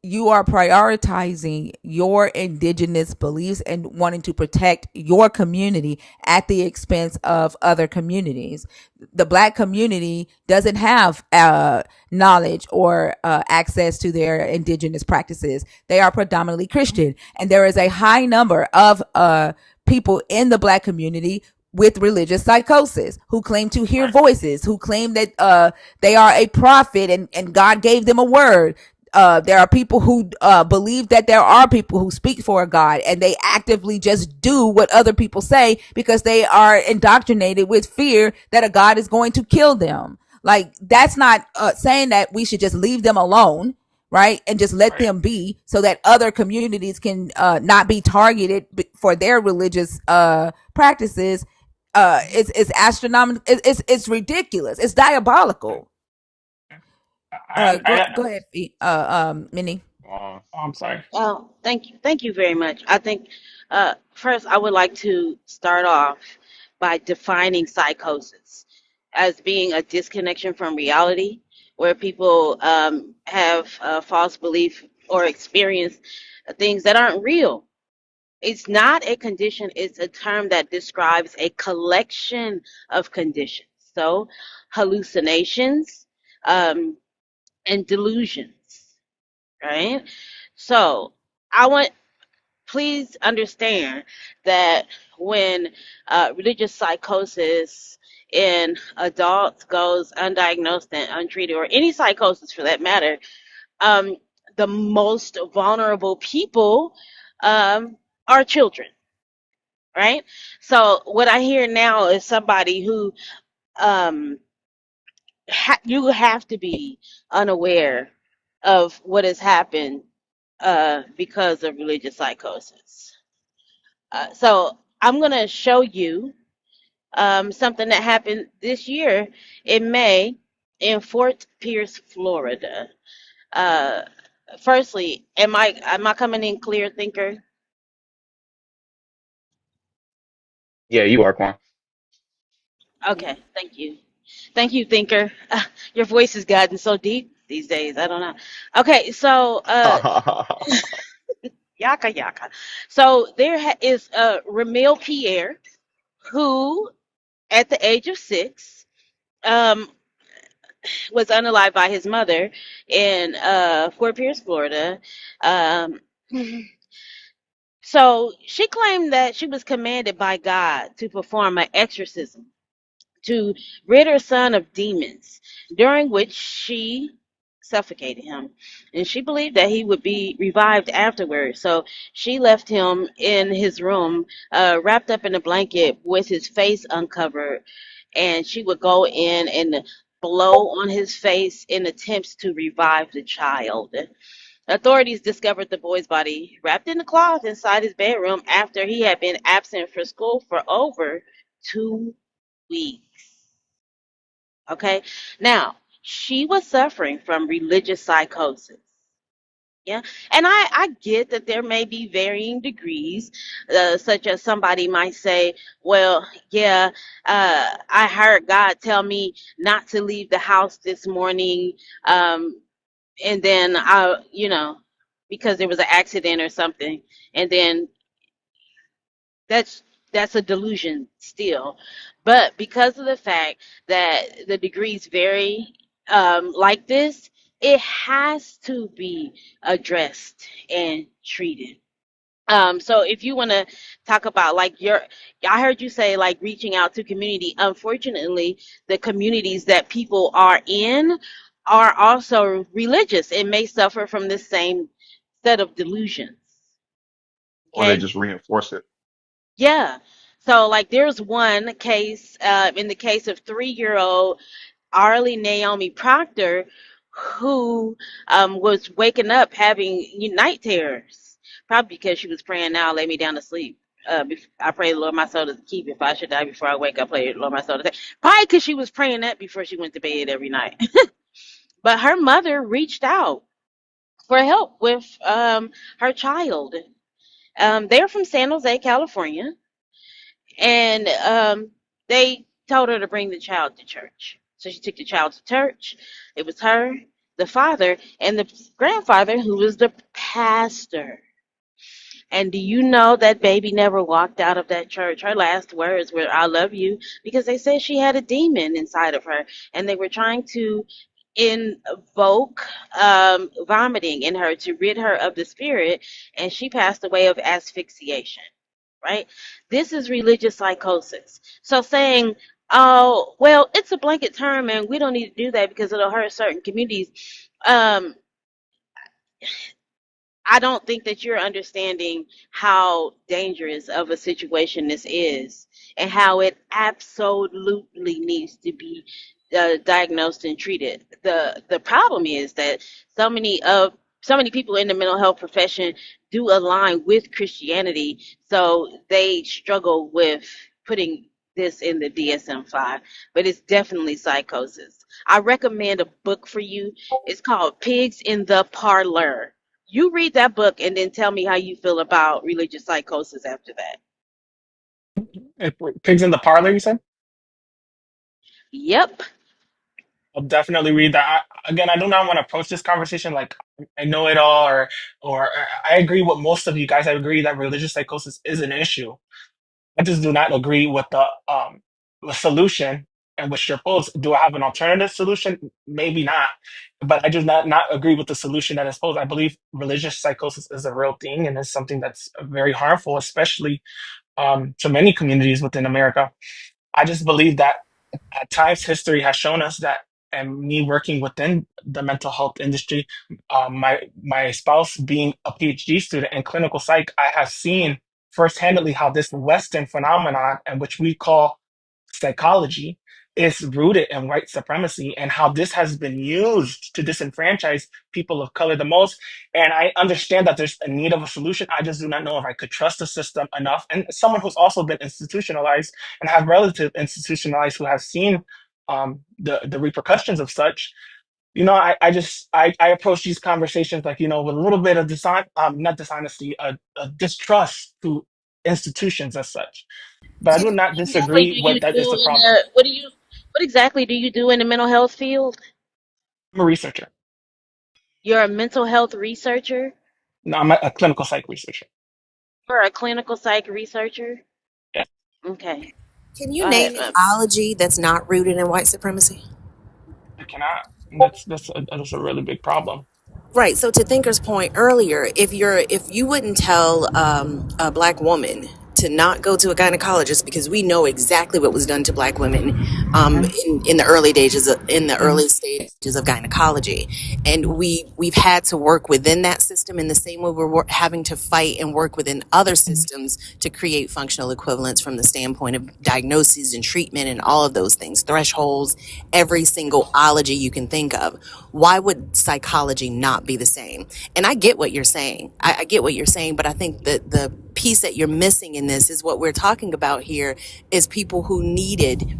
C: You are prioritizing your indigenous beliefs and wanting to protect your community at the expense of other communities. The black community doesn't have knowledge or access to their indigenous practices. They are predominantly Christian, and there is a high number of people in the black community with religious psychosis who claim to hear voices, who claim that they are a prophet and God gave them a word. there are people who believe that there are people who speak for a God, and they actively just do what other people say because they are indoctrinated with fear that a God is going to kill them. Like, that's not saying that we should just leave them alone, right, and just let
R: Right.
C: them be, so that other communities can not be targeted for their religious practices. It's astronomical. It's ridiculous. It's diabolical. Go ahead, Minnie.
R: I'm sorry.
T: Oh, thank you very much. I think first I would like to start off by defining psychosis as being a disconnection from reality, where people have false belief or experience things that aren't real. It's not a condition; it's a term that describes a collection of conditions. So, hallucinations um, and delusions, right? So. I want please understand that when religious psychosis in adults goes undiagnosed and untreated, or any psychosis for that matter, um, the most vulnerable people are children, right? So what I hear now is somebody who um, you have to be unaware of what has happened because of religious psychosis. So I'm going to show you something that happened this year in May in Fort Pierce, Florida. Uh, Firstly, am I coming in clear, thinker?
E: Yeah, you are, Quan.
T: Okay, thank you, thinker. Your voice has gotten so deep these days. I don't know. Okay, so yaka yaka. So there is Ramil Pierre, who at the age of 6 um, was unalived by his mother in Fort Pierce, Florida. Um, so she claimed that she was commanded by God to perform an exorcism to rid her son of demons, during which she suffocated him. And she believed that he would be revived afterwards. So she left him in his room, wrapped up in a blanket with his face uncovered. And she would go in and blow on his face in attempts to revive the child. Authorities discovered the boy's body wrapped in a cloth inside his bedroom after he had been absent from school for over 2 weeks. Okay. Now, she was suffering from religious psychosis. Yeah. And I get that there may be varying degrees, such as somebody might say, well, yeah, I heard God tell me not to leave the house this morning. And then because there was an accident or something. And then that's that's a delusion still, but because of the fact that the degrees vary like this, it has to be addressed and treated. So if you want to talk about like I heard you say like reaching out to community. Unfortunately, the communities that people are in are also religious and may suffer from the same set of delusions.
Q: Or they
T: Okay.
Q: just reinforce it.
T: Yeah. So, like, there's one case, in the case of 3-year-old Arlie Naomi Proctor, who was waking up having night terrors, probably because she was praying, "Now lay me down to sleep." I pray, the Lord, my soul to keep. If I should die before I wake, I pray, Lord, my soul to take. Probably because she was praying that before she went to bed every night. But her mother reached out for help with her child. They're from San Jose, California, and they told her to bring the child to church. So she took the child to church. It was her, the father, and the grandfather, who was the pastor. And do you know that baby never walked out of that church? Her last words were, "I love you," because they said she had a demon inside of her, and they were trying to invoke vomiting in her to rid her of the spirit, and she passed away of asphyxiation, right? This is religious psychosis. So saying, oh, well, it's a blanket term and we don't need to do that because it'll hurt certain communities. Um, I don't think that you're understanding how dangerous of a situation this is and how it absolutely needs to be diagnosed and treated. The problem is that so many of so many people in the mental health profession do align with Christianity, so they struggle with putting this in the DSM-5, but it's definitely psychosis. I recommend a book for you. It's called Pigs in the Parlor. You read that book and then tell me how you feel about religious psychosis after that.
R: Pigs in the Parlor, you said?
T: Yep.
R: I'll definitely read that. Again, I do not want to approach this conversation like I know it all, or I agree with most of you guys. I agree that religious psychosis is an issue. I just do not agree with the solution and which you're posed. Do I have an alternative solution? Maybe not, but I do not agree with the solution that is posed. I believe religious psychosis is a real thing and is something that's very harmful, especially to many communities within America. I just believe that at times history has shown us that, and me working within the mental health industry, my spouse being a PhD student in clinical psych, I have seen firsthandedly how this Western phenomenon, and which we call psychology, is rooted in white supremacy, and how this has been used to disenfranchise people of color the most. And I understand that there's a need of a solution. I just do not know if I could trust the system enough. And someone who's also been institutionalized and have relatives institutionalized who have seen the repercussions of such. I approach these conversations like with a little bit of not dishonesty, a distrust to institutions as such. But I do not
T: What exactly
R: disagree
T: do you
R: with that is the
T: do in
R: problem.
T: the what exactly do you do in the mental health field?
R: I'm a researcher.
T: You're a mental health researcher?
R: No, I'm a clinical psych researcher.
T: You're a clinical psych researcher?
R: Yeah,
T: Okay.
S: Can
T: Go
S: you
T: ahead.
S: name an ology that's not rooted in white supremacy?
R: I cannot. That's a really big problem.
S: Right. So to Thinker's point earlier, if you wouldn't tell a black woman to not go to a gynecologist because we know exactly what was done to black women
R: Hmm.
S: in the early stages
R: Hmm.
S: of gynecology, and we've had to work within that system in the same way having to fight and work within other systems to create functional equivalence from the standpoint of diagnoses and treatment and all of those things, thresholds, every single ology you can think of. Why would psychology not be the same? And I get what you're saying. I get what you're saying, but I think that the piece that you're missing in this is what we're talking about here is people who needed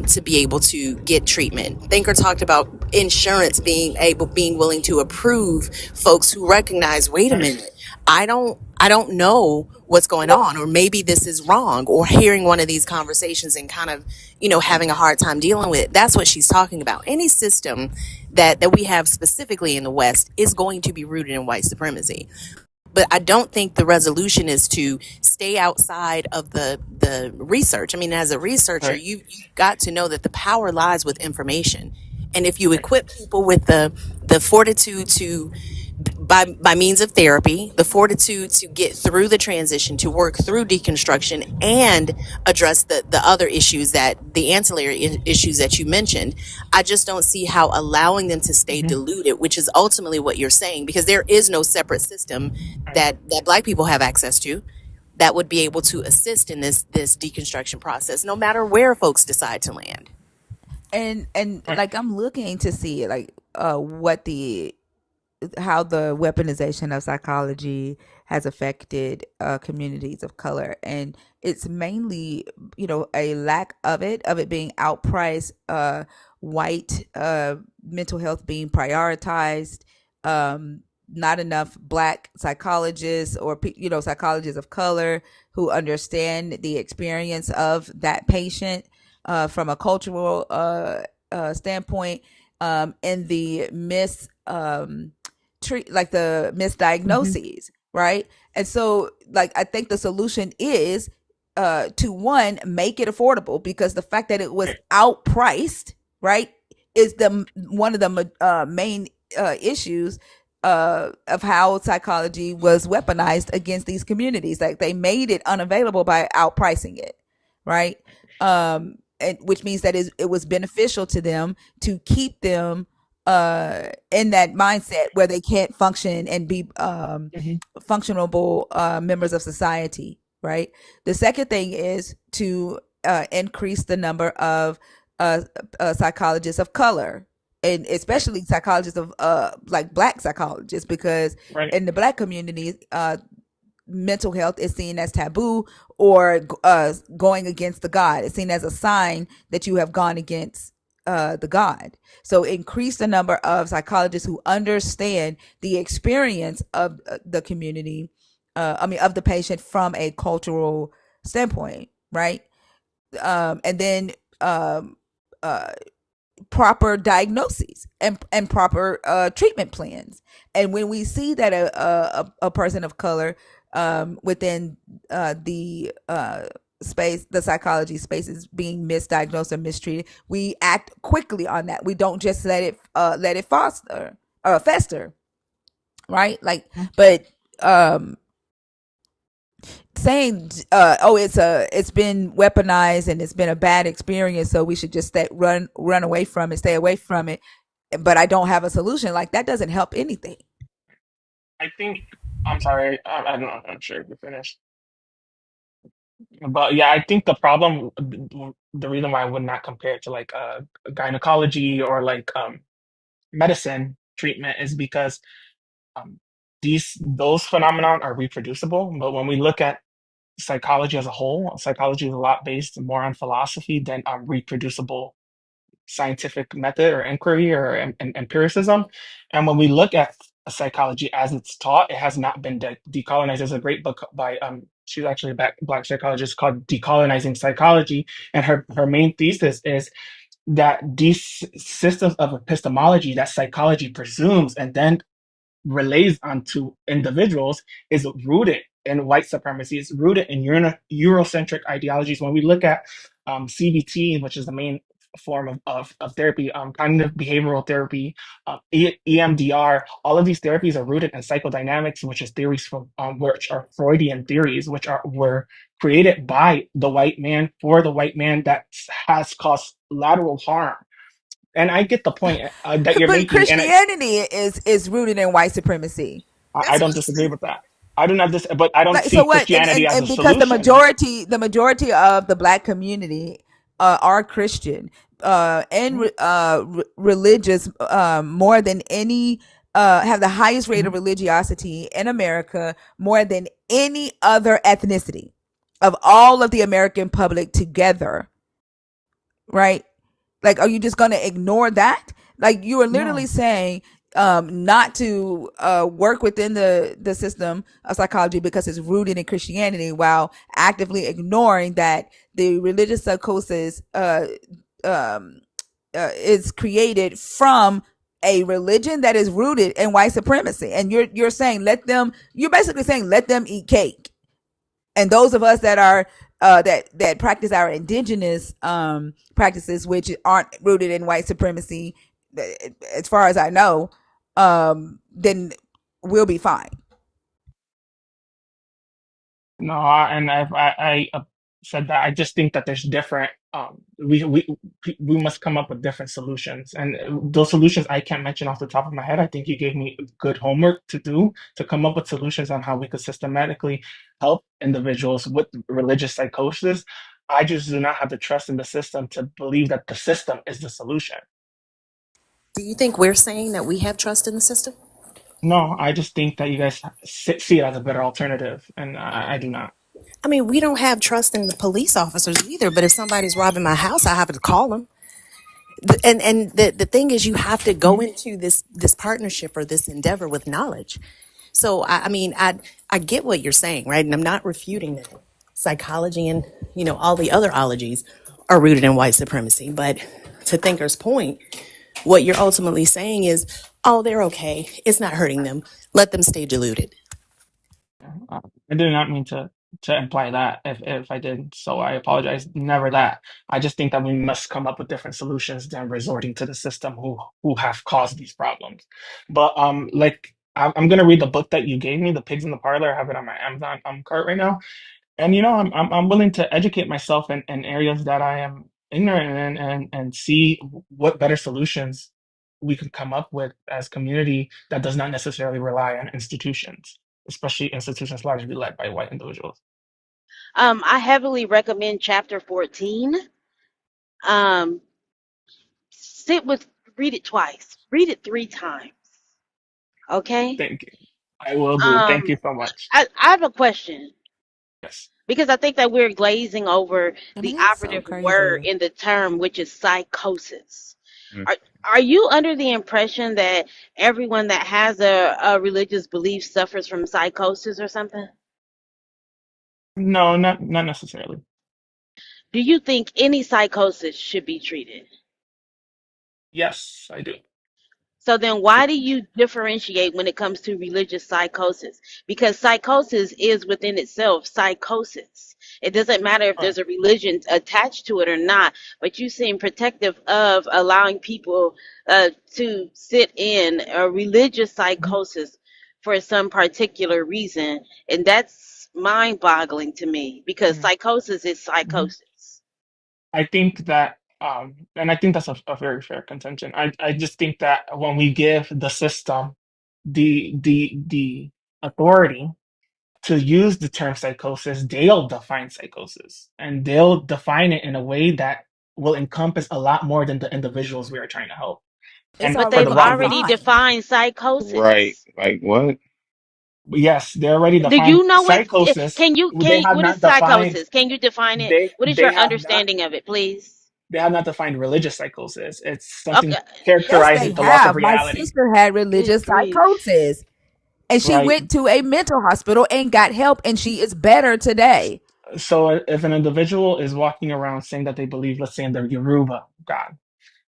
S: to be able to get treatment. Thinker talked about insurance being willing to approve folks who recognize, wait a minute, I don't know what's going on, or maybe this is wrong, or hearing one of these conversations and kind of, having a hard time dealing with it. That's what she's talking about. Any system that we have specifically in the West is going to be rooted in white supremacy. But I don't think the resolution is to stay outside of the research. I mean, as a researcher,
R: Right.
S: you've got to know that the power lies with information. And if you equip people with the fortitude to by means of therapy, the fortitude to get through the transition, to work through deconstruction and address the other issues, that the ancillary issues that you mentioned, I just don't see how allowing them to stay
R: Hmm.
S: diluted, which is ultimately what you're saying, because there is no separate system that black people have access to that would be able to assist in this deconstruction process, no matter where folks decide to land.
C: And
R: Right.
C: like I'm looking to see like what the how the weaponization of psychology has affected communities of color, and it's mainly a lack of it being outpriced, white mental health being prioritized, not enough black psychologists or psychologists of color who understand the experience of that patient from a cultural standpoint, and the treat like the
R: Hmm.
C: misdiagnoses, right? And so like I think the solution is to one, make it affordable, because the fact that it was
R: Right.
C: outpriced, right, is the one of the main issues of how psychology was weaponized against these communities. Like they made it unavailable by outpricing it, right? And which means that it was beneficial to them to keep them in that mindset where they can't function and be
R: Mhm.
C: functionable members of society, right? The second thing is to increase the number of uh, psychologists of color, and
R: Right.
C: especially psychologists of like black psychologists, because
R: Right.
C: in the black community, mental health is seen as taboo, or going against the God. It's seen as a sign that you have gone against the God. So increase the number of psychologists who understand the experience of the community, of the patient from a cultural standpoint, right? And then um, uh, proper diagnoses and proper treatment plans. And when we see that a person of color within the space, the psychology space, is being misdiagnosed or mistreated, we act quickly on that. We don't just let it foster or fester, right? Like, but um saying it's been weaponized and it's been a bad experience, so we should just run away from it, stay away from it, but I don't have a solution, like that doesn't help anything.
R: I think I'm sorry. I don't know. I'm sure you're finished. But yeah, I think the problem, the reason why I would not compare it to like gynecology or like medicine treatment is because um, those phenomenon are reproducible. But when we look at psychology as a whole, psychology is a lot based more on philosophy than on reproducible scientific method or inquiry or empiricism. And when we look at psychology as it's taught, it has not been decolonized. There's a great book by she's actually a black psychologist called Decolonizing Psychology, and her main thesis is that these systems of epistemology that psychology presumes and then relays onto individuals is rooted in white supremacy. It's rooted in Eurocentric ideologies. When we look at CBT, which is the main form of therapy, cognitive behavioral therapy, EMDR, all of these therapies are rooted in psychodynamics, which is theories from which are Freudian theories, which were created by the white man for the white man that has caused lateral harm. And I get the point that you're
C: But
R: making, and
C: Christianity is rooted in white supremacy.
R: I
F: That's what
R: don't
F: I
R: disagree
F: said.
R: with that. I do not but I don't
C: Like, so
R: see
C: what?
R: Christianity as a
C: And because
R: solution.
C: the majority of the black community are Christian, and religious, more than any, have the highest rate of
R: Mhm.
C: religiosity in America, more than any other ethnicity of all of the American public together, right? Like, are you just going to ignore that? Like, you are literally
R: No,
C: saying not to work within the system of psychology because it's rooted in Christianity, while actively ignoring that the religious psychosis um, is created from a religion that is rooted in white supremacy. And you're saying you're basically saying let them eat cake. And those of us that are that practice our indigenous practices, which aren't rooted in white supremacy, as far as I know, then we'll be fine.
R: no, and I said that I just think that there's different. We must come up with different solutions, and those solutions I can't mention off the top of my head. I think you gave me good homework to do to come up with solutions on how we could systematically help individuals with religious psychosis. I just do not have the trust in the system to believe that the system is the solution.
S: Do you think we're saying that we have trust in the system?
R: No, I just think that you guys see it as a better alternative, and I do not.
S: I mean, we don't have trust in the police officers either, but if somebody's robbing my house, I have to call them. And the thing is, you have to go
R: Mhm.
S: into this partnership or this endeavor with knowledge. So I mean, I get what you're saying, right? And I'm not refuting that psychology and all the other ologies are rooted in white supremacy. But to Thinker's point, what you're ultimately saying is, oh, they're okay. It's not hurting them. Let them stay deluded.
R: I did not mean to imply that. If I did, so I apologize. Never that. I just think that we must come up with different solutions than resorting to the system who have caused these problems. But like I'm gonna read the book that you gave me, The Pigs in the Parlor. I have it on my Amazon cart right now, and I'm willing to educate myself in areas that I am ignorant in and see what better solutions we could come up with as community that does not necessarily rely on institutions, especially institutions largely led by white individuals.
T: I heavily recommend chapter 14. Um, sit with, read it twice, read it 3 times. Okay.
R: Thank you. I will do. Thank you so much.
T: I have a question
R: Yes.
T: because I think that we're glazing over
C: I mean,
T: the
C: that's so
T: operative word
C: crazy.
T: in the term, which is psychosis.
E: Mm.
T: Are are you under the impression that everyone that has a religious belief suffers from psychosis or something?
R: No, not necessarily.
T: Do you think any psychosis should be treated?
R: Yes, I do.
T: So then why do you differentiate when it comes to religious psychosis? Because psychosis is within itself psychosis. It doesn't matter if
R: Right.
T: there's a religion attached to it or not, but you seem protective of allowing people to sit in a religious
R: Mhm.
T: psychosis for some particular reason. And that's mind boggling to me because
R: Mhm.
T: psychosis is
R: Mhm.
T: psychosis.
R: I think that, and I think that's a very fair contention. I just think that when we give the system the authority to use the term psychosis, they'll define psychosis, and they'll define it in a way that will encompass a lot more than the individuals we are trying to help,
C: It's
R: and
T: But
R: for
T: they've
R: the
C: already
R: wrong
T: already
R: reasons.
C: defined.
T: defined
E: Right.
T: psychosis.
E: Like what?
R: Yes, they already
T: Do
R: defined
T: you know it?
R: psychosis.
T: Can you
R: They
T: can
R: have
T: what is
R: not defined.
T: psychosis? Can you define it?
R: They
T: What is
R: they
T: your
R: have not
T: understanding of it, please?
R: they have not defined religious psychosis. It's
T: Okay.
R: something
C: Yes,
R: characterized
C: they
R: with the loss of
C: have. My
R: reality,
C: sister had
T: Good
C: religious
T: grief.
C: psychosis, and she
R: right?
C: went to a mental hospital and got help, and she is better today.
R: So if an individual is walking around saying that they believe, let's say, in the Yoruba God,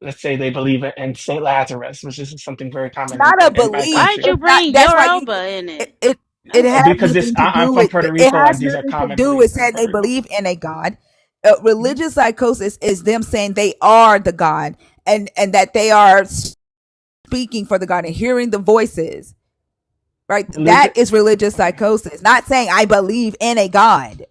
R: let's say they believe in Saint Lazarus, which is something very common
C: Not a
R: in my
C: belief.
T: Why'd
R: country,
T: you
C: It's not.
T: bring
C: That's why you.
T: Yoruba in
C: It.
T: it?
C: It, it
T: That's
C: has
R: because this
C: nothing to
R: I'm
C: do
R: from
C: with.
R: Puerto
C: It
R: Rico,
C: has
R: and these are
C: nothing to
R: common
C: do with
R: beliefs in
C: saying they
R: Puerto Rico.
C: believe in a God.
R: Mhm.
C: Religious psychosis is them saying they are the God, and that they are speaking for the God and hearing the voices. Right. That
R: Religion.
C: is religious psychosis. Not saying I believe in a God.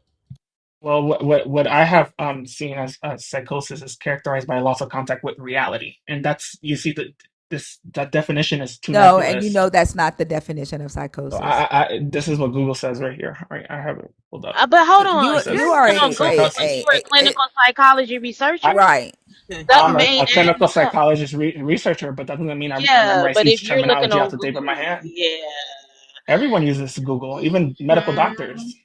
R: Well, what I have seen as psychosis is characterized by loss of contact with reality, and that's you see that this that definition is too
C: No, and you
R: nebulous.
C: know that's not the definition of
R: So
C: psychosis.
R: this is what Google says right here. Right, I have it pulled up.
T: But hold
C: You
T: on.
R: It
T: You're
C: you
R: says
C: are
T: even
R: it
T: on
R: says
T: Google, but you were a
C: a
T: clinical psychology
R: I,
T: researcher.
C: right.
R: I'm
T: Something
R: a
T: ain't
R: clinical
T: adding up.
R: psychologist researcher, but that doesn't mean I
T: Yeah,
R: memorize
T: but if
R: each
T: you're looking
R: terminology off
T: on
R: the tape of my
T: Google,
R: hand.
T: yeah.
R: Everyone uses Google, even medical
T: Hmm.
R: doctors.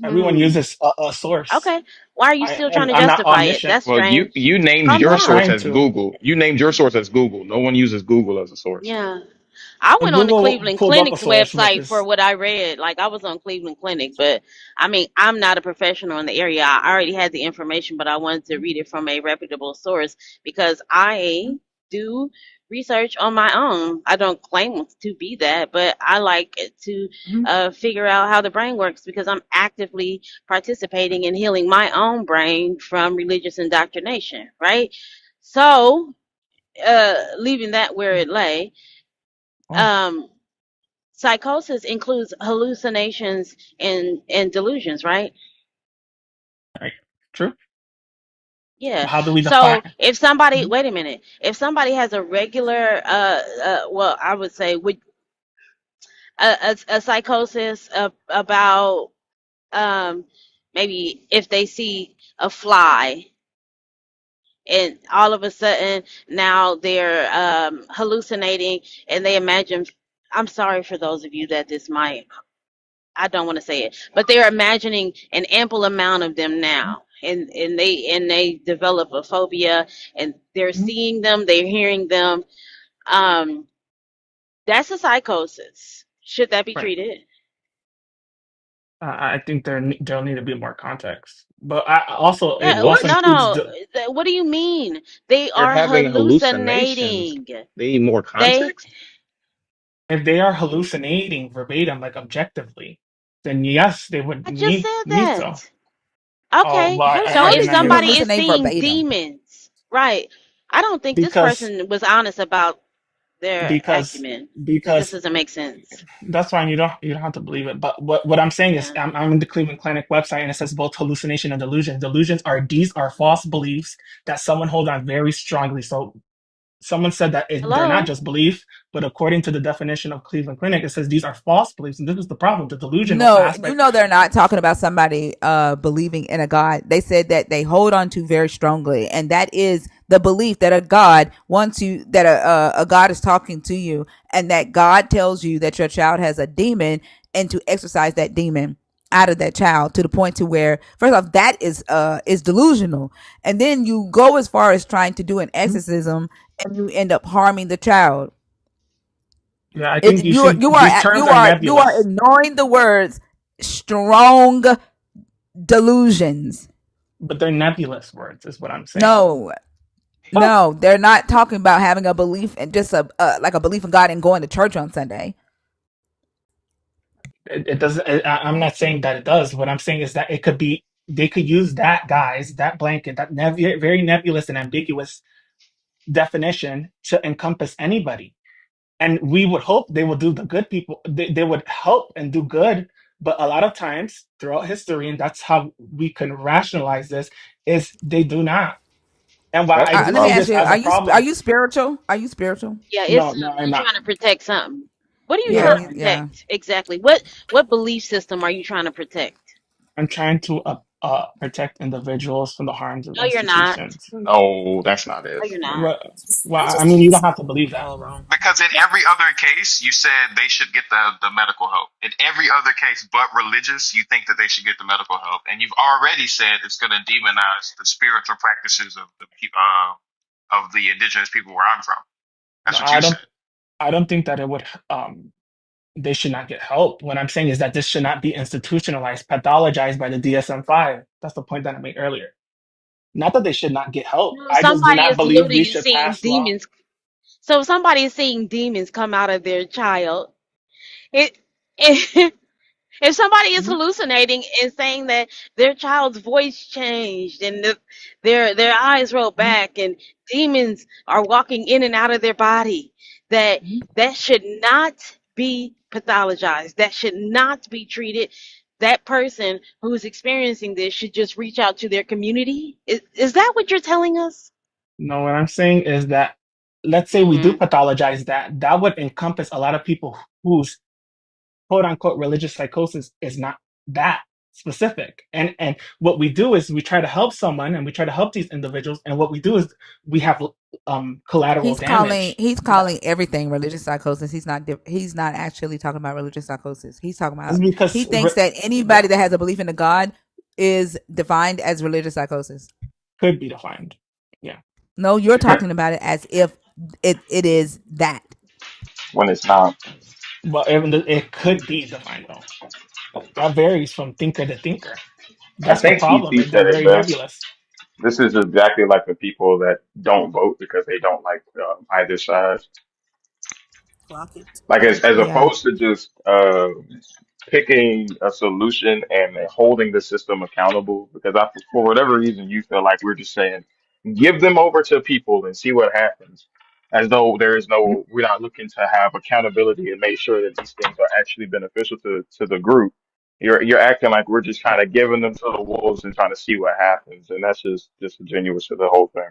R: Everyone
T: Hmm.
R: uses a source.
T: Okay. Why are you still trying
R: And
T: to
R: I'm not
T: justify it?
R: omniscient.
T: That's
E: Well,
T: strange.
E: you named
T: Calm
R: I'm
E: your
R: not
E: source
T: down.
R: trying
E: as
R: to.
E: Google. You named your source as Google. No one uses Google as a source.
T: Yeah. I
R: But
T: went on the
R: Google
T: Cleveland
R: pulls up a
T: Clinic's
R: source, which
T: website for
R: is
T: what I read. Like I was on Cleveland Clinic, but I mean, I'm not a professional in the area. I already had the information, but I wanted to read it from a reputable source because I do research on my own. I don't claim to be that, but I like it to figure out how the brain works because I'm actively participating in healing my own brain from religious indoctrination, right? So, leaving that where it lay,
R: oh,
T: um, psychosis includes hallucinations and delusions, right?
R: right, true.
T: Yeah.
R: But how do we define?
T: So if somebody,
R: Mhm.
T: wait a minute, if somebody has a regular, well, I would say, would a psychosis about maybe if they see a fly and all of a sudden now they're hallucinating and they imagine. I'm sorry for those of you that this might, I don't want to say it, but they're imagining an ample amount of them now. And they develop a phobia and they're
R: Mhm.
T: seeing them, they're hearing them. Um, that's a psychosis. Should that be
R: Right.
T: treated?
R: I think there'll need to be more context. But I also it
T: Yeah,
R: also
T: no,
R: includes
T: no. What do you mean? They
E: They're
T: are
E: having hallucinations.
T: hallucinating.
E: They need more
T: They,
E: context.
R: if they are hallucinating verbatim, like objectively, then yes, they would
T: I just said
R: need so.
T: that.
R: Oh,
T: Okay.
R: well,
T: So
C: How
R: I
T: if
C: did
R: didn't
C: you
R: hear that
T: somebody is
C: hallucinate
T: seeing
C: verbatim?
T: demons, right? I don't think this
R: because
T: person was honest about their
R: because
T: acumen because this
R: because
T: doesn't make sense.
R: that's fine. You don't have to believe it. But what I'm saying is
T: Yeah.
R: I'm in the Cleveland Clinic website and it says both hallucination and delusion. Delusions are these are false beliefs that someone hold on very strongly. So someone said that they're not
T: Hello?
R: just belief, but according to the definition of Cleveland Clinic, it says these are false beliefs, and this is the problem, the delusional
C: No, you
R: aspect.
C: know they're not talking about somebody believing in a God. They said that they hold on to very strongly, and that is the belief that a God wants you, that a God is talking to you, and that God tells you that your child has a demon, and to exorcise that demon out of that child, to the point to where, first off, that is delusional, and then you go as far as trying to do an exorcism, and you end up harming the child.
R: Yeah, I think you
C: You are
R: see these terms are
C: you are
R: nebulous,
C: ignoring the words strong delusions.
R: but they're nebulous words, is what I'm saying.
C: No, no, they're not talking about having a belief and just a like a belief in God and going to church on Sunday.
R: It doesn't. I'm not saying that it does. What I'm saying is that it could be. They could use that, guys, that blanket, that very nebulous and ambiguous definition to encompass anybody. And we would hope they will do the good people. They would help and do good. But a lot of times throughout history, and that's how we can rationalize this, is they do not. And while
Q: That's
R: I
Q: the
R: do
C: Let me
R: see
Q: problem.
C: ask
R: this
C: you:
R: as a
C: are
R: problem,
C: you spiritual? Are you spiritual?
T: Yeah,
R: no,
T: it's
R: no, I'm
T: you're
R: not.
T: trying to protect something. What are you
C: Yeah,
T: trying to
R: No,
C: yeah.
T: protect exactly? What belief system are you trying to protect?
R: I'm trying to protect individuals from the harms of
T: No, you're not.
R: institutions.
E: No, that's not
T: No,
E: it.
T: you're not.
R: Well, well,
K: That's
R: I
K: just
R: mean, you don't
K: it's
R: have to believe that.
K: all wrong.
E: Because in every other case, you said they should get the medical help. In every other case but religious, you think that they should get the medical help. And you've already said it's going to demonize the spiritual practices of the indigenous people where I'm from.
R: No,
E: That's what you said.
R: I don't think that it would. They should not get help. What I'm saying is that this should not be institutionalized, pathologized by the DSM-5. That's the point that I made earlier. Not that they should not get help.
T: No,
R: I just do
T: somebody
R: not
T: is
R: believe we
T: literally
R: should
T: seeing
R: pass law.
T: demons. So if somebody is seeing demons come out of their child, it if somebody is hallucinating and saying that their child's voice changed and their eyes roll back and demons are walking in and out of their body, that should not be pathologized. That should not be treated. That person who is experiencing this should just reach out to their community. Is that what you're telling us?
R: No, what I'm saying is that let's say we do
T: Hmm.
R: pathologize that, that would encompass a lot of people whose quote unquote religious psychosis is not that specific. And what we do is we try to help someone and we try to help these individuals. And what we do is we have collateral damage.
C: He's
R: That
C: calling everything religious psychosis. He's not actually talking about religious psychosis. He's talking
R: is
C: about, he
R: because
C: thinks that anybody that has a belief in a God is defined as religious psychosis.
R: could be defined. Yeah.
C: No, you're talking about it as if it is that.
E: When it's not.
R: But even it could be defined though. That varies from thinker to thinker.
E: I
R: That's the
E: think
R: problem.
E: EP
R: They're
E: said it
R: very
E: best.
R: nebulous.
E: This is exactly like the people that don't vote because they don't like either side.
K: Clock it.
E: Like as
C: Yeah.
E: opposed to just picking a solution and holding the system accountable. Because for whatever reason, you feel like we're just saying, give them over to people and see what happens. As though there is no, we're not looking to have accountability and make sure that these things are actually beneficial to the group. You're acting like we're just kind of giving them to the wolves and trying to see what happens, and that's just disingenuous to the whole thing.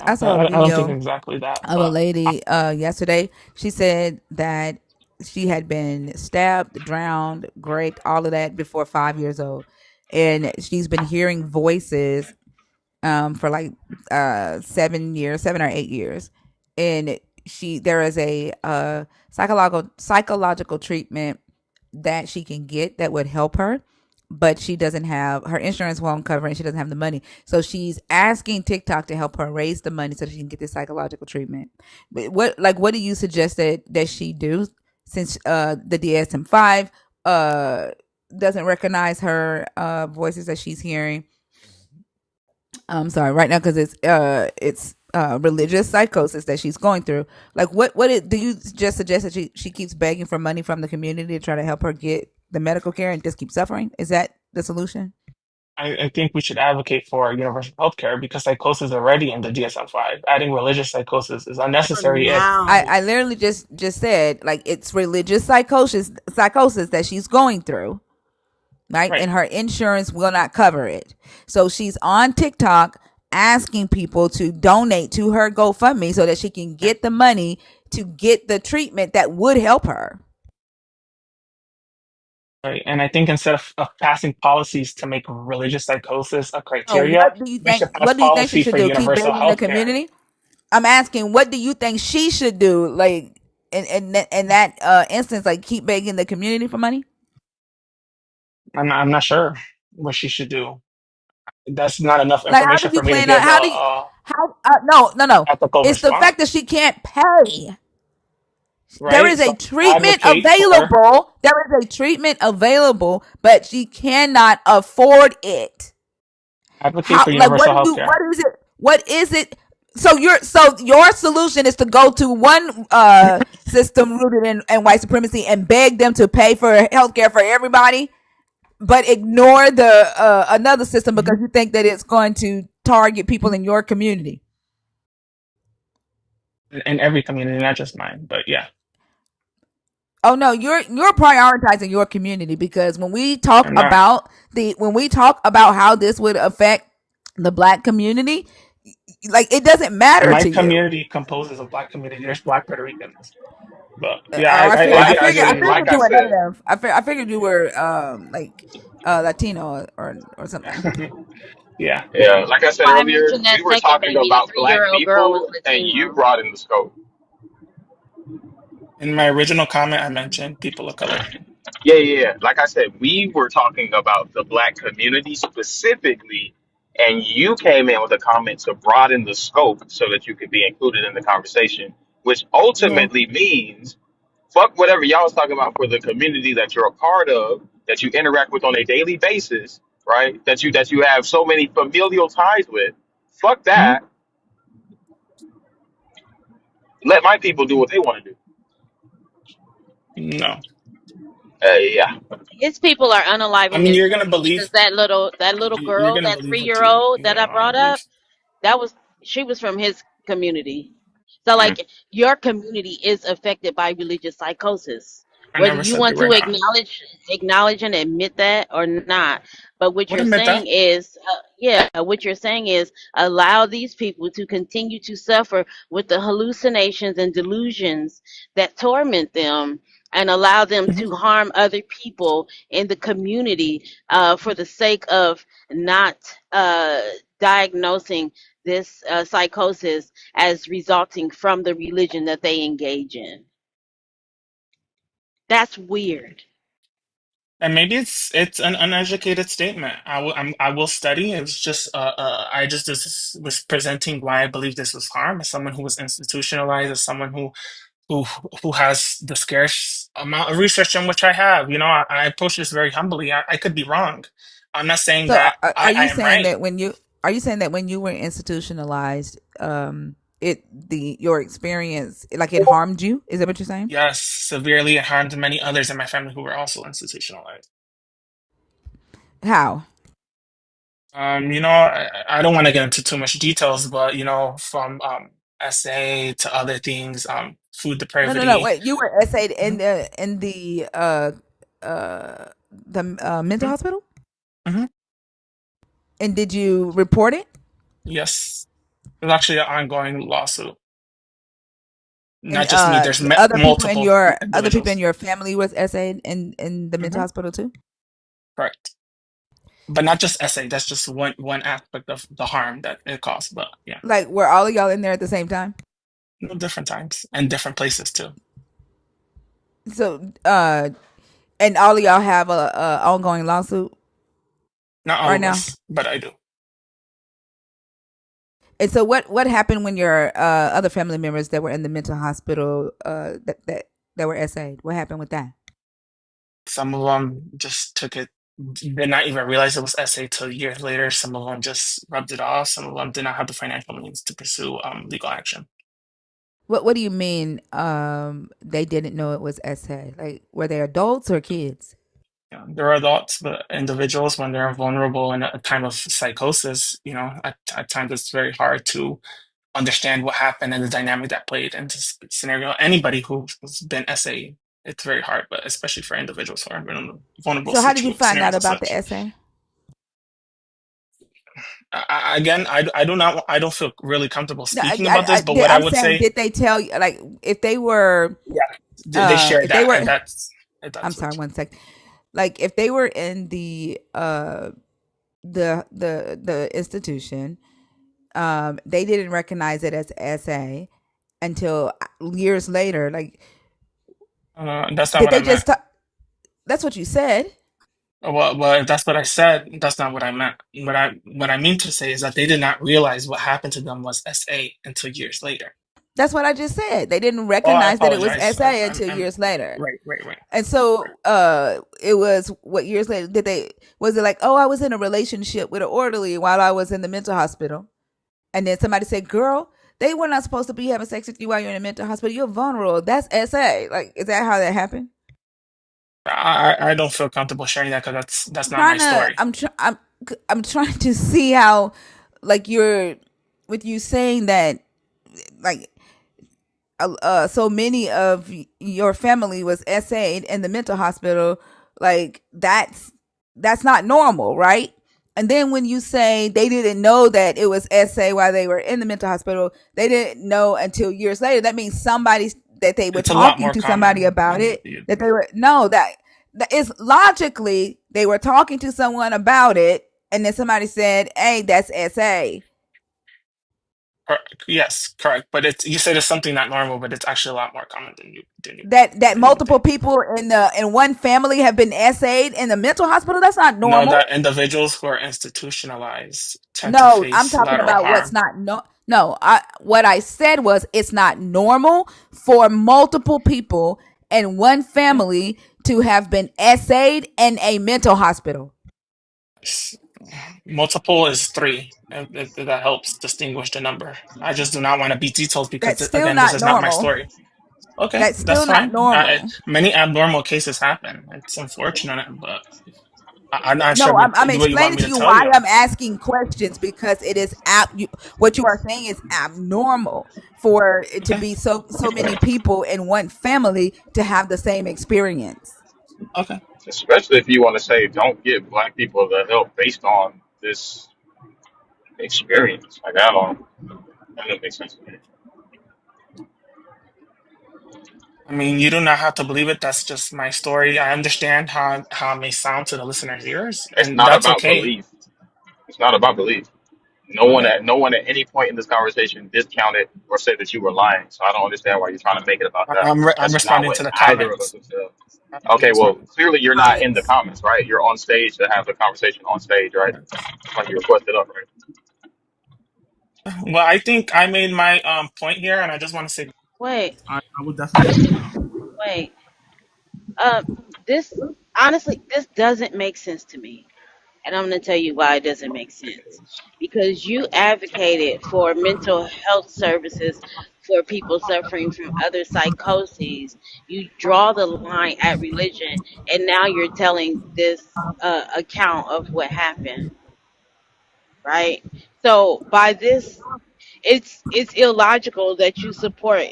C: I saw a
R: I don't think
C: video
R: exactly that,
C: of a
R: but
C: lady yesterday. She said that she had been stabbed, drowned, raped, all of that before 5 years old, and she's been hearing voices for like 7 years, 7 or 8 years, and there is a psychological treatment that she can get that would help her, but she doesn't have, her insurance won't cover it, and she doesn't have the money, so she's asking TikTok to help her raise the money so that she can get this psychological treatment. But what do you suggest that she do, since the DSM-5 doesn't recognize her voices that she's hearing? I'm sorry, right now, because it's religious psychosis that she's going through. Like, do you just suggest that she keeps begging for money from the community to try to help her get the medical care and just keep suffering? Is that the solution?
R: I think we should advocate for universal healthcare because psychosis is already in the DSM-5. Adding religious psychosis is
K: For
R: unnecessary if
K: now.
C: I literally just said, like, it's religious psychosis that she's going through, right?
R: right.
C: And her insurance will not cover it. So she's on TikTok asking people to donate to her GoFundMe so that she can get the money to get the treatment that would help her.
R: Right. And I think instead of passing policies to make religious psychosis a
C: So
R: criteria, we should pass
C: what do you think she
R: policy
C: should
R: for
C: do? Keep
R: universal
C: begging the
R: health care.
C: community? I'm asking, what do you think she should do? Like in that instance, like keep begging the community for money?
R: I'm not sure what she should do. That's not enough
C: Like how do
R: information
C: you
R: for me to
C: plan on
R: give
C: how do you
R: a
C: how no.
R: ethical
C: It's the fact that
R: response,
C: she can't pay. There
R: right?
C: is a
R: So
C: treatment
R: advocate for
C: available. There is a treatment available, but she cannot afford it.
R: advocate
C: How
R: for
C: like
R: universal health care.
C: what is it? So your solution is to go to one system rooted in white supremacy and beg them to pay for healthcare for everybody, but ignore the another system because you think that it's going to target people in your community.
R: In every community, not just mine, but yeah,
C: Oh no, you're prioritizing your community because
R: I'm not.
C: when we talk about how this would affect the black community, like it doesn't matter
R: My
C: to you.
R: community composes a black community. There's black Puerto Ricans, but yeah,
C: Oh,
R: I get
C: I
R: you.
C: figured
E: Like I
C: you were
E: said,
C: native. I figured you were like Latino or something.
R: Yeah.
E: yeah, like I said
T: Why I
E: earlier,
T: mentioned that
E: we were
T: second
E: talking
T: baby, the
E: about black
T: 3-year-old girl was
E: people, and you
T: Latino.
E: brought in the scope.
R: In my original comment, I mentioned people of color.
E: Yeah, yeah, yeah. Like I said, we were talking about the black community specifically, and you came in with a comment to broaden the scope so that you could be included in the conversation, which
R: No,
E: ultimately means fuck whatever y'all was talking about for the community that you're a part of, that you interact with on a daily basis, right? That you have so many familial ties with. Fuck that. Let my people do what they want to do.
R: no.
E: Yeah.
T: His people are
R: I
T: unaliving
R: mean,
T: his
R: you're gonna
T: name because
R: believe
T: that little
R: you're
T: girl,
R: gonna
T: that
R: believe
T: three
R: what
T: year old
R: you
T: that I
R: want to
T: brought up,
R: believe.
T: she was from his community. So
E: Mm.
T: like your community is affected by religious psychosis,
R: I
T: whether
R: never
T: you
R: said they
T: want
R: were
T: to
R: not.
T: acknowledge and admit that or not. But what
R: Would
T: you're
R: admit
T: saying
R: that.
T: is, what you're saying is allow these people to continue to suffer with the hallucinations and delusions that torment them. And allow them
R: Mhm.
T: to harm other people in the community for the sake of not diagnosing this psychosis as resulting from the religion that they engage in. That's weird.
R: And maybe it's an uneducated statement. I will study. It was just I just was presenting why I believe this was harm as someone who was institutionalized, as someone who who has the scarce amount of research in which I have. You know, I approach this very humbly. I could be wrong. I'm not saying
C: So
R: that
C: are
R: I
C: you
R: am
C: saying
R: right.
C: that when you were institutionalized, it the your experience like it harmed you? Is that what you're saying?
R: Yes, severely harmed many others in my family who were also institutionalized.
C: How?
R: You know, I don't want to get into too much details, but you know, from SA to other things, food
C: No.
R: depravity.
C: Wait, you were essayed
R: Mhm,
C: in the mental
R: mhm,
C: hospital,
R: mhm.
C: and did you report it?
R: Yes, there's actually an ongoing lawsuit.
C: And
R: Not just me. There's multiple
C: other people in
R: individuals.
C: your family was essayed in the mental
R: Hmm.
C: hospital too.
R: Correct, but not just SA. That's just one aspect of the harm that it caused. But yeah,
C: Like were all of y'all in there at the same time?
R: no, different times and different places too.
C: So and all of y'all have a ongoing lawsuit
R: Not all
C: right
R: of
C: now.
R: us, but I do.
C: And so what happened when your other family members that were in the mental hospital that were essayed? What happened with that?
R: Some of them just took it, did not even realize it was SA till years later. Some of them just rubbed it off. Some of them did not have the financial means to pursue legal action.
C: What do you mean they didn't know it was essay? Like were they adults or kids?
R: You know, there are adults, but individuals, when they're vulnerable in a time of psychosis, you know, at times it's very hard to understand what happened and the dynamic that played into this scenario. Anybody who's been SA, it's very hard, but especially for individuals who are in vulnerable
C: So how did you find out
R: scenarios as
C: about the
R: such.
C: essay?
R: Again, I do not, I don't feel really comfortable
C: No,
R: speaking about this, but what I
C: I'm
R: would
C: saying,
R: say,
C: did they tell you, like, if they were,
R: yeah, they share
C: if they
R: that,
C: were,
R: and
C: I'm
R: that's
C: sorry,
R: what.
C: one sec. Like, if they were in the institution, they didn't recognize it as SA until years later. Like,
R: That's not
C: did
R: what I
C: they
R: meant.
C: just? That's what you said.
R: Well, if that's what I said, that's not what I meant. What I mean to say is that they did not realize what happened to them was SA until years later.
C: That's what I just said. They didn't
R: Oh, I
C: recognize that it was
R: apologize.
C: SA until
R: I'm
C: years later.
R: right.
C: And so it was what years later did they was it like, oh, I was in a relationship with an orderly while I was in the mental hospital. And then somebody said, girl, they were not supposed to be having sex with you while you're in a mental hospital. You're vulnerable. That's SA. Like, is that how that happened?
R: I don't feel comfortable sharing that because that's not my
C: Trying to
R: story.
C: I'm trying to see how, like, you're with you saying that, like, so many of your family was SA'd in the mental hospital, like, that's not normal, right? And then when you say they didn't know that it was SA while they were in the mental hospital, they didn't know until years later. That means somebody, that they were
R: It's a lot
C: talking
R: more
C: to somebody
R: common
C: about
R: than
C: it,
R: you.
C: that they were no that is logically they were talking to someone about it, and then somebody said, hey, that's SA.
R: Yes, correct. But it's, you said it's something not normal, but it's actually a lot more common
C: That
R: than you would
C: multiple
R: think.
C: people in one family have been essayed in the mental hospital. That's not
R: No,
C: normal.
R: that individuals who are institutionalized tend to
C: No, I'm
R: face
C: talking
R: lateral
C: about what's
R: harm.
C: not no. What I said was it's not normal for multiple people in one family to have been essayed in a mental hospital.
R: Multiple is three. If that helps distinguish the number. I just do not want to be detailed because,
C: That's still
R: again, this
C: not
R: is not my
C: normal.
R: story. Okay,
C: That's
R: that's
C: still not
R: fine.
C: normal.
R: Many abnormal cases happen. It's unfortunate, but I'm not sure
C: No, I'm
R: what you want
C: explaining
R: me
C: to
R: to
C: you
R: tell
C: why
R: you.
C: I'm asking questions, because it is what you are saying is abnormal for it to
R: Okay,
C: be so many people in one family to have the same experience.
R: okay.
E: Especially if you want to say don't give black people the help based on this experience. Like that don't make sense to me.
R: I mean, you do not have to believe it. That's just my story. I understand how it may sound to the listener's ears,
E: It's
R: and
E: not
R: that's
E: about
R: okay.
E: belief. It's not about belief.
R: Okay.
E: No one at any point in this conversation discounted or said that you were lying. So I don't understand why you're trying to make it about that.
R: I'm
E: That's not
R: responding
E: what
R: to the
E: either of us
R: comments.
E: have said.
R: I'm
E: Okay, well,
R: responding.
E: clearly you're not in the
C: Comments.
E: comments, right? You're on stage to have the conversation on stage, right? Like you requested up, right?
R: Well, I think I made my point here, and I just want to say,
T: Wait,
A: I would definitely.
T: wait. Um, this honestly, this doesn't make sense to me. And I'm going to tell you why it doesn't make sense. Because you advocated for mental health services for people suffering from other psychoses. You draw the line at religion, and now you're telling this account of what happened, right? So by this, it's illogical that you support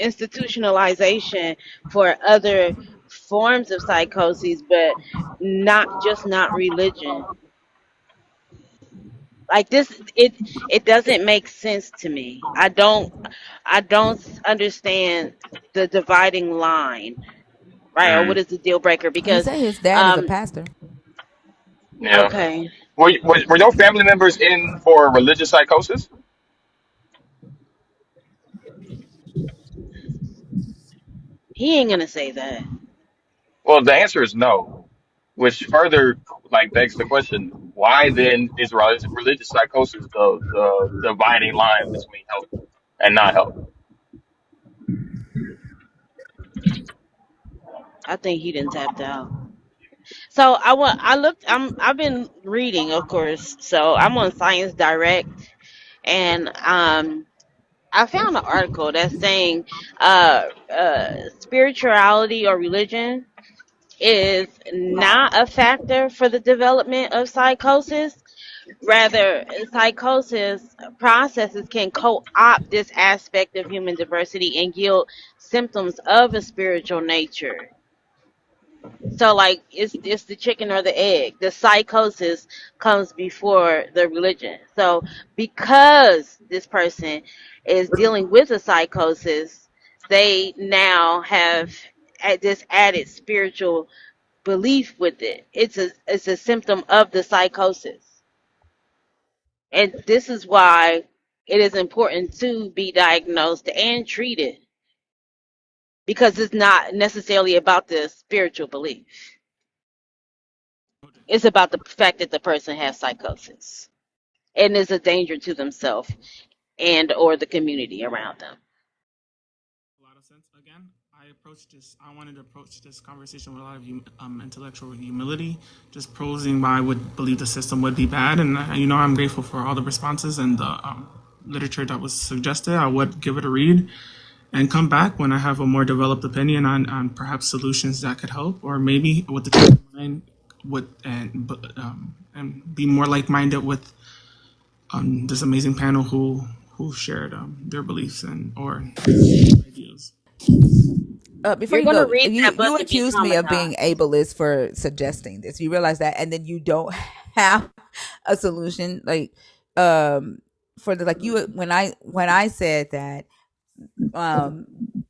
T: institutionalization for other forms of psychoses, but not religion. Like this, it doesn't make sense to me. I don't understand the dividing line, right? Or what
E: Mm,
T: is the deal breaker?
C: He
T: Because
C: said his dad is a
T: um
C: pastor.
E: yeah.
T: okay,
E: Were your family members in for religious psychosis?
T: he ain't gonna say that.
E: Well, the answer is no, which further like begs the question: why then is religious psychosis the dividing line between help and not help?
T: I think he didn't tapped out. So I've been reading, of course. So I'm on Science Direct, and I found an article that's saying spirituality or religion is not a factor for the development of psychosis. Rather, psychosis processes can co-opt this aspect of human diversity and yield symptoms of a spiritual nature. So like it's the chicken or the egg. The psychosis comes before the religion. So because this person is dealing with a psychosis, they now have this added spiritual belief with it. It's a symptom of the psychosis. And this is why it is important to be diagnosed and treated, because it's not necessarily about the spiritual belief. It's about the fact that the person has psychosis and is a danger to themselves and or the community around them.
R: A lot of sense. Again, I wanted to approach this conversation with a lot of intellectual humility, just posing why I would believe the system would be bad. And, I'm grateful for all the responses and the literature that was suggested. I would give it a read and come back when I have a more developed opinion on perhaps solutions that could help, or maybe with the mind with and be more like-minded with this amazing panel who shared their beliefs and or ideas.
C: Before
T: You're
C: you
T: going to
C: go,
T: read that
C: you
T: book and be
C: accused me of being
T: traumatized.
C: ableist for suggesting this. You realize that, and then you don't have a solution, like for the like you when I said that um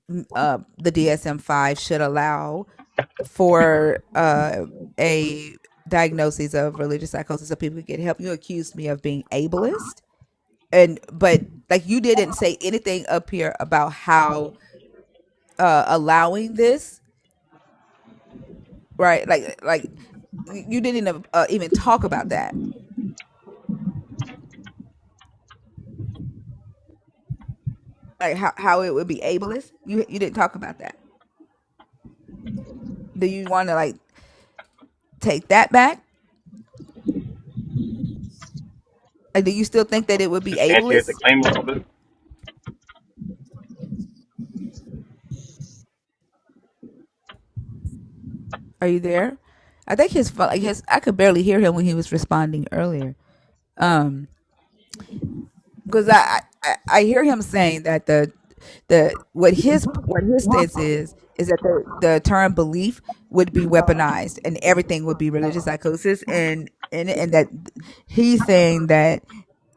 C: the DSM-5 should allow for a diagnosis of religious psychosis so people can get help. You accused me of being ableist, and but like you didn't say anything up here about how allowing this, right? Like you didn't even talk about that, like how it would be ableist. You didn't talk about that. Do you want to like take that back? Like, do you still think that it would be
E: Substantiate the
C: ableist?
E: claim a little bit.
C: Are you there? I think his I could barely hear him when he was responding earlier. Um, because I hear him saying that the what his stance is that the term belief would be weaponized and everything would be religious psychosis, and that he's saying that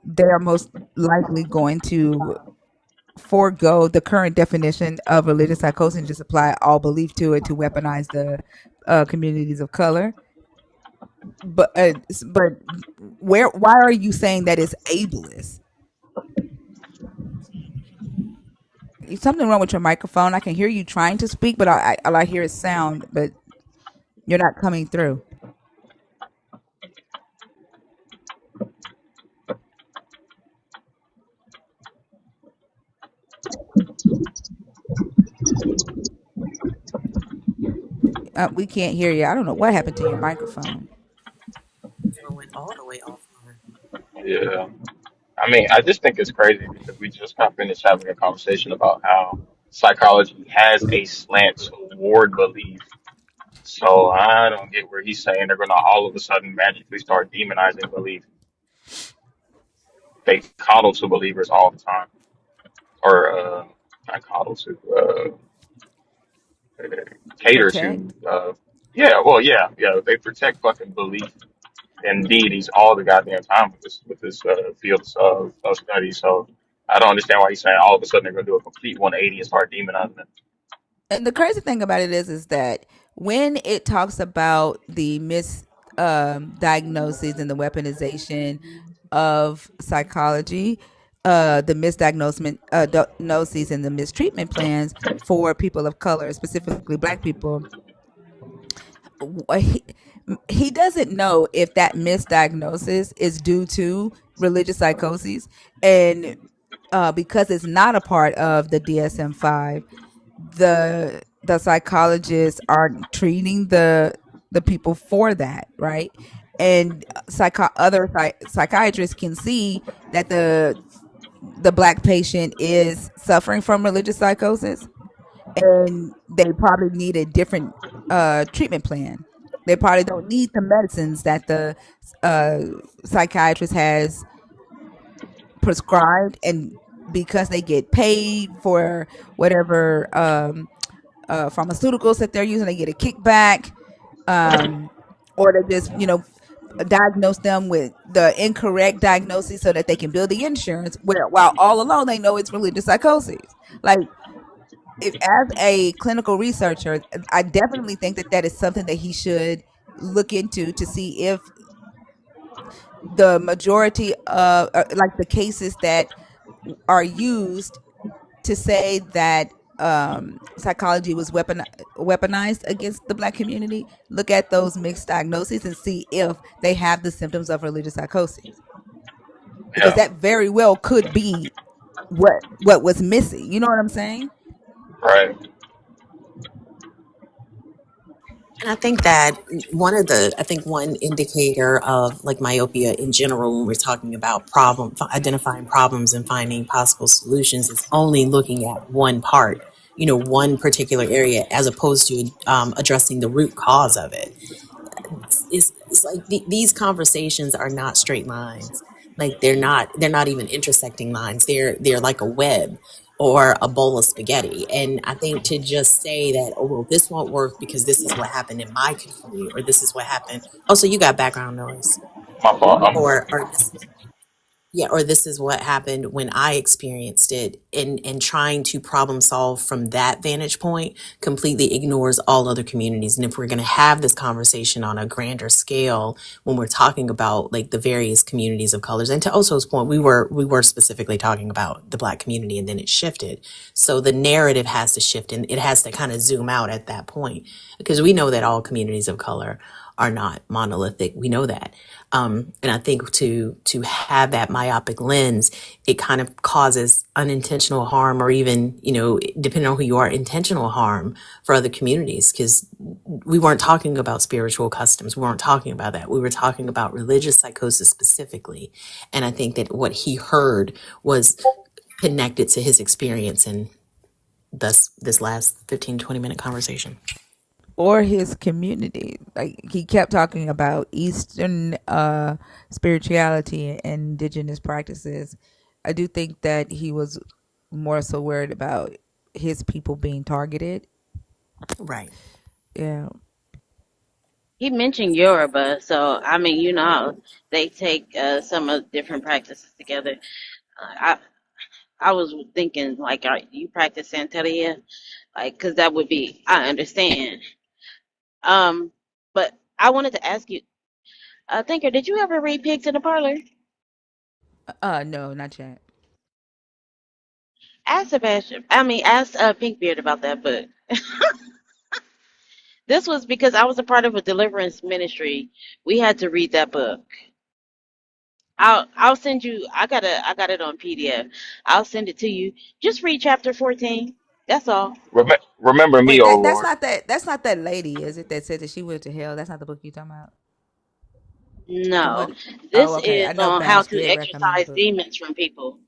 C: they're most likely going to forego the current definition of religious psychosis and just apply all belief to it to weaponize the communities of color. But why are you saying that it's ableist? Is something wrong with your microphone? I can hear you trying to speak, but all I hear is sound, but you're not coming through. We can't hear you. I don't know what happened to your microphone.
K: It went all the way offline.
E: Yeah. I mean, I just think it's crazy because we just got finished having a conversation about how psychology has a slant toward belief. So I don't get where he's saying they're going to all of a sudden magically start demonizing belief. They coddle to believers all the time, or not coddle to, cater
C: Protect.
E: to. Yeah, well, yeah, yeah. They protect fucking belief and deities all the goddamn time with this field of study. So I don't understand why he's saying all of a sudden they're going to do a complete 180 and start demonizing it.
C: And the crazy thing about it is that when it talks about the misdiagnosis and the weaponization of psychology, the misdiagnosis diagnoses and the mistreatment plans for people of color, specifically Black people, he, he doesn't know if that misdiagnosis is due to religious psychoses, and because it's not a part of the DSM-5, the psychologists are treating the people for that, right? And psychiatrists can see that the Black patient is suffering from religious psychosis, and they probably need a different treatment plan. They probably don't need the medicines that the uh, psychiatrist has prescribed, and because they get paid for whatever pharmaceuticals that they're using, they get a kickback. um, or to just diagnose them with the incorrect diagnosis so that they can build the insurance. Where while all along they know it's religious psychosis. Like, if, as a clinical researcher, I definitely think that that is something that he should look into to see if the majority of like the cases that are used to say that psychology was weaponized against the black community, look at those mixed diagnoses and see if they have the symptoms of religious psychosis, because
E: Yeah,
C: that very well could be what was missing. You know what I'm saying?
E: right.
S: And I think that I think one indicator of like myopia in general, when we're talking about identifying problems and finding possible solutions, is only looking at one part, one particular area, as opposed to addressing the root cause of it. It's like these conversations are not straight lines. Like they're not even intersecting lines. They're like a web or a bowl of spaghetti. And I think to just say that, oh well, this won't work because this is what happened in my community, or this is what happened. Oh, so you got background noise,
E: My fault.
S: or yeah, or this is what happened when I experienced it, and trying to problem solve from that vantage point completely ignores all other communities. And if we're going to have this conversation on a grander scale, when we're talking about like the various communities of colors, and to Oso's point, we were specifically talking about the Black community, and then it shifted. So the narrative has to shift, and it has to kind of zoom out at that point, because we know that all communities of color are not monolithic. We know that. And I think to have that myopic lens, it kind of causes unintentional harm, or even, depending on who you are, intentional harm for other communities. Because we weren't talking about spiritual customs. We weren't talking about that. We were talking about religious psychosis specifically. And I think that what he heard was connected to his experience, and thus this last 15-20 minute conversation.
C: Or his community. Like, he kept talking about Eastern spirituality and indigenous practices. I do think that he was more so worried about his people being targeted.
S: Right.
C: Yeah.
T: He mentioned Yoruba, so I mean, how they take some of the different practices together. I was thinking like, you practice Santeria, like, because that would be, I understand. But I wanted to ask you, Thinker, did you ever read Pigs in the Parlor?
C: No, not yet.
T: Ask Sebastian. I mean, ask Pinkbeard about that book. This was because I was a part of a deliverance ministry. We had to read that book. I'll send you. I got it on PDF. I'll send it to you. Just read chapter 14. That's all.
Q: Remember me,
C: Wait,
Q: oh
C: that's
Q: Lord.
C: not that lady, is it? That said that she went to hell. That's not the book you talking about. The
T: No,
C: one oh,
T: this
C: okay.
T: is
C: I know
T: on how
C: Bash
T: to
C: did recommend the
T: exorcise
C: book.
T: demons from people.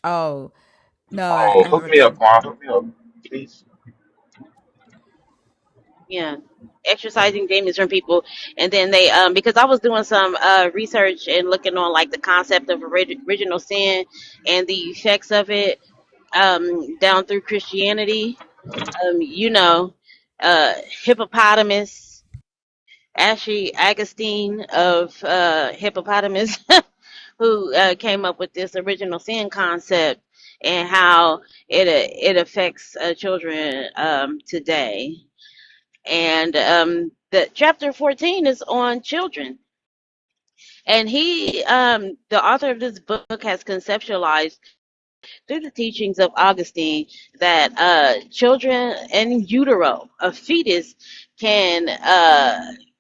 C: Oh, no, I
E: Oh,
C: haven't
E: hook me up,
C: read.
E: Quan. Hook me up, please.
T: Yeah, exorcising demons from people. And then they because I was doing some research and looking on like the concept of original sin and the effects of it down through Christianity. You know, hippopotamus, actually Augustine of hippopotamus, who came up with this original sin concept, and how it affects children today. And the chapter 14 is on children. And the author of this book, has conceptualized through the teachings of Augustine that children in utero, a fetus, can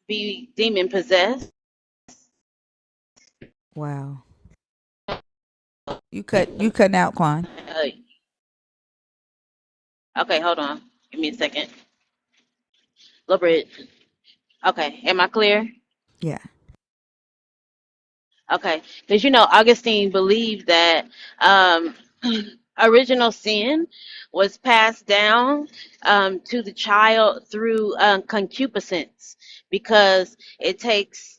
T: be demon possessed.
C: Wow. You cutting out, Quan.
T: Uh, okay, hold on. Give me a second. Little bit. Okay, am I clear?
C: Yeah.
T: Okay, because Augustine believed that um, original sin was passed down to the child through concupiscence, because it takes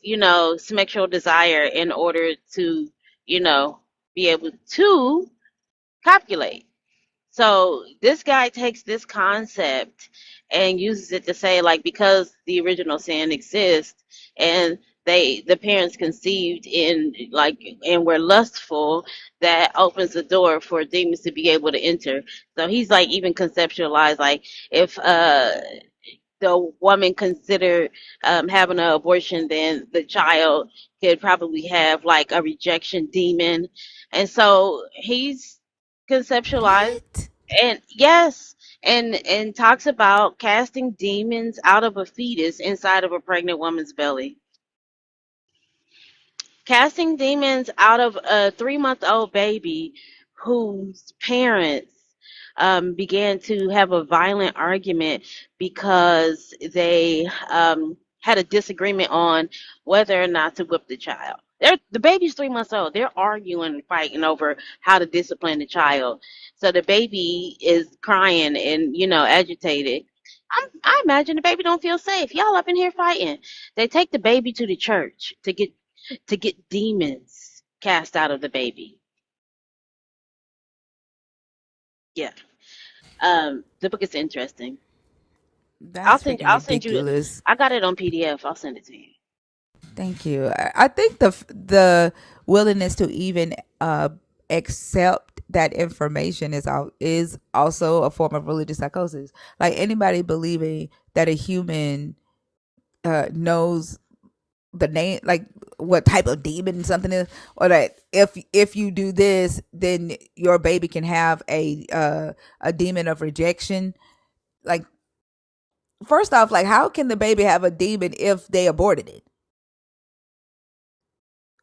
T: sexual desire in order to be able to copulate. So this guy takes this concept and uses it to say like because the original sin exists and the parents conceived in like and were lustful, that opens the door for demons to be able to enter. So he's like even conceptualized like if the woman considered having an abortion, then the child could probably have like a rejection demon. And so he's conceptualized,
C: What?
T: and yes, and talks about casting demons out of a fetus inside of a pregnant woman's belly. Casting demons out of a 3-month-old baby whose parents began to have a violent argument because they had a disagreement on whether or not to whip the child. The baby's 3 months old. They're arguing and fighting over how to discipline the child. So the baby is crying and, agitated. I imagine the baby don't feel safe. Y'all up in here fighting. They take the baby to the church to get demons cast out of the baby. Yeah. The book is interesting. I'll
C: That's
T: send
C: freaking
T: I'll send you
C: ridiculous.
T: I got it on PDF. I'll send it to you.
C: Thank you. I think the willingness to even accept that information is also a form of religious psychosis. Like anybody believing that a human knows the name, like what type of demon something is, or that if you do this, then your baby can have a demon of rejection. Like first off, like how can the baby have a demon if they aborted it?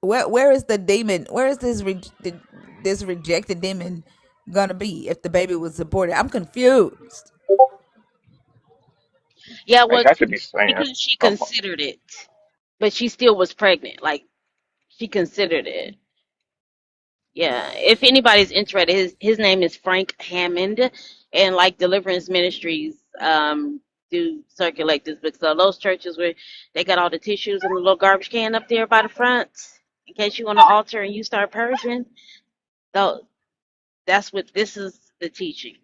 C: Where is the demon? Where is this rejected demon gonna be if the baby was aborted? I'm confused.
T: Yeah,
Q: Like
T: well,
Q: that should be saying.
T: because she
Q: Oh, my-
T: considered it, but she still was pregnant. Like she considered it. Yeah. If anybody's interested, his name is Frank Hammond, and like Deliverance Ministries do circulate this book. So those churches where they got all the tissues in the little garbage can up there by the front, in case you on the altar and you start purging, though that's what this is the teaching.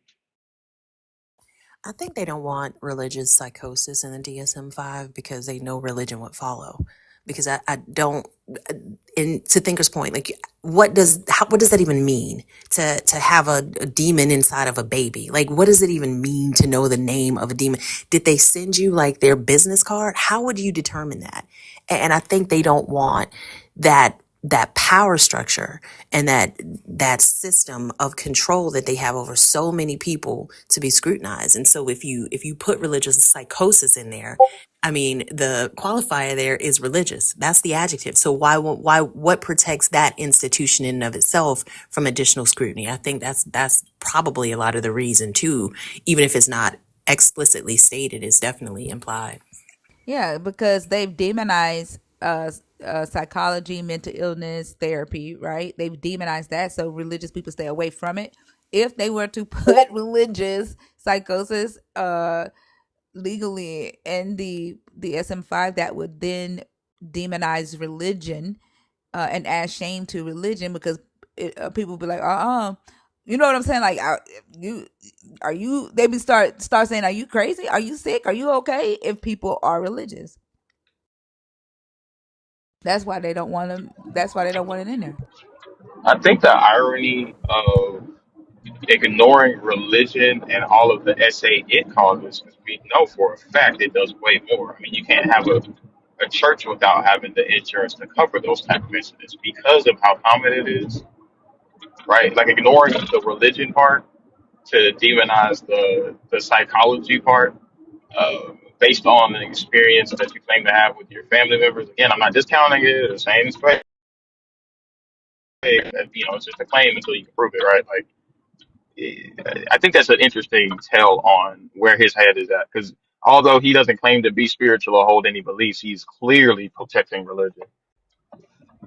S: I think they don't want religious psychosis in the DSM-5 because they know religion would follow. Because I don't, and to Thinker's point, like what does that even mean to have a demon inside of a baby? Like what does it even mean to know the name of a demon? Did they send you like their business card? How would you determine that? And I think they don't want that power structure and that system of control that they have over so many people to be scrutinized. And so if you put religious psychosis in there, I mean, the qualifier there is religious. That's the adjective. So what protects that institution in and of itself from additional scrutiny? I think that's probably a lot of the reason too, even if it's not explicitly stated, it's definitely implied.
C: Yeah, because they've demonized psychology, mental illness, therapy, right? They've demonized that, so religious people stay away from it. If they were to put religious psychosis legally in the SM5, that would then demonize religion and add shame to religion because people would be like, you know what I'm saying? Like, you are you? They be start saying, "Are you crazy? Are you sick? Are you okay?" If people are religious, that's why they don't want them. That's why they don't want it in there.
E: I think the irony of ignoring religion and all of the SA it causes, because we know for a fact it does way more. I mean, you can't have a church without having the insurance to cover those type of incidents because of how common it is, right? Like ignoring the religion part to demonize the psychology part based on an experience that you claim to have with your family members. Again, I'm not discounting it or saying it's fake. It's just a claim until you can prove it, right? Like I think that's an interesting tell on where his head is at. Because although he doesn't claim to be spiritual or hold any beliefs, he's clearly protecting religion.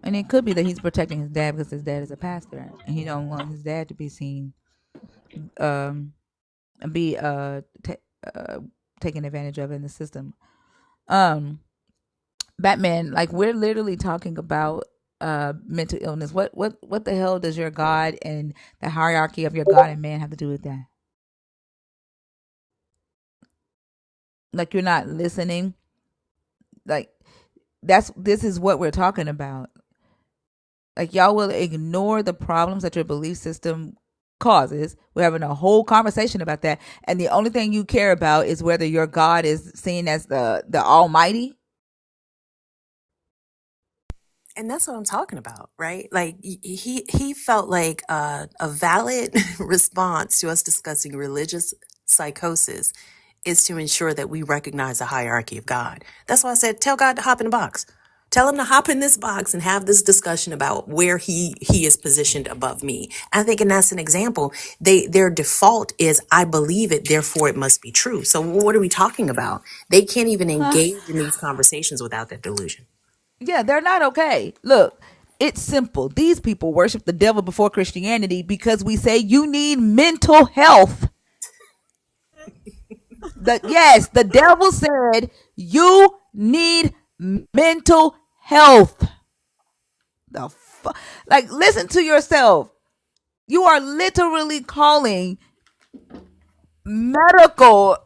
C: And it could be that he's protecting his dad because his dad is a pastor, and he don't want his dad to be seen, um, be uh taken advantage of in the system. Um, Batman, like we're literally talking about mental illness. What the hell does your God and the hierarchy of your God and man have to do with that? Like you're not listening. Like this is what we're talking about. Like y'all will ignore the problems that your belief system causes. We're having a whole conversation about that, and the only thing you care about is whether your God is seen as the Almighty.
S: And that's what I'm talking about, right? Like he felt like a valid response to us discussing religious psychosis is to ensure that we recognize the hierarchy of God. That's why I said, tell God to hop in the box. Tell him to hop in this box and have this discussion about where he is positioned above me. I think, and that's an example. Their default is I believe it, therefore it must be true. So what are we talking about? They can't even engage in these conversations without that delusion.
C: Yeah, they're not okay. Look, it's simple. These people worship the devil before Christianity because we say you need mental health. Yes, the devil said you need mental health. Like, listen to yourself. You are literally calling medical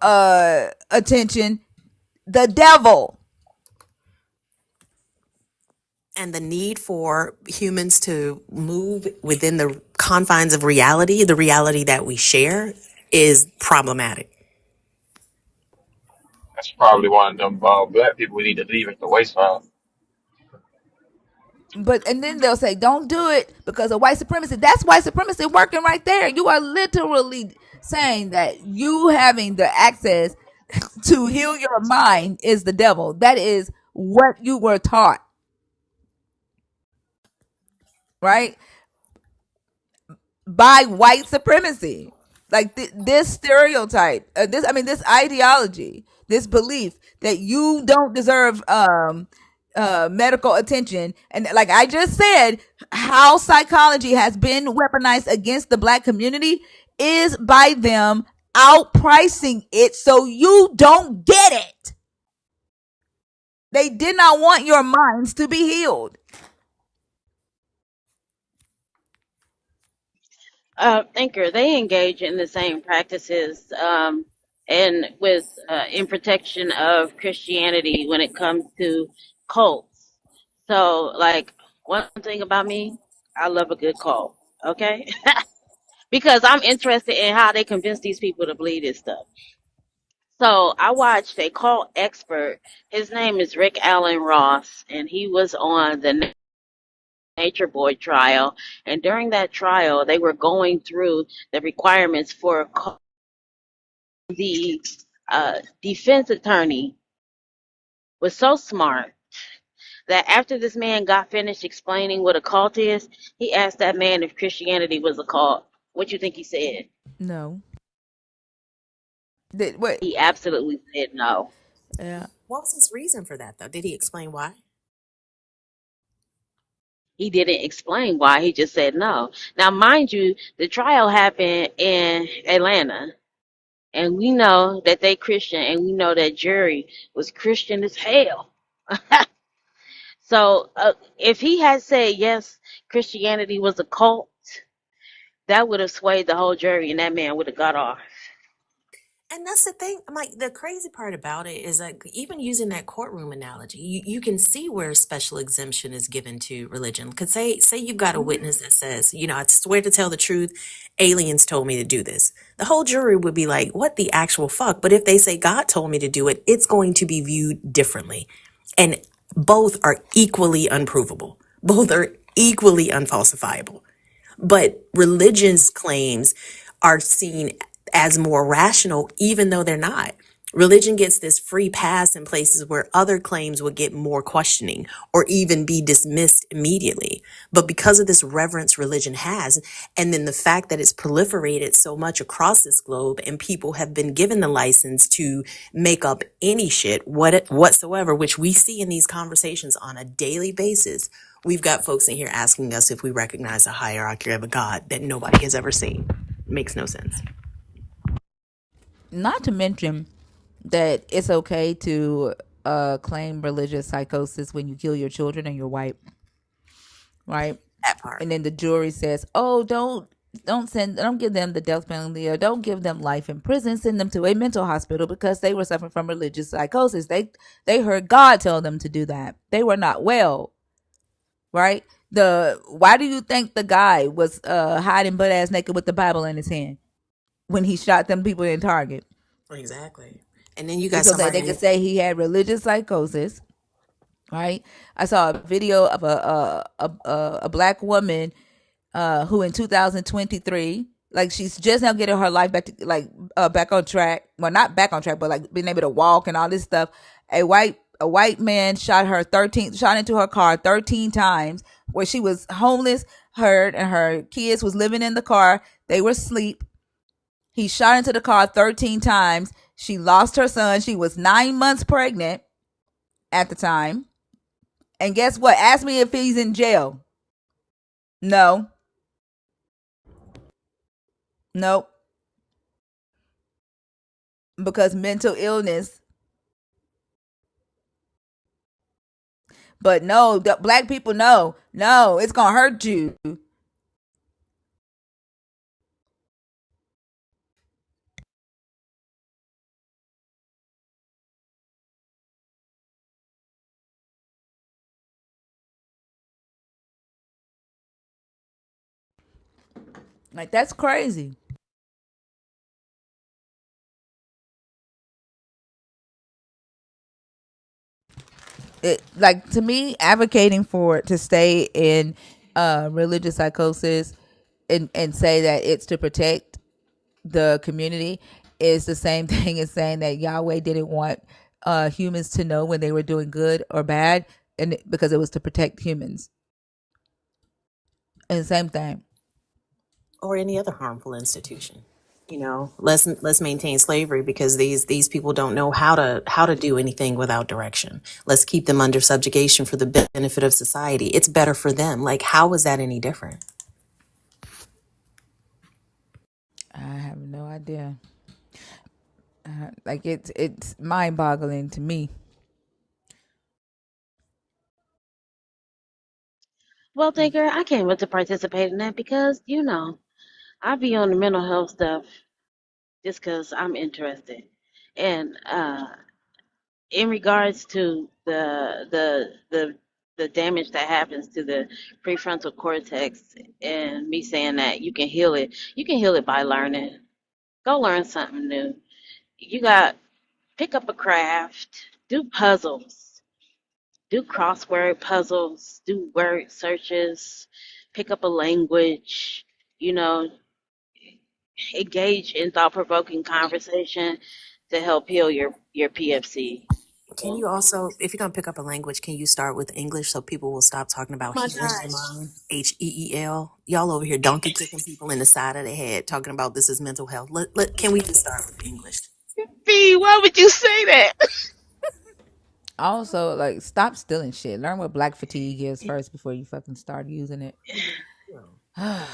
C: attention the devil.
S: And the need for humans to move within the confines of reality, the reality that we share, is problematic.
E: That's probably one of them black people we need to leave at the wayside.
C: But and then they'll say, "Don't do it because of white supremacy." That's white supremacy working right there. You are literally saying that you having the access to heal your mind is the devil. That is what you were taught, right? By white supremacy. Like this stereotype, this ideology, this belief that you don't deserve medical attention. And like I just said, how psychology has been weaponized against the black community is by them outpricing it so you don't get it. They did not want your minds to be healed.
T: Thinker, they engage in the same practices and with in protection of Christianity when it comes to cults. So, like, one thing about me, I love a good cult, okay? Because I'm interested in how they convince these people to believe this stuff. So, I watched a cult expert. His name is Rick Allen Ross, and he was on the Nature Boy trial. And during that trial, they were going through the requirements for the defense attorney was so smart that after this man got finished explaining what a cult is, he asked that man if Christianity was a cult. What you think he said?
C: No. What?
T: He absolutely said no.
C: Yeah.
S: What was his reason for that, though? Did he explain why?
T: He didn't explain why. He just said no. Now, mind you, the trial happened in Atlanta. And we know that they Christian, and we know that jury was Christian as hell. So if he had said yes, Christianity was a cult, that would have swayed the whole jury, and that man would have got off.
S: And that's the thing. I'm like, the crazy part about it is like, even using that courtroom analogy, you can see where special exemption is given to religion. Because say you've got a witness that says, I swear to tell the truth, aliens told me to do this. The whole jury would be like, what the actual fuck? But if they say God told me to do it, it's going to be viewed differently. And both are equally unprovable. Both are equally unfalsifiable. But religion's claims are seen as more rational, even though they're not. Religion gets this free pass in places where other claims would get more questioning or even be dismissed immediately. But because of this reverence religion has, and then the fact that it's proliferated so much across this globe and people have been given the license to make up any shit whatsoever, which we see in these conversations on a daily basis, we've got folks in here asking us if we recognize a hierarchy of a God that nobody has ever seen. Makes no sense.
C: Not to mention that it's okay to claim religious psychosis when you kill your children and you're white, right?
S: That part.
C: And then the jury says, "Oh, don't Don't give them the death penalty, or don't give them life in prison. Send them to a mental hospital because they were suffering from religious psychosis. They heard God tell them to do that. They were not well, right? Why do you think the guy was hiding butt ass naked with the Bible in his hand when he shot them people in Target?
S: Exactly. And then you got
C: So that they
S: somebody.
C: could say he had religious psychosis, right? I saw a video of a black woman who in 2023, like, she's just now getting her life back to, like, back on track. Well, not back on track, but like being able to walk and all this stuff. A white man shot into her car 13 times, where she was homeless, and her kids was living in the car. They were asleep. He shot into the car 13 times. She lost her son. She was 9 months pregnant at the time. And guess what? Ask me if he's in jail. No. Nope. Because mental illness. But no, the black people, no, it's gonna hurt you. Like, that's crazy. It, like, to me, advocating for to stay in religious psychosis and say that it's to protect the community is the same thing as saying that Yahweh didn't want humans to know when they were doing good or bad, and because it was to protect humans. And the same thing.
S: Or any other harmful institution. Let's maintain slavery because these people don't know how to do anything without direction. Let's keep them under subjugation for the benefit of society. It's better for them. Like, how is that any different?
C: I have no idea. Like, it's mind-boggling to me.
T: Well, Thinker, I can't wait to participate in that because, I be on the mental health stuff just because I'm interested. And in regards to the damage that happens to the prefrontal cortex, and me saying that you can heal it by learning. Go learn something new. You got pick up a craft, do puzzles, do crossword puzzles, do word searches, pick up a language, you know, engage in thought provoking conversation to help heal your PFC.
S: Can you also, if you're gonna pick up a language, can you start with English so people will stop talking about
T: My
S: healing
T: God.
S: their mind? HEEL. Y'all over here donkey kicking people in the side of the head, talking about this is mental health. Can we just start with English?
T: B, why would you say that?
C: Also, like, stop stealing shit. Learn what black fatigue is first before you fucking start using it. I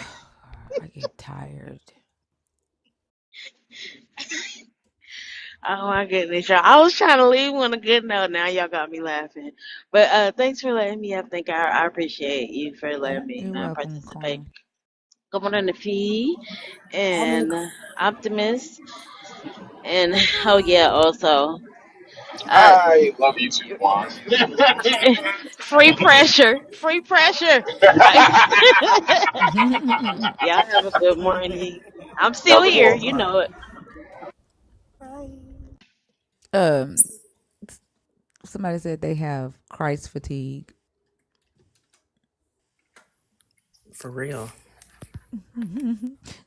C: get tired.
T: Oh my goodness, y'all. I was trying to leave on a good note. Now y'all got me laughing. But thanks for letting me up. I appreciate you for letting me
C: You're welcome,
T: participate.
C: Quam.
T: Come on the feed and Optimus. And oh yeah, also uh
E: I love you too, Juan.
T: free pressure. Free pressure. Right. Y'all have a good morning. I'm still
E: Have a good
T: here,
E: one,
T: you
E: man.
T: know it.
C: um, Somebody said they have Christ fatigue.
S: For real.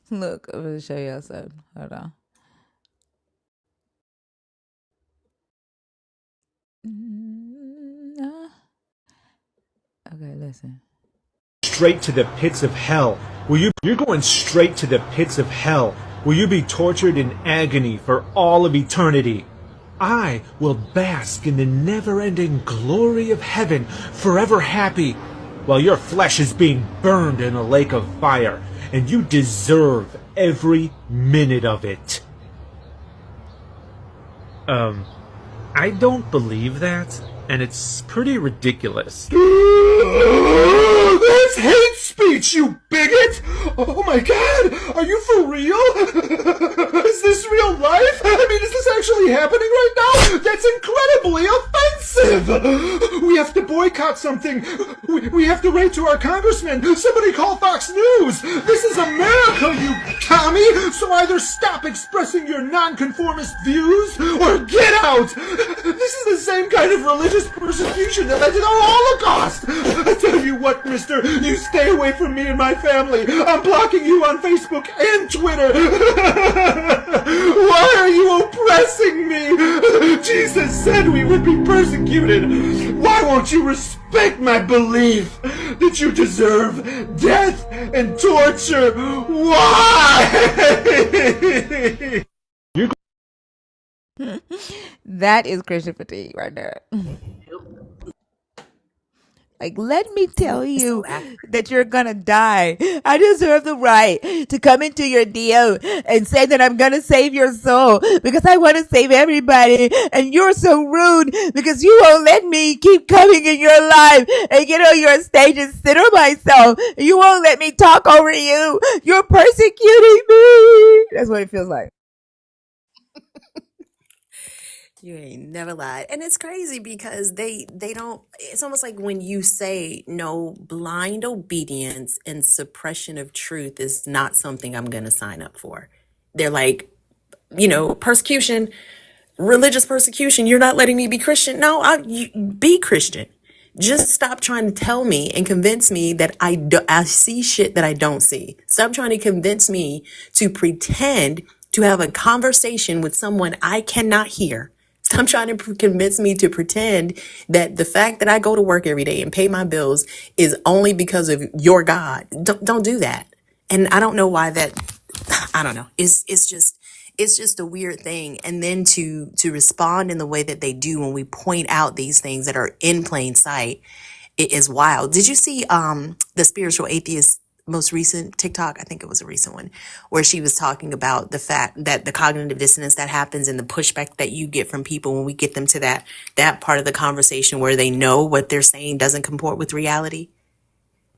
C: Look, I'm gonna show y'all something. Hold on. Okay, listen.
U: Straight to the pits of hell. You're going straight to the pits of hell. Will you be tortured in agony for all of eternity? I will bask in the never-ending glory of heaven, forever happy, while your flesh is being burned in a lake of fire, and you deserve every minute of it. I don't believe that, and it's pretty ridiculous. That's hate speech, you bigot! Oh my god, are you for real? Is this real life? I mean, is this actually happening right now? That's incredibly offensive! We have to boycott something. We have to write to our congressman. Somebody call Fox News. This is America, you commie! So either stop expressing your nonconformist views or get out! This is the same kind of religious persecution that led to the Holocaust! I tell you what, mister, you stay away from me and my family. I'm blocking you on Facebook and Twitter. Why are you oppressing me? Jesus said we would be persecuted. Why won't you respect my belief that you deserve death and torture? Why?
C: That is Christian fatigue right there. Like, let me tell you that you're gonna die. I deserve the right to come into your DM and say that I'm gonna save your soul because I want to save everybody. And you're so rude because you won't let me keep coming in your life and get on your stage and center myself. You won't let me talk over you. You're persecuting me. That's what it feels like.
S: You ain't never lied. And it's crazy because they don't, it's almost like when you say no, blind obedience and suppression of truth is not something I'm going to sign up for. They're like, persecution, religious persecution. You're not letting me be Christian. No, be Christian. Just stop trying to tell me and convince me that I see shit that I don't see. Stop trying to convince me to pretend to have a conversation with someone I cannot hear. Stop trying to convince me to pretend that the fact that I go to work every day and pay my bills is only because of your God. Don't do that. And I don't know why that, I don't know. It's just a weird thing. And then to respond in the way that they do when we point out these things that are in plain sight, it is wild. Did you see the spiritual atheist most recent TikTok? I think it was a recent one where she was talking about the fact that the cognitive dissonance that happens and the pushback that you get from people when we get them to that part of the conversation where they know what they're saying doesn't comport with reality.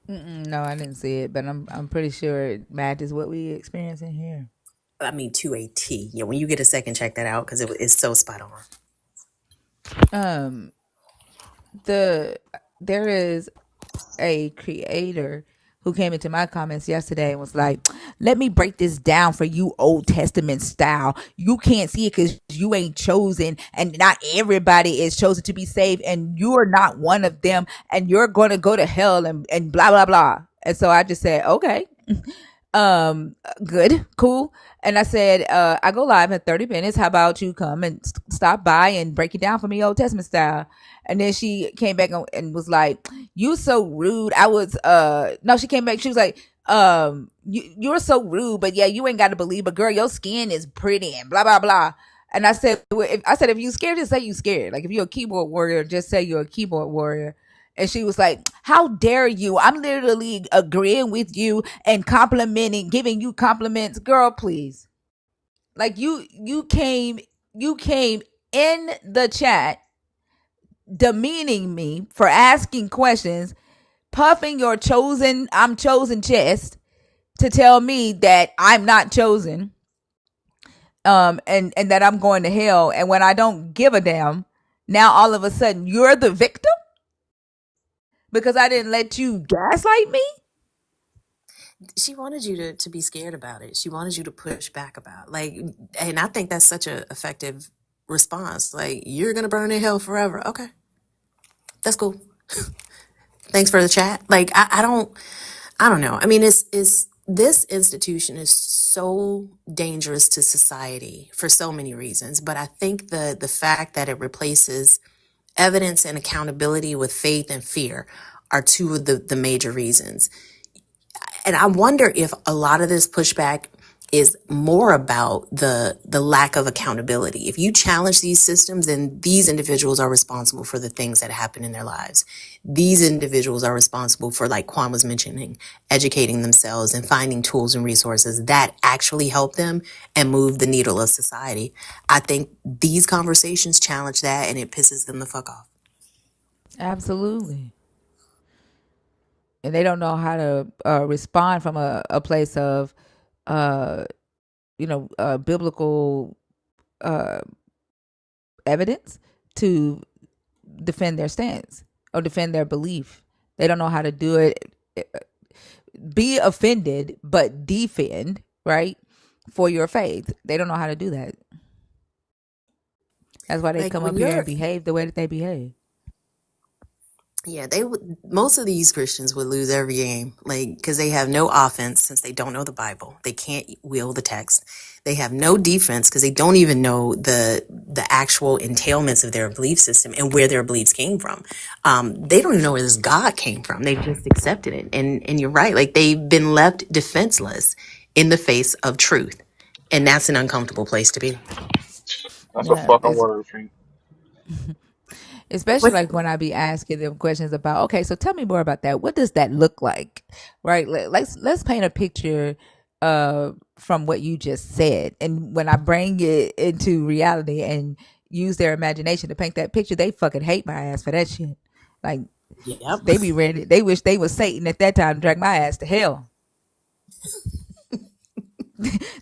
C: No, I didn't see it, but I'm pretty sure it matches what we experiencing here.
S: I mean, to a T. Yeah, when you get a second, check that out because it's so spot on.
C: There is a creator who came into my comments yesterday and was like, let me break this down for you, Old Testament style. You can't see it because you ain't chosen, and not everybody is chosen to be saved, and you're not one of them, and you're going to go to hell and blah, blah, blah. And so I just said, okay. Good, cool. And I said, I go live in 30 minutes. How about you come and stop by and break it down for me, Old Testament style? And then she came back and was like, you so rude. I was, no, she came back. She was like, you're so rude, but yeah, you ain't got to believe, but girl, your skin is pretty and blah, blah, blah. And I said, if you scared, just say you scared. Like if you're a keyboard warrior, just say you're a keyboard warrior. And she was like, how dare you? I'm literally agreeing with you and complimenting, giving you compliments. Girl, please. Like you came in the chat demeaning me for asking questions, puffing your I'm chosen chest to tell me that I'm not chosen. And that I'm going to hell. And when I don't give a damn, now all of a sudden you're the victim? Because I didn't let you gaslight me?
S: She wanted you to be scared about it. She wanted you to push back about it. And I think that's such an effective response. Like, you're going to burn in hell forever. Okay. That's cool. Thanks for the chat. Like, I don't know. I mean, this institution is so dangerous to society for so many reasons. But I think the fact that it replaces evidence and accountability with faith and fear are two of the major reasons. And I wonder if a lot of this pushback is more about the lack of accountability. If you challenge these systems, then these individuals are responsible for the things that happen in their lives. These individuals are responsible for, like Quan was mentioning, educating themselves and finding tools and resources that actually help them and move the needle of society. I think these conversations challenge that, and it pisses them the fuck off.
C: Absolutely. and they don't know how to respond from a place of uh, biblical uh, evidence to defend their stance or defend their belief. They don't know how to do it. Be offended, but defend, right, for your faith. They don't know how to do that. That's why they
S: Like
C: come
S: when
C: up here and
S: you're
C: behave the way that they behave.
S: Yeah, they would. Most of these Christians would lose every game, like because they have no offense since they don't know the Bible. They can't wield the text. They have no defense because they don't even know the actual entailments of their belief system and where their beliefs came from. They don't even know where this God came from. They've just accepted it. And you're right, like they've been left defenseless in the face of truth, and that's an uncomfortable place to be.
Q: That's a
C: Yeah,
Q: fucking word, Fink.
C: especially
S: What?
C: like when I be asking them questions about, okay, so tell me more about that. What does that look like? Right? Let's paint a picture from what you just said. And when I bring it into reality and use their imagination to paint that picture, they fucking hate my ass for that shit. Like
S: Yep.
C: they be ready. They wish they was Satan at that time to drag my ass to hell.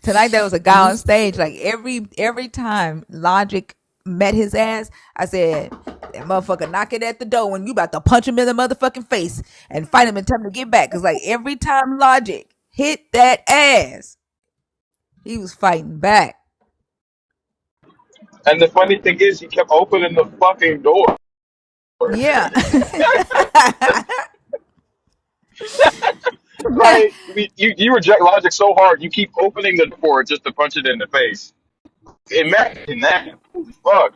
C: Tonight there was a guy on stage. Like every time Logic met his ass, I said, "That motherfucker knocking at the door when you about to punch him in the motherfucking face and fight him and tell him to get back." Cause like every time Logic hit that ass, he was fighting back.
Q: And the funny thing is, he kept opening the fucking door.
C: Yeah.
Q: Like you reject logic so hard, you keep opening the door just to punch it in the face. Imagine that. Fuck.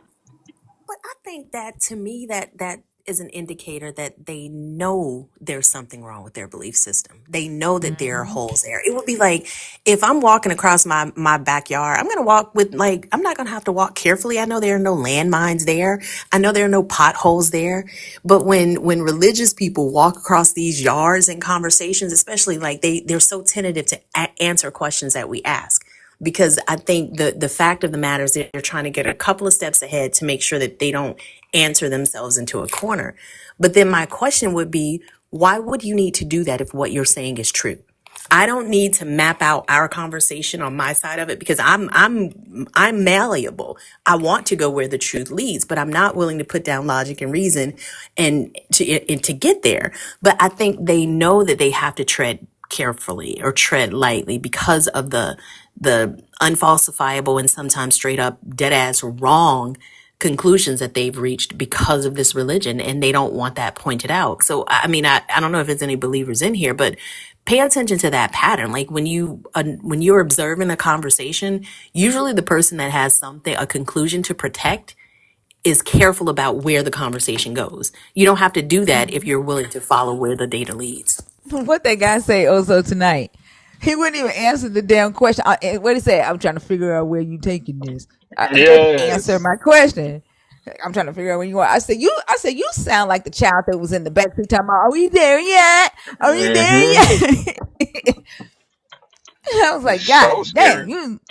S: But I think that to me that is an indicator that they know there's something wrong with their belief system. They know that there are
C: Hmm.
S: holes there. It would be like if I'm walking across my backyard, I'm gonna walk with like I'm not gonna have to walk carefully. I know there are no landmines there. I know there are no potholes there. But when religious people walk across these yards in conversations, especially like they're so tentative to answer questions that we ask because I think the fact of the matter is that they're trying to get a couple of steps ahead to make sure that they don't answer themselves into a corner. But then my question would be, why would you need to do that if what you're saying is true? I don't need to map out our conversation on my side of it because I'm malleable. I want to go where the truth leads, but I'm not willing to put down logic and reason and to get there. But I think they know that they have to tread carefully or tread lightly because of the unfalsifiable and sometimes straight up dead ass wrong conclusions that they've reached because of this religion, and they don't want that pointed out. So I mean, I don't know if there's any believers in here, but pay attention to that pattern. Like when you're observing a conversation, usually the person that has something, a conclusion to protect, is careful about where the conversation goes. You don't have to do that if you're willing to follow where the data leads.
C: What that guy say also tonight? He wouldn't even answer the damn question. What he say? I'm trying to figure out where you taking this. Answer
Q: Yes.
C: my question. I'm trying to figure out where you are. I said, you sound like the child that was in the backseat talking about, are we there yet? Are we there
Q: Mm-hmm.
C: yet? I was like,
Q: So
C: God damn,
Q: scary.
C: you,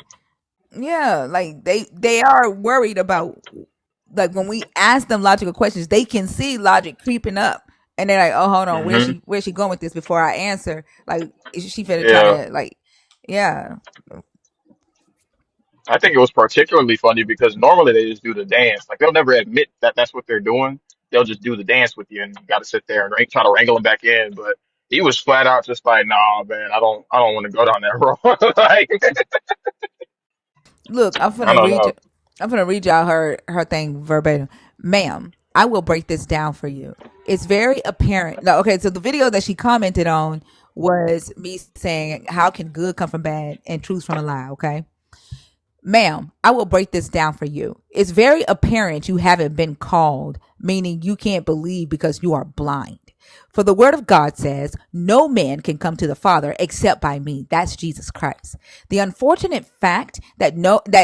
C: yeah, like they are worried about, like when we ask them logical questions, they can see logic creeping up. And they're like, oh, hold on,
Q: Mm-hmm.
C: where's she going with this before I answer? Like, is she finna try
Q: Yeah.
C: to, like, yeah.
Q: I think it was particularly funny because normally they just do the dance. Like they'll never admit that that's what they're doing. They'll just do the dance with you, and you got to sit there and try to wrangle him back in. But he was flat out just like, "Nah, man, I don't want to go down that road." Like,
C: Look,
Q: I don't know.
C: I'm gonna read y'all her thing verbatim. Ma'am, I will break this down for you. It's very apparent. No, okay, so the video that she commented on was me saying, how can good come from bad and truth from a lie, okay? Ma'am, I will break this down for you. It's very apparent you haven't been called, meaning you can't believe because you are blind. For the word of God says, no man can come to the Father except by me. That's Jesus Christ. The unfortunate fact that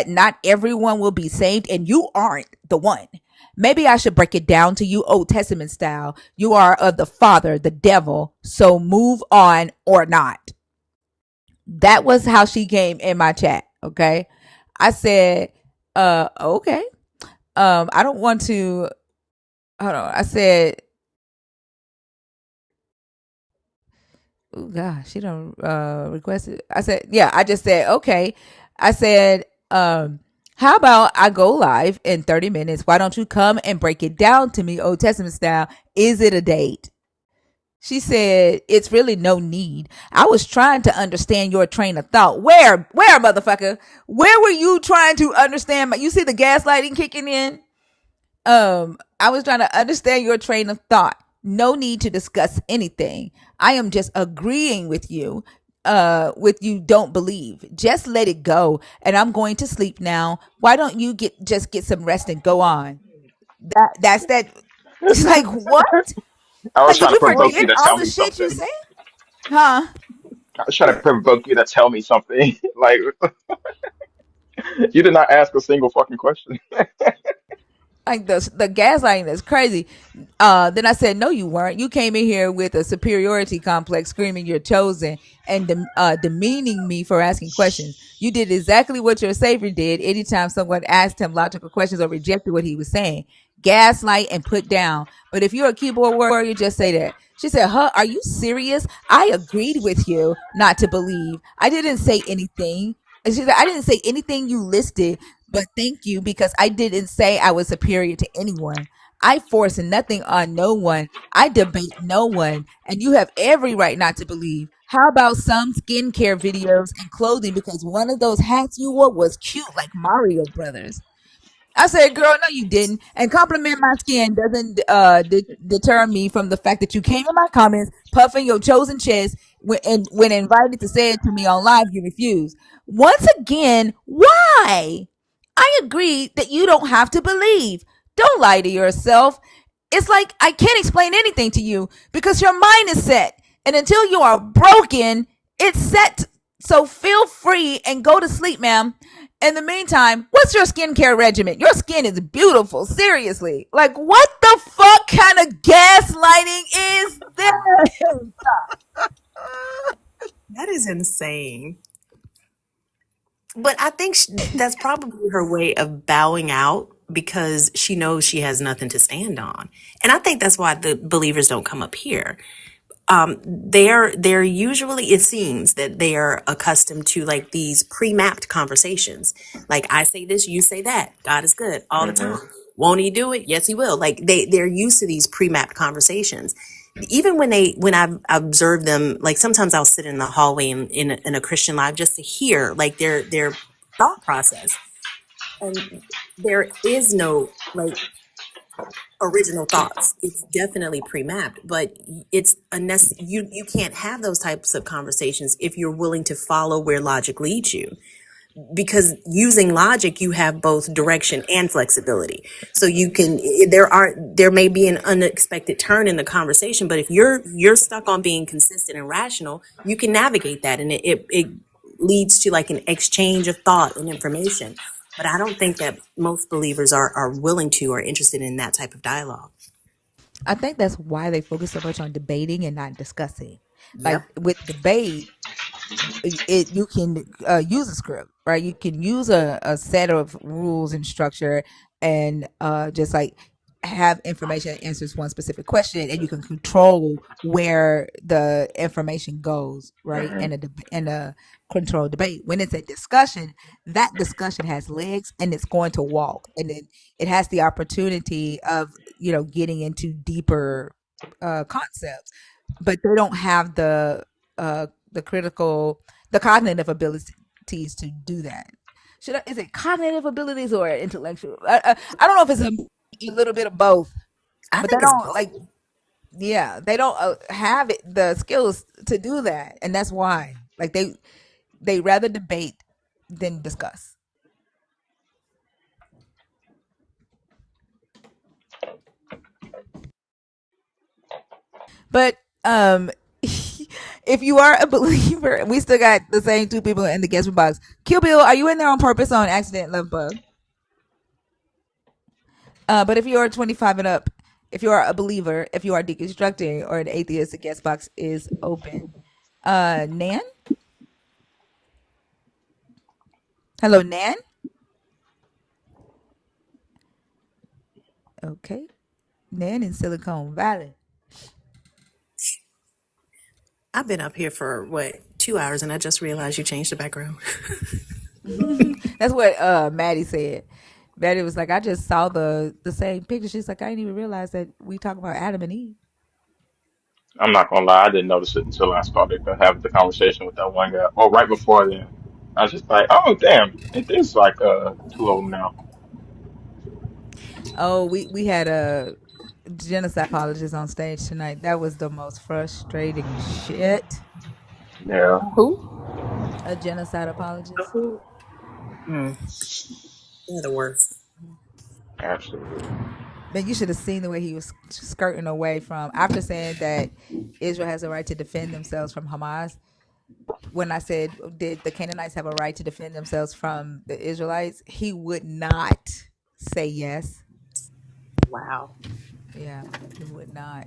C: not everyone will be saved and you aren't the one. Maybe I should break it down to you Old Testament style. You are of the father, the devil, so move on or not. That was how she came in my chat, okay? I said, okay. I don't want to, hold on. I said, Oh gosh, she don't request it. I said, yeah, I just said, okay. I said, how about I go live in 30 minutes? Why don't you come and break it down to me, Old Testament style? Is it a date? She said, it's really no need. I was trying to understand your train of thought. Where, motherfucker? Where were you trying to understand? You see the gaslighting kicking in? I was trying to understand your train of thought. No need to discuss anything. I am just agreeing with you. With you don't believe. Just let it go. And I'm going to sleep now. Why don't you get some rest and go on? That's that. It's like what?
Q: I was
C: Like, did
Q: trying to
C: you
Q: provoke
C: forget
Q: you to
C: all
Q: tell
C: the
Q: me
C: shit you
Q: something.
C: said? Huh?
Q: I was trying to provoke you to tell me something. Like you did not ask a single fucking question.
C: Like the gaslighting is crazy. Then I said, no, you weren't. You came in here with a superiority complex, screaming you're chosen and demeaning me for asking questions. You did exactly what your savior did anytime someone asked him logical questions or rejected what he was saying. Gaslight and put down. But if you're a keyboard warrior, just say that. She said, huh, are you serious? I agreed with you not to believe. I didn't say anything. And she said, I didn't say anything you listed, but thank you because I didn't say I was superior to anyone. I force nothing on no one. I debate no one. And you have every right not to believe. How about some skincare videos and clothing because one of those hats you wore was cute like Mario Brothers? I said, girl, no, you didn't. And compliment my skin doesn't deter me from the fact that you came in my comments puffing your chosen chest and when invited to say it to me on live, you refused. Once again, why? I agree that you don't have to believe. Don't lie to yourself. It's like I can't explain anything to you because your mind is set. And until you are broken, it's set. So feel free and go to sleep, ma'am. In the meantime, what's your skincare regimen? Your skin is beautiful. Seriously. Like, what the fuck kind of gaslighting is this?
S: That is insane. But I think that's probably her way of bowing out because she knows she has nothing to stand on. And I think that's why the believers don't come up here. They're usually, it seems that they are accustomed to like these pre-mapped conversations. Like I say this, you say that. God is good all the time. Won't he do it? Yes, he will. Like they're used to these pre-mapped conversations. Even when I've observed them, like sometimes I'll sit in the hallway in a Christian live just to hear like their thought process. And there is no like original thoughts. It's definitely pre-mapped, but it's you can't have those types of conversations if you're willing to follow where logic leads you. Because using logic, you have both direction and flexibility. So you can there may be an unexpected turn in the conversation, but if you're stuck on being consistent and rational, you can navigate that, and it leads to like an exchange of thought and information. But I don't think that most believers are willing to or interested in that type of dialogue.
C: I think that's why they focus so much on debating and not discussing. Like
S: Yep.
C: with debate, you can use a script, right? You can use a set of rules and structure and just like have information that answers one specific question and you can control where the information goes, right? In a controlled debate. When it's a discussion, that discussion has legs and it's going to walk and it has the opportunity of, getting into deeper concepts, but they don't have the critical, the cognitive abilities to do that. Is it cognitive abilities or intellectual? I don't know if it's a little bit of both,
S: I
C: but they
S: think it's
C: don't
S: both.
C: like. Yeah, they don't have the skills to do that, and that's why. Like they rather debate than discuss. But if you are a believer, we still got the same two people in the guest room box. Kill Bill, are you in there on purpose or on accident, love bug? But if you are 25 and up, if you are a believer, if you are deconstructing or an atheist, the guest box is open. Nan? Hello, Nan? Okay. Nan in Silicon Valley.
P: I've been up here for what, 2 hours, and I just realized you changed the background.
C: That's what Maddie said. Maddie was like, I just saw the same picture. She's like, I didn't even realize that we talk about Adam and Eve.
E: I'm not gonna lie, I didn't notice it until I started having the conversation with that one guy. Or right before then. I was just like, oh damn, it is like two of them now.
C: Oh, we had a genocide apologist on stage tonight. That was the most frustrating shit.
E: Yeah,
O: Who?
C: A genocide apologist.
O: Hmm.
P: They're the worst.
E: absolutely.
C: But you should have seen the way he was skirting away from, after saying that Israel has a right to defend themselves from Hamas. When I said, did the Canaanites have a right to defend themselves from the Israelites? He would not say yes.
P: Wow.
C: Yeah, he would not.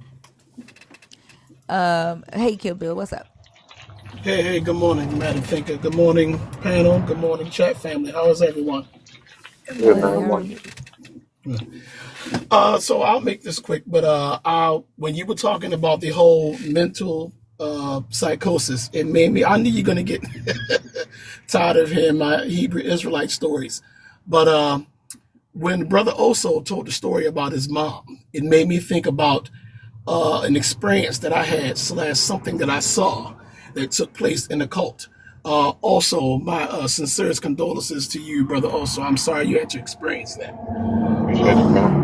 C: Hey, Kill Bill, what's up?
V: Hey, good morning, Madam Thinker. Good morning, panel. Good morning, chat family. How is everyone?
E: Good
C: Good.
E: man,
C: How are
E: one.
C: you?
V: So I'll make this quick, but when you were talking about the whole mental psychosis, it made me, I knew you're going to get tired of hearing my Hebrew Israelite stories. But when Brother Oso told the story about his mom, it made me think about an experience that I had / something that I saw that took place in the cult. Also, my sincerest condolences to you, Brother Oso. I'm sorry you had to experience that.
E: Appreciate it, man.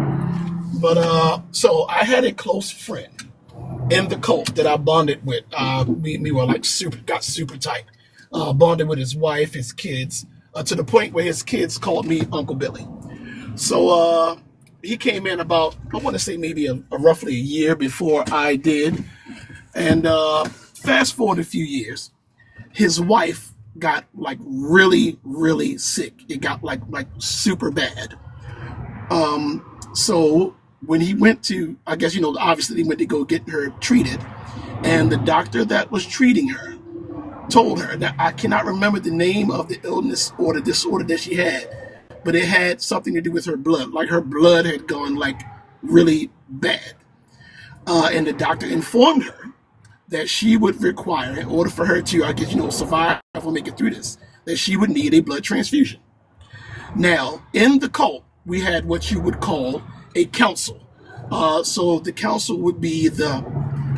V: But so I had a close friend in the cult that I bonded with. We were like got super tight. Bonded with his wife, his kids, to the point where his kids called me Uncle Billy. So he came in about, I want to say maybe roughly a year before I did. And fast forward a few years, his wife got like really, really sick. It got like super bad. So when he went to, I guess, obviously he went to go get her treated. And the doctor that was treating her told her that, I cannot remember the name of the illness or the disorder that she had, but it had something to do with her blood. Like her blood had gone like really bad. And the doctor informed her that she would require, in order for her to, I guess, survive or make it through this, that she would need a blood transfusion. Now, in the cult, we had what you would call a council. So the council would be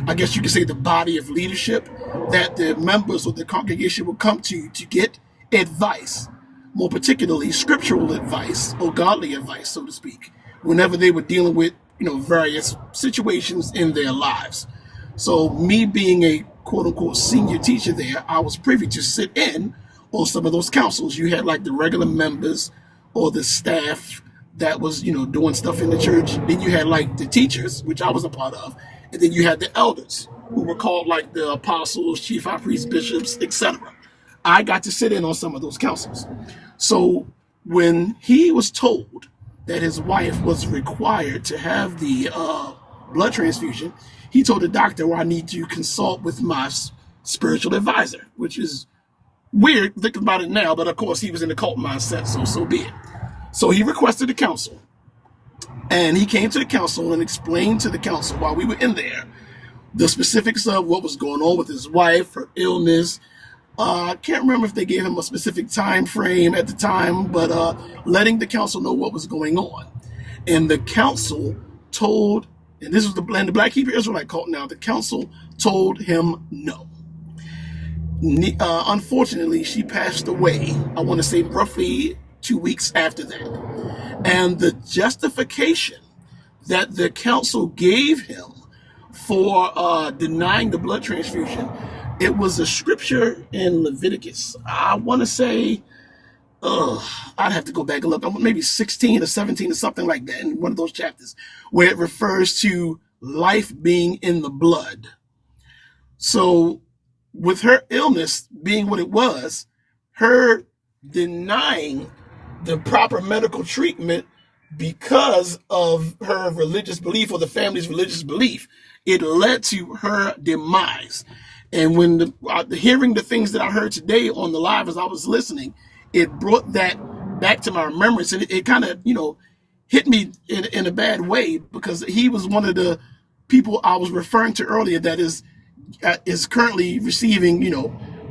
V: I guess you could say, the body of leadership that the members of the congregation would come to get advice, more particularly scriptural advice or godly advice, so to speak, whenever they were dealing with, various situations in their lives. So me being a quote unquote senior teacher there, I was privy to sit in on some of those councils. You had like the regular members or the staff that was, doing stuff in the church. Then you had like the teachers, which I was a part of. And then you had the elders, who were called like the apostles, chief high priests, bishops, etc. I got to sit in on some of those councils. So when he was told that his wife was required to have the blood transfusion, he told the doctor, well, I need to consult with my spiritual advisor, which is weird thinking about it now, but of course he was in the cult mindset, so be it. So he requested the council, and he came to the council and explained to the council while we were in there the specifics of what was going on with his wife, her illness. I can't remember if they gave him a specific time frame at the time, but letting the council know what was going on. And the council told, and this was the Black Hebrew Israelite cult now, the council told him no. Unfortunately, she passed away, I want to say roughly 2 weeks after that. And the justification that the council gave him for denying the blood transfusion, it was a scripture in Leviticus. I want to say, I'd have to go back and look, maybe 16 or 17 or something like that, in one of those chapters, where it refers to life being in the blood. So with her illness being what it was, her denying the proper medical treatment because of her religious belief or the family's religious belief, it led to her demise. And when hearing the things that I heard today on the live as I was listening, it brought that back to my remembrance. And it kind of, hit me in a bad way, because he was one of the people I was referring to earlier that is is currently receiving,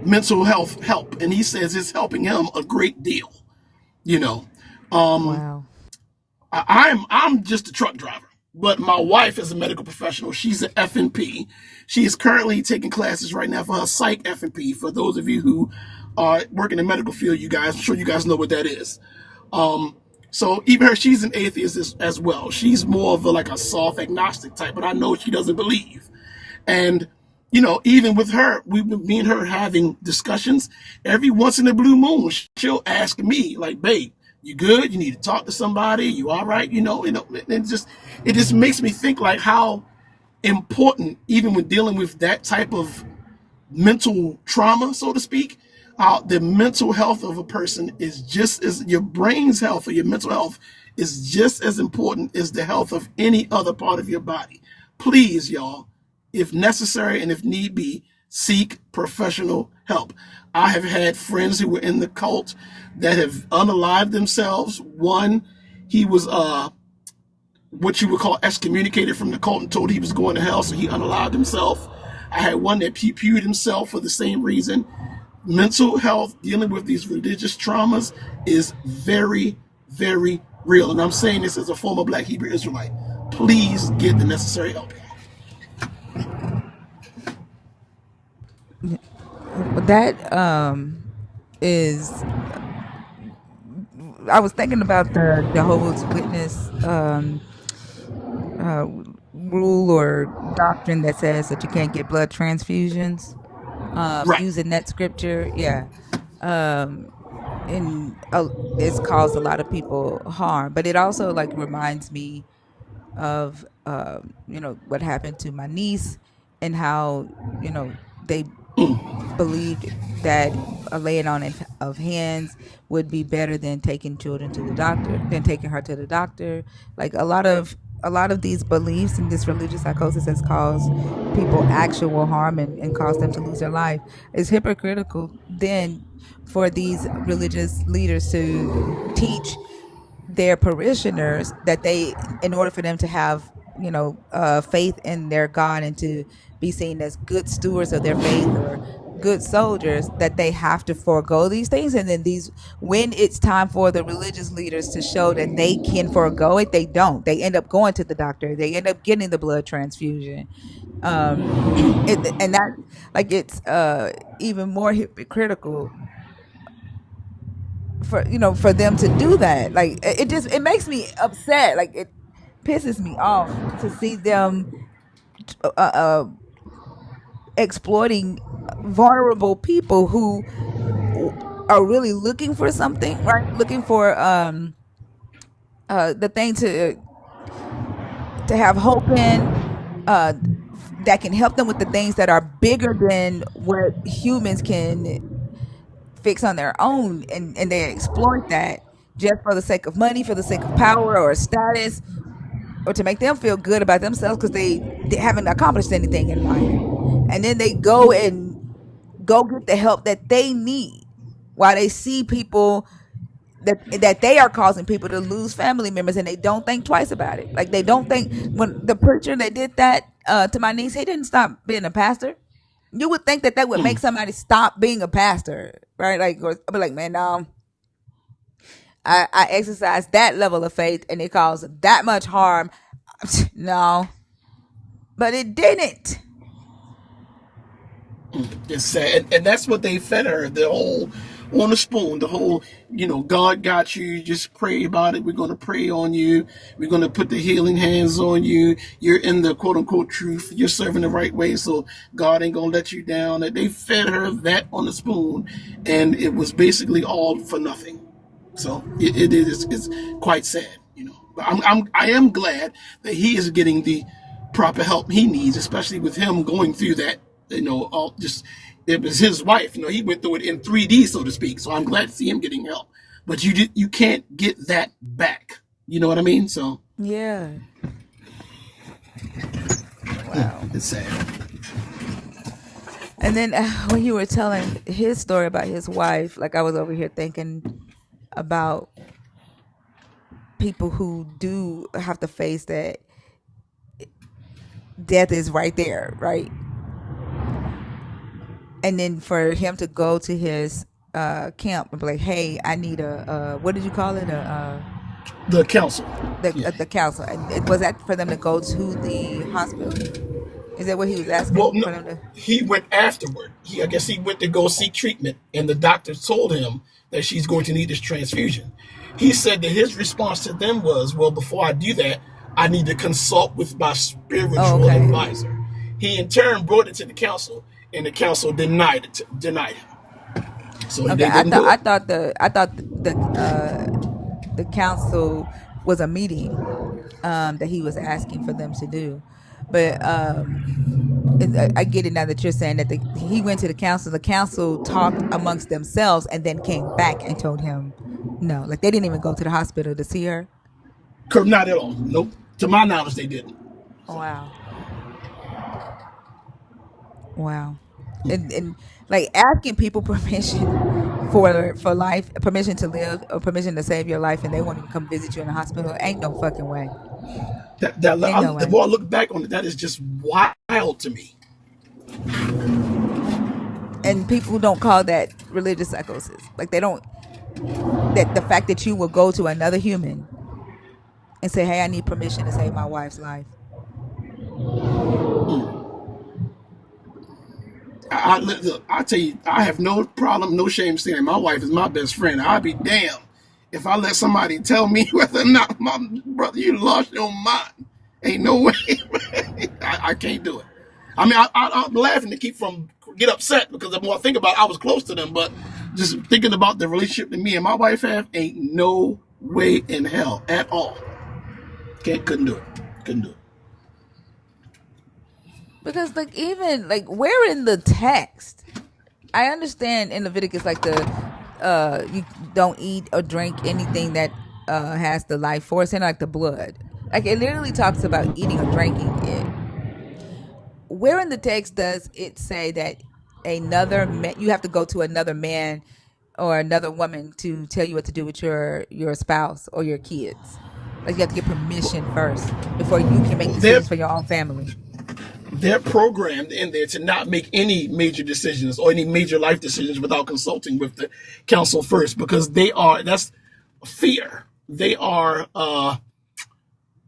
V: mental health help, and he says it's helping him a great deal. You know, um,
C: Wow.
V: I'm just a truck driver, but my wife is a medical professional. She's an FNP. She is currently taking classes right now for her psych FNP. For those of you who are working in the medical field, I'm sure you guys know what that is. So even her, she's an atheist as well. She's more of like a soft agnostic type, but I know she doesn't believe. And even with her, me and her having discussions every once in a blue moon. She'll ask me like, "Babe, you good? You need to talk to somebody? You all right?" It just makes me think like how important, even when dealing with that type of mental trauma, so to speak, the mental health of a person is just as your brain's health or your mental health is just as important as the health of any other part of your body. Please, y'all, if necessary and if need be, seek professional help. I have had friends who were in the cult that have unalived themselves. One, he was what you would call excommunicated from the cult and told he was going to hell, so he unalived himself. I had one that pewed himself for the same reason. Mental health, dealing with these religious traumas, is very, very real. And I'm saying this as a former Black Hebrew Israelite. Please get the necessary help.
C: That is. I was thinking about the Jehovah's Witness uh, rule or doctrine that says that you can't get blood transfusions.
V: Right.
C: Using that scripture, yeah, um, and it's caused a lot of people harm. But it also like reminds me of what happened to my niece and how they believed that a laying on of hands would be better than taking children to the doctor, than taking her to the doctor. Like a lot of these beliefs and this religious psychosis has caused people actual harm and caused them to lose their life. It's hypocritical then for these religious leaders to teach their parishioners that they, in order for them to have faith in their God and to be seen as good stewards of their faith or good soldiers, that they have to forego these things. And then when it's time for the religious leaders to show that they can forego it, they don't. They end up going to the doctor, they end up getting the blood transfusion. And that, like, it's even more hypocritical for them to do that. Like, it makes me upset. Like, it pisses me off to see them exploiting vulnerable people who are really looking for something, right? Looking for the thing to have hope in, uh that can help them with the things that are bigger than what humans can fix on their own, and they exploit that just for the sake of money, for the sake of power or status, or to make them feel good about themselves because they haven't accomplished anything in life. And then they go get the help that they need while they see people that they are causing people to lose family members, and they don't think twice about it. Like, they don't think. When the preacher that did that to my niece, he didn't stop being a pastor. You would think that would make somebody stop being a pastor, right? Like, or be like, man, no, I exercise that level of faith and it caused that much harm. No, but it didn't.
V: It's sad, and that's what they fed her. The whole on a spoon, the whole, God got you. Just pray about it. We're going to pray on you. We're going to put the healing hands on you. You're in the quote unquote truth. You're serving the right way, so God ain't going to let you down. And they fed her that on the spoon, and it was basically all for nothing. So it's quite sad, But I am glad that he is getting the proper help he needs, especially with him going through that. All just, it was his wife. He went through it in 3D, so to speak. So I'm glad to see him getting help. But you can't get that back. You know what I mean? So
C: Yeah. Wow.
V: it's sad.
C: And then when you were telling his story about his wife, like, I was over here thinking about people who do have to face that death is right there, right? and then for him to go to his camp and be like, "Hey, I need a what did you call it?
V: The council. Yeah.
C: The council." And it was that for them to go to the hospital. Is that what he was
V: Well,
C: asking
V: no,
C: for them to?
V: he went afterward. I guess he went to go seek treatment, and the doctor told him that she's going to need this transfusion. He said that his response to them was, "Well, before I do that, I need to consult with my
C: Oh,
V: spiritual
C: okay.
V: advisor." He in turn brought it to the council, and the council denied him. So
C: Okay,
V: they didn't do it.
C: I thought the council was a meeting that he was asking for them to do, but I get it now that you're saying that he went to the council. The council talked amongst themselves and then came back and told him no. Like they didn't even go to the hospital to see her.
V: Not at all. Nope. To my knowledge, they didn't.
C: Oh,
V: So,
C: wow, wow, and like asking people permission for life, permission to live, or permission to save your life, and they won't even come visit you in the hospital. Ain't no fucking way. Ain't no
V: the
C: way.
V: more I look back on it, that is just wild to me.
C: And people don't call that religious psychosis. Like they don't, that the fact that you will go to another human and say, "Hey, I need permission to save my wife's life."
V: Look, I tell you, I have no problem, no shame saying my wife is my best friend. I'd be damned if I let somebody tell me whether or not my brother, you lost your mind. Ain't no way. I can't do it. I mean, I'm laughing to keep from get upset because the more I think about it, I was close to them, but just thinking about the relationship that me and my wife have, ain't no way in hell at all. Couldn't do it. Couldn't do it.
C: Because like even like where in the text, I understand in Leviticus like the you don't eat or drink anything that has the life force in it, like the blood. Like it literally talks about eating or drinking it. Where in the text does it say that you have to go to another man or another woman to tell you what to do with your spouse or your kids? Like you have to get permission first before you can make
V: Well, they're
C: decisions for your own family.
V: they're programmed in there to not make any major decisions or any major life decisions without consulting with the council first, because that's fear. They are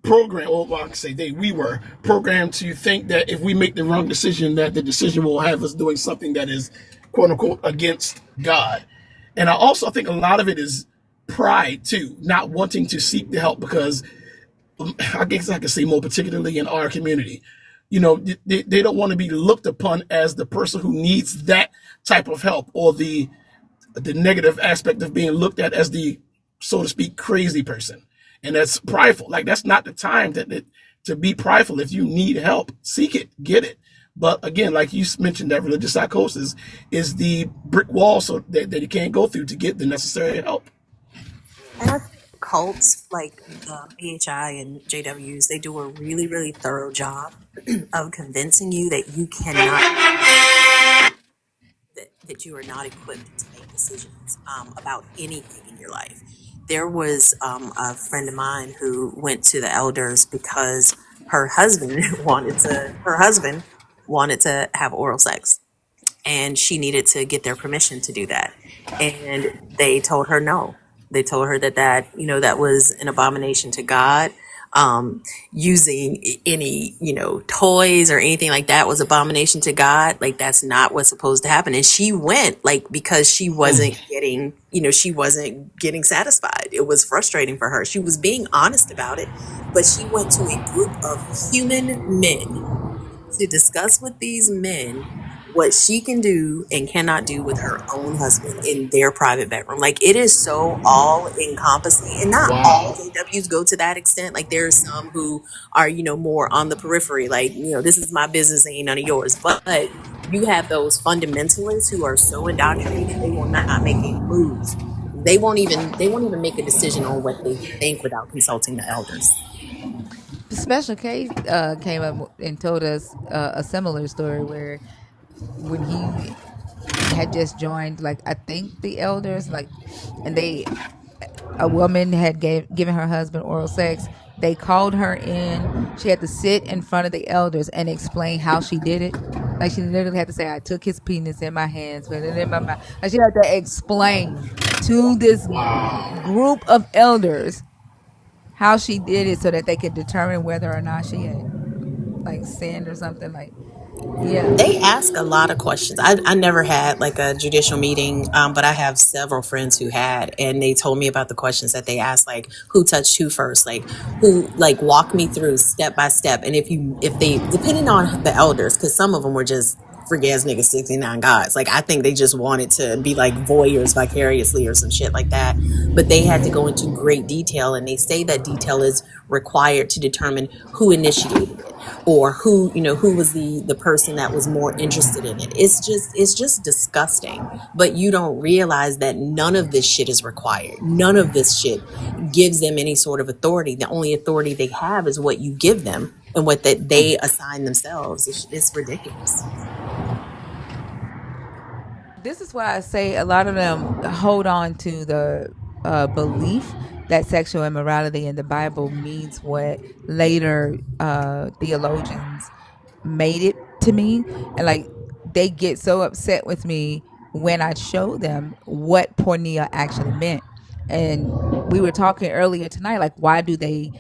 V: programmed, or I can say we were programmed to think that if we make the wrong decision, that the decision will have us doing something that is quote unquote against God. And I also think a lot of it is pride too, not wanting to seek the help, because I guess I can say more particularly in our community, they don't want to be looked upon as the person who needs that type of help, or the negative aspect of being looked at as the, so to speak, crazy person. And that's prideful. Like that's not the time to be prideful. If you need help, seek it, get it. But again, like you mentioned, that religious psychosis is the brick wall so that you can't go through to get the necessary help.
S: And I think cults like BHI and JWs, they do a really, really thorough job of convincing you that you cannot, that you are not equipped to make decisions about anything in your life. There was a friend of mine who went to the elders because her husband wanted to have oral sex, and she needed to get their permission to do that. And they told her no. They told her that was an abomination to God. Using any, toys or anything like that was abomination to God. Like that's not what's supposed to happen. And she went because she wasn't getting satisfied. It was frustrating for her. She was being honest about it, but she went to a group of human men to discuss with these men what she can do and cannot do with her own husband in their private bedroom. Like it is so all encompassing, and not all
V: Wow.
S: JWs go to that extent. Like there are some who are, more on the periphery, like, this is my business, ain't none of yours. But you have those fundamentalists who are so indoctrinated, they will not make a move. They won't even make a decision on what they think without consulting the elders.
C: Special K came up and told us a similar story where when he had just joined, like I think the elders, like, and a woman had given her husband oral sex. They called her in. She had to sit in front of the elders and explain how she did it. Like she literally had to say, "I took his penis in my hands, put it in my mouth." Like she had to explain to this
V: Wow.
C: group of elders how she did it so that they could determine whether or not she had like sinned or something. Like, yeah,
S: They ask a lot of questions. I never had like a judicial meeting, but I have several friends who had, and they told me about the questions that they asked, like who touched who first, like who, like walk me through step by step. And if they, depending on the elders, because some of them were just freak ass niggas, 69 gods. Like I think they just wanted to be like voyeurs vicariously or some shit like that. But they had to go into great detail, and they say that detail is required to determine who initiated it, or who, who was the person that was more interested in it. It's just disgusting. But you don't realize that none of this shit is required. None of this shit gives them any sort of authority. The only authority they have is what you give them and what that they assign themselves. It's ridiculous.
C: this is why I say a lot of them hold on to the belief that sexual immorality in the Bible means what later theologians made it to mean. And like they get so upset with me when I show them what pornea actually meant. And we were talking earlier tonight, like, why do they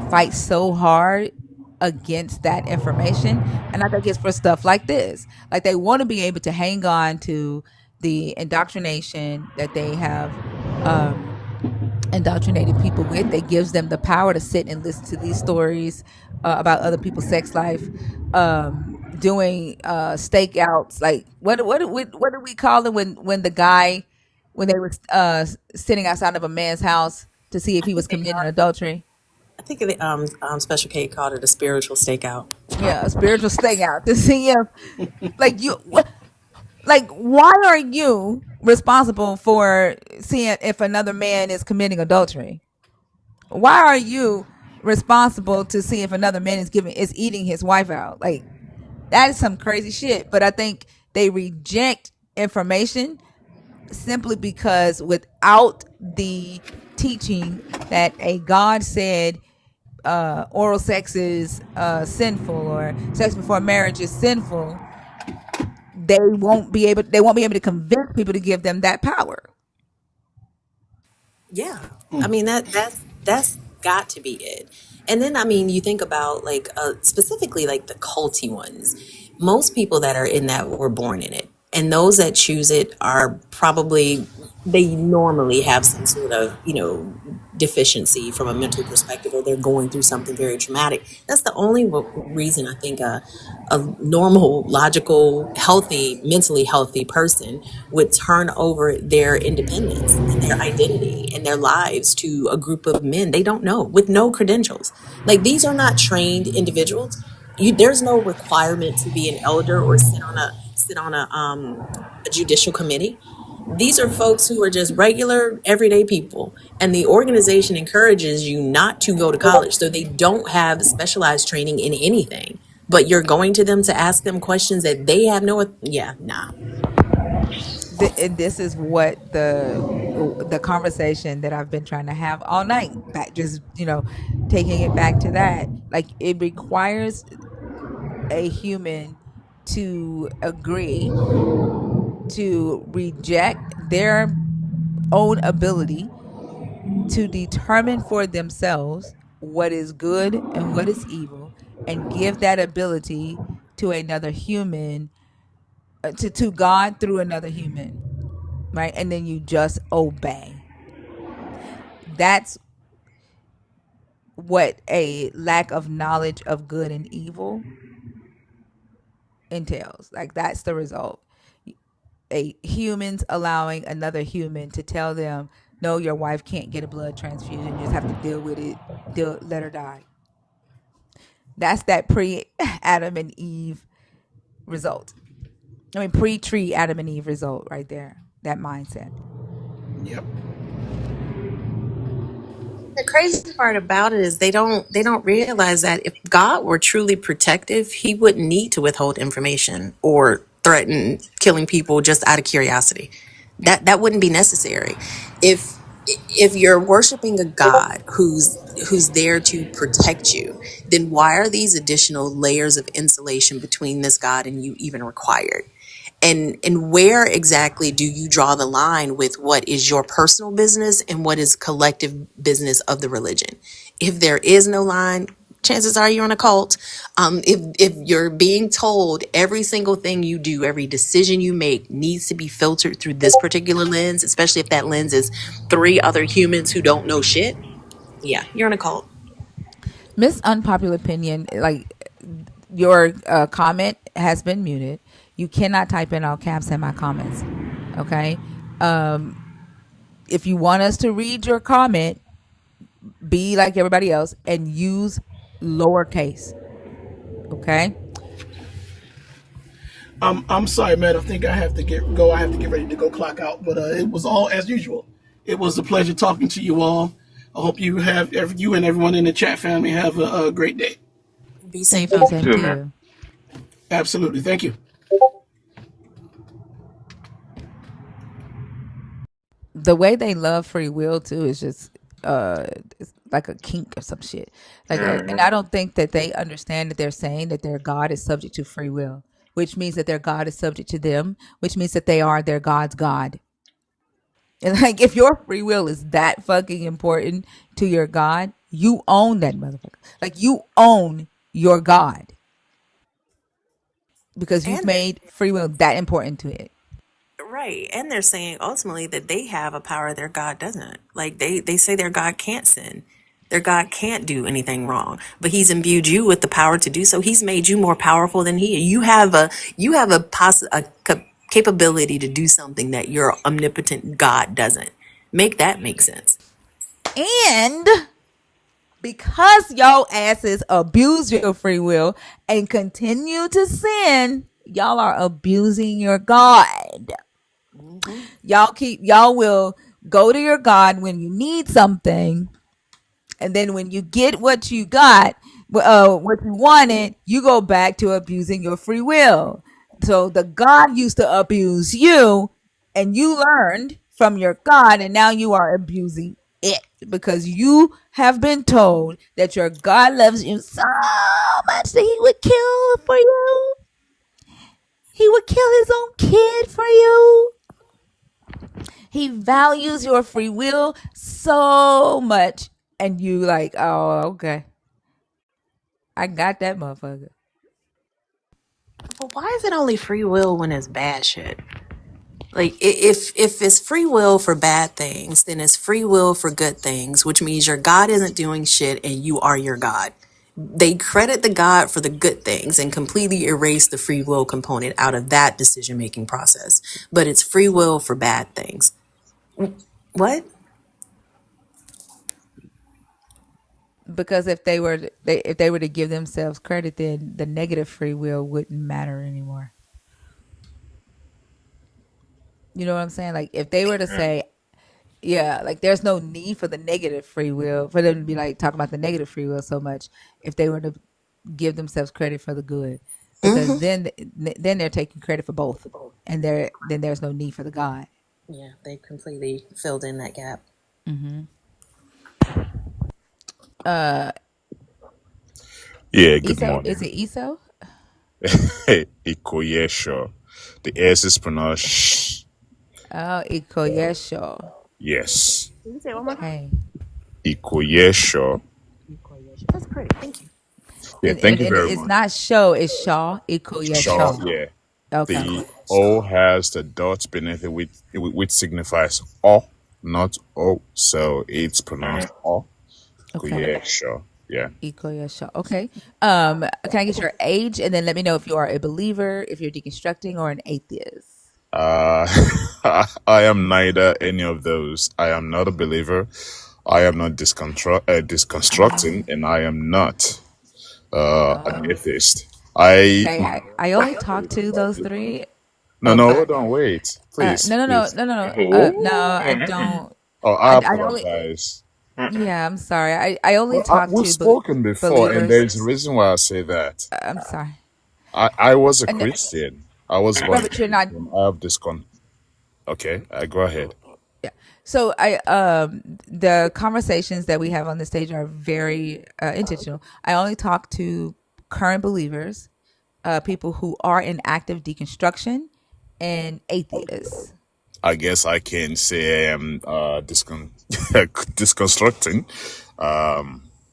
C: fight so hard against that information? And I think it's for stuff like this. Like, they want to be able to hang on to the indoctrination that they have indoctrinated people with. That gives them the power to sit and listen to these stories about other people's sex life, doing stakeouts. Like, what do we call it when the guy, when they were sitting outside of a man's house to see if he was committing adultery?
S: I think the Special K called it a spiritual stakeout.
C: Yeah, a spiritual stakeout to see if, like, you like, why are you responsible for seeing if another man is committing adultery? Why are you responsible to see if another man is eating his wife out? Like, that is some crazy shit. But I think they reject information simply because without the teaching that a God said oral sex is sinful, or sex before marriage is sinful, they won't be able to convince people to give them that power.
S: Yeah, I mean that's got to be it. And then I mean, you think about like specifically like the culty ones. Most people that are in that were born in it, and those that choose it are probably, they normally have some sort of deficiency from a mental perspective, or they're going through something very traumatic. That's the only reason I think a normal, logical, healthy, mentally healthy person would turn over their independence and their identity and their lives to a group of men they don't know with no credentials. Like, these are not trained individuals. There's no requirement to be an elder or sit on a judicial committee. These are folks who are just regular, everyday people. And the organization encourages you not to go to college. So they don't have specialized training in anything. But you're going to them to ask them questions that they have no, yeah, nah.
C: And this is what the conversation that I've been trying to have all night. Back, just taking it back to that. Like, it requires a human to agree to reject their own ability to determine for themselves what is good and what is evil, and give that ability to another human, to God through another human, right? And then you just obey. That's what a lack of knowledge of good and evil entails. Like, that's the result. A humans allowing another human to tell them, no, your wife can't get a blood transfusion, you just have to deal with it, let her die. That's that pre Adam and Eve result. I mean, pre-tree Adam and Eve result right there. That mindset.
V: Yep.
S: The crazy part about it is they don't realize that if God were truly protective, he wouldn't need to withhold information or threaten killing people just out of curiosity. That wouldn't be necessary. If If you're worshiping a God who's there to protect you, then why are these additional layers of insulation between this God and you even required? And where exactly do you draw the line with what is your personal business and what is collective business of the religion? If there is no line, chances are you're in a cult. If you're being told every single thing you do, every decision you make needs to be filtered through this particular lens, especially if that lens is three other humans who don't know shit, yeah, you're in a cult.
C: Miss Unpopular Opinion, like your comment has been muted. You cannot type in all caps in my comments. Okay. If you want us to read your comment, be like everybody else and use lowercase. Okay.
V: I'm sorry, man. I think I have to go. I have to get ready to go clock out. But it was all as usual. It was a pleasure talking to you all. I hope you and everyone in the chat family have a great day.
S: Be safe
C: Thank you.
S: out
C: Same
S: there.
C: to you.
V: Absolutely. Thank you.
C: The way they love free will too is just it's like a kink or some shit. Like, and I don't think that they understand that they're saying that their God is subject to free will, which means that their God is subject to them, which means that they are their God's God. And like, if your free will is that fucking important to your God, you own that motherfucker. Like, you own your God because you've
S: And
C: made free will that important to it.
S: right. And they're saying ultimately that they have a power their God doesn't. Like they say their God can't sin. Their God can't do anything wrong. But he's imbued you with the power to do so. He's made you more powerful than he. You have a capability to do something that your omnipotent God doesn't. Make that make sense.
C: And because y'all asses abuse your free will and continue to sin, y'all are abusing your God. Y'all will go to your God when you need something, and then when you get what you got, what you wanted, you go back to abusing your free will. So the God used to abuse you, and you learned from your God, and now you are abusing it because you have been told that your God loves you so much that he would kill for you. He would kill his own kid for you. He values your free will so much. And you like, oh, okay. I got that motherfucker.
S: But why is it only free will when it's bad shit? Like if it's free will for bad things, then it's free will for good things, which means your God isn't doing shit and you are your God. They credit the God for the good things and completely erase the free will component out of that decision making process. But it's free will for bad things. What?
C: Because if they were to give themselves credit, then the negative free will wouldn't matter anymore. You know what I'm saying? Like, if they were to say, yeah, like there's no need for the negative free will for them to be like talking about the negative free will so much. If they were to give themselves credit for the good, because then they're taking credit for both, and then there's no need for the God.
S: Yeah, they completely filled in that gap.
B: Yeah, good
C: Eso, is
B: morning.
C: it Eso?
B: Ikoyesho. The S is pronounced sh.
C: Oh, Ikoyesho.
B: Yes.
S: Can you say it one more time?
C: Okay.
B: Ikoyesho.
S: That's pretty. Thank you.
B: Yeah, thank you
C: And
B: very
C: it's
B: much.
C: not show, it's Shaw.
B: Shaw,
C: Ikoyesho.
B: yeah.
C: Okay.
B: The O has the dot beneath it, which signifies O, not O. So it's pronounced O.
C: Okay.
B: Ikoyesho. Yeah.
C: Ikoyesho. Okay. Can I get your age and then let me know if you are a believer, if you're deconstructing, or an atheist?
B: Uh, I am neither any of those. I am not a believer. I am not disconstructing, and I am not an atheist. I
C: Okay. I only talked to those three.
B: no,
C: Okay.
B: hold on, wait, please, please.
C: No, I don't.
B: Oh, I
C: I only.
B: apologize.
C: Yeah, I'm sorry. I only
B: Well,
C: talk
B: we've
C: to
B: spoken before, and
C: believers.
B: there's a reason why I say that.
C: I'm sorry.
B: I was a
C: And
B: Christian. I was born
C: right,
B: a
C: but you're not.
B: Christian. I have this con. Okay, go ahead.
C: Yeah. So the conversations that we have on the stage are very intentional. I only talk to current believers, people who are in active deconstruction, and atheists.
B: I guess I can say I am disconstructing.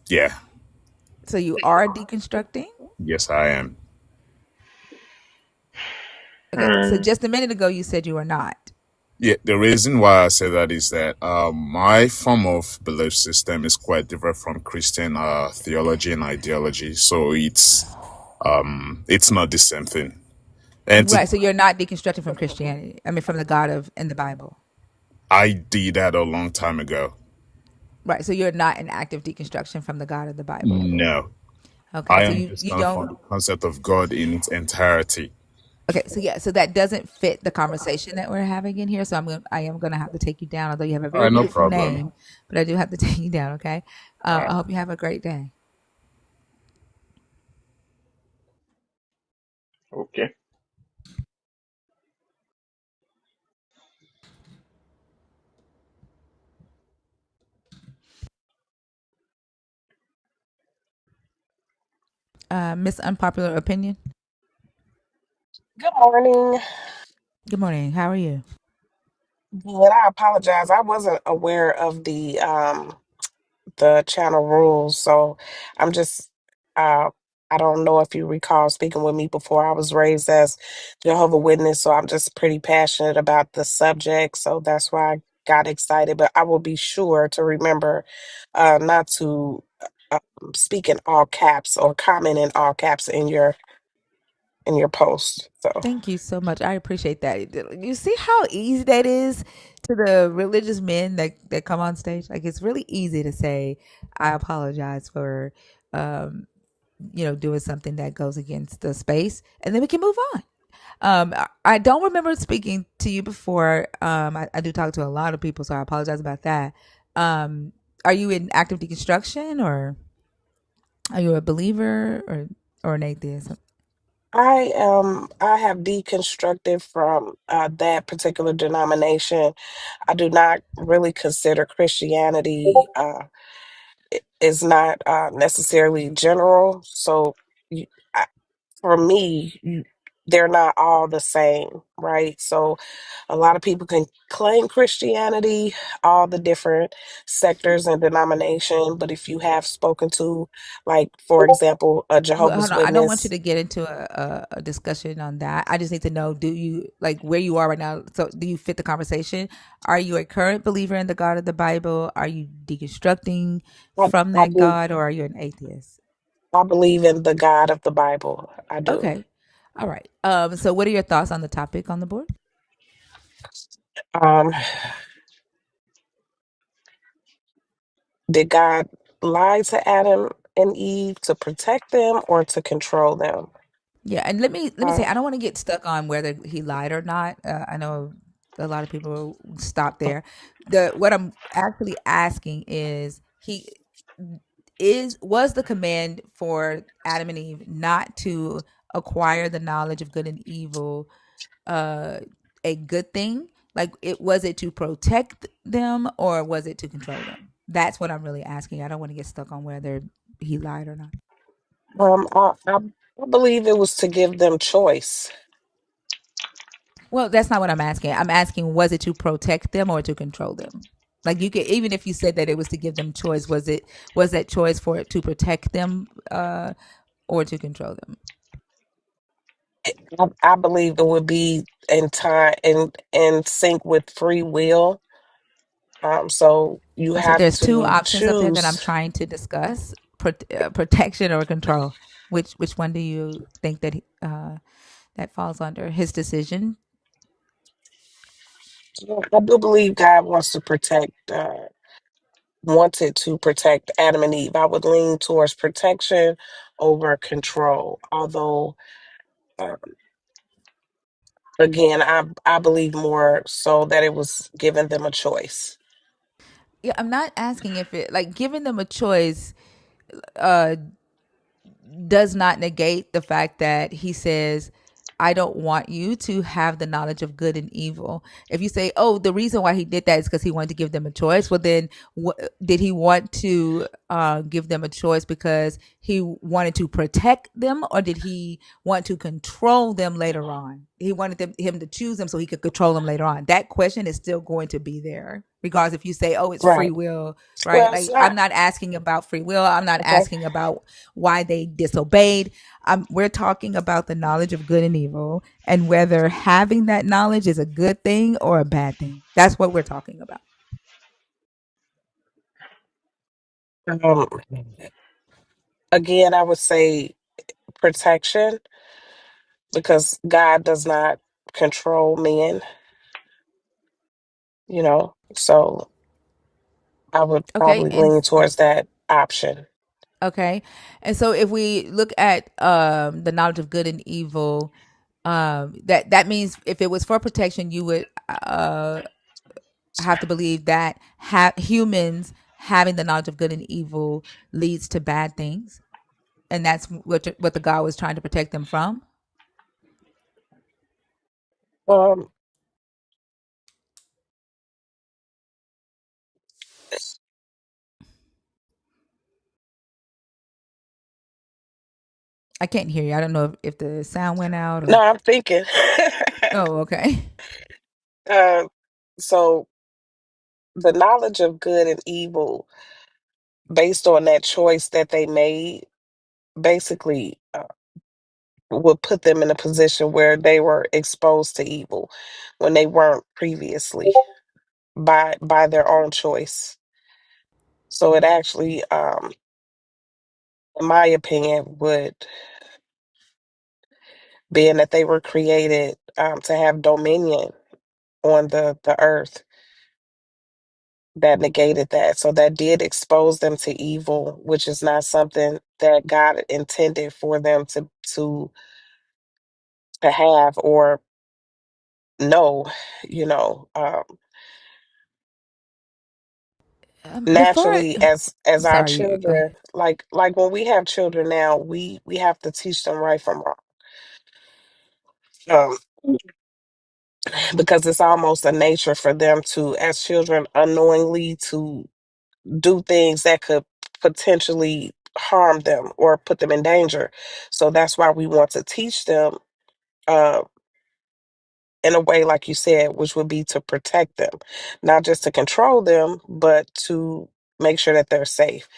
B: Yeah,
C: So you are deconstructing.
B: yes, I am.
C: Okay. So just a minute ago you said you were not.
B: Yeah, the reason why I say that is that my form of belief system is quite different from Christian theology and ideology, so it's not the same thing. And
C: Right. So you're not deconstructing from Christianity. I mean, from the God of in the Bible.
B: I did that a long time ago.
C: Right. So you're not in active deconstruction from the God of the Bible.
B: No,
C: Okay.
B: I
C: So you
B: understand from
C: don't.
B: the concept of God in its entirety.
C: Okay. So yeah. So that doesn't fit the conversation that we're having in here. So I am gonna have to take you down. Although you have a
B: All
C: very
B: right, no
C: beautiful
B: problem.
C: name, but I do have to take you down. Okay.
B: All
C: I
B: right.
C: hope you have a great day.
Q: Okay.
C: Miss Unpopular Opinion.
D: Good morning.
C: Good morning. How are you?
D: Good. I apologize. I wasn't aware of the channel rules, so I'm just uh I don't know if you recall speaking with me before. I was raised as Jehovah Witness, so I'm just pretty passionate about the subject, so that's why I got excited. But I will be sure to remember not to speak in all caps or comment in all caps in your post. So.
C: Thank you so much. I appreciate that. You see how easy that is to the religious men that come on stage? Like it's really easy to say, I apologize for doing something that goes against the space and then we can move on. I don't remember speaking to you before. I do talk to a lot of people, so I apologize about that. Um, are you in active deconstruction or are you a believer or an atheist?
D: I have deconstructed from that particular denomination. I do not really consider Christianity is not necessarily general. So you, I, for me, they're not all the same, right? So a lot of people can claim Christianity, all the different sectors and denomination, but if you have spoken to, like, for example, a
C: Well,
D: Jehovah's
C: hold on. I don't want you
D: Witness.
C: to get into a discussion on that. I just need to know, do you like where you are right now? So do you fit the conversation? Are you a current believer in the God of the Bible? Are you deconstructing
D: I,
C: from
D: I
C: that
D: do.
C: God or are you an atheist?
D: I believe in the God of the Bible. I do.
C: Okay. All right. So what are your thoughts on the topic on the board?
D: Um, did God lie to Adam and Eve to protect them or to control them?
C: Yeah, and let me say
D: Uh,
C: I don't want to get stuck on whether he lied or not. I know a lot of people will stop there. The what I'm actually asking is he is was the command for Adam and Eve not to acquire the knowledge of good and evil uh a good thing? Like it was it to protect them or was it to control them? That's what I'm really asking. I don't want to get stuck on whether he lied or not.
D: I believe it was to give them choice.
C: Well, that's not what I'm asking. I'm asking, was it to protect them or to control them? Like you could, even if you said that it was to give them choice, was that choice for it to protect them or to control them?
D: I believe it would be in time in sync with free will. So you
C: So
D: have
C: there's two
D: to
C: options up there that I'm
D: choose.
C: trying to discuss: protection or control. Which one do you think that that falls under his decision?
D: I do believe God wants to protect. Wanted to protect Adam and Eve. I would lean towards protection over control. Although, uh, again, I believe more so that it was giving them a choice.
C: Yeah, I'm not asking if it like giving them a choice uh does not negate the fact that he says I don't want you to have the knowledge of good and evil. If you say, oh, the reason why he did that is because he wanted to give them a choice, well, then did he want to give them a choice because he wanted to protect them, or did he want to control them later on? He wanted him to choose them so he could control them later on. That question is still going to be there. Regardless if you say, oh, it's free
D: Right.
C: will, right?
D: Well, it's
C: Like, I'm
D: not.
C: not asking about free will. I'm not
D: Okay.
C: asking about why they disobeyed. We're talking about the knowledge of good and evil and whether having that knowledge is a good thing or a bad thing. That's what we're talking about.
D: Um, again, I would say protection because God does not control men, so I would
C: Okay.
D: probably
C: And
D: lean towards that option.
C: okay. And so if we look at the knowledge of good and evil, that means if it was for protection, you would have to believe that humans having the knowledge of good and evil leads to bad things, and that's what the God was trying to protect them from.
D: Um,
C: I can't hear you. I don't know if the sound went out
D: no,
C: or.
D: I'm thinking.
C: Oh, okay.
D: uh, so the knowledge of good and evil, based on that choice that they made, basically would put them in a position where they were exposed to evil when they weren't previously by their own choice. So it actually, in my opinion, would being that they were created to have dominion on the earth, that negated that. So that did expose them to evil, which is not something that God intended for them to have or know, you know.
C: Before,
D: Naturally, as our
C: sorry, you go ahead.
D: children, like when we have children now, we have to teach them right from wrong. Because it's almost a nature for them to, as children, unknowingly to do things that could potentially harm them or put them in danger. So that's why we want to teach them uh, in a way, like you said, which would be to protect them, not just to control them, but to make sure that they're safe.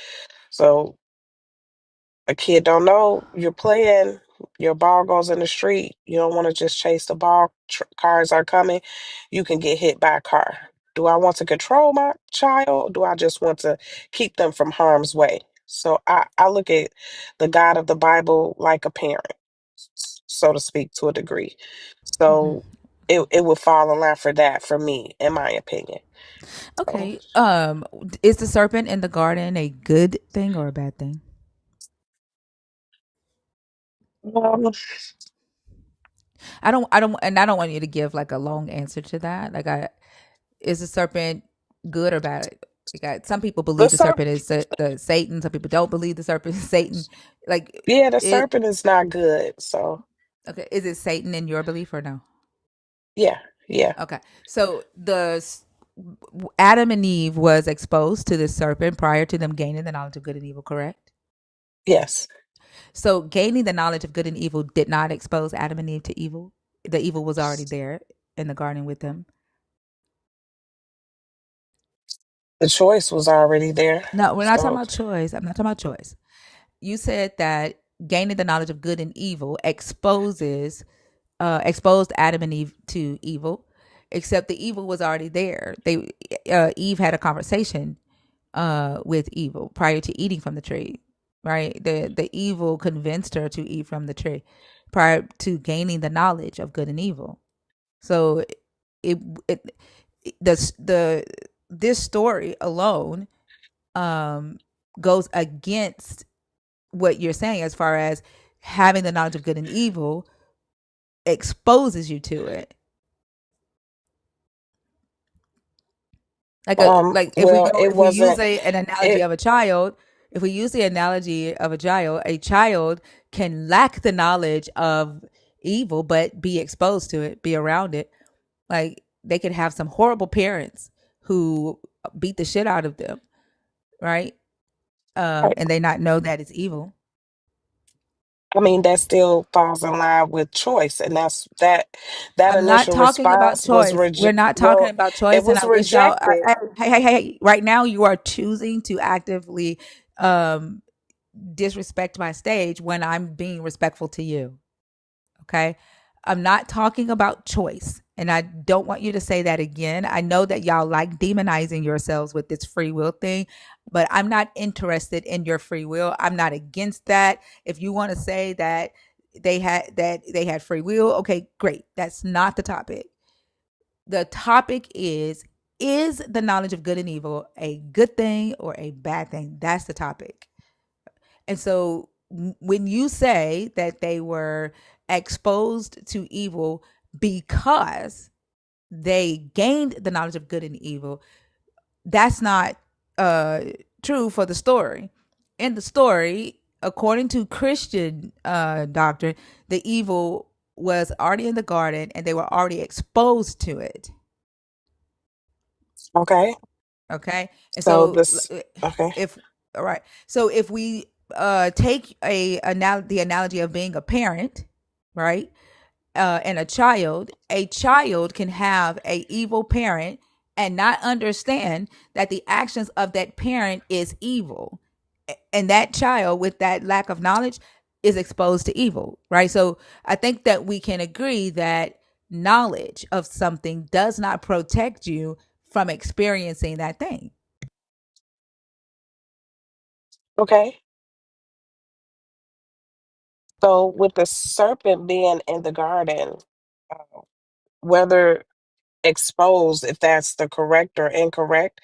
D: So a kid don't know you're playing, your ball goes in the street, you don't want to just chase the ball, cars are coming, you can get hit by a car. Do I want to control my child? Do I just want to keep them from harm's way? So I look at the God of the Bible like a parent, so to speak, to a degree.
C: Hmm.
D: So it would fall in line for that for me, in my opinion. So
C: Okay. Is the serpent in the garden a good thing or a bad thing?
D: um,
C: And I don't want you to give like a long answer to that. Is the serpent good or bad? Some people
D: the
C: believe the
D: serpent,
C: serpent is the Satan. Some people don't believe the serpent is Satan. Like
D: yeah, the
C: it.
D: serpent is not good. So
C: Okay, is it Satan in your belief or no?
D: yeah, yeah,
C: Okay, so Adam and Eve was exposed to the serpent prior to them gaining the knowledge of good and evil. Correct.
D: yes.
C: So gaining the knowledge of good and evil did not expose Adam and Eve to evil. The evil was already there in the garden with them.
D: The choice was already there.
C: No, we're not talking
D: So
C: about choice. I'm not talking about choice. You said that gaining the knowledge of good and evil exposed Adam and Eve to evil, except the evil was already there. Eve had a conversation with evil prior to eating from the tree, right? The evil convinced her to eat from the tree prior to gaining the knowledge of good and evil. So it it the this story alone um goes against what you're saying as far as having the knowledge of good and evil exposes you to it. Like if we
D: well,
C: go
D: it
C: if we use
D: wasn't
C: an analogy
D: it
C: of a child, if we use the analogy of a child can lack the knowledge of evil, but be exposed to it, be around it. Like they could have some horrible parents who beat the shit out of them, right?
D: Right.
C: And they not know that it's evil.
D: I mean, that still falls in line with choice, and that
C: I'm not
D: initial
C: talking about
D: response was
C: choice. We're not talking
D: well,
C: about
D: it
C: choice, and
D: was
C: I wish y'all.
D: rejected.
C: Hey! Right now, you are choosing to actively um, disrespect my stage when I'm being respectful to you. Okay. I'm not talking about choice. And I don't want you to say that again. I know that y'all like demonizing yourselves with this free will thing, but I'm not interested in your free will. I'm not against that. If you want to say that they had free will, okay, great. That's not the topic. The topic is the knowledge of good and evil a good thing or a bad thing? That's the topic. And so when you say that they were exposed to evil because they gained the knowledge of good and evil, that's not uh, true for the story. In the story, according to Christian doctrine, the evil was already in the garden and they were already exposed to it.
D: Okay.
C: Okay. And
D: So
C: so
D: this okay.
C: if all right. So if we take the analogy of being a parent, right? And a child can have a evil parent and not understand that the actions of that parent is evil. And that child with that lack of knowledge is exposed to evil, right? So I think that we can agree that knowledge of something does not protect you from experiencing that thing.
D: Okay. So with the serpent being in the garden, uh, whether exposed, if that's the correct or incorrect,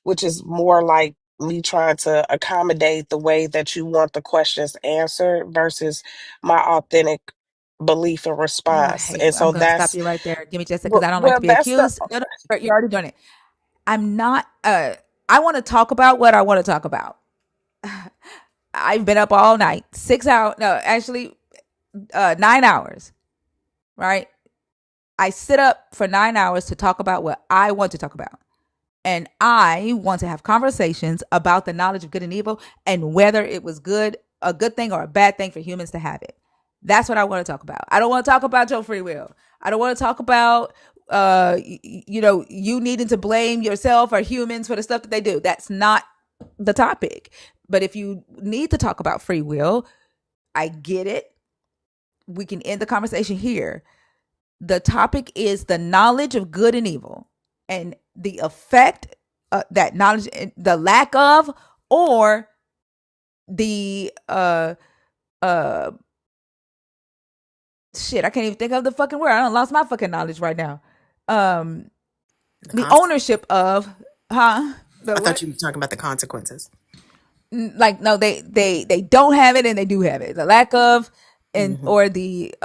D: which is more like me trying to accommodate the way that you want the questions answered versus my authentic belief and
C: I
D: response.
C: hate.
D: And
C: I'm
D: so
C: gonna stop
D: that's
C: you right there. Give me just a because I don't like
D: well,
C: to be
D: that's the
C: accused. No, no, you're already doing it. I'm not. I want to talk about what I want to talk about. I've been up all night, 6 hours. No, actually, 9 hours. Right. I sit up for 9 hours to talk about what I want to talk about. And I want to have conversations about the knowledge of good and evil and whether it was a good thing or a bad thing for humans to have it. That's what I want to talk about. I don't want to talk about your free will. I don't want to talk about you needing to blame yourself or humans for the stuff that they do. That's not the topic. But if you need to talk about free will, I get it. We can end the conversation here. The topic is the knowledge of good and evil and the effect that knowledge, the lack of, or the uh shit. I can't even think of the fucking word. I don't lost my fucking knowledge right now. Um,
P: The
C: the
P: consequences.
C: ownership of, huh? The
P: I thought
C: what?
P: you were talking about the consequences.
C: Like no, they don't have it and they do have it. The lack of and
P: Hmm.
C: or the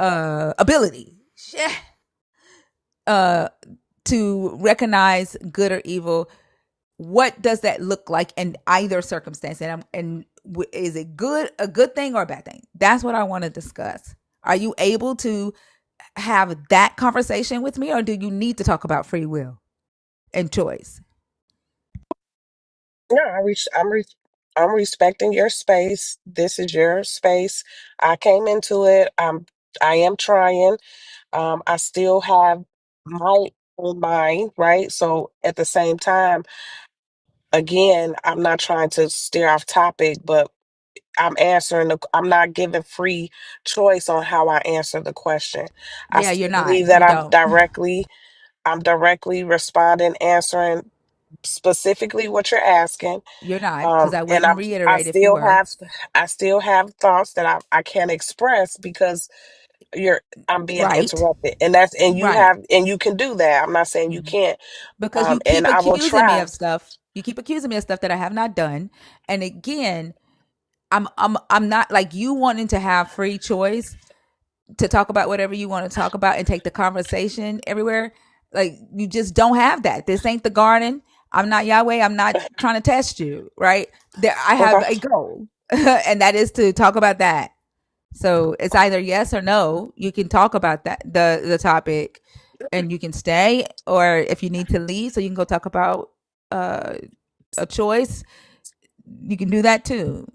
C: ability. Shit. Uh, to recognize good or evil. What does that look like in either circumstance? Is it a good thing or a bad thing? That's what I want to discuss. Are you able to have that conversation with me, or do you need to talk about free will and choice?
D: no, I'm respecting your space. This is your space. I came into it. I am trying. I still have my own mind, right? So at the same time, again, I'm not trying to steer off topic, but I'm not giving free choice on how I answer the question. I
C: Yeah, you're
D: still
C: not.
D: believe that
C: You don't.
D: I'm directly responding, answering specifically what you're asking.
C: You're not, because I
D: And
C: wouldn't
D: I
C: reiterate if you
D: still
C: were.
D: have thoughts that I can't express because you're I'm being
C: Right.
D: interrupted.
C: Right.
D: And you can do that. I'm not saying you
C: Mhm.
D: can't.
C: Because you
D: And
C: keep
D: I will
C: accusing me
D: try.
C: of stuff. You keep accusing me of stuff that I have not done. And again, I'm not like you wanting to have free choice to talk about whatever you want to talk about and take the conversation everywhere. Like you just don't have that. This ain't the garden. I'm not Yahweh. I'm not trying to test you, right? There I have
D: Okay.
C: a goal. And that is to talk about that. So it's either yes or no. You can talk about that the topic, and you can stay, or if you need to leave, so you can go talk about uh, a choice. You can do that too.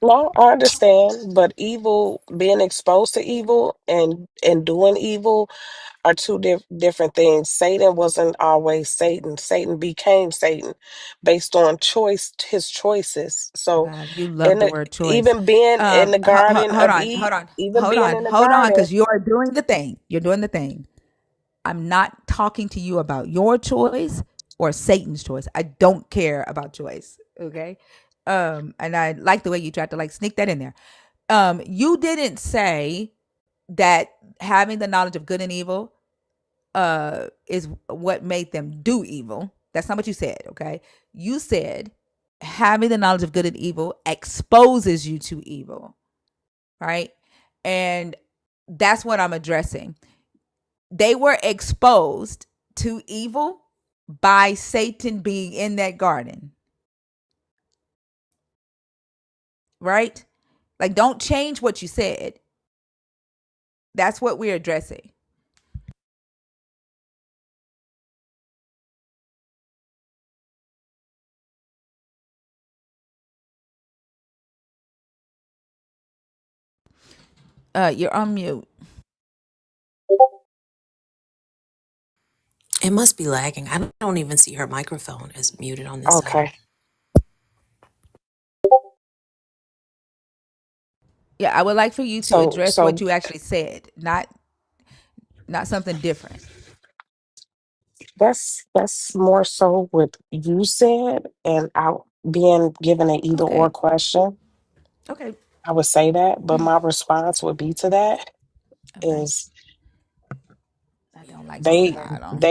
D: No, I understand, but evil, being exposed to evil and doing evil are two different things. Satan wasn't always Satan. Satan became Satan based on his choices.
C: Oh
D: So,
C: God, you love
D: in
C: the
D: the,
C: word choice.
D: even being in the Garden
C: Hold
D: of
C: on, hold on,
D: even being in the
C: hold on,
D: garden,
C: because you're doing the thing. You're doing the thing. I'm not talking to you about your choice or Satan's choice. I don't care about choice. Okay. And I like the way you tried to like sneak that in there. You didn't say that having the knowledge of good and evil is what made them do evil. That's not what you said, okay? You said having the knowledge of good and evil exposes you to evil, right? And that's what I'm addressing. They were exposed to evil by Satan being in that garden, right? Like, don't change what you said. That's what we're addressing. You're on mute.
S: It must be lagging. I don't even see her microphone is muted on this side.
D: okay.
C: Yeah, I would like for you to
D: So,
C: address what
D: so
C: you actually said, not something different.
D: that's more so what you said, and out being given an either or
C: Okay.
D: question.
C: Okay.
D: I would say that, but my response would be to that
C: Okay.
D: is
C: I don't like this
D: they
C: title.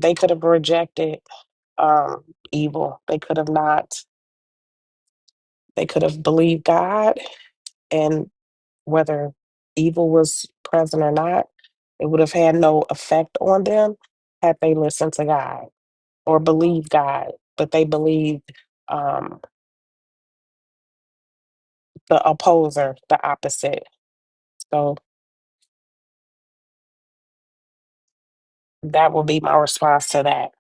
D: they could have rejected evil. They could have not. They could have believed God, and whether evil was present or not, it would have had no effect on them had they listened to God or believed God. But they believed um, the opposer, the opposite. So that would be my response to that.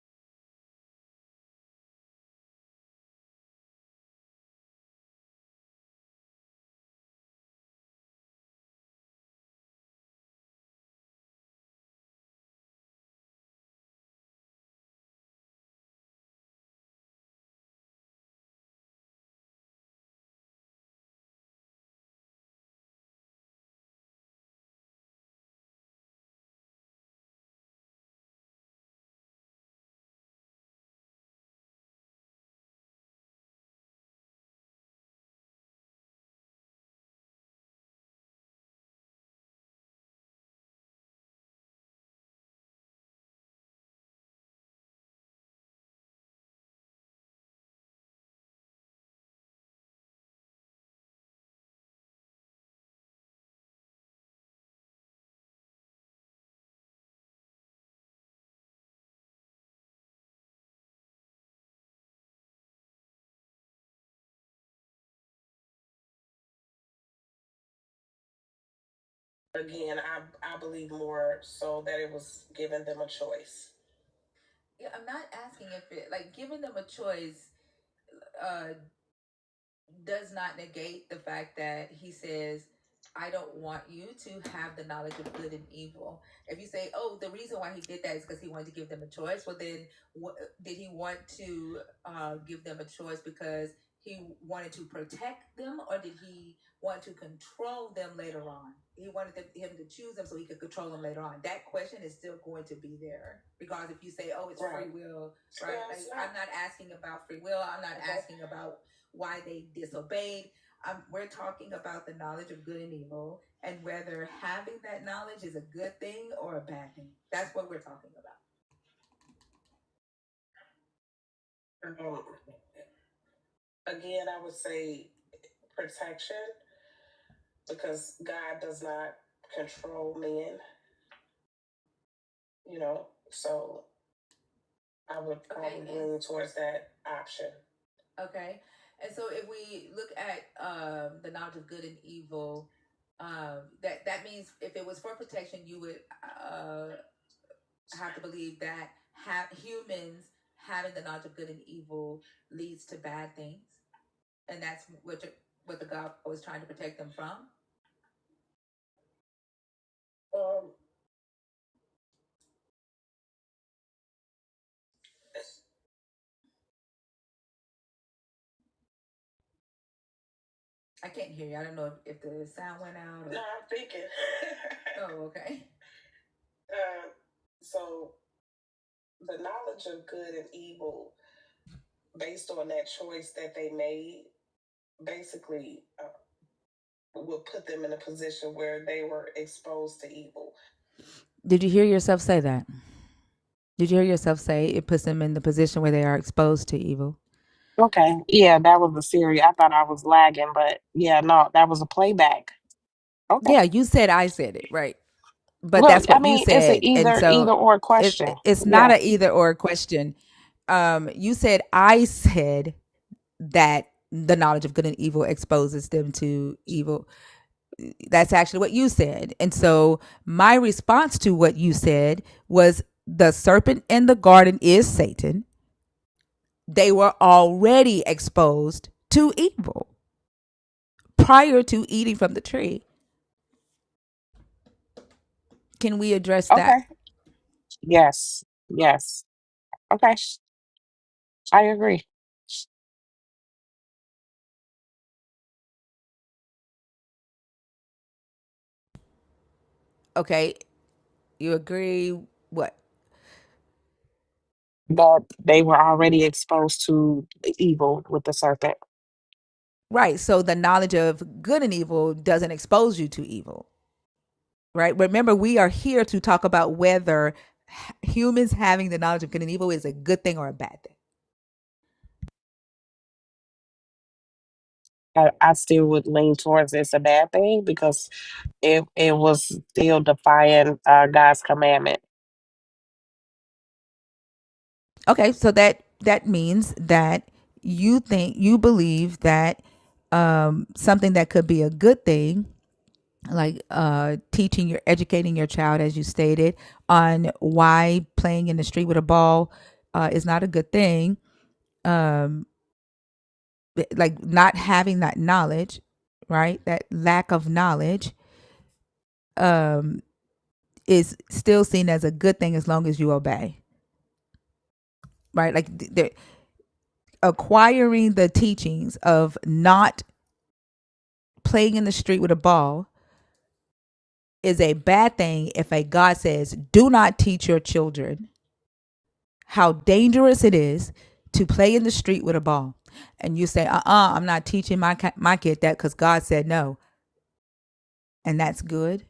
D: Again, I believe more so that it was giving them a choice.
C: Yeah, I'm not asking if it like giving them a choice uh does not negate the fact that he says, I don't want you to have the knowledge of good and evil. If you say, oh, the reason why he did that is because he wanted to give them a choice, well, then did he want to give them a choice because he wanted to protect them, or did he want to control them later on? He wanted him to choose them so he could control them later on. That question is still going to be there. Because if you say, oh, it's free will, right? Like, I'm not asking about free will. I'm not asking about why they disobeyed. We're talking about the knowledge of good and evil and whether having that knowledge is a good thing or a bad thing. That's what we're talking
D: Um, again, I would say protection because God does not control men, so I would
C: about. Okay.
D: probably lean towards that option.
C: Okay. And so if we look at the knowledge of good and evil, that means if it was for protection, you would have to believe that humans having the knowledge of good and evil leads to bad things, and that's what the God was trying to protect them from.
D: Um,
C: I can't hear you. I don't know if the sound went out. Or...
D: No, I'm thinking.
C: Oh, okay.
D: So the knowledge of good and evil, based on that choice that they made, basically will put them in a position where they were exposed to evil.
C: Did you hear yourself say that? Did you hear yourself say it puts them in the position where they are exposed to evil?
D: Okay. Yeah, that was the Siri. I thought I was lagging, but yeah, no, that was a playback. Okay.
C: Yeah, you said I said it, right? But
D: Well,
C: that's
D: I
C: what you
D: mean, it's an
C: said. And
D: either
C: so
D: or question.
C: it's not
D: Yeah.
C: a either or question. You said I said that the knowledge of good and evil exposes them to evil. That's actually what you said. And so my response to what you said was the serpent in the garden is Satan. They were already exposed to evil prior to eating from the tree. Can we address that?
D: Okay. Yes. Yes. Okay. I agree.
C: Okay. You agree what?
D: That they were already exposed to the evil with the serpent.
C: Right. So the knowledge of good and evil doesn't expose you to evil. Right. Remember, we are here to talk about whether humans having the knowledge of good and evil is a good thing or a bad thing.
D: I still would lean towards it's a bad thing because it was still defying God's commandment.
C: Okay. So that means that you believe that something that could be a good thing, like educating your child, as you stated, on why playing in the street with a ball is not a good thing, like not having that knowledge, right? That lack of knowledge um, is still seen as a good thing as long as you obey, right? Like acquiring the teachings of not playing in the street with a ball is a bad thing if a God says, do not teach your children how dangerous it is to play in the street with a ball. And you say, I'm not teaching my kid that because God said no. And that's good.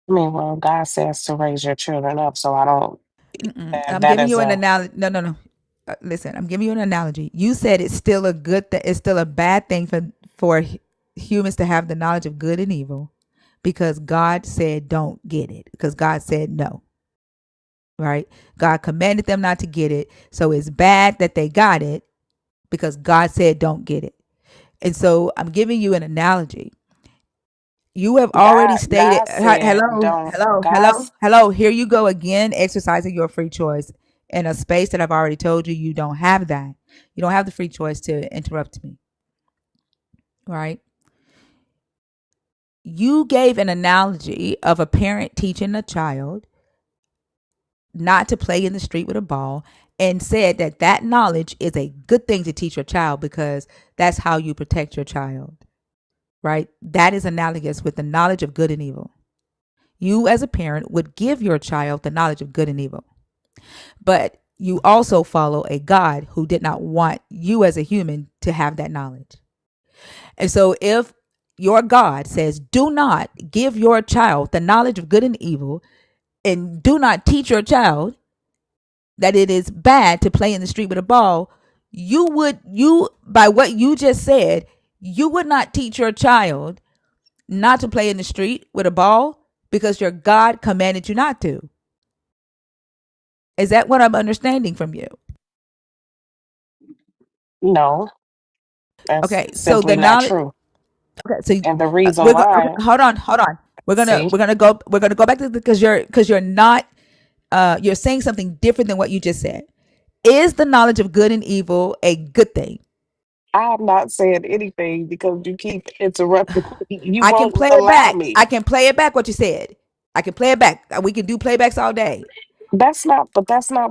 D: I mean, well, God says to raise your children up, so I don't.
C: I'm
D: That
C: giving
D: is
C: you an
D: a.
C: analogy. No. Listen, I'm giving you an analogy. You said it's still a good thing. It's still a bad thing for humans to have the knowledge of good and evil because God said don't get it because God said no. Right? God commanded them not to get it. So it's bad that they got it because God said don't get it. And so I'm giving you an analogy. You have already stated,
D: God said don't. God's.
C: hello. Here you go again, exercising your free choice in a space that I've already told you you don't have that. You don't have the free choice to interrupt me, right? You gave an analogy of a parent teaching a child not to play in the street with a ball and said that that knowledge is a good thing to teach your child because that's how you protect your child, right? That is analogous with the knowledge of good and evil. You, as a parent, would give your child the knowledge of good and evil. But you also follow a God who did not want you as a human to have that knowledge. And so if your God says, do not give your child the knowledge of good and evil, and do not teach your child that it is bad to play in the street with a ball, by what you just said, you would not teach your child not to play in the street with a ball because your God commanded you not to. Is that what I'm understanding from you?
D: No, that's
C: Okay, so the
D: simply not
C: knowledge.
D: true.
C: Okay, so
D: And the reason
C: we're
D: why,
C: hold on.
D: see,
C: We're gonna go back to because you're not you're saying something different than what you just said. Is the knowledge of good and evil a good thing?
D: I'm not saying anything because you keep interrupting. You
C: I can
D: won't
C: play it
D: allow
C: back.
D: me.
C: I can play it back what you said. I can play it back. We can do playbacks all day.
D: That's not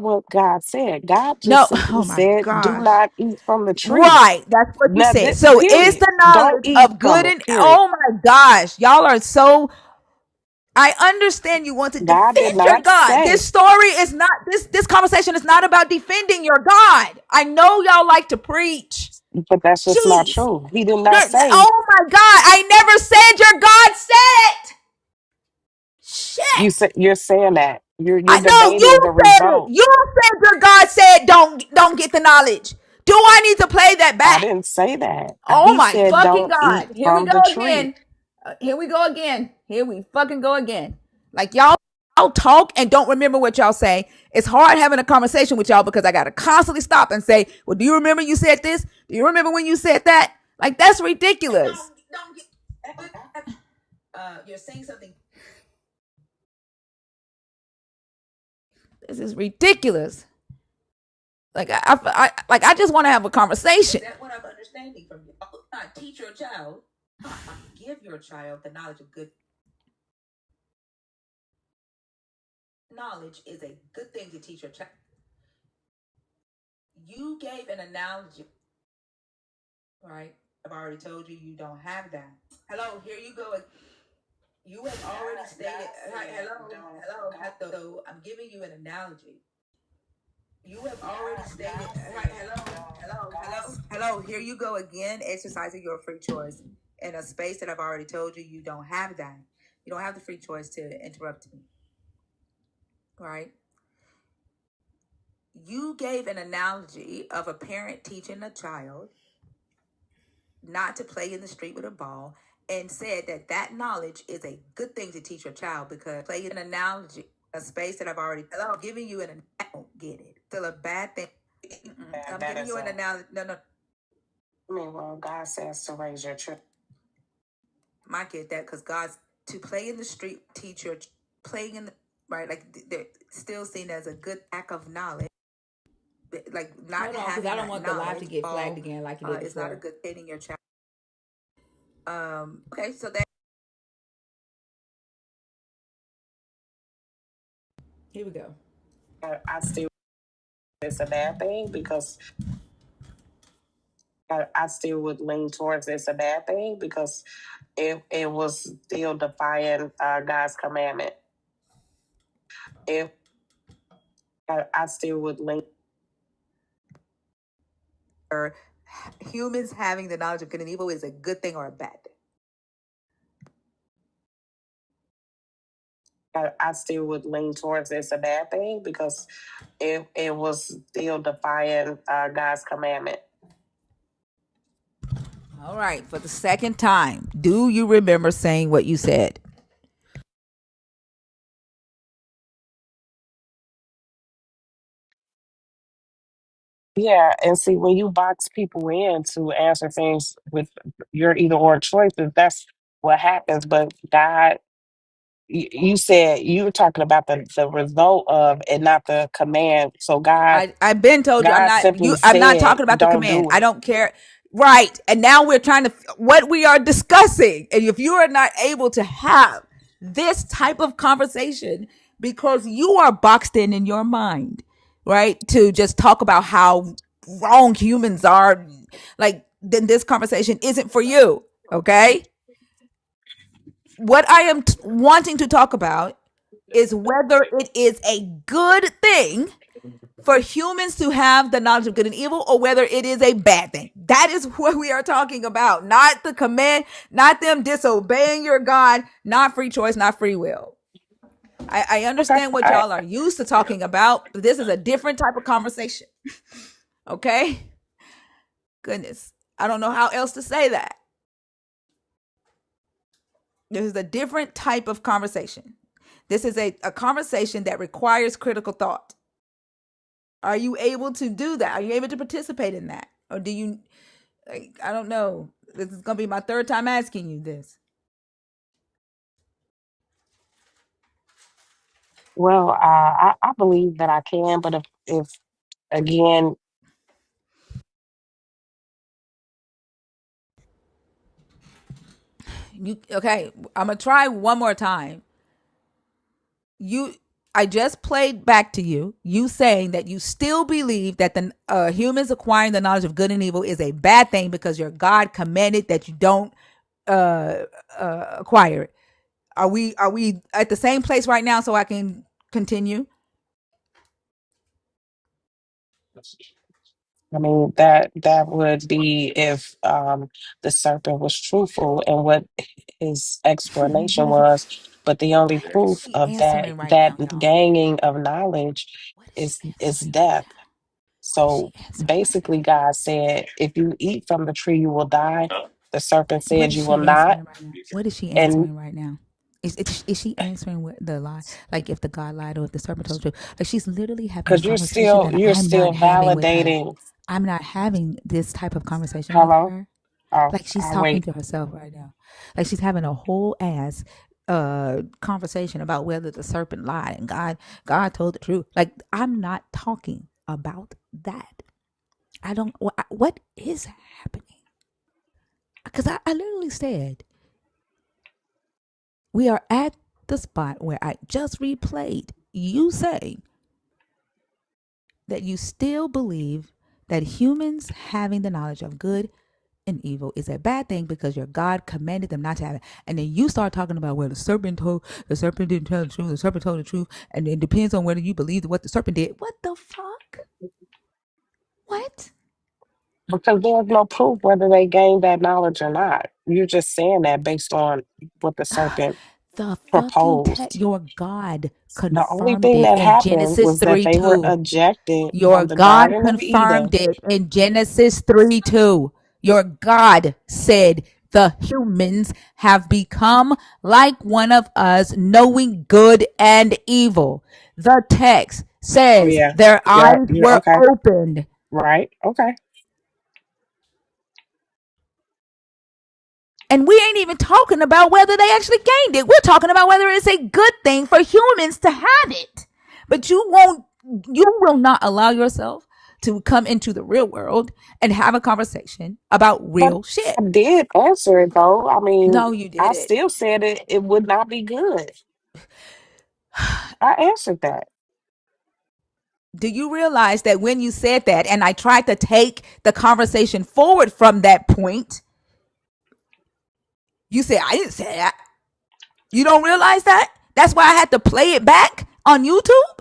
D: what God said. God just
C: No,
D: simply
C: oh my
D: said, "Do
C: gosh.
D: not eat from the tree."
C: Right, that's what you
D: Now,
C: said. So is
D: period.
C: the
D: Don't
C: knowledge
D: eat
C: of good
D: from it.
C: and
D: Period.
C: oh my gosh, y'all are so I understand you want to
D: God did
C: defend your
D: not
C: God.
D: say,
C: This story is not this conversation is not about defending your God. I know y'all like to preach.
D: but that's just not
C: Jeez.
D: true. He did not say.
C: Oh my God. I never said your God said it.
D: You
C: Shit.
D: say you're saying that you're
C: I know you
D: debating the
C: said it.
D: result.
C: You said your God said don't get the knowledge. Do I need to play that
D: I
C: back?
D: didn't say that.
C: Oh
D: He
C: my
D: said,
C: fucking
D: "Don't
C: God.
D: eat
C: Here we
D: from
C: go
D: the tree."
C: again. Here we go again. Here we fucking go again. Like y'all talk and don't remember what y'all say. It's hard having a conversation with y'all because I got to constantly stop and say, well, do you remember you said this? Do you remember when you said that? Like, that's ridiculous. You're saying something. This is ridiculous. Like, I just want to have a conversation. Is that what I'm understanding from you? Not teach your child, give your child the knowledge of good. Knowledge is a good thing to teach your child. You gave an analogy, right? I've already told you don't have that. Hello, here you go. You have already stated. Hello. I'm giving you an analogy. You have already stated. Hello. Here you go again, exercising your free choice in a space that I've already told you don't have that. You don't have the free choice to interrupt me, right? You gave an analogy of a parent teaching a child not to play in the street with a ball and said that knowledge is a good thing to teach your child because play an analogy, a space that I've already giving you an I don't get it. Still a bad thing. I'm giving you an analogy. No.
D: I mean, well, God says to raise your children.
C: Might get that because God's to play in the street, teach your playing in the right, like they're still seen as a good act of knowledge. Like not having because I don't want the live to get flagged again like you did before. It's not a good thing in your child. Okay, so that here we go.
D: I still it's a bad thing because I still would lean towards it's a bad thing because it was still defying God's commandment. If I still would lean. Or humans having the knowledge of good and evil is a good thing or a bad thing? I still would lean towards it's a bad thing because it was still defying God's commandment.
C: All right, for the second time, do you remember saying what you said?
D: Yeah, and see, when you box people in to answer things with your either or choices, that's what happens. But God, you said you were talking about the result of and not the command. So
C: I've been told you
D: God simply
C: I'm not
D: said,
C: talking about the
D: "Don't
C: command.
D: do
C: I
D: it."
C: don't care. Right. And now we're trying to what we are discussing. And if you are not able to have this type of conversation because you are boxed in your mind, right? To just talk about how wrong humans are, like then this conversation isn't for you, okay? What I am wanting to talk about is whether it is a good thing for humans to have the knowledge of good and evil or whether it is a bad thing. That is what we are talking about, not the command, not them disobeying your God, not free choice, not free will. I
D: Okay,
C: understand what y'all are used to talking about, but this is a different type of conversation. Okay? Goodness. I don't know how else to say that. This is a different type of conversation. This is a conversation that requires critical thought. Are you able to do that? Are you able to participate in that? Or do you, like, I don't know. This is going to be my third time asking you this.
D: Well, I believe that I can, but if again,
C: You okay, I'm going to try one more time. You I just played back to you saying that you still believe that the humans acquiring the knowledge of good and evil is a bad thing because your God commanded that you don't acquire it. Are we at the same place right now so I can continue?
D: I mean that would be if the serpent was truthful and what his explanation was, but the only
C: What is
D: proof
C: she
D: of that
C: answering right now, y'all?
D: gaining of knowledge
C: What is she
D: is
C: answering right
D: death.
C: now? What is she
D: So
C: answering right
D: basically,
C: now?
D: God said, if you eat from the tree, you will die. The serpent
C: What
D: said,
C: is
D: you will
C: she
D: not.
C: answering right now? What is she
D: And
C: answering right now? Is she answering what the lie? Like if the God lied or if the serpent told the truth? Like she's literally having a
D: because
C: conversation that
D: you're
C: I'm not
D: still
C: having with her.
D: validating.
C: I'm not having this type of conversation with
D: Hello?
C: her.
D: Oh,
C: Like she's
D: I'll
C: talking
D: wait.
C: to herself right now. Like she's having a whole ass conversation about whether the serpent lied and God told the truth. Like I'm not talking about that. I don't what is happening? Because I literally said we are at the spot where I just replayed you saying that you still believe that humans having the knowledge of good and evil is a bad thing because your God commanded them not to have it. And then you start talking about where the serpent didn't tell the truth, the serpent told the truth, and it depends on whether you believe what the serpent did. What the fuck? What?
D: Because there's no proof whether they gained that knowledge or not. You're just saying that based on what the serpent
C: The fucking
D: proposed.
C: your God
D: The only
C: confirmed
D: thing
C: it
D: that
C: in
D: happened
C: Genesis
D: was that
C: 3
D: they were
C: 2.
D: ejected
C: Your
D: from the
C: God
D: Garden of
C: confirmed
D: Eden.
C: it in Genesis 3 2. Your God said the humans have become like one of us, knowing good and evil. The text
D: Oh,
C: says
D: yeah.
C: their
D: Yeah.
C: eyes
D: You're
C: were
D: okay.
C: opened.
D: Right. Okay.
C: And we ain't even talking about whether they actually gained it. We're talking about whether it's a good thing for humans to have it. But you will not allow yourself to come into the real world and have a conversation about
D: But
C: real shit.
D: I did answer it though. I mean,
C: No, you
D: I
C: did it.
D: still said it would not be good. I answered that.
C: Do you realize that when you said that and I tried to take the conversation forward from that point, you said, I didn't say that. You don't realize that? That's why I had to play it back on YouTube?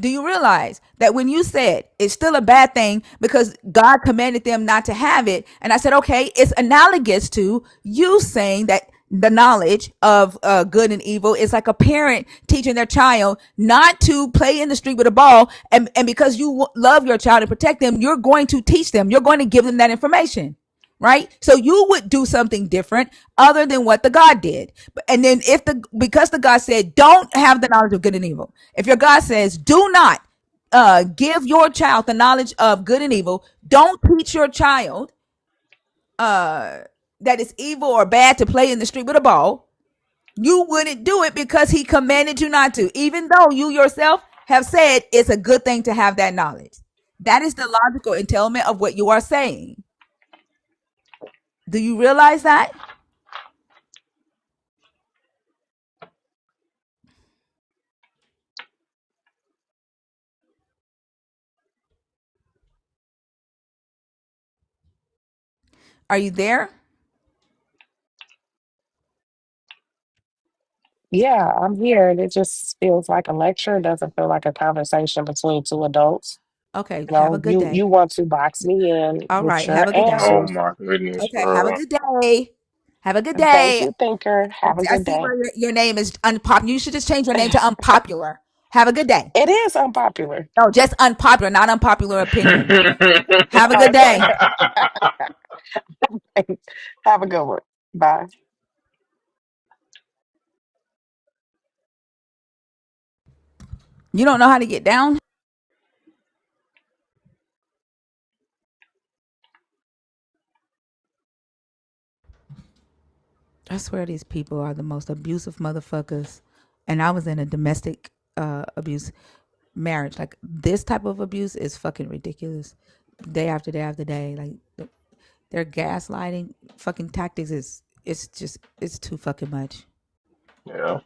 C: Do you realize that when you said it's still a bad thing because God commanded them not to have it? And I said, okay, it's analogous to you saying that the knowledge of good and evil is like a parent teaching their child not to play in the street with a ball. And because you love your child and protect them, you're going to teach them, you're going to give them that information. Right? So you would do something different other than what the God did. And then because the God said, don't have the knowledge of good and evil. If your God says, do not give your child the knowledge of good and evil, don't teach your child that it's evil or bad to play in the street with a ball, you wouldn't do it because he commanded you not to, even though you yourself have said it's a good thing to have that knowledge. That is the logical entailment of what you are saying. Do you realize that? Are you there?
D: Yeah, I'm here. And it just feels like a lecture. It doesn't feel like a conversation between two adults.
C: Okay,
D: You
C: have a
D: know,
C: good
D: you
C: day.
D: want to box me in
C: All
D: with
C: right, have
D: your
C: a good day.
B: Oh
D: answers.
B: my goodness,
C: Okay, have a
B: bro.
C: good day. Have a good
D: And thank
C: day.
D: you, thinker. Have a
C: I
D: good
C: see
D: day.
C: where your name is unpopular. You should just change your name to unpopular. Have a good day.
D: It is unpopular.
C: No, just unpopular, not unpopular opinion. Have a good
D: Okay.
C: day.
D: Have a good one. Bye.
C: You don't know how to get down? I swear these people are the most abusive motherfuckers. And I was in a domestic abuse marriage. Like this type of abuse is fucking ridiculous. Day after day after day. Like their gaslighting fucking tactics is it's too fucking much.
Q: Yeah.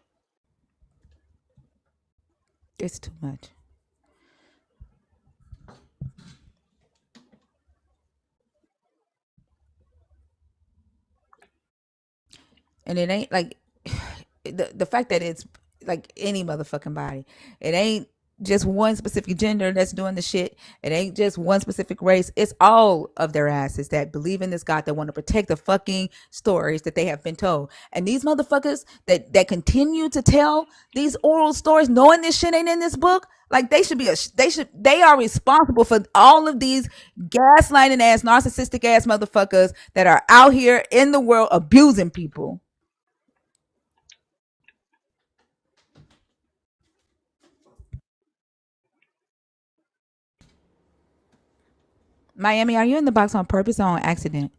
C: It's too much. And it ain't like the fact that it's like any motherfucking body. It ain't just one specific gender that's doing the shit. It ain't just one specific race. It's all of their asses that believe in this God that want to protect the fucking stories that they have been told. And these motherfuckers that continue to tell these oral stories, knowing this shit ain't in this book, like they are responsible for all of these gaslighting ass, narcissistic ass motherfuckers that are out here in the world abusing people. Miami, are you in the box on purpose or on accident?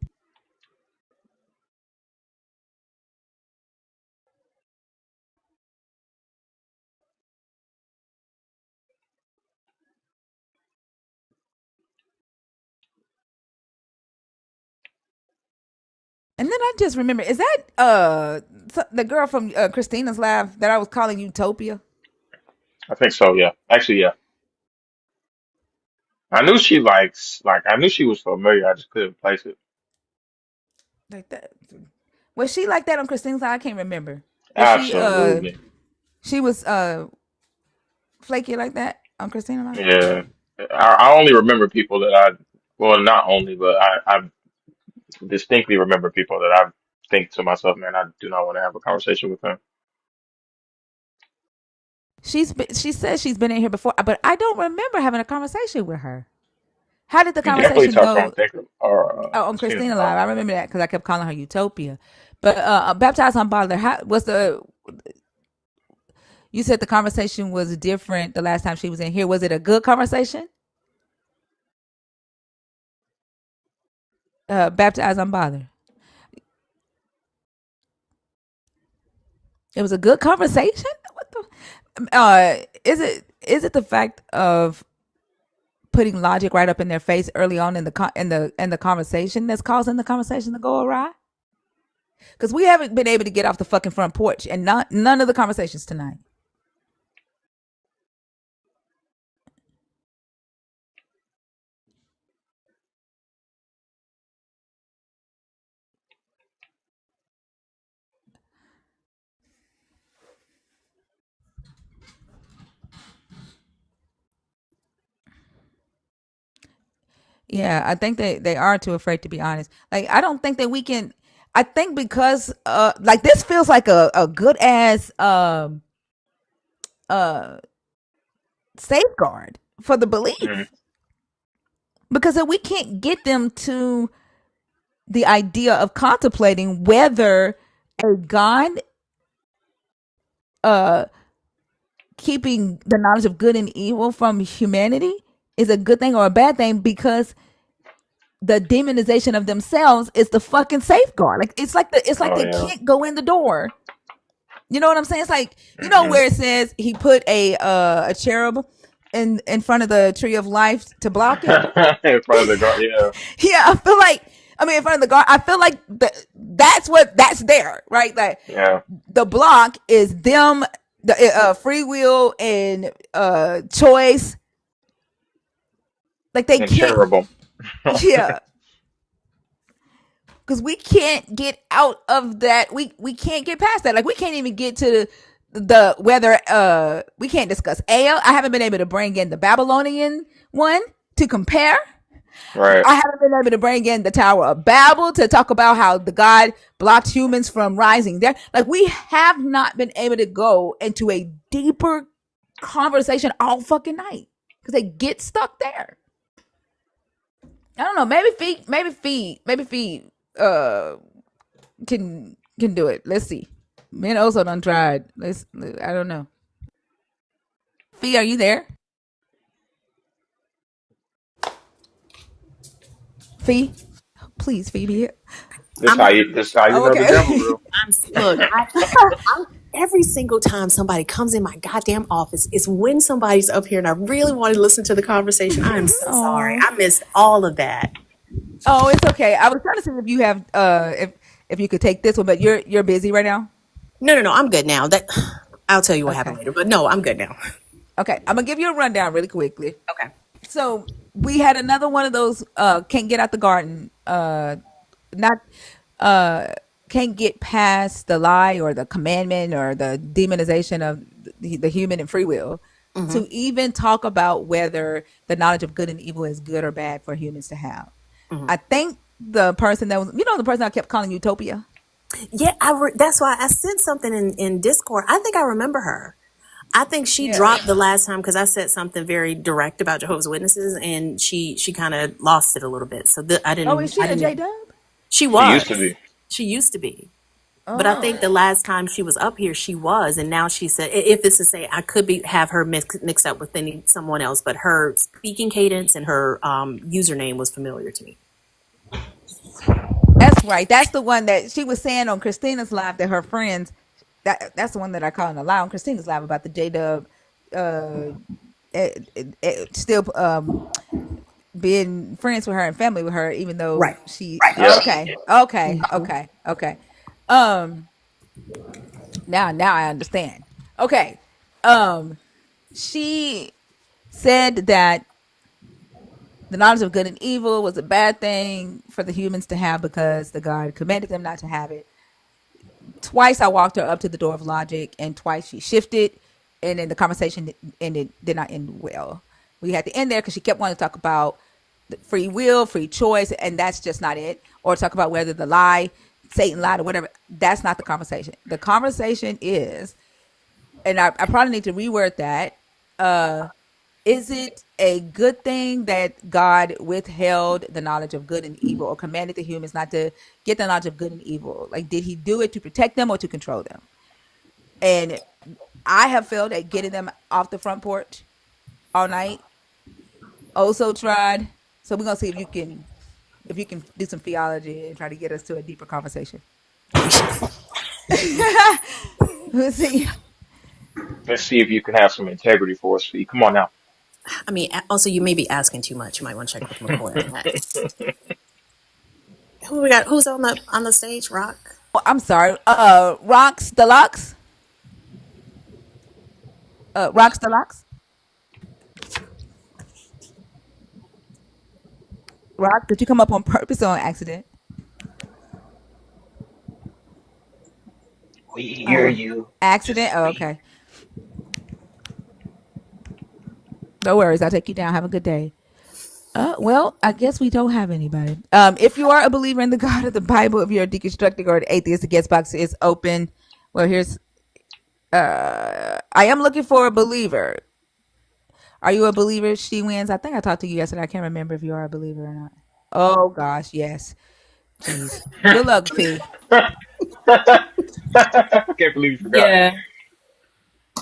C: And then I just remember, is that the girl from Christina's Live that I was calling Utopia?
Q: I think so, yeah. Actually, yeah. I knew she likes I knew she was familiar, I just couldn't place it.
C: Like that. Was she like that on Christina's Live? I can't remember. Was
Q: Absolutely.
C: she was flaky like that on Christina's Live?
Q: Yeah. I only remember people that well, not only, but I distinctly remember people that I think to myself, man, I do not want to have a conversation with them.
C: She says she's been in here before, but I don't remember having a conversation with her. How did the
Q: We definitely
C: conversation
Q: touched on
C: go?
Q: Thinker or
C: Oh, on
Q: Christina
C: Christina Live.
Q: Live.
C: I remember that because I kept calling her Utopia. But baptized on Bottler. How was the? You said the conversation was different the last time she was in here. Was it a good conversation? Baptized on Bottler. It was a good conversation. What the? Is it the fact of putting logic right up in their face early on in the conversation that's causing the conversation to go awry? Because we haven't been able to get off the fucking front porch, and none of the conversations tonight. Yeah, I think they are too afraid to be honest. Like I don't think that we can. I think because like this feels like a good ass uh safeguard for the
Q: Mm.
C: belief, because if we can't get them to the idea of contemplating whether a God uh keeping the knowledge of good and evil from humanity is a good thing or a bad thing, because the demonization of themselves is the fucking safeguard. Like it's like
Q: Oh
C: they
Q: yeah.
C: can't go in the door. You know what I'm saying? It's like, you know
Q: Hmm.
C: where it says he put a cherub in front of the tree of life to block it.
Q: In front of the guard, yeah.
C: Yeah, I feel like, I mean, in front of the guard, I feel like that's there, right? Like
Q: Yeah.
C: the block is them, the free will and choice. Like they
Q: And
C: can't,
Q: cherubim.
C: yeah, because we can't get out of that. We can't get past that. Like we can't even get to the whether we can't discuss Ale. I haven't been able to bring in the Babylonian one to compare.
Q: Right.
C: I haven't been able to bring in the Tower of Babel to talk about how the God blocked humans from rising there. Like we have not been able to go into a deeper conversation all fucking night because they get stuck there. I don't know. Maybe feet. Can do it. Let's see. Me and also done tried. I don't know. Fee, are you there? Fee, please, Phoebe.
G: This
S: I'm
G: how you
C: Oh,
G: know the
C: okay.
G: devil, real.
S: look. I'm every single time somebody comes in my goddamn office, it's when somebody's up here, and I really want to listen to the conversation. I am so sorry.
C: Oh,
S: I missed all of that.
C: oh, it's okay. I was trying to see if you have if you could take this one, but you're busy right now.
S: No. I'm good now. That I'll tell you what happened
C: Okay,
S: later. But no, I'm good now.
C: okay. I'm gonna give you a rundown really quickly.
S: Okay.
C: So we had another one of those can't get out the garden, not uh can't get past the lie or the commandment or the demonization of the human and free will,
S: Hmm.
C: to even talk about whether the knowledge of good and evil is good or bad for humans to have.
S: Hmm.
C: I think the person that was, the person I kept calling Utopia.
S: Yeah, that's why I sent something in Discord. I think I remember her. I think she
C: Yeah.
S: dropped the last time because I said something very direct about Jehovah's Witnesses, and she kind of lost it a little bit. So
C: Oh, is she
S: I
C: a
S: didn't.
C: J Dub?
S: She
G: She used to
S: was.
G: be.
S: She used to be. But I think
C: Oh,
S: the last time she was up here, she was, and now she said, if this is say, I could be have her mixed up with someone else, but her speaking cadence and her username was familiar to me.
C: that's right. That's the one that she was saying on Christina's live that her friends. That's the one that I call in a lie on Christina's live about the J Dub. Uh, still being friends with her and family with her, even though
S: Right.
C: she.
G: Yeah.
C: Okay. Um, now I understand. Okay. Um, she said that the knowledge of good and evil was a bad thing for the humans to have because the God commanded them not to have it. Twice I walked her up to the door of logic, and twice she shifted, and then the conversation did not end well. We had to end there because she kept wanting to talk about free will, free choice, and that's just not it. Or talk about whether the lie, Satan lied, or whatever. That's not the conversation. The conversation is, and I probably need to reword that. Is it a good thing that God withheld the knowledge of good and evil, or commanded the humans not to get the knowledge of good and evil? Like, did he do it to protect them or to control them? And I have failed at getting them off the front porch all night. Also tried. So we're gonna see if you can do some theology and try to get us to a deeper conversation. We'll see.
G: Let's see if you can have some integrity for us, Fee. Come on now.
S: I mean, also you may be asking too much. You might want to check with McCoy on that. Who we got? Who's on the stage? Rock.
C: Oh, I'm sorry. Rocks Deluxe. Rocks Deluxe. Rock, did you come up on purpose or on accident?
G: We hear you.
C: Accident?
G: Just
C: Oh,
G: speak.
C: okay. No worries. I'll take you down. Have a good day. Well, I guess we don't have anybody. If you are a believer in the God of the Bible, if you're a deconstructing or an atheist, the guest box is open. Well, here's I am looking for a believer. Are you a believer? She wins. I think I talked to you yesterday. I can't remember if you are a believer or not. Oh gosh, yes. Jeez. Good luck, Fee.
G: I can't believe you forgot.
H: Yeah,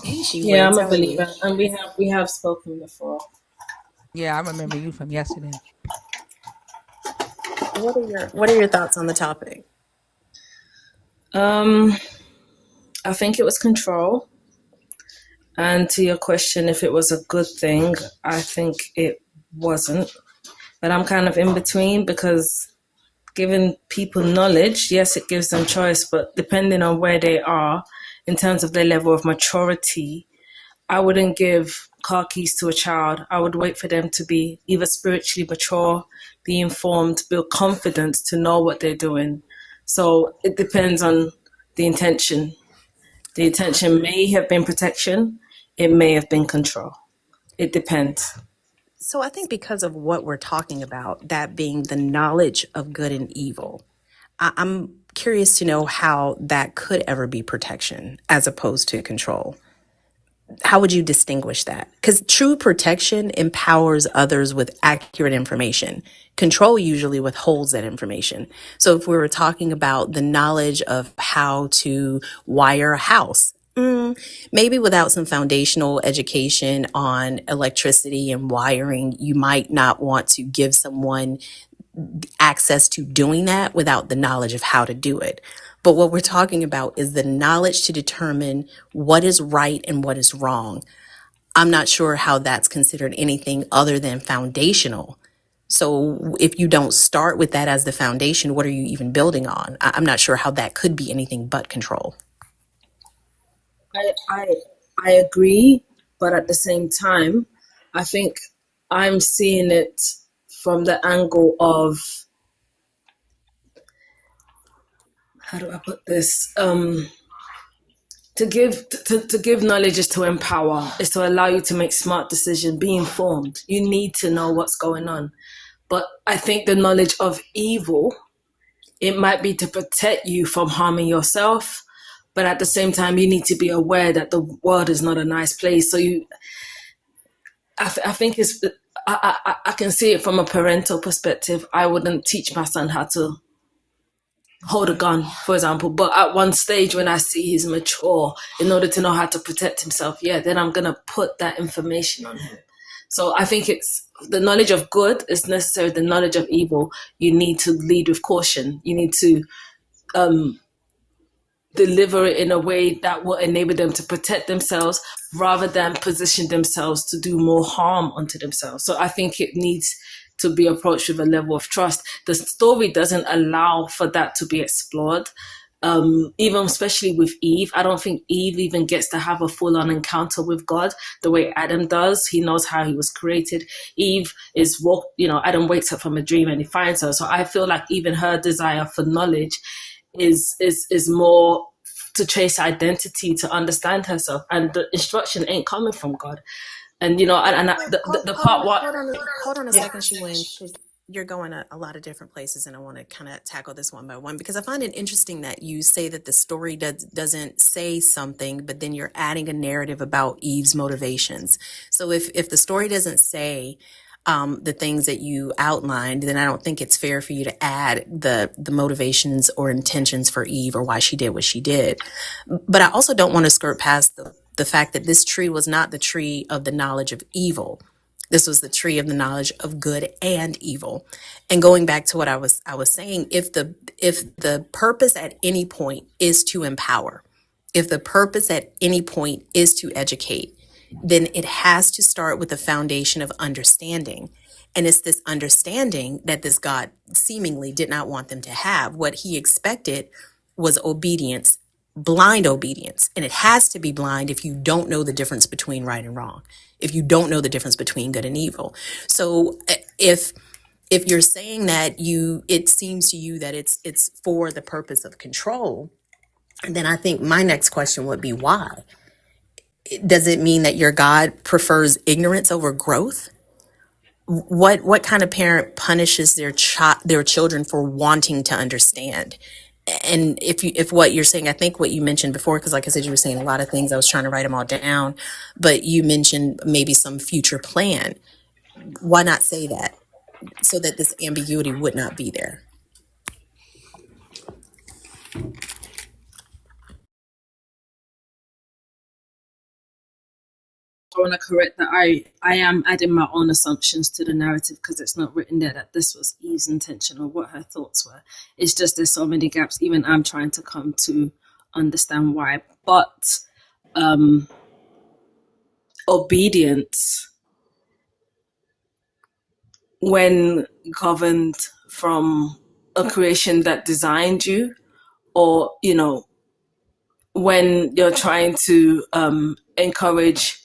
S: Hey, she
H: yeah,
S: wins.
H: I'm a
S: How are you?
H: believer, and we have spoken before.
C: Yeah, I remember you from yesterday.
S: What are your thoughts on the topic?
H: Um, I think it was control. And to your question, if it was a good thing, I think it wasn't. But I'm kind of in between because giving people knowledge, yes, it gives them choice, but depending on where they are in terms of their level of maturity, I wouldn't give car keys to a child. I would wait for them to be either spiritually mature, be informed, build confidence to know what they're doing. So it depends on the intention. The intention may have been protection. It may have been control. It depends.
S: So I think because of what we're talking about, that being the knowledge of good and evil, I'm curious to know how that could ever be protection as opposed to control. how would you distinguish that? Because true protection empowers others with accurate information. Control usually withholds that information. So if we were talking about the knowledge of how to wire a house, maybe without some foundational education on electricity and wiring, you might not want to give someone access to doing that without the knowledge of how to do it. But what we're talking about is the knowledge to determine what is right and what is wrong. I'm not sure how that's considered anything other than foundational. So if you don't start with that as the foundation, what are you even building on? I'm not sure how that could be anything but control.
H: I agree, but at the same time, I think I'm seeing it from the angle of, how do I put this? To give knowledge is to empower, is to allow you to make smart decisions, be informed. You need to know what's going on. But I think the knowledge of evil, it might be to protect you from harming yourself, but at the same time, you need to be aware that the world is not a nice place. So I think I can see it from a parental perspective. I wouldn't teach my son how to hold a gun, for example. But at one stage, when I see he's mature in order to know how to protect himself, then I'm going to put that information on him. So I think it's the knowledge of good is necessary. The knowledge of evil, you need to lead with caution. You need to deliver it in a way that will enable them to protect themselves rather than position themselves to do more harm unto themselves. So I think it needs to be approached with a level of trust. The story doesn't allow for that to be explored. Even especially with Eve, I don't think Eve even gets to have a full-on encounter with God the way Adam does. He knows how he was created. Eve is Adam wakes up from a dream and he finds her. So I feel like even her desire for knowledge is more to chase identity, to understand herself, and the instruction ain't coming from God. And the part what
S: Hold on a
H: yeah.
S: second, Shewin, because you're going a lot of different places, and I want to kind of tackle this one by one, because I find it interesting that you say that the story doesn't say something, but then you're adding a narrative about Eve's motivations. So if the story doesn't say the things that you outlined, then I don't think it's fair for you to add the motivations or intentions for Eve or why she did what she did. But I also don't want to skirt past the fact that this tree was not the tree of the knowledge of evil. This was the tree of the knowledge of good and evil. And going back to what I was saying, if the purpose at any point is to empower, if the purpose at any point is to educate, then it has to start with the foundation of understanding. And it's this understanding that this God seemingly did not want them to have. What he expected was obedience, blind obedience. And it has to be blind if you don't know the difference between right and wrong, if you don't know the difference between good and evil. So if you're saying that it seems to you that it's for the purpose of control, then I think my next question would be why? Does it mean that your God prefers ignorance over growth? What kind of parent punishes their children for wanting to understand? And if what you're saying, I think what you mentioned before, because like I said, you were saying a lot of things, I was trying to write them all down, but you mentioned maybe some future plan. Why not say that so that this ambiguity would not be there?
H: I want to correct that I am adding my own assumptions to the narrative because it's not written there that this was Eve's intention or what her thoughts were. It's just there's so many gaps. Even I'm trying to come to understand why. But obedience, when governed from a creation that designed you, or when you're trying to encourage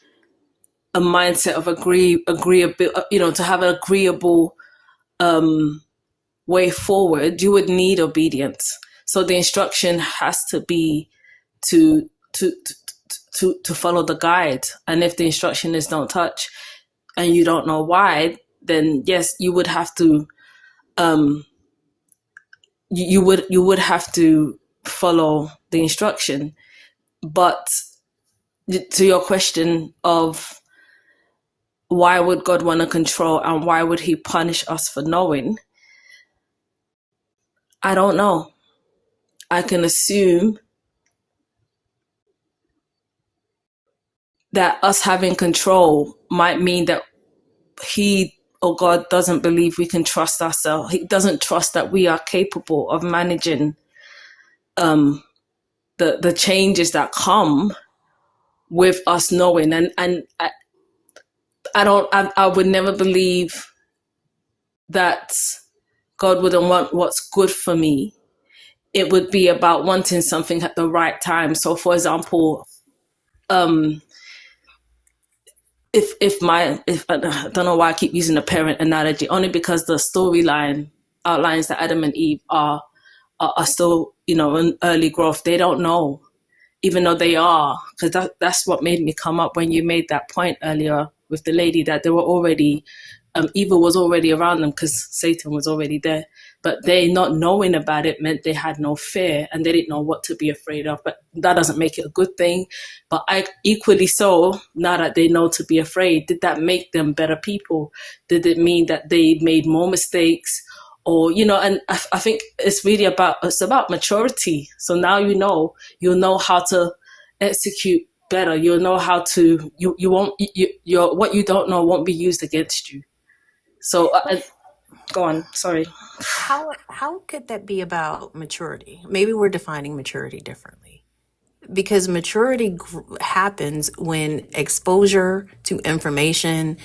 H: a mindset of agreeable, to have an agreeable way forward, you would need obedience. So the instruction has to be to follow the guide. And if the instruction is don't touch, and you don't know why, then yes, you would have to you would have to follow the instruction. But to your question of why would God want to control and why would he punish us for knowing? I don't know. I can assume that us having control might mean that he or God doesn't believe we can trust ourselves. He doesn't trust that we are capable of managing the changes that come with us knowing. And I would never believe that God wouldn't want what's good for me. It would be about wanting something at the right time. So, for example, if I don't know why I keep using the parent analogy, only because the storyline outlines that Adam and Eve are still, in early growth. They don't know, even though they are, because that's what made me come up when you made that point earlier with the lady, that they were already, evil was already around them because Satan was already there. But they not knowing about it meant they had no fear and they didn't know what to be afraid of. But that doesn't make it a good thing. But equally so, now that they know to be afraid, did that make them better people? Did it mean that they made more mistakes? Or, and I think it's about maturity. So now you'll know how to execute better. You'll know how to, you won't, what you don't know won't be used against you. So go on, sorry.
S: How could that be about maturity? Maybe we're defining maturity differently. Because maturity happens when exposure to information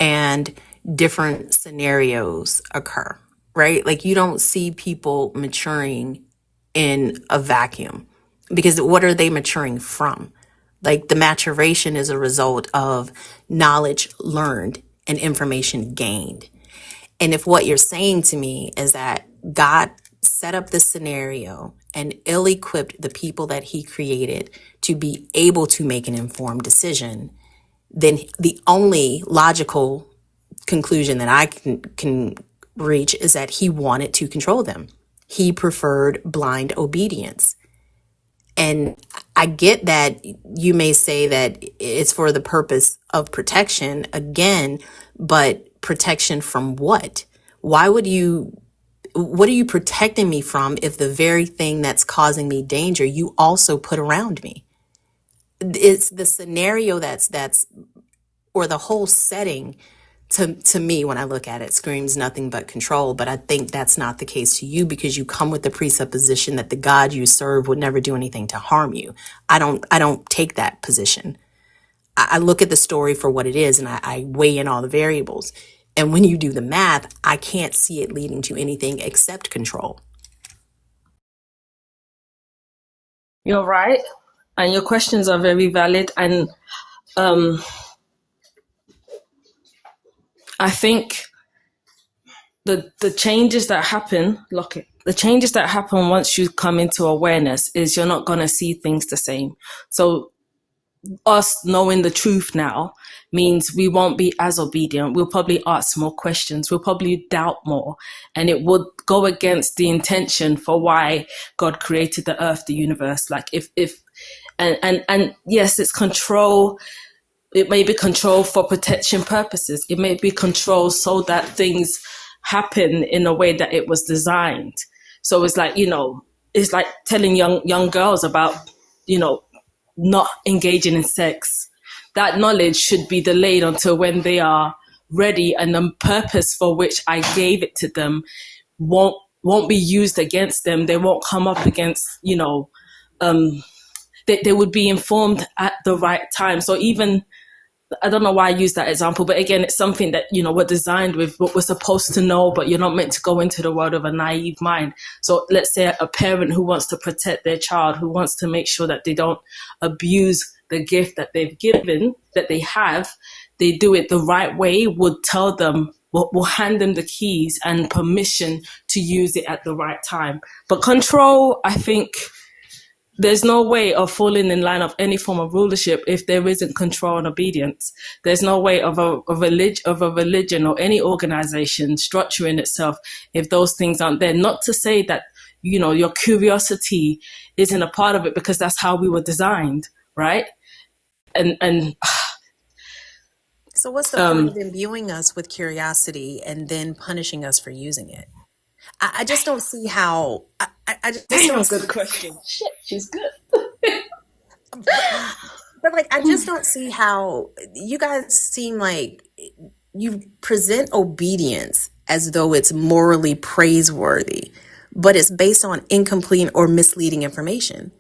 S: and different scenarios occur, right? Like you don't see people maturing in a vacuum, because what are they maturing from? Like the maturation is a result of knowledge learned and information gained. And if what you're saying to me is that God set up this scenario and ill-equipped the people that he created to be able to make an informed decision, then the only logical conclusion that I can reach is that he wanted to control them. He preferred blind obedience. And I get that you may say that it's for the purpose of protection again, but protection from what? What are you protecting me from if the very thing that's causing me danger you also put around me? It's the scenario that's or the whole setting to me, when I look at it, screams nothing but control. But I think that's not the case to you, because you come with the presupposition that the God you serve would never do anything to harm you. I don't take that position. I look at the story for what it is, and I weigh in all the variables. And when you do the math, I can't see it leading to anything except control.
H: You're right. And your questions are very valid. And I think the changes that happen, the changes that happen once you come into awareness is you're not going to see things the same. So us knowing the truth now means we won't be as obedient. We'll probably ask more questions. We'll probably doubt more. And it would go against the intention for why God created the earth, the universe. Like and yes, it's control. It may be control for protection purposes. It may be control so that things happen in a way that it was designed. So it's like, it's like telling young girls about, not engaging in sex. That knowledge should be delayed until when they are ready, and the purpose for which I gave it to them won't be used against them. They won't come up against, they would be informed at the right time. So even, I don't know why I use that example, but again, it's something that, we're designed with, what we're supposed to know, but you're not meant to go into the world of a naive mind. So let's say a parent who wants to protect their child, who wants to make sure that they don't abuse the gift that they've given, that they have, they do it the right way, would tell them, will hand them the keys and permission to use it at the right time. But control, I think, there's no way of falling in line of any form of rulership if there isn't control and obedience. There's no way of a religion or any organization structuring itself if those things aren't there. Not to say that, your curiosity isn't a part of it, because that's how we were designed, right? and
S: So what's the point of imbuing us with curiosity and then punishing us for using it? I just don't see how. I just
H: damn,
S: don't
H: good
S: see.
H: question. Shit, she's good.
S: But like, I just don't see how you guys seem like you present obedience as though it's morally praiseworthy, but it's based on incomplete or misleading information.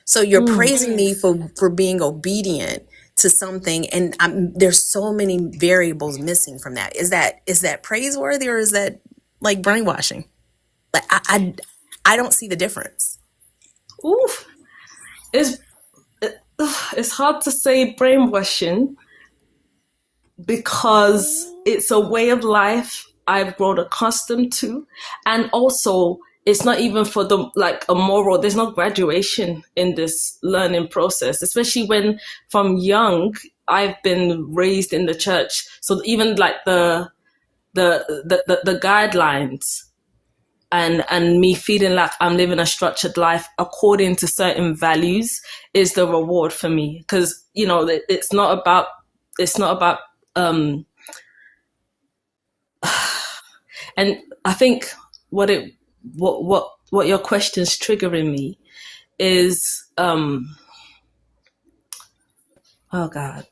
S: So you're praising me for being obedient to something, and there's so many variables missing from that. Is that praiseworthy, or is that like brainwashing? Like I don't see the difference.
H: Oof, it's it's hard to say brainwashing because it's a way of life I've grown accustomed to, and also it's not even for the like a moral. There's no graduation in this learning process, especially when from young I've been raised in the church. So even like the guidelines and me feeling like I'm living a structured life according to certain values is the reward for me, because it's not about and I think what your question's triggering me is oh god,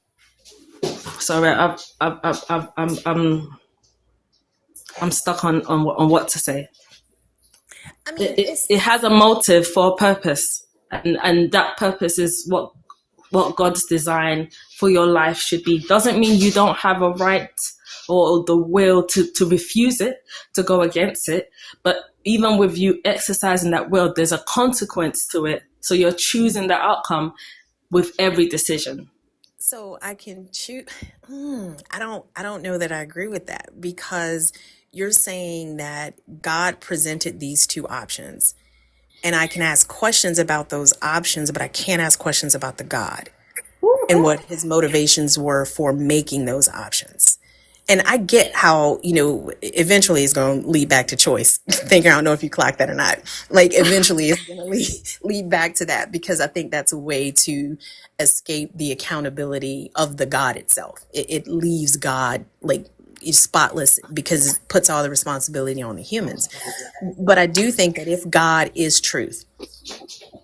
H: sorry, I'm stuck on what to say.
S: I mean,
H: It has a motive for a purpose, and that purpose is what God's design for your life should be. Doesn't mean you don't have a right or the will to refuse it, to go against it. But even with you exercising that will, there's a consequence to it. So you're choosing the outcome with every decision.
S: so I can choose. I don't know that I agree with that, because you're saying that God presented these two options, and I can ask questions about those options, but I can't ask questions about the God and what his motivations were for making those options. And I get how, eventually it's going to lead back to choice. Think, I don't know if you clock that or not. Like, eventually it's going to lead back to that, because I think that's a way to escape the accountability of the God itself. It leaves God like spotless, because it puts all the responsibility on the humans. But I do think that if God is truth,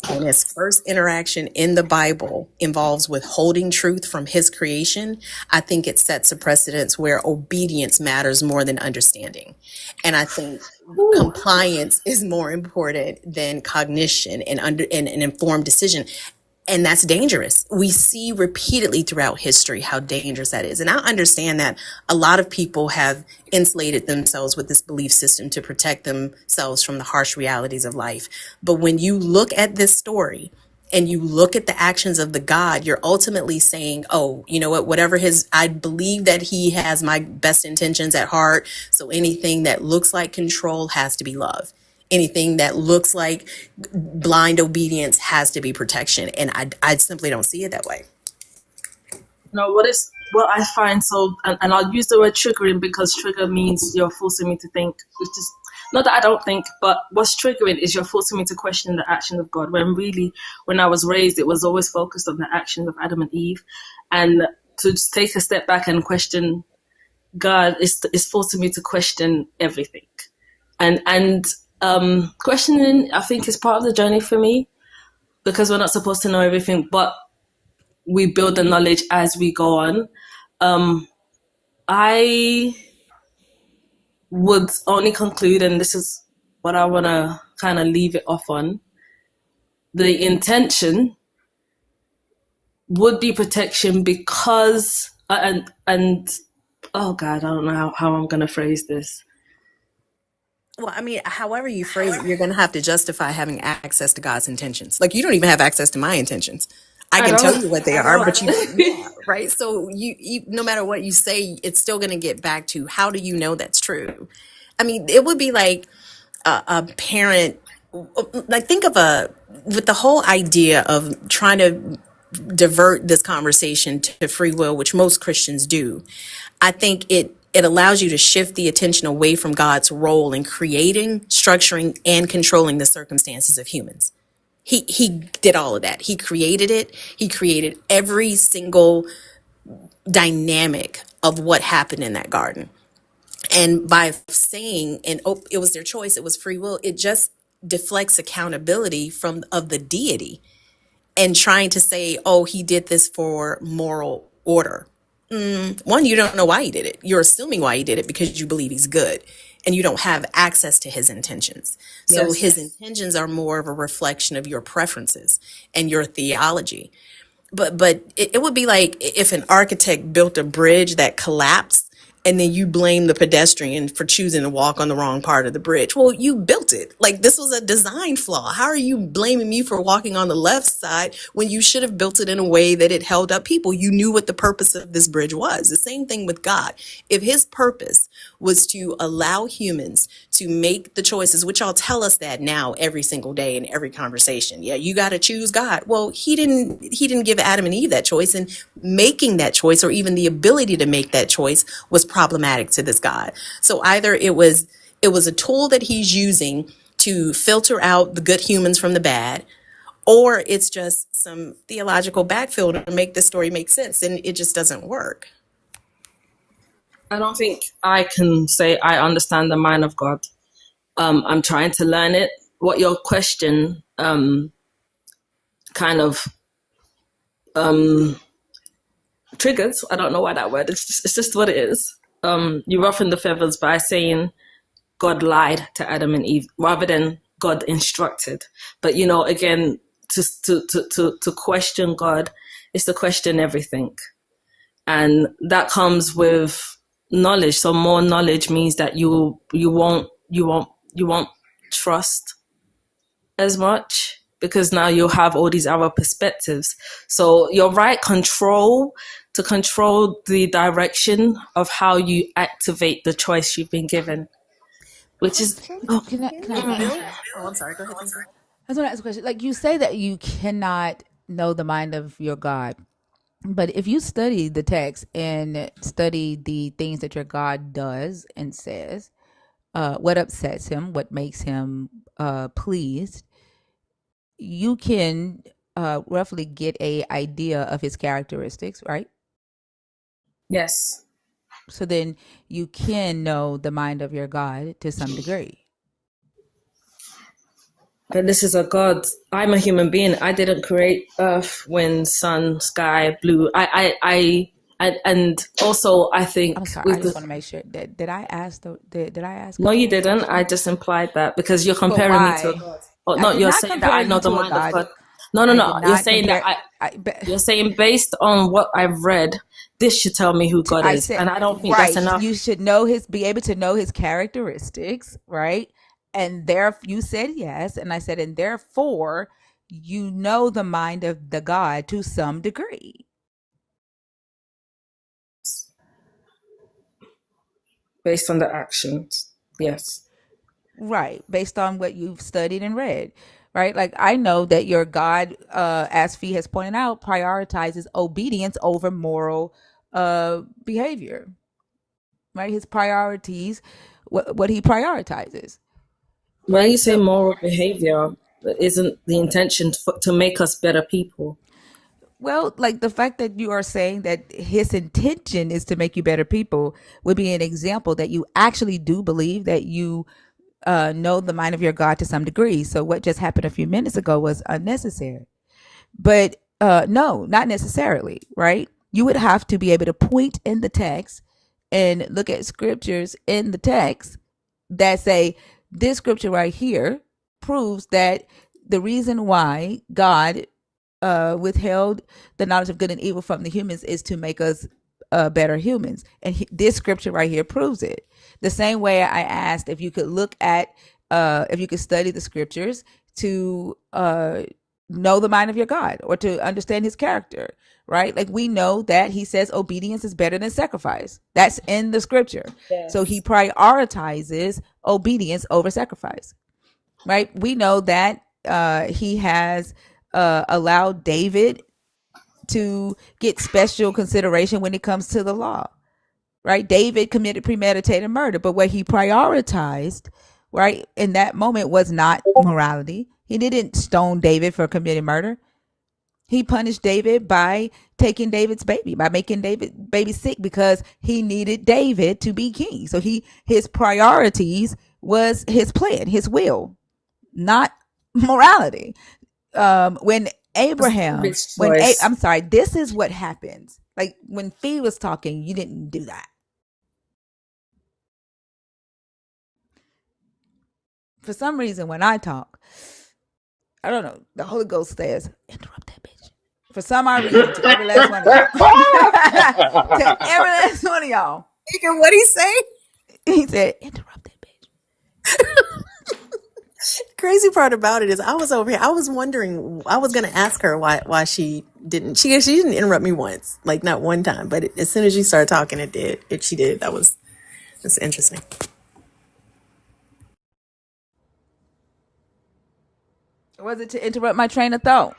S: and his first interaction in the Bible involves withholding truth from his creation, I think it sets a precedence where obedience matters more than understanding. And I think compliance is more important than cognition and an informed decision. And that's dangerous. We see repeatedly throughout history how dangerous that is. And I understand that a lot of people have insulated themselves with this belief system to protect themselves from the harsh realities of life. But when you look at this story and you look at the actions of the God, you're ultimately saying, oh, you know what, I believe that he has my best intentions at heart. So anything that looks like control has to be love. Anything that looks like blind obedience has to be protection. And I simply don't see it that way.
H: What I find and I'll use the word triggering, because trigger means you're forcing me to think, which is not that I don't think, but what's triggering is you're forcing me to question the action of God, when really, when I was raised, it was always focused on the action of Adam and Eve. And to just take a step back and question God is forcing me to question everything. And questioning, I think, is part of the journey for me, because we're not supposed to know everything, but we build the knowledge as we go on. I would only conclude, and this is what I want to kind of leave it off on, the intention would be protection, because and oh god, I don't know how I'm going to phrase this.
S: Well, I mean, however you phrase it, you're going to have to justify having access to God's intentions. Like, you don't even have access to my intentions. I can tell you what they are, but right? So you, no matter what you say, it's still going to get back to, how do you know that's true? I mean, it would be like a parent, like, think of with the whole idea of trying to divert this conversation to free will, which most Christians do. I think it allows you to shift the attention away from God's role in creating, structuring, and controlling the circumstances of humans. He did all of that. He created it. He created every single dynamic of what happened in that garden. And by saying, and it was their choice, it was free will, it just deflects accountability from of the deity and trying to say, oh, he did this for moral order. One, you don't know why he did it. You're assuming why he did it because you believe he's good and you don't have access to his intentions. So
H: Yes.
S: his intentions are more of a reflection of your preferences and your theology. But it would be like if an architect built a bridge that collapsed and then you blame the pedestrian for choosing to walk on the wrong part of the bridge. Well, you built it. Like, this was a design flaw. How are you blaming me for walking on the left side when you should have built it in a way that it held up people? You knew what the purpose of this bridge was. The same thing with God. If his purpose was to allow humans to make the choices, which y'all tell us that now every single day in every conversation. Yeah, you got to choose God. Well, he didn't give Adam and Eve that choice, and making that choice or even the ability to make that choice was problematic to this God. So either it was a tool that he's using to filter out the good humans from the bad, or it's just some theological backfill to make this story make sense, and it just doesn't work.
H: I don't think I can say I understand the mind of God. I'm trying to learn it. What your question kind of triggers, I don't know why that word, it's just what it is. You ruffle the feathers by saying God lied to Adam and Eve rather than God instructed. But, you know, again, to question God is to question everything. And that comes with knowledge. So more knowledge means that you won't trust as much, because now you'll have all these other perspectives. So you're right, to control the direction of how you activate the choice you've been given, which is
C: Can I ask a
P: Bill?
C: question?
P: Oh, I'm sorry. Go ahead, Thinker.
C: I just want to ask a question. Like, you say that you cannot know the mind of your God, but if you study the text and study the things that your God does and says, what upsets him, what makes him pleased, you can roughly get a idea of his characteristics, right?
H: yes.
C: So then you can know the mind of your God to some degree.
H: But this is a God. I'm a human being. I didn't create earth, wind, sun, sky, blue. And also I think
C: I'm sorry. I
H: with
C: just
H: the,
C: want to make sure that did I ask did I ask
H: no,
C: God
H: you
C: that
H: didn't. I
C: question?
H: just implied that because you're
C: But
H: comparing me to a
C: why?
H: God. Oh,
C: I
H: no,
C: did
H: you're
C: not
H: saying that
C: compare
H: I know
C: you
H: the
C: to a
H: mind of
C: God.
H: God. No, no,
C: I did
H: no. You're
C: not
H: saying that
C: compare.
H: you're saying based on what I've read, this should tell me who God
C: I
H: is.
C: said
H: And I don't think that's
C: right.
H: enough.
C: You should know be able to know his characteristics, right? And there, you said yes, and I said, and therefore, you know the mind of the God to some degree,
H: Based on the actions. Yes.
C: right? Based on what you've studied and read, right? Like, I know that your God, as Fee has pointed out, prioritizes obedience over moral behavior, right? His priorities, what he prioritizes.
H: When you say
C: So,
H: moral behavior, isn't the intention to make us better people?
C: well, like the fact that you are saying that his intention is to make you better people would be an example that you actually do believe that you know the mind of your God to some degree. So what just happened a few minutes ago was unnecessary. But no, not necessarily, right? You would have to be able to point in the text and look at scriptures in the text that say this scripture right here proves that the reason why God withheld the knowledge of good and evil from the humans is to make us better humans. And this scripture right here proves it. The same way I asked if you could look at, if you could study the scriptures to know the mind of your God or to understand his character, right? Like, we know that he says obedience is better than sacrifice. That's in the scripture. So he
H: Yes.
C: prioritizes obedience over sacrifice, right? We know that he has allowed David to get special consideration when it comes to the law, right? David committed premeditated murder, but what he prioritized, right, in that moment was not morality. He didn't stone David for committing murder. He punished David by taking David's baby, by making David baby sick because he needed David to be king. So his priorities was his plan, his will, not morality. When Abraham,
H: His choice.
C: I'm sorry, this is what happens. Like when Fee was talking, you didn't do that. For some reason, when I talk, I don't know, the Holy Ghost says, interrupt that bitch. For some odd reason, to every last one of y'all. To every last one of y'all.
S: What he say?
C: He said, interrupt that
P: Crazy part about it is I was over here. I was wondering. I was gonna ask her why she didn't. She didn't interrupt me once, like not one time. But as soon as you started talking, it did. She did. That's interesting.
C: bitch. Was it to interrupt my train of thought?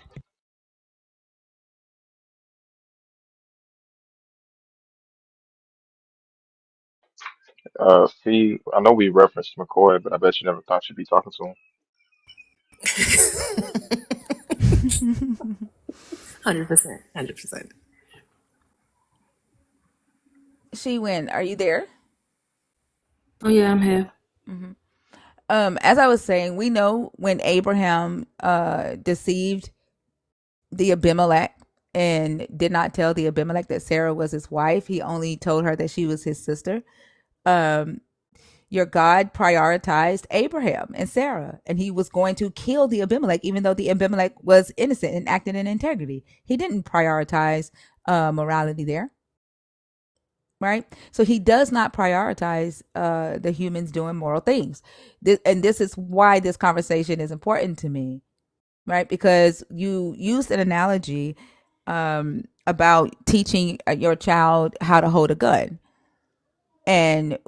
G: Fee, I know we referenced McCoy, but I bet you never thought you'd be talking to him.
P: 100%. 100%.
C: She win. Are you there?
H: Oh yeah, I'm here.
C: As I was saying, we know when Abraham deceived the Abimelech and did not tell the Abimelech that Sarah was his wife. He only told her that she was his sister. Your God prioritized Abraham and Sarah, and he was going to kill the Abimelech, even though the Abimelech was innocent and acted in integrity. He didn't prioritize morality there, right? So he does not prioritize the humans doing moral things. And this is why this conversation is important to me, right? Because you used an analogy about teaching your child how to hold a gun and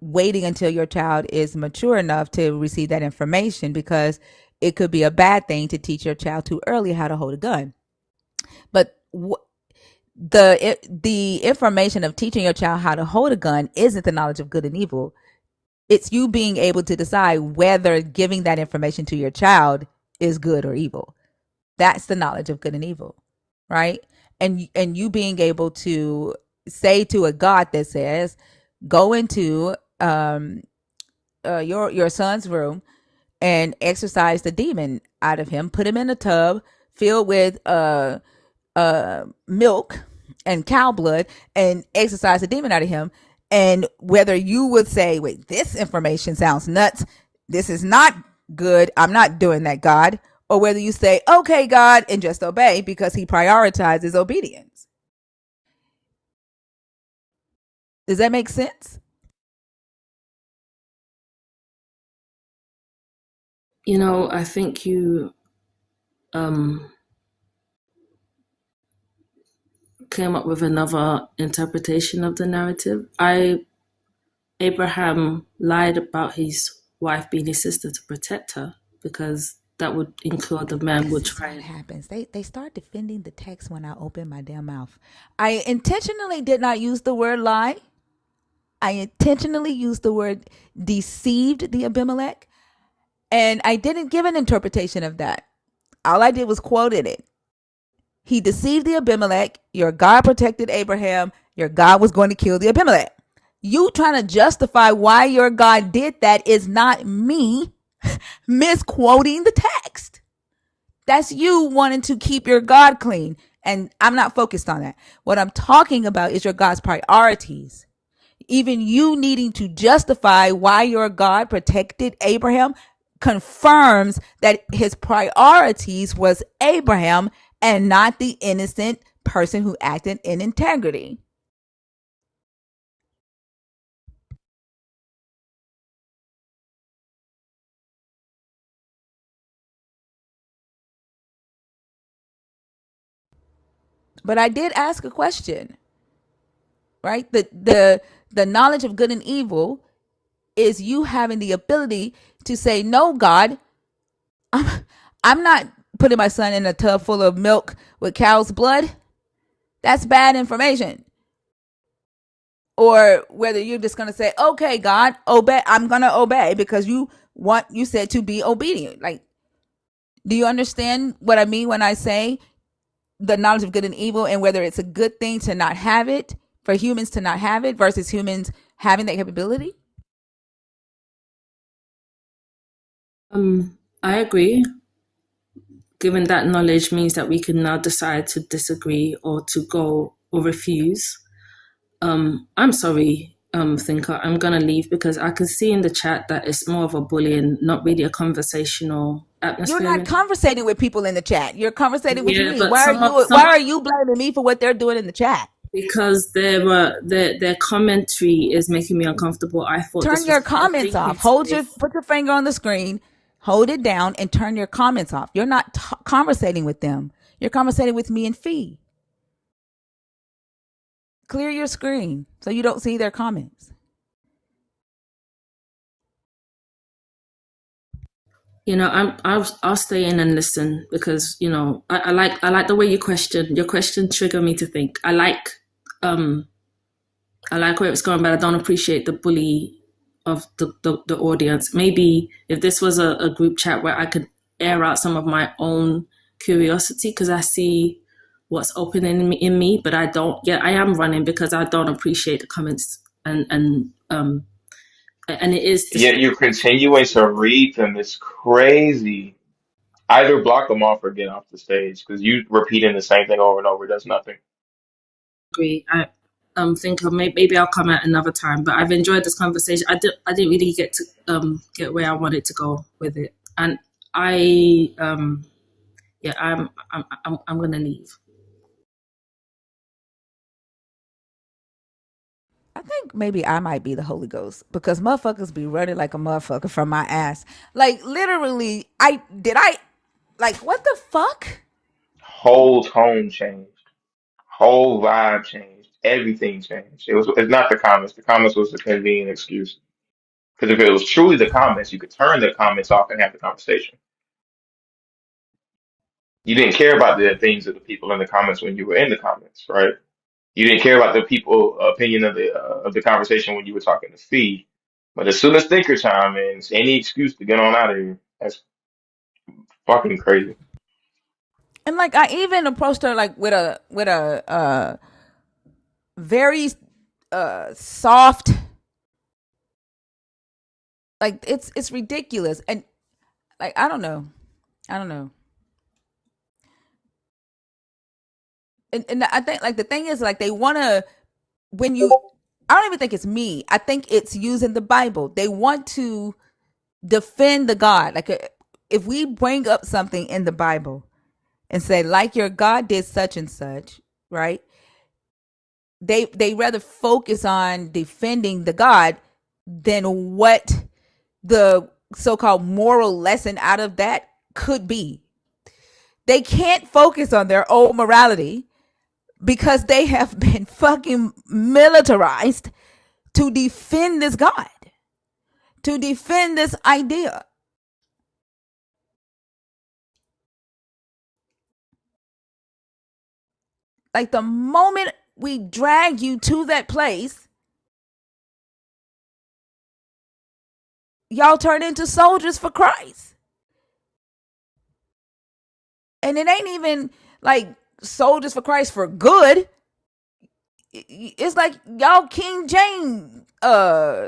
C: waiting until your child is mature enough to receive that information, because it could be a bad thing to teach your child too early how to hold a gun. But the information of teaching your child how to hold a gun isn't the knowledge of good and evil. It's you being able to decide whether giving that information to your child is good or evil. That's the knowledge of good and evil, right? And you being able to say to a God that says, go into your son's room and exorcise the demon out of him, put him in a tub filled with milk and cow blood, and exorcise the demon out of him. And whether you would say, wait, this information sounds nuts, this is not good, I'm not doing that, God, or whether you say, okay, God, and just obey because he prioritizes obedience. Does that make sense?
H: I think you came up with another interpretation of the narrative. Abraham lied about his wife being his sister to protect her, because that would include the man would
C: This is
H: try
C: what
H: and
C: happens. They start defending the text when I open my damn mouth. I intentionally did not use the word lie. I intentionally used the word deceived the Abimelech, and I didn't give an interpretation of that. All I did was quoted it. He deceived the Abimelech. Your God protected Abraham. Your God was going to kill the Abimelech. You trying to justify why your God did that is not me misquoting the text. That's you wanting to keep your God clean. And I'm not focused on that. What I'm talking about is your God's priorities. Even you needing to justify why your God protected Abraham confirms that his priorities was Abraham and not the innocent person who acted in integrity. But I did ask a question, right? The knowledge of good and evil is you having the ability to say, no, God, I'm not putting my son in a tub full of milk with cow's blood. That's bad information. Or whether you're just going to say, okay, God, obey. I'm going to obey because you said to be obedient. Like, Do you understand what I mean when I say the knowledge of good and evil, and whether it's a good thing to not have it, for humans to not have it versus humans having that capability?
H: I agree. Given that knowledge means that we can now decide to disagree or to go or refuse. I'm sorry, thinker. I'm gonna leave because I can see in the chat that it's more of a bullying, not really a conversational
C: You're
H: atmosphere.
C: not conversating with people in the chat. You're conversating with
H: Yeah,
C: me.
H: but
C: Why are you blaming me for what they're doing in the chat?
H: because their commentary is making me uncomfortable. I thought
C: Turn
H: this was
C: your
H: a healthy,
C: comments off.
H: safe.
C: Put your finger on the screen, hold it down, and turn your comments off. You're not conversating with them. You're conversating with me and Fee. Clear your screen so you don't see their comments.
H: I'll stay in and listen because I like the way you question. Your question trigger me to think. I like where it's going, but I don't appreciate the bully of the audience. Maybe if this was a group chat where I could air out some of my own curiosity because I see what's open in me, but I don't. Yeah, I am running because I don't appreciate the comments and it is
G: Yet you're
H: disrespectful.
G: continuing to read them. It's crazy. Either block them off or get off the stage because you repeating the same thing over and over does nothing.
H: Agree. I think maybe I'll come at another time. But I've enjoyed this conversation. I didn't really get to get where I wanted to go with it, and I yeah I'm gonna leave.
C: I think maybe I might be the Holy Ghost because motherfuckers be running like a motherfucker from my ass. Like literally, what the fuck?
G: Whole tone changed. Whole vibe changed. Everything changed. It's not the comments. The comments was the convenient excuse. Because if it was truly the comments, you could turn the comments off and have the conversation. You didn't care about the things of the people in the comments when you were in the comments, right? You didn't care about the people opinion of the conversation when you were talking to Fee. But as soon as thinker time ends, any excuse to get on out of here. That's fucking crazy.
C: And like I even approached her like with a very soft, like it's ridiculous. And like I don't know. And I think like the thing is like they want to, when you, I don't even think it's me. I think it's using the Bible. They want to defend the God. Like if we bring up something in the Bible and say like your God did such and such, right? They rather focus on defending the God than what the so-called moral lesson out of that could be. They can't focus on their own morality because they have been fucking militarized to defend this God, to defend this idea. Like the moment we drag you to that place, y'all turn into soldiers for Christ. And it ain't even like soldiers for Christ for good. It's like y'all King James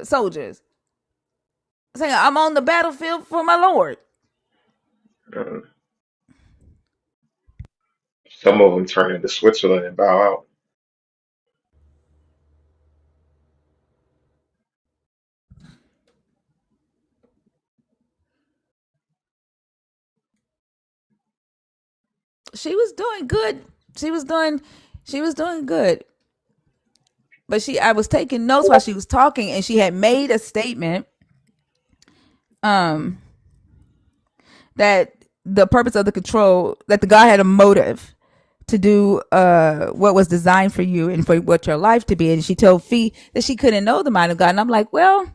C: soldiers saying, I'm on the battlefield for my Lord.
G: Uh, some of them turn into Switzerland and bow out.
C: She was doing good. She was doing good. But I was taking notes while she was talking, and she had made a statement um that the purpose of the control, that the God had a motive to do what was designed for you and for what your life to be. And she told Fee that she couldn't know the mind of God. And I'm like, well,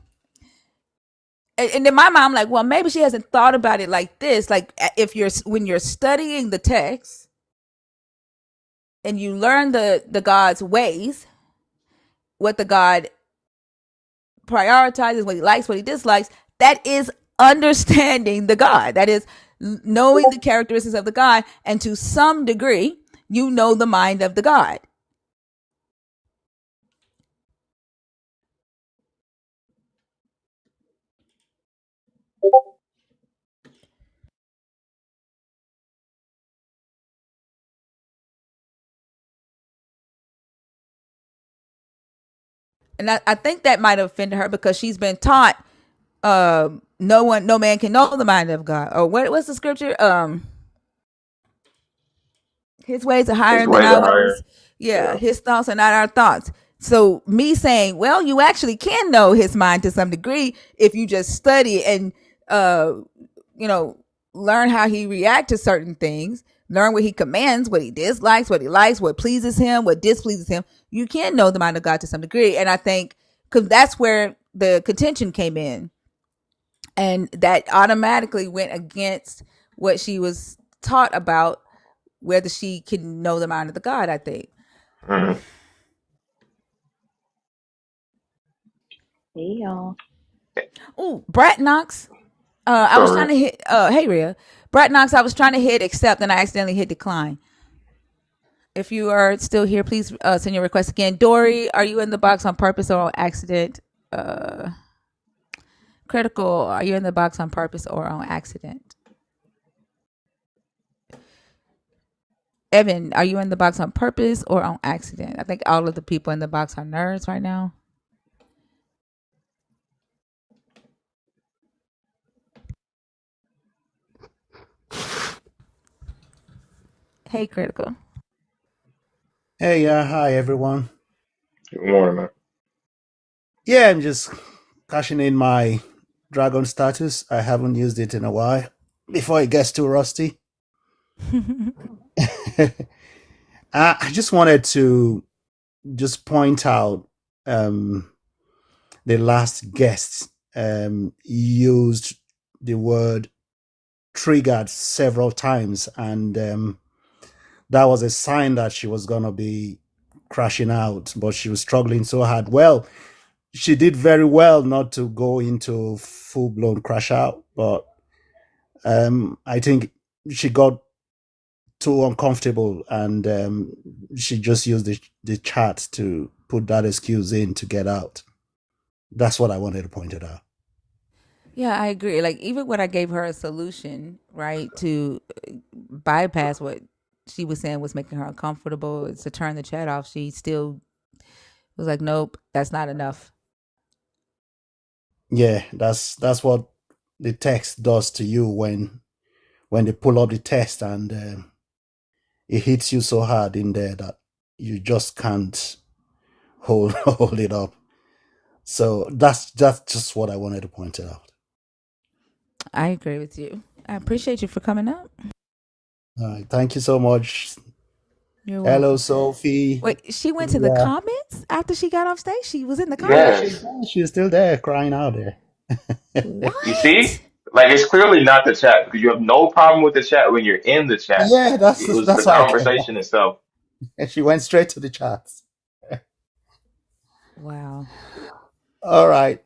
C: and then my mom like, well, maybe she hasn't thought about it like this. Like if when you're studying the text and you learn the God's ways, what the God prioritizes, what he likes, what he dislikes, that is understanding the God. That is knowing the characteristics of the God, and to some degree, you know the mind of the God. And I think that might have offended her because she's been taught no man can know the mind of God. Or what's the scripture? His ways are
G: His
C: higher than
G: ways are
C: ours.
G: higher.
C: Yeah,
G: Yeah.
C: his thoughts are not our thoughts. So me saying, well, you actually can know his mind to some degree if you just study and uh, you know, learn how he reacts to certain things, learn what he commands, what he dislikes, what he likes, what pleases him, what displeases him. You can know the mind of God to some degree. And I think because that's where the contention came in. And that automatically went against what she was taught about whether she can know the mind of the God, I think.
G: Mhm.
I: Hey y'all.
C: Oh, Brat Knox. I was trying
G: Sorry.
C: to hit hey Rhea. Brat Knox, I was trying to hit accept and I accidentally hit decline. If you are still here, please send your request again. Dory, are you in the box on purpose or on accident? Critical, are you in the box on purpose or on accident? Evan, are you in the box on purpose or on accident? I think all of the people in the box are nerds right now. Hey, Critical.
J: Hey, hi everyone.
G: Good morning, man.
J: Yeah, I'm just cashing in my dragon status. I haven't used it in a while before it gets too rusty. I just wanted to just point out the last guest used the word triggered several times, and that was a sign that she was going to be crashing out, but she was struggling so hard. Well, she did very well not to go into full blown crash out, but I think she got too uncomfortable and she just used the chat to put that excuse in to get out. That's what I wanted to point it out.
C: Yeah, I agree. Like even when I gave her a solution, right, to bypass what she was saying was making her uncomfortable, is to turn the chat off, she still was like, "Nope, that's not enough."
J: Yeah, that's what the text does to you when they pull up the text and it hits you so hard in there that you just can't hold hold it up. So that's just what I wanted to point it out.
C: I agree with you. I appreciate you for coming up.
J: All right, thank you so much.
C: You're
J: Hello,
C: welcome.
J: Sophie.
C: Wait, she went to the
J: Yeah,
C: comments after she got off stage? She was in the
J: yeah,
C: comments?
G: Yes.
J: she's still there crying out there.
G: You
C: What?
G: see? Like it's clearly not the chat because you have no problem with the chat when you're in the chat.
J: Yeah,
G: It was the
J: that's why I came back.
G: conversation itself.
J: And she went straight to the chats.
C: Wow.
J: All right,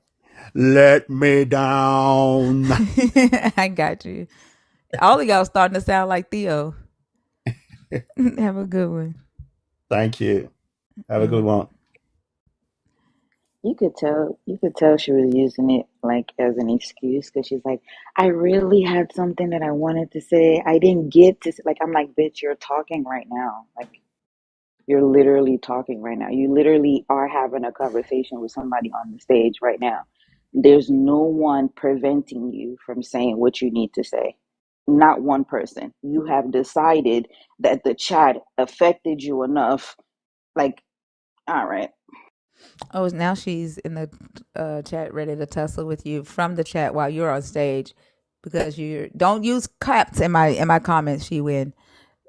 J: let me down.
C: I got you. All of y'all starting to sound like Theo. Have a good one.
J: Thank you. Have a
C: You're
J: good
C: welcome.
J: one.
I: You could tell she was using it like as an excuse because she's like, I really had something that I wanted to say. I didn't get to say, like, I'm like, bitch, you're talking right now. Like, you're literally talking right now. You literally are having a conversation with somebody on the stage right now. There's no one preventing you from saying what you need to say. Not one person. You have decided that the chat affected you enough. Like, all right.
C: Oh, now she's in the chat ready to tussle with you from the chat while you're on stage because you don't use caps in my comments. She win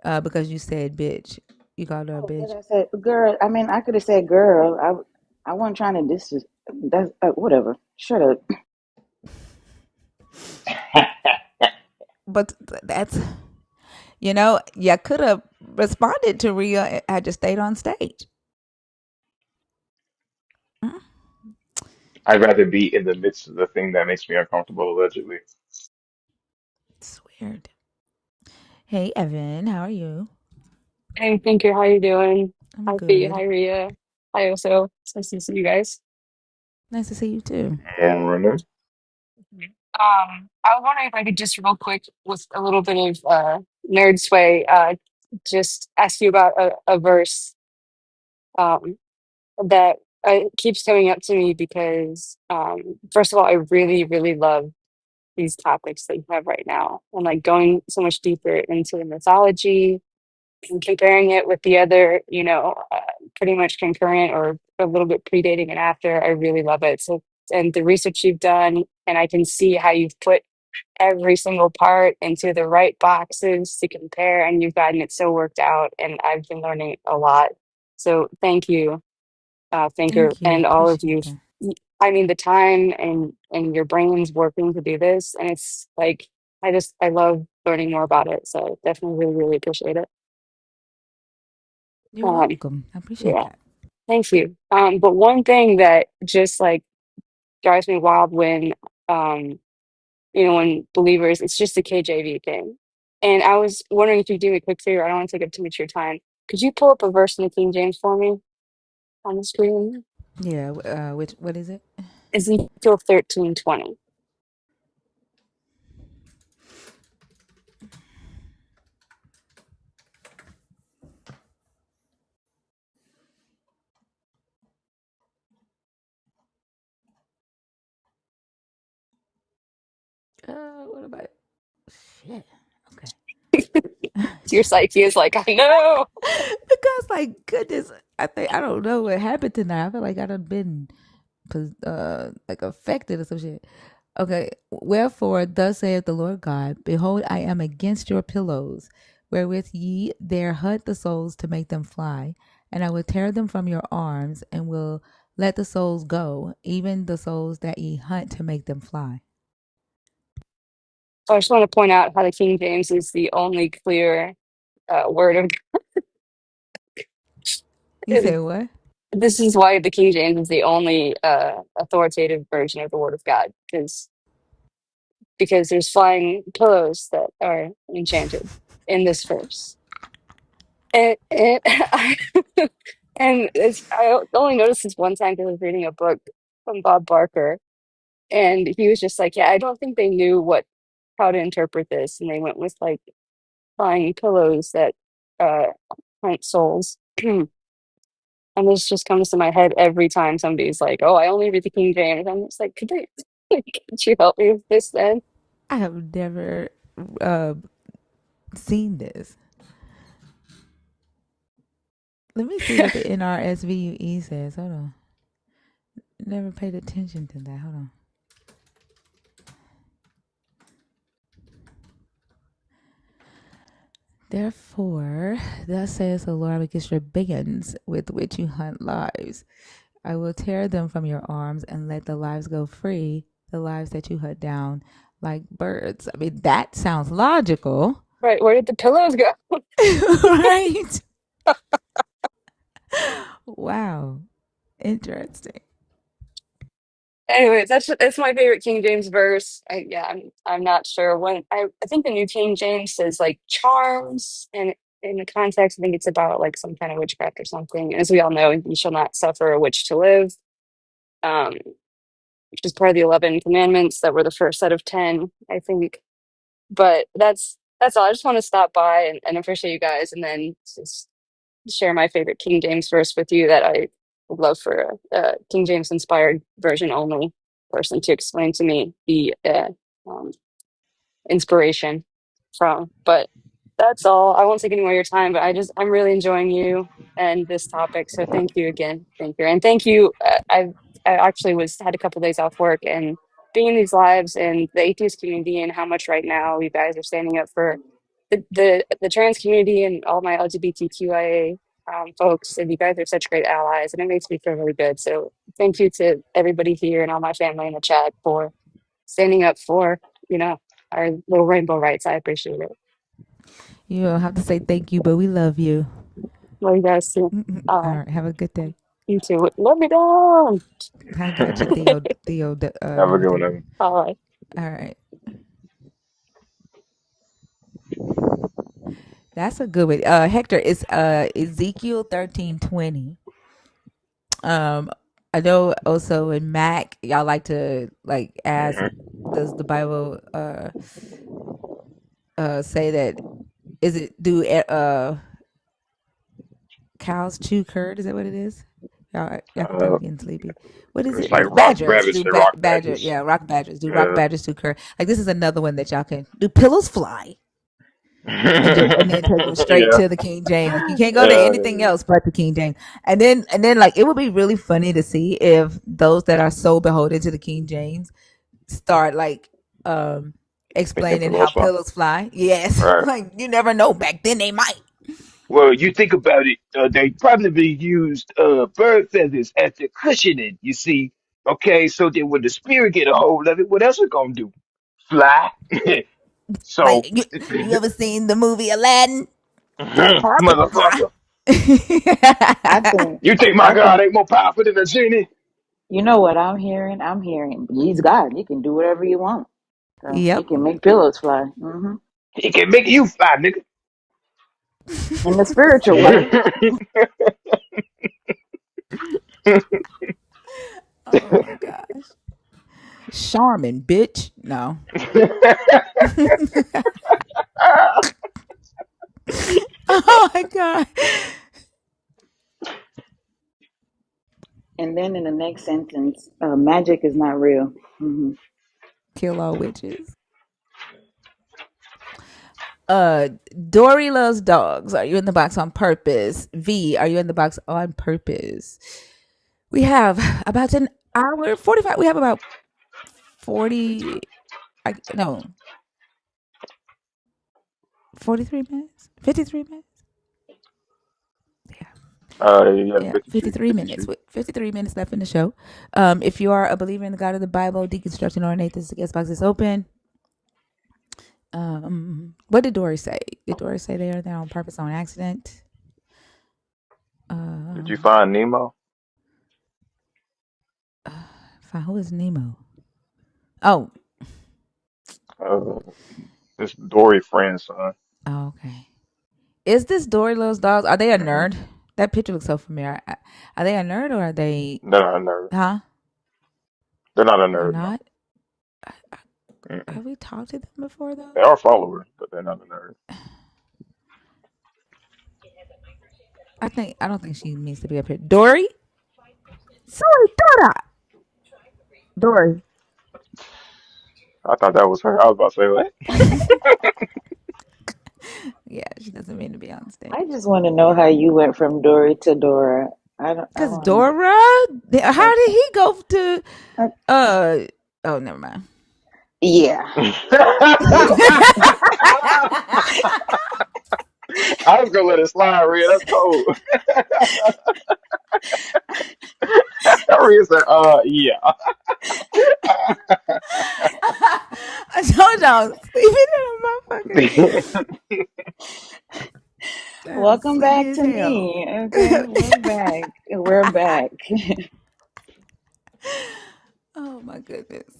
C: because you said bitch. You called her a
I: Oh, because
C: bitch.
I: I said, girl, I mean, I could have said girl. I wasn't trying to dis. That's whatever. Shut up.
C: But that's you could have responded to Rhea had you stayed on stage. Mm,
G: I'd rather be in the midst of the thing that makes me uncomfortable, allegedly.
C: Weird. Hey, Evan, how are you?
L: Hey, thank you. How you doing?
C: I'm
L: Hi, Fee.
C: good.
L: Hi, Ria. Hi, Oso. It's nice to see you guys.
C: Nice to see you too.
Q: Morning.
L: I was wondering if I could just real quick, with a little bit of nerd sway, just ask you about a verse that keeps coming up to me because, first of all, I really, really love these topics that you have right now, and like going so much deeper into the mythology and comparing it with the other, pretty much concurrent or a little bit predating and after. I really love it. So, and the research you've done, and I can see how you've put every single part into the right boxes to compare, and you've gotten it so worked out. And I've been learning a lot. So, thank you, Thinker,
C: Thank you. I
L: and all of
C: appreciate
L: you.
C: that.
L: I mean, the time and your brains working to do this, and it's like I love learning more about it. So, definitely, really, really appreciate it.
C: You're
L: Um,
C: welcome. I appreciate
L: yeah.
C: that.
L: Thank you. But one thing that just like drives me wild when, um, when believers, it's just the KJV thing. And I was wondering if you do me a quick favor. I don't want to take up too much of your time. Could you pull up a verse in the King James for me on the screen?
C: Yeah. What is it?
L: Ezekiel 13:20.
C: What about it? Shit. Okay.
L: Your psyche is like, I know.
C: Because like goodness, I don't know what happened tonight. I feel like I done been like affected or some shit. Okay, wherefore thus saith the Lord God, behold, I am against your pillows, wherewith ye there hunt the souls to make them fly, and I will tear them from your arms, and will let the souls go, even the souls that ye hunt to make them fly.
L: So I just want to point out how the King James is the only clear word of
C: You
L: God.
C: said what?
L: This is why the King James is the only authoritative version of the Word of God, because there's flying pillows that are enchanted in this verse. And and I only noticed this one time because I was reading a book from Bob Barker, and he was just like, "Yeah, I don't think they knew how to interpret this, and they went with like flying pillows that uh, hunt souls." And this just comes to my head every time somebody's like, "Oh, I only read the King James." I'm just like, could you help me with this then?"
C: I have never uh, seen this. Let me see what the NRSVUE says. Hold on. Never paid attention to that. Hold on. Therefore, thus says the Lord against your bands with which you hunt lives. I will tear them from your arms and let the lives go free, the lives that you hunt down like birds. I mean, that sounds logical.
L: Right, where did the pillows go?
C: Right? Wow. Interesting.
L: Anyways, that's my favorite King James verse. I'm not sure when. I think the New King James says like charms, and in the context, I think it's about like some kind of witchcraft or something. As we all know, you shall not suffer a witch to live, um, which is part of the 11 commandments that were the first set of 10, I think. But that's all. I just want to stop by and appreciate you guys, and then just share my favorite King James verse with you that I would love for a King James inspired version only person to explain to me the um, inspiration from. But that's all. I won't take any more of your time, but I'm really enjoying you and this topic. So thank you again. Thank you. And thank you. I actually had a couple days off work, and being in these lives and the atheist community, and how much right now you guys are standing up for the trans community and all my LGBTQIA folks, and you guys are such great allies, and it makes me feel really good. So thank you to everybody here and all my family in the chat for standing up for, you know, our little rainbow rights. I appreciate it.
C: You don't have to say thank you, but we love you.
L: Love you guys too.
C: All right. Have a good day.
L: You too. Love me down.
C: I got you, Theo. Theo,
Q: Have a
C: number
Q: good one,
C: three.
Q: Evan.
L: All right.
C: All right. That's a good one. Hector, it's Ezekiel 13:20. Um, I know also in Mac, y'all like to like ask,
G: Mhm.
C: does the Bible say that, is it do cows chew curd? Is that what it is? Y'all can tell
G: Uh,
C: me getting sleepy. What is
G: it's
C: it?
G: like rock
C: Badgers
G: rabbits
C: do
G: and rock
C: badger.
G: badgers.
C: Yeah, rock badgers do rock
G: Yeah.
C: badgers chew curd. Like this is another one that y'all can do. Pillows fly, and then take them straight
G: Yeah.
C: to the King James. Like you can't go to anything
G: Yeah.
C: else but the King James. And then like it would be really funny to see if those that are so beholden to the King James start like um
G: Thinking
C: explaining how
G: pillows fly.
C: pillows fly. Yes.
G: Right.
C: Like you never know. Back then they might.
G: Well, you think about it, they probably used bird feathers as their cushioning, you see. Okay, so that when the spirit get a hold of it, what else it gonna do? Fly.
C: Like
G: So,
C: you ever seen the movie Aladdin? Carpet fly.
G: motherfucker,
I: I think
G: you think my
I: I
G: God
I: think
G: ain't more powerful than a genie?
I: you know what I'm hearing? I'm hearing he's God. He can do whatever he wants. So he
C: Yep.
I: can make pillows fly.
G: He can make you fly, nigga.
I: In the spiritual way.
C: Oh my gosh. Charmin, bitch. No. Oh my god.
I: And then in the next sentence, magic is not real.
C: Kill all witches. Uh Dory loves dogs. Are you in the box on purpose? V, are you in the box on purpose? We have about an hour 45. We have about 40, no, 43 minutes, 53 minutes. Yeah.
G: Yeah,
C: Yeah,
G: 52,
C: 53 minutes.
G: 52.
C: 53 minutes left in the show. If you are a believer in the God of the Bible, deconstructing or an atheist, the guest box is open. What did Dory say? Did Dory say they are there on purpose, on accident?
G: Did you
C: Um,
G: find Nemo?
C: Fine. Who is Nemo? Oh,
G: Uh, this Dory friend, son.
C: oh, okay. Is this Dory loves dogs? Are they a
G: Hmm.
C: nerd? That picture looks so familiar. Are they a nerd or are they?
G: They're not a nerd.
C: Huh?
G: They're not a
C: They're
G: nerd, no.
C: not.
G: Mm-mm.
C: Have we talked to them before though?
G: They are followers, but they're not a nerd.
C: I don't think she means to be up here. Dory. Sorry, Dora. Dory.
G: I thought that was her. I was about to say, what?
C: Yeah, she doesn't mean to be on
I: I
C: stage.
I: just want to know how you went from Dory to Dora. I
C: Cause
I: don't
C: Dora, how did he go to?
I: I,
C: Uh, oh, never mind.
I: yeah.
G: I was gonna let it slide, Rhea. That's cold. Rhea said, yeah.
C: I told y'all, sleeping in a motherfucker. I'm
I: Welcome
C: sleepy
I: back
C: as
I: to
C: hell.
I: me. Okay, we're back. We're back.
C: Oh my goodness.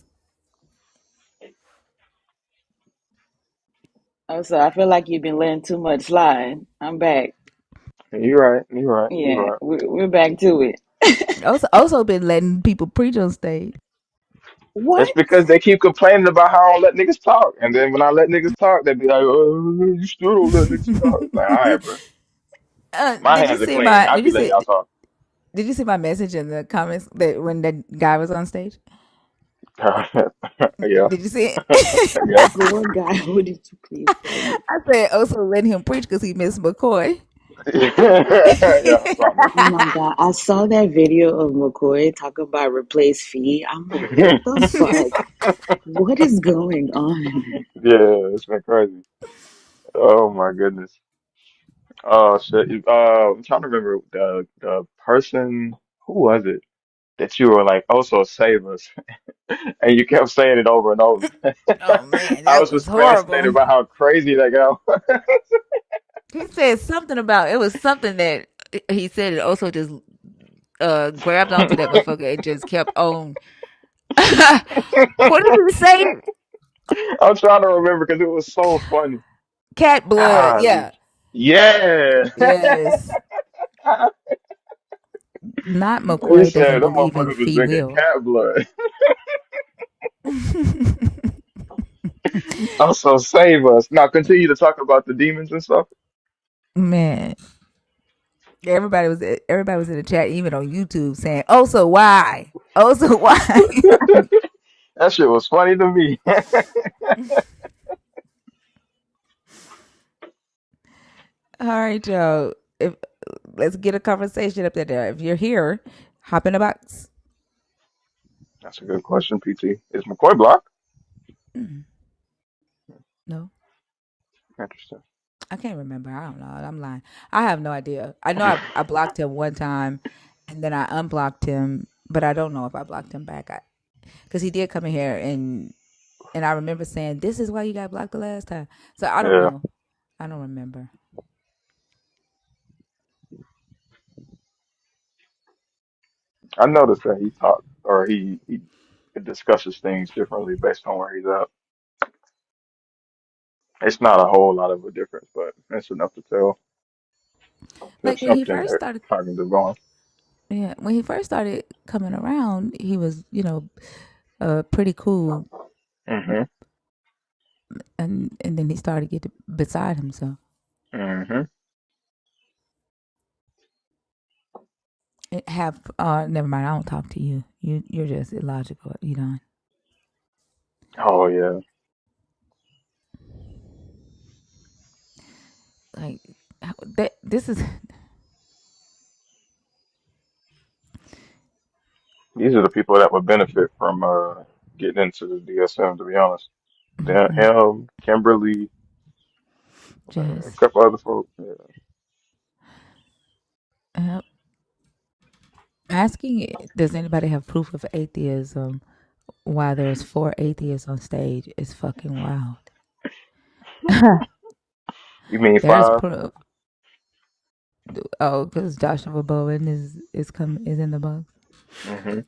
I: Oh, so I feel like you've been letting too much slide. I'm back.
G: You're right. You're right. You're
I: Yeah,
G: right.
I: we're back to it.
C: Also been letting people preach on stage.
G: That's
I: What?
G: because they keep complaining about how I don't let niggas talk. And then when I let niggas talk, they be like, oh, you still don't let niggas talk. Like, all right, bro. My
C: Did you
G: hands are
C: see
G: clean.
C: my?
G: I'll be letting y'all talk.
C: Did you see my message in the comments that when that guy was on stage?
G: Yeah.
C: Did you see it?
G: Yeah.
I: But what guy? What did you please tell me?
C: I said also let him preach because he missed McCoy.
G: Yeah, I saw that.
I: Oh my God, I saw that video of McCoy talking about replace fee. I'm like, what the fuck? What is going on?
G: Yeah, it's been crazy. Oh my goodness. Oh shit. I'm trying to remember the person, who was it that you were like, also save us, and you kept saying it over and over.
C: Oh man,
G: I
C: that
G: was
C: was
G: just fascinated
C: horrible.
G: about how crazy they go.
C: He said something about it was something that he said it also just grabbed onto that motherfucker and just kept on. What did he say?
G: I'm trying to remember because it was so funny.
C: Cat blood.
G: Golly.
C: Yeah.
Q: Yeah.
C: Yes. Not
Q: They
C: McCoy
Q: said
C: doesn't
Q: them
C: believe in
Q: motherfuckers was
C: free
Q: drinking
C: will.
Q: cat blood. Also, save us. Now continue to talk about the demons and stuff.
C: Man, everybody was in the chat, even on YouTube, saying, "Oh, so why? Oh, so why?"
Q: That shit was funny to me.
C: All right, Joe. If let's get a conversation up there. If you're here, hop in the box.
Q: That's a good question, PT. Is McCoy blocked?
C: Mm, no,
Q: Interesting.
C: I can't remember. I don't know. I'm lying. I have no idea. I know I blocked him one time, and then I unblocked him, but I don't know if I blocked him back. Because he did come in here, and I remember saying, "This is why you got blocked the last time." So I don't
Q: Yeah,
C: know. I don't remember.
Q: I noticed that he talked or he discusses things differently based on where he's at. It's not a whole lot of a difference, but it's enough to tell there's
C: Like when he
Q: something
C: first
Q: there
C: started,
Q: cognitive going.
C: yeah, when he first started coming around, he was, pretty cool,
Q: Mm-hmm.
C: and then he started getting beside himself.
Q: Mm-hmm.
C: Never mind. I don't talk to you. You're just illogical. You know,
Q: Oh yeah.
C: like that. This is
Q: These are the people that would benefit from getting into the DSM, to be honest. Him, Kimberly, a
C: just
Q: couple other folks. Yeah.
C: uh, asking. Does anybody have proof of atheism? Why there's 4 atheists on stage is fucking wild.
Q: You mean
C: There's
Q: five?
C: proof. Oh, because Joshua Bowen is in the box.
Q: Mm-hmm.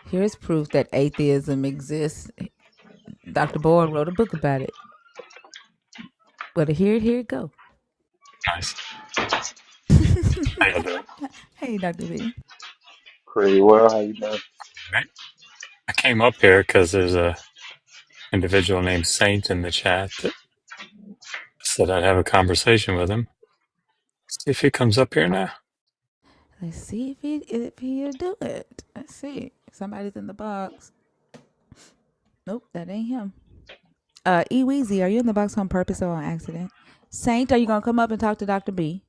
C: Here's proof that atheism exists. Dr. Bowen wrote a book about it. But here it go.
M: Nice. How y'all doing?
C: Hey, Dr. B.
Q: Pretty well. How you doing?
M: Right. I came up here because there's a individual named Saint in the chat that said I'd have a conversation with him. See if he comes up here now.
C: Let's see if he'll do it. Let's see. Somebody's in the box. Nope, that ain't him. Eweezy, are you in the box on purpose or on accident? Saint, are you gonna come up and talk to Dr. B?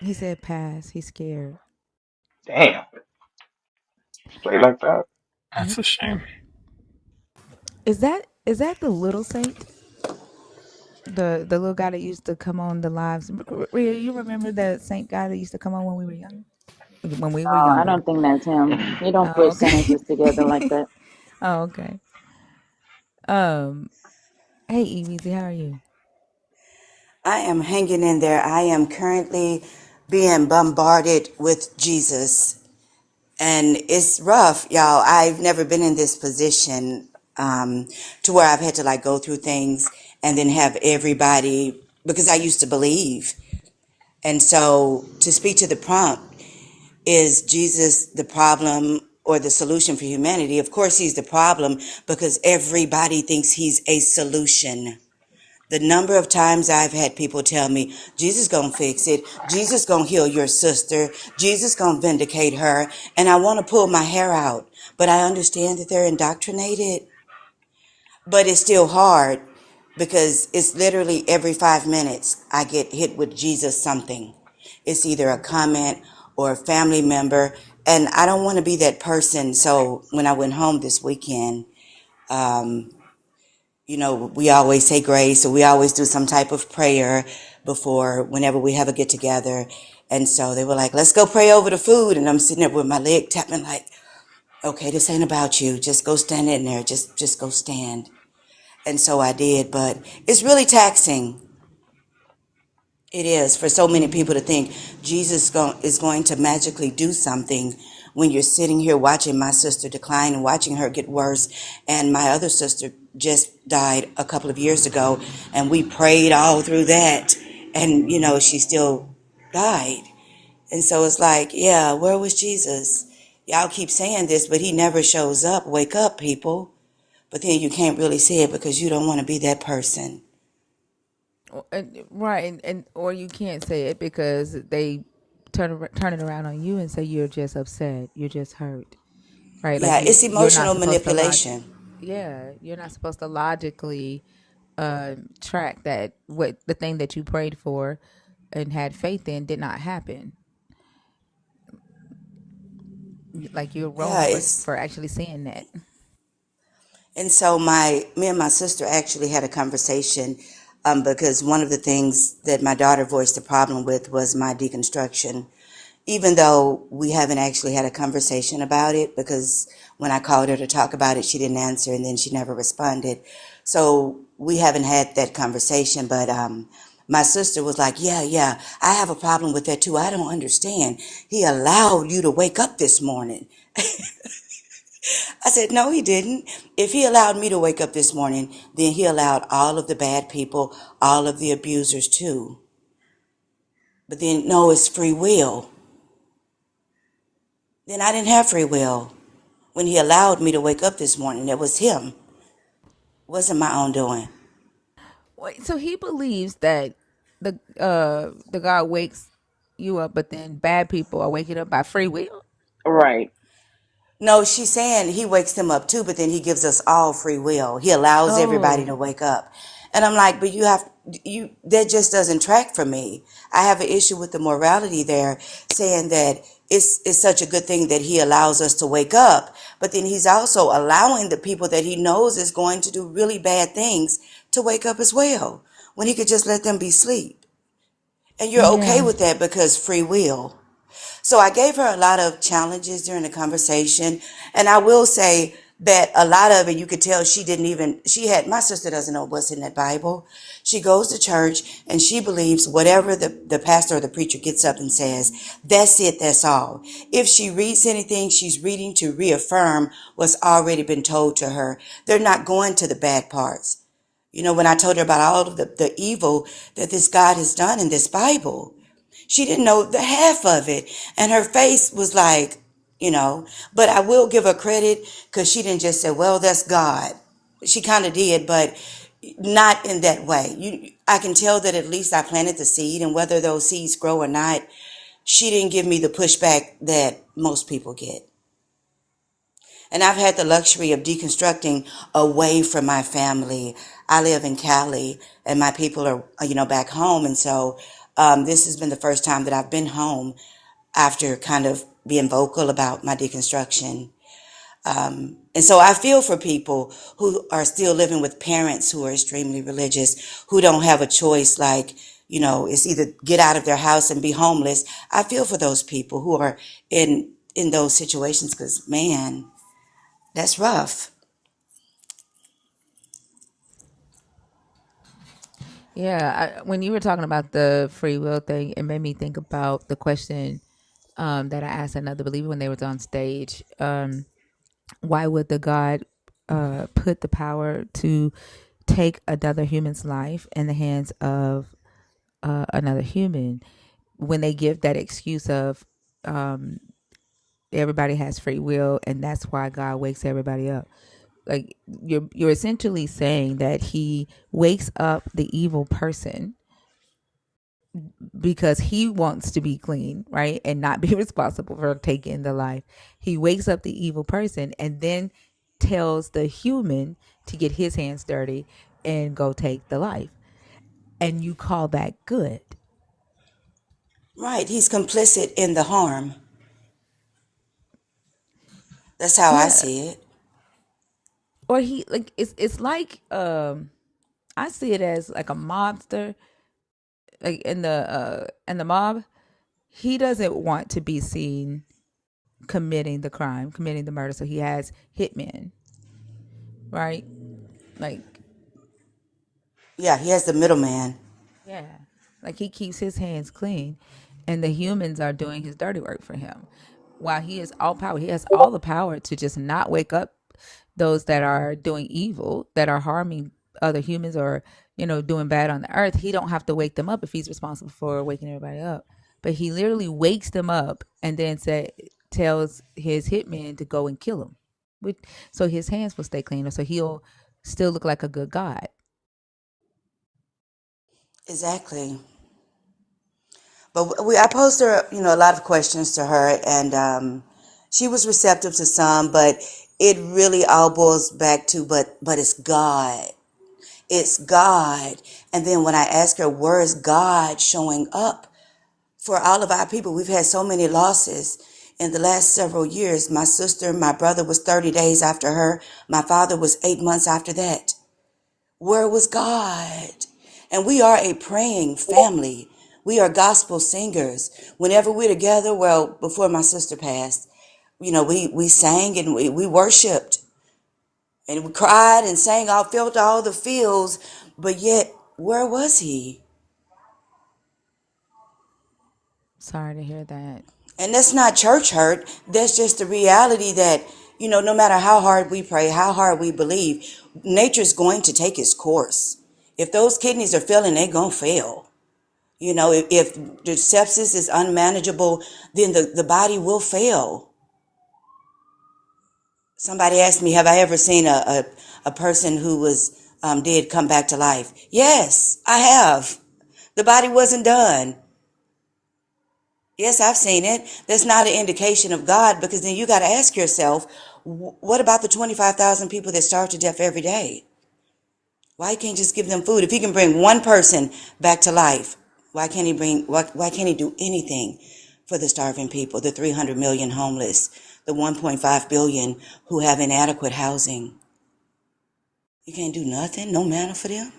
C: He said pass. He's scared.
Q: Damn. Straight like that.
M: That's
C: Yep.
M: a shame.
C: Is that the little Saint? The little guy that used to come on the lives. Rhea, you remember that Saint guy that used to come on when we were young? When we were
I: Oh, I
C: younger.
I: don't think that's him. You don't
C: Oh,
I: put
C: okay.
I: sentences together like that.
C: Oh, okay. Um, hey Easy, how are you?
N: I am hanging in there. I am currently being bombarded with Jesus. And it's rough, y'all. I've never been in this position to where I've had to like go through things and then have everybody, because I used to believe. And so to speak to the prompt, is Jesus the problem or the solution for humanity? Of course, he's the problem because everybody thinks he's a solution. The number of times I've had people tell me, Jesus gonna fix it. Jesus gonna heal your sister. Jesus gonna vindicate her. And I want to pull my hair out. But I understand that they're indoctrinated. But it's still hard because it's literally every 5 minutes I get hit with Jesus something. It's either a comment or a family member. And I don't want to be that person. So when I went home this weekend, we always say grace, or we always do some type of prayer before, whenever we have a get together. And so they were like, let's go pray over the food. And I'm sitting there with my leg tapping like, okay, this ain't about you. Just go stand in there. Just go stand. And so I did, but it's really taxing. It is for so many people to think is going to magically do something when you're sitting here watching my sister decline and watching her get worse. And my other sister just died a couple of years ago, and we prayed all through that. And, she still died. And so it's like, yeah, where was Jesus? Y'all keep saying this, but he never shows up. Wake up, people. But then you can't really say it because you don't want to be that person.
C: Right, and or you can't say it because they turn it around on you and say you're just upset, you're just hurt, right? Like
N: Yeah, it's
C: you're not
N: emotional
C: supposed to
N: manipulation.
C: yeah, you're not supposed to logically track that what the thing that you prayed for and had faith in did not happen. Like you're wrong
N: Yeah,
C: for
N: it's
C: actually seeing that.
N: And so me and my sister actually had a conversation because one of the things that my daughter voiced a problem with was my deconstruction. Even though we haven't actually had a conversation about it, because when I called her to talk about it, she didn't answer and then she never responded. So we haven't had that conversation, but my sister was like, yeah, I have a problem with that too. I don't understand. He allowed you to wake up this morning. I said, no, he didn't. If he allowed me to wake up this morning, then he allowed all of the bad people, all of the abusers too. But then, no, it's free will. Then I didn't have free will. When he allowed me to wake up this morning, it was him. It wasn't my own doing.
C: Wait, so he believes that the God wakes you up, but then bad people are waking up by free will.
I: Right.
N: No, she's saying he wakes them up too, but then he gives us all free will. He allows everybody
C: Oh,
N: to wake up. And I'm like, but that just doesn't track for me. I have an issue with the morality there, saying that it's such a good thing that he allows us to wake up, but then he's also allowing the people that he knows is going to do really bad things to wake up as well, when he could just let them be asleep. And you're okay
C: yeah.
N: with that because free will. So I gave her a lot of challenges during the conversation. And I will say that a lot of it, you could tell my sister doesn't know what's in that Bible. She goes to church and she believes whatever the pastor or the preacher gets up and says, that's it, that's all. If she reads anything, she's reading to reaffirm what's already been told to her. They're not going to the bad parts. When I told her about all of the evil that this God has done in this Bible, she didn't know the half of it. And her face was like, but I will give her credit because she didn't just say, well, that's God. She kind of did, but not in that way. I can tell that at least I planted the seed, and whether those seeds grow or not, she didn't give me the pushback that most people get. And I've had the luxury of deconstructing away from my family. I live in Cali and my people are, back home. And so this has been the first time that I've been home after kind of being vocal about my deconstruction. And so I feel for people who are still living with parents who are extremely religious, who don't have a choice, like, it's either get out of their house and be homeless. I feel for those people who are in those situations because, man, that's rough.
C: Yeah, when you were talking about the free will thing, it made me think about the question that I asked another believer when they was on stage. Why would the God put the power to take another human's life in the hands of another human when they give that excuse of everybody has free will and that's why God wakes everybody up? Like you're essentially saying that he wakes up the evil person because he wants to be clean, right? And not be responsible for taking the life. He wakes up the evil person and then tells the human to get his hands dirty and go take the life. And you call that good.
N: Right. He's complicit in the harm. That's how I
C: Yeah.
N: see it.
C: Or he like it's like I see it as like a mobster, like in the mob, he doesn't want to be seen committing the crime, committing the murder. So he has hitmen, right? Like,
N: Yeah, he has the middleman.
C: yeah. Like he keeps his hands clean, and the humans are doing his dirty work for him. While he is all power, he has all the power to just not wake up those that are doing evil, that are harming other humans or doing bad on the earth. He don't have to wake them up if he's responsible for waking everybody up. But he literally wakes them up and then tells his hitman to go and kill him, so his hands will stay clean, so he'll still look like a good god.
N: Exactly. But I posed her, a lot of questions to her, and she was receptive to some, but it really all boils back to, but it's God. It's God. And then when I ask her, where is God showing up for all of our people? We've had so many losses in the last several years. My brother was 30 days after her. My father was 8 months after that. Where was God? And we are a praying family. We are gospel singers. Whenever we're together, well, before my sister passed, we sang and we worshiped and we cried and sang, all felt all the feels, but yet, where was he?
C: Sorry to hear that.
N: And that's not church hurt. That's just the reality that, no matter how hard we pray, how hard we believe, nature's going to take its course. If those kidneys are failing, they're going to fail. If the sepsis is unmanageable, then the body will fail. Somebody asked me, have I ever seen a person who was dead come back to life? Yes, I have. The body wasn't done. Yes, I've seen it. That's not an indication of God, because then you got to ask yourself, what about the 25,000 people that starve to death every day? Why can't he just give them food? If he can bring one person back to life, why can't he do anything for the starving people, the 300 million homeless, the 1.5 billion who have inadequate housing? You can't do nothing, no manna for them?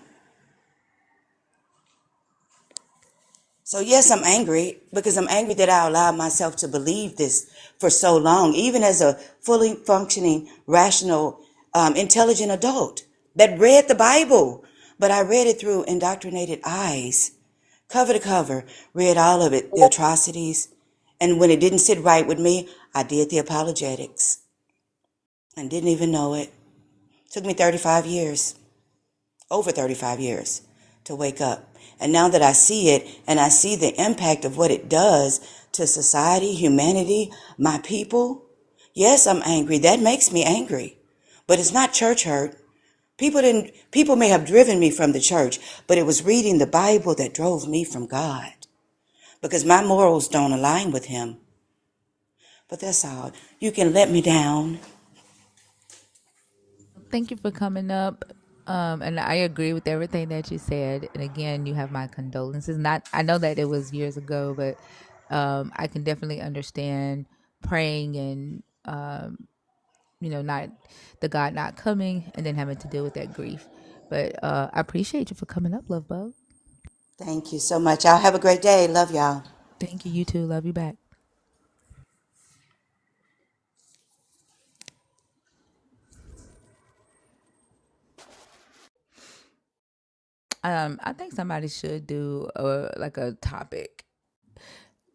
N: So yes, I'm angry, because I'm angry that I allowed myself to believe this for so long, even as a fully functioning, rational, intelligent adult that read the Bible. But I read it through indoctrinated eyes, cover to cover, read all of it, the atrocities. And when it didn't sit right with me, I did the apologetics and didn't even know it. Took me 35 years. Over 35 years to wake up. And now that I see it and I see the impact of what it does to society, humanity, my people, yes, I'm angry. That makes me angry. But it's not church hurt. People may have driven me from the church, but it was reading the Bible that drove me from God, because my morals don't align with him. But that's all. You can let me down.
C: Thank you for coming up. And I agree with everything that you said. And again, you have my condolences. Not, I know that it was years ago, but I can definitely understand praying and not the God not coming and then having to deal with that grief. But I appreciate you for coming up, Love Bug.
N: Thank you so much. Y'all have a great day. Love y'all.
C: Thank you. You too. Love you back. I think somebody should do a topic.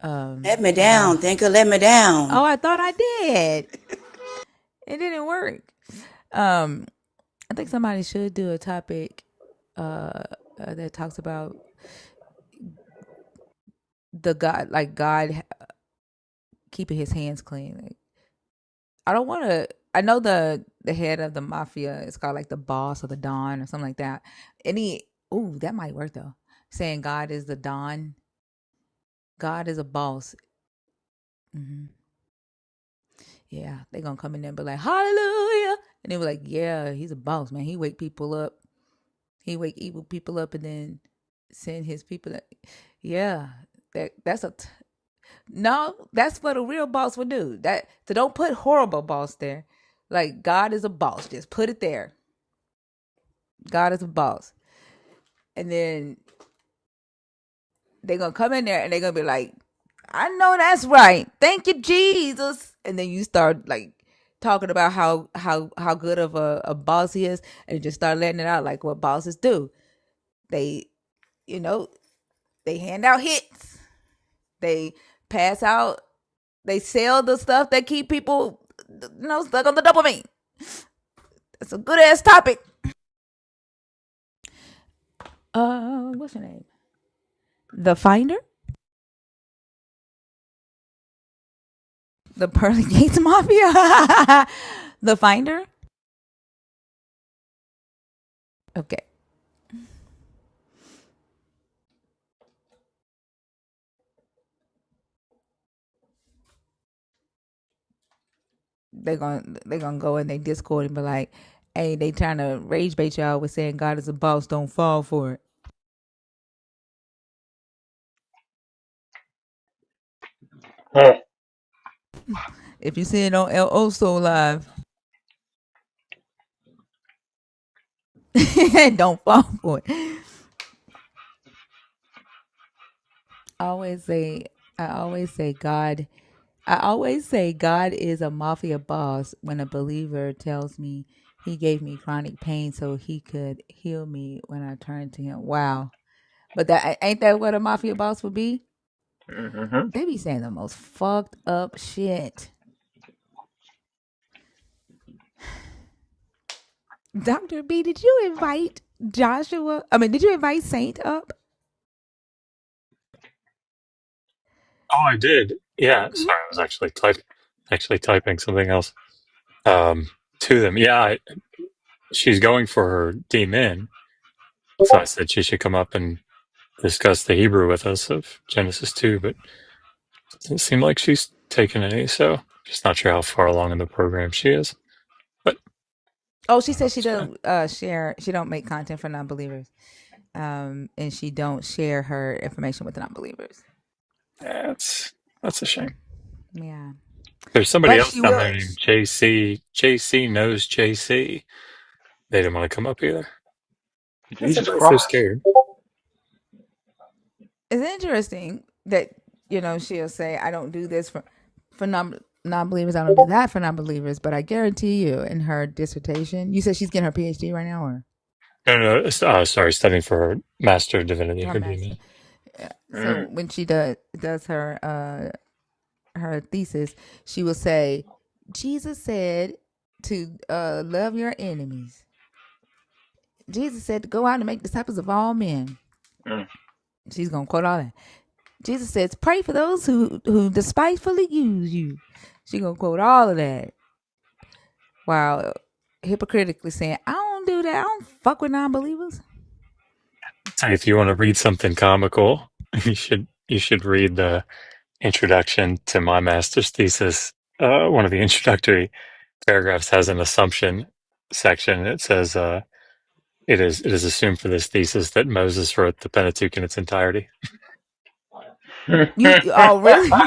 N: Let me
C: And
N: down. Think of let me down.
C: I thought I did. It didn't work. Um, I think somebody should do a topic that talks about the God, like God keeping his hands clean. Like, I don't want to. I know the head of the mafia is called like the boss or the don or something like that. Ooh, that might work though. Saying God is the don. God is a boss. Hmm. Yeah, they gonna come in there and be like, Hallelujah, and they were like, yeah, he's a boss, man. He wake people up. He wake evil people up and then send his people. Yeah, no. That's what a real boss would do. So don't put horrible boss there. Like God is a boss. Just put it there. God is a boss, and then they're gonna come in there and they're gonna be like, I know that's right. Thank you, Jesus. And then you start like talking about how good of a boss he is, and just start letting it out like what bosses do. They, you know, They hand out hits. They pass out. They sell the stuff that keep people, stuck on the dopamine. It's a good ass topic. What's her name? The Finder, the Pearly Gates Mafia, the Finder. Okay, they gonna go in their Discord and be like, "Hey, they trying to rage bait y'all with saying God is a boss. Don't fall for it."
Q: Huh.
C: If you see it on LO Soul Live, don't fall for it. I always say, I always say God. I always say God is a mafia boss when a believer tells me he gave me chronic pain so he could heal me when I turn to him. Wow. But that ain't that what a mafia boss would be?
G: Hmm.
C: They be saying the most fucked up shit. Dr. B, did you invite Joshua? I mean, did you invite Saint up?
M: Oh, I did. Yeah. Sorry, I was actually typing something else. To them. Yeah, she's going for her D-Min. So I said she should come up and discuss the Hebrew with us of Genesis 2, but it doesn't seem like she's taken any, so just not sure how far along in the program she is. But
C: Oh, she said she
M: that's fine.
C: don't share. She don't make content for non-believers, and she don't share her information with the non-believers.
M: That's a shame.
C: Yeah,
M: There's somebody
C: but
M: else
C: she
M: down
C: will.
M: there named JC. JC knows JC. They didn't want to come up either. I
G: Jesus
M: wonder if they're
G: Christ.
M: scared.
C: It's interesting that she'll say, "I don't do this for non-believers. I don't do that for non-believers." But I guarantee you, in her dissertation, you said she's getting her PhD right now, or
M: No, no, sorry, studying for her Master of Divinity,
C: her
M: her
C: master.
M: DMin.
C: Yeah. So
G: Mm.
C: when she does her thesis, she will say, "Jesus said to love your enemies. Jesus said to go out and make disciples of all men."
G: Mm.
C: She's gonna quote all that. Jesus says, "Pray for those who despitefully use you." She gonna quote all of that while hypocritically saying, "I don't do that. I don't fuck with non-believers."
M: So if you want to read something comical, you should read the introduction to my master's thesis. One of the introductory paragraphs has an assumption section. It says, it is assumed for this thesis that Moses wrote the Pentateuch in its entirety."
C: You oh really?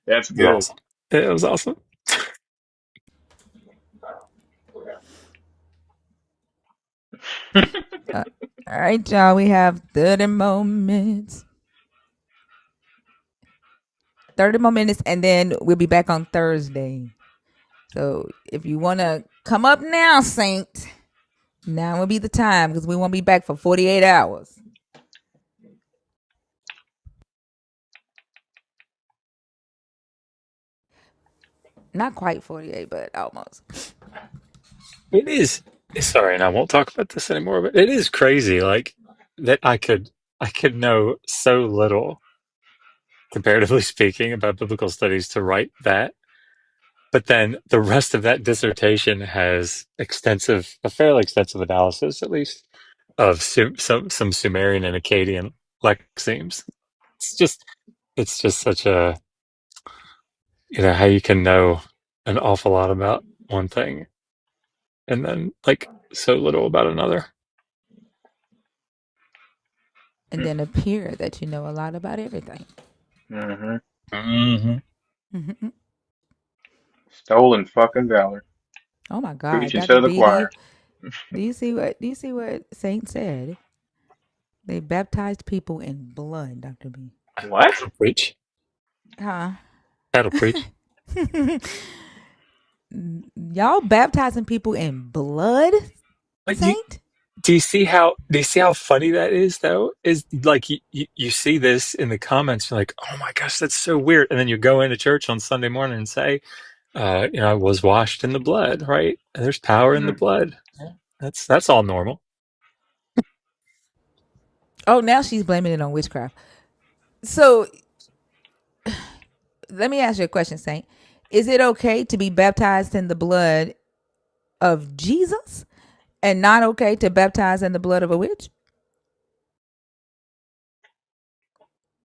G: That's
M: It was
G: good.
M: awesome. It was awesome.
C: uh, all right, y'all. We have 30 more minutes. 30 more minutes, and then we'll be back on Thursday. So if you want to come up now, Saint, now will be the time because we won't be back for 48 hours. Not quite 48, but almost.
M: It is. Sorry, and I won't talk about this anymore. But it is crazy, like that. I could know so little, comparatively speaking, about biblical studies to write that. But then the rest of that dissertation has a fairly extensive analysis, at least, of some Sumerian and Akkadian lexemes. It's just, it's just such a, how you can know an awful lot about one thing and then like so little about another.
C: And then appear that you know a lot about everything.
G: Hmm.
M: Hmm.
C: Mhm.
G: Stolen fucking valor.
C: Oh my God,
G: Preaching
C: Dr.
G: to the
C: B,
G: choir.
C: do you see what Saint said? They baptized people in blood, Dr. B.
G: What?
M: That'll preach.
C: Huh?
M: That'll preach.
C: Y'all baptizing people in blood,
M: But
C: Saint?
M: do you see how funny that is though? Is like you see this in the comments, you're like, oh my gosh, that's so weird. And then you go into church on Sunday morning and say, I was washed in the blood, right? And there's power in the
G: Mhm.
M: blood. That's all normal.
C: Oh, now she's blaming it on witchcraft. So let me ask you a question, Saint. Is it okay to be baptized in the blood of Jesus and not okay to baptize in the blood of a witch?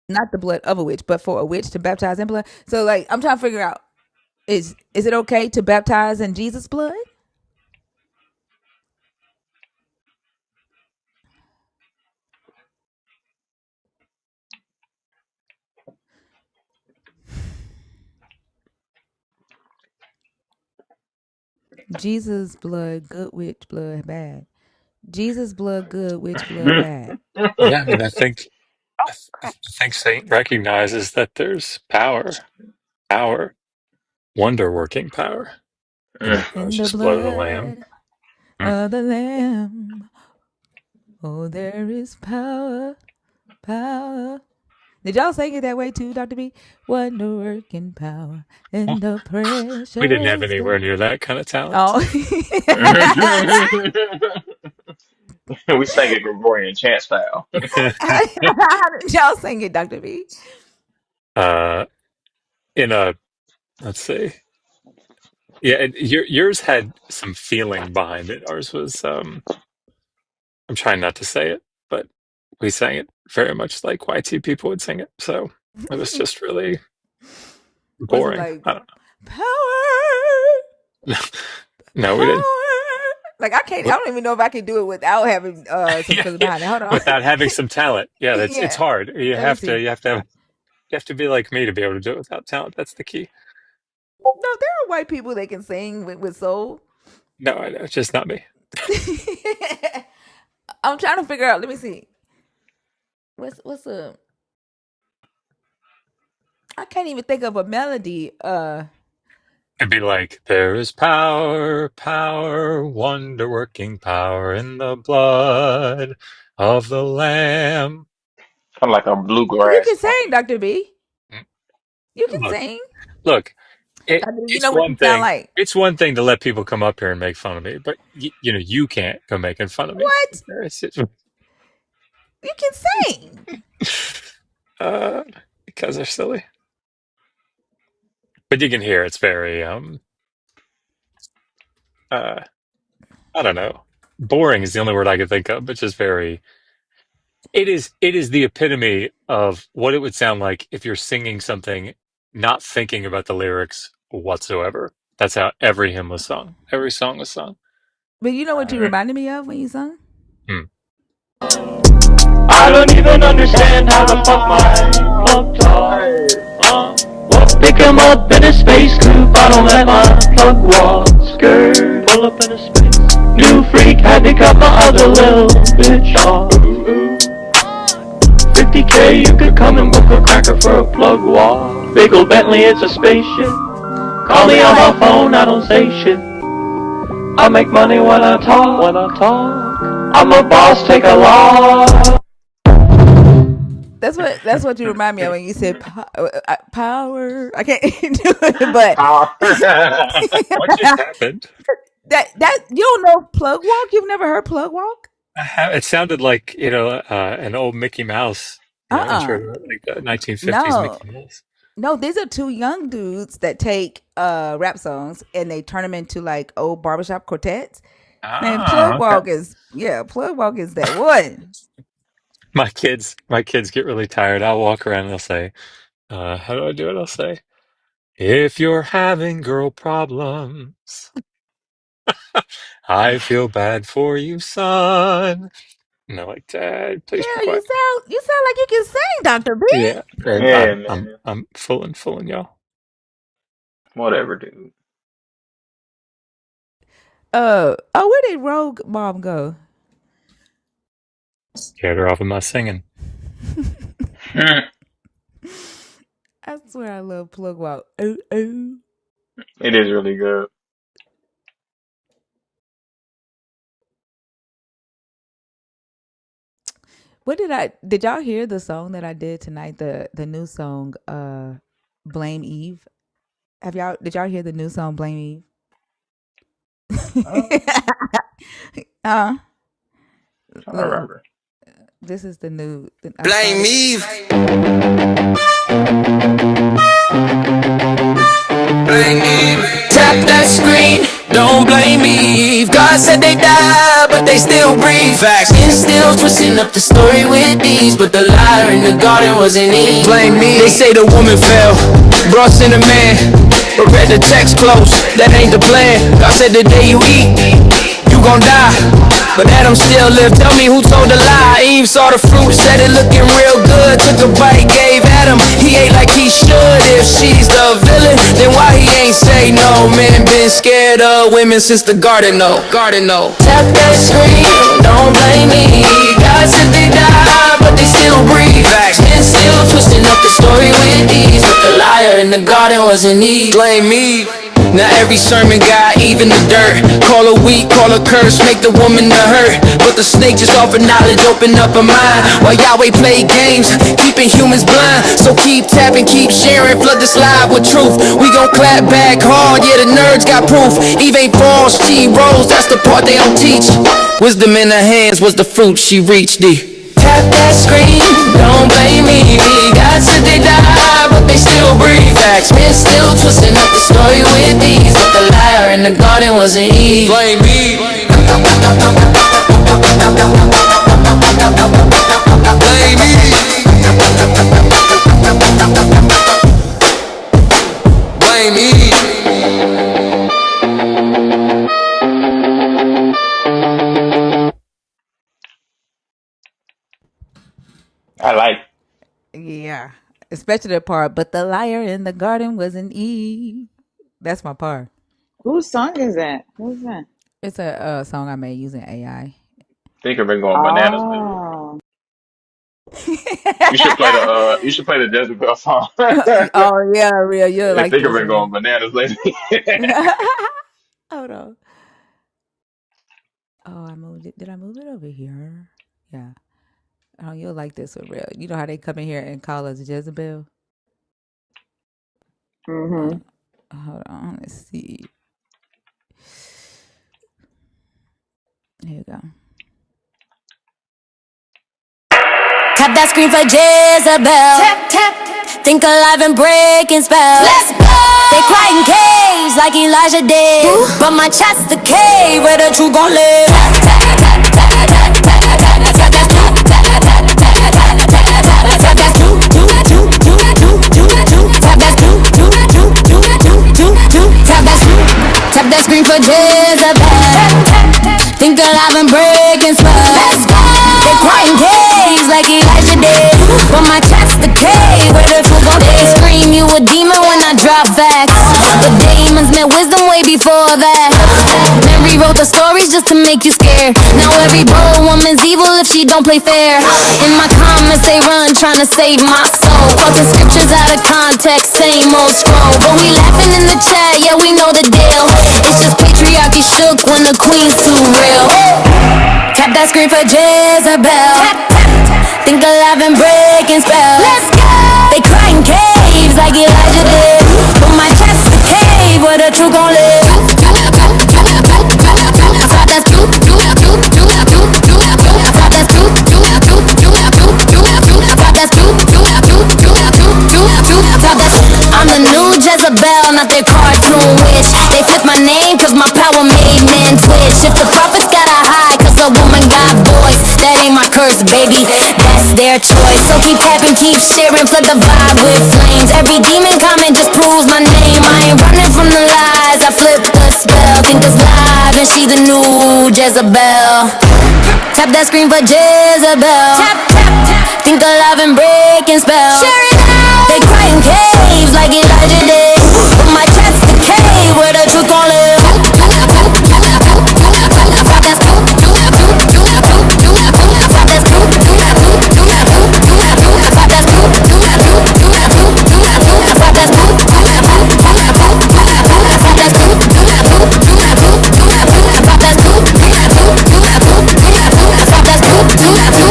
C: Not the blood of a witch, but for a witch to baptize in blood. So like I'm trying to figure out is it okay to baptize in Jesus' blood? Jesus' blood, good, witch blood, bad. Jesus' blood, good, witch blood, bad.
M: Yeah, I mean, I think Saint recognizes that there's power, wonder working power in the
C: In the
M: precious blood of the Lamb.
C: blood
M: Mm.
C: of the Lamb. Oh, there is power, power. Did y'all sing it that way too, Dr. B? Wonder working power
M: Well,
C: in the
M: we didn't have
C: precious blood.
M: anywhere near that kind of talent.
C: Oh.
G: We sang it Gregorian chant style.
C: How did y'all sing it, Dr. B?
M: uh, in a let's see, yeah, and yours had some feeling behind it. Ours was I'm trying not to say it, but we sang it very much like YT people would sing it. So it was just really
C: Was it
M: boring.
C: like
M: I don't
C: power,
M: know. No, we didn't.
C: power? Like I can't. I don't even know if I can do it without having some
M: Yeah,
C: feeling
M: yeah.
C: behiund it. Hold on.
M: Without having some talent. Yeah, it's
C: Yeah.
M: hard.
C: Let me see.
M: You have to be like me to be able to do it without talent. That's the key.
C: No, there are white people that can sing with soul.
M: No, I know, it's just not me.
C: I'm trying to figure out. Let me see. What's a? I can't even think of a melody.
M: It'd be like, there is power, wonder working power in the blood of the Lamb.
G: Kind of like a
C: You
G: bluegrass
C: can
G: kind
C: sing, Dr. B.
M: Mm.
C: You can
M: Look,
C: sing.
M: look,
C: Dr. B, you
M: it's
C: know what you
M: one
C: sound
M: thing.
C: like.
M: It's one thing to let people come up here and make fun of me, but you can't go making fun of me.
C: What?
M: It's
C: You can sing.
M: uh, because they're silly. But you can hear it's very uh I don't know. Boring is the only word I could think of, but just very it is the epitome of what it would sound like if you're singing something not thinking about the lyrics whatsoever. That's how every hymn was sung. Every song was sung.
C: But you know what you
G: of.
C: reminded me of when you sung?
M: Hmm.
A: I don't even understand how the fuck my plug talk. Pick him up in a space coupe. I don't let my plug walk. Skirt, pull up in a space. New freak had to cut my other little bitch off. 50K, you could come and book a cracker for a plug walk. Big ol' Bentley, it's a spaceship. Call me on my phone, I don't say shit. I make money when I talk. I'm a boss, take a loss.
C: That's what you remind me of when you said power. I can't do it, but
G: Power.
M: What just happened?
C: that you don't know plug walk. You've never heard plug walk?
M: It sounded like, an old Mickey Mouse, intro to like the 1950s
C: No,
M: Mickey Mouse.
C: no. These are two young dudes that take rap songs and they turn them into like old barbershop quartets. Man,
M: Oh,
C: plug
M: okay.
C: walk is plug walk is that one.
M: My kids get really tired. I'll walk around and they'll say, how do I do it? I'll say, if you're having girl problems, I feel bad for you, son. And they're like, Dad, please be
C: Yeah, you
M: quiet.
C: sound like you can sing, Dr. B.
M: Yeah, and
G: Yeah,
M: I'm
G: man.
M: I'm fooling y'all.
G: Whatever, dude.
C: Where did Rogue Mom go?
M: Scared her off of my singing.
C: I swear I love plug walk. Oh oh.
G: It is really good.
C: What did y'all hear the song that I did tonight? The new song, Blame Eve. Did y'all hear the new song Blame Eve?
G: Um,
C: uh
G: trying to
C: look,
G: remember.
C: this is the new. I
A: Blame
C: started.
A: Eve. Blame Eve. Tap that screen, don't blame Eve. God said they died, but they still breathe. Facts. And still twisting up the story with these, but the liar in the garden wasn't Eve. Blame me. They say the woman fell, brought in a man, but read the text close. That ain't the plan. God said the day you eat, you gon' die. But Adam still lived. Tell me who told the lie. Eve saw the fruit, said it looking real good. Took a bite, gave Adam. He ate like he should. If she's the villain, then why he ain't say no? Men been scared of women since the garden, no. Garden, no. Tap that screen, don't blame me. God said they died, but they still breathe. Facts. Men still twisting up the story with these, but the liar in the garden wasn't Eve. Blame me. Now every sermon got even the dirt. Call her weak, call her curse, make the woman the hurt. But the snake just offered knowledge, open up her mind. While Yahweh play games, keeping humans blind. So keep tapping, keep sharing, flood this live with truth. We gon' clap back hard, yeah the nerds got proof. Eve ain't false, she rose, that's the part they don't teach. Wisdom in her hands was the fruit she reached. Tap that screen, don't blame me. God said they died, but they still breathe. Facts, men still twisting up the story with these, but the liar in the garden wasn't Eve. Blame me. Blame me. Blame me.
G: I like.
C: Yeah, especially the part. But the liar in the garden wasn't Eve. That's my part.
I: Whose song is that? Who's that?
C: It's a song I made using AI.
G: Thinker been going bananas lately.
I: Oh,
G: You should play the Jezebel song.
C: Oh yeah, real. You
G: Yeah,
C: like
G: Thinker
C: this
G: been
C: one?
G: going bananas lately.
C: Hold on. Oh, I moved it. Did I move it over here? Yeah. Oh, you'll like this one, real. You know how they come in here and call us Jezebel?
I: mm-hmm.
C: Hold on. Let's see. Here we go.
A: Tap that screen for Jezebel. Tap, tap. Think alive and breaking spells. Let's go. They cry in caves like Elijah did. Ooh. But my chat's the cave where the truth gon' live. Tap, tap, tap, tap, tap, tap, tap, tap, tap, that's true. Tap, tap, tap, tap, tap, tap, tap, that's true. Tap, that's true. Tap, that's true. Tap that screen for Jezebel. Think alive and breaking spells. Let's go. They cry in caves like Elijah did. But my chat's the cave where the truth gon' live. They scream you a demon when I drop facts. But demons meant wisdom way before that. Men rewrote the stories just to make you scared. Now every bold woman's evil if she don't play fair. In my comments they run trying to save my soul. Quoting scriptures out of context, same old scroll. But we laughing in the chat, yeah we know the deal. It's just patriarchy shook when the queen's too real. Tap that screen for Jezebel. Think alive and breaking spells. Let's go. They cry in caves like Elijah did. But my chest the cave where the truth gon' live. Tap that's true. Tap that's true. Tap that's true. Tap that's I'm the new Jezebel, not their cartoon witch. They flip my name cause my power made men twitch. If the prophets gotta hide cause a woman got voice, that ain't my curse, baby, that's their choice. So keep tapping, keep sharing, flood the vibe with flames. Every demon comment just proves my name. I ain't running from the lies, I flip the spell. Think it's live and she the new Jezebel. Tap that screen for Jezebel. Tap, tap, tap. Think alive and breaking spells. Share it out. They cry in caves like Elijah did. But my chest the cave where the truth gon' live. Tap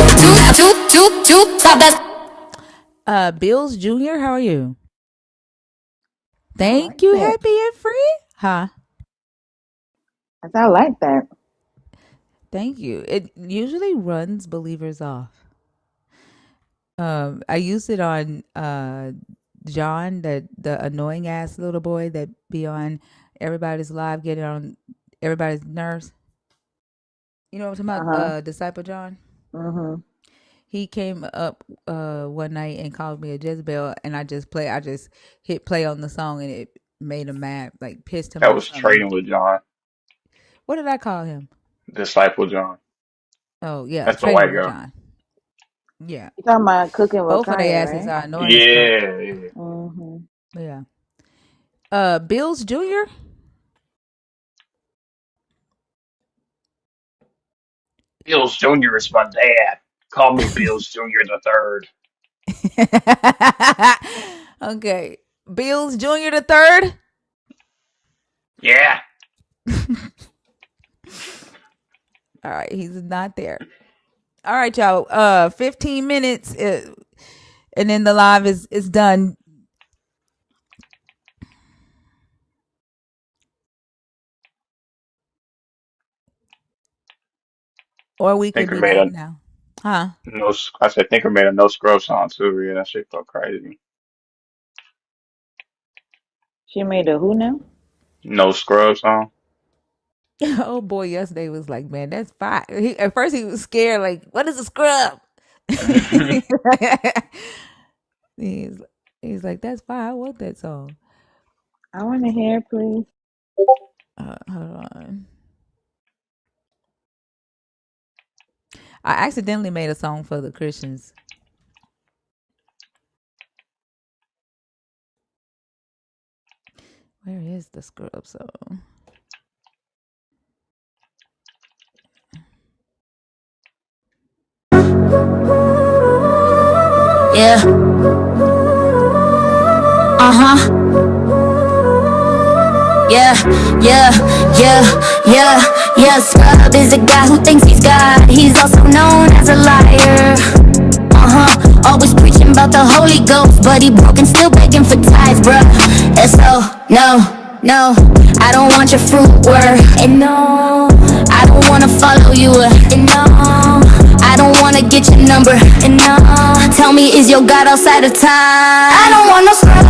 A: that's
C: Bills Jr., how are you?
I: I like
C: Thank you,
I: that.
C: happy and free. Huh?
I: I like that.
C: Thank you. It usually runs believers off. I used it on John, the annoying ass little boy that be on everybody's live, getting on everybody's nerves. You know what I'm talking about?
I: Uh-huh.
C: Disciple John.
I: Mm-hmm.
C: He came up one night and called me a Jezebel, and I just hit play on the song, and it made him mad, like pissed him
E: That
C: off
E: was
C: something.
E: trading with John,
C: What did I call him?
E: disciple John.
C: Oh yeah,
E: That's the
C: trading
E: white
C: with
E: girl.
C: John. Yeah,
I: You talking about cooking with
C: both of their
I: fire,
C: asses
I: right?
C: are annoying as fuck.
E: Yeah, yeah.
I: Mm-hmm.
C: Yeah. Bills Jr.
E: Bills Jr. is my dad. Call me Bills Jr. the third.
C: Okay. Bills Jr. the third.
E: Yeah.
C: All right, he's not there. All right, y'all. 15 minutes, and then the live is done. Or we could
E: Thinker
C: do
E: made
C: that
E: a
C: now. Huh?
E: no. I said Thinker made a no scrub song too. Yeah, that shit go crazy.
I: She made a who now?
E: No scrub song.
C: Oh boy, yesterday was like, man, that's fine. At first he was scared, like, what is a scrub? he's he's like, that's fine. I want that song.
I: I want to hear, please.
C: Hold on. I accidentally made a song for the Christians. Where is the scrub song?
A: Yeah. Uh-huh. Yeah, yeah, yeah. Scrub is a guy who thinks he's God. He's also known as a liar. Always preaching about the Holy Ghost, but he broke and still begging for tithes, bruh. So, no, I don't want your fruit word. And no, I don't wanna follow you. And no, I don't wanna get your number. And no, tell me, is your God outside of time? I don't want no scrub.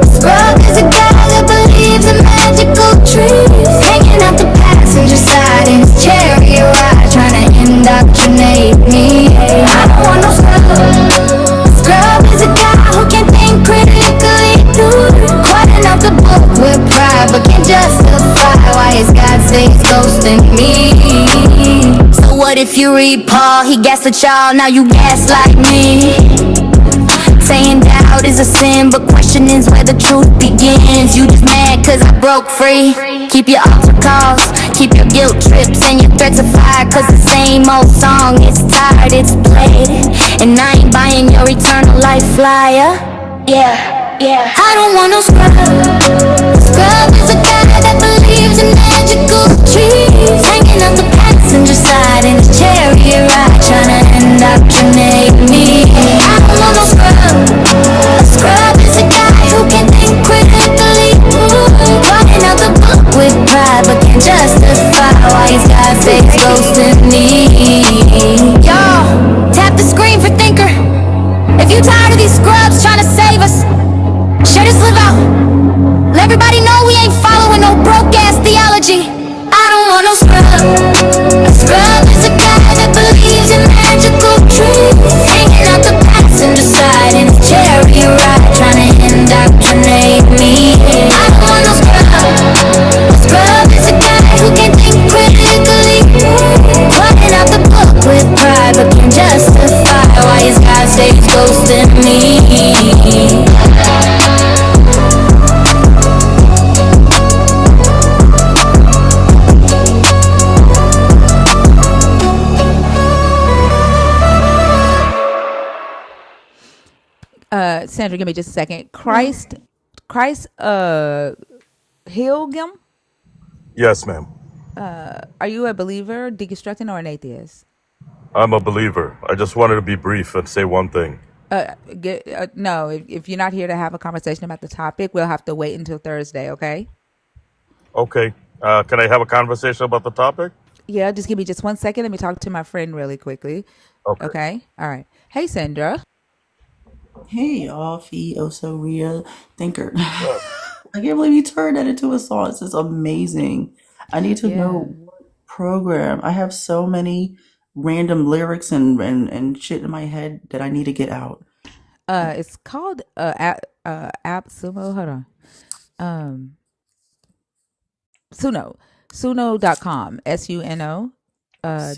A: Scrub is a guy that believes in magical trees, hanging out the passenger side in his chariot ride, trying to indoctrinate me. I don't want no scrub. Scrub is a guy who can think critically through, quoting out the book with pride, but can't justify why his God stays ghosting me. So what if you read Paul? He gaslit y'all, now you gaslight me. Saying doubt is a sin, but question is where the truth begins. You just mad cause I broke free. Keep your altar calls, keep your guilt trips and your threats of fire, cause the same old song is tired, it's played, and I ain't buying your eternal life flyer. Yeah, I don't want no scrub. Scrub is a guy that believes in magical trees, hanging out the passenger side in his chariot ride, trying to indoctrinate me. I don't want no scrub. A scrub is a guy who can think critically, writing out the book with pride, but can't justify why his God stays ghosting me. Y'all, tap the screen for Thinker. If you tired of these scrubs trying to save us, share this live out. Let everybody know we ain't following no broke ass theology. I don't want no scrub. A scrub is a guy that believes in magical truth, hanging out the passenger side in his chariot ride, trying to indoctrinate me. I don't want no scrub. A scrub is a guy who can think critically, putting out the book with pride, but can justify why his God stays ghosting me.
C: Sandra, give me just a second. Christ healed him.
F: Yes, ma'am.
C: Are you a believer, deconstructing, or an atheist?
F: I'm a believer. I just wanted to be brief and say one thing.
C: No, if you're not here to have a conversation about the topic, we'll have to wait until Thursday. Okay?
F: Okay. Can I have a conversation about the topic?
C: Yeah, just give me just 1 second. Let me talk to my friend really quickly.
F: Okay.
C: Okay? All right. Hey, Sandra.
K: Hey y'all, Fee Also Real Thinker.
F: Uh,
K: I can't believe you turned that into a song. This is amazing. I need to
C: Yeah.
K: know what program. I have so many random lyrics and shit in my head that I need to get out.
C: It's called app Sumo. Hold on. Um, Suno. Suno.com. Suno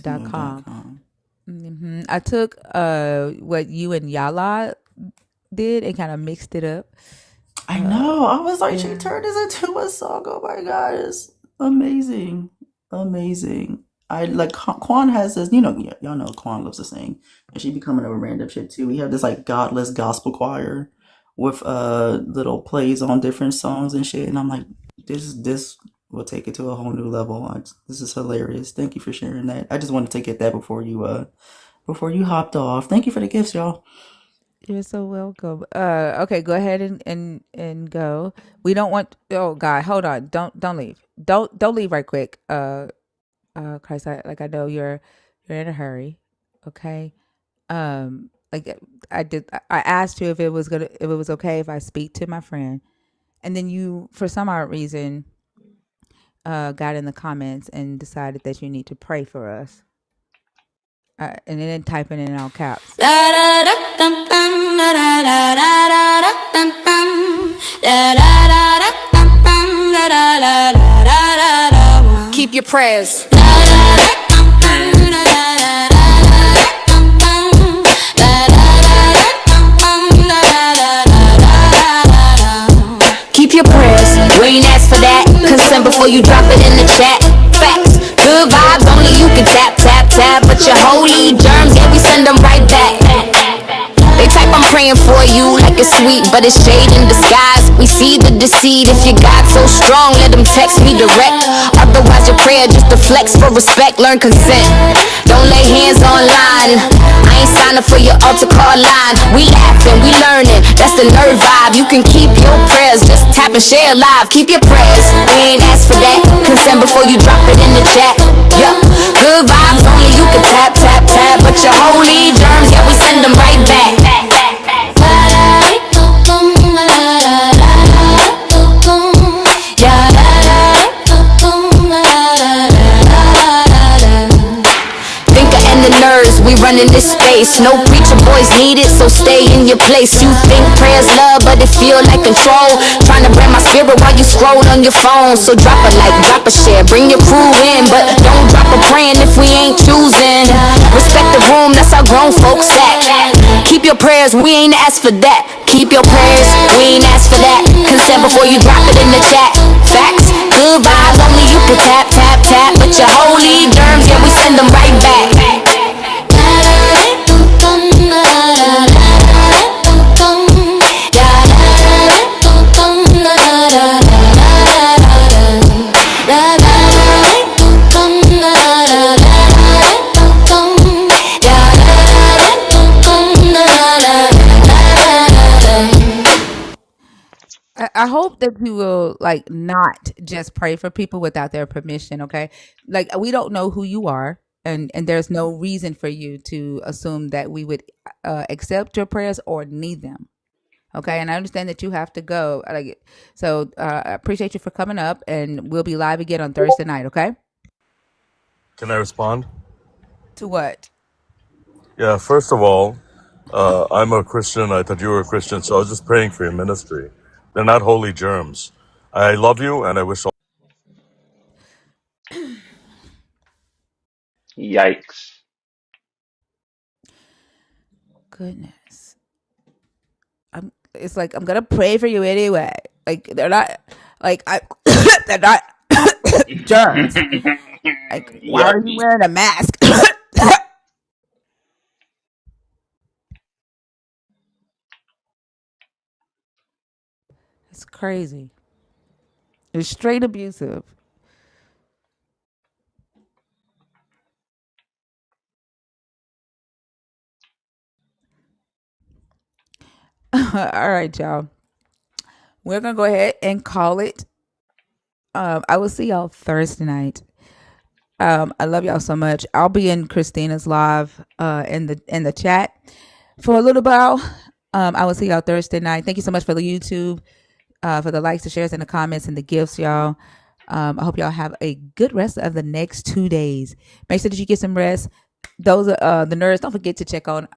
C: dot com.
K: Suno.com.
C: I took what you and Yala did and kind of mixed it up.
K: I know. I was like, she
C: Yeah.
K: turned this into a song. Oh my god, it's amazing, amazing. I like Quan has this. You know, y'all know Quan loves to sing, and she be coming over random shit too. We have this like godless gospel choir with little plays on different songs and shit. And I'm like, this will take it to a whole new level. This is hilarious. Thank you for sharing that. I just wanted to get that before you hopped off. Thank you for the gifts, y'all.
C: You're so welcome. Okay, go ahead and go. We don't want. Oh God, hold on. Don't leave. Don't leave right quick. Christ, I know you're in a hurry. Okay. Like I asked you if it was okay if I speak to my friend, and then you, for some odd reason, got in the comments and decided that you need to pray for us. And then typing in all caps.
S: Keep your prayers. Keep your prayers. We ain't asked for that. Consent before you drop it in the chat. Facts. Good vibes, only you can tap, tap, tap. But your holy germs, yeah, we send them right back. They type I'm praying for you like it's sweet, but it's shade in disguise. We see the deceit. If your God's so strong, let them text me direct. Otherwise your prayer just a flex for respect. Learn consent. Don't lay hands online. I ain't signing for your altar call line. We laughing, we learning. That's the nerd vibe. You can keep your prayers. Just tap and share live. Keep your prayers. We ain't asked for that. Consent before you drop it in the chat. Yup. Good vibes, only you can tap, tap, tap. But your holy germs, yeah, we send them right back. The nerves, we running this space. No preacher boys needed, so stay in your place. You think prayers love, but it feel like control. Trying to brand my spirit while you scroll on your phone. So drop a like, drop a share, bring your crew in, but don't drop a praying if we ain't choosing. Respect the room, that's how grown folks act. Keep your prayers, we ain't asked for that. Keep your prayers, we ain't asked for that. Consent before you drop it in the chat. Facts, good vibes, only you can tap, tap, tap. But your holy germs, yeah, we send them right back.
C: I hope that you will like not just pray for people without their permission. Okay, like we don't know who you are, and there's no reason for you to assume that we would accept your prayers or need them. Okay, and I understand that you have to go. So I appreciate you for coming up, and we'll be live again on Thursday night. Okay.
F: can I respond?
C: To what?
F: Yeah, first of all, I'm a Christian. I thought you were a Christian, so I was just praying for your ministry. They're not holy germs. I love you, and I wish all.
G: Yikes.
C: Goodness. It's like I'm gonna pray for you anyway. Like they're not like I they're not germs. Like why are you
G: Yucky.
C: wearing a mask? It's crazy. It's straight abusive. All right, y'all. We're gonna go ahead and call it. I will see y'all Thursday night. I love y'all so much. I'll be in Christina's live in the chat for a little while. I will see y'all Thursday night. Thank you so much for the YouTube, for the likes, the shares, and the comments and the gifts, y'all. I hope y'all have a good rest of the next 2 days. Make sure that you get some rest. Those are the nerds. Don't forget to check on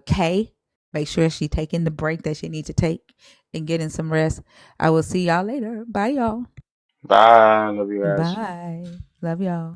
C: Kay. Make sure she taking the break that she needs to take and getting some rest. I will see y'all later. Bye, y'all.
G: Bye. Love you guys.
C: Bye. Love y'all.